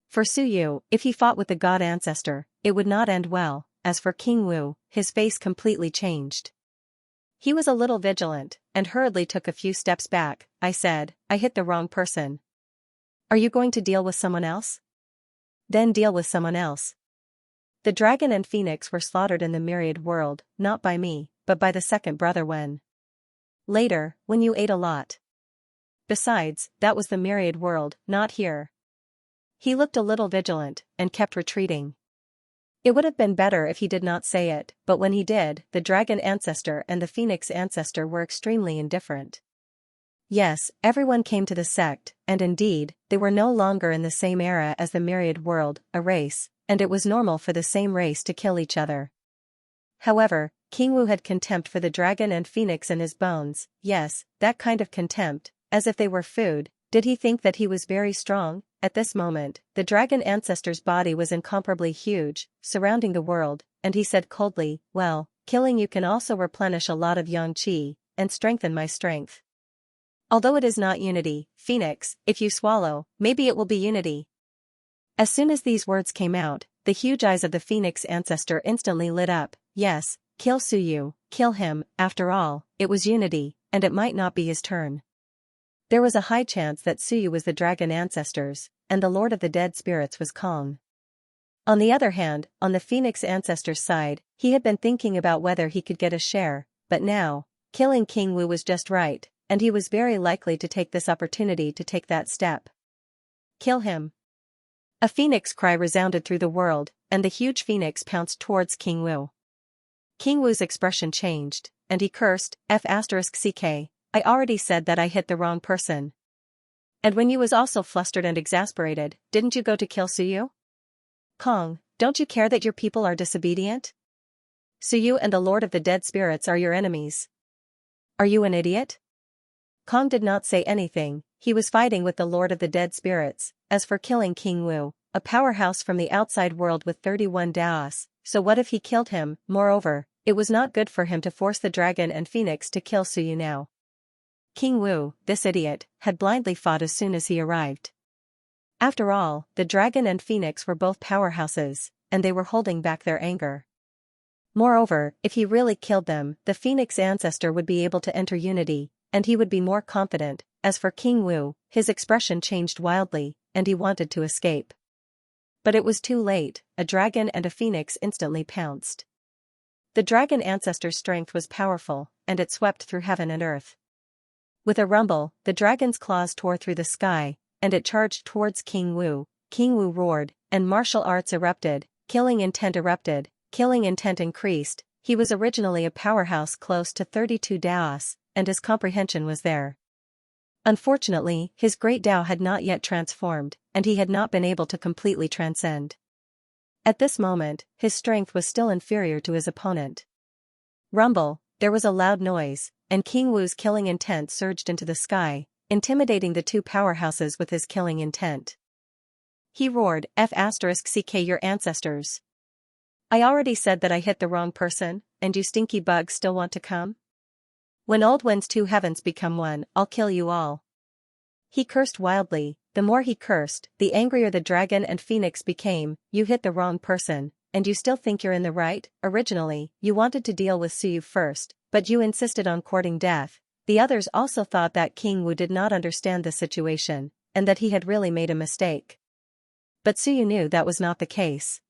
S1: for Suyu, if he fought with the God Ancestor, it would not end well. As for King Wu, his face completely changed. He was a little vigilant, and hurriedly took a few steps back. "I said, I hit the wrong person. Are you going to deal with someone else? Then deal with someone else." The dragon and Phoenix were slaughtered in the Myriad world, not by me, but by the second brother Wen. Later, when you ate a lot. Besides, that was the Myriad world, not here. He looked a little vigilant, and kept retreating. It would have been better if he did not say it, but when he did, the Dragon Ancestor and the Phoenix Ancestor were extremely indifferent. Yes, everyone came to the sect, and indeed, they were no longer in the same era as the Myriad world, a race, and it was normal for the same race to kill each other. However, King Wu had contempt for the dragon and phoenix in his bones, yes, that kind of contempt, as if they were food. Did he think that he was very strong? At this moment, the dragon ancestor's body was incomparably huge, surrounding the world, and he said coldly, well, killing you can also replenish a lot of yang qi, and strengthen my strength. Although it is not unity, Phoenix, if you swallow, maybe it will be unity. As soon as these words came out, the huge eyes of the Phoenix ancestor instantly lit up. Yes, kill Suyu, kill him, after all, it was unity, and it might not be his turn. There was a high chance that Suyu was the dragon ancestors, and the Lord of the Dead Spirits was Kong. On the other hand, on the Phoenix ancestor's side, he had been thinking about whether he could get a share, but now, killing King Wu was just right, and he was very likely to take this opportunity to take that step. Kill him. A phoenix cry resounded through the world, and the huge phoenix pounced towards King Wu. King Wu's expression changed, and he cursed, F***ck, I already said that I hit the wrong person. And when you was also flustered and exasperated, didn't you go to kill Suyu? Kong, don't you care that your people are disobedient? Suyu and the Lord of the Dead Spirits are your enemies. Are you an idiot? Kong did not say anything, he was fighting with the Lord of the Dead Spirits. As for killing King Wu, a powerhouse from the outside world with 31 Daos, so what if he killed him? Moreover, it was not good for him to force the dragon and phoenix to kill Suyu now. King Wu, this idiot, had blindly fought as soon as he arrived. After all, the dragon and phoenix were both powerhouses, and they were holding back their anger. Moreover, if he really killed them, the phoenix ancestor would be able to enter unity, and he would be more confident. As for King Wu, his expression changed wildly, and he wanted to escape. But it was too late, a dragon and a phoenix instantly pounced. The dragon ancestor's strength was powerful, and it swept through heaven and earth. With a rumble, the dragon's claws tore through the sky, and it charged towards King Wu. King Wu roared, and martial arts erupted, killing intent increased. He was originally a powerhouse close to 32 Daos, and his comprehension was there. Unfortunately, his great Tao had not yet transformed, and he had not been able to completely transcend. At this moment, his strength was still inferior to his opponent. Rumble, there was a loud noise, and King Wu's killing intent surged into the sky, intimidating the two powerhouses with his killing intent. He roared, F***ck your ancestors. I already said that I hit the wrong person, and you stinky bugs still want to come? When Old Wind's two heavens become one, I'll kill you all. He cursed wildly. The more he cursed, the angrier the dragon and phoenix became. You hit the wrong person, and you still think you're in the right? Originally, you wanted to deal with Suyu first, but you insisted on courting death. The others also thought that King Wu did not understand the situation, and that he had really made a mistake. But Suyu knew that was not the case.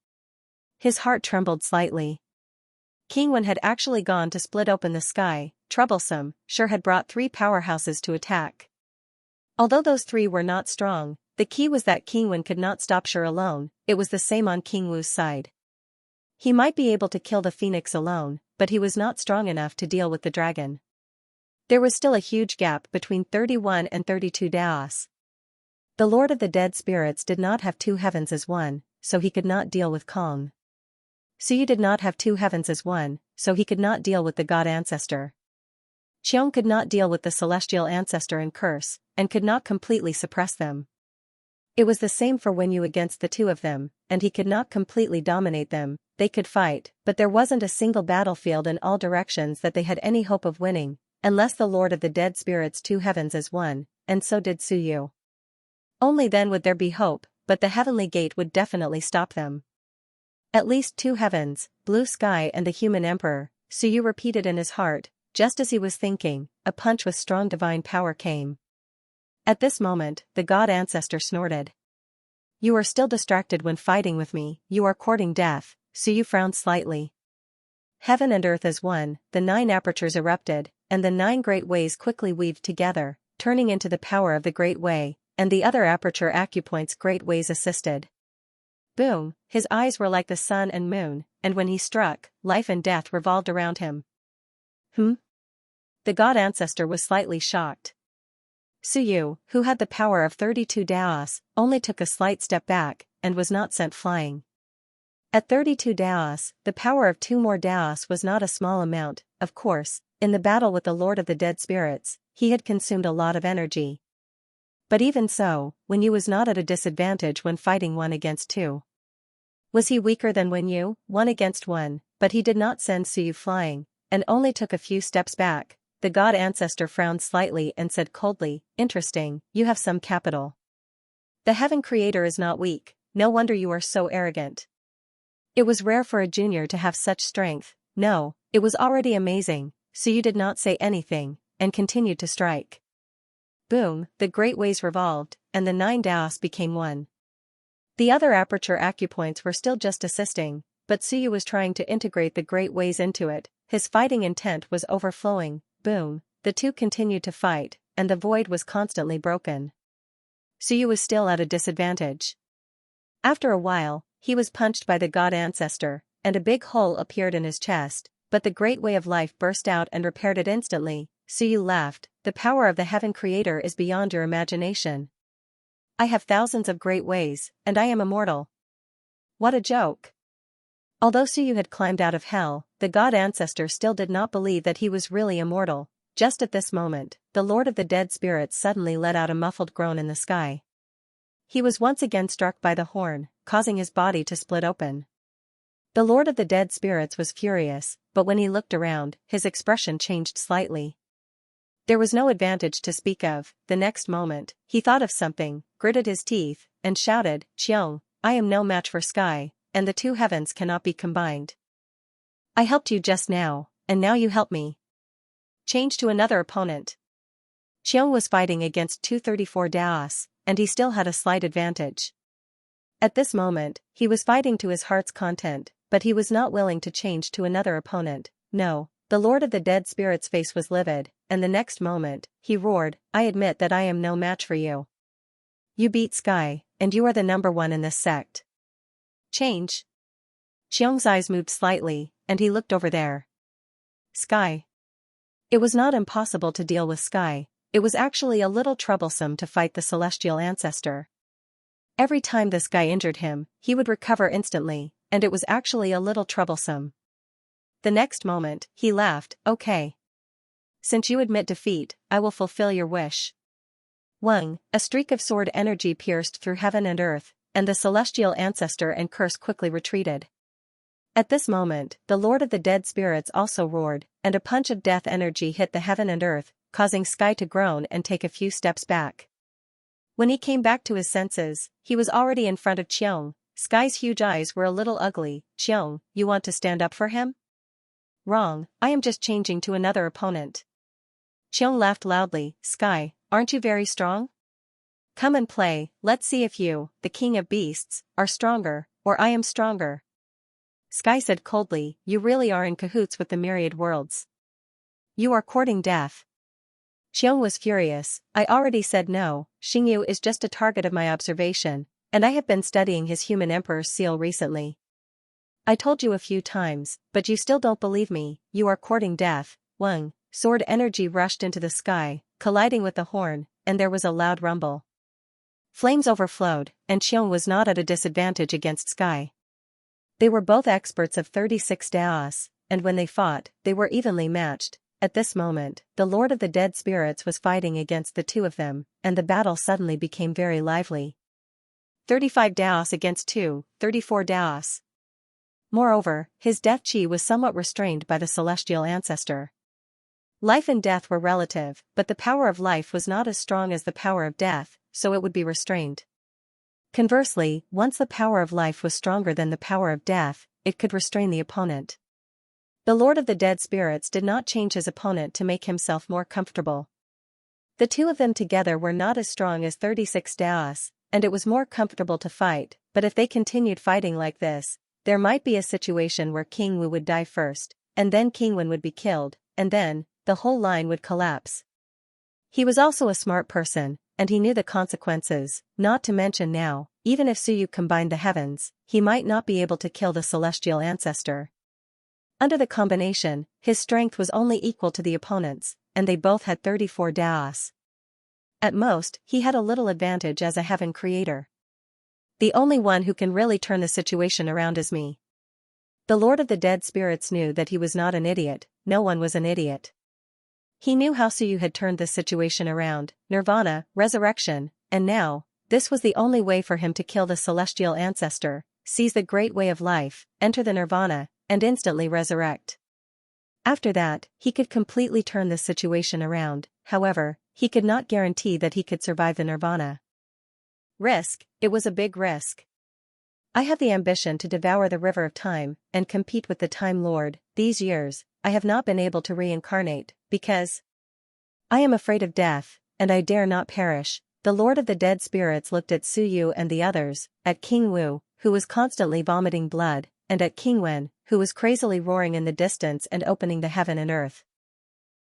S1: His heart trembled slightly. King Wen had actually gone to split open the sky. Troublesome, sure had brought 3 powerhouses to attack. Although those 3 were not strong, the key was that King Wen could not stop Sure alone. It was the same on King Wu's side. He might be able to kill the phoenix alone, but he was not strong enough to deal with the dragon. There was still a huge gap between 31 and 32 Daos. The Lord of the Dead Spirits did not have 2 heavens as one, so he could not deal with Kong. Suyu did not have 2 heavens as one, so he could not deal with the god ancestor. Xiong could not deal with the celestial ancestor and curse, and could not completely suppress them. It was the same for Wenyu against the 2 of them, and he could not completely dominate them. They could fight, but there wasn't a single battlefield in all directions that they had any hope of winning, unless the Lord of the Dead Spirits 2 heavens as one, and so did Suyu. Only then would there be hope, but the heavenly gate would definitely stop them. At least 2 heavens, blue sky and the human emperor, Suyu repeated in his heart. Just as he was thinking, a punch with strong divine power came. At this moment, the god ancestor snorted. You are still distracted when fighting with me, you are courting death. Suyu frowned slightly. Heaven and earth as one, the 9 apertures erupted, and the 9 great ways quickly weaved together, turning into the power of the great way, and the other aperture acupoints great ways assisted. Boom, his eyes were like the sun and moon, and when he struck, life and death revolved around him. The god ancestor was slightly shocked. Suyu, who had the power of 32 Daos, only took a slight step back, and was not sent flying. At 32 Daos, the power of 2 more Daos was not a small amount. Of course, in the battle with the Lord of the Dead Spirits, he had consumed a lot of energy. But even so, Wen Yu was not at a disadvantage when fighting 1 against 2. Was he weaker than Wen Yu? 1 against 1, but he did not send Suyu flying, and only took a few steps back. The god ancestor frowned slightly and said coldly, "Interesting, you have some capital. The heaven creator is not weak, no wonder you are so arrogant." It was rare for a junior to have such strength. No, it was already amazing. Suyu did not say anything, and continued to strike. Boom, the great ways revolved, and the 9 Daos became 1. The other aperture acupoints were still just assisting, but Suyu was trying to integrate the great ways into it. His fighting intent was overflowing. Boom, the two continued to fight, and the void was constantly broken. Suyu was still at a disadvantage. After a while, he was punched by the god ancestor, and a big hole appeared in his chest, but the great way of life burst out and repaired it instantly. Suyu laughed, "The power of the heaven creator is beyond your imagination. I have thousands of great ways, and I am immortal." What a joke. Although Suyu had climbed out of hell, the god ancestor still did not believe that he was really immortal. Just at this moment, the Lord of the Dead Spirits suddenly let out a muffled groan in the sky. He was once again struck by the horn, causing his body to split open. The Lord of the Dead Spirits was furious, but when he looked around, his expression changed slightly. There was no advantage to speak of. The next moment, he thought of something, gritted his teeth, and shouted, "Xiong, I am no match for Sky, and the 2 heavens cannot be combined. I helped you just now, and now you help me. Change to another opponent." Xiong was fighting against 234 Daos, and he still had a slight advantage. At this moment, he was fighting to his heart's content, but he was not willing to change to another opponent. No, the Lord of the Dead Spirits' face was livid, and the next moment, he roared, "I admit that I am no match for you. You beat Sky, and you are the number 1 in this sect. Change." Xiong's eyes moved slightly, and he looked over there. Sky. It was not impossible to deal with Sky, it was actually a little troublesome to fight the celestial ancestor. Every time this guy injured him, he would recover instantly, and it was actually a little troublesome. The next moment, he laughed, "Okay. Since you admit defeat, I will fulfill your wish." Wang, a streak of sword energy pierced through heaven and earth, and the celestial ancestor and curse quickly retreated. At this moment, the Lord of the Dead Spirits also roared, and a punch of death energy hit the heaven and earth, causing Sky to groan and take a few steps back. When he came back to his senses, he was already in front of Xiong. Sky's huge eyes were a little ugly. "Xiong, you want to stand up for him?" "Wrong, I am just changing to another opponent." Xiong laughed loudly, "Sky, aren't you very strong? Come and play, let's see if you, the king of beasts, are stronger, or I am stronger." Sky said coldly, "You really are in cahoots with the Myriad worlds. You are courting death." Xiong was furious, "I already said no, Xingyu is just a target of my observation, and I have been studying his human emperor's seal recently. I told you a few times, but you still don't believe me. You are courting death." Wang, sword energy rushed into the sky, colliding with the horn, and there was a loud rumble. Flames overflowed, and Xiong was not at a disadvantage against Sky. They were both experts of 36 Daos, and when they fought, they were evenly matched. At this moment, the Lord of the Dead Spirits was fighting against the 2 of them, and the battle suddenly became very lively. 35 Daos against 34 Daos. Moreover, his death chi was somewhat restrained by the celestial ancestor. Life and death were relative, but the power of life was not as strong as the power of death, so it would be restrained. Conversely, once the power of life was stronger than the power of death, it could restrain the opponent. The Lord of the Dead Spirits did not change his opponent to make himself more comfortable. The 2 of them together were not as strong as 36 Daos, and it was more comfortable to fight, but if they continued fighting like this, there might be a situation where King Wu would die first, and then King Wen would be killed, and then, the whole line would collapse. He was also a smart person, and he knew the consequences, not to mention now, even if Suyu combined the heavens, he might not be able to kill the celestial ancestor. Under the combination, his strength was only equal to the opponent's, and they both had 34 Daos. At most, he had a little advantage as a heaven creator. The only one who can really turn the situation around is me. The Lord of the Dead Spirits knew that he was not an idiot, no one was an idiot. He knew how Suyu had turned this situation around, nirvana, resurrection, and now, this was the only way for him to kill the celestial ancestor, seize the great way of life, enter the nirvana, and instantly resurrect. After that, he could completely turn this situation around, however, he could not guarantee that he could survive the nirvana. Risk, it was a big risk. I have the ambition to devour the river of time, and compete with the Time Lord. These years, I have not been able to reincarnate, because I am afraid of death, and I dare not perish. The Lord of the Dead Spirits looked at Suyu and the others, at King Wu, who was constantly vomiting blood, and at King Wen, who was crazily roaring in the distance and opening the heaven and earth.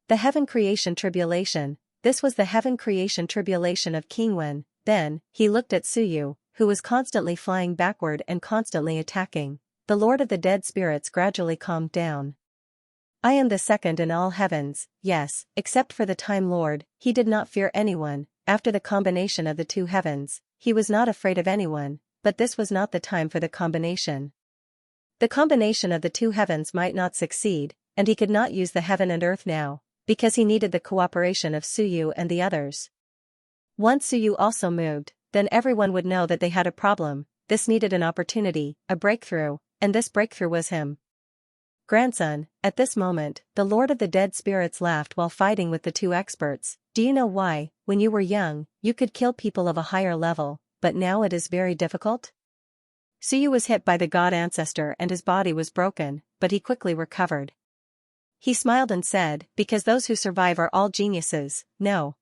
S1: The Heaven Creation Tribulation. This was the Heaven Creation Tribulation of King Wen. Then, he looked at Suyu, who was constantly flying backward and constantly attacking. The Lord of the Dead Spirits gradually calmed down. I am the second in all heavens, yes, except for the Time Lord. He did not fear anyone. After the combination of the two heavens, he was not afraid of anyone, but this was not the time for the combination. The combination of the two heavens might not succeed, and he could not use the heaven and earth now, because he needed the cooperation of Suyu and the others. Once Suyu also moved, then everyone would know that they had a problem. This needed an opportunity, a breakthrough, and this breakthrough was him. Grandson, at this moment, the Lord of the Dead Spirits laughed while fighting with the two experts. Do you know why? When you were young, you could kill people of a higher level, but now it is very difficult? Suyu was hit by the god ancestor and his body was broken, but he quickly recovered. He smiled and said, because those who survive are all geniuses. No.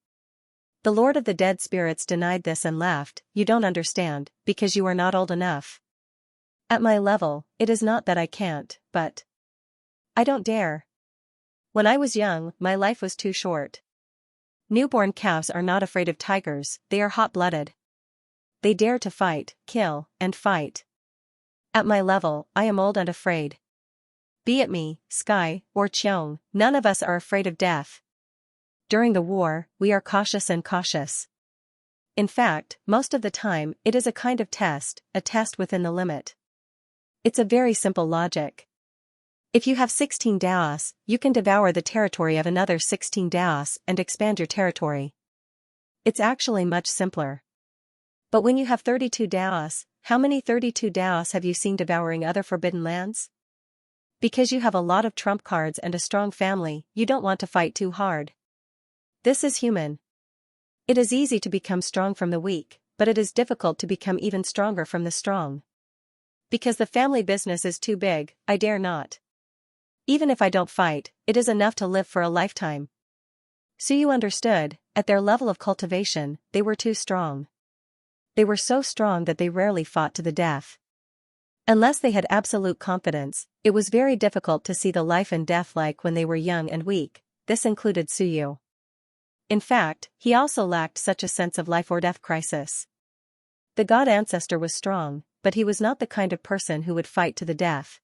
S1: The Lord of the Dead Spirits denied this and laughed. You don't understand, because you are not old enough. At my level, it is not that I can't, but I don't dare. When I was young, my life was too short. Newborn calves are not afraid of tigers, they are hot-blooded. They dare to fight, kill, and fight. At my level, I am old and afraid. Be it me, Sky, or Qiong, none of us are afraid of death. During the war, we are cautious and cautious. In fact, most of the time, it is a kind of test, a test within the limit. It's a very simple logic. If you have 16 Daos, you can devour the territory of another 16 Daos and expand your territory. It's actually much simpler. But when you have 32 Daos, how many 32 Daos have you seen devouring other forbidden lands? Because you have a lot of trump cards and a strong family, you don't want to fight too hard. This is human. It is easy to become strong from the weak, but it is difficult to become even stronger from the strong. Because the family business is too big, I dare not. Even if I don't fight, it is enough to live for a lifetime. Suyu understood, at their level of cultivation, they were too strong. They were so strong that they rarely fought to the death. Unless they had absolute confidence, it was very difficult to see the life and death like when they were young and weak. This included Suyu. In fact, he also lacked such a sense of life or death crisis. The god ancestor was strong, but he was not the kind of person who would fight to the death.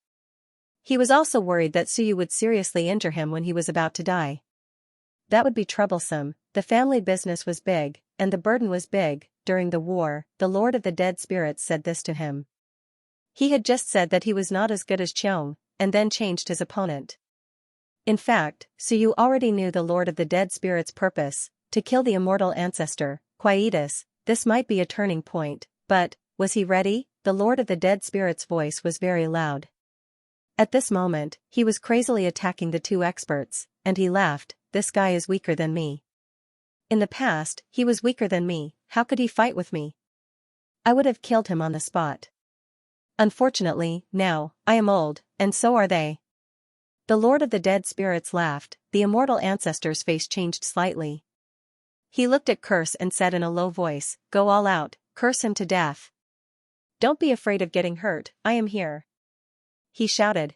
S1: He was also worried that Suyu would seriously injure him when he was about to die. That would be troublesome. The family business was big, and the burden was big. During the war, the Lord of the Dead Spirits said this to him. He had just said that he was not as good as Qiong, and then changed his opponent. In fact, Suyu already knew the Lord of the Dead Spirits' purpose, to kill the immortal ancestor, Quietus. This might be a turning point, but, was he ready? The Lord of the Dead Spirits' voice was very loud. At this moment, he was crazily attacking the two experts, and he laughed. This guy is weaker than me. In the past, he was weaker than me. How could he fight with me? I would have killed him on the spot. Unfortunately, now, I am old, and so are they. The Lord of the Dead Spirits laughed. The immortal ancestor's face changed slightly. He looked at Curse and said in a low voice, "Go all out, curse him to death. Don't be afraid of getting hurt, I am here." He shouted.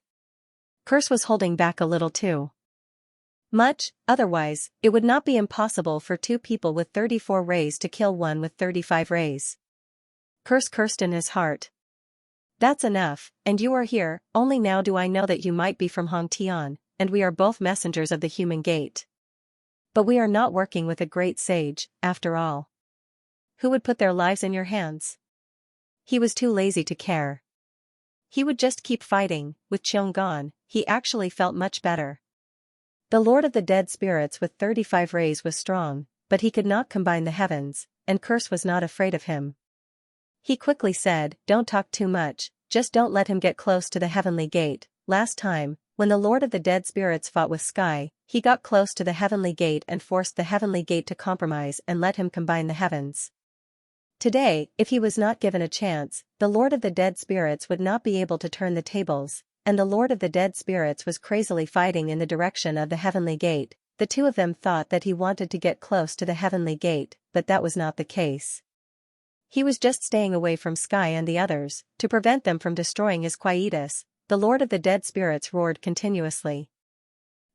S1: Curse was holding back a little too. Much, otherwise, it would not be impossible for two people with 34 rays to kill one with 35 rays. Curse cursed in his heart. That's enough, and you are here. Only now do I know that you might be from Hongtian, and we are both messengers of the human gate. But we are not working with a great sage, after all. Who would put their lives in your hands? He was too lazy to care. He would just keep fighting. With Xiong gone, he actually felt much better. The Lord of the Dead Spirits with 35 rays was strong, but he could not combine the heavens, and Curse was not afraid of him. He quickly said, "Don't talk too much, just don't let him get close to the heavenly gate." Last time, when the Lord of the Dead Spirits fought with Sky, he got close to the heavenly gate and forced the heavenly gate to compromise and let him combine the heavens. Today, if he was not given a chance, the Lord of the Dead Spirits would not be able to turn the tables, and the Lord of the Dead Spirits was crazily fighting in the direction of the heavenly gate. The two of them thought that he wanted to get close to the heavenly gate, but that was not the case. He was just staying away from Sky and the others, to prevent them from destroying his quietus. The Lord of the Dead Spirits roared continuously.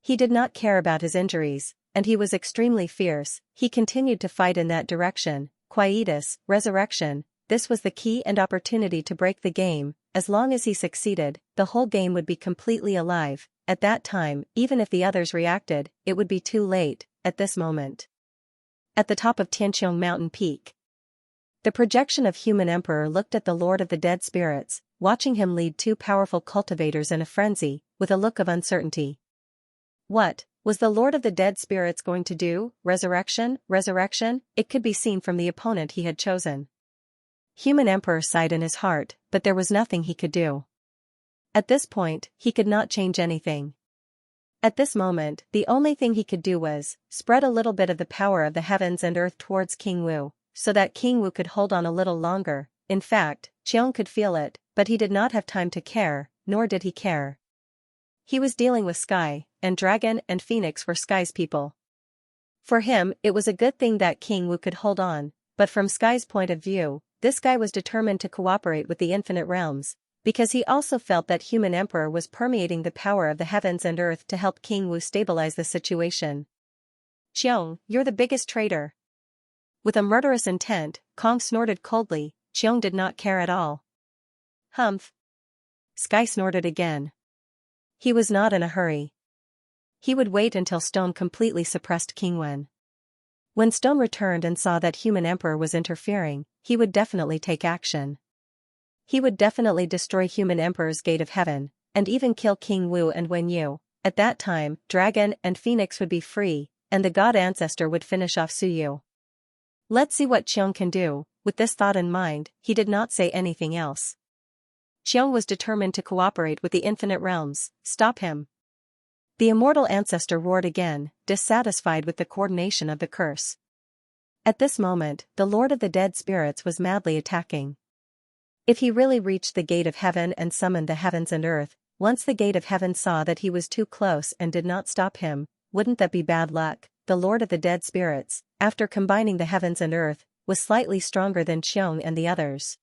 S1: He did not care about his injuries, and he was extremely fierce. He continued to fight in that direction. Quietus, resurrection, this was the key and opportunity to break the game. As long as he succeeded, the whole game would be completely alive. At that time, even if the others reacted, it would be too late. At this moment, at the top of Tianqiong Mountain Peak, the projection of Human Emperor looked at the Lord of the Dead Spirits, watching him lead two powerful cultivators in a frenzy, with a look of uncertainty. What was the Lord of the Dead Spirits going to do? Resurrection? Resurrection? It could be seen from the opponent he had chosen. Human Emperor sighed in his heart, but there was nothing he could do. At this point, he could not change anything. At this moment, the only thing he could do was spread a little bit of the power of the heavens and earth towards King Wu, so that King Wu could hold on a little longer. In fact, Xiong could feel it, but he did not have time to care, nor did he care. He was dealing with Sky, and Dragon and Phoenix were Sky's people. For him, it was a good thing that King Wu could hold on, but from Sky's point of view, this guy was determined to cooperate with the infinite realms, because he also felt that Human Emperor was permeating the power of the heavens and earth to help King Wu stabilize the situation. "Xiong, you're the biggest traitor." With a murderous intent, Kong snorted coldly. Xiong did not care at all. "Humph." Sky snorted again. He was not in a hurry. He would wait until Stone completely suppressed King Wen. When Stone returned and saw that Human Emperor was interfering, he would definitely take action. He would definitely destroy Human Emperor's Gate of Heaven, and even kill King Wu and Wen Yu. At that time, Dragon and Phoenix would be free, and the God Ancestor would finish off Su Yu. Let's see what Xiong can do. With this thought in mind, he did not say anything else. Xiong was determined to cooperate with the infinite realms. Stop him. The immortal ancestor roared again, dissatisfied with the coordination of the curse. At this moment, the Lord of the Dead Spirits was madly attacking. If he really reached the Gate of Heaven and summoned the heavens and earth, once the Gate of Heaven saw that he was too close and did not stop him, wouldn't that be bad luck? The Lord of the Dead Spirits, after combining the heavens and earth, was slightly stronger than Xiong and the others.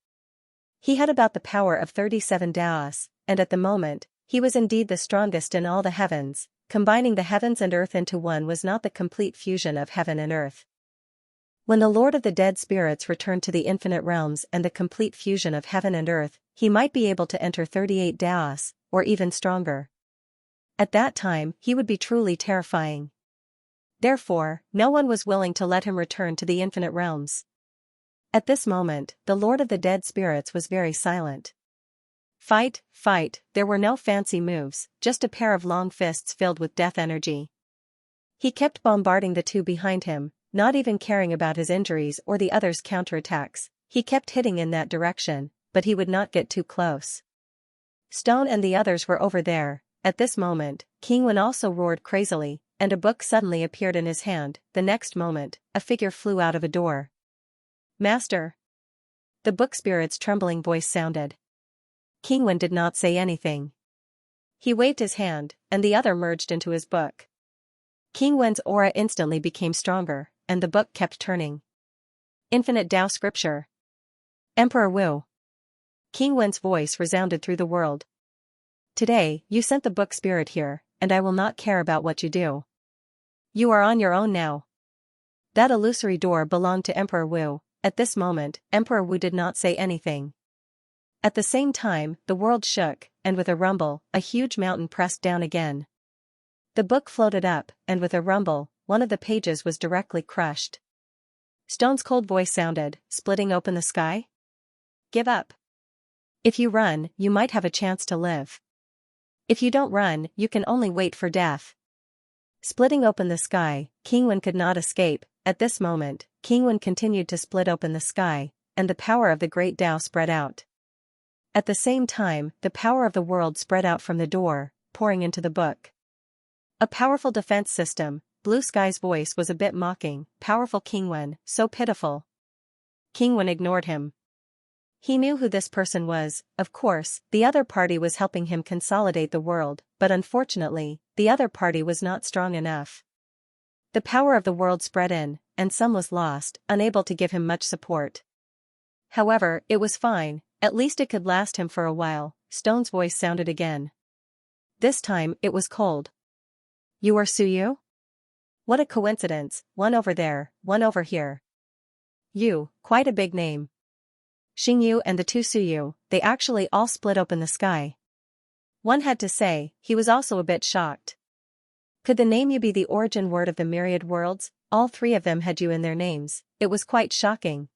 S1: He had about the power of 37 Daos, and at the moment, he was indeed the strongest in all the heavens. Combining the heavens and earth into one was not the complete fusion of heaven and earth. When the Lord of the Dead Spirits returned to the infinite realms and the complete fusion of heaven and earth, he might be able to enter 38 Daos, or even stronger. At that time, he would be truly terrifying. Therefore, no one was willing to let him return to the infinite realms. At this moment, the Lord of the Dead Spirits was very silent. Fight, fight, there were no fancy moves, just a pair of long fists filled with death energy. He kept bombarding the two behind him, not even caring about his injuries or the others' counterattacks. He kept hitting in that direction, but he would not get too close. Stone and the others were over there. At this moment, King Wen also roared crazily, and a book suddenly appeared in his hand. The next moment, a figure flew out of a door. "Master!" The book spirit's trembling voice sounded. King Wen did not say anything. He waved his hand, and the other merged into his book. King Wen's aura instantly became stronger, and the book kept turning. Infinite Tao Scripture. Emperor Wu. King Wen's voice resounded through the world. "Today, you sent the book spirit here, and I will not care about what you do. You are on your own now." That illusory door belonged to Emperor Wu. At this moment, Emperor Wu did not say anything. At the same time, the world shook, and with a rumble, a huge mountain pressed down again. The book floated up, and with a rumble, one of the pages was directly crushed. Stone's cold voice sounded, splitting open the sky. "Give up." If you run, you might have a chance to live. If you don't run, you can only wait for death. Splitting open the sky, Qingwen could not escape. At this moment, Qingwen continued to split open the sky, and the power of the great Tao spread out. At the same time, the power of the world spread out from the door, pouring into the book. A powerful defense system. Blue Sky's voice was a bit mocking. Powerful Qingwen, so pitiful. Qingwen ignored him. He knew who this person was. Of course, the other party was helping him consolidate the world, but unfortunately, the other party was not strong enough. The power of the world spread in, and some was lost, unable to give him much support. However, it was fine, at least it could last him for a while. Stone's voice sounded again. This time, it was cold. You are Suyu? What a coincidence, one over there, one over here. You, quite a big name. Xingyu and the two Suyu, they actually all split open the sky. One had to say, he was also a bit shocked. Could the name Yu be the origin word of the myriad worlds? All three of them had Yu in their names. It was quite shocking.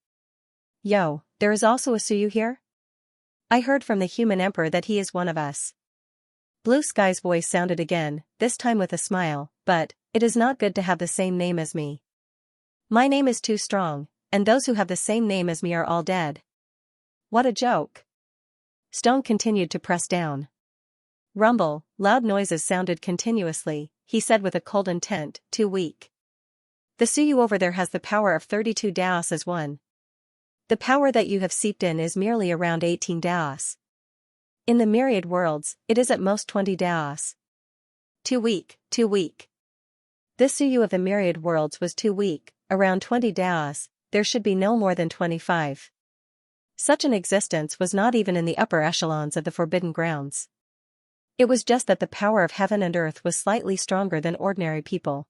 S1: Yo, there is also a Suyu here? I heard from the human emperor that he is one of us. Blue Sky's voice sounded again, this time with a smile, but, it is not good to have the same name as me. My name is too strong, and those who have the same name as me are all dead. What a joke. Stone continued to press down. Rumble, loud noises sounded continuously, he said with a cold intent, too weak. The Suyu over there has the power of 32 Daos as one. The power that you have seeped in is merely around 18 Daos. In the myriad worlds, it is at most 20 Daos. Too weak, too weak. This Suyu of the myriad worlds was too weak, around 20 Daos, there should be no more than 25. Such an existence was not even in the upper echelons of the Forbidden Grounds. It was just that the power of heaven and earth was slightly stronger than ordinary people.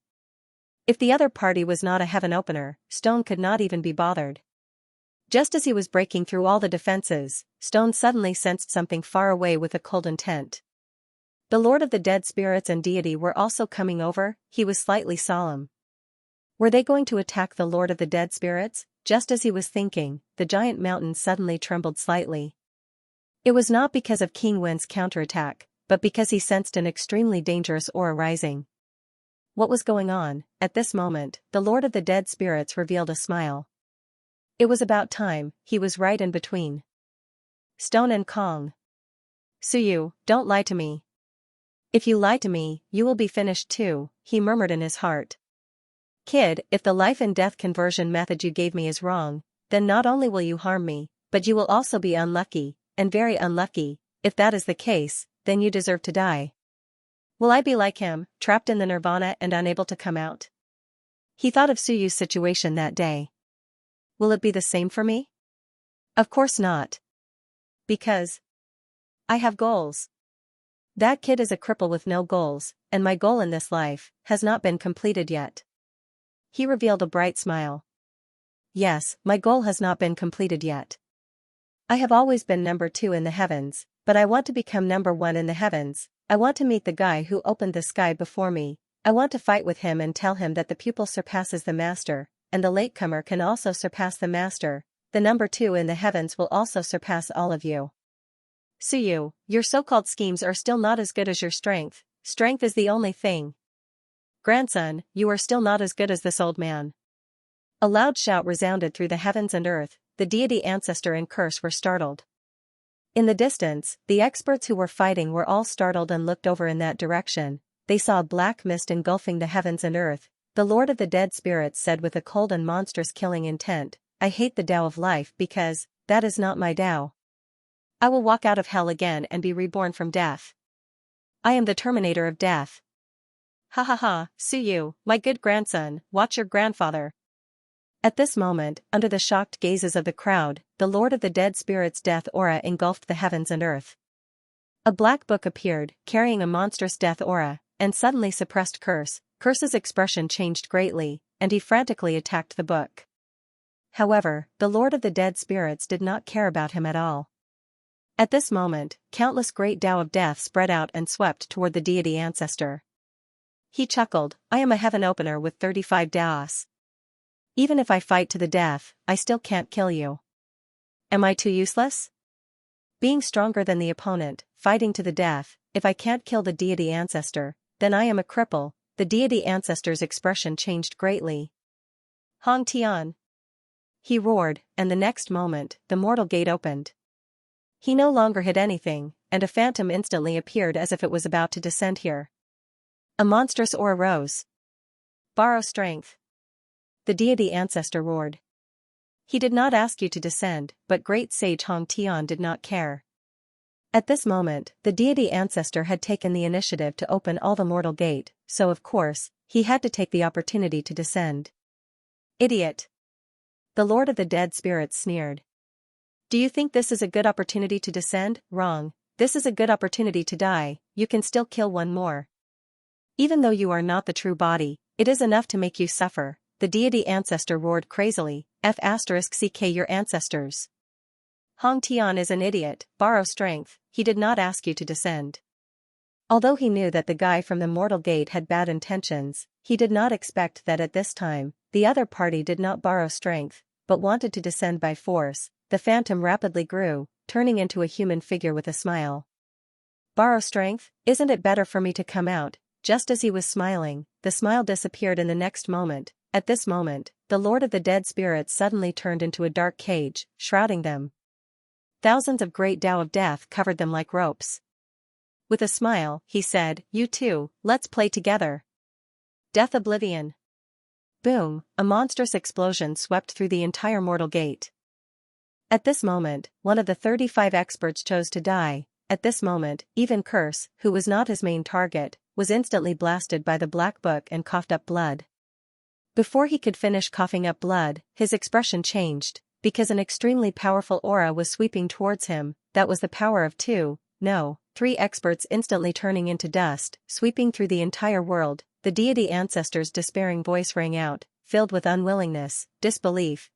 S1: If the other party was not a heaven opener, Stone could not even be bothered. Just as he was breaking through all the defenses, Stone suddenly sensed something far away with a cold intent. The Lord of the Dead Spirits and Deity were also coming over. He was slightly solemn. Were they going to attack the Lord of the Dead Spirits? Just as he was thinking, the giant mountain suddenly trembled slightly. It was not because of Qingwen's counterattack, but because he sensed an extremely dangerous aura rising. What was going on? At this moment, the Lord of the Dead Spirits revealed a smile. It was about time, he was right in between. Stone and Kong. Suyu, don't lie to me. If you lie to me, you will be finished too, he murmured in his heart. Kid, if the life and death conversion method you gave me is wrong, then not only will you harm me, but you will also be unlucky, and very unlucky. If that is the case, then you deserve to die. Will I be like him, trapped in the nirvana and unable to come out? He thought of Suyu's situation that day. Will it be the same for me? Of course not. Because I have goals. That kid is a cripple with no goals, and my goal in this life has not been completed yet. He revealed a bright smile. Yes, my goal has not been completed yet. I have always been number 2 in the heavens, but I want to become number 1 in the heavens. I want to meet the guy who opened the sky before me. I want to fight with him and tell him that the pupil surpasses the master, and the latecomer can also surpass the master. The number 2 in the heavens will also surpass all of you. Suyu, your so-called schemes are still not as good as your strength. Strength is the only thing. Grandson, you are still not as good as this old man. A loud shout resounded through the heavens and earth. The deity ancestor and curse were startled. In the distance, the experts who were fighting were all startled and looked over in that direction. They saw a black mist engulfing the heavens and earth. The Lord of the Dead Spirits said with a cold and monstrous killing intent, I hate the Tao of life because, that is not my Tao. I will walk out of hell again and be reborn from death. I am the terminator of death. Ha ha ha, Suyu, my good grandson, watch your grandfather. At this moment, under the shocked gazes of the crowd, the Lord of the Dead Spirits' death aura engulfed the heavens and earth. A black book appeared, carrying a monstrous death aura, and suddenly suppressed Curse. Curse's expression changed greatly, and he frantically attacked the book. However, the Lord of the Dead Spirits did not care about him at all. At this moment, countless great Tao of death spread out and swept toward the deity ancestor. He chuckled, I am a heaven opener with 35 Daos. Even if I fight to the death, I still can't kill you. Am I too useless? Being stronger than the opponent, fighting to the death. If I can't kill the deity ancestor, then I am a cripple. The deity ancestor's expression changed greatly. Hong Tian! He roared, and the next moment, the mortal gate opened. He no longer hid anything, and a phantom instantly appeared as if it was about to descend here. A monstrous aura rose. Borrow strength. The deity ancestor roared. He did not ask you to descend, but great sage Hong Tian did not care. At this moment, the deity ancestor had taken the initiative to open all the mortal gate, so of course, he had to take the opportunity to descend. Idiot! The Lord of the Dead Spirits sneered. Do you think this is a good opportunity to descend? Wrong. This is a good opportunity to die. You can still kill one more. Even though you are not the true body, it is enough to make you suffer. The deity ancestor roared crazily. F***ck your ancestors. Hong Tian is an idiot. Borrow strength. He did not ask you to descend. Although he knew that the guy from the mortal gate had bad intentions, he did not expect that at this time, the other party did not borrow strength, but wanted to descend by force. The phantom rapidly grew, turning into a human figure with a smile. Borrow strength? Isn't it better for me to come out? Just as he was smiling, the smile disappeared in the next moment. At this moment, the Lord of the Dead Spirits suddenly turned into a dark cage, shrouding them. Thousands of great Tao of Death covered them like ropes. With a smile, he said, "You two, let's play together." Death Oblivion. Boom, a monstrous explosion swept through the entire mortal gate. At this moment, one of the 35 experts chose to die. At this moment, even Curse, who was not his main target, was instantly blasted by the black book and coughed up blood. Before he could finish coughing up blood, his expression changed, because an extremely powerful aura was sweeping towards him. That was the power of 3 experts instantly turning into dust, sweeping through the entire world. The deity ancestor's despairing voice rang out, filled with unwillingness, disbelief,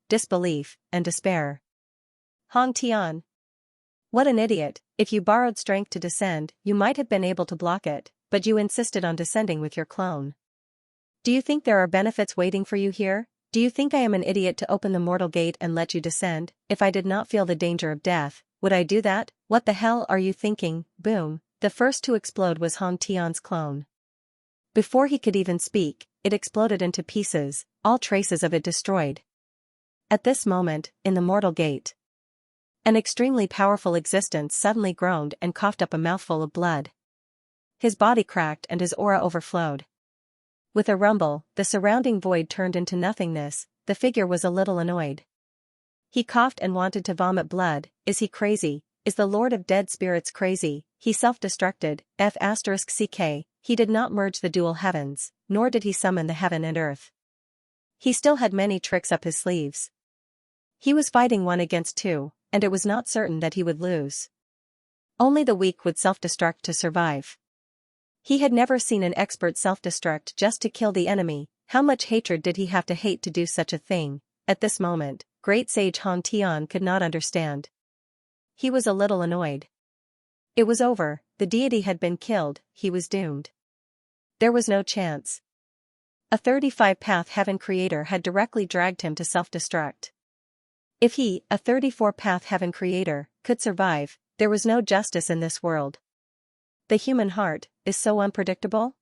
S1: and despair. Hong Tian. What an idiot! If you borrowed strength to descend, you might have been able to block it, but you insisted on descending with your clone. Do you think there are benefits waiting for you here? Do you think I am an idiot to open the mortal gate and let you descend? If I did not feel the danger of death, would I do that? What the hell are you thinking? Boom. The first to explode was Hong Tian's clone. Before he could even speak, it exploded into pieces, all traces of it destroyed. At this moment, in the mortal gate, an extremely powerful existence suddenly groaned and coughed up a mouthful of blood. His body cracked and his aura overflowed. With a rumble, the surrounding void turned into nothingness. The figure was a little annoyed. He coughed and wanted to vomit blood. Is he crazy? Is the Lord of Dead Spirits crazy? He self-destructed. F***ck. He did not merge the dual heavens, nor did he summon the heaven and earth. He still had many tricks up his sleeves. He was fighting 1 against 2, and it was not certain that he would lose. Only the weak would self-destruct to survive. He had never seen an expert self-destruct just to kill the enemy. How much hatred did he have to hate to do such a thing? At this moment, great sage Hong Tian could not understand. He was a little annoyed. It was over, the deity had been killed, he was doomed. There was no chance. A 35-path heaven creator had directly dragged him to self-destruct. If he, a 34-path heaven creator, could survive, there was no justice in this world. The human heart is so unpredictable.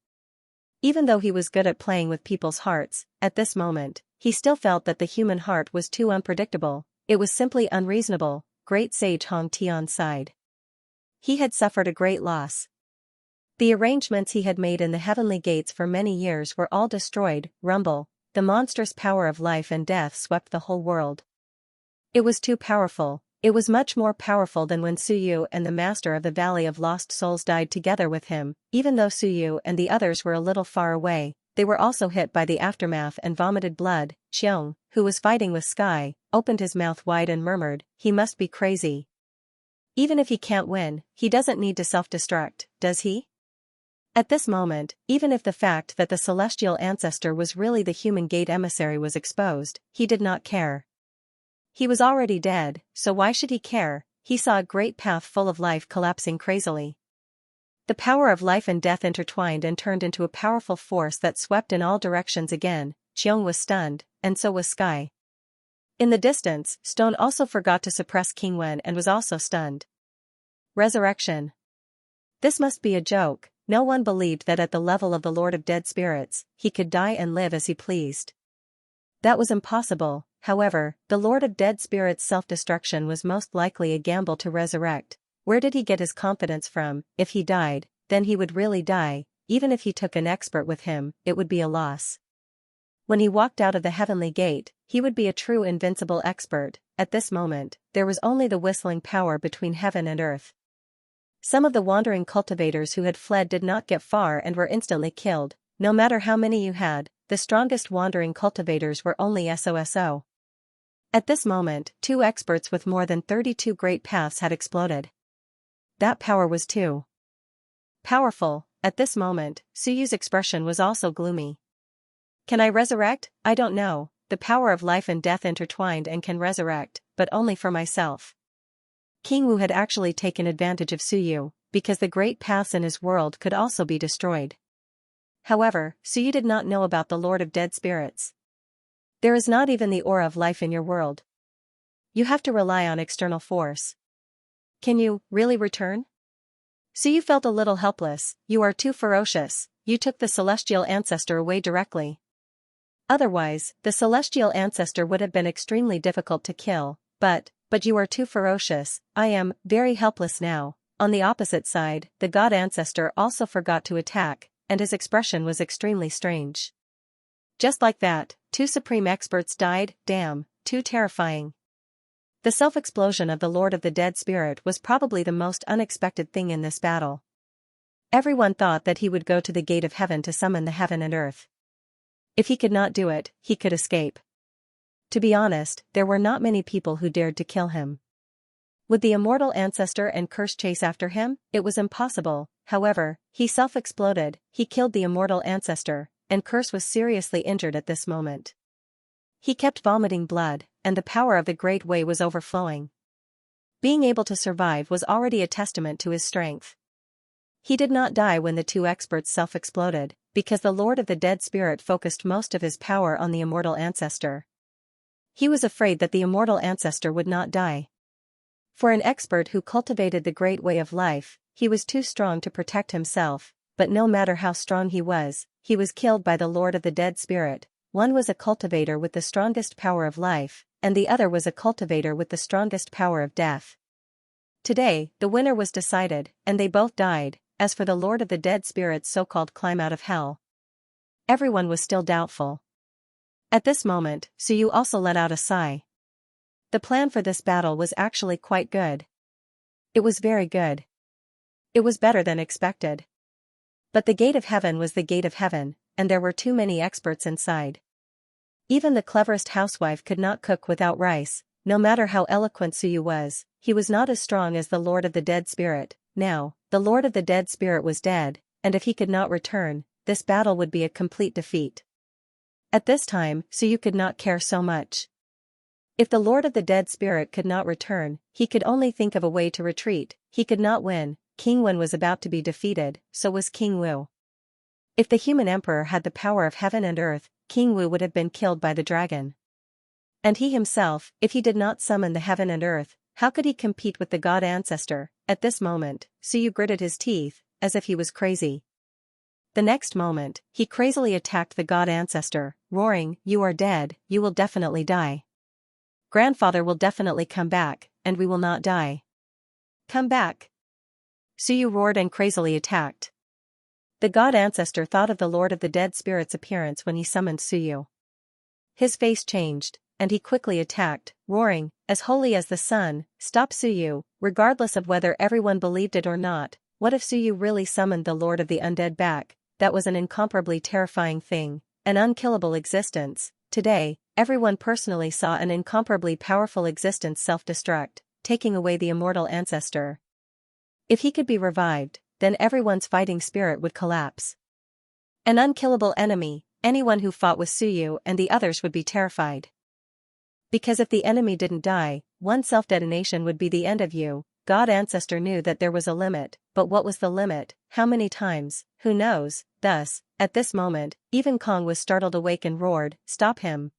S1: Even though he was good at playing with people's hearts, at this moment, he still felt that the human heart was too unpredictable. It was simply unreasonable. Great sage Hong Tian sighed. He had suffered a great loss. The arrangements he had made in the heavenly gates for many years were all destroyed. Rumble, the monstrous power of life and death swept the whole world. It was too powerful. It was much more powerful than when Suyu and the Master of the Valley of Lost Souls died together with him. Even though Suyu and the others were a little far away, they were also hit by the aftermath and vomited blood. Xiong, who was fighting with Sky, opened his mouth wide and murmured, "He must be crazy. Even if he can't win, he doesn't need to self-destruct, does he?" At this moment, even if the fact that the celestial ancestor was really the human gate emissary was exposed, he did not care. He was already dead, so why should he care? He saw a great path full of life collapsing crazily. The power of life and death intertwined and turned into a powerful force that swept in all directions again. Xiong was stunned, and so was Sky. In the distance, Stone also forgot to suppress King Wen and was also stunned. Resurrection. This must be a joke. No one believed that at the level of the Lord of Dead Spirits, he could die and live as he pleased. That was impossible. However, the Lord of Dead Spirits' self-destruction was most likely a gamble to resurrect. Where did he get his confidence from? If he died, then he would really die. Even if he took an expert with him, it would be a loss. When he walked out of the heavenly gate, he would be a true invincible expert. At this moment, there was only the whistling power between heaven and earth. Some of the wandering cultivators who had fled did not get far and were instantly killed. No matter how many you had, the strongest wandering cultivators were only SOSO. At this moment, 2 experts with more than 32 great paths had exploded. That power was too powerful. At this moment, Suyu's expression was also gloomy. Can I resurrect? I don't know. The power of life and death intertwined and can resurrect, but only for myself. King Wu had actually taken advantage of Suyu, because the great paths in his world could also be destroyed. However, Suyu did not know about the Lord of Dead Spirits. There is not even the aura of life in your world. You have to rely on external force. Can you really return? Suyu felt a little helpless. You are too ferocious. You took the celestial ancestor away directly. Otherwise, the celestial ancestor would have been extremely difficult to kill, but you are too ferocious. I am very helpless now. On the opposite side, the god ancestor also forgot to attack, and his expression was extremely strange. Just like that, 2 supreme experts died. Damn, too terrifying. The self-explosion of the Lord of the Dead Spirit was probably the most unexpected thing in this battle. Everyone thought that he would go to the gate of heaven to summon the heaven and earth. If he could not do it, he could escape. To be honest, there were not many people who dared to kill him. Would the immortal ancestor and curse chase after him? It was impossible. However, he self-exploded. He killed the immortal ancestor, and Curse was seriously injured at this moment. He kept vomiting blood, and the power of the Great Way was overflowing. Being able to survive was already a testament to his strength. He did not die when the 2 experts self-exploded, because the Lord of the Dead Spirit focused most of his power on the immortal ancestor. He was afraid that the immortal ancestor would not die. For an expert who cultivated the Great Way of life, he was too strong to protect himself, but no matter how strong he was killed by the Lord of the Dead Spirit. One was a cultivator with the strongest power of life, and the other was a cultivator with the strongest power of death. Today, the winner was decided, and they both died. As for the Lord of the Dead Spirit's so-called climb out of hell, everyone was still doubtful. At this moment, Suyu also let out a sigh. The plan for this battle was actually quite good. It was very good. It was better than expected. But the gate of heaven was the gate of heaven, and there were too many experts inside. Even the cleverest housewife could not cook without rice. No matter how eloquent Suyu was, he was not as strong as the Lord of the Dead Spirit. Now, the Lord of the Dead Spirit was dead, and if he could not return, this battle would be a complete defeat. At this time, Suyu could not care so much. If the Lord of the Dead Spirit could not return, he could only think of a way to retreat. He could not win. King Wen was about to be defeated, so was King Wu. If the human emperor had the power of heaven and earth, King Wu would have been killed by the dragon. And he himself, if he did not summon the heaven and earth, how could he compete with the god ancestor? At this moment, Suyu gritted his teeth, as if he was crazy. The next moment, he crazily attacked the god ancestor, roaring, "You are dead, you will definitely die. Grandfather will definitely come back, and we will not die. Come back." Suyu roared and crazily attacked. The god ancestor thought of the Lord of the Dead Spirit's appearance when he summoned Suyu. His face changed, and he quickly attacked, roaring, "As holy as the sun, stop Suyu." Regardless of whether everyone believed it or not, what if Suyu really summoned the Lord of the Undead back? That was an incomparably terrifying thing, an unkillable existence. Today, everyone personally saw an incomparably powerful existence self-destruct, taking away the immortal ancestor. If he could be revived, then everyone's fighting spirit would collapse. An unkillable enemy, anyone who fought with Suyu and the others would be terrified. Because if the enemy didn't die, one self-detonation would be the end of you. God Ancestor knew that there was a limit, but what was the limit? How many times? Who knows? Thus, at this moment, even Kong was startled awake and roared, "Stop him!"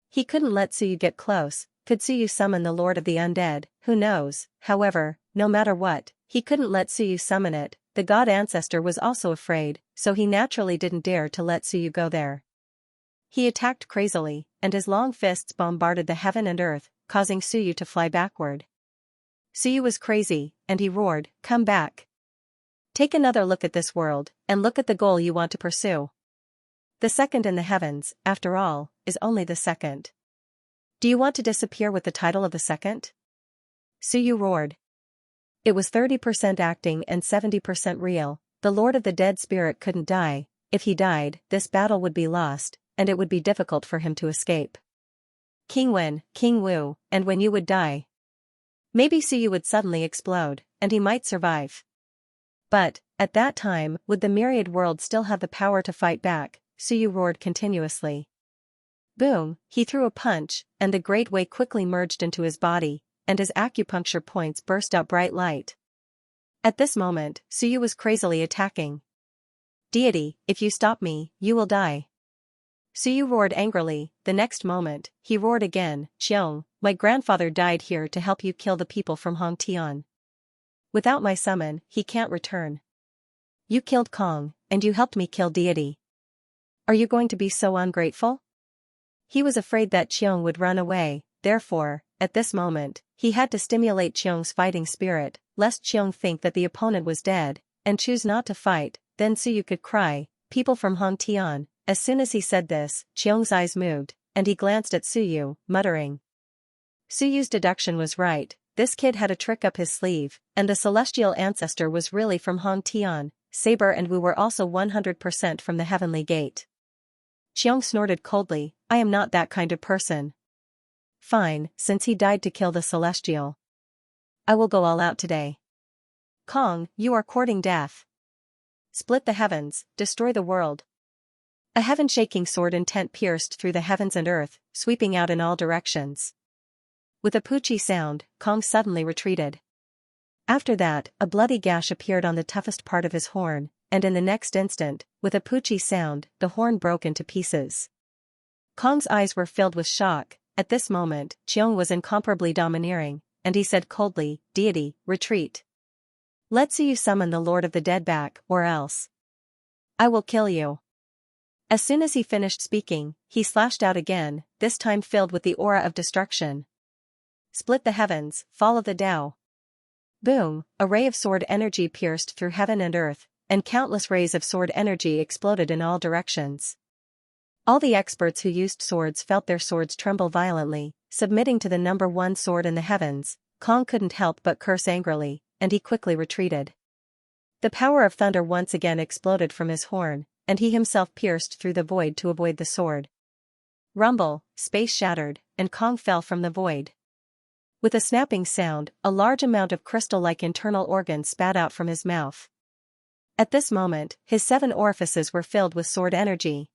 S1: He couldn't let Suyu get close. Could Suyu summon the Lord of the Undead? Who knows? However, no matter what, he couldn't let Suyu summon it. The god ancestor was also afraid, so he naturally didn't dare to let Suyu go there. He attacked crazily, and his long fists bombarded the heaven and earth, causing Suyu to fly backward. Suyu was crazy, and he roared, "Come back! Take another look at this world, and look at the goal you want to pursue. The second in the heavens, after all, is only the second. Do you want to disappear with the title of the second?" Suyu roared. It was 30% acting and 70% real. The Lord of the Dead Spirit couldn't die. If he died, this battle would be lost, and it would be difficult for him to escape. King Wen, King Wu, and when you would die. Maybe Suyu would suddenly explode, and he might survive. But, at that time, would the Myriad world still have the power to fight back? Suyu roared continuously. Boom, he threw a punch, and the Great Way quickly merged into his body, and his acupuncture points burst out bright light. At this moment, Suyu was crazily attacking. "Deity, if you stop me, you will die." Suyu roared angrily. The next moment, he roared again, "Xiong, my grandfather died here to help you kill the people from Hongtian. Without my summon, he can't return. You killed Kong, and you helped me kill Deity. Are you going to be so ungrateful?" He was afraid that Xiong would run away, therefore, at this moment, he had to stimulate Xiong's fighting spirit, lest Xiong think that the opponent was dead, and choose not to fight. Then Suyu could cry, "People from Hongtian." As soon as he said this, Xiong's eyes moved, and he glanced at Suyu, muttering. Suyu's deduction was right. This kid had a trick up his sleeve, and the celestial ancestor was really from Hongtian. Saber and Wu were also 100% from the heavenly gate. Xiong snorted coldly, "I am not that kind of person." "Fine, since he died to kill the celestial. I will go all out today. Kong, you are courting death. Split the heavens, destroy the world." A heaven-shaking sword intent pierced through the heavens and earth, sweeping out in all directions. With a poochie sound, Kong suddenly retreated. After that, a bloody gash appeared on the toughest part of his horn, and in the next instant, with a poochie sound, the horn broke into pieces. Kong's eyes were filled with shock. At this moment, Xiong was incomparably domineering, and he said coldly, "Deity, retreat. Let's see you summon the Lord of the Dead back, or else I will kill you." As soon as he finished speaking, he slashed out again, this time filled with the aura of destruction. "Split the heavens, follow the Tao." Boom, a ray of sword energy pierced through heaven and earth, and countless rays of sword energy exploded in all directions. All the experts who used swords felt their swords tremble violently, submitting to the number one sword in the heavens. Kong couldn't help but curse angrily, and he quickly retreated. The power of thunder once again exploded from his horn, and he himself pierced through the void to avoid the sword. Rumble, space shattered, and Kong fell from the void. With a snapping sound, a large amount of crystal-like internal organs spat out from his mouth. At this moment, his 7 orifices were filled with sword energy.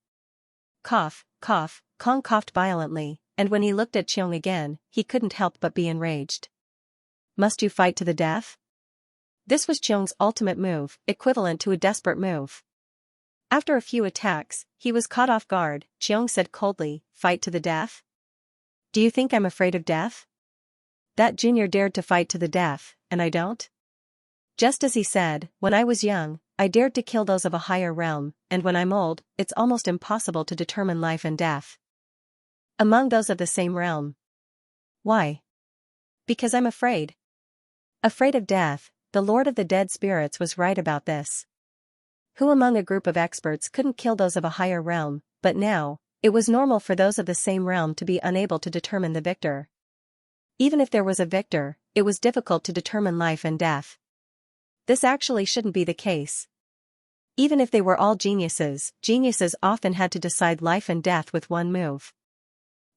S1: Cough, cough, Kong coughed violently, and when he looked at Xiong again, he couldn't help but be enraged. "Must you fight to the death?" This was Xiong's ultimate move, equivalent to a desperate move. After a few attacks, he was caught off guard. Xiong said coldly, "Fight to the death? Do you think I'm afraid of death? That junior dared to fight to the death, and I don't?" Just as he said, "When I was young, I dared to kill those of a higher realm, and when I'm old, it's almost impossible to determine life and death among those of the same realm." "Why?" "Because I'm afraid." Afraid of death. The Lord of the Dead Spirits was right about this. Who among a group of experts couldn't kill those of a higher realm? But now, it was normal for those of the same realm to be unable to determine the victor. Even if there was a victor, it was difficult to determine life and death. This actually shouldn't be the case. Even if they were all geniuses, geniuses often had to decide life and death with one move.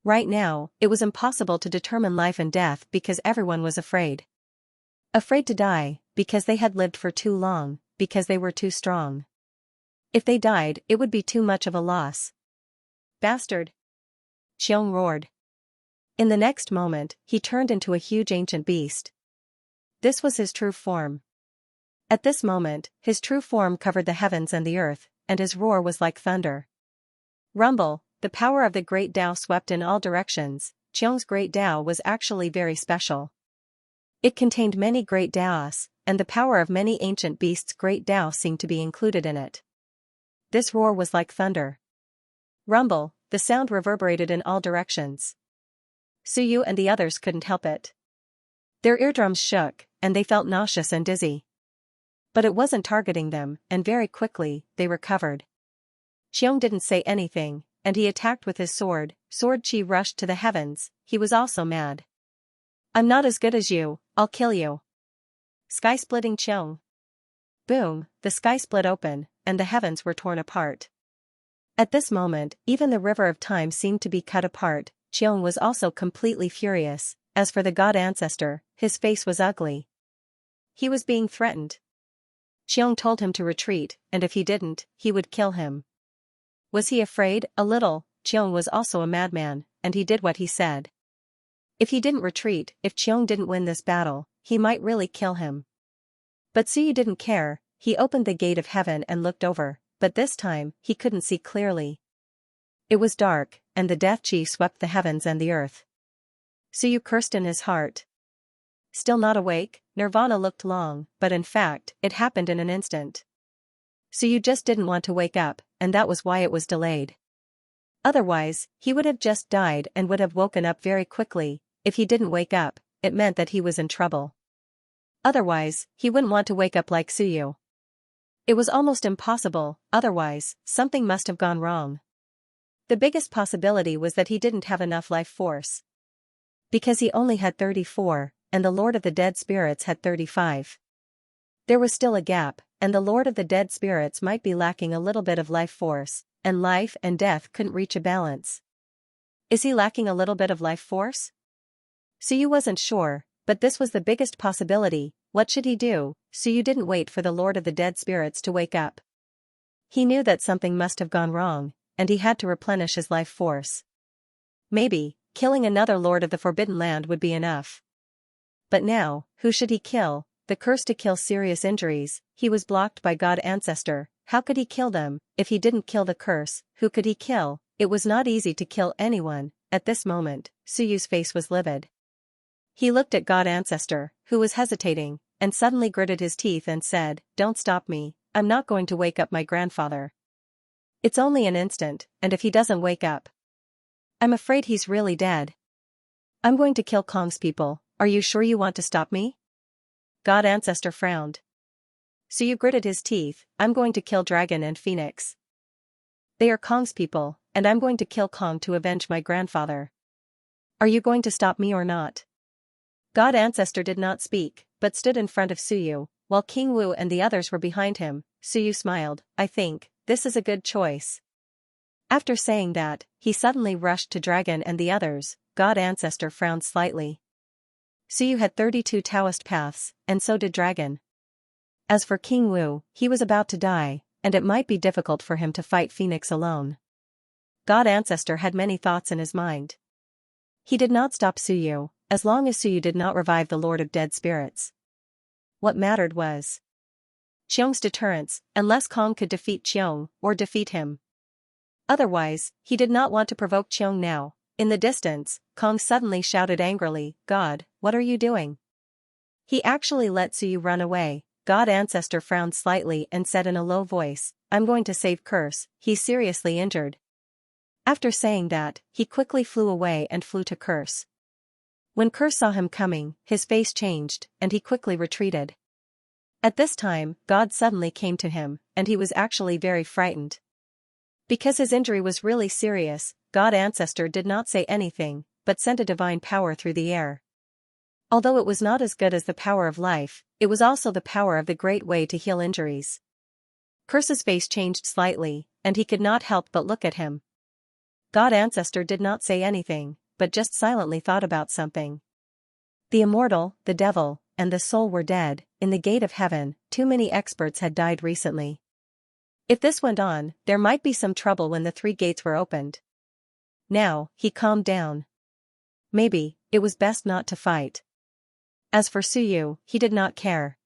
S1: Right now, it was impossible to determine life and death because everyone was afraid. Afraid to die, because they had lived for too long, because they were too strong. If they died, it would be too much of a loss. "Bastard!" Xiong roared. In the next moment, he turned into a huge ancient beast. This was his true form. At this moment, his true form covered the heavens and the earth, and his roar was like thunder. Rumble, the power of the great Tao swept in all directions. Xiong's great Tao was actually very special. It contained many great Taos, and the power of many ancient beasts' great Tao seemed to be included in it. This roar was like thunder. Rumble, the sound reverberated in all directions. Suyu and the others couldn't help it. Their eardrums shook, and they felt nauseous and dizzy. But it wasn't targeting them, and very quickly, they recovered. Xiong didn't say anything, and he attacked with his sword. Sword chi rushed to the heavens. He was also mad. I'm not as good as you, I'll kill you. Sky-splitting Xiong. Boom, the sky split open, and the heavens were torn apart. At this moment, even the river of time seemed to be cut apart. Xiong was also completely furious. As for the god ancestor, his face was ugly. He was being threatened. Xiong told him to retreat, and if he didn't, he would kill him. Was he afraid? A little. Xiong was also a madman, and he did what he said. If he didn't retreat, if Xiong didn't win this battle, he might really kill him. But Suyu didn't care. He opened the gate of heaven and looked over, but this time, he couldn't see clearly. It was dark, and the death chi swept the heavens and the earth. Suyu cursed in his heart. Still not awake? Nirvana looked long, but in fact, it happened in an instant. Suyu just didn't want to wake up, and that was why it was delayed. Otherwise, he would have just died and would have woken up very quickly. If he didn't wake up, it meant that he was in trouble. Otherwise, he wouldn't want to wake up like Suyu. It was almost impossible, otherwise, something must have gone wrong. The biggest possibility was that he didn't have enough life force. Because he only had 34, and the Lord of the Dead Spirits had 35. There was still a gap, and the Lord of the Dead Spirits might be lacking a little bit of life force, and life and death couldn't reach a balance. Is he lacking a little bit of life force? Suyu wasn't sure, but this was the biggest possibility. What should he do? Suyu didn't wait for the Lord of the Dead Spirits to wake up. He knew that something must have gone wrong, and he had to replenish his life force. Maybe, killing another Lord of the Forbidden Land would be enough. But now, who should he kill? The curse to kill serious injuries. He was blocked by God Ancestor. How could he kill them? If he didn't kill the curse, who could he kill? It was not easy to kill anyone. At this moment, Suyu's face was livid. He looked at God Ancestor, who was hesitating, and suddenly gritted his teeth and said, "Don't stop me, I'm not going to wake up my grandfather. It's only an instant, and if he doesn't wake up, I'm afraid he's really dead. I'm going to kill Kong's people. Are you sure you want to stop me?" God Ancestor frowned. Suyu gritted his teeth. "I'm going to kill Dragon and Phoenix. They are Kong's people, and I'm going to kill Kong to avenge my grandfather. Are you going to stop me or not?" God Ancestor did not speak, but stood in front of Suyu, while King Wu and the others were behind him. Suyu smiled. "I think this is a good choice." After saying that, he suddenly rushed to Dragon and the others. God Ancestor frowned slightly. Suyu had 32 Taoist paths, and so did Dragon. As for King Wu, he was about to die, and it might be difficult for him to fight Phoenix alone. God Ancestor had many thoughts in his mind. He did not stop Suyu, as long as Suyu did not revive the Lord of Dead Spirits. What mattered was Xiong's deterrence, unless Kong could defeat Xiong, or defeat him. Otherwise, he did not want to provoke Xiong now. In the distance, Kong suddenly shouted angrily, "God, what are you doing?" He actually let Suyu run away. God Ancestor frowned slightly and said in a low voice, "I'm going to save Curse, he's seriously injured." After saying that, he quickly flew away and flew to Curse. When Curse saw him coming, his face changed, and he quickly retreated. At this time, God suddenly came to him, and he was actually very frightened. Because his injury was really serious, God Ancestor did not say anything, but sent a divine power through the air. Although it was not as good as the power of life, it was also the power of the great way to heal injuries. Curse's face changed slightly, and he could not help but look at him. God Ancestor did not say anything, but just silently thought about something. The immortal, the devil, and the soul were dead. In the gate of heaven, too many experts had died recently. If this went on, there might be some trouble when the 3 gates were opened. Now, he calmed down. Maybe, it was best not to fight. As for Suyu, he did not care.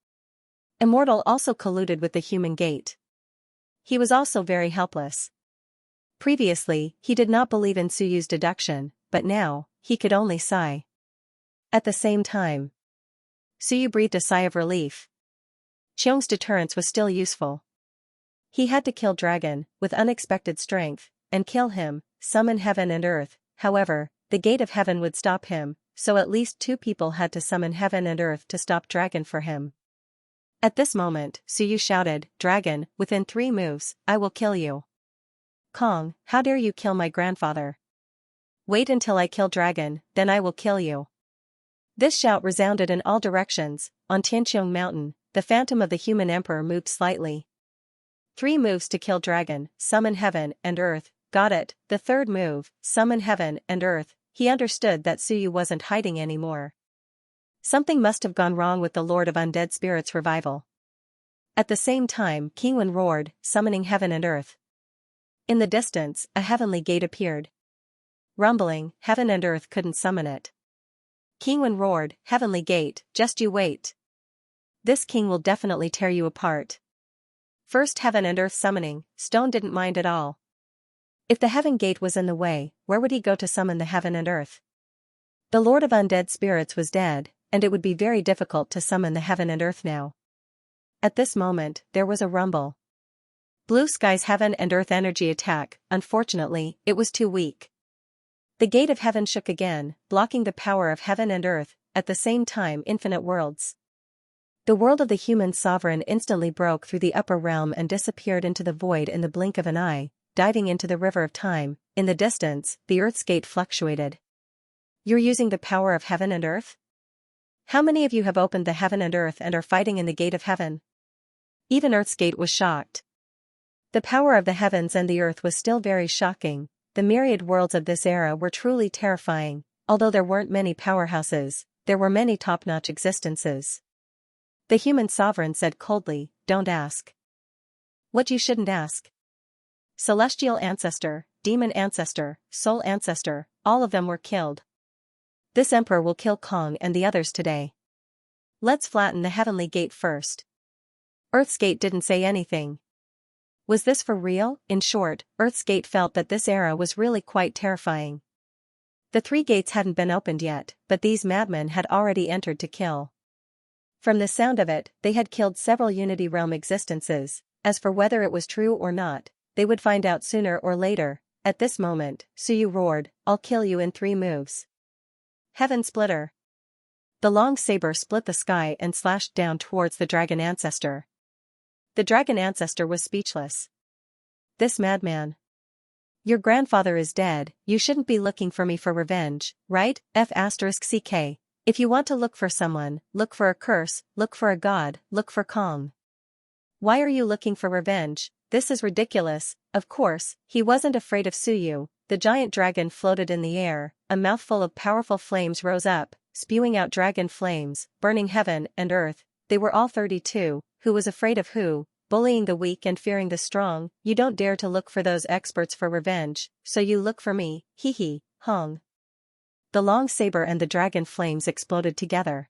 S1: Immortal also colluded with the human gate. He was also very helpless. Previously, he did not believe in Suyu's deduction, but now, he could only sigh. At the same time, Suyu breathed a sigh of relief. Xiong's deterrence was still useful. He had to kill Dragon, with unexpected strength, and kill him, summon heaven and earth. However, the gate of heaven would stop him, so at least 2 people had to summon heaven and earth to stop Dragon for him. At this moment, Suyu shouted, "Dragon, within 3 moves, I will kill you." "Kong, how dare you kill my grandfather? Wait until I kill Dragon, then I will kill you." This shout resounded in all directions. On Tianqiong Mountain, the phantom of the human emperor moved slightly. 3 moves to kill Dragon, summon heaven and earth. Got it. The 3rd move, summon heaven and earth. He understood that Suyu wasn't hiding anymore. Something must have gone wrong with the Lord of Undead Spirits' revival. At the same time, Qingwen roared, summoning heaven and earth. In the distance, a heavenly gate appeared. Rumbling, heaven and earth couldn't summon it. Qingwen roared, "Heavenly gate, just you wait. This king will definitely tear you apart." First heaven and earth summoning, Stone didn't mind at all. If the heaven gate was in the way, where would he go to summon the heaven and earth? The Lord of Undead Spirits was dead, and it would be very difficult to summon the heaven and earth now. At this moment, there was a rumble. Blue Sky's heaven and earth energy attack, unfortunately, it was too weak. The gate of heaven shook again, blocking the power of heaven and earth, at the same time infinite worlds. The world of the human sovereign instantly broke through the upper realm and disappeared into the void in the blink of an eye, diving into the river of time. In the distance, the earth's gate fluctuated. "You're using the power of heaven and earth? How many of you have opened the heaven and earth and are fighting in the gate of heaven?" Even Earth's gate was shocked. The power of the heavens and the earth was still very shocking. The myriad worlds of this era were truly terrifying. Although there weren't many powerhouses, there were many top-notch existences. The human sovereign said coldly, "Don't ask what you shouldn't ask." Celestial ancestor, demon ancestor, soul ancestor, all of them were killed. This emperor will kill Kong and the others today. Let's flatten the heavenly gate first. Earth's gate didn't say anything. Was this for real? In short, Earth's gate felt that this era was really quite terrifying. The 3 gates hadn't been opened yet, but these madmen had already entered to kill. From the sound of it, they had killed several Unity Realm existences. As for whether it was true or not, they would find out sooner or later. At this moment, Suyu roared, "I'll kill you in 3 moves." Heaven Splitter. The long saber split the sky and slashed down towards the dragon ancestor. The dragon ancestor was speechless. This madman. "Your grandfather is dead, you shouldn't be looking for me for revenge, right? F***ck. If you want to look for someone, look for a curse, look for a god, look for Kong. Why are you looking for revenge? This is ridiculous." Of course, he wasn't afraid of Suyu. The giant dragon floated in the air, a mouthful of powerful flames rose up, spewing out dragon flames, burning heaven and earth. They were all 32, who was afraid of who? Bullying the weak and fearing the strong. "You don't dare to look for those experts for revenge, so you look for me, hee hong." The long saber and the dragon flames exploded together.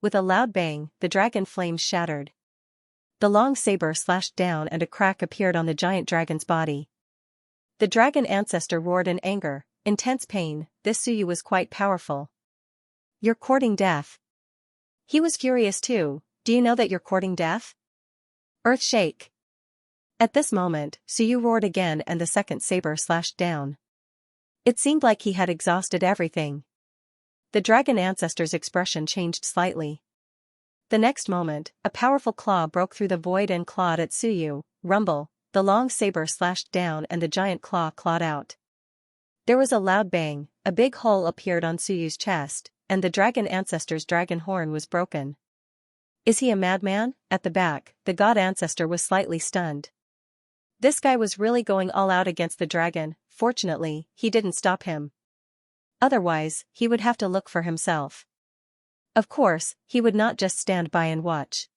S1: With a loud bang, the dragon flames shattered. The long saber slashed down and a crack appeared on the giant dragon's body. The dragon ancestor roared in anger, intense pain. This Suyu was quite powerful. "You're courting death." He was furious too. "Do you know that you're courting death? Earth shake." At this moment, Suyu roared again and the second saber slashed down. It seemed like he had exhausted everything. The dragon ancestor's expression changed slightly. The next moment, a powerful claw broke through the void and clawed at Suyu. Rumble, the long saber slashed down and the giant claw clawed out. There was a loud bang, a big hole appeared on Suyu's chest, and the dragon ancestor's dragon horn was broken. Is he a madman? At the back, the god ancestor was slightly stunned. This guy was really going all out against the dragon. Fortunately, he didn't stop him. Otherwise, he would have to look for himself. Of course, he would not just stand by and watch.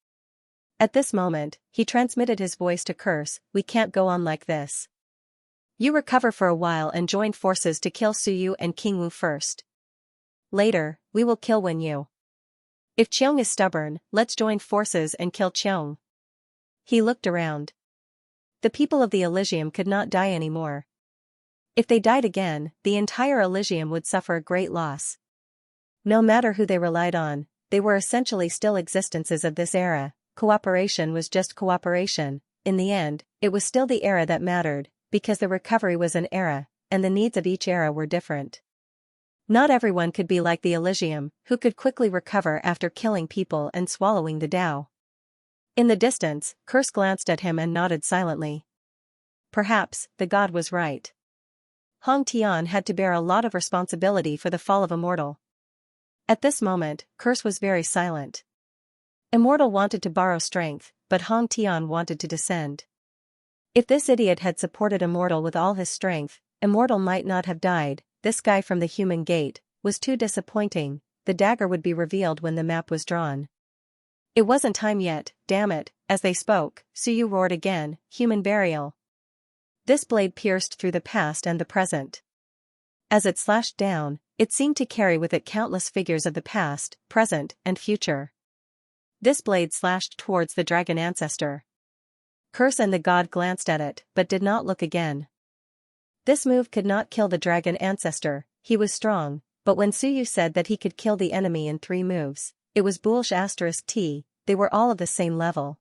S1: At this moment, he transmitted his voice to curse, "We can't go on like this. You recover for a while and join forces to kill Suyu and King Wu first. Later, we will kill Wen Yu. If Qiong is stubborn, let's join forces and kill Qiong." He looked around. The people of the Elysium could not die anymore. If they died again, the entire Elysium would suffer a great loss. No matter who they relied on, they were essentially still existences of this era. cooperation was just cooperation. In the end, it was still the era that mattered, because the recovery was an era, and the needs of each era were different. Not everyone could be like the Elysium, who could quickly recover after killing people and swallowing the Tao. In the distance, Curse glanced at him and nodded silently. Perhaps, the god was right. Hong Tian had to bear a lot of responsibility for the fall of Immortal. At this moment, Curse was very silent. Immortal wanted to borrow strength, but Hong Tian wanted to descend. If this idiot had supported Immortal with all his strength, Immortal might not have died. This guy from the human gate was too disappointing. The dagger would be revealed when the map was drawn. It wasn't time yet, damn it. As they spoke, Suyu roared again, human burial. This blade pierced through the past and the present. As it slashed down, it seemed to carry with it countless figures of the past, present, and future. This blade slashed towards the dragon ancestor. Curse and the god glanced at it, but did not look again. This move could not kill the dragon ancestor. He was strong, but when Suyu said that he could kill the enemy in 3 moves, it was bullsh*t, they were all of the same level.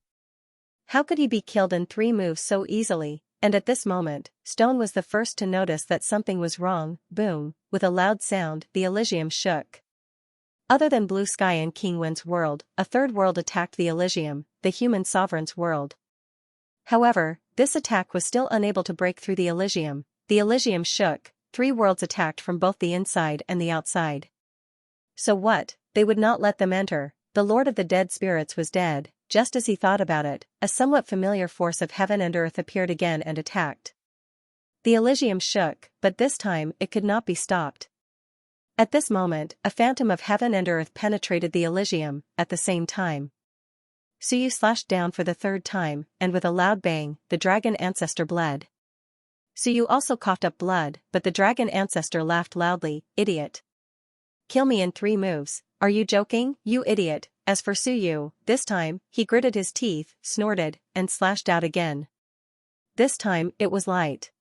S1: How could he be killed in 3 moves so easily? And at this moment, Stone was the first to notice that something was wrong. Boom, with a loud sound, the Elysium shook. Other than Blue Sky and King Wen's world, a third world attacked the Elysium, the human sovereign's world. However, this attack was still unable to break through the Elysium. The Elysium shook, 3 worlds attacked from both the inside and the outside. So what? They would not let them enter. The Lord of the Dead Spirits was dead. Just as he thought about it, a somewhat familiar force of heaven and earth appeared again and attacked. The Elysium shook, but this time it could not be stopped. At this moment, a phantom of heaven and earth penetrated the Elysium. At the same time, Suyu slashed down for the 3rd time, and with a loud bang, the dragon ancestor bled. Suyu also coughed up blood, but the dragon ancestor laughed loudly. Idiot. Kill me in 3 moves. Are you joking, you idiot? As for Suyu, this time, he gritted his teeth, snorted, and slashed out again. This time, it was light.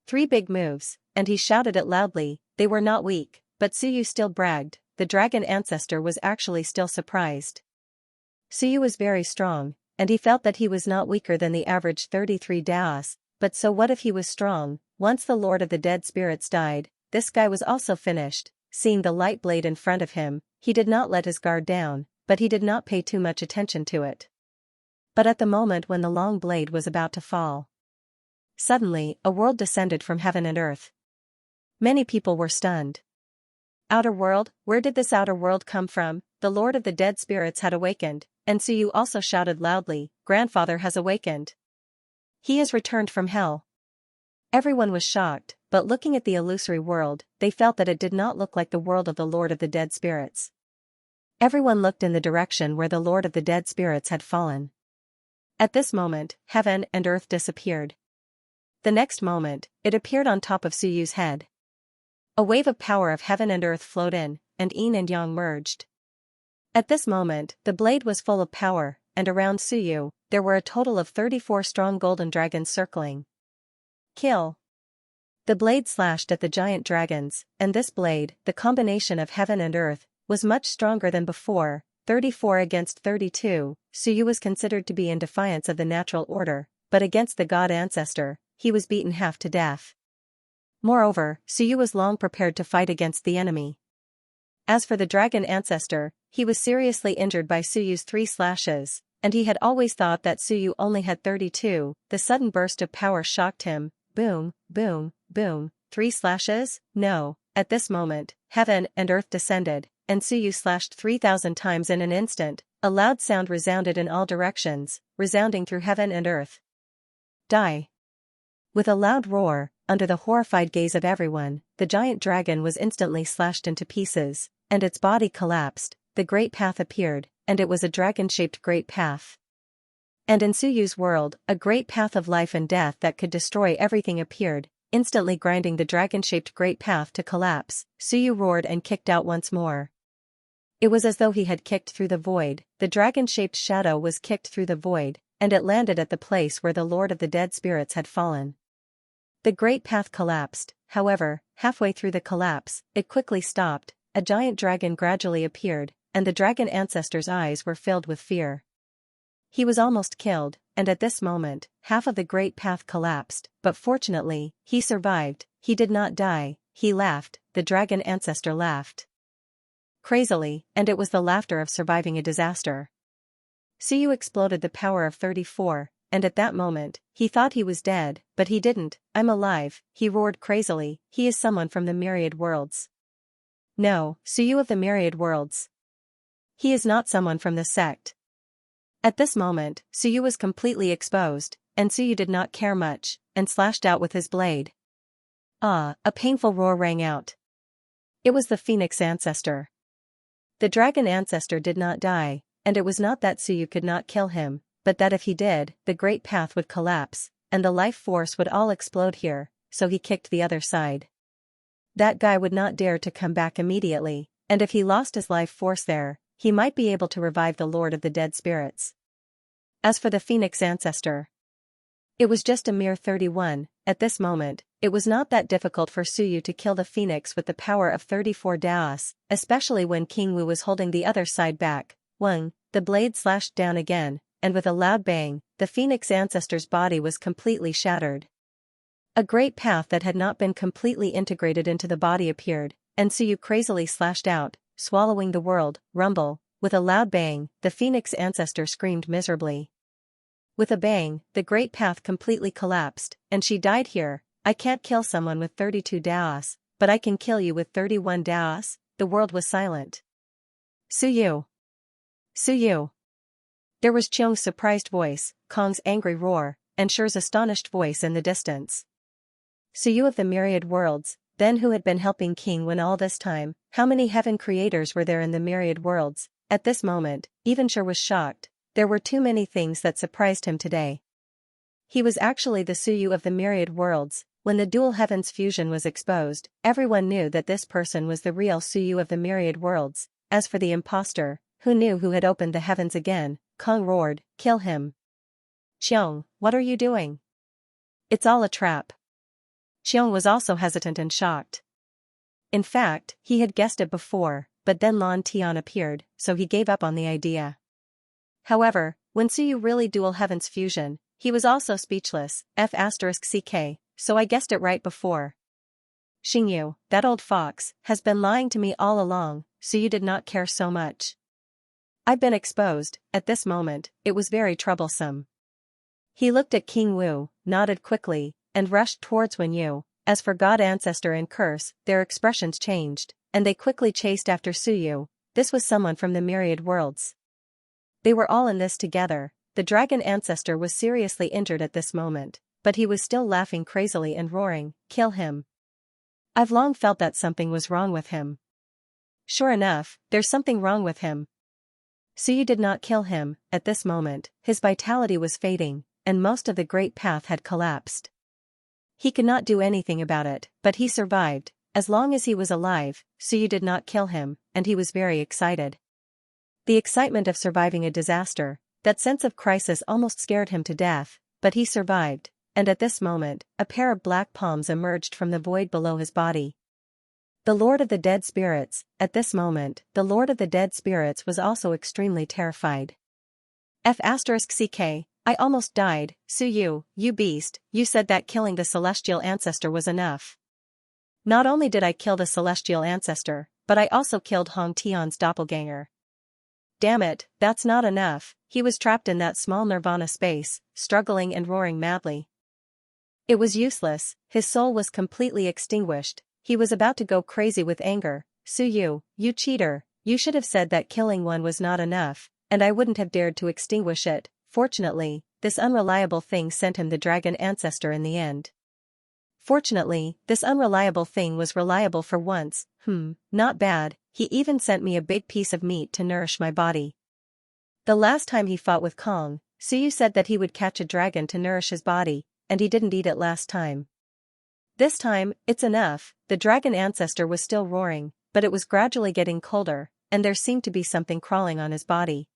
S1: 3 big moves, and he shouted it loudly. They were not weak, but Suyu still bragged. The dragon ancestor was actually still surprised. Suyu was very strong, and he felt that he was not weaker than the average 33 Daos, but so what if he was strong? Once the Lord of the Dead Spirits died, this guy was also finished. Seeing the light blade in front of him, he did not let his guard down, but he did not pay too much attention to it. But at the moment when the long blade was about to fall, suddenly, a world descended from heaven and earth. Many people were stunned. Outer world? Where did this outer world come from? The Lord of the Dead Spirits had awakened, and Suyu also shouted loudly, Grandfather has awakened. He has returned from hell. Everyone was shocked, but looking at the illusory world, they felt that it did not look like the world of the Lord of the Dead Spirits. Everyone looked in the direction where the Lord of the Dead Spirits had fallen. At this moment, heaven and earth disappeared. The next moment, it appeared on top of Suyu's head. A wave of power of heaven and earth flowed in, and yin and yang merged. At this moment, the blade was full of power, and around Suyu, there were a total of 34 strong golden dragons circling. Kill. The blade slashed at the giant dragons, and this blade, the combination of heaven and earth, was much stronger than before. 34 against 32, Suyu was considered to be in defiance of the natural order, but against the god ancestor, he was beaten half to death. Moreover, Suyu was long prepared to fight against the enemy. As for the dragon ancestor, he was seriously injured by Suyu's 3 slashes, and he had always thought that Suyu only had 32. The sudden burst of power shocked him. Boom, boom, boom, 3 slashes? No. At this moment, heaven and earth descended, and Suyu slashed 3,000 times in an instant. A loud sound resounded in all directions, resounding through heaven and earth. Die. With a loud roar, under the horrified gaze of everyone, the giant dragon was instantly slashed into pieces, and its body collapsed. The great path appeared, and it was a dragon-shaped great path. And in Suyu's world, a great path of life and death that could destroy everything appeared, instantly grinding the dragon-shaped great path to collapse. Suyu roared and kicked out once more. It was as though he had kicked through the void. The dragon-shaped shadow was kicked through the void, and it landed at the place where the Lord of the Dead Spirits had fallen. The great path collapsed, however, halfway through the collapse, it quickly stopped. A giant dragon gradually appeared, and the dragon ancestor's eyes were filled with fear. He was almost killed, and at this moment, half of the great path collapsed, but fortunately, he survived. He did not die. He laughed. The dragon ancestor laughed crazily, and it was the laughter of surviving a disaster. Suyu exploded the power of 34, and at that moment, he thought he was dead, but he didn't. I'm alive, he roared crazily. He is someone from the Myriad worlds. No, Suyu of the Myriad worlds. He is not someone from the sect. At this moment, Suyu was completely exposed, and Suyu did not care much, and slashed out with his blade. Ah, a painful roar rang out. It was the Phoenix ancestor. The dragon ancestor did not die, and it was not that Suyu could not kill him, but that if he did, the great path would collapse, and the life force would all explode here, so he kicked the other side. That guy would not dare to come back immediately, and if he lost his life force there, he might be able to revive the Lord of the Dead Spirits. As for the Phoenix ancestor, it was just a mere 31. At this moment, it was not that difficult for Suyu to kill the Phoenix with the power of 34 Daos, especially when King Wu was holding the other side back. Wang, the blade slashed down again, and with a loud bang, the Phoenix ancestor's body was completely shattered. A great path that had not been completely integrated into the body appeared, and Suyu crazily slashed out, swallowing the world. Rumble, with a loud bang, the Phoenix ancestor screamed miserably. With a bang, the great path completely collapsed, and she died here. I can't kill someone with 32 Daos, but I can kill you with 31 Daos. The world was silent. Suyu. Suyu. There was Qiong's surprised voice, Kong's angry roar, and Shi's astonished voice in the distance. Suyu of the Myriad worlds, then who had been helping King Wen all this time? How many heaven creators were there in the Myriad worlds? At this moment, even Shi was shocked. There were too many things that surprised him today. He was actually the Suyu of the Myriad worlds. When the dual heavens fusion was exposed, everyone knew that this person was the real Suyu of the Myriad worlds. As for the imposter, who knew who had opened the heavens again? Kong roared, kill him. Qiong, what are you doing? It's all a trap. Qiong was also hesitant and shocked. In fact, he had guessed it before, but then Lan Tian appeared, so he gave up on the idea. However, when Suyu really dual heavens fusion, he was also speechless. F*ck, so I guessed it right before. Xingyu, that old fox, has been lying to me all along, Suyu did not care so much. I've been exposed. At this moment, it was very troublesome. He looked at King Wu, nodded quickly, and rushed towards Wen Yu. As for God Ancestor and Curse, their expressions changed, and they quickly chased after Suyu. This was someone from the Myriad worlds. They were all in this together. The dragon ancestor was seriously injured at this moment, but he was still laughing crazily and roaring, kill him. I've long felt that something was wrong with him. Sure enough, there's something wrong with him. Suyu did not kill him. At this moment, his vitality was fading, and most of the great path had collapsed. He could not do anything about it, but he survived. As long as he was alive, Suyu did not kill him, and he was very excited. The excitement of surviving a disaster, that sense of crisis almost scared him to death, but he survived, and at this moment, a pair of black palms emerged from the void below his body. The Lord of the Dead Spirits. At this moment, the Lord of the Dead Spirits was also extremely terrified. F*ck, I almost died. Suyu, you beast, you said that killing the celestial ancestor was enough. Not only did I kill the celestial ancestor, but I also killed Hong Tian's doppelganger. Damn it, that's not enough. He was trapped in that small nirvana space, struggling and roaring madly. It was useless, his soul was completely extinguished. He was about to go crazy with anger. Suyu, you cheater, you should have said that killing one was not enough, and I wouldn't have dared to extinguish it. Fortunately, this unreliable thing sent him the dragon ancestor in the end. Fortunately, this unreliable thing was reliable for once. Not bad, he even sent me a big piece of meat to nourish my body. The last time he fought with Kong, Suyu said that he would catch a dragon to nourish his body, and he didn't eat it last time. This time, it's enough. The dragon ancestor was still roaring, but it was gradually getting colder, and there seemed to be something crawling on his body.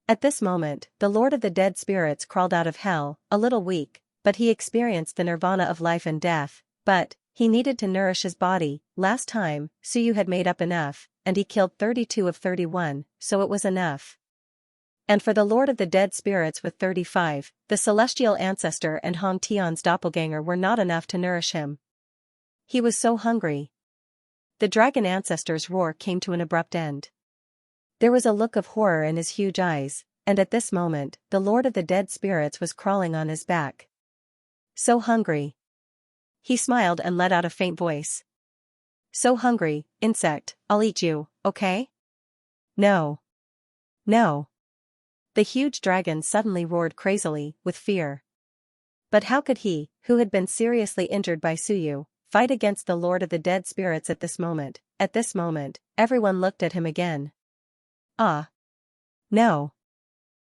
S1: At this moment, the Lord of the Dead Spirits crawled out of hell, a little weak, but he experienced the nirvana of life and death, but he needed to nourish his body. Last time, Suyu had made up enough, and he killed 32 of 31, so it was enough. And for the Lord of the Dead Spirits with 35, the celestial ancestor and Hong Tian's doppelganger were not enough to nourish him. He was so hungry. The dragon ancestor's roar came to an abrupt end. There was a look of horror in his huge eyes, and at this moment, the Lord of the Dead Spirits was crawling on his back. So hungry. He smiled and let out a faint voice. So hungry, insect, I'll eat you, okay? No. No. The huge dragon suddenly roared crazily, with fear. But how could he, who had been seriously injured by Suyu, fight against the Lord of the Dead Spirits at this moment? At this moment, everyone looked at him again. Ah. No.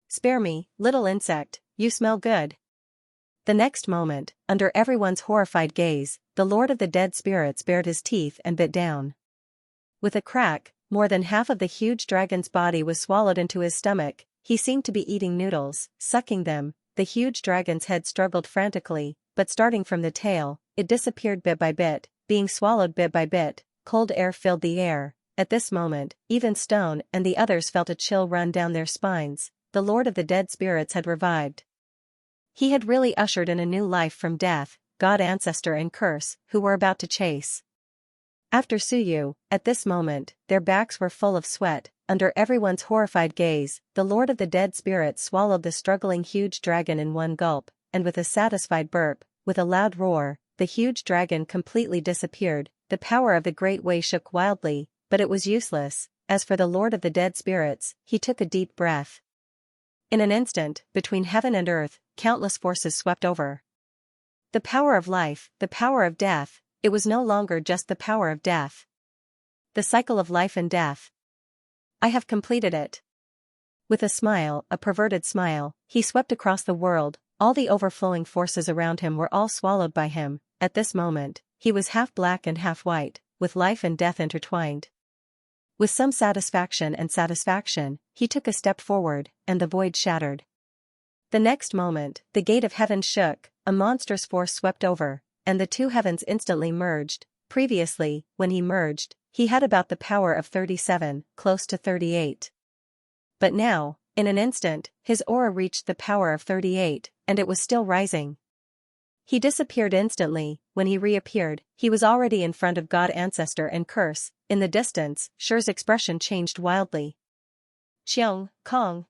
S1: Spare me, little insect, you smell good. The next moment, under everyone's horrified gaze, the Lord of the Dead Spirits bared his teeth and bit down. With a crack, more than half of the huge dragon's body was swallowed into his stomach. He seemed to be eating noodles, sucking them. The huge dragon's head struggled frantically, but starting from the tail, it disappeared bit by bit, being swallowed bit by bit. Cold air filled the air. At this moment, even Stone and the others felt a chill run down their spines. The Lord of the Dead Spirits had revived. He had really ushered in a new life from death, God Ancestor and Curse, who were about to chase after Suyu. At this moment, their backs were full of sweat. Under everyone's horrified gaze, the Lord of the Dead Spirits swallowed the struggling huge dragon in one gulp, and with a satisfied burp, with a loud roar, the huge dragon completely disappeared. The power of the Great Way shook wildly, but it was useless. As for the Lord of the Dead Spirits, he took a deep breath. In an instant, between heaven and earth, countless forces swept over. The power of life, the power of death. It was no longer just the power of death. The cycle of life and death. I have completed it. With a smile, a perverted smile, he swept across the world. All the overflowing forces around him were all swallowed by him. At this moment, he was half black and half white, with life and death intertwined. With some satisfaction, he took a step forward, and the void shattered. The next moment, the gate of heaven shook, a monstrous force swept over, and the two heavens instantly merged. Previously, when he merged, he had about the power of 37, close to 38. But now, in an instant, his aura reached the power of 38, and it was still rising. He disappeared instantly. When he reappeared, he was already in front of God Ancestor and Curse. In the distance, Shi's expression changed wildly. Xiang, Kong.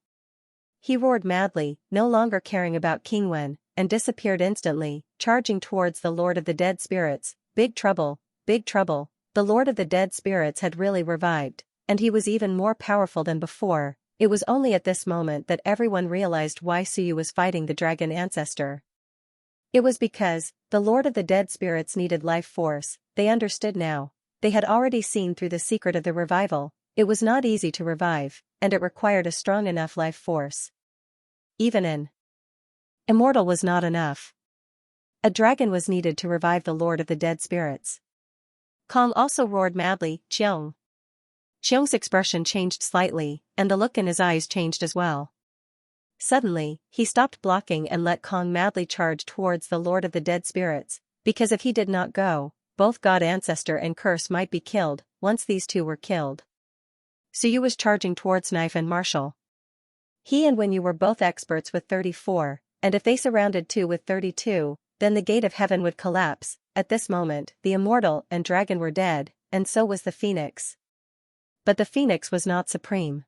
S1: He roared madly, no longer caring about King Wen, and disappeared instantly, charging towards the Lord of the Dead Spirits. Big trouble, big trouble. The Lord of the Dead Spirits had really revived, and he was even more powerful than before. It was only at this moment that everyone realized why Suyu was fighting the Dragon Ancestor. It was because the Lord of the Dead Spirits needed life force. They understood now. They had already seen through the secret of the revival. It was not easy to revive, and it required a strong enough life force. Even an immortal was not enough. A dragon was needed to revive the Lord of the Dead Spirits. Kong also roared madly, Xiang. Xiang's expression changed slightly, and the look in his eyes changed as well. Suddenly, he stopped blocking and let Kong madly charge towards the Lord of the Dead Spirits, because if he did not go, both God Ancestor and Curse might be killed. Once these two were killed, Suyu was charging towards Knife and Marshall. He and Wenyu were both experts with 34, and if they surrounded two with 32, then the gate of heaven would collapse. At this moment, the immortal and dragon were dead, and so was the phoenix. But the phoenix was not supreme.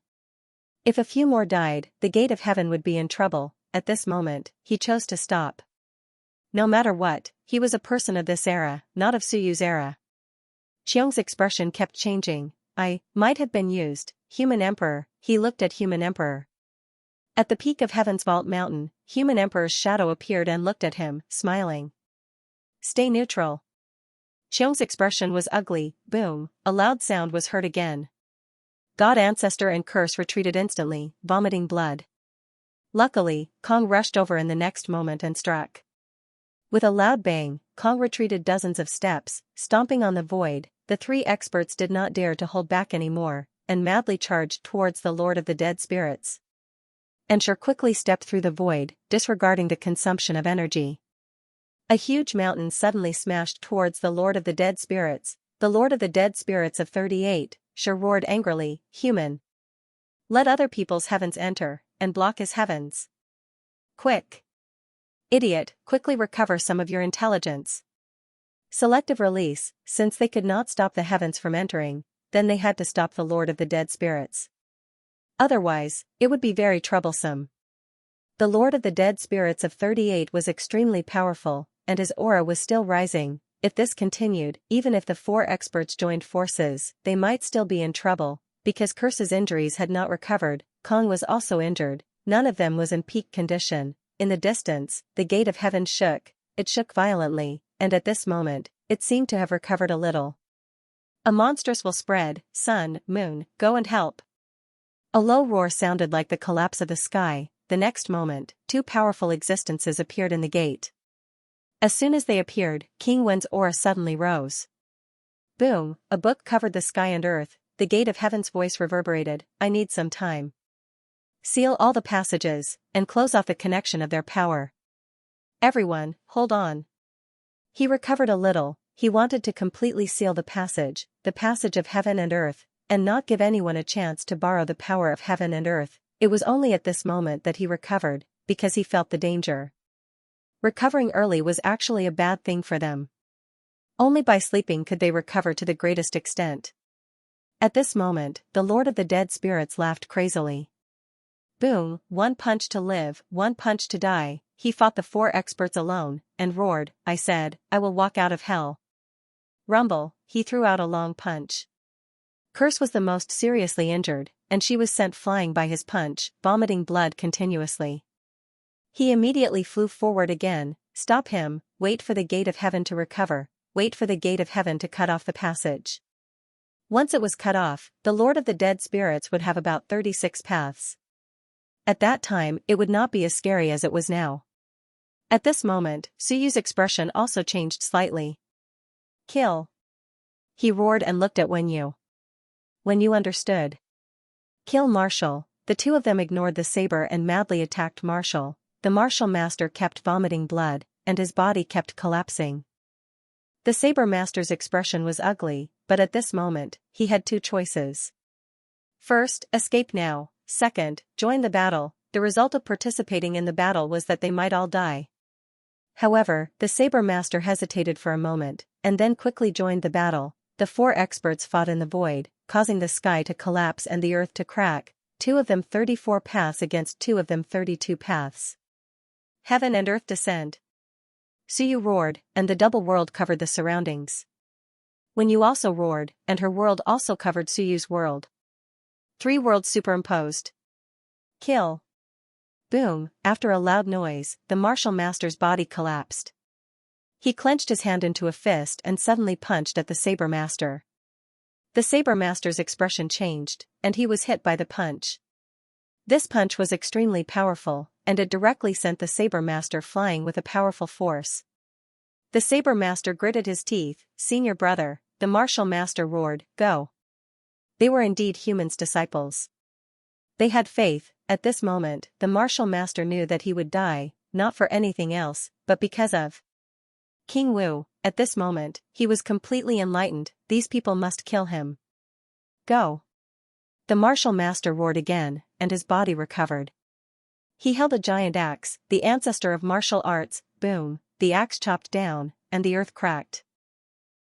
S1: If a few more died, the gate of heaven would be in trouble. At this moment, he chose to stop. No matter what, he was a person of this era, not of Suyu's era. Xiang's expression kept changing. I might have been used. Human Emperor. He looked at Human Emperor. At the peak of Heaven's Vault Mountain, Human Emperor's shadow appeared and looked at him, smiling. Stay neutral. Xiang's expression was ugly. Boom, a loud sound was heard again. God Ancestor and Curse retreated instantly, vomiting blood. Luckily, Kong rushed over in the next moment and struck. With a loud bang, Kong retreated dozens of steps, stomping on the void. The three experts did not dare to hold back anymore, and madly charged towards the Lord of the Dead Spirits. Shi quickly stepped through the void, disregarding the consumption of energy. A huge mountain suddenly smashed towards the Lord of the Dead Spirits. The Lord of the Dead Spirits of 38, Shi roared angrily, Human. Let other people's heavens enter. and block his heavens. Quick! Idiot, quickly recover some of your intelligence. Selective release, since they could not stop the heavens from entering, then they had to stop the Lord of the Dead Spirits. Otherwise, it would be very troublesome. The Lord of the Dead Spirits of 38 was extremely powerful, and his aura was still rising. If this continued, even if the 4 experts joined forces, they might still be in trouble, because Curse's injuries had not recovered. Kong was also injured, none of them was in peak condition. In the distance, the gate of heaven shook, it shook violently, and at this moment, it seemed to have recovered a little. A monstrous will spread, sun, moon, go and help. A low roar sounded like the collapse of the sky. The next moment, 2 powerful existences appeared in the gate. As soon as they appeared, King Wen's aura suddenly rose. Boom, a book covered the sky and earth, the gate of heaven's voice reverberated, I need some time. Seal all the passages, and close off the connection of their power. Everyone, hold on. He recovered a little, he wanted to completely seal the passage of heaven and earth, and not give anyone a chance to borrow the power of heaven and earth. It was only at this moment that he recovered, because he felt the danger. Recovering early was actually a bad thing for them. Only by sleeping could they recover to the greatest extent. At this moment, the Lord of the Dead Spirits laughed crazily. Boom, 1 punch to live, 1 punch to die. He fought the 4 experts alone, and roared, I said, I will walk out of hell. Rumble, he threw out a long punch. Curse was the most seriously injured, and she was sent flying by his punch, vomiting blood continuously. He immediately flew forward again. Stop him, wait for the gate of heaven to recover, wait for the gate of heaven to cut off the passage. Once it was cut off, the Lord of the Dead Spirits would have about 36 paths. At that time, it would not be as scary as it was now. At this moment, Suyu's expression also changed slightly. Kill. He roared and looked at Wenyu. Wenyu understood. Kill Marshall. The 2 of them ignored the saber and madly attacked Marshall. The martial master kept vomiting blood, and his body kept collapsing. The saber master's expression was ugly, but at this moment, he had 2 choices. First, escape now. Second, join the battle. The result of participating in the battle was that they might all die. However, the saber master hesitated for a moment, and then quickly joined the battle. The 4 experts fought in the void, causing the sky to collapse and the earth to crack, 2 of them 34 paths against 2 of them 32 paths. Heaven and earth descend. Suyu roared, and the double world covered the surroundings. Wenyu also roared, and her world also covered Suyu's world. 3 worlds superimposed. Kill. Boom, after a loud noise, the martial master's body collapsed. He clenched his hand into a fist and suddenly punched at the saber master. The saber master's expression changed, and he was hit by the punch. This punch was extremely powerful, and it directly sent the saber master flying with a powerful force. The saber master gritted his teeth. Senior brother, the martial master roared, go. They were indeed humans' disciples. They had faith. At this moment, the martial master knew that he would die, not for anything else, but because of King Wu. At this moment, he was completely enlightened. These people must kill him. Go. The martial master roared again, and his body recovered. He held a giant axe, the ancestor of martial arts. Boom, the axe chopped down, and the earth cracked.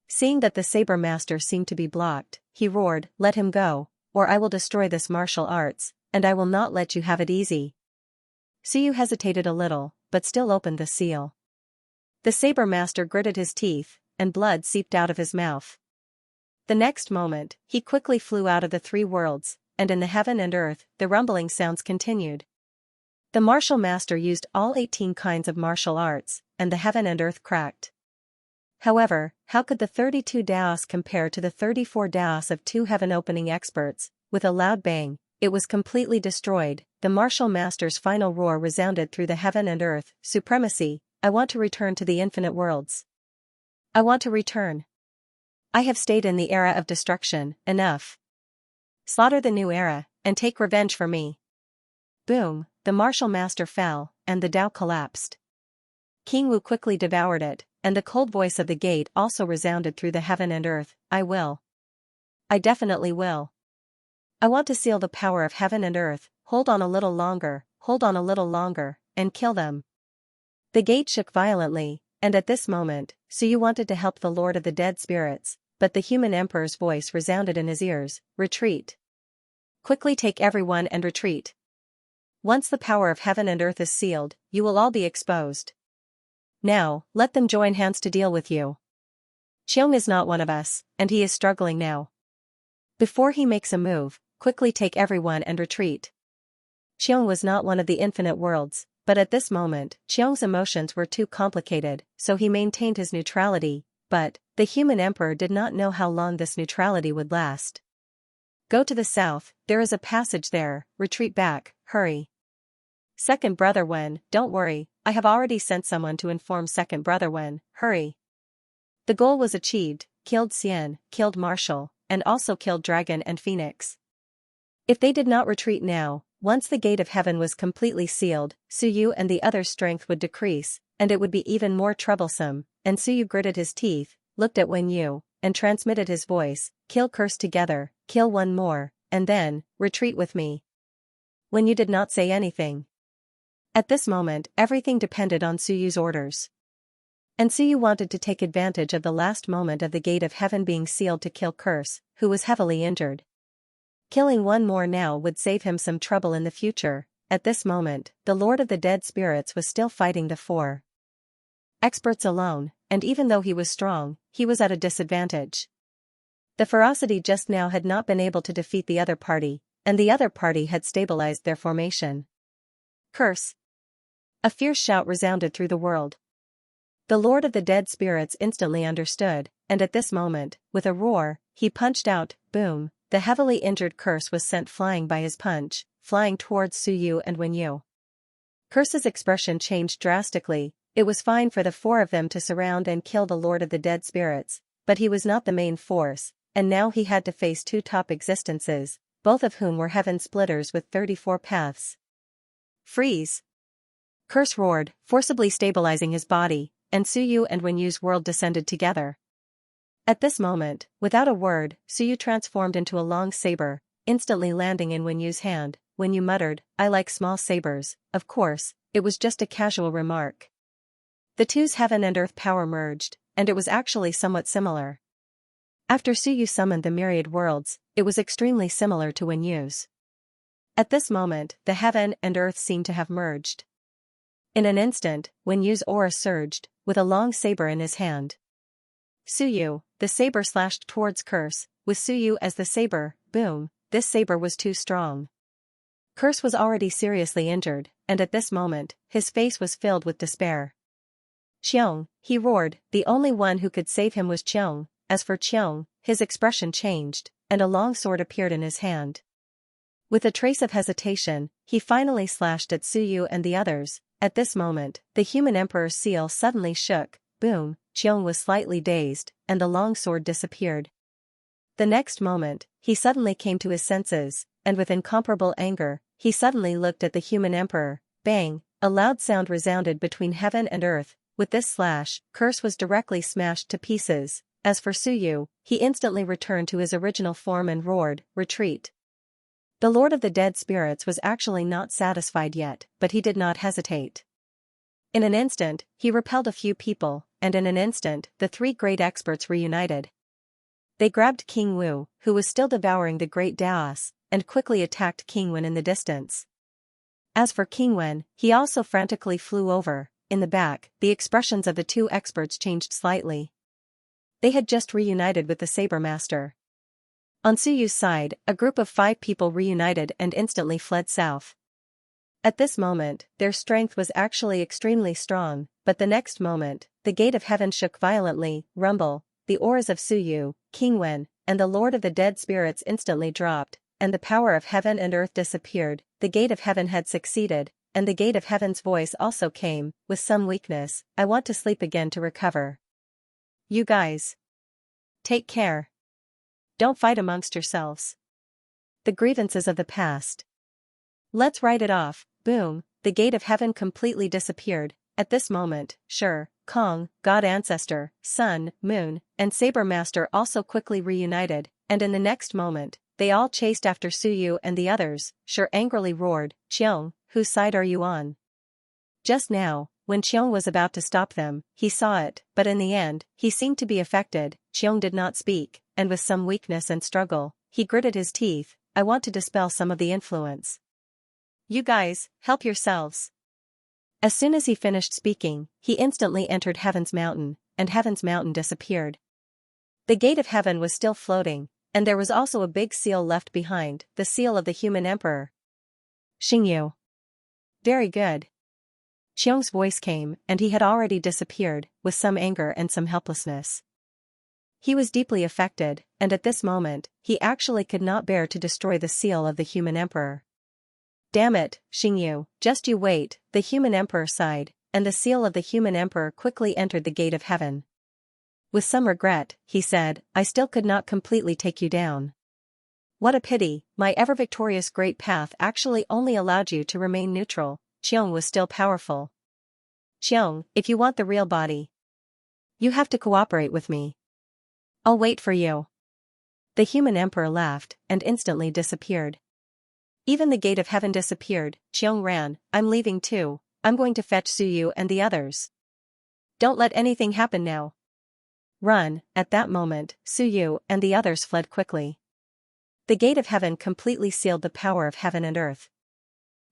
S1: Seeing that the saber master seemed to be blocked, he roared, let him go, or I will destroy this martial arts, and I will not let you have it easy. Suyu hesitated a little, but still opened the seal. The saber master gritted his teeth, and blood seeped out of his mouth. The next moment, he quickly flew out of the 3 worlds, and in the heaven and earth, the rumbling sounds continued. The martial master used all 18 kinds of martial arts, and the heaven and earth cracked. However, how could the 32 Daos compare to the 34 Daos of 2 heaven-opening experts? With a loud bang, it was completely destroyed. The martial master's final roar resounded through the heaven and earth. Supremacy, I want to return to the infinite worlds. I want to return. I have stayed in the era of destruction, enough. Slaughter the new era, and take revenge for me. Boom, the martial master fell, and the Tao collapsed. King Wu quickly devoured it, and the cold voice of the gate also resounded through the heaven and earth. I will. I definitely will. I want to seal the power of heaven and earth. Hold on a little longer, hold on a little longer, and kill them. The gate shook violently, and at this moment, Suyu wanted to help the Lord of the Dead Spirits, but the human emperor's voice resounded in his ears, "Retreat. Quickly take everyone and retreat. Once the power of heaven and earth is sealed, you will all be exposed. Now, let them join hands to deal with you. Xiong is not one of us, and he is struggling now. Before he makes a move, quickly take everyone and retreat." Xiong was not one of the infinite worlds, but at this moment, Xiong's emotions were too complicated, so he maintained his neutrality, but the human emperor did not know how long this neutrality would last. "Go to the south, there is a passage there, retreat back, hurry. Second brother Wen, don't worry, I have already sent someone to inform second brother Wen, hurry." The goal was achieved, killed Xian, killed Marshall, and also killed Dragon and Phoenix. If they did not retreat now, once the gate of heaven was completely sealed, Suyu and the other's strength would decrease, and it would be even more troublesome, and Suyu gritted his teeth, looked at Wen Yu, and transmitted his voice, "Kill curse together, kill one more, and then, retreat with me." Wen Yu did not say anything. At this moment, everything depended on Suyu's orders. And Suyu wanted to take advantage of the last moment of the gate of heaven being sealed to kill Curse, who was heavily injured. Killing one more now would save him some trouble in the future. At this moment, the Lord of the Dead Spirits was still fighting the four experts alone, and even though he was strong, he was at a disadvantage. The ferocity just now had not been able to defeat the other party, and the other party had stabilized their formation. "Curse!" A fierce shout resounded through the world. The Lord of the Dead Spirits instantly understood, and at this moment, with a roar, he punched out, boom. The heavily injured Curse was sent flying by his punch, flying towards Suyu and Wen Yu. Curse's expression changed drastically. It was fine for the four of them to surround and kill the Lord of the Dead Spirits, but he was not the main force, and now he had to face two top existences, both of whom were heaven splitters with 34 paths. "Freeze!" Curse roared, forcibly stabilizing his body, and Suyu and Wen Yu's world descended together. At this moment, without a word, Suyu transformed into a long saber, instantly landing in Wen Yu's hand. Wen Yu muttered, "I like small sabers." Of course, it was just a casual remark. The two's heaven and earth power merged, and it was actually somewhat similar. After Suyu summoned the Myriad worlds, it was extremely similar to Wen Yu's. At this moment, the heaven and earth seemed to have merged. In an instant, Wen Yu's aura surged, with a long saber in his hand. Suyu, the saber slashed towards Curse, with Suyu as the saber, boom, this saber was too strong. Curse was already seriously injured, and at this moment, his face was filled with despair. "Xiong," he roared, the only one who could save him was Xiong. As for Xiong, his expression changed, and a long sword appeared in his hand. With a trace of hesitation, he finally slashed at Suyu and the others. At this moment, the human emperor's seal suddenly shook, boom. Xiong was slightly dazed, and the long sword disappeared. The next moment, he suddenly came to his senses, and with incomparable anger, he suddenly looked at the human emperor. Bang! A loud sound resounded between heaven and earth. With this slash, Curse was directly smashed to pieces. As for Suyu, he instantly returned to his original form and roared, "Retreat!" The Lord of the Dead Spirits was actually not satisfied yet, but he did not hesitate. In an instant, he repelled a few people, and in an instant, the three great experts reunited. They grabbed King Wu, who was still devouring the great Daos, and quickly attacked King Wen in the distance. As for King Wen, he also frantically flew over. In the back, the expressions of the two experts changed slightly. They had just reunited with the Saber Master. On Suyu's side, a group of 5 people reunited and instantly fled south. At this moment, their strength was actually extremely strong, but the next moment, the gate of heaven shook violently. Rumble, the auras of Suyu, King Wen, and the Lord of the Dead Spirits instantly dropped, and the power of heaven and earth disappeared. The gate of heaven had succeeded, and the gate of heaven's voice also came, with some weakness. "I want to sleep again to recover. You guys. Take care. Don't fight amongst yourselves. The grievances of the past. Let's write it off." Boom, the gate of heaven completely disappeared. At this moment, Sure, Kong, God Ancestor, Sun, Moon, and Saber Master also quickly reunited, and in the next moment, they all chased after Suyu and the others. Sure angrily roared, Qiong, whose side are you on? Just now, when Qiong was about to stop them, he saw it, but in the end, he seemed to be affected. Qiong did not speak, and with some weakness and struggle, he gritted his teeth, I want to dispel some of the influence. You guys, help yourselves. As soon as he finished speaking, he instantly entered Heaven's Mountain, and Heaven's Mountain disappeared. The gate of heaven was still floating, and there was also a big seal left behind, the seal of the human emperor. Xingyu. Very good. Qiong's voice came, and he had already disappeared, with some anger and some helplessness. He was deeply affected, and at this moment, he actually could not bear to destroy the seal of the human emperor. Damn it, Xingyu, just you wait, the human emperor sighed, and the seal of the human emperor quickly entered the gate of heaven. With some regret, he said, I still could not completely take you down. What a pity, my ever-victorious great path actually only allowed you to remain neutral. Qiong was still powerful. Qiong, if you want the real body, you have to cooperate with me. I'll wait for you. The human emperor laughed, and instantly disappeared. Even the gate of heaven disappeared. Qiong ran, I'm leaving too, I'm going to fetch Suyu and the others. Don't let anything happen now. Run. At that moment, Suyu and the others fled quickly. The gate of heaven completely sealed the power of heaven and earth.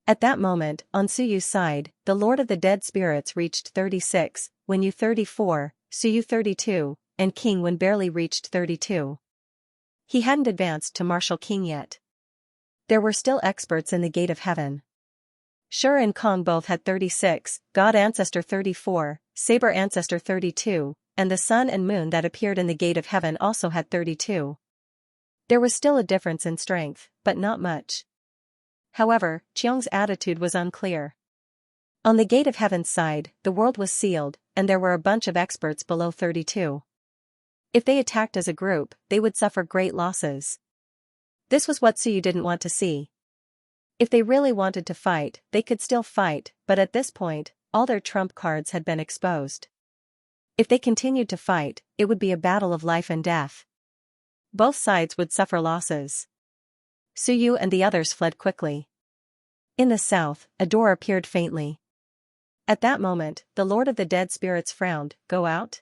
S1: At that moment, on Suyu's side, the Lord of the Dead Spirits reached 36, Wenyu 34, Suyu 32, and King Wen barely reached 32. He hadn't advanced to Martial King yet. There were still experts in the gate of heaven. Shur and Kong both had 36, God Ancestor 34, Saber Ancestor 32, and the sun and moon that appeared in the gate of heaven also had 32. There was still a difference in strength, but not much. However, Qiong's attitude was unclear. On the gate of heaven's side, the world was sealed, and there were a bunch of experts below 32. If they attacked as a group, they would suffer great losses. This was what Suyu didn't want to see. If they really wanted to fight, they could still fight, but at this point, all their trump cards had been exposed. If they continued to fight, it would be a battle of life and death. Both sides would suffer losses. Suyu and the others fled quickly. In the south, a door appeared faintly. At that moment, the Lord of the Dead Spirits frowned, Go out?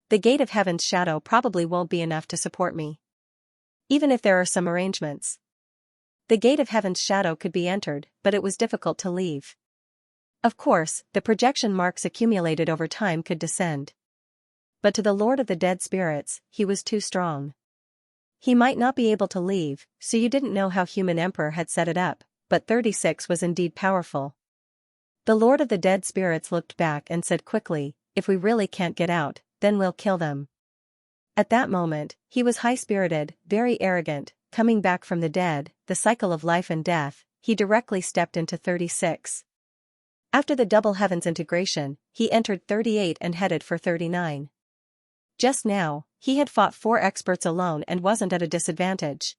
S1: The gate of heaven's shadow probably won't be enough to support me. Even if there are some arrangements. The gate of heaven's shadow could be entered, but it was difficult to leave. Of course, the projection marks accumulated over time could descend. But to the Lord of the Dead Spirits, he was too strong. He might not be able to leave, so you didn't know how Human Emperor had set it up, but 36 was indeed powerful. The Lord of the Dead Spirits looked back and said quickly, If we really can't get out, then we'll kill them. At that moment, he was high-spirited, very arrogant, coming back from the dead, the cycle of life and death, he directly stepped into 36. After the double heavens integration, he entered 38 and headed for 39. Just now, he had fought 4 experts alone and wasn't at a disadvantage.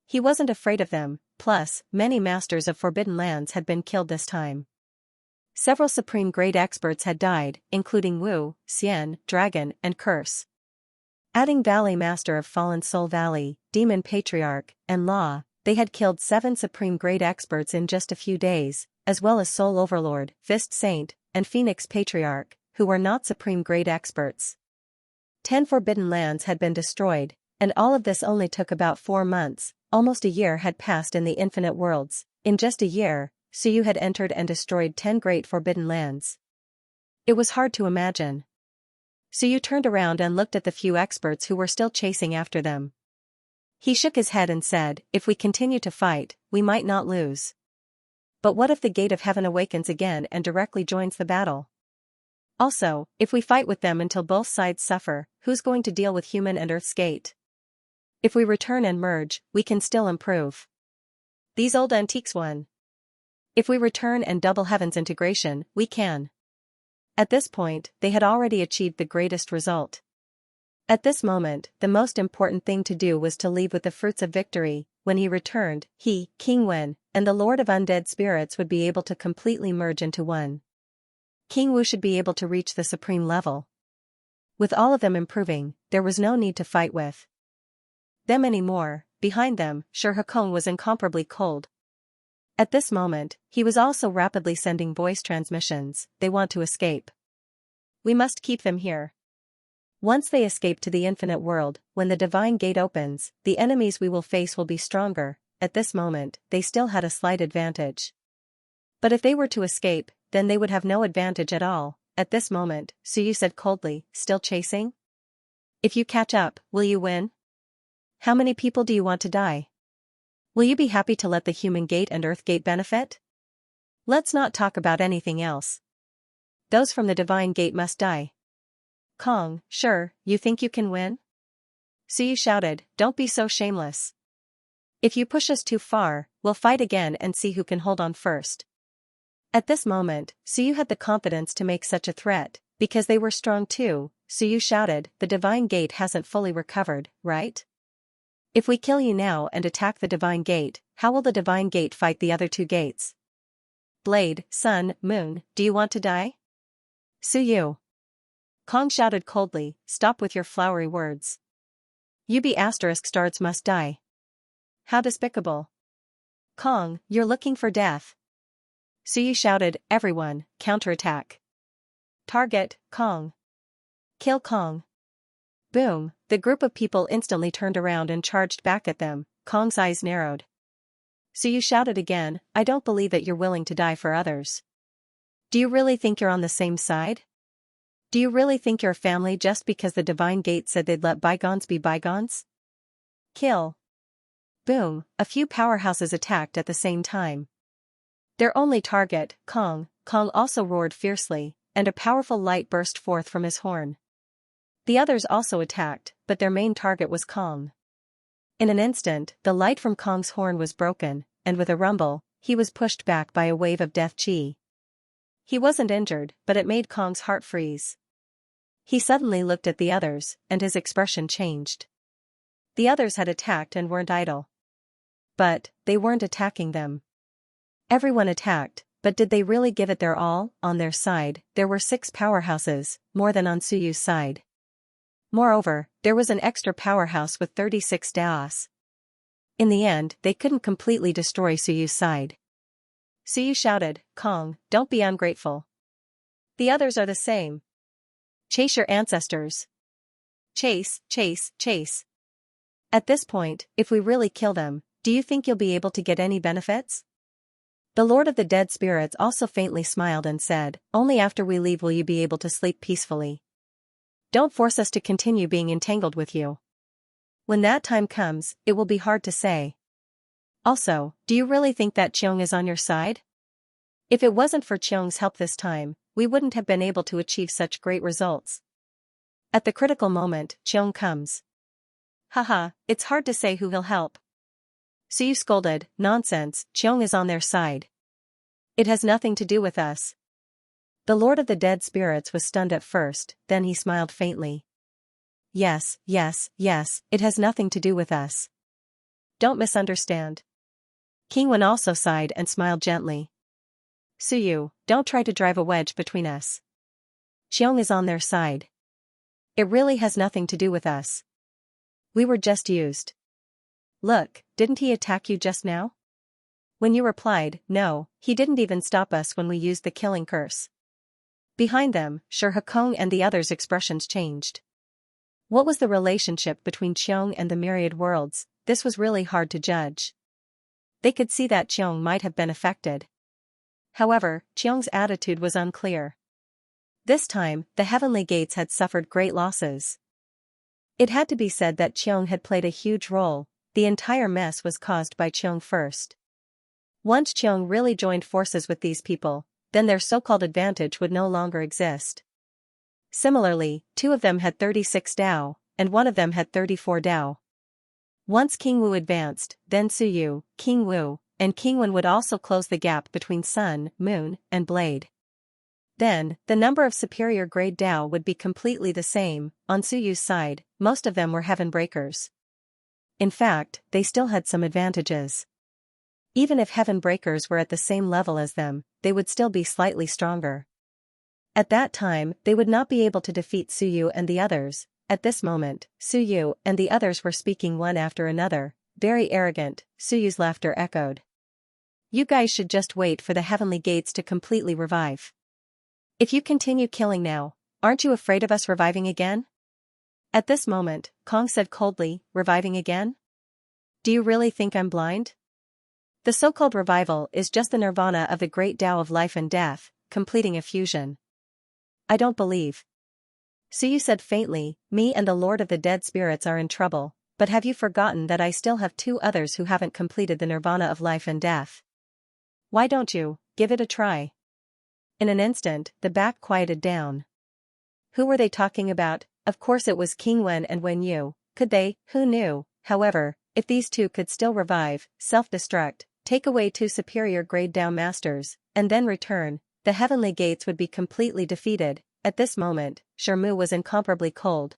S1: He wasn't afraid of them, plus, many masters of Forbidden Lands had been killed this time. Several supreme grade experts had died, including Wu, Xian, Dragon, and Curse. Adding Valley Master of Fallen Soul Valley, Demon Patriarch, and Law, they had killed 7 supreme grade experts in just a few days, as well as Soul Overlord, Fist Saint, and Phoenix Patriarch, who were not supreme grade experts. 10 Forbidden Lands had been destroyed, and all of this only took about 4 months, almost a year had passed in the Infinite Worlds. In just a year, Suyu had entered and destroyed 10 great Forbidden Lands. It was hard to imagine. Suyu turned around and looked at the few experts who were still chasing after them. He shook his head and said, If we continue to fight, we might not lose. But what if the gate of heaven awakens again and directly joins the battle? Also, if we fight with them until both sides suffer, who's going to deal with human and Earth's gate? If we return and merge, we can still improve. These old antiques won. If we return and double heaven's integration, we can. At this point, they had already achieved the greatest result. At this moment, the most important thing to do was to leave with the fruits of victory. When he returned, he, King Wen, and the Lord of Undead Spirits would be able to completely merge into one. King Wu should be able to reach the supreme level. With all of them improving, there was no need to fight with them anymore. behind them, Xianxia was incomparably cold. At this moment, he was also rapidly sending voice transmissions. They want to escape. We must keep them here. Once they escape to the infinite world, when the divine gate opens, the enemies we will face will be stronger. At this moment, they still had a slight advantage. But if they were to escape, then they would have no advantage at all. At this moment, Suyu said coldly, still chasing? If you catch up, will you win? How many people do you want to die? Will you be happy to let the human gate and earth gate benefit? Let's not talk about anything else. Those from the divine gate must die. Kong, sure, you think you can win? Suyu shouted, don't be so shameless. If you push us too far, we'll fight again and see who can hold on first. At this moment, Suyu had the confidence to make such a threat, because they were strong too. Suyu shouted, the divine gate hasn't fully recovered, right? If we kill you now and attack the divine gate, how will the divine gate fight the other two gates? Blade, sun, moon, do you want to die? Suyu. Kong shouted coldly, stop with your flowery words. UB*** must die. How despicable. Kong, you're looking for death. Suyu shouted, everyone, counterattack. Target, Kong. Kill Kong. Boom, the group of people instantly turned around and charged back at them. Kong's eyes narrowed. Suyu shouted again, I don't believe that you're willing to die for others. Do you really think you're on the same side? Do you really think you're a family just because the divine gate said they'd let bygones be bygones? Kill. Boom, a few powerhouses attacked at the same time. Their only target, Kong. Kong also roared fiercely, and a powerful light burst forth from his horn. The others also attacked, but their main target was Kong. In an instant, the light from Kong's horn was broken, and with a rumble, he was pushed back by a wave of death chi. He wasn't injured, but it made Kong's heart freeze. He suddenly looked at the others, and his expression changed. The others had attacked and weren't idle. But, they weren't attacking them. Everyone attacked, but did they really give it their all? On their side, there were 6 powerhouses, more than on Suyu's side. Moreover, there was an extra powerhouse with 36 daos. In the end, they couldn't completely destroy Suyu's side. Suyu shouted, Kong, don't be ungrateful. The others are the same. Chase your ancestors. Chase, chase, chase. At this point, if we really kill them, do you think you'll be able to get any benefits? The Lord of the Dead Spirits also faintly smiled and said, only after we leave will you be able to sleep peacefully. Don't force us to continue being entangled with you. When that time comes, it will be hard to say. Also, do you really think that Xiong is on your side? If it wasn't for Xiong's help this time, we wouldn't have been able to achieve such great results. At the critical moment, Xiong comes. Haha, it's hard to say who he'll help. Suyu scolded, nonsense, Xiong is on their side. It has nothing to do with us. The Lord of the Dead Spirits was stunned at first, then he smiled faintly. Yes, yes, yes, it has nothing to do with us. Don't misunderstand. King Wen also sighed and smiled gently. Suyu, don't try to drive a wedge between us. Xiong is on their side. It really has nothing to do with us. We were just used. Look, didn't he attack you just now? When you replied, no, he didn't even stop us when we used the killing curse. Behind them, Xianxia and the others' expressions changed. What was the relationship between Xiong and the Myriad worlds? This was really hard to judge. They could see that Xiong might have been affected. However, Xiong's attitude was unclear. This time, the heavenly gates had suffered great losses. It had to be said that Xiong had played a huge role. The entire mess was caused by Xiong first. Once Xiong really joined forces with these people, then their so-called advantage would no longer exist. Similarly, 2 of them had 36 Dao, and 1 of them had 34 Dao. Once King Wu advanced, then Suyu, King Wu, and King Wen would also close the gap between Sun, Moon, and Blade. Then, the number of superior grade Dao would be completely the same. On Suyu's side, most of them were heaven breakers. In fact, they still had some advantages. Even if heaven breakers were at the same level as them, they would still be slightly stronger. At that time, they would not be able to defeat Suyu and the others. At this moment, Suyu and the others were speaking one after another. very arrogant, Suyu's laughter echoed. You guys should just wait for the heavenly gates to completely revive. If you continue killing now, aren't you afraid of us reviving again? At this moment, Kong said coldly, reviving again? Do you really think I'm blind? The so-called revival is just the nirvana of the great Tao of life and death, completing a fusion. I don't believe. Suyu said faintly, me and the Lord of the Dead Spirits are in trouble, but have you forgotten that I still have two others who haven't completed the nirvana of life and death? Why don't you give it a try? In an instant, the back quieted down. Who were they talking about? Of course it was King Wen and Wen Yu. Could they? Who knew? However, if these two could still revive, self-destruct, take away two superior grade Tao masters, and then return, the heavenly gates would be completely defeated. At this moment, Shermu was incomparably cold.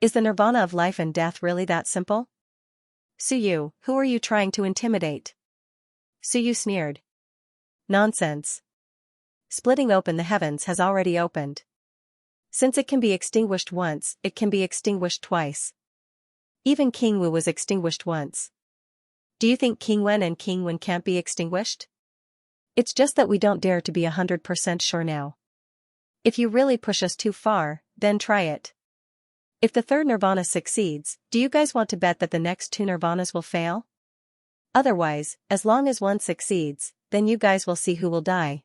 S1: Is the nirvana of life and death really that simple? Suyu, who are you trying to intimidate? Suyu sneered. Nonsense. Splitting open the heavens has already opened. Since it can be extinguished once, it can be extinguished twice. Even King Wu was extinguished once. Do you think King Wen and King Wen can't be extinguished? It's just that we don't dare to be 100% sure now. If you really push us too far, then try it. If the third nirvana succeeds, do you guys want to bet that the next two nirvanas will fail? Otherwise, as long as one succeeds, then you guys will see who will die.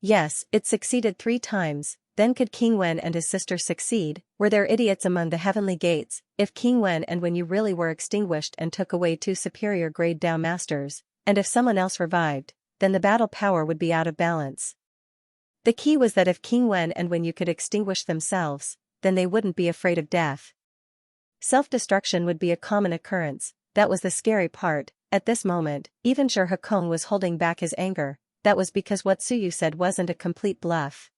S1: Yes, it succeeded 3 times, then could King Wen and his sister succeed? Were there idiots among the heavenly gates? If King Wen and Wen Yu really were extinguished and took away 2 superior grade Tao masters, and if someone else revived, then the battle power would be out of balance. The key was that if King Wen and Wen Yu could extinguish themselves, then they wouldn't be afraid of death. Self-destruction would be a common occurrence. That was the scary part. At this moment, even Zhe Hekong was holding back his anger. That was because what Suyu said wasn't a complete bluff.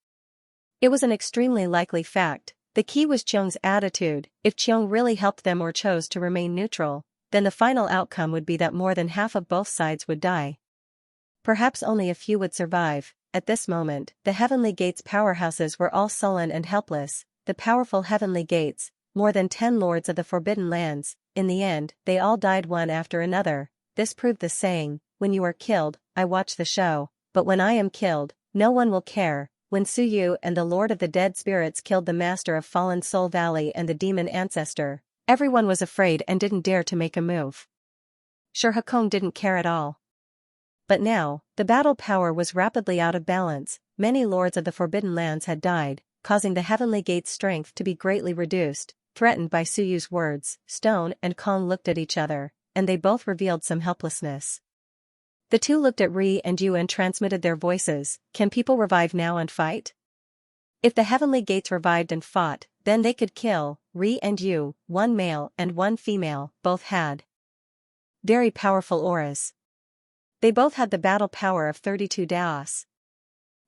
S1: It was an extremely likely fact. The key was Qiong's attitude. If Qiong really helped them or chose to remain neutral, then the final outcome would be that more than half of both sides would die. Perhaps only a few would survive. At this moment, the heavenly gates powerhouses were all sullen and helpless. The powerful heavenly gates, more than 10 lords of the Forbidden Lands, in the end, they all died one after another. This proved the saying, when you are killed, I watch the show, but when I am killed, no one will care. When Suyu and the Lord of the Dead Spirits killed the Master of Fallen Soul Valley and the Demon Ancestor, everyone was afraid and didn't dare to make a move. Zhe Hekong didn't care at all. But now, the battle power was rapidly out of balance. Many lords of the Forbidden Lands had died, causing the heavenly gate's strength to be greatly reduced. Threatened by Suyu's words, Stone and Kong looked at each other, and they both revealed some helplessness. The two looked at Ri and Yu and transmitted their voices. Can people revive now and fight? If the heavenly gates revived and fought, then they could kill. Ri and Yu, one male and one female, both had very powerful auras. They both had the battle power of 32 Daos.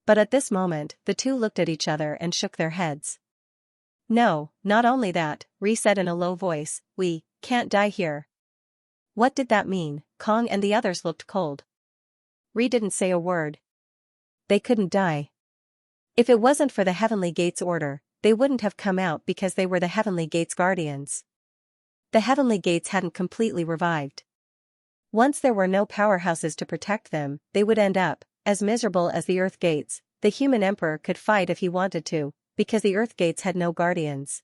S1: But at this moment, the two looked at each other and shook their heads. No, not only that, Ri said in a low voice, we can't die here. What did that mean? Kong and the others looked cold. Ri didn't say a word. They couldn't die. If it wasn't for the Heavenly Gates order, they wouldn't have come out because they were the Heavenly Gates guardians. The Heavenly Gates hadn't completely revived. Once there were no powerhouses to protect them, they would end up as miserable as the Earth Gates. The human emperor could fight if he wanted to, because the Earth Gates had no guardians.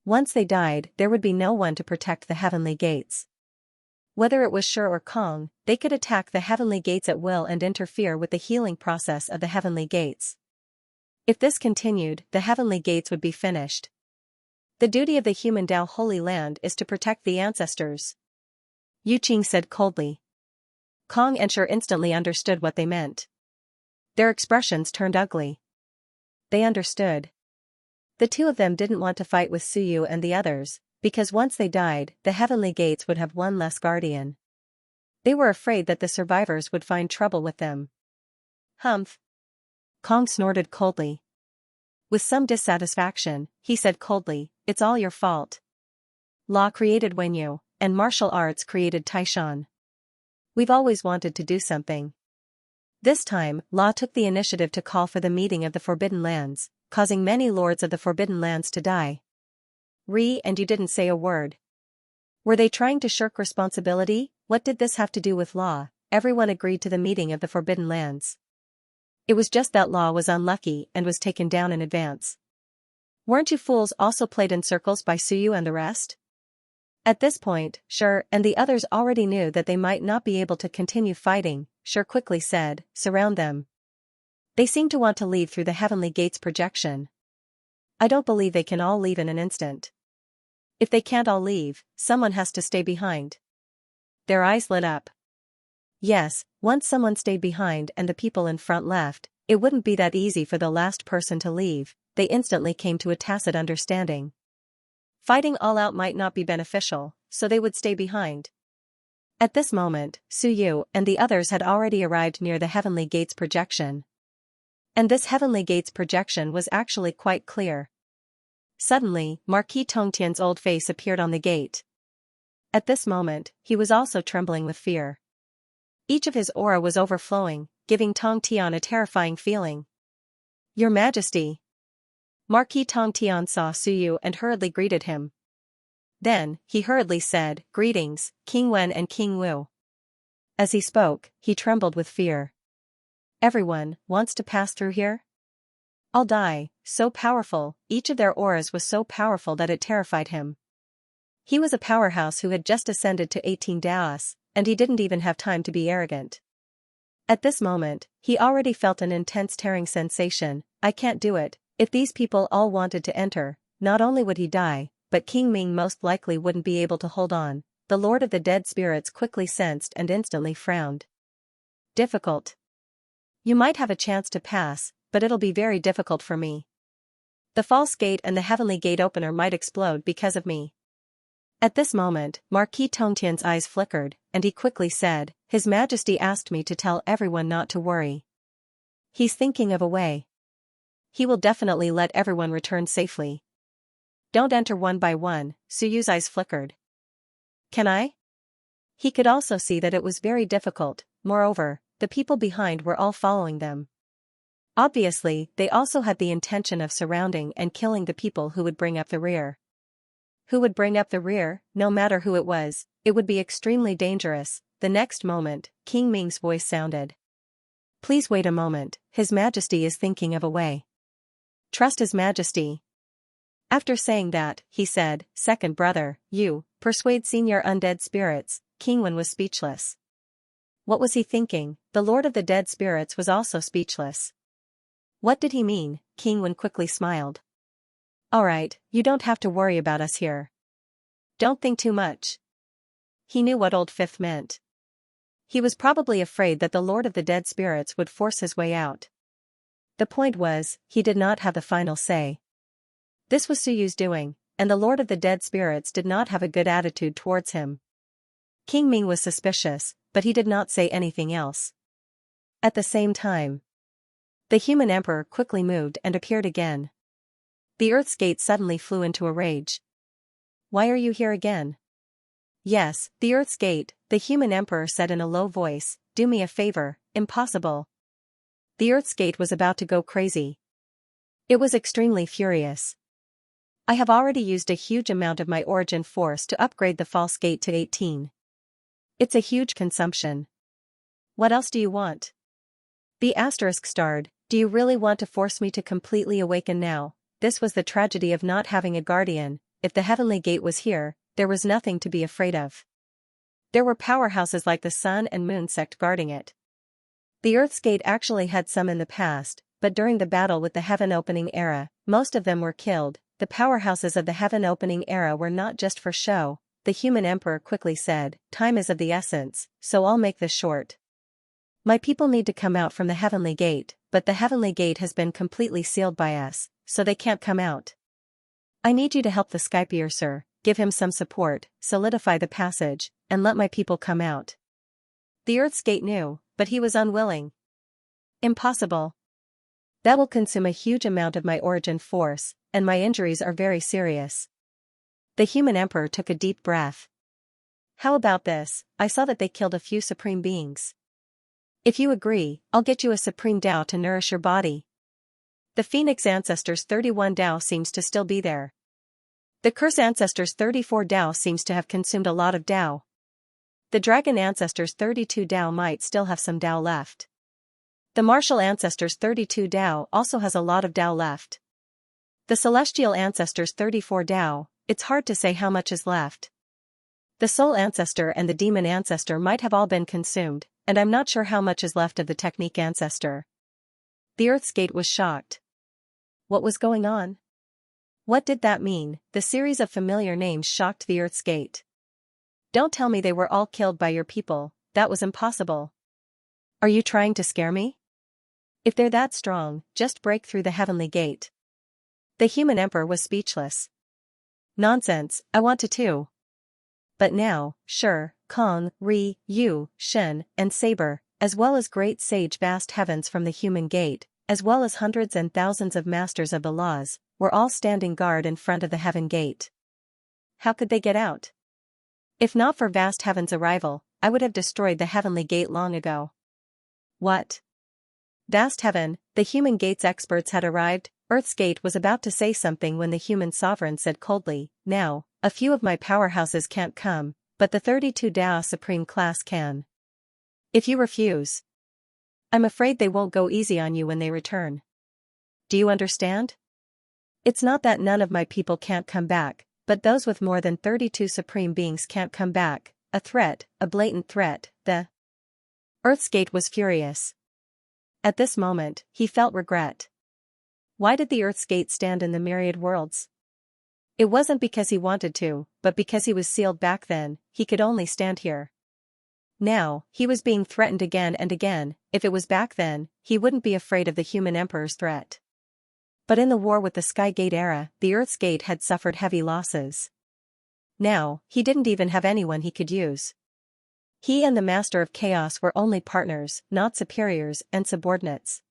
S1: Once they died, there would be no one to protect the Heavenly Gates. Whether it was Shi or Kong, they could attack the Heavenly Gates at will and interfere with the healing process of the Heavenly Gates. If this continued, the Heavenly Gates would be finished. The duty of the human Tao Holy Land is to protect the ancestors. Yu Qing said coldly. Kong and Shi instantly understood what they meant. Their expressions turned ugly. They understood. The two of them didn't want to fight with Suyu and the others, because once they died, the Heavenly Gates would have one less guardian. They were afraid that the survivors would find trouble with them. Humph. Kong snorted coldly. With some dissatisfaction, he said coldly, it's all your fault. Law created Wen Yu, and martial arts created Taishan. We've always wanted to do something. This time, Law took the initiative to call for the meeting of the Forbidden Lands, causing many lords of the Forbidden Lands to die. Ri and Yu didn't say a word. Were they trying to shirk responsibility? What did this have to do with law? Everyone agreed to the meeting of the Forbidden Lands. It was just that law was unlucky and was taken down in advance. Weren't you fools also played in circles by Suyu and the rest? At this point, Sure and the others already knew that they might not be able to continue fighting. Sure quickly said, surround them. They seem to want to leave through the Heavenly Gates projection. I don't believe they can all leave in an instant. If they can't all leave, someone has to stay behind. Their eyes lit up. Yes, once someone stayed behind and the people in front left, it wouldn't be that easy for the last person to leave. They instantly came to a tacit understanding. Fighting all out might not be beneficial, so they would stay behind. At this moment, Suyu and the others had already arrived near the Heavenly Gates projection. And this Heavenly Gates projection was actually quite clear. Suddenly, Marquis Tongtian's old face appeared on the gate. At this moment, he was also trembling with fear. Each of his aura was overflowing, giving Tongtian a terrifying feeling. Your Majesty! Marquis Tongtian saw Suyu and hurriedly greeted him. Then, he hurriedly said, Greetings, King Wen and King Wu. As he spoke, he trembled with fear. Everyone wants to pass through here? I'll die, so powerful. Each of their auras was so powerful that it terrified him. He was a powerhouse who had just ascended to 18 Daos, and he didn't even have time to be arrogant. At this moment, he already felt an intense tearing sensation. I can't do it. If these people all wanted to enter, not only would he die, but King Ming most likely wouldn't be able to hold on. The Lord of the Dead Spirits quickly sensed and instantly frowned. Difficult. You might have a chance to pass, but it'll be very difficult for me. The false gate and the Heavenly Gate opener might explode because of me. At this moment, Marquis Tongtian's eyes flickered, and he quickly said, His Majesty asked me to tell everyone not to worry. He's thinking of a way. He will definitely let everyone return safely. Don't enter one by one. Suyu's eyes flickered. Can I? He could also see that it was very difficult. Moreover, the people behind were all following them. Obviously, they also had the intention of surrounding and killing the people who would bring up the rear. Who would bring up the rear? No matter who it was, it would be extremely dangerous. The next moment, King Ming's voice sounded. Please wait a moment, His Majesty is thinking of a way. Trust His Majesty. After saying that, he said, Second brother, you, persuade senior undead spirits. King Wen was speechless. What was he thinking? The Lord of the Dead Spirits was also speechless. What did he mean? King Wen quickly smiled. Alright, you don't have to worry about us here. Don't think too much. He knew what Old Fifth meant. He was probably afraid that the Lord of the Dead Spirits would force his way out. The point was, he did not have the final say. This was Suyu's doing, and the Lord of the Dead Spirits did not have a good attitude towards him. King Ming was suspicious, but he did not say anything else. At the same time, the human emperor quickly moved and appeared again. The Earth's gate suddenly flew into a rage. Why are you here again? Yes, the Earth's gate, the human emperor said in a low voice, do me a favor. Impossible. The Earth's gate was about to go crazy. It was extremely furious. I have already used a huge amount of my origin force to upgrade the false gate to 18. It's a huge consumption. What else do you want? The asterisk starred, do you really want to force me to completely awaken now? This was the tragedy of not having a guardian. If the Heavenly Gate was here, there was nothing to be afraid of. There were powerhouses like the Sun and Moon sect guarding it. The Earth's Gate actually had some in the past, but during the battle with the Heaven Opening Era, most of them were killed. The powerhouses of the Heaven Opening Era were not just for show. The human emperor quickly said, time is of the essence, so I'll make this short. My people need to come out from the Heavenly Gate, but the Heavenly Gate has been completely sealed by us, so they can't come out. I need you to help the Skypiercer, give him some support, solidify the passage, and let my people come out. The Earth's Gate knew, but he was unwilling. Impossible. That will consume a huge amount of my origin force, and my injuries are very serious. The human emperor took a deep breath. How about this? I saw that they killed a few supreme beings. If you agree, I'll get you a supreme Tao to nourish your body. The Phoenix Ancestors 31 Tao seems to still be there. The curse ancestor's 34 Dao seems to have consumed a lot of Dao. The dragon ancestor's 32 Dao might still have some Dao left. The martial ancestor's 32 Dao also has a lot of Dao left. The celestial ancestor's 34 Dao, it's hard to say how much is left. The soul ancestor and the demon ancestor might have all been consumed, and I'm not sure how much is left of the technique ancestor. The Earth's Gate was shocked. What was going on? What did that mean? The series of familiar names shocked the Earth's Gate. Don't tell me they were all killed by your people, that was impossible. Are you trying to scare me? If they're that strong, just break through the heavenly gate. The human emperor was speechless. Nonsense, I want to too. But now, sure, Kong, Ri, Yu, Shen, and Saber, as well as great sage vast heavens from the human gate, as well as hundreds and thousands of masters of the laws, were all standing guard in front of the heaven gate. How could they get out? If not for vast heaven's arrival, I would have destroyed the heavenly gate long ago. What? Vast heaven, the human gate's experts had arrived. Earth's Gate was about to say something when the human sovereign said coldly, now, a few of my powerhouses can't come, but the 32 Dao Supreme Class can. If you refuse, I'm afraid they won't go easy on you when they return. Do you understand? It's not that none of my people can't come back, but those with more than 32 supreme beings can't come back, a threat, a blatant threat, the Earth's Gate was furious. At this moment, he felt regret. Why did the Earth's Gate stand in the myriad worlds? It wasn't because he wanted to, but because he was sealed back then, he could only stand here. Now, he was being threatened again and again. If it was back then, he wouldn't be afraid of the human emperor's threat. But in the war with the Sky Gate era, the Earth's Gate had suffered heavy losses. Now, he didn't even have anyone he could use. He and the Master of Chaos were only partners, not superiors and subordinates.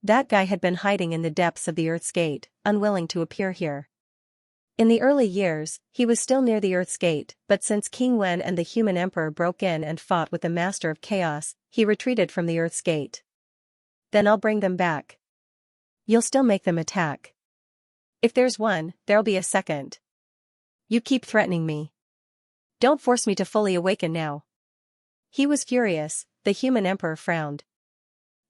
S1: That guy had been hiding in the depths of the Earth's Gate, unwilling to appear here. In the early years, he was still near the Earth's Gate, but since King Wen and the human emperor broke in and fought with the Master of Chaos, he retreated from the Earth's Gate. Then I'll bring them back. You'll still make them attack. If there's one, there'll be a second. You keep threatening me. Don't force me to fully awaken now. He was furious. The human emperor frowned.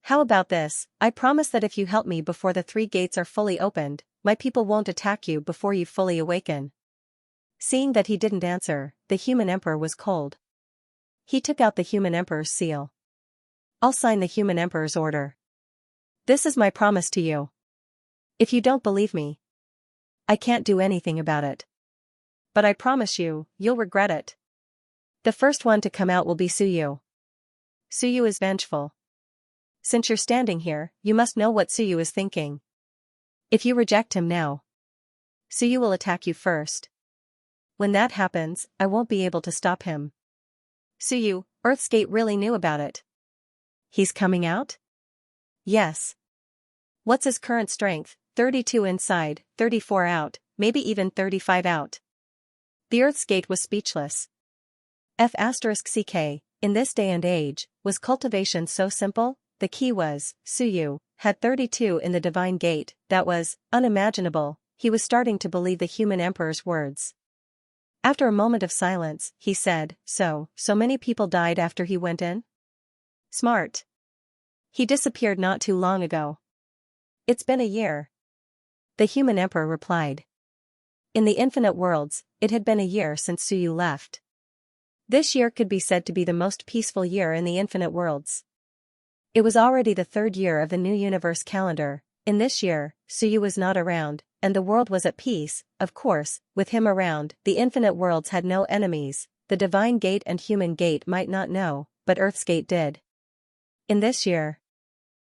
S1: How about this? I promise that if you help me before the 3 gates are fully opened, my people won't attack you before you fully awaken. Seeing that he didn't answer, the human emperor was cold. He took out the human emperor's seal. I'll sign the human emperor's order. This is my promise to you. If you don't believe me, I can't do anything about it. But I promise you, you'll regret it. The first one to come out will be Suyu. Suyu is vengeful. Since you're standing here, you must know what Suyu is thinking. If you reject him now, Suyu will attack you first. When that happens, I won't be able to stop him. Suyu, Earth's Gate really knew about it. He's coming out? Yes. What's his current strength? 32 inside, 34 out, maybe even 35 out. The Earth's Gate was speechless. F***ck, in this day and age, was cultivation so simple? The key was, Suyu had 32 in the divine gate. That was unimaginable. He was starting to believe the human emperor's words. After a moment of silence, he said, so many people died after he went in? Smart. He disappeared not too long ago. It's been a year. The human emperor replied. In the infinite worlds, it had been a year since Suyu left. This year could be said to be the most peaceful year in the infinite worlds. It was already the 3rd year of the new universe calendar. In this year, Suyu was not around, and the world was at peace. Of course, with him around, the infinite worlds had no enemies. The divine gate and human gate might not know, but Earth's Gate did. In this year,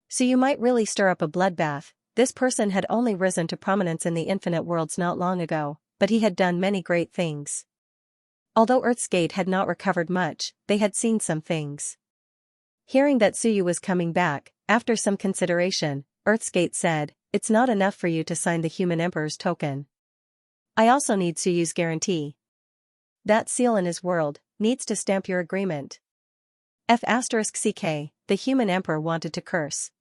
S1: Suyu might really stir up a bloodbath. This person had only risen to prominence in the infinite worlds not long ago, but he had done many great things. Although Earth's Gate had not recovered much, they had seen some things. Hearing that Suyu was coming back, after some consideration, Earth's Gate said, it's not enough for you to sign the human emperor's token. I also need Suyu's guarantee. That seal in his world needs to stamp your agreement. F***ck, the human emperor wanted to curse.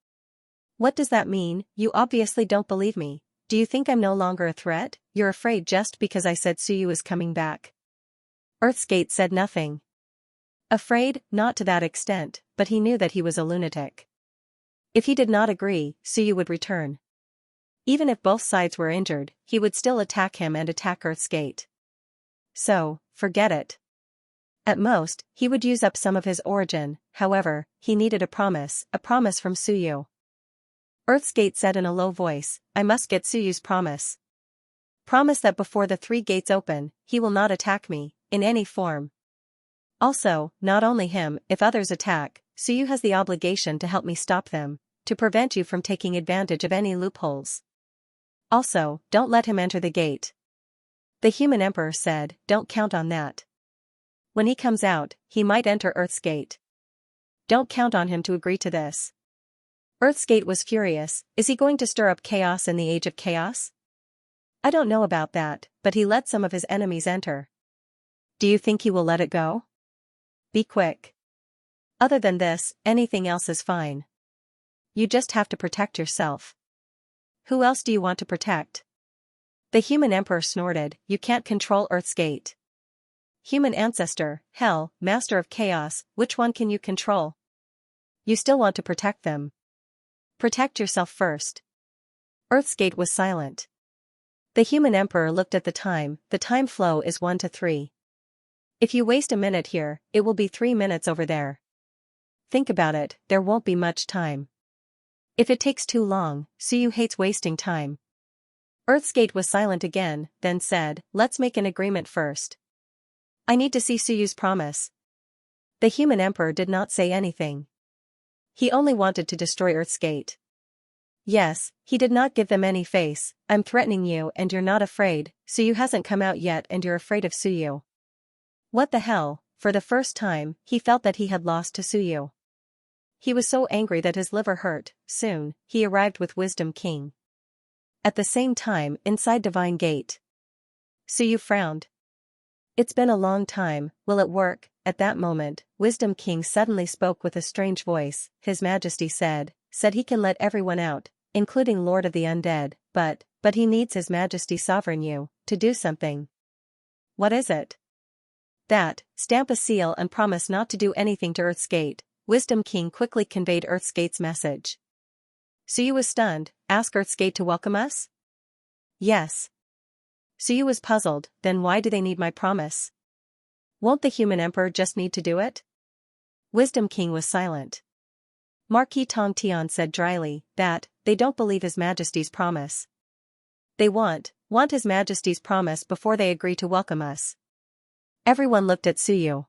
S1: What does that mean? You obviously don't believe me. do you think I'm no longer a threat? You're afraid just because I said Suyu is coming back. Earthskate said nothing. Afraid, not to that extent, but he knew that he was a lunatic. If he did not agree, Suyu would return. Even if both sides were injured, he would still attack him and attack Earthskate. So, forget it. At most, he would use up some of his origin, however, he needed a promise from Suyu. Earthskate said in a low voice, I must get Suyu's promise. Promise that before the 3 gates open, he will not attack me, in any form. Also, not only him, if others attack, Suyu has the obligation to help me stop them, to prevent you from taking advantage of any loopholes. Also, don't let him enter the gate. The human emperor said, don't count on that. When he comes out, he might enter Earth's gate. Don't count on him to agree to this. Earthskate was furious. Is he going to stir up chaos in the Age of Chaos? I don't know about that, but he let some of his enemies enter. Do you think he will let it go? Be quick. Other than this, anything else is fine. You just have to protect yourself. Who else do you want to protect? The human emperor snorted, you can't control Earth's gate. Human ancestor, hell, master of chaos, which one can you control? You still want to protect them. Protect yourself first. Earthskate was silent. The human emperor looked at the time flow is 1 to 3. If you waste a minute here, it will be 3 minutes over there. Think about it, there won't be much time. If it takes too long, Suyu hates wasting time. Earthskate was silent again, then said, let's make an agreement first. I need to see Suyu's promise. The human emperor did not say anything. He only wanted to destroy Earthskate. Yes, he did not give them any face. I'm threatening you and you're not afraid, Suyu hasn't come out yet and you're afraid of Suyu. What the hell? For the first time, he felt that he had lost to Suyu. He was so angry that his liver hurt. Soon, he arrived with Wisdom King. At the same time, inside Divine Gate. Suyu frowned. It's been a long time, will it work? At that moment, Wisdom King suddenly spoke with a strange voice. His Majesty said he can let everyone out, including Lord of the Undead, but he needs His Majesty Sovereign You to do something. What is it? That, stamp a seal and promise not to do anything to Earthskate. Wisdom King quickly conveyed Earthskate's message. Suyu was stunned. Ask Earthskate to welcome us? Yes. Suyu was puzzled, then why do they need my promise? Won't the human emperor just need to do it? Wisdom King was silent. Marquis Tong Tian said dryly, that, they don't believe His Majesty's promise. They want His Majesty's promise before they agree to welcome us. Everyone looked at Suyu.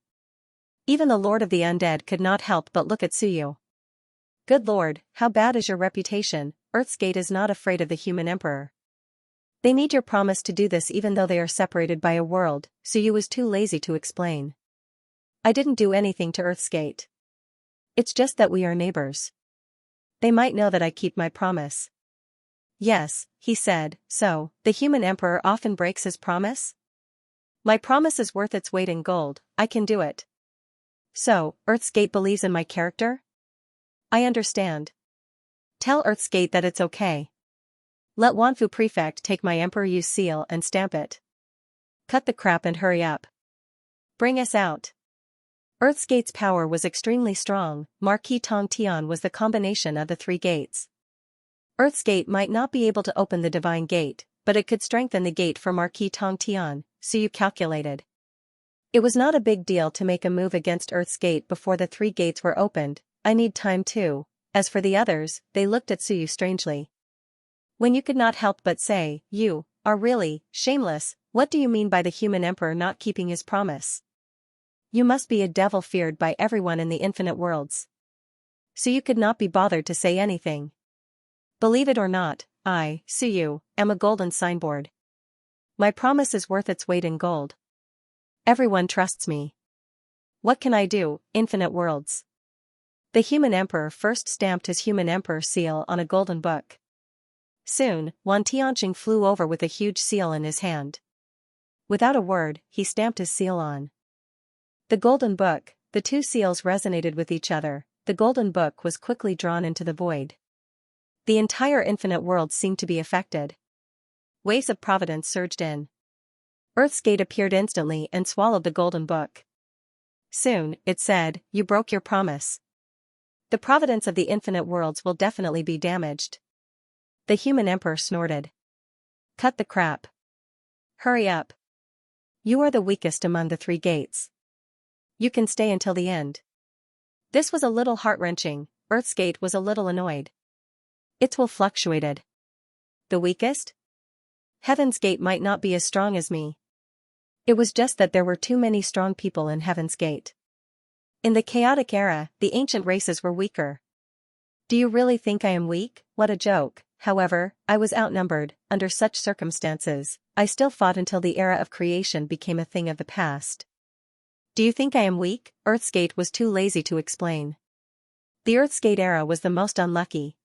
S1: Even the Lord of the Undead could not help but look at Suyu. Good Lord, how bad is your reputation? Earthskate is not afraid of the human emperor. They need your promise to do this even though they are separated by a world, Suyu was too lazy to explain. I didn't do anything to Earthskate. It's just that we are neighbors. They might know that I keep my promise. Yes, he said, so, the human emperor often breaks his promise? My promise is worth its weight in gold, I can do it. So, Earthskate believes in my character? I understand. Tell Earthskate that it's okay. Let Wanfu Prefect take my Emperor Yu's seal and stamp it. Cut the crap and hurry up. Bring us out. Earthskate's power was extremely strong. Marquis Tong Tian was the combination of the 3 gates. Earthskate might not be able to open the Divine Gate, but it could strengthen the gate for Marquis Tong Tian, Suyu calculated. It was not a big deal to make a move against Earthskate before the 3 gates were opened. I need time too. As for the others, they looked at Suyu strangely. When you could not help but say, you are really shameless, what do you mean by the human emperor not keeping his promise? You must be a devil feared by everyone in the infinite worlds. Suyu could not be bothered to say anything. Believe it or not, I, Suyu, am a golden signboard. My promise is worth its weight in gold. Everyone trusts me. What can I do, infinite worlds? The human emperor first stamped his human emperor seal on a golden book. Soon, Wan Tianqing flew over with a huge seal in his hand. Without a word, he stamped his seal on the golden book. The 2 seals resonated with each other. The golden book was quickly drawn into the void. The entire infinite world seemed to be affected. waves of providence surged in. Earth's gate appeared instantly and swallowed the golden book. Soon, it said, you broke your promise. The providence of the infinite worlds will definitely be damaged. The human emperor snorted. Cut the crap. Hurry up. You are the weakest among the three gates. You can stay until the end. This was a little heart-wrenching. Earth's gate was a little annoyed. Its will fluctuated. The weakest? Heaven's gate might not be as strong as me. It was just that there were too many strong people in Heaven's gate. In the chaotic era, the ancient races were weaker. Do you really think I am weak? What a joke. However, I was outnumbered. Under such circumstances, I still fought until the era of creation became a thing of the past. Do you think I am weak? Earth's gate was too lazy to explain. The Earth's gate era was the most unlucky.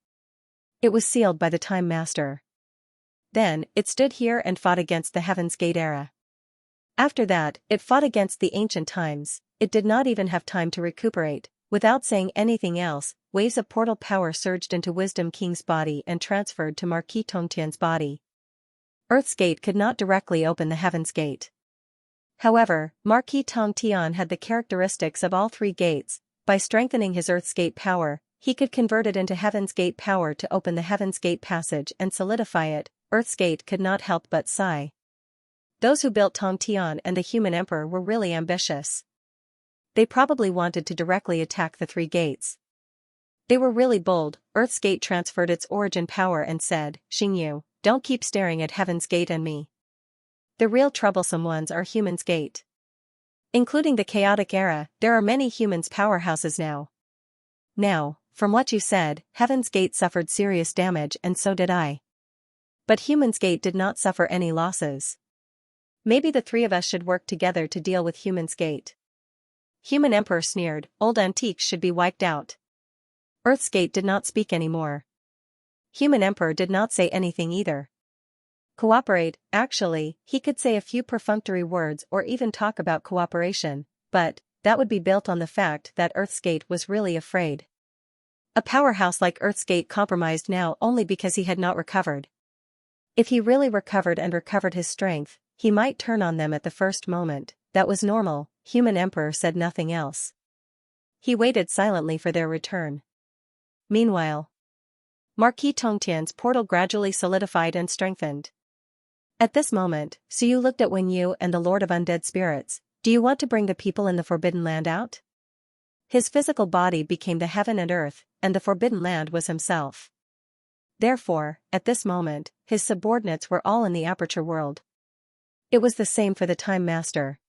S1: It was sealed by the Time Master. Then, it stood here and fought against the Heaven's Gate era. After that, it fought against the ancient times. It did not even have time to recuperate. Without saying anything else, waves of portal power surged into Wisdom King's body and transferred to Marquis Tongtian's body. Earth's gate could not directly open the Heaven's Gate. However, Marquis Tongtian had the characteristics of all three gates. By strengthening his Earth's Gate power, he could convert it into Heaven's Gate power to open the Heaven's Gate passage and solidify it. Earth's Gate could not help but sigh. Those who built Tongtian and the human emperor were really ambitious. They probably wanted to directly attack the three gates. They were really bold. Earth's Gate transferred its origin power and said, Xianxia, don't keep staring at Heaven's Gate and me. The real troublesome ones are Human's Gate. Including the chaotic era, there are many humans' powerhouses now. Now, from what you said, Heaven's Gate suffered serious damage and so did I. But Human's Gate did not suffer any losses. Maybe the three of us should work together to deal with Human's Gate. Human Emperor sneered, old antiques should be wiped out. Earth's Gate did not speak anymore. Human Emperor did not say anything either. Cooperate, actually, he could say a few perfunctory words or even talk about cooperation, but that would be built on the fact that Earth's Gate was really afraid. A powerhouse like Earth's Gate compromised now only because he had not recovered. If he really recovered and recovered his strength, he might turn on them at the first moment. That was normal. Human Emperor said nothing else. He waited silently for their return. Meanwhile, Marquis Tongtian's portal gradually solidified and strengthened. At this moment, Suyu looked at Wen Yu and the Lord of Undead Spirits. Do you want to bring the people in the Forbidden Land out? His physical body became the heaven and earth, and the Forbidden Land was himself. Therefore, at this moment, his subordinates were all in the Aperture World. It was the same for the Time Master.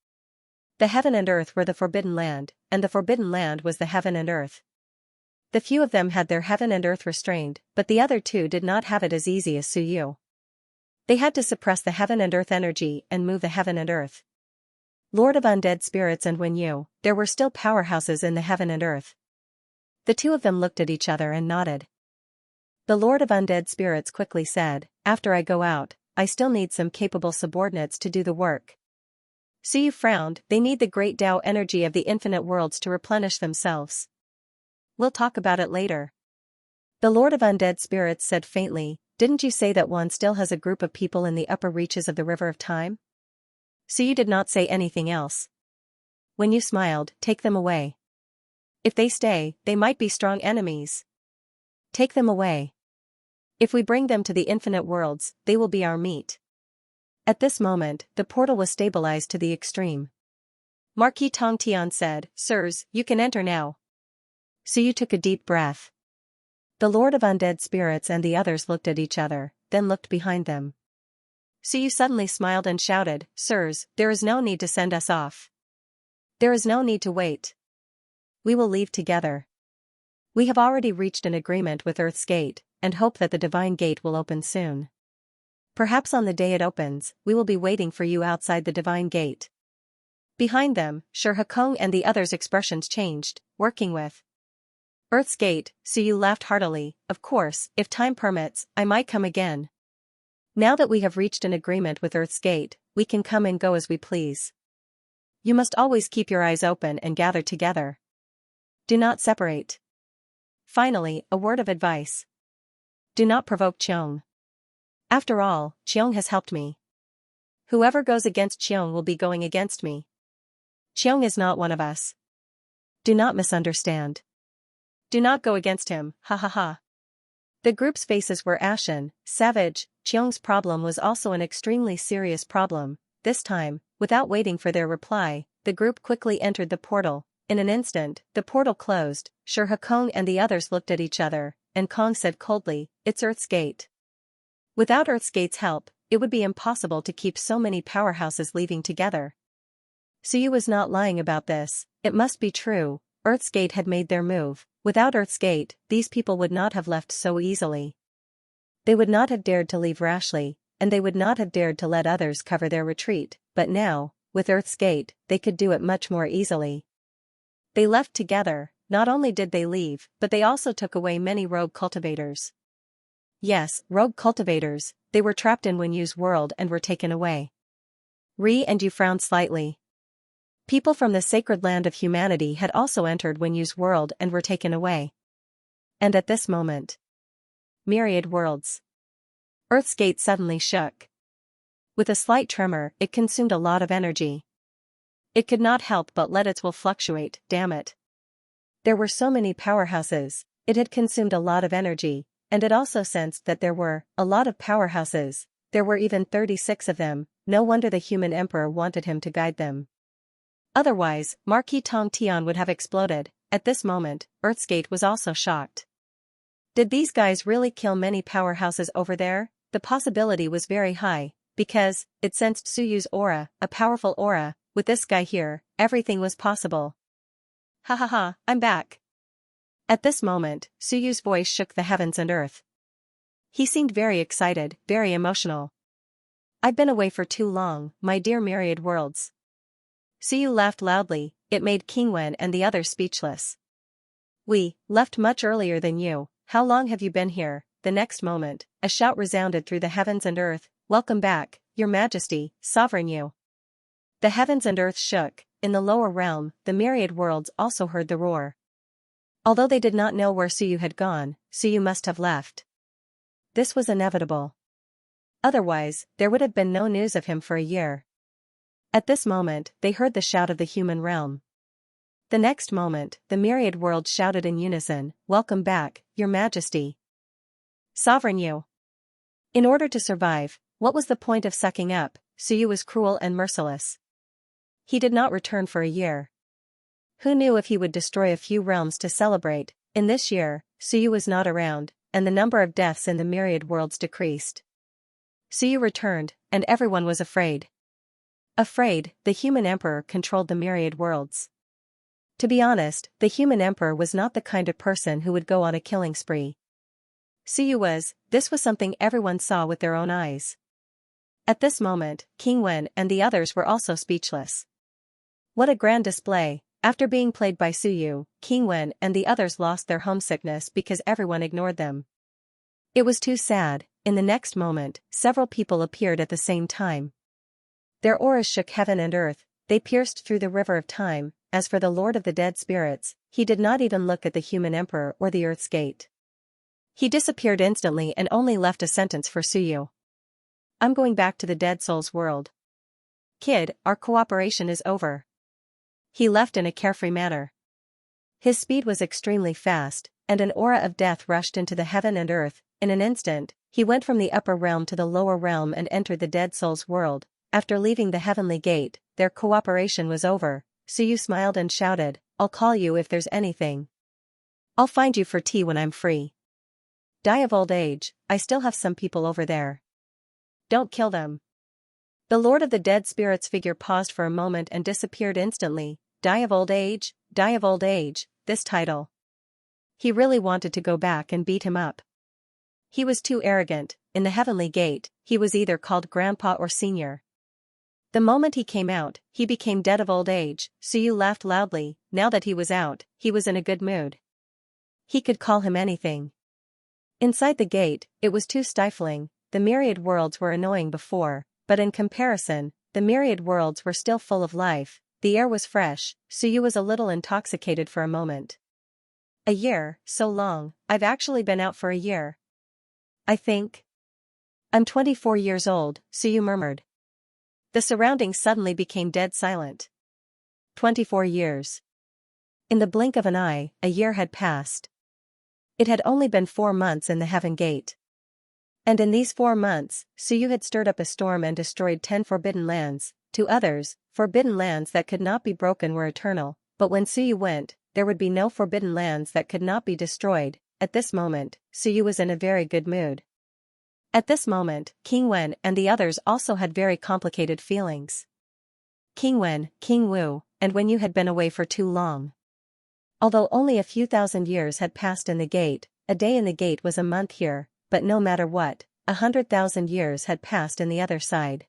S1: The heaven and earth were the Forbidden Land, and the Forbidden Land was the heaven and earth. The few of them had their heaven and earth restrained, but the other two did not have it as easy as Suyu. They had to suppress the heaven and earth energy and move the heaven and earth. Lord of Undead Spirits and Wen Yu, there were still powerhouses in the heaven and earth. The two of them looked at each other and nodded. The Lord of Undead Spirits quickly said, after I go out, I still need some capable subordinates to do the work. Suyu frowned, they need the great Tao energy of the infinite worlds to replenish themselves. We'll talk about it later. The Lord of Undead Spirits said faintly, didn't you say that one still has a group of people in the upper reaches of the River of Time? Suyu did not say anything else. When you smiled, take them away. If they stay, they might be strong enemies. Take them away. If we bring them to the infinite worlds, they will be our meat. At this moment, the portal was stabilized to the extreme. Marquis Tongtian said, Sirs, you can enter now. Suyu took a deep breath. The Lord of Undead Spirits and the others looked at each other, then looked behind them. Suyu suddenly smiled and shouted, Sirs, there is no need to send us off. There is no need to wait. We will leave together. We have already reached an agreement with Earth's Gate, and hope that the Divine Gate will open soon. Perhaps on the day it opens, we will be waiting for you outside the Divine Gate. Behind them, Shi Hekong and the others' expressions changed, working with Earth's Gate. Suyu laughed heartily, of course, if time permits, I might come again. Now that we have reached an agreement with Earth's Gate, we can come and go as we please. You must always keep your eyes open and gather together. Do not separate. Finally, a word of advice. Do not provoke Cheong. After all, Xiong has helped me. Whoever goes against Xiong will be going against me. Xiong is not one of us. Do not misunderstand. Do not go against him, ha ha ha. The group's faces were ashen, savage. Xiong's problem was also an extremely serious problem. This time, without waiting for their reply, the group quickly entered the portal. In an instant, the portal closed. Kong and the others looked at each other, and Kong said coldly, "It's Earth's Gate." Without Earth's Gate's help, it would be impossible to keep so many powerhouses leaving together. Suyu was not lying about this, it must be true. Earth's Gate had made their move. Without Earth's Gate, these people would not have left so easily. They would not have dared to leave rashly, and they would not have dared to let others cover their retreat, but now, with Earth's Gate, they could do it much more easily. They left together. Not only did they leave, but they also took away many rogue cultivators. Yes, rogue cultivators, they were trapped in Wenyu's world and were taken away. And you frowned slightly. People from the sacred land of humanity had also entered Wenyu's world and were taken away. And at this moment, Myriad worlds. Earth's Gate suddenly shook. With a slight tremor, it consumed a lot of energy. It could not help but let its will fluctuate, damn it. There were so many powerhouses, it had consumed a lot of energy, and it also sensed that there were a lot of powerhouses. There were even 36 of them. No wonder the human emperor wanted him to guide them. Otherwise, Marquis Tong Tian would have exploded. At this moment, Earth's Gate was also shocked. Did these guys really kill many powerhouses over there? The possibility was very high, because it sensed Suyu's aura, a powerful aura. With this guy here, everything was possible. Ha ha ha, I'm back. At this moment, Suyu's voice shook the heavens and earth. He seemed very excited, very emotional. I've been away for too long, my dear Myriad worlds. Suyu laughed loudly, it made King Wen and the others speechless. We left much earlier than you. How long have you been here? The next moment, a shout resounded through the heavens and earth. Welcome back, Your Majesty, Sovereign you. The heavens and earth shook. In the lower realm, the Myriad worlds also heard the roar. Although they did not know where Suyu had gone, Suyu must have left. This was inevitable. Otherwise, there would have been no news of him for a year. At this moment, they heard the shout of the human realm. The next moment, the Myriad world shouted in unison, "Welcome back, Your Majesty. Sovereign you." In order to survive, what was the point of sucking up? Suyu was cruel and merciless. He did not return for a year. Who knew if he would destroy a few realms to celebrate? In this year, Suyu was not around, and the number of deaths in the Myriad worlds decreased. Suyu returned, and everyone was afraid. Afraid, the human emperor controlled the Myriad worlds. To be honest, the human emperor was not the kind of person who would go on a killing spree. Suyu was. This was something everyone saw with their own eyes. At this moment, King Wen and the others were also speechless. What a grand display. After being played by Suyu, King Wen and the others lost their homesickness because everyone ignored them. It was too sad. In the next moment, several people appeared at the same time. Their auras shook heaven and earth, they pierced through the river of time. As for the Lord of the Dead Spirits, he did not even look at the human emperor or the Earth's Gate. He disappeared instantly and only left a sentence for Suyu. I'm going back to the Dead Souls world. Kid, our cooperation is over. He left in a carefree manner. His speed was extremely fast, and an aura of death rushed into the heaven and earth. In an instant, he went from the upper realm to the lower realm and entered the Dead Souls world. After leaving the heavenly gate, their cooperation was over. Suyu smiled and shouted, I'll call you if there's anything. I'll find you for tea when I'm free. Die of old age, I still have some people over there. Don't kill them. The Lord of the Dead Spirits figure paused for a moment and disappeared instantly. Die of old age, die of old age, this title. He really wanted to go back and beat him up. He was too arrogant. In the heavenly gate, he was either called grandpa or senior. The moment he came out, he became dead of old age. Suyu laughed loudly. Now that he was out, he was in a good mood. He could call him anything. Inside the gate, it was too stifling. The Myriad worlds were annoying before, but in comparison, the Myriad worlds were still full of life. The air was fresh. Suyu was a little intoxicated for a moment. A year, so long. I've actually been out for a year. I think. I'm 24 years old, Suyu murmured. The surroundings suddenly became dead silent. 24 years. In the blink of an eye, a year had passed. It had only been 4 months in the Heaven Gate. And in these 4 months, Suyu had stirred up a storm and destroyed 10 forbidden lands. To others, forbidden lands that could not be broken were eternal, but when Suyu went, there would be no forbidden lands that could not be destroyed. At this moment, Suyu was in a very good mood. At this moment, King Wen and the others also had very complicated feelings. King Wen, King Wu, and when you had been away for too long. Although only a few thousand years had passed in the gate, a day in the gate was a month here, but no matter what, 100,000 years had passed in the other side.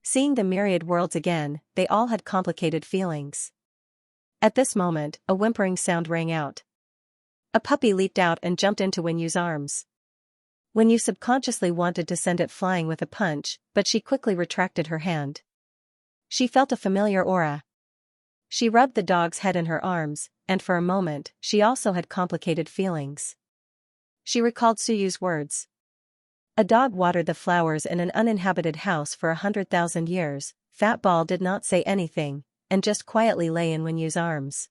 S1: Seeing the myriad worlds again, they all had complicated feelings. At this moment, a whimpering sound rang out. A puppy leaped out and jumped into Wenyu's arms. Wenyu subconsciously wanted to send it flying with a punch, but she quickly retracted her hand. She felt a familiar aura. She rubbed the dog's head in her arms, and for a moment, she also had complicated feelings. She recalled Suyu's words. A dog watered the flowers in an uninhabited house for 100,000 years. Fat Ball did not say anything, and just quietly lay in Wenyu's arms.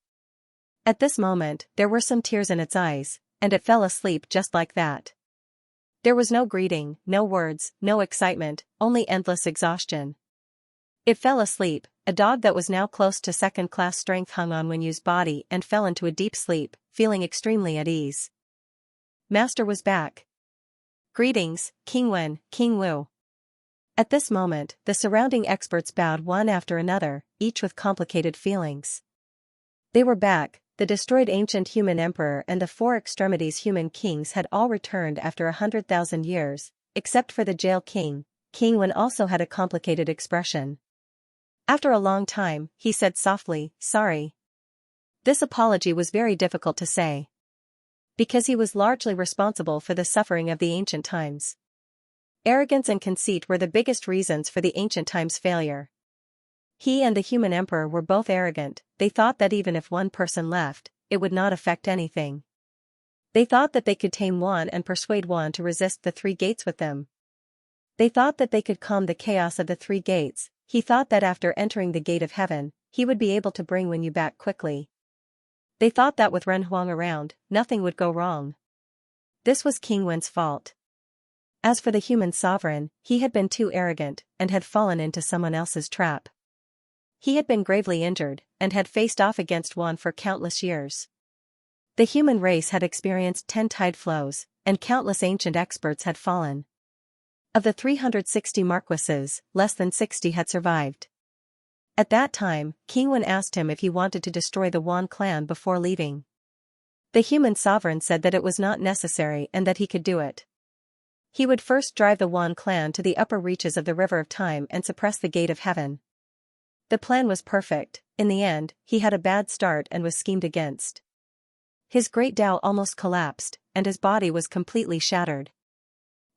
S1: At this moment, there were some tears in its eyes, and it fell asleep just like that. There was no greeting, no words, no excitement, only endless exhaustion. It fell asleep. A dog that was now close to second-class strength hung on Wenyu's body and fell into a deep sleep, feeling extremely at ease. Master was back. Greetings, King Wen, King Wu. At this moment, the surrounding experts bowed one after another, each with complicated feelings. They were back. The destroyed ancient human emperor and the 4 extremities human kings had all returned after 100,000 years, except for the jail king. King Wen also had a complicated expression. After a long time, he said softly, "Sorry." This apology was very difficult to say. Because he was largely responsible for the suffering of the ancient times. Arrogance and conceit were the biggest reasons for the ancient times' failure. He and the human emperor were both arrogant. They thought that even if one person left, it would not affect anything. They thought that they could tame one and persuade one to resist the 3 gates with them. They thought that they could calm the chaos of the 3 gates. He thought that after entering the gate of heaven, he would be able to bring Wenyu back quickly. They thought that with Ren Huang around, nothing would go wrong. This was King Wen's fault. As for the human sovereign, he had been too arrogant and had fallen into someone else's trap. He had been gravely injured and had faced off against one for countless years. The human race had experienced 10 tide flows, and countless ancient experts had fallen. Of the 360 marquises, less than 60 had survived. At that time, King Wen asked him if he wanted to destroy the Wan clan before leaving. The human sovereign said that it was not necessary and that he could do it. He would first drive the Wan clan to the upper reaches of the River of Time and suppress the Gate of Heaven. The plan was perfect. In the end, he had a bad start and was schemed against. His great Tao almost collapsed, and his body was completely shattered.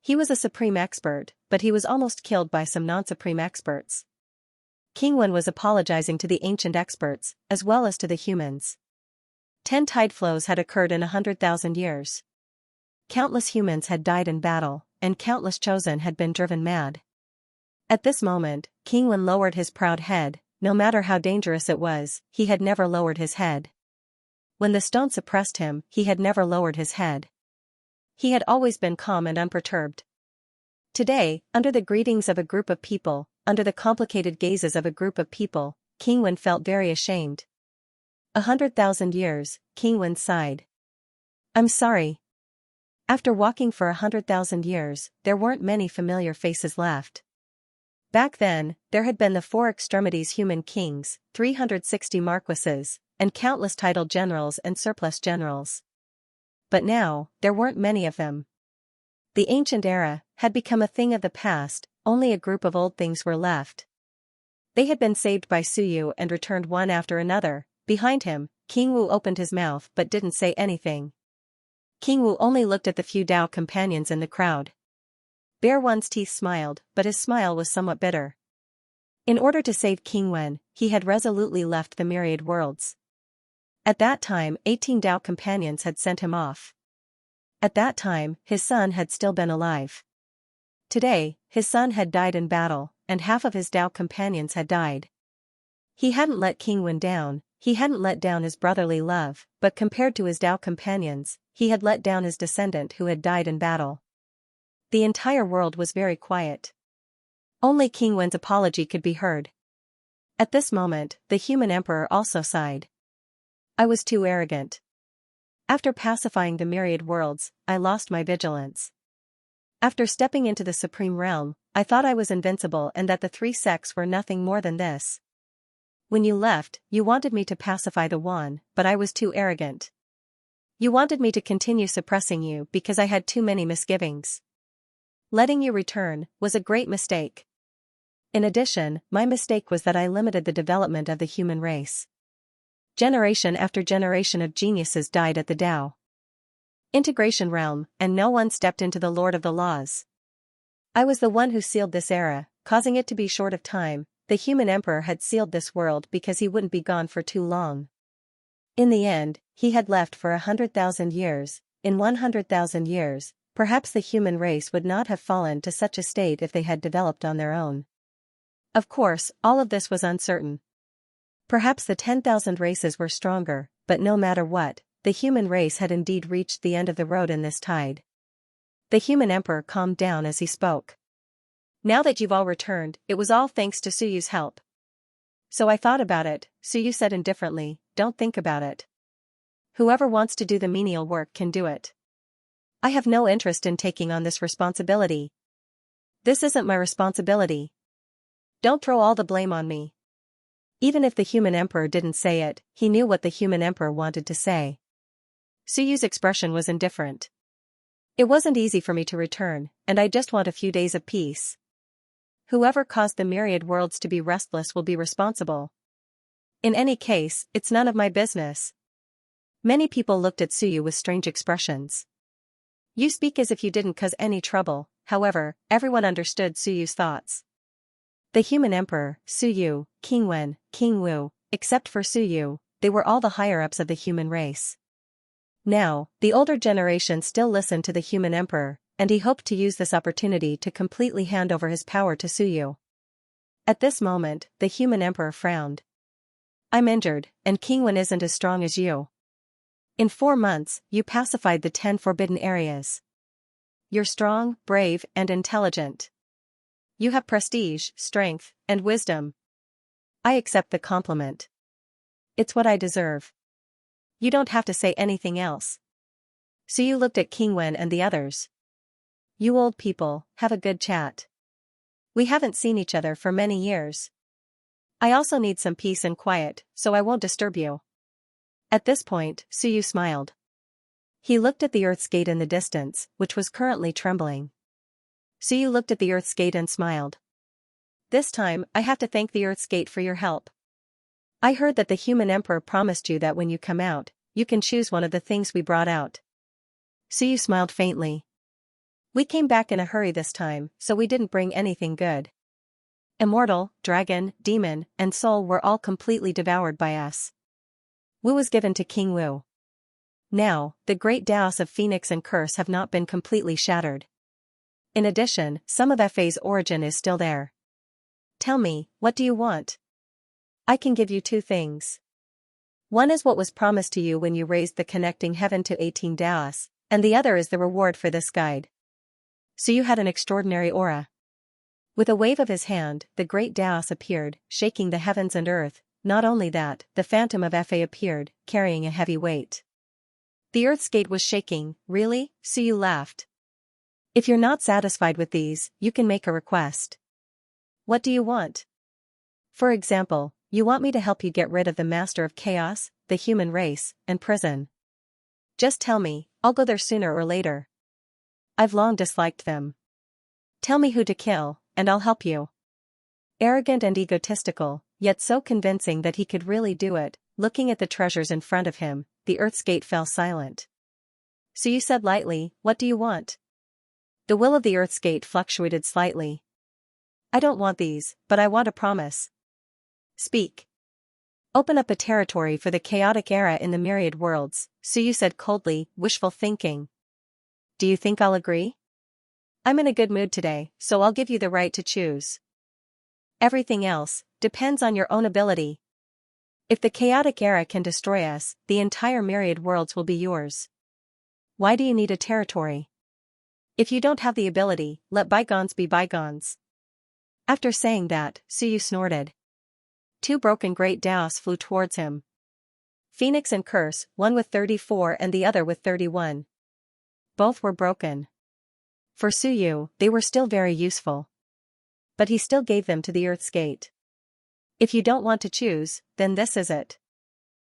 S1: He was a supreme expert, but he was almost killed by some non-supreme experts. King Wen was apologizing to the ancient experts, as well as to the humans. 10 tide flows had occurred in 100,000 years. Countless humans had died in battle, and countless chosen had been driven mad. At this moment, King Wen lowered his proud head. No matter how dangerous it was, he had never lowered his head. When the stone suppressed him, he had never lowered his head. He had always been calm and unperturbed. Today, under the greetings of a group of people, under the complicated gazes of a group of people, King Wen felt very ashamed. 100,000 years, King Wen sighed. I'm sorry. After walking for 100,000 years, there weren't many familiar faces left. Back then, there had been the 4 extremities human kings, 360 marquises, and countless titled generals and surplus generals. But now, there weren't many of them. The ancient era had become a thing of the past. Only a group of old things were left. They had been saved by Suyu and returned one after another. Behind him, King Wu opened his mouth but didn't say anything. King Wu only looked at the few Dao companions in the crowd. Bear One's teeth smiled, but his smile was somewhat bitter. In order to save King Wen, he had resolutely left the myriad worlds. At that time, 18 Dao companions had sent him off. At that time, his son had still been alive. Today, his son had died in battle, and half of his Tao companions had died. He hadn't let King Wen down, he hadn't let down his brotherly love, but compared to his Tao companions, he had let down his descendant who had died in battle. The entire world was very quiet. Only King Wen's apology could be heard. At this moment, the human emperor also sighed. I was too arrogant. After pacifying the myriad worlds, I lost my vigilance. After stepping into the supreme realm, I thought I was invincible and that the three sects were nothing more than this. When you left, you wanted me to pacify the Wan, but I was too arrogant. You wanted me to continue suppressing you because I had too many misgivings. Letting you return was a great mistake. In addition, my mistake was that I limited the development of the human race. Generation after generation of geniuses died at the Tao Integration realm, and no one stepped into the Lord of the Laws. I was the one who sealed this era, causing it to be short of time. The human emperor had sealed this world because he wouldn't be gone for too long. In the end, he had left for 100,000 years. In 100,000 years, perhaps the human race would not have fallen to such a state if they had developed on their own. Of course, all of this was uncertain. Perhaps the 10,000 races were stronger, but no matter what, the human race had indeed reached the end of the road in this tide. The human emperor calmed down as he spoke. Now that you've all returned, it was all thanks to Suyu's help. So I thought about it, Suyu said indifferently, don't think about it. Whoever wants to do the menial work can do it. I have no interest in taking on this responsibility. This isn't my responsibility. Don't throw all the blame on me. Even if the human emperor didn't say it, he knew what the human emperor wanted to say. Suyu's expression was indifferent. It wasn't easy for me to return, and I just want a few days of peace. Whoever caused the myriad worlds to be restless will be responsible. In any case, it's none of my business. Many people looked at Suyu with strange expressions. You speak as if you didn't cause any trouble, however, everyone understood Suyu's thoughts. The human emperor, Suyu, King Wen, King Wu, except for Suyu, they were all the higher-ups of the human race. Now, the older generation still listened to the human emperor, and he hoped to use this opportunity to completely hand over his power to Suyu. At this moment, the human emperor frowned. I'm injured, and King Wen isn't as strong as you. In 4 months, you pacified the 10 forbidden areas. You're strong, brave, and intelligent. You have prestige, strength, and wisdom. I accept the compliment. It's what I deserve. You don't have to say anything else. Suyu looked at King Wen and the others. You old people, have a good chat. We haven't seen each other for many years. I also need some peace and quiet, so I won't disturb you. At this point, Suyu smiled. He looked at the Earth's gate in the distance, which was currently trembling. Suyu looked at the Earth's gate and smiled. This time, I have to thank the Earth's gate for your help. I heard that the human emperor promised you that when you come out, you can choose one of the things we brought out. Suyu smiled faintly. We came back in a hurry this time, so we didn't bring anything good. Immortal, dragon, demon, and soul were all completely devoured by us. Wu was given to King Wu. Now, the great Daos of Phoenix and Curse have not been completely shattered. In addition, some of FA's origin is still there. Tell me, what do you want? I can give you 2 things. One is what was promised to you when you raised the connecting heaven to 18 Daos, and the other is the reward for this guide. So you had an extraordinary aura. With a wave of his hand, the great Daos appeared, shaking the heavens and earth. Not only that, the phantom of FA appeared, carrying a heavy weight. The Earth's gate was shaking. Really? Suyu laughed. If you're not satisfied with these, you can make a request. What do you want? For example, you want me to help you get rid of the Master of Chaos, the human race, and prison. Just tell me, I'll go there sooner or later. I've long disliked them. Tell me who to kill, and I'll help you. Arrogant and egotistical, yet so convincing that he could really do it, looking at the treasures in front of him, the Earth's gate fell silent. So you said lightly, what do you want? The will of the Earth's gate fluctuated slightly. I don't want these, but I want a promise. Speak. Open up a territory for the chaotic era in the myriad worlds, Suyu said coldly, wishful thinking. Do you think I'll agree? I'm in a good mood today, so I'll give you the right to choose. Everything else depends on your own ability. If the chaotic era can destroy us, the entire myriad worlds will be yours. Why do you need a territory? If you don't have the ability, let bygones be bygones. After saying that, Suyu snorted. 2 broken great Daos flew towards him. Phoenix and Curse, one with 34 and the other with 31. Both were broken. For Suyu, they were still very useful. But he still gave them to the Earth's Gate. If you don't want to choose, then this is it.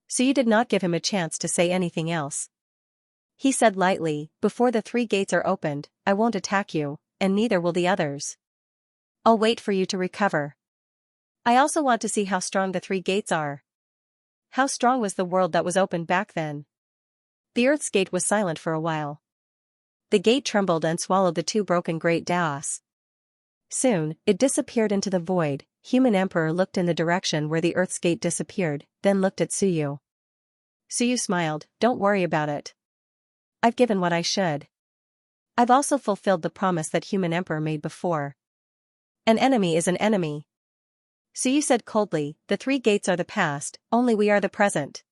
S1: Suyu did not give him a chance to say anything else. He said lightly, before the 3 gates are opened, I won't attack you, and neither will the others. I'll wait for you to recover. I also want to see how strong the 3 gates are. How strong was the world that was opened back then? The Earth's Gate was silent for a while. The gate trembled and swallowed the 2 broken great Daos. Soon, it disappeared into the void. Human Emperor looked in the direction where the Earth's Gate disappeared, then looked at Suyu. Suyu smiled, don't worry about it. I've given what I should. I've also fulfilled the promise that Human Emperor made before. An enemy is an enemy. Suyu said coldly, the 3 gates are the past, only we are the present.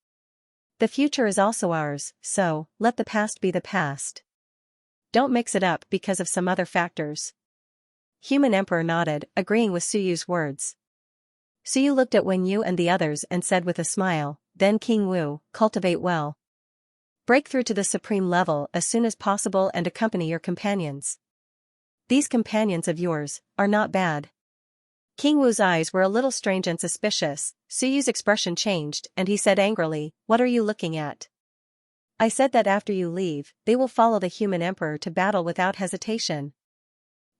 S1: The future is also ours, so, let the past be the past. Don't mix it up because of some other factors. Human Emperor nodded, agreeing with Suyu's words. Suyu looked at Wen Yu and the others and said with a smile, then King Wu, cultivate well. Break through to the supreme level as soon as possible and accompany your companions. These companions of yours are not bad. King Wu's eyes were a little strange and suspicious. Suyu's expression changed and he said angrily, what are you looking at? I said that after you leave, they will follow the Human Emperor to battle without hesitation.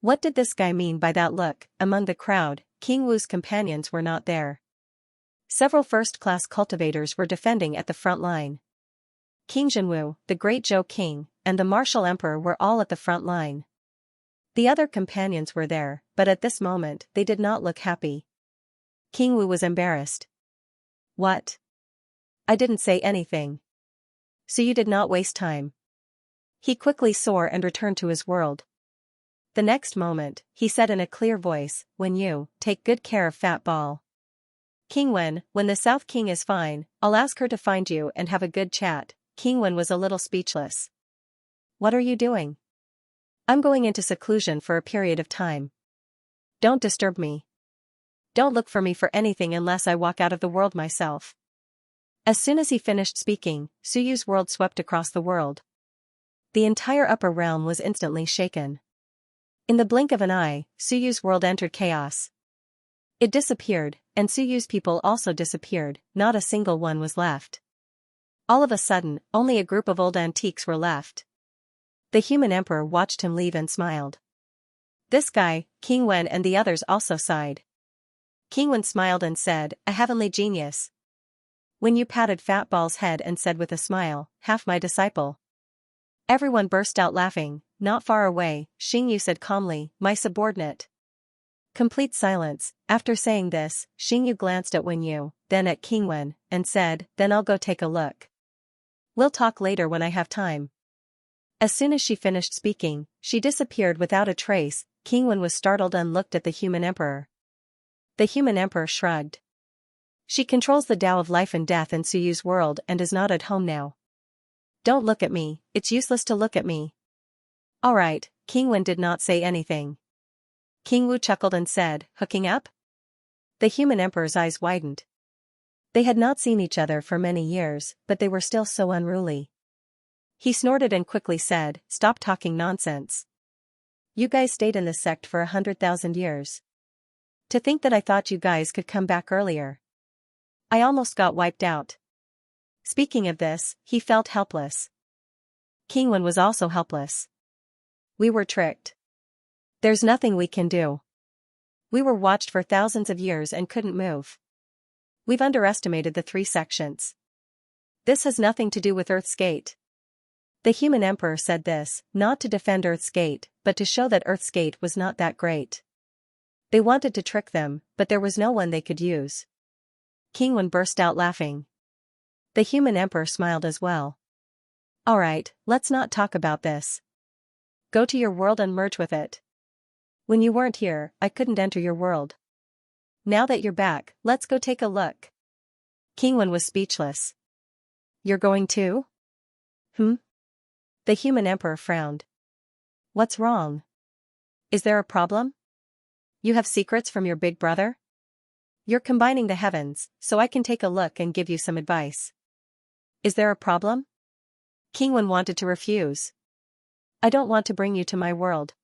S1: What did this guy mean by that look? Among the crowd, King Wu's companions were not there. Several first-class cultivators were defending at the front line. King Jinwu, the Great Zhou King, and the Martial Emperor were all at the front line. The other companions were there, but at this moment they did not look happy. King Wu was embarrassed. What? I didn't say anything. So you did not waste time. He quickly soared and returned to his world. The next moment, he said in a clear voice, Wen Yu, take good care of Fat Ball. King Wen, when the South King is fine, I'll ask her to find you and have a good chat. King Wen was a little speechless. What are you doing? I'm going into seclusion for a period of time. Don't disturb me. Don't look for me for anything unless I walk out of the world myself. As soon as he finished speaking, Suyu's world swept across the world. The entire upper realm was instantly shaken. In the blink of an eye, Suyu's world entered chaos. It disappeared, and Suyu's people also disappeared, not a single one was left. All of a sudden, only a group of old antiques were left. The Human Emperor watched him leave and smiled. This guy, King Wen and the others also sighed. King Wen smiled and said, a heavenly genius. Wen Yu patted Fat Ball's head and said with a smile, half my disciple. Everyone burst out laughing. Not far away, Xingyu said calmly, my subordinate. Complete silence. After saying this, Xingyu glanced at Wen Yu, then at King Wen, and said, then I'll go take a look. We'll talk later when I have time. As soon as she finished speaking, she disappeared without a trace. King Wen was startled and looked at the Human Emperor. The Human Emperor shrugged. She controls the Tao of life and death in Suyu's world and is not at home now. Don't look at me, it's useless to look at me. Alright, King Wen did not say anything. King Wu chuckled and said, hooking up? The Human Emperor's eyes widened. They had not seen each other for many years, but they were still so unruly. He snorted and quickly said, stop talking nonsense. You guys stayed in this sect for 100,000 years. To think that I thought you guys could come back earlier. I almost got wiped out. Speaking of this, he felt helpless. King Wen was also helpless. We were tricked. There's nothing we can do. We were watched for thousands of years and couldn't move. We've underestimated the 3 sections. This has nothing to do with Earth's Gate. The Human Emperor said this, not to defend Earth's Gate, but to show that Earth's Gate was not that great. They wanted to trick them, but there was no one they could use. King Wen burst out laughing. The Human Emperor smiled as well. Alright, let's not talk about this. Go to your world and merge with it. When you weren't here, I couldn't enter your world. Now that you're back, let's go take a look. King Wen was speechless. You're going too? The human emperor frowned. What's wrong? Is there a problem? You have secrets from your big brother? You're combining the heavens, so I can take a look and give you some advice. Is there a problem? King Wen wanted to refuse. I don't want to bring you to my world.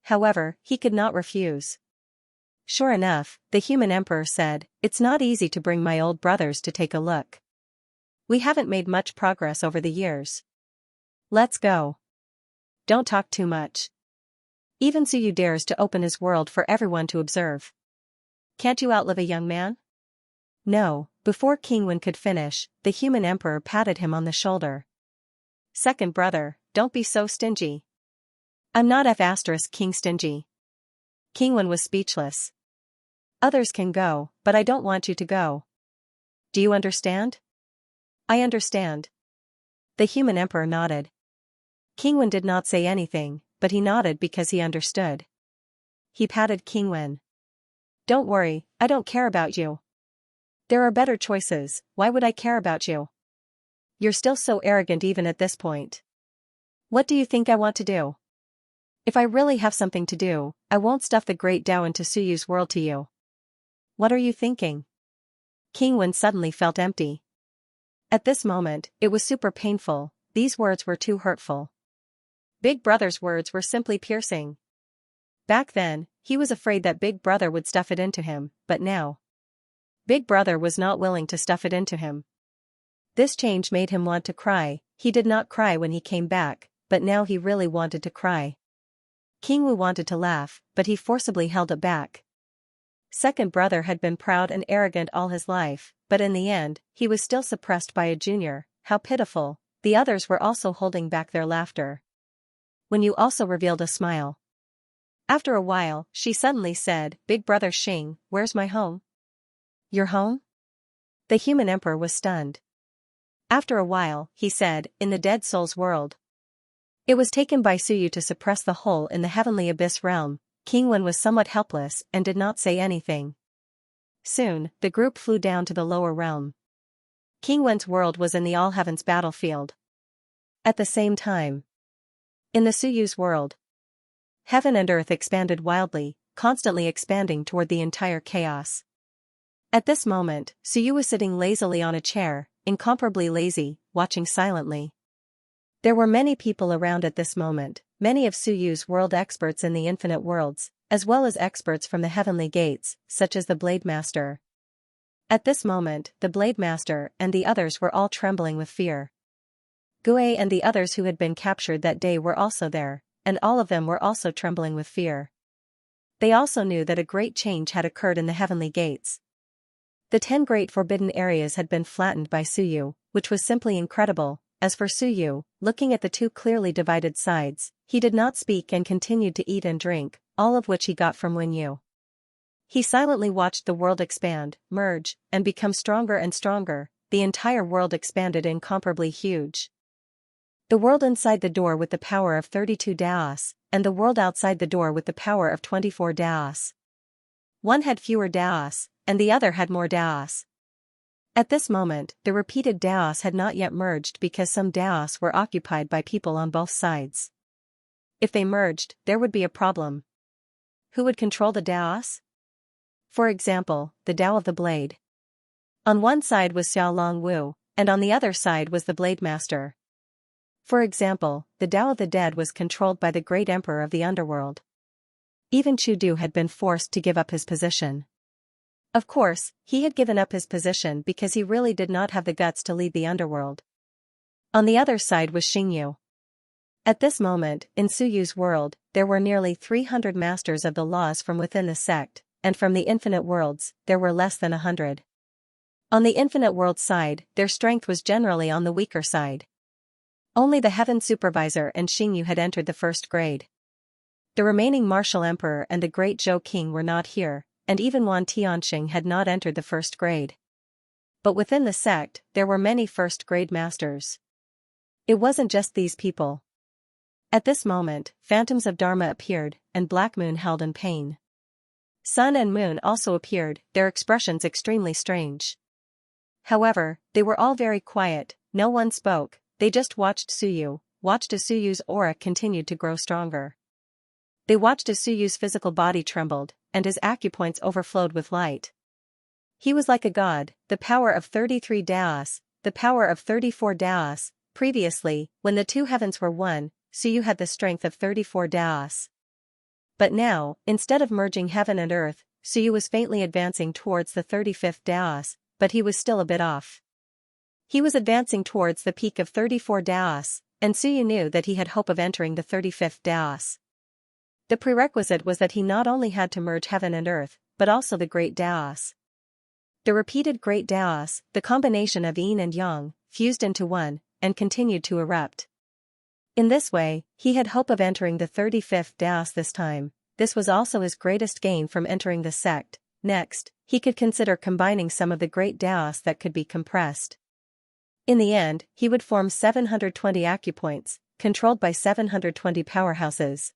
S1: However, he could not refuse. Sure enough, the human emperor said, it's not easy to bring my old brothers to take a look. We haven't made much progress over the years. Let's go. Don't talk too much. Even Suyu dares to open his world for everyone to observe. Can't you outlive a young man? No, before King Wen could finish, the human emperor patted him on the shoulder. Second brother, don't be so stingy. I'm not King stingy. King Wen was speechless. Others can go, but I don't want you to go. Do you understand? I understand. The human emperor nodded. King Wen did not say anything, but he nodded because he understood. He patted King Wen. Don't worry, I don't care about you. There are better choices, why would I care about you? You're still so arrogant even at this point. What do you think I want to do? If I really have something to do, I won't stuff the great Tao into Suyu's world to you. What are you thinking? King Wen suddenly felt empty. At this moment, it was super painful, these words were too hurtful. Big Brother's words were simply piercing. Back then, he was afraid that Big Brother would stuff it into him, but now, Big Brother was not willing to stuff it into him. This change made him want to cry. He did not cry when he came back, but now he really wanted to cry. King Wu wanted to laugh, but he forcibly held it back. Second brother had been proud and arrogant all his life, but in the end, he was still suppressed by a junior. How pitiful. The others were also holding back their laughter. When you also revealed a smile. After a while, she suddenly said, Big Brother Xing, where's my home? Your home? The human emperor was stunned. After a while, he said, in the dead soul's world. It was taken by Suyu to suppress the hole in the heavenly abyss realm. King Wen was somewhat helpless and did not say anything. Soon, the group flew down to the lower realm. King Wen's world was in the All Heavens battlefield. At the same time, in the Suyu's world, heaven and earth expanded wildly, constantly expanding toward the entire chaos. At this moment, Suyu was sitting lazily on a chair, incomparably lazy, watching silently. There were many people around at this moment, many of Suyu's world experts in the infinite worlds, as well as experts from the heavenly gates, such as the Blade Master. At this moment, the Blade Master and the others were all trembling with fear. Gue and the others who had been captured that day were also there, and all of them were also trembling with fear. They also knew that a great change had occurred in the heavenly gates. The 10 great forbidden areas had been flattened by Suyu, which was simply incredible. As for Suyu, looking at the two clearly divided sides, he did not speak and continued to eat and drink, all of which he got from Wenyu. He silently watched the world expand, merge, and become stronger and stronger. The entire world expanded incomparably huge. The world inside the door with the power of 32 Daos, and the world outside the door with the power of 24 Daos. One had fewer Daos, and the other had more Daos. At this moment, the repeated Daos had not yet merged because some Daos were occupied by people on both sides. If they merged, there would be a problem. Who would control the Daos? For example, the Tao of the Blade. On one side was Xiao Long Wu, and on the other side was the Blade Master. For example, the Tao of the Dead was controlled by the great emperor of the underworld. Even Chu Du had been forced to give up his position. Of course, he had given up his position because he really did not have the guts to lead the underworld. On the other side was Xingyu. At this moment, in Suyu's world, there were nearly 300 masters of the laws from within the sect, and from the infinite worlds, there were less than 100. On the infinite world side, their strength was generally on the weaker side. Only the Heaven Supervisor and Xingyu had entered the first grade. The remaining Martial Emperor and the Great Zhou King were not here, and even Wan Tianxing had not entered the first grade. But within the sect, there were many first-grade masters. It wasn't just these people. At this moment, phantoms of Dharma appeared, and Black Moon held in pain. Sun and Moon also appeared, their expressions extremely strange. However, they were all very quiet, no one spoke, they just watched as Suyu's aura continued to grow stronger. They watched as Suyu's physical body trembled, and his acupoints overflowed with light. He was like a god, the power of 33 Daos, the power of 34 Daos. Previously, when the two heavens were one, Suyu had the strength of 34 Daos. But now, instead of merging heaven and earth, Suyu was faintly advancing towards the 35th Daos, but he was still a bit off. He was advancing towards the peak of 34 Daos, and Suyu knew that he had hope of entering the 35th Daos. The prerequisite was that he not only had to merge heaven and earth, but also the great Daos. The repeated great Daos, the combination of yin and yang, fused into one, and continued to erupt. In this way, he had hope of entering the 35th Daos this time. This was also his greatest gain from entering the sect. Next, he could consider combining some of the great Daos that could be compressed. In the end, he would form 720 acupoints, controlled by 720 powerhouses.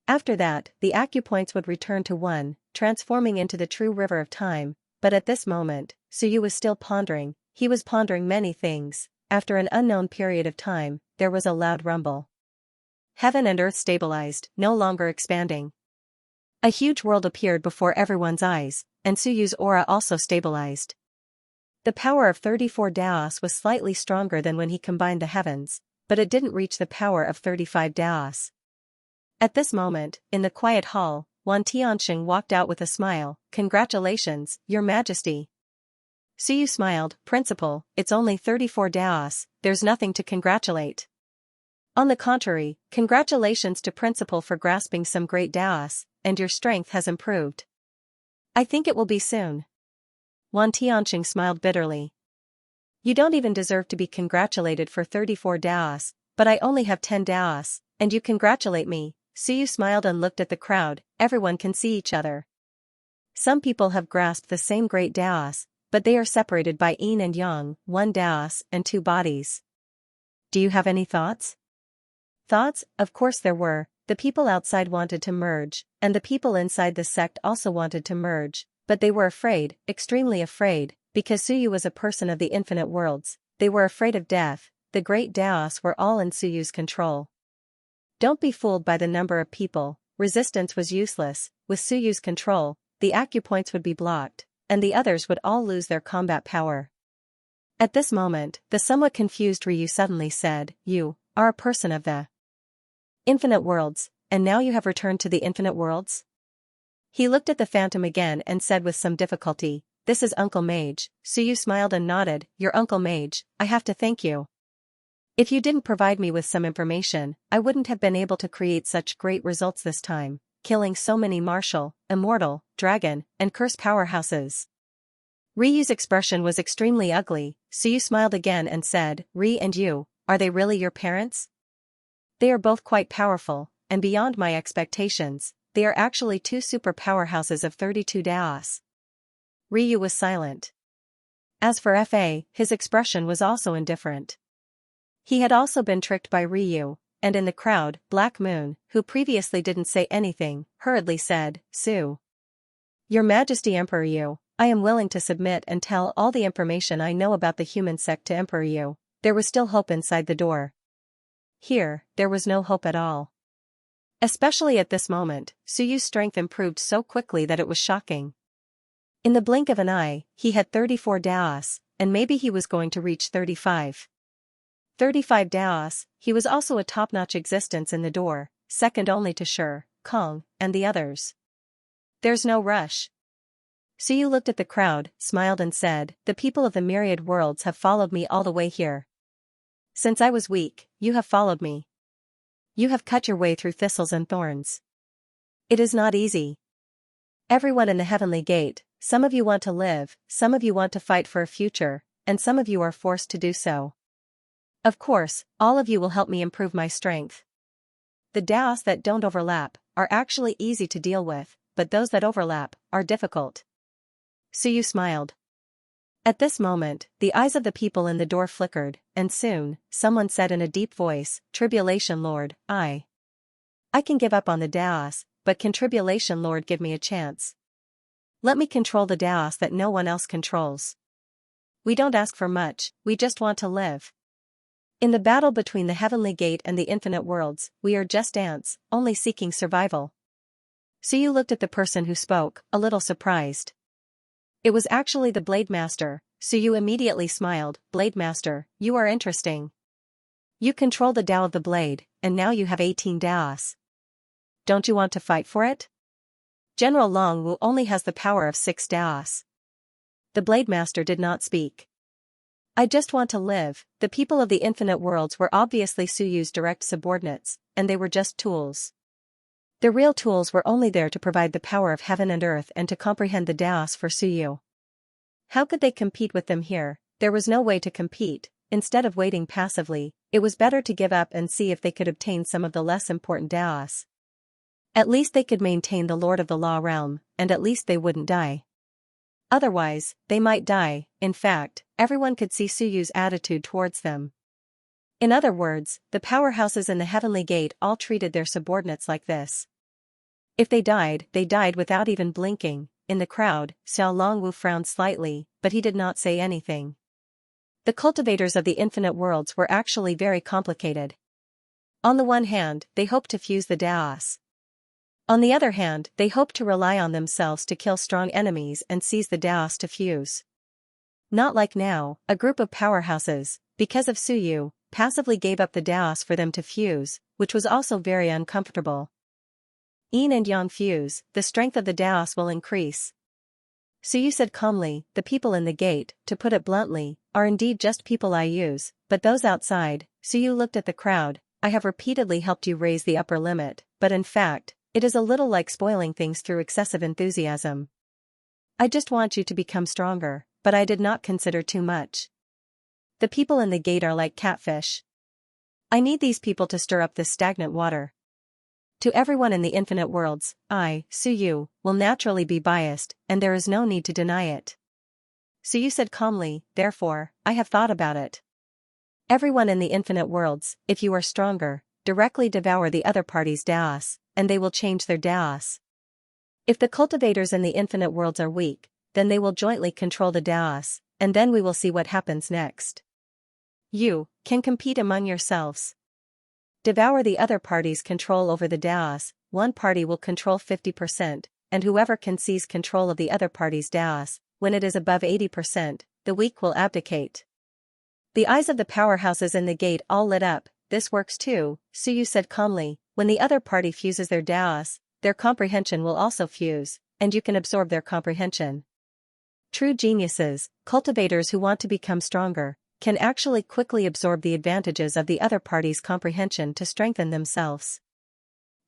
S1: After that, the acupoints would return to one, transforming into the true river of time, but at this moment, Suyu was still pondering. He was pondering many things. After an unknown period of time, there was a loud rumble. Heaven and earth stabilized, no longer expanding. A huge world appeared before everyone's eyes, and Suyu's aura also stabilized. The power of 34 Daos was slightly stronger than when he combined the heavens, but it didn't reach the power of 35 Daos. At this moment, in the quiet hall, Wan Tianxing walked out with a smile. "Congratulations, Your Majesty." Suyu smiled. "Principal, it's only 34 Daos, there's nothing to congratulate." "On the contrary, congratulations to Principal for grasping some great Daos, and your strength has improved." "I think it will be soon." Wan Tianxing smiled bitterly. "You don't even deserve to be congratulated for 34 Daos, but I only have 10 Daos, and you congratulate me." Suyu smiled and looked at the crowd. Everyone can see each other. Some people have grasped the same great Daos, but they are separated by yin and yang, one Daos and two bodies. Do you have any thoughts? Thoughts? Of course there were. The people outside wanted to merge, and the people inside the sect also wanted to merge, but they were afraid, extremely afraid, because Suyu was a person of the infinite worlds. They were afraid of death. The great Daos were all in Suyu's control. Don't be fooled by the number of people. Resistance was useless. With Suyu's control, the acupoints would be blocked, and the others would all lose their combat power. At this moment, the somewhat confused Ryu suddenly said, "You are a person of the infinite worlds, and now you have returned to the infinite worlds?" He looked at the phantom again and said with some difficulty, "This is Uncle Mage." Suyu smiled and nodded. "Your Uncle Mage, I have to thank you. If you didn't provide me with some information, I wouldn't have been able to create such great results this time, killing so many martial, immortal, dragon, and curse powerhouses." Ryu's expression was extremely ugly. Suyu smiled again and said, "Ri and you, are they really your parents?" "They are both quite powerful, and beyond my expectations. They are actually two super powerhouses of 32 Daos." Ryu was silent. As for Fa, his expression was also indifferent. He had also been tricked by Ryu, and in the crowd, Black Moon, who previously didn't say anything, hurriedly said, "Your Majesty Emperor Yu, I am willing to submit and tell all the information I know about the human sect to Emperor Yu." There was still hope inside the door. Here, there was no hope at all. Especially at this moment, Suyu's strength improved so quickly that it was shocking. In the blink of an eye, he had 34 Daos, and maybe he was going to reach 35. 35 Daos. He was also a top-notch existence in the door, second only to Shi, Kong, and the others. "There's no rush." Suyu looked at the crowd, smiled and said, "The people of the myriad worlds have followed me all the way here. Since I was weak, you have followed me. You have cut your way through thistles and thorns. It is not easy. Everyone in the heavenly gate, some of you want to live, some of you want to fight for a future, and some of you are forced to do so. Of course, all of you will help me improve my strength. The Daos that don't overlap are actually easy to deal with, but those that overlap are difficult." Suyu smiled. At this moment, the eyes of the people in the door flickered, and soon, someone said in a deep voice, "Tribulation Lord, I can give up on the Daos, but can Tribulation Lord give me a chance? Let me control the Daos that no one else controls. We don't ask for much, we just want to live. In the battle between the Heavenly Gate and the Infinite Worlds, we are just ants, only seeking survival." Suyu looked at the person who spoke, a little surprised. It was actually the Blade Master. Suyu immediately smiled. "Blade Master, you are interesting. You control the Tao of the blade, and now you have 18 Daos. Don't you want to fight for it? General Long Wu only has the power of 6 Daos." The Blade Master did not speak. "I just want to live." The people of the Infinite Worlds were obviously Suyu's direct subordinates, and they were just tools. The real tools were only there to provide the power of heaven and earth and to comprehend the Daos for Suyu. How could they compete with them here? There was no way to compete. Instead of waiting passively, it was better to give up and see if they could obtain some of the less important Daos. At least they could maintain the Lord of the Law realm, and at least they wouldn't die. Otherwise, they might die. In fact, everyone could see Suyu's attitude towards them. In other words, the powerhouses in the Heavenly Gate all treated their subordinates like this. If they died without even blinking. In the crowd, Xiao Longwu frowned slightly, but he did not say anything. The cultivators of the Infinite Worlds were actually very complicated. On the one hand, they hoped to fuse the Daos. On the other hand, they hoped to rely on themselves to kill strong enemies and seize the Daos to fuse. Not like now, a group of powerhouses, because of Suyu, passively gave up the Daos for them to fuse, which was also very uncomfortable. Yin and Yang fuse, the strength of the Daos will increase. Suyu said calmly, "The people in the gate, to put it bluntly, are indeed just people I use, but those outside." Suyu looked at the crowd. "I have repeatedly helped you raise the upper limit, but in fact, it is a little like spoiling things through excessive enthusiasm. I just want you to become stronger, but I did not consider too much. The people in the gate are like catfish. I need these people to stir up this stagnant water." To everyone in the Infinite Worlds, I, Suyu, will naturally be biased, and there is no need to deny it. Suyu said calmly, "Therefore, I have thought about it. Everyone in the Infinite Worlds, if you are stronger, directly devour the other party's Daos, and they will change their Daos. If the cultivators in the Infinite Worlds are weak, then they will jointly control the Daos, and then we will see what happens next. You can compete among yourselves. Devour the other party's control over the Daos. One party will control 50%, and whoever can seize control of the other party's Daos, when it is above 80%, the weak will abdicate." The eyes of the powerhouses in the gate all lit up. "This works too," Suyu said calmly. "When the other party fuses their Daos, their comprehension will also fuse, and you can absorb their comprehension. True geniuses, cultivators who want to become stronger, can actually quickly absorb the advantages of the other party's comprehension to strengthen themselves."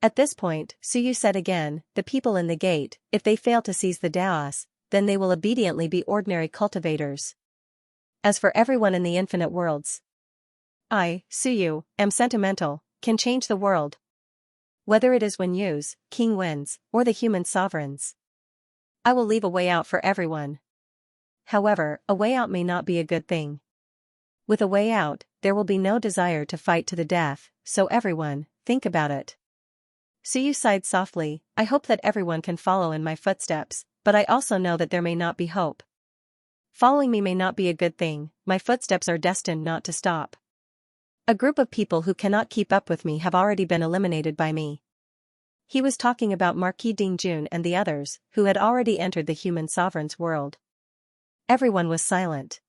S1: At this point, Suyu said again, "The people in the gate, if they fail to seize the Daos, then they will obediently be ordinary cultivators. As for everyone in the Infinite Worlds, I, Suyu, am sentimental, can change the world. Whether it is Wenyu's, King Wen's, or the human sovereigns. I will leave a way out for everyone. However, a way out may not be a good thing. With a way out, there will be no desire to fight to the death, so everyone, think about it." Suyu sighed softly. "I hope that everyone can follow in my footsteps, but I also know that there may not be hope. Following me may not be a good thing, my footsteps are destined not to stop. A group of people who cannot keep up with me have already been eliminated by me." He was talking about Marquis Dingjun and the others, who had already entered the human sovereign's world. Everyone was silent.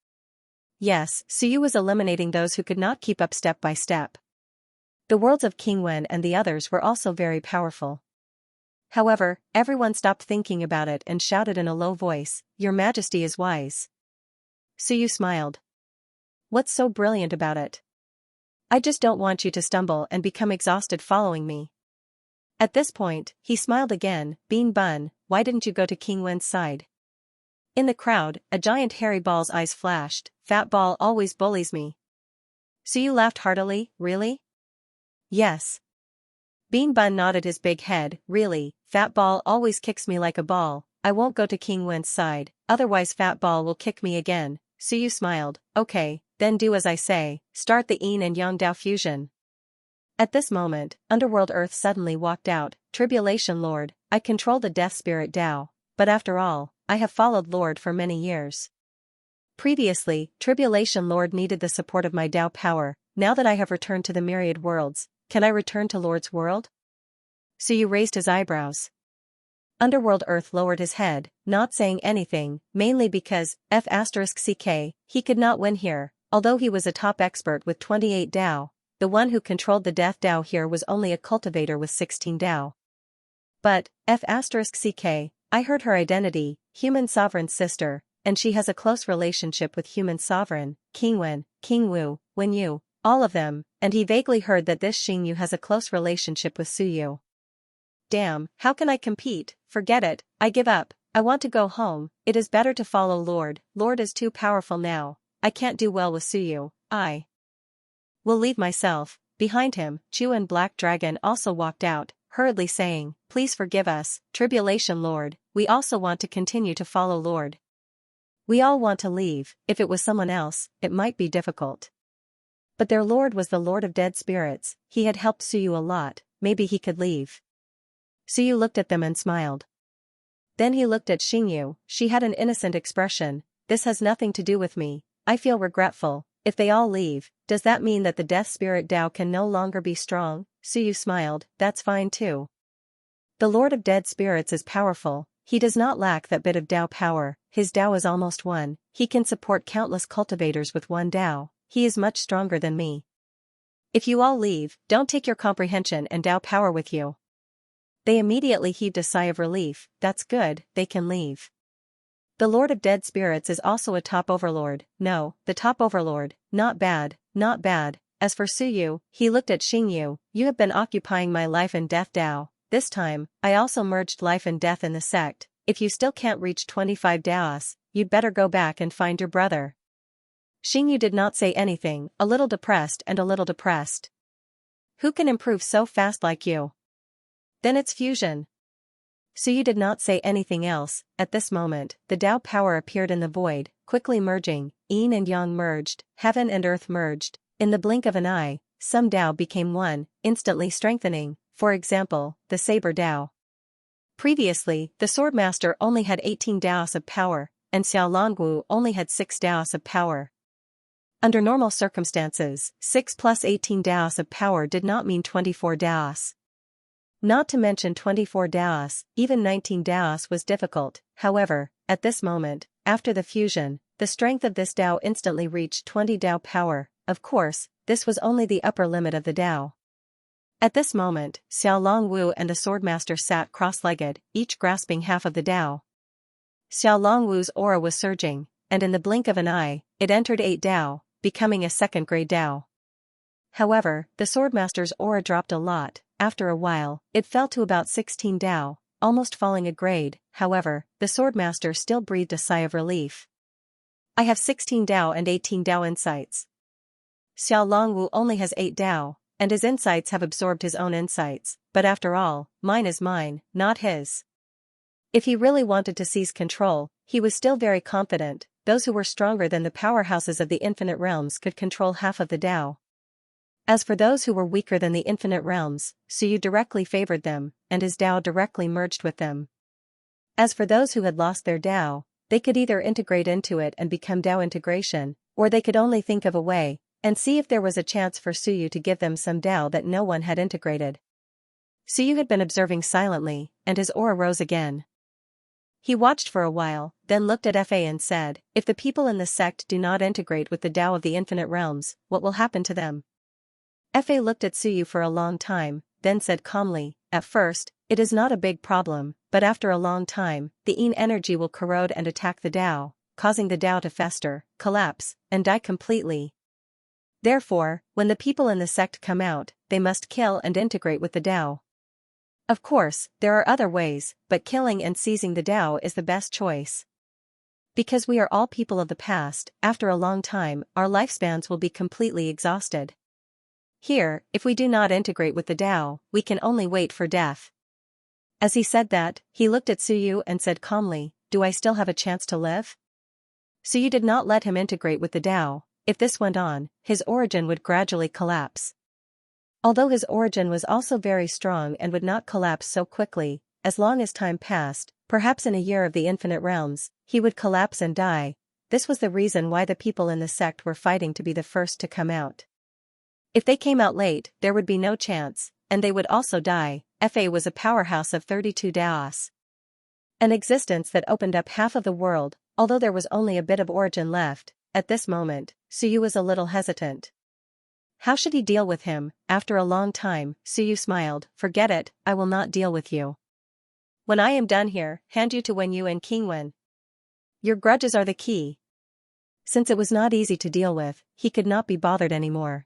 S1: Yes, Suyu was eliminating those who could not keep up step by step. The worlds of King Wen and the others were also very powerful. However, everyone stopped thinking about it and shouted in a low voice, "Your Majesty is wise." Suyu smiled. "What's so brilliant about it? I just don't want you to stumble and become exhausted following me." At this point, he smiled again. "Bean Bun, why didn't you go to King Wen's side?" In the crowd, a giant hairy ball's eyes flashed. "Fat Ball always bullies me." Suyu laughed heartily. "Really?" "Yes." Bean Bun nodded his big head. "Really, Fat Ball always kicks me like a ball. I won't go to King Wen's side, otherwise Fat Ball will kick me again. Suyu smiled. Okay, then do as I say, start the Yin and Yang Dao fusion. At this moment, Underworld Earth suddenly walked out. Tribulation Lord, I control the Death Spirit Dao, but after all, I have followed Lord for many years. Previously, Tribulation Lord needed the support of my Dao power. Now that I have returned to the Myriad worlds, can I return to Lord's world? Suyu raised his eyebrows. Underworld Earth lowered his head, not saying anything, mainly because, F*CK, he could not win here, although he was a top expert with 28 Dao. The one who controlled the Death Dao here was only a cultivator with 16 Dao. But, F*CK, I heard her identity, Human Sovereign's sister, and she has a close relationship with Human Sovereign, King Wen, King Wu, Wen Yu, all of them, and he vaguely heard that this Xingyu has a close relationship with Suyu. Damn, how can I compete? Forget it, I give up, I want to go home, it is better to follow Lord. Lord is too powerful now, I can't do well with Suyu, I will leave myself. Behind him, Chu and Black Dragon also walked out, hurriedly saying, please forgive us, Tribulation Lord, we also want to continue to follow Lord. We all want to leave, if it was someone else, it might be difficult. But their Lord was the Lord of Dead Spirits, he had helped Suyu a lot, maybe he could leave. Suyu looked at them and smiled. Then he looked at Xingyu, she had an innocent expression, this has nothing to do with me, I feel regretful, if they all leave, does that mean that the Death Spirit Dao can no longer be strong? Suyu smiled, that's fine too. The Lord of Dead Spirits is powerful, he does not lack that bit of Dao power, his Dao is almost one, he can support countless cultivators with one Dao, he is much stronger than me. If you all leave, don't take your comprehension and Dao power with you. They immediately heaved a sigh of relief, that's good, they can leave. The Lord of Dead Spirits is also a top overlord, no, the top overlord, not bad, not bad. As for Suyu, he looked at Xingyu, you have been occupying my life and death Dao, this time, I also merged life and death in the sect, if you still can't reach 25 Daos, you'd better go back and find your brother. Xingyu did not say anything, a little depressed and a little depressed. Who can improve so fast like you? Then it's fusion. Suyu did not say anything else. At this moment, the Dao power appeared in the void, quickly merging, Yin and Yang merged, heaven and earth merged, in the blink of an eye, some Dao became one, instantly strengthening, for example, the Saber Dao. Previously, the Swordmaster only had 18 Daos of power, and Xiao Longwu only had 6 Daos of power. Under normal circumstances, 6 plus 18 Daos of power did not mean 24 Daos. Not to mention 24 Daos, even 19 Daos was difficult, however, at this moment, after the fusion, the strength of this Dao instantly reached 20 Dao power, of course, this was only the upper limit of the Dao. At this moment, Xiao Longwu and the Swordmaster sat cross-legged, each grasping half of the Dao. Xiao Longwu's aura was surging, and in the blink of an eye, it entered 8 Dao, becoming a second-grade Dao. However, the Swordmaster's aura dropped a lot. After a while, it fell to about 16 Dao, almost falling a grade, however, the Swordmaster still breathed a sigh of relief. I have 16 Dao and 18 Dao insights. Xiao Longwu only has 8 Dao, and his insights have absorbed his own insights, but after all, mine is mine, not his. If he really wanted to seize control, he was still very confident, those who were stronger than the powerhouses of the infinite realms could control half of the Dao. As for those who were weaker than the infinite realms, Suyu directly favored them, and his Dao directly merged with them. As for those who had lost their Dao, they could either integrate into it and become Dao integration, or they could only think of a way, and see if there was a chance for Suyu to give them some Dao that no one had integrated. Suyu had been observing silently, and his aura rose again. He watched for a while, then looked at Fa and said, if the people in the sect do not integrate with the Dao of the infinite realms, what will happen to them? Fa looked at Suyu for a long time, then said calmly, at first, it is not a big problem, but after a long time, the Yin energy will corrode and attack the Dao, causing the Dao to fester, collapse, and die completely. Therefore, when the people in the sect come out, they must kill and integrate with the Dao. Of course, there are other ways, but killing and seizing the Dao is the best choice. Because we are all people of the past, after a long time, our lifespans will be completely exhausted. Here, if we do not integrate with the Dao, we can only wait for death. As he said that, he looked at Suyu and said calmly, "Do I still have a chance to live?" Suyu did not let him integrate with the Tao. If this went on, his origin would gradually collapse. Although his origin was also very strong and would not collapse so quickly, as long as time passed, perhaps in a year of the infinite realms, he would collapse and die. This was the reason why the people in the sect were fighting to be the first to come out. If they came out late, there would be no chance, and they would also die. Fa was a powerhouse of 32 Daos. An existence that opened up half of the world, although there was only a bit of origin left. At this moment, Suyu was a little hesitant. How should he deal with him? After a long time, Suyu smiled. "Forget it, I will not deal with you. When I am done here, hand you to Wenyu and Qingwen. Your grudges are the key." Since it was not easy to deal with, he could not be bothered anymore.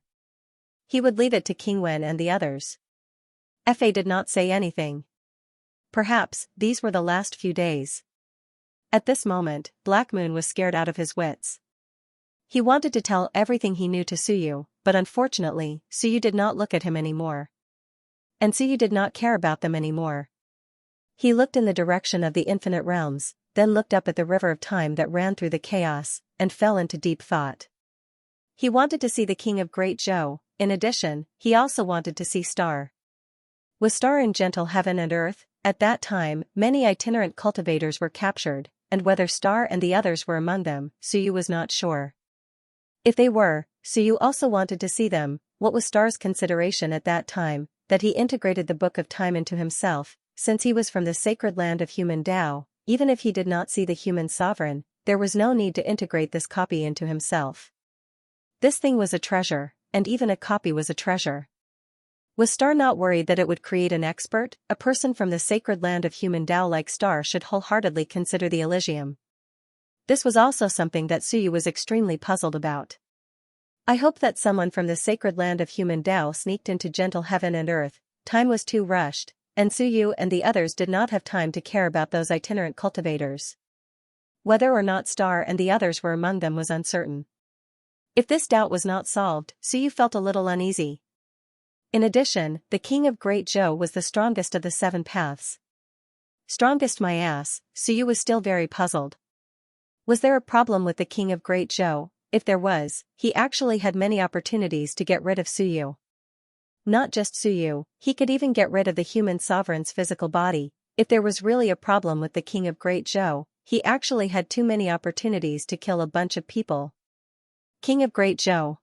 S1: He would leave it to Qingwen and the others. Fa did not say anything. Perhaps, these were the last few days. At this moment, Black Moon was scared out of his wits. He wanted to tell everything he knew to Suyu, but unfortunately, Suyu did not look at him anymore. And Suyu did not care about them anymore. He looked in the direction of the infinite realms, then looked up at the river of time that ran through the chaos, and fell into deep thought. He wanted to see the king of Great Zhou. In addition, he also wanted to see Star. Was Star in gentle heaven and earth? At that time, many itinerant cultivators were captured, and whether Star and the others were among them, Suyu was not sure. If they were, Suyu also wanted to see them. What was Star's consideration at that time? That he integrated the Book of Time into himself, since he was from the sacred land of human Tao. Even if he did not see the human sovereign, there was no need to integrate this copy into himself. This thing was a treasure, and even a copy was a treasure. Was Star not worried that it would create an expert? A person from the sacred land of human Tao like Star should wholeheartedly consider the Elysium. This was also something that Suyu was extremely puzzled about. I hope that someone from the sacred land of human Tao sneaked into gentle heaven and earth. Time was too rushed, and Suyu and the others did not have time to care about those itinerant cultivators. Whether or not Star and the others were among them was uncertain. If this doubt was not solved, Suyu felt a little uneasy. In addition, the king of Great Zhou was the strongest of the 7 paths. Strongest my ass, Suyu was still very puzzled. Was there a problem with the king of Great Zhou? If there was, he actually had many opportunities to get rid of Suyu. Not just Suyu, he could even get rid of the human sovereign's physical body. If there was really a problem with the king of Great Zhou, he actually had too many opportunities to kill a bunch of people. King of Great Zhou.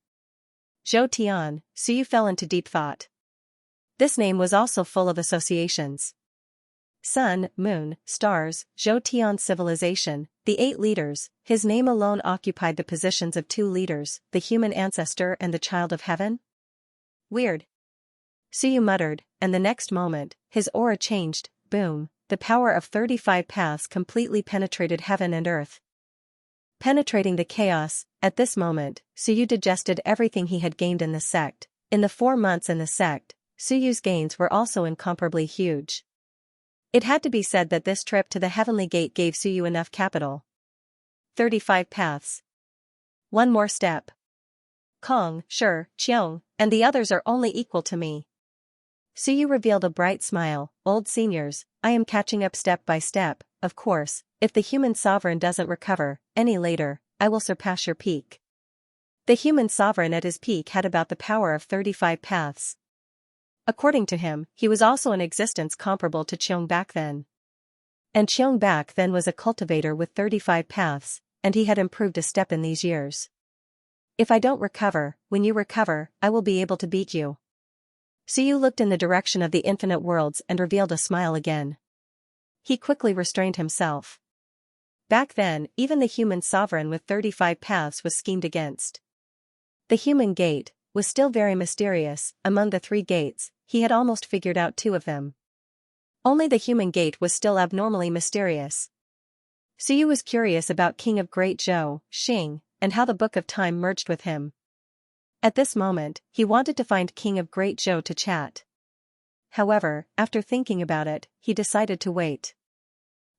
S1: Zhou Tian. Suyu fell into deep thought. This name was also full of associations. Sun, moon, stars, Zhou Tian civilization, the 8 leaders. His name alone occupied the positions of 2 leaders, the human ancestor and the child of heaven? Weird. Suyu muttered, and the next moment, his aura changed. Boom, the power of 35 paths completely penetrated heaven and earth. Penetrating the chaos. At this moment, Suyu digested everything he had gained in the sect. In the 4 months in the sect, Suyu's gains were also incomparably huge. It had to be said that this trip to the Heavenly Gate gave Suyu enough capital. 35 paths. One more step. Kong, Shi, Qiong, and the others are only equal to me. Suyu revealed a bright smile. Old seniors, I am catching up step by step. Of course, if the human sovereign doesn't recover any later, I will surpass your peak. The human sovereign at his peak had about the power of 35 paths. According to him, he was also an existence comparable to Qiong back then. And Qiong back then was a cultivator with 35 paths, and he had improved a step in these years. If I don't recover, when you recover, I will be able to beat you. Suyu looked in the direction of the infinite worlds and revealed a smile again. He quickly restrained himself. Back then, even the human sovereign with 35 paths was schemed against. The human gate was still very mysterious. Among the 3 gates, he had almost figured out 2 of them. Only the human gate was still abnormally mysterious. Suyu was curious about King of Great Zhou, Xing, and how the Book of Time merged with him. At this moment, he wanted to find King of Great Zhou to chat. However, after thinking about it, he decided to wait.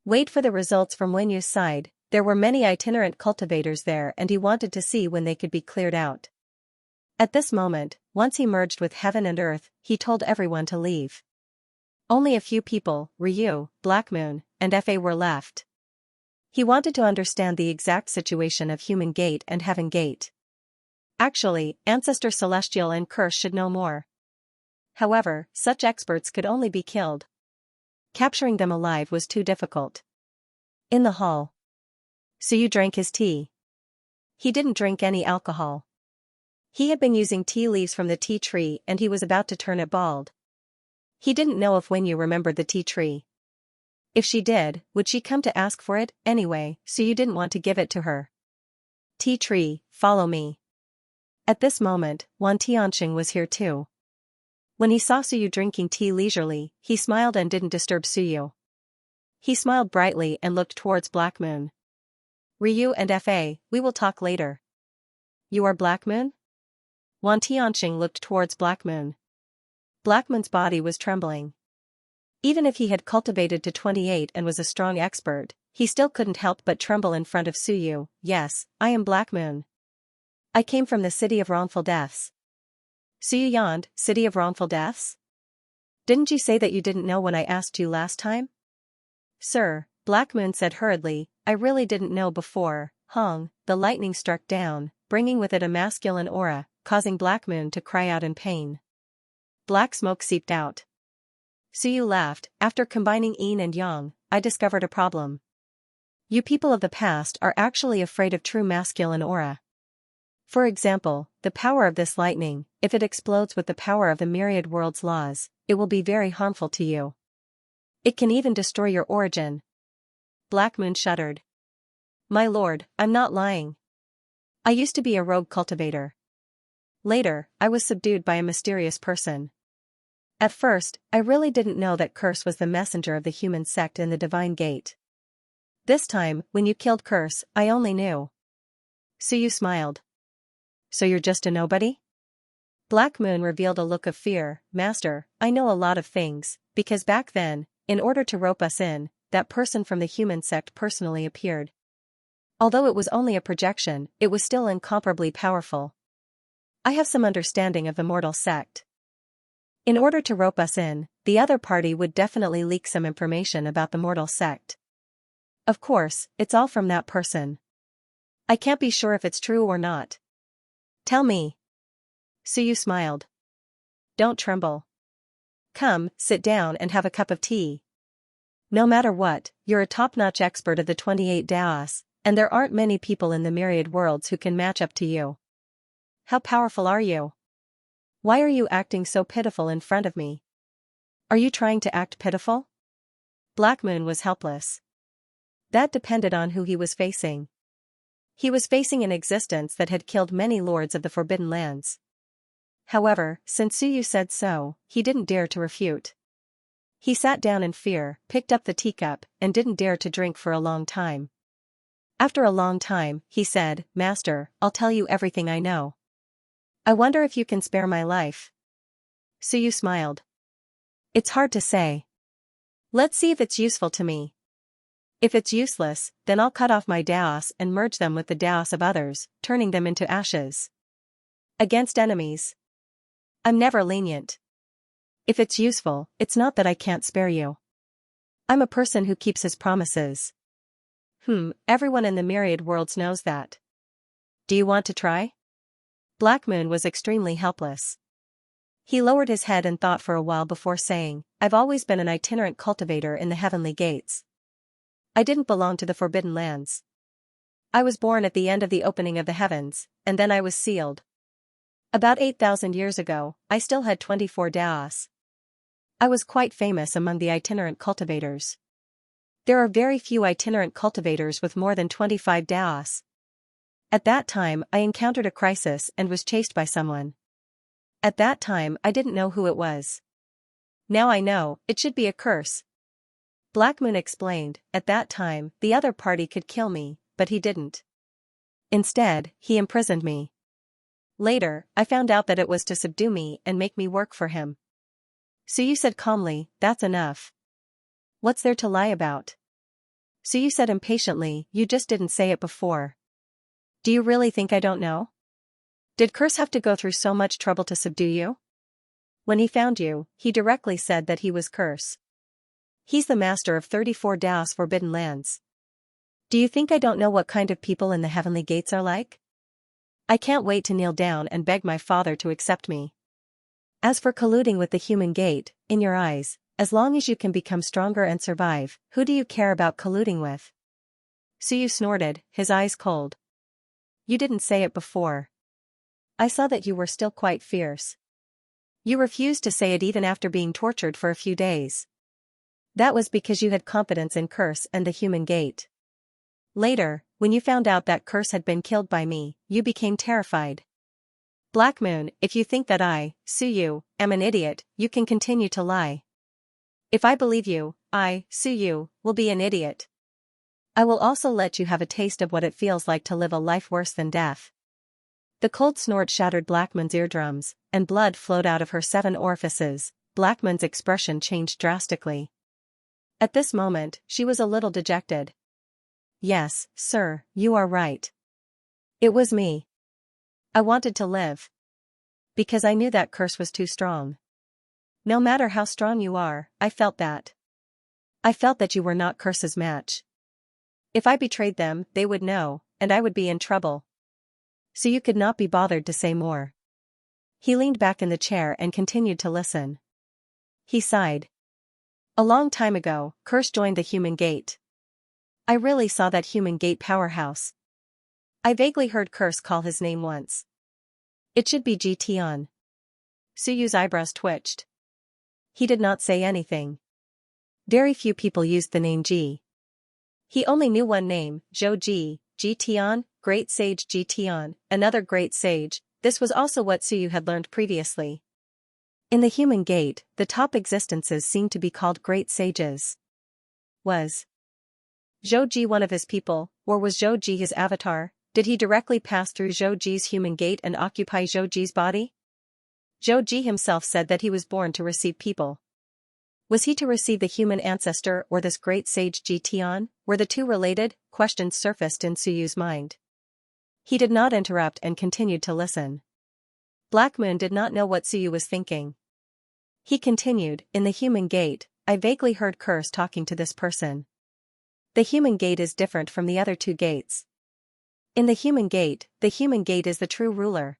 S1: Wait for the results from Wenyu's side. There were many itinerant cultivators there and he wanted to see when they could be cleared out. At this moment, once he merged with heaven and earth, he told everyone to leave. Only a few people, Ryu, Black Moon, and Fa were left. He wanted to understand the exact situation of Human Gate and Heaven Gate. Actually, Ancestor Celestial and Curse should know more. However, such experts could only be killed. Capturing them alive was too difficult. In the hall, Suyu drank his tea. He didn't drink any alcohol. He had been using tea leaves from the tea tree and he was about to turn it bald. He didn't know if Wenyu remembered the tea tree. If she did, would she come to ask for it? Anyway, Suyu didn't want to give it to her. Tea tree, follow me. At this moment, Wan Tianxing was here too. When he saw Suyu drinking tea leisurely, he smiled and didn't disturb Suyu. He smiled brightly and looked towards Black Moon. Ryu and Fa, we will talk later. You are Black Moon? Wan Tianxing looked towards Black Moon. Black Moon's body was trembling. Even if he had cultivated to 28 and was a strong expert, he still couldn't help but tremble in front of Suyu. Yes, I am Black Moon. I came from the City of Wrongful Deaths. Suyu yawned, City of Wrongful Deaths? Didn't you say that you didn't know when I asked you last time? Sir, Black Moon said hurriedly, I really didn't know before. Hong, the lightning struck down, bringing with it a masculine aura, causing Black Moon to cry out in pain. Black smoke seeped out. Suyu laughed, after combining yin and yang, I discovered a problem. You people of the past are actually afraid of true masculine aura. For example, the power of this lightning, if it explodes with the power of the Myriad world's laws, it will be very harmful to you. It can even destroy your origin. Black Moon shuddered. My lord, I'm not lying. I used to be a rogue cultivator. Later, I was subdued by a mysterious person. At first, I really didn't know that Curse was the messenger of the human sect in the Divine Gate. This time, when you killed Curse, I only knew. Suyu smiled. So you're just a nobody? Black Moon revealed a look of fear. Master, I know a lot of things, because back then, in order to rope us in, that person from the human sect personally appeared. Although it was only a projection, it was still incomparably powerful. I have some understanding of the mortal sect. In order to rope us in, the other party would definitely leak some information about the mortal sect. Of course, it's all from that person. I can't be sure if it's true or not. Tell me. Suyu smiled. Don't tremble. Come, sit down and have a cup of tea. No matter what, you're a top-notch expert of the 28 Daos, and there aren't many people in the Myriad worlds who can match up to you. How powerful are you? Why are you acting so pitiful in front of me? Are you trying to act pitiful? Black Moon was helpless. That depended on who he was facing. He was facing an existence that had killed many lords of the Forbidden Lands. However, since Suyu said so, he didn't dare to refute. He sat down in fear, picked up the teacup, and didn't dare to drink for a long time. After a long time, he said, Master, I'll tell you everything I know. I wonder if you can spare my life. Suyu smiled. It's hard to say. Let's see if it's useful to me. If it's useless, then I'll cut off my Daos and merge them with the Daos of others, turning them into ashes. Against enemies. I'm never lenient. If it's useful, it's not that I can't spare you. I'm a person who keeps his promises. Everyone in the Myriad worlds knows that. Do you want to try? Black Moon was extremely helpless. He lowered his head and thought for a while before saying, I've always been an itinerant cultivator in the heavenly gates. I didn't belong to the Forbidden Lands. I was born at the end of the opening of the heavens, and then I was sealed. About 8,000 years ago, I still had 24 Daos. I was quite famous among the itinerant cultivators. There are very few itinerant cultivators with more than 25 Daos. At that time I encountered a crisis and was chased by someone. At that time I didn't know who it was. Now I know, it should be a curse. Black Moon explained, at that time, the other party could kill me, but he didn't. Instead, he imprisoned me. Later, I found out that it was to subdue me and make me work for him. Suyu said calmly, that's enough. What's there to lie about? Suyu said impatiently, you just didn't say it before. Do you really think I don't know? Did Curse have to go through so much trouble to subdue you? When he found you, he directly said that he was Curse. He's the master of 34 Dao's forbidden lands. Do you think I don't know what kind of people in the heavenly gates are like? I can't wait to kneel down and beg my father to accept me. As for colluding with the human gate, in your eyes, as long as you can become stronger and survive, who do you care about colluding with? Suyu snorted, his eyes cold. You didn't say it before. I saw that you were still quite fierce. You refused to say it even after being tortured for a few days. That was because you had confidence in Curse and the human gate. Later, when you found out that Curse had been killed by me, you became terrified. Black Moon, if you think that I, Suyu, am an idiot, you can continue to lie. If I believe you, I, Suyu, will be an idiot. I will also let you have a taste of what it feels like to live a life worse than death. The cold snort shattered Blackmoon's eardrums, and blood flowed out of her 7 orifices. Blackmoon's expression changed drastically. At this moment, she was a little dejected. Yes, sir, you are right. It was me. I wanted to live. Because I knew that Curse was too strong. No matter how strong you are, I felt that. I felt that you were not Curse's match. If I betrayed them, they would know, and I would be in trouble. So you could not be bothered to say more. He leaned back in the chair and continued to listen. He sighed. A long time ago, Curse joined the human gate. I really saw that human gate powerhouse. I vaguely heard Curse call his name once. It should be Tian. Suyu's eyebrows twitched. He did not say anything. Very few people used the name Ji. He only knew one name, Zhou Ji, Tian, Great Sage Tian, another great sage. This was also what Suyu had learned previously. In the human gate, the top existences seemed to be called great sages. Was Zhou Ji one of his people, or was Zhou Ji his avatar? Did he directly pass through Zhou Ji's human gate and occupy Zhou Ji's body? Zhou Ji himself said that he was born to receive people. Was he to receive the human ancestor or this great sage Tian? Were the two related? Questions surfaced in Suyu's mind. He did not interrupt and continued to listen. Black Moon did not know what Suyu was thinking. He continued, in the human gate, I vaguely heard Curse talking to this person. The human gate is different from the other 2 gates. In the human gate is the true ruler.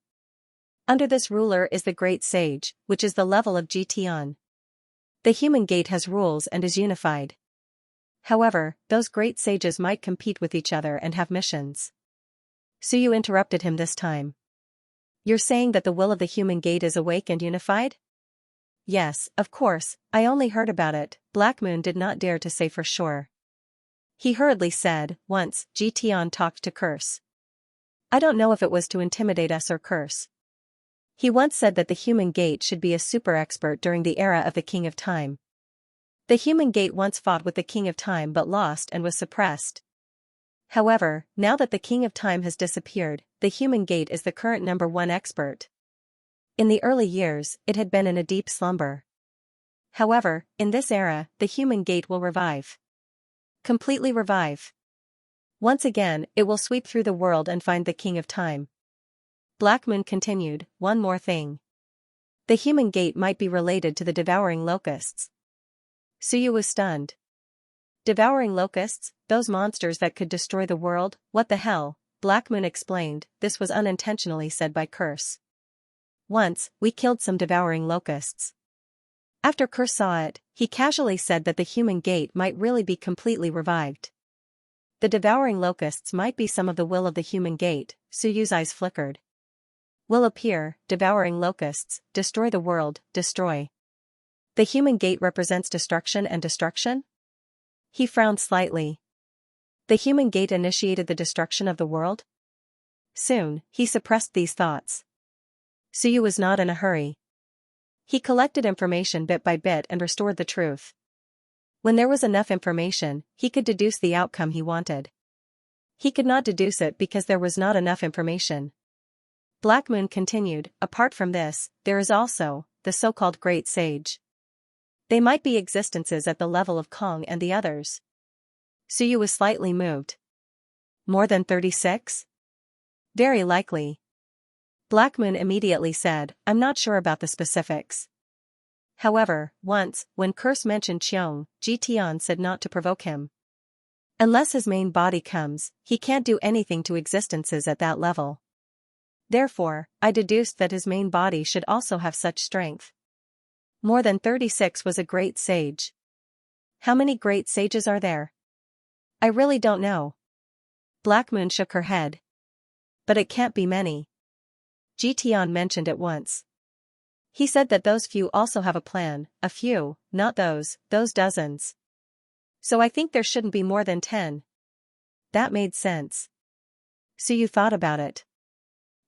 S1: Under this ruler is the great sage, which is the level of Tian. The human gate has rules and is unified. However, those great sages might compete with each other and have missions. Suyu interrupted him this time. You're saying that the will of the human gate is awake and unified? Yes, of course, I only heard about it. Black Moon did not dare to say for sure. He hurriedly said, once, Tian talked to Curse. I don't know if it was to intimidate us or Curse. He once said that the human gate should be a super expert during the era of the King of Time. The human gate once fought with the King of Time but lost and was suppressed. However, now that the King of Time has disappeared, the human gate is the current #1 expert. In the early years, it had been in a deep slumber. However, in this era, the human gate will revive. Completely revive. Once again, it will sweep through the world and find the King of Time. Black Moon continued, one more thing. The human gate might be related to the devouring locusts. Suyu was stunned. Devouring locusts, those monsters that could destroy the world, what the hell? Black Moon explained, this was unintentionally said by Curse. Once, we killed some devouring locusts. After Curse saw it, he casually said that the human gate might really be completely revived. The devouring locusts might be some of the will of the human gate. Suyu's eyes flickered. Will appear, devouring locusts, destroy the world, destroy. The human gate represents destruction and destruction? He frowned slightly. The human gate initiated the destruction of the world? Soon, he suppressed these thoughts. Suyu was not in a hurry. He collected information bit by bit and restored the truth. When there was enough information, he could deduce the outcome he wanted. He could not deduce it because there was not enough information. Black Moon continued, apart from this, there is also, the so-called Great Sage. They might be existences at the level of Kong and the others. Suyu was slightly moved. More than 36? Very likely. Black Moon immediately said, I'm not sure about the specifics. However, once, when Curse mentioned Xianxia said not to provoke him. Unless his main body comes, he can't do anything to existences at that level. Therefore, I deduced that his main body should also have such strength. More than 36 was a great sage. How many great sages are there? I really don't know. Black Moon shook her head. But it can't be many. Jitian mentioned it once. He said that those few also have a plan, a few, not those dozens. So I think there shouldn't be more than 10. That made sense. So you thought about it.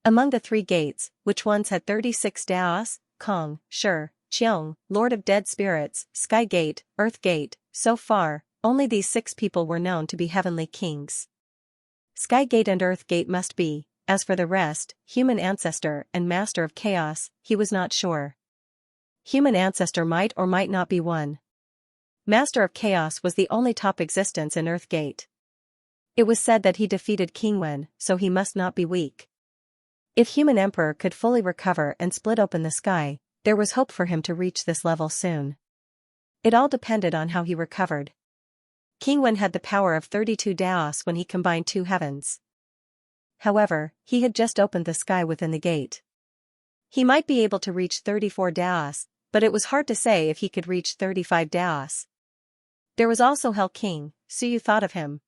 S1: Among the 3 gates, which ones had 36 Daos, Kong, Shi, Qiong, Lord of Dead Spirits, Sky Gate, Earth Gate, so far, only these 6 people were known to be heavenly kings. Sky Gate and Earth Gate must be, as for the rest, Human Ancestor and Master of Chaos, he was not sure. Human Ancestor might or might not be one. Master of Chaos was the only top existence in Earth Gate. It was said that he defeated King Wen, so he must not be weak. If Human Emperor could fully recover and split open the sky, there was hope for him to reach this level soon. It all depended on how he recovered. King Wen had the power of 32 Daos when he combined 2 heavens. However, he had just opened the sky within the gate. He might be able to reach 34 Daos, but it was hard to say if he could reach 35 Daos. There was also Hell King, so you thought of him.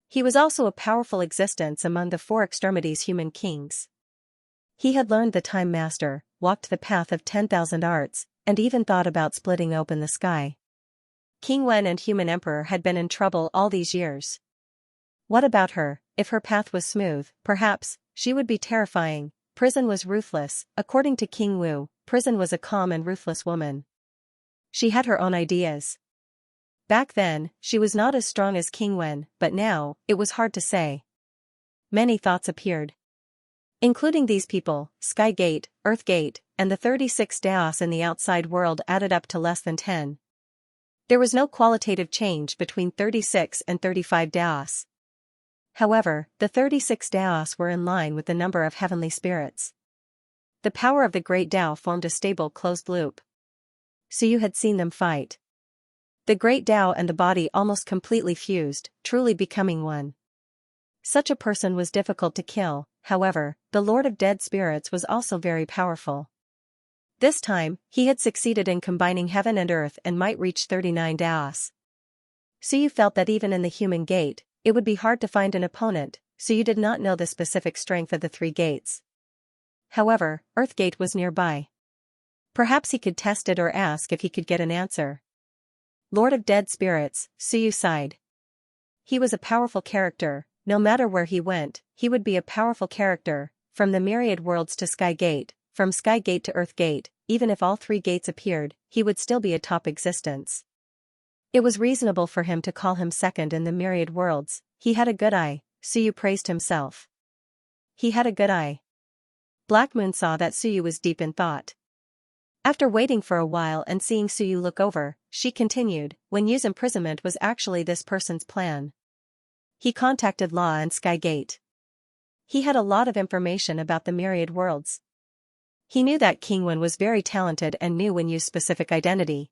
S1: He was also a powerful existence among the 4 extremities human kings. He had learned the Time Master, walked the path of 10,000 arts, and even thought about splitting open the sky. King Wen and Human Emperor had been in trouble all these years. What about her? If her path was smooth, perhaps, she would be terrifying. Prison was ruthless. According to King Wu, Prison was a calm and ruthless woman. She had her own ideas. Back then, she was not as strong as King Wen, but now, it was hard to say. Many thoughts appeared. Including these people, Sky Gate, Earth Gate, and the 36 Daos in the outside world added up to less than 10. There was no qualitative change between 36 and 35 Daos. However, the 36 Daos were in line with the number of heavenly spirits. The power of the Great Tao formed a stable closed loop. So you had seen them fight. The Great Tao and the body almost completely fused, truly becoming one. Such a person was difficult to kill, however, the Lord of Dead Spirits was also very powerful. This time, he had succeeded in combining heaven and earth and might reach 39 Daos. So you felt that even in the human gate, it would be hard to find an opponent, so you did not know the specific strength of the 3 gates. However, Earth Gate was nearby. Perhaps he could test it or ask if he could get an answer. Lord of Dead Spirits, Suyu sighed. He was a powerful character, no matter where he went, he would be a powerful character, from the Myriad worlds to Sky Gate, from Sky Gate to Earth Gate, even if all 3 gates appeared, he would still be a top existence. It was reasonable for him to call him second in the Myriad worlds. He had a good eye, Suyu praised himself. He had a good eye. Black Moon saw that Suyu was deep in thought. After waiting for a while and seeing Suyu look over, she continued, Wen Yu's imprisonment was actually this person's plan. He contacted Law and Sky Gate. He had a lot of information about the Myriad worlds. He knew that King Wen was very talented and knew Wen Yu's specific identity.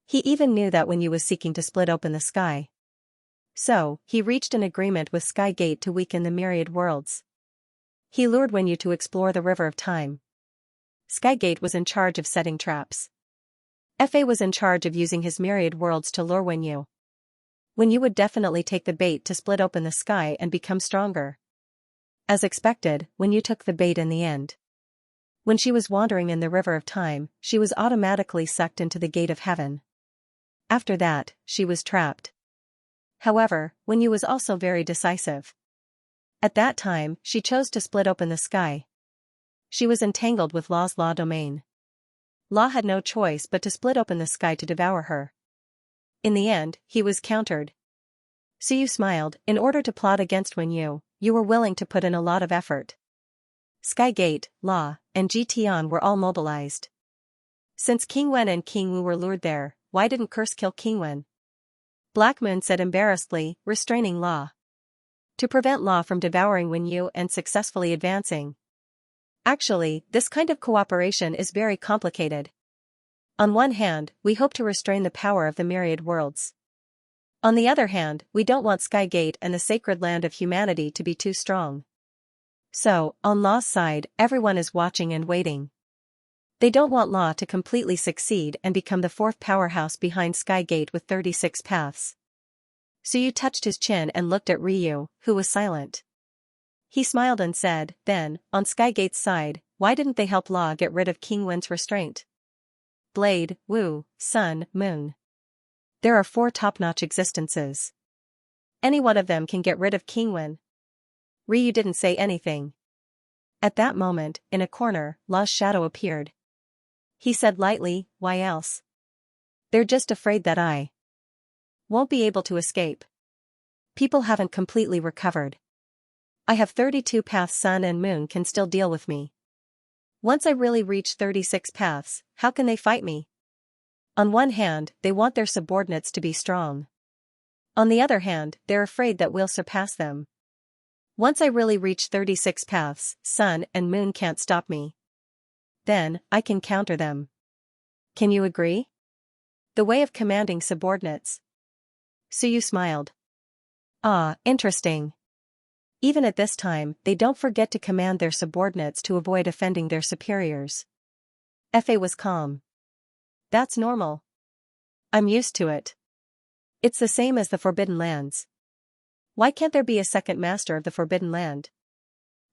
S1: He even knew that Wen Yu was seeking to split open the sky. So, he reached an agreement with Sky Gate to weaken the Myriad worlds. He lured Wen Yu to explore the River of Time. Sky Gate was in charge of setting traps. Fa was in charge of using his Myriad worlds to lure Wen Yu. Wen Yu would definitely take the bait to split open the sky and become stronger. As expected, Wen Yu took the bait in the end. When she was wandering in the River of Time, she was automatically sucked into the Gate of Heaven. After that, she was trapped. However, Wen Yu was also very decisive. At that time, she chose to split open the sky. She was entangled with Law's law domain. Law had no choice but to split open the sky to devour her. In the end, he was countered. Suyu smiled. In order to plot against Wen Yu, you were willing to put in a lot of effort. Sky Gate, Law, and Jitian were all mobilized. Since King Wen and King Wu were lured there, why didn't Curse kill King Wen? Black Moon said embarrassedly, restraining Law. To prevent Law from devouring Wen Yu and successfully advancing. Actually, this kind of cooperation is very complicated. On one hand, we hope to restrain the power of the myriad worlds. On the other hand, we don't want Skygate and the sacred land of humanity to be too strong. So, on Law's side, everyone is watching and waiting. They don't want Law to completely succeed and become the fourth powerhouse behind Skygate with 36 paths. Suyu touched his chin and looked at Ryu, who was silent. He smiled and said, then, on Skygate's side, why didn't they help Law get rid of King Wen's restraint? Blade, Wu, Sun, Moon. There are 4 top-notch existences. Any one of them can get rid of King Wen. Ryu didn't say anything. At that moment, in a corner, Law's shadow appeared. He said lightly, why else? They're just afraid that I won't be able to escape. People haven't completely recovered. I have 32 paths. Sun and Moon can still deal with me. Once I really reach 36 paths, how can they fight me? On one hand, they want their subordinates to be strong. On the other hand, they're afraid that we'll surpass them. Once I really reach 36 paths, Sun and Moon can't stop me. Then, I can counter them. Can you agree? The way of commanding subordinates. Suyu smiled. Ah, interesting. Even at this time, they don't forget to command their subordinates to avoid offending their superiors. Fa was calm. That's normal. I'm used to it. It's the same as the Forbidden Lands. Why can't there be a second master of the Forbidden Land?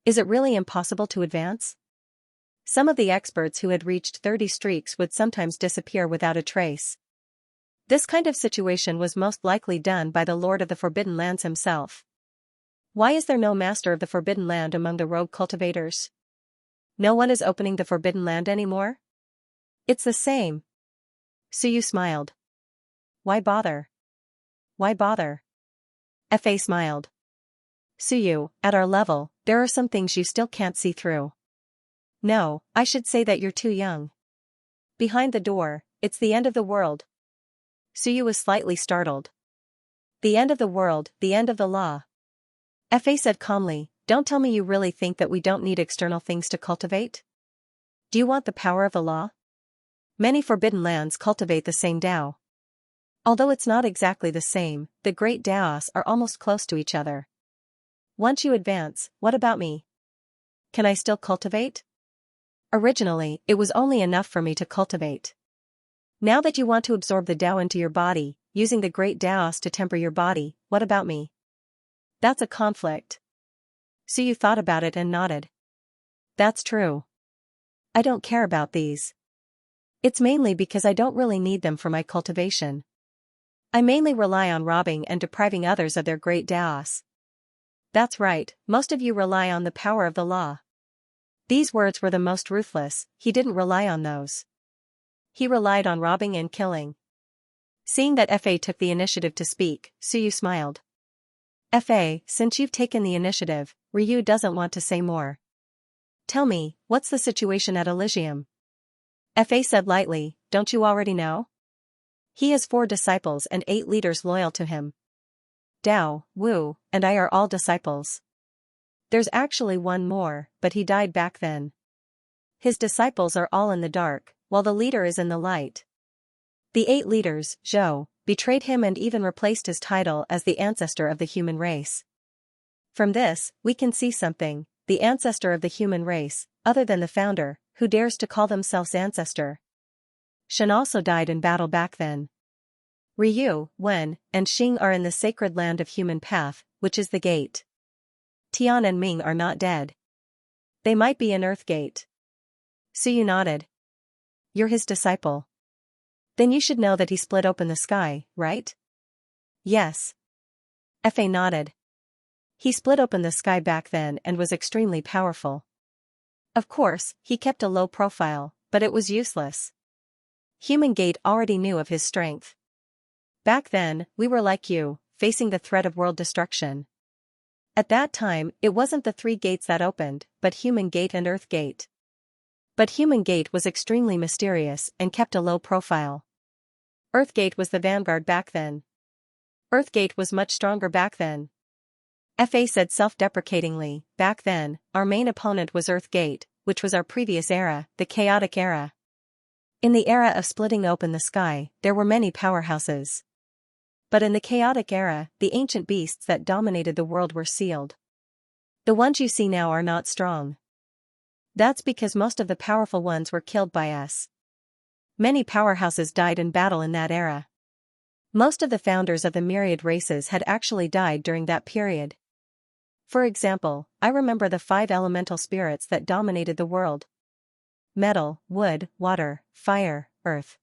S1: Is it really impossible to advance? Some of the experts who had reached 30 streaks would sometimes disappear without a trace. This kind of situation was most likely done by the Lord of the Forbidden Lands himself. Why is there no master of the Forbidden Land among the rogue cultivators? No one is opening the Forbidden Land anymore? It's the same. Suyu smiled. Why bother? Why bother? Fa smiled. Suyu, at our level, there are some things you still can't see through. No, I should say that you're too young. Behind the door, it's the end of the world. Suyu was slightly startled. The end of the world, the end of the law. Fa said calmly, don't tell me you really think that we don't need external things to cultivate? Do you want the power of the law? Many forbidden lands cultivate the same Tao. Although it's not exactly the same, the great Taos are almost close to each other. Once you advance, what about me? Can I still cultivate? Originally, it was only enough for me to cultivate. Now that you want to absorb the Tao into your body, using the great Taos to temper your body, what about me? That's a conflict. Suyu thought about it and nodded. That's true. I don't care about these. It's mainly because I don't really need them for my cultivation. I mainly rely on robbing and depriving others of their great Taos. That's right, most of you rely on the power of the law. These words were the most ruthless, he didn't rely on those. He relied on robbing and killing. Seeing that Fa took the initiative to speak, Suyu smiled. Fa, since you've taken the initiative, Ryu doesn't want to say more. Tell me, what's the situation at Elysium? Fa said lightly, don't you already know? He has 4 disciples and 8 leaders loyal to him. Dao, Wu, and I are all disciples. There's actually one more, but he died back then. His disciples are all in the dark, while the leader is in the light. The 8 leaders, Zhou, betrayed him and even replaced his title as the ancestor of the human race. From this, we can see something, the ancestor of the human race, other than the founder, who dares to call themselves ancestor. Shen also died in battle back then. Ryu, Wen, and Xing are in the sacred land of human path, which is the gate. Tian and Ming are not dead. They might be in Earth Gate. Suyu nodded. You're his disciple. Then you should know that he split open the sky, right? Yes. Fa nodded. He split open the sky back then and was extremely powerful. Of course, he kept a low profile, but it was useless. Human Gate already knew of his strength. Back then, we were like you, facing the threat of world destruction. At that time, it wasn't the 3 gates that opened, but Human Gate and Earth Gate. But Human Gate was extremely mysterious and kept a low profile. Earth Gate was the vanguard back then. Earth Gate was much stronger back then. Fa said self-deprecatingly, back then, our main opponent was Earth Gate, which was our previous era, the chaotic era. In the era of splitting open the sky, there were many powerhouses. But in the chaotic era, the ancient beasts that dominated the world were sealed. The ones you see now are not strong. That's because most of the powerful ones were killed by us. Many powerhouses died in battle in that era. Most of the founders of the Myriad races had actually died during that period. For example, I remember the 5 elemental spirits that dominated the world: metal, wood, water, fire, earth.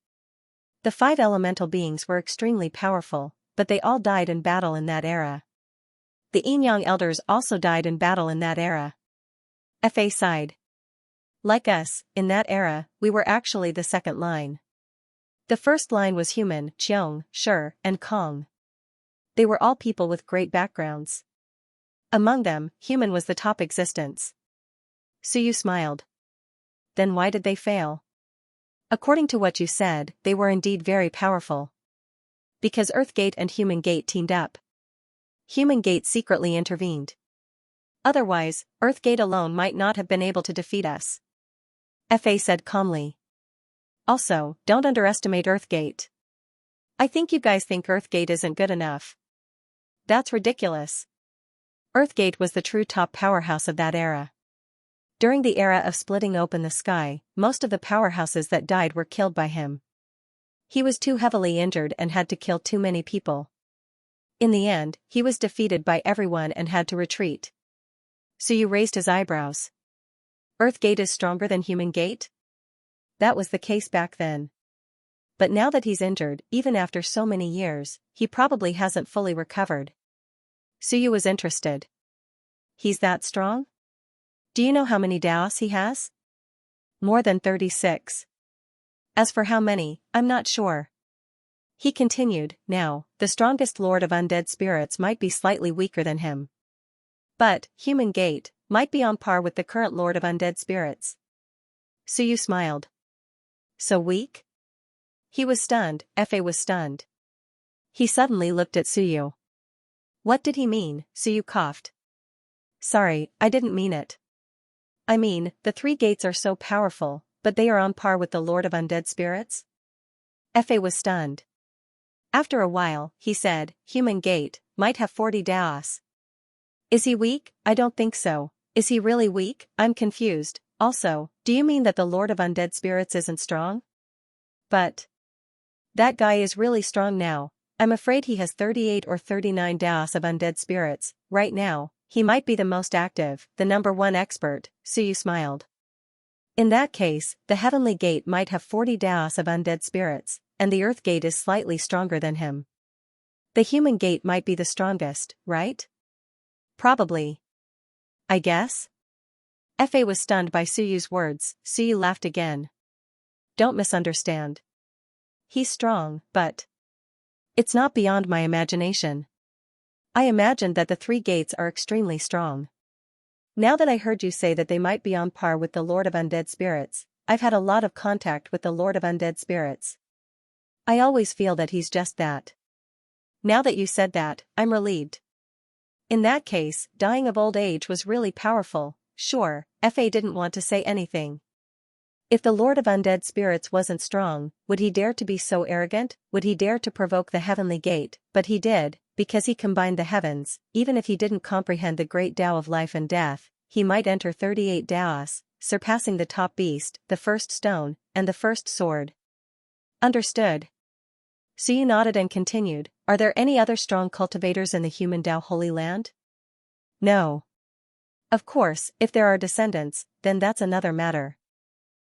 S1: The 5 elemental beings were extremely powerful, but they all died in battle in that era. The Yin-Yang elders also died in battle in that era. Fa sighed. Like us, in that era, we were actually the second line. The first line was human, Qiong, Shi, and Kong. They were all people with great backgrounds. Among them, human was the top existence. Suyu smiled. Then why did they fail? According to what you said, they were indeed very powerful. Because Earth Gate and Human Gate teamed up. Human Gate secretly intervened. Otherwise, Earth Gate alone might not have been able to defeat us. Fa said calmly. Also, don't underestimate Earth Gate. I think you guys think Earth Gate isn't good enough. That's ridiculous. Earth Gate was the true top powerhouse of that era. During the era of splitting open the sky, most of the powerhouses that died were killed by him. He was too heavily injured and had to kill too many people. In the end, he was defeated by everyone and had to retreat. Suyu raised his eyebrows. Earth Gate is stronger than Human Gate? That was the case back then. But now that he's injured, even after so many years, he probably hasn't fully recovered. Suyu was interested. He's that strong? Do you know how many Daos he has? More than 36. As for how many, I'm not sure. He continued, now, the strongest lord of undead spirits might be slightly weaker than him. But, Human Gate, might be on par with the current lord of undead spirits. Suyu smiled. So weak? He was stunned, Fa was stunned. He suddenly looked at Suyu. What did he mean? Suyu coughed. Sorry, I didn't mean it. I mean, the 3 gates are so powerful, but they are on par with the Lord of Undead Spirits? Fa was stunned. After a while, he said, Human Gate, might have 40 Daos. Is he weak? I don't think so. Is he really weak? I'm confused. Also, do you mean that the Lord of Undead Spirits isn't strong? But that guy is really strong now. I'm afraid he has 38 or 39 Daos of undead spirits. Right now, he might be the most active, the #1 expert. Suyu smiled. In that case, the Heavenly Gate might have 40 Daos of undead spirits, and the Earth Gate is slightly stronger than him. The Human Gate might be the strongest, right? Probably. I guess? Fa was stunned by Suyu's words. Suyu laughed again. Don't misunderstand. He's strong, but it's not beyond my imagination. I imagined that the 3 gates are extremely strong. Now that I heard you say that they might be on par with the Lord of Undead Spirits, I've had a lot of contact with the Lord of Undead Spirits. I always feel that he's just that. Now that you said that, I'm relieved. In that case, dying of old age was really powerful. Sure, Fa didn't want to say anything. If the Lord of Undead Spirits wasn't strong, would he dare to be so arrogant? Would he dare to provoke the Heavenly Gate? But he did, because he combined the heavens. Even if he didn't comprehend the great Tao of life and death, he might enter 38 Daos, surpassing the top beast, the first stone, and the first sword. Understood. Suyu nodded and continued, are there any other strong cultivators in the human Tao Holy Land? No. Of course, if there are descendants, then that's another matter.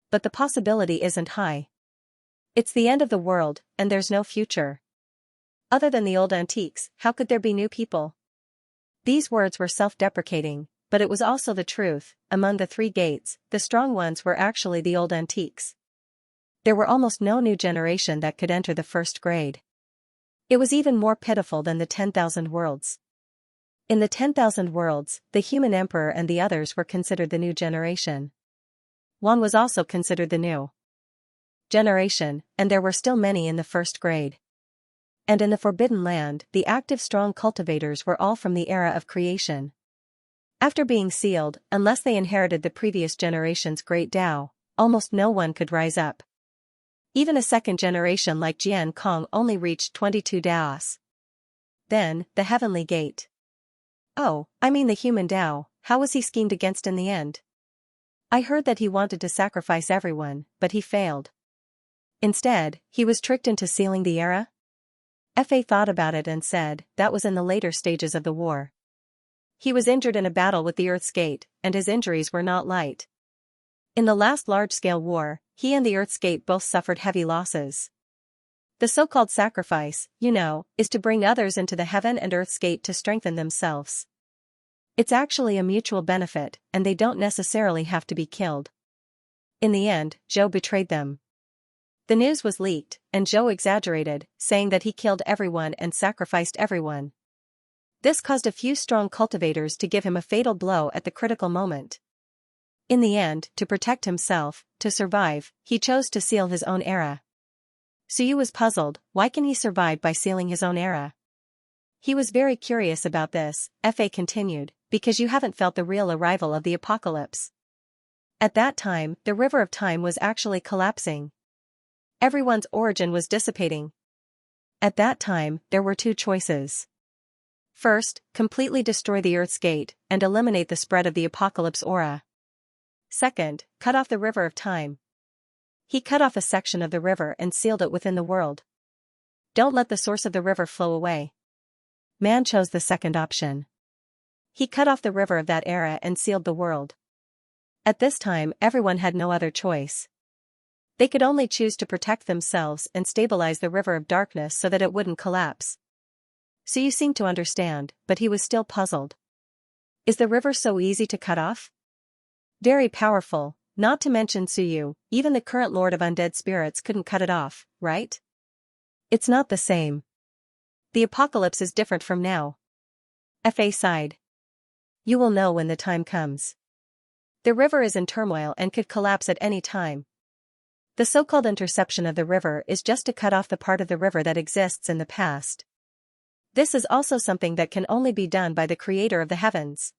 S1: But the possibility isn't high. It's the end of the world, and there's no future. Other than the old antiques, how could there be new people? These words were self-deprecating, but it was also the truth. Among the 3 gates, the strong ones were actually the old antiques. There were almost no new generation that could enter the first grade. It was even more pitiful than the 10,000 worlds. In the 10,000 worlds, the human emperor and the others were considered the new generation. Wan was also considered the new generation, and there were still many in the first grade. And in the Forbidden Land, the active strong cultivators were all from the era of creation. After being sealed, unless they inherited the previous generation's great Tao, almost no one could rise up. Even a second generation like Jian Kong only reached 22 Daos. Then, the heavenly gate. Oh, I mean the human Dao, how was he schemed against in the end? I heard that he wanted to sacrifice everyone, but he failed. Instead, he was tricked into sealing the era? Fa thought about it and said, that was in the later stages of the war. He was injured in a battle with the Earth's Gate, and his injuries were not light. In the last large-scale war, he and the Earth's Gate both suffered heavy losses. The so-called sacrifice, is to bring others into the heaven and Earth's Gate to strengthen themselves. It's actually a mutual benefit, and they don't necessarily have to be killed. In the end, Zhou betrayed them. The news was leaked, and Zhou exaggerated, saying that he killed everyone and sacrificed everyone. This caused a few strong cultivators to give him a fatal blow at the critical moment. In the end, to protect himself, to survive, he chose to seal his own era. Suyu was puzzled, why can he survive by sealing his own era? He was very curious about this, Fa continued, because you haven't felt the real arrival of the apocalypse. At that time, the river of time was actually collapsing. Everyone's origin was dissipating. At that time, there were two choices. First, completely destroy the Earth's Gate, and eliminate the spread of the apocalypse aura. Second, cut off the river of time. He cut off a section of the river and sealed it within the world. Don't let the source of the river flow away. Man chose the second option. He cut off the river of that era and sealed the world. At this time, everyone had no other choice. They could only choose to protect themselves and stabilize the river of darkness so that it wouldn't collapse. So you seemed to understand, but he was still puzzled. Is the river so easy to cut off? Very powerful, not to mention Suyu, even the current Lord of Undead Spirits couldn't cut it off, right? It's not the same. The apocalypse is different from now. Fa sighed. You will know when the time comes. The river is in turmoil and could collapse at any time. The so-called interception of the river is just to cut off the part of the river that exists in the past. This is also something that can only be done by the Creator of the heavens.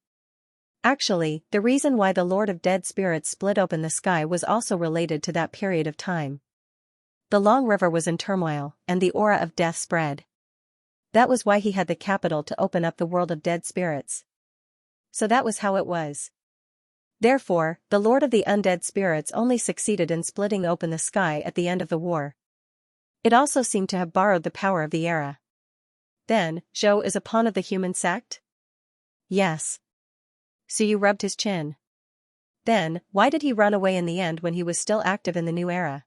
S1: Actually, the reason why the Lord of Dead Spirits split open the sky was also related to that period of time. The long river was in turmoil, and the aura of death spread. That was why he had the capital to open up the world of dead spirits. So that was how it was. Therefore, the Lord of the Undead Spirits only succeeded in splitting open the sky at the end of the war. It also seemed to have borrowed the power of the era. Then, Zhou is a pawn of the human sect? Yes. Suyu rubbed his chin. Then, why did he run away in the end when he was still active in the new era?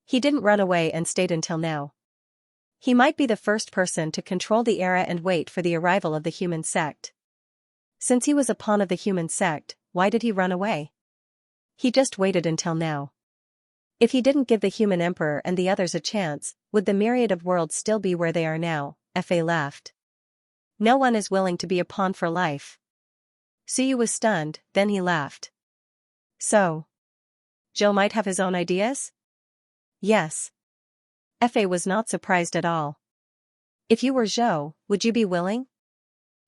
S1: He didn't run away and stayed until now. He might be the first person to control the era and wait for the arrival of the human sect. Since he was a pawn of the human sect, why did he run away? He just waited until now. If he didn't give the human emperor and the others a chance, would the myriad of worlds still be where they are now? Fa laughed. No one is willing to be a pawn for life. Suyu was stunned, then he laughed. So? Zhou might have his own ideas? Yes. Fa was not surprised at all. If you were Zhou, would you be willing?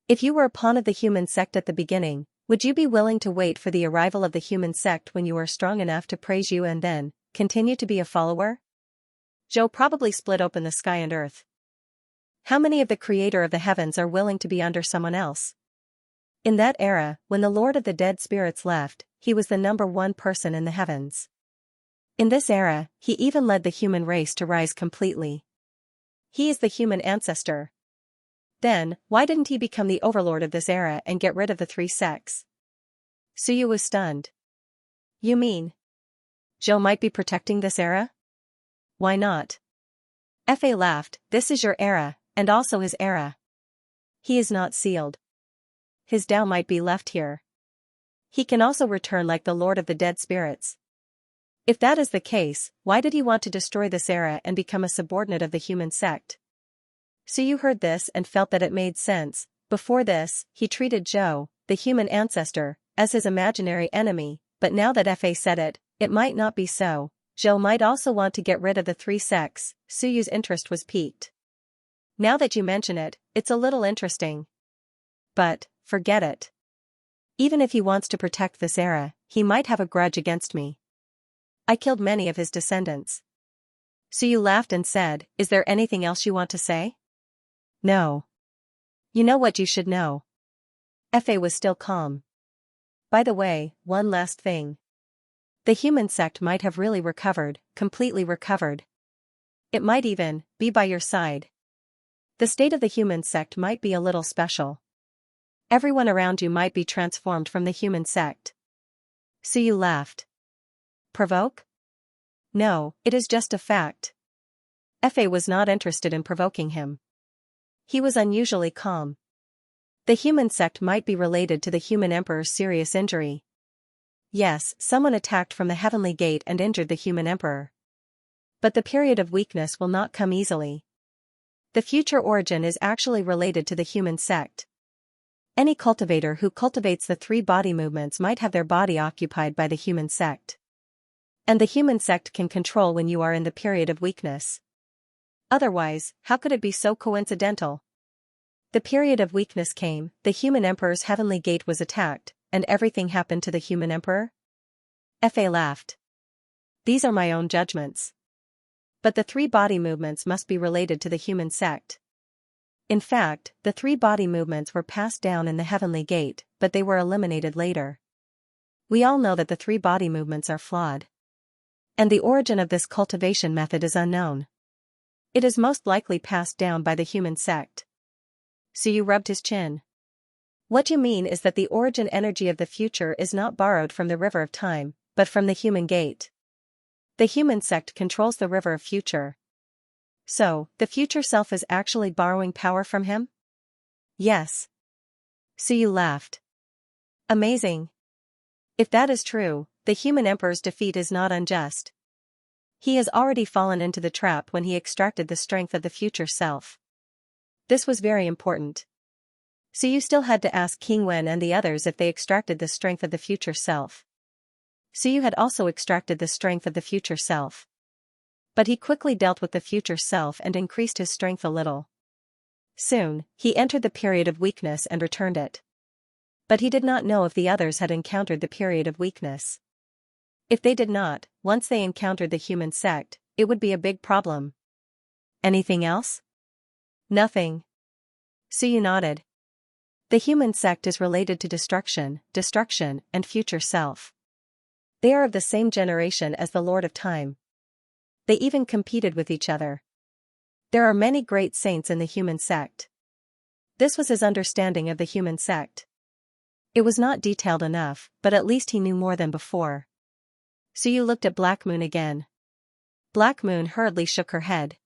S1: If you were a pawn of the human sect at the beginning, would you be willing to wait for the arrival of the human sect when you are strong enough to praise you and then continue to be a follower? Zhou probably split open the sky and earth. How many of the Creator of the heavens are willing to be under someone else? In that era, when the Lord of the Dead Spirits left, he was the number one person in the heavens. In this era, he even led the human race to rise completely. He is the human ancestor. Then, why didn't he become the overlord of this era and get rid of the three sects? Suyu was stunned. You mean Zhou might be protecting this era? Why not? Fa laughed, this is your era, and also his era. He is not sealed. His Dao might be left here. He can also return like the Lord of the Dead Spirits. If that is the case, why did he want to destroy this era and become a subordinate of the human sect? Suyu heard this and felt that it made sense. Before this, he treated Zhou, the human ancestor, as his imaginary enemy, but now that Fa said it, it might not be so. Zhou might also want to get rid of the three sects. Suyu's interest was piqued. Now that you mention it, it's a little interesting. But, forget it. Even if he wants to protect this era, he might have a grudge against me. I killed many of his descendants. Suyu laughed and said, "Is there anything else you want to say?" "No. You know what you should know." Fa was still calm. "By the way, one last thing. The human sect might have really recovered, completely recovered. It might even be by your side. The state of the human sect might be a little special. Everyone around you might be transformed from the human sect." Suyu laughed. "Provoke? No, it is just a fact." Fa was not interested in provoking him. He was unusually calm. The human sect might be related to the human emperor's serious injury. Yes, someone attacked from the heavenly gate and injured the human emperor. But the period of weakness will not come easily. The future origin is actually related to the human sect. Any cultivator who cultivates the three body movements might have their body occupied by the human sect. And the human sect can control when you are in the period of weakness. Otherwise, how could it be so coincidental? The period of weakness came, the human emperor's heavenly gate was attacked, and everything happened to the human emperor? Fa laughed. "These are my own judgments. But the three body movements must be related to the human sect. In fact, the three body movements were passed down in the heavenly gate, but they were eliminated later. We all know that the three body movements are flawed. And the origin of this cultivation method is unknown. It is most likely passed down by the human sect." Suyu rubbed his chin. "What you mean is that the origin energy of the future is not borrowed from the river of time, but from the human gate. The human sect controls the river of future. So, the future self is actually borrowing power from him?" "Yes." Suyu laughed. "Amazing. If that is true, the human emperor's defeat is not unjust. He has already fallen into the trap when he extracted the strength of the future self. This was very important. Suyu still had to ask King Wen and the others if they extracted the strength of the future self. Suyu had also extracted the strength of the future self. But he quickly dealt with the future self and increased his strength a little. Soon, he entered the period of weakness and returned it. But he did not know if the others had encountered the period of weakness. If they did not, once they encountered the human sect, it would be a big problem. "Anything else?" "Nothing." Suyu nodded. "The human sect is related to destruction, and future self. They are of the same generation as the Lord of Time. They even competed with each other. There are many great saints in the human sect." This was his understanding of the human sect. It was not detailed enough, but at least he knew more than before. Suyu looked at Black Moon again. Black Moon hurriedly shook her head.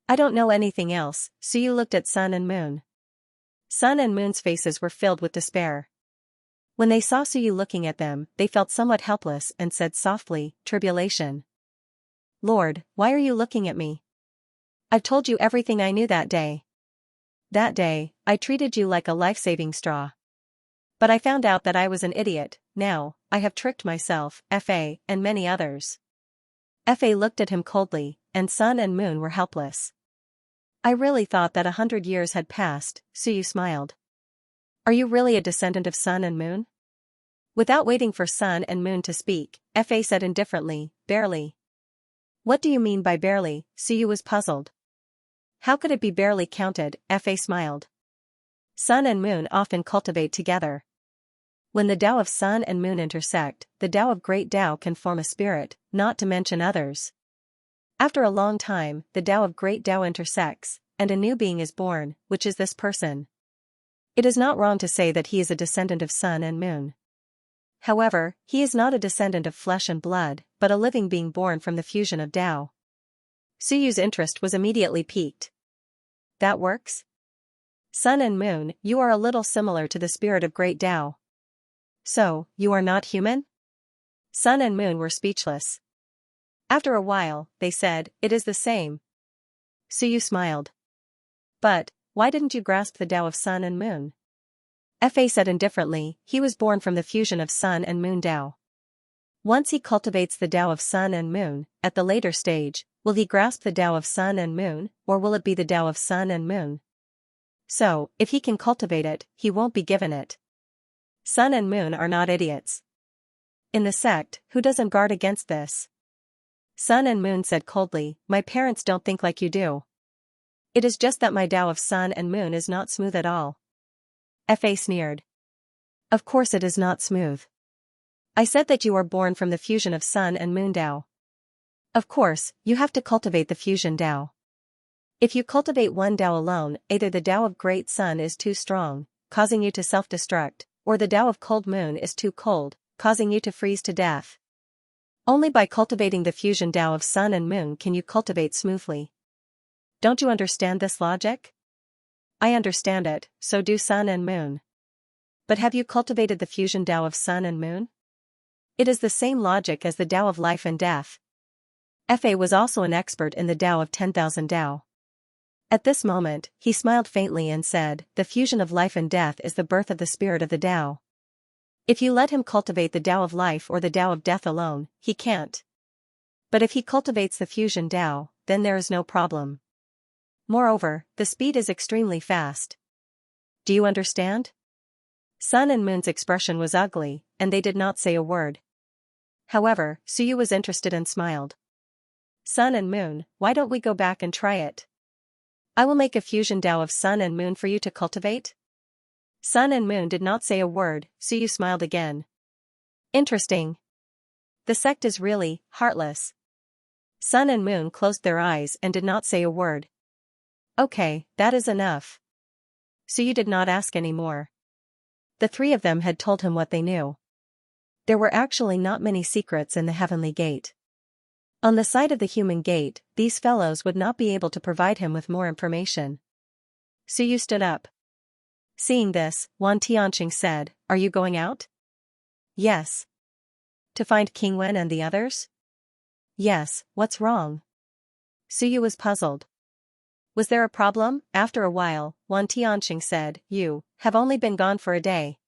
S1: "I don't know anything else." Suyu looked at Sun and Moon. Sun and Moon's faces were filled with despair. When they saw Suyu looking at them, they felt somewhat helpless and said softly, "Tribulation. Lord, why are you looking at me? I've told you everything I knew that day. That day, I treated you like a life-saving straw. But I found out that I was an idiot. Now, I have tricked myself, Fa, and many others." Fa looked at him coldly, and Sun and Moon were helpless. "I really thought that 100 years had passed," Suyu smiled. "Are you really a descendant of Sun and Moon?" Without waiting for Sun and Moon to speak, Fa said indifferently, "Barely." "What do you mean by barely?" Suyu was puzzled. "How could it be barely counted?" Fa smiled. "Sun and Moon often cultivate together. When the Tao of Sun and Moon intersect, the Tao of Great Tao can form a spirit, not to mention others. After a long time, the Tao of Great Tao intersects, and a new being is born, which is this person. It is not wrong to say that he is a descendant of Sun and Moon. However, he is not a descendant of flesh and blood, but a living being born from the fusion of Tao." Suyu's interest was immediately piqued. "That works? Sun and Moon, you are a little similar to the spirit of Great Tao. So, you are not human?" Sun and Moon were speechless. After a while, they said, "It is the same." Suyu smiled. "But, why didn't you grasp the Tao of Sun and Moon?" Fa said indifferently, "He was born from the fusion of Sun and Moon Tao. Once he cultivates the Tao of Sun and Moon, at the later stage, will he grasp the Tao of Sun and Moon, or will it be the Tao of Sun and Moon? So, if he can cultivate it, he won't be given it. Sun and Moon are not idiots. In the sect, who doesn't guard against this?" Sun and Moon said coldly, my parents don't think like you do. It is just that my Tao of Sun and Moon is not smooth at all. Fa sneered. Of course it is not smooth. I said that you are born from the fusion of Sun and Moon Tao. Of course, you have to cultivate the fusion Tao. If you cultivate one Tao alone, either the Tao of Great Sun is too strong, causing you to self-destruct, or the Tao of Cold Moon is too cold, causing you to freeze to death. Only by cultivating the fusion Tao of Sun and Moon can you cultivate smoothly. Don't you understand this logic? I understand it, so do Sun and Moon. But have you cultivated the fusion Tao of Sun and Moon? It is the same logic as the Tao of life and death. Fa was also an expert in the Tao of 10,000 Tao. At this moment, he smiled faintly and said, the fusion of life and death is the birth of the spirit of the Tao. If you let him cultivate the Tao of life or the Tao of death alone, he can't. But if he cultivates the fusion Tao, then there is no problem. Moreover, the speed is extremely fast. Do you understand? Sun and Moon's expression was ugly, and they did not say a word. However, Suyu was interested and smiled. Sun and Moon, why don't we go back and try it? I will make a fusion Tao of Sun and Moon for you to cultivate. Sun and Moon did not say a word, Suyu smiled again. Interesting. The sect is really heartless. Sun and Moon closed their eyes and did not say a word. Okay, that is enough. Suyu did not ask any more. The three of them had told him what they knew. There were actually not many secrets in the Heavenly Gate. On the side of the human gate, these fellows would not be able to provide him with more information. Suyu stood up. Seeing this, Wan Tianqing said, are you going out? Yes. To find King Wen and the others? Yes, what's wrong? Suyu was puzzled. Was there a problem? After a while, Wan Tianqing said, you have only been gone for a day.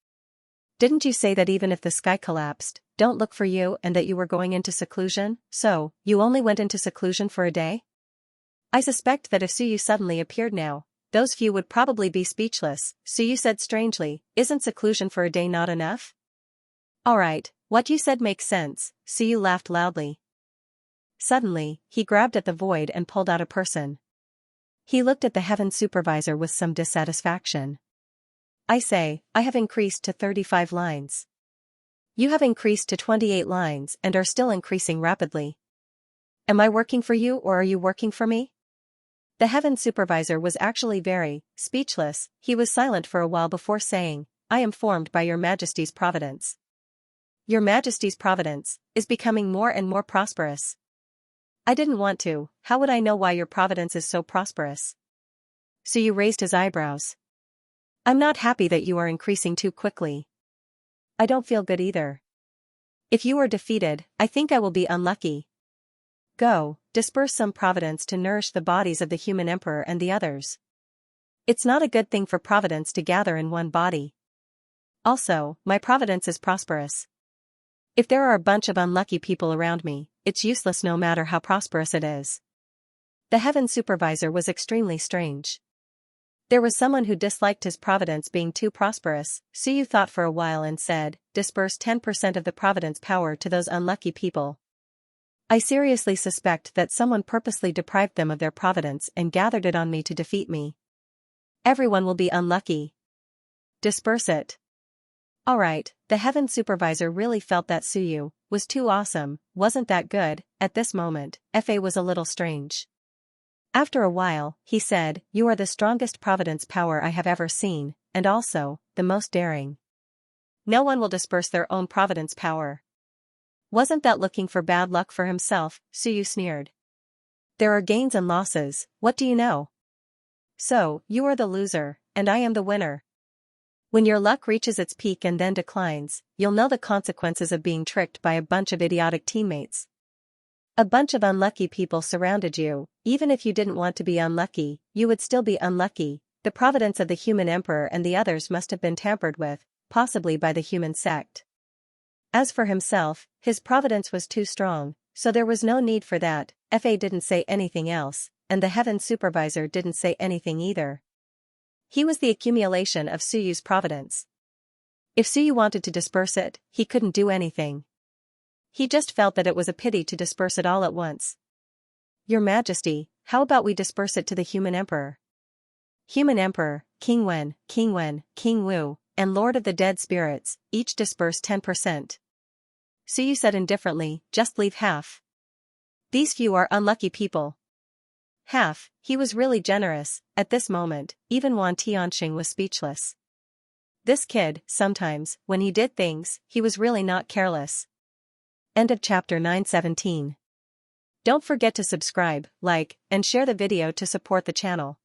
S1: Didn't you say that even if the sky collapsed, don't look for you and that you were going into seclusion, so, you only went into seclusion for a day? I suspect that if Suyu suddenly appeared now, those few would probably be speechless, Suyu said strangely, isn't seclusion for a day not enough? Alright, what you said makes sense, Suyu laughed loudly. Suddenly, he grabbed at the void and pulled out a person. He looked at the heaven supervisor with some dissatisfaction. I say, I have increased to 35 lines. You have increased to 28 lines and are still increasing rapidly. Am I working for you or are you working for me? The heaven supervisor was actually very speechless. He was silent for a while before saying, I am formed by your majesty's providence. Your majesty's providence is becoming more and more prosperous. I didn't want to, how would I know why your providence is so prosperous? Suyu raised his eyebrows. I'm not happy that you are increasing too quickly. I don't feel good either. If you are defeated, I think I will be unlucky. Go, disperse some providence to nourish the bodies of the human emperor and the others. It's not a good thing for providence to gather in one body. Also, my providence is prosperous. If there are a bunch of unlucky people around me, it's useless no matter how prosperous it is. The heaven supervisor was extremely strange. There was someone who disliked his providence being too prosperous. Suyu thought for a while and said, disperse 10% of the providence power to those unlucky people. I seriously suspect that someone purposely deprived them of their providence and gathered it on me to defeat me. Everyone will be unlucky. Disperse it. Alright, the heaven supervisor really felt that Suyu was too awesome, wasn't that good. At this moment, Fa was a little strange. After a while, he said, you are the strongest providence power I have ever seen, and also, the most daring. No one will disperse their own providence power. Wasn't that looking for bad luck for himself? Suyu sneered. There are gains and losses, what do you know? So, you are the loser, and I am the winner. When your luck reaches its peak and then declines, you'll know the consequences of being tricked by a bunch of idiotic teammates. A bunch of unlucky people surrounded you. Even if you didn't want to be unlucky, you would still be unlucky. The providence of the human emperor and the others must have been tampered with, possibly by the human sect. As for himself, his providence was too strong, so there was no need for that. Fa didn't say anything else, and the heaven supervisor didn't say anything either. He was the accumulation of Suyu's providence. If Suyu wanted to disperse it, he couldn't do anything. He just felt that it was a pity to disperse it all at once. Your Majesty, how about we disperse it to the human emperor? Human emperor, King Wen, King Wu, and Lord of the Dead Spirits, each disperse 10%. Suyu said indifferently, just leave half. These few are unlucky people. Half, he was really generous. At this moment, even Wan Tianxing was speechless. This kid, sometimes, when he did things, he was really not careless. End of chapter 917. Don't forget to subscribe, like, and share the video to support the channel.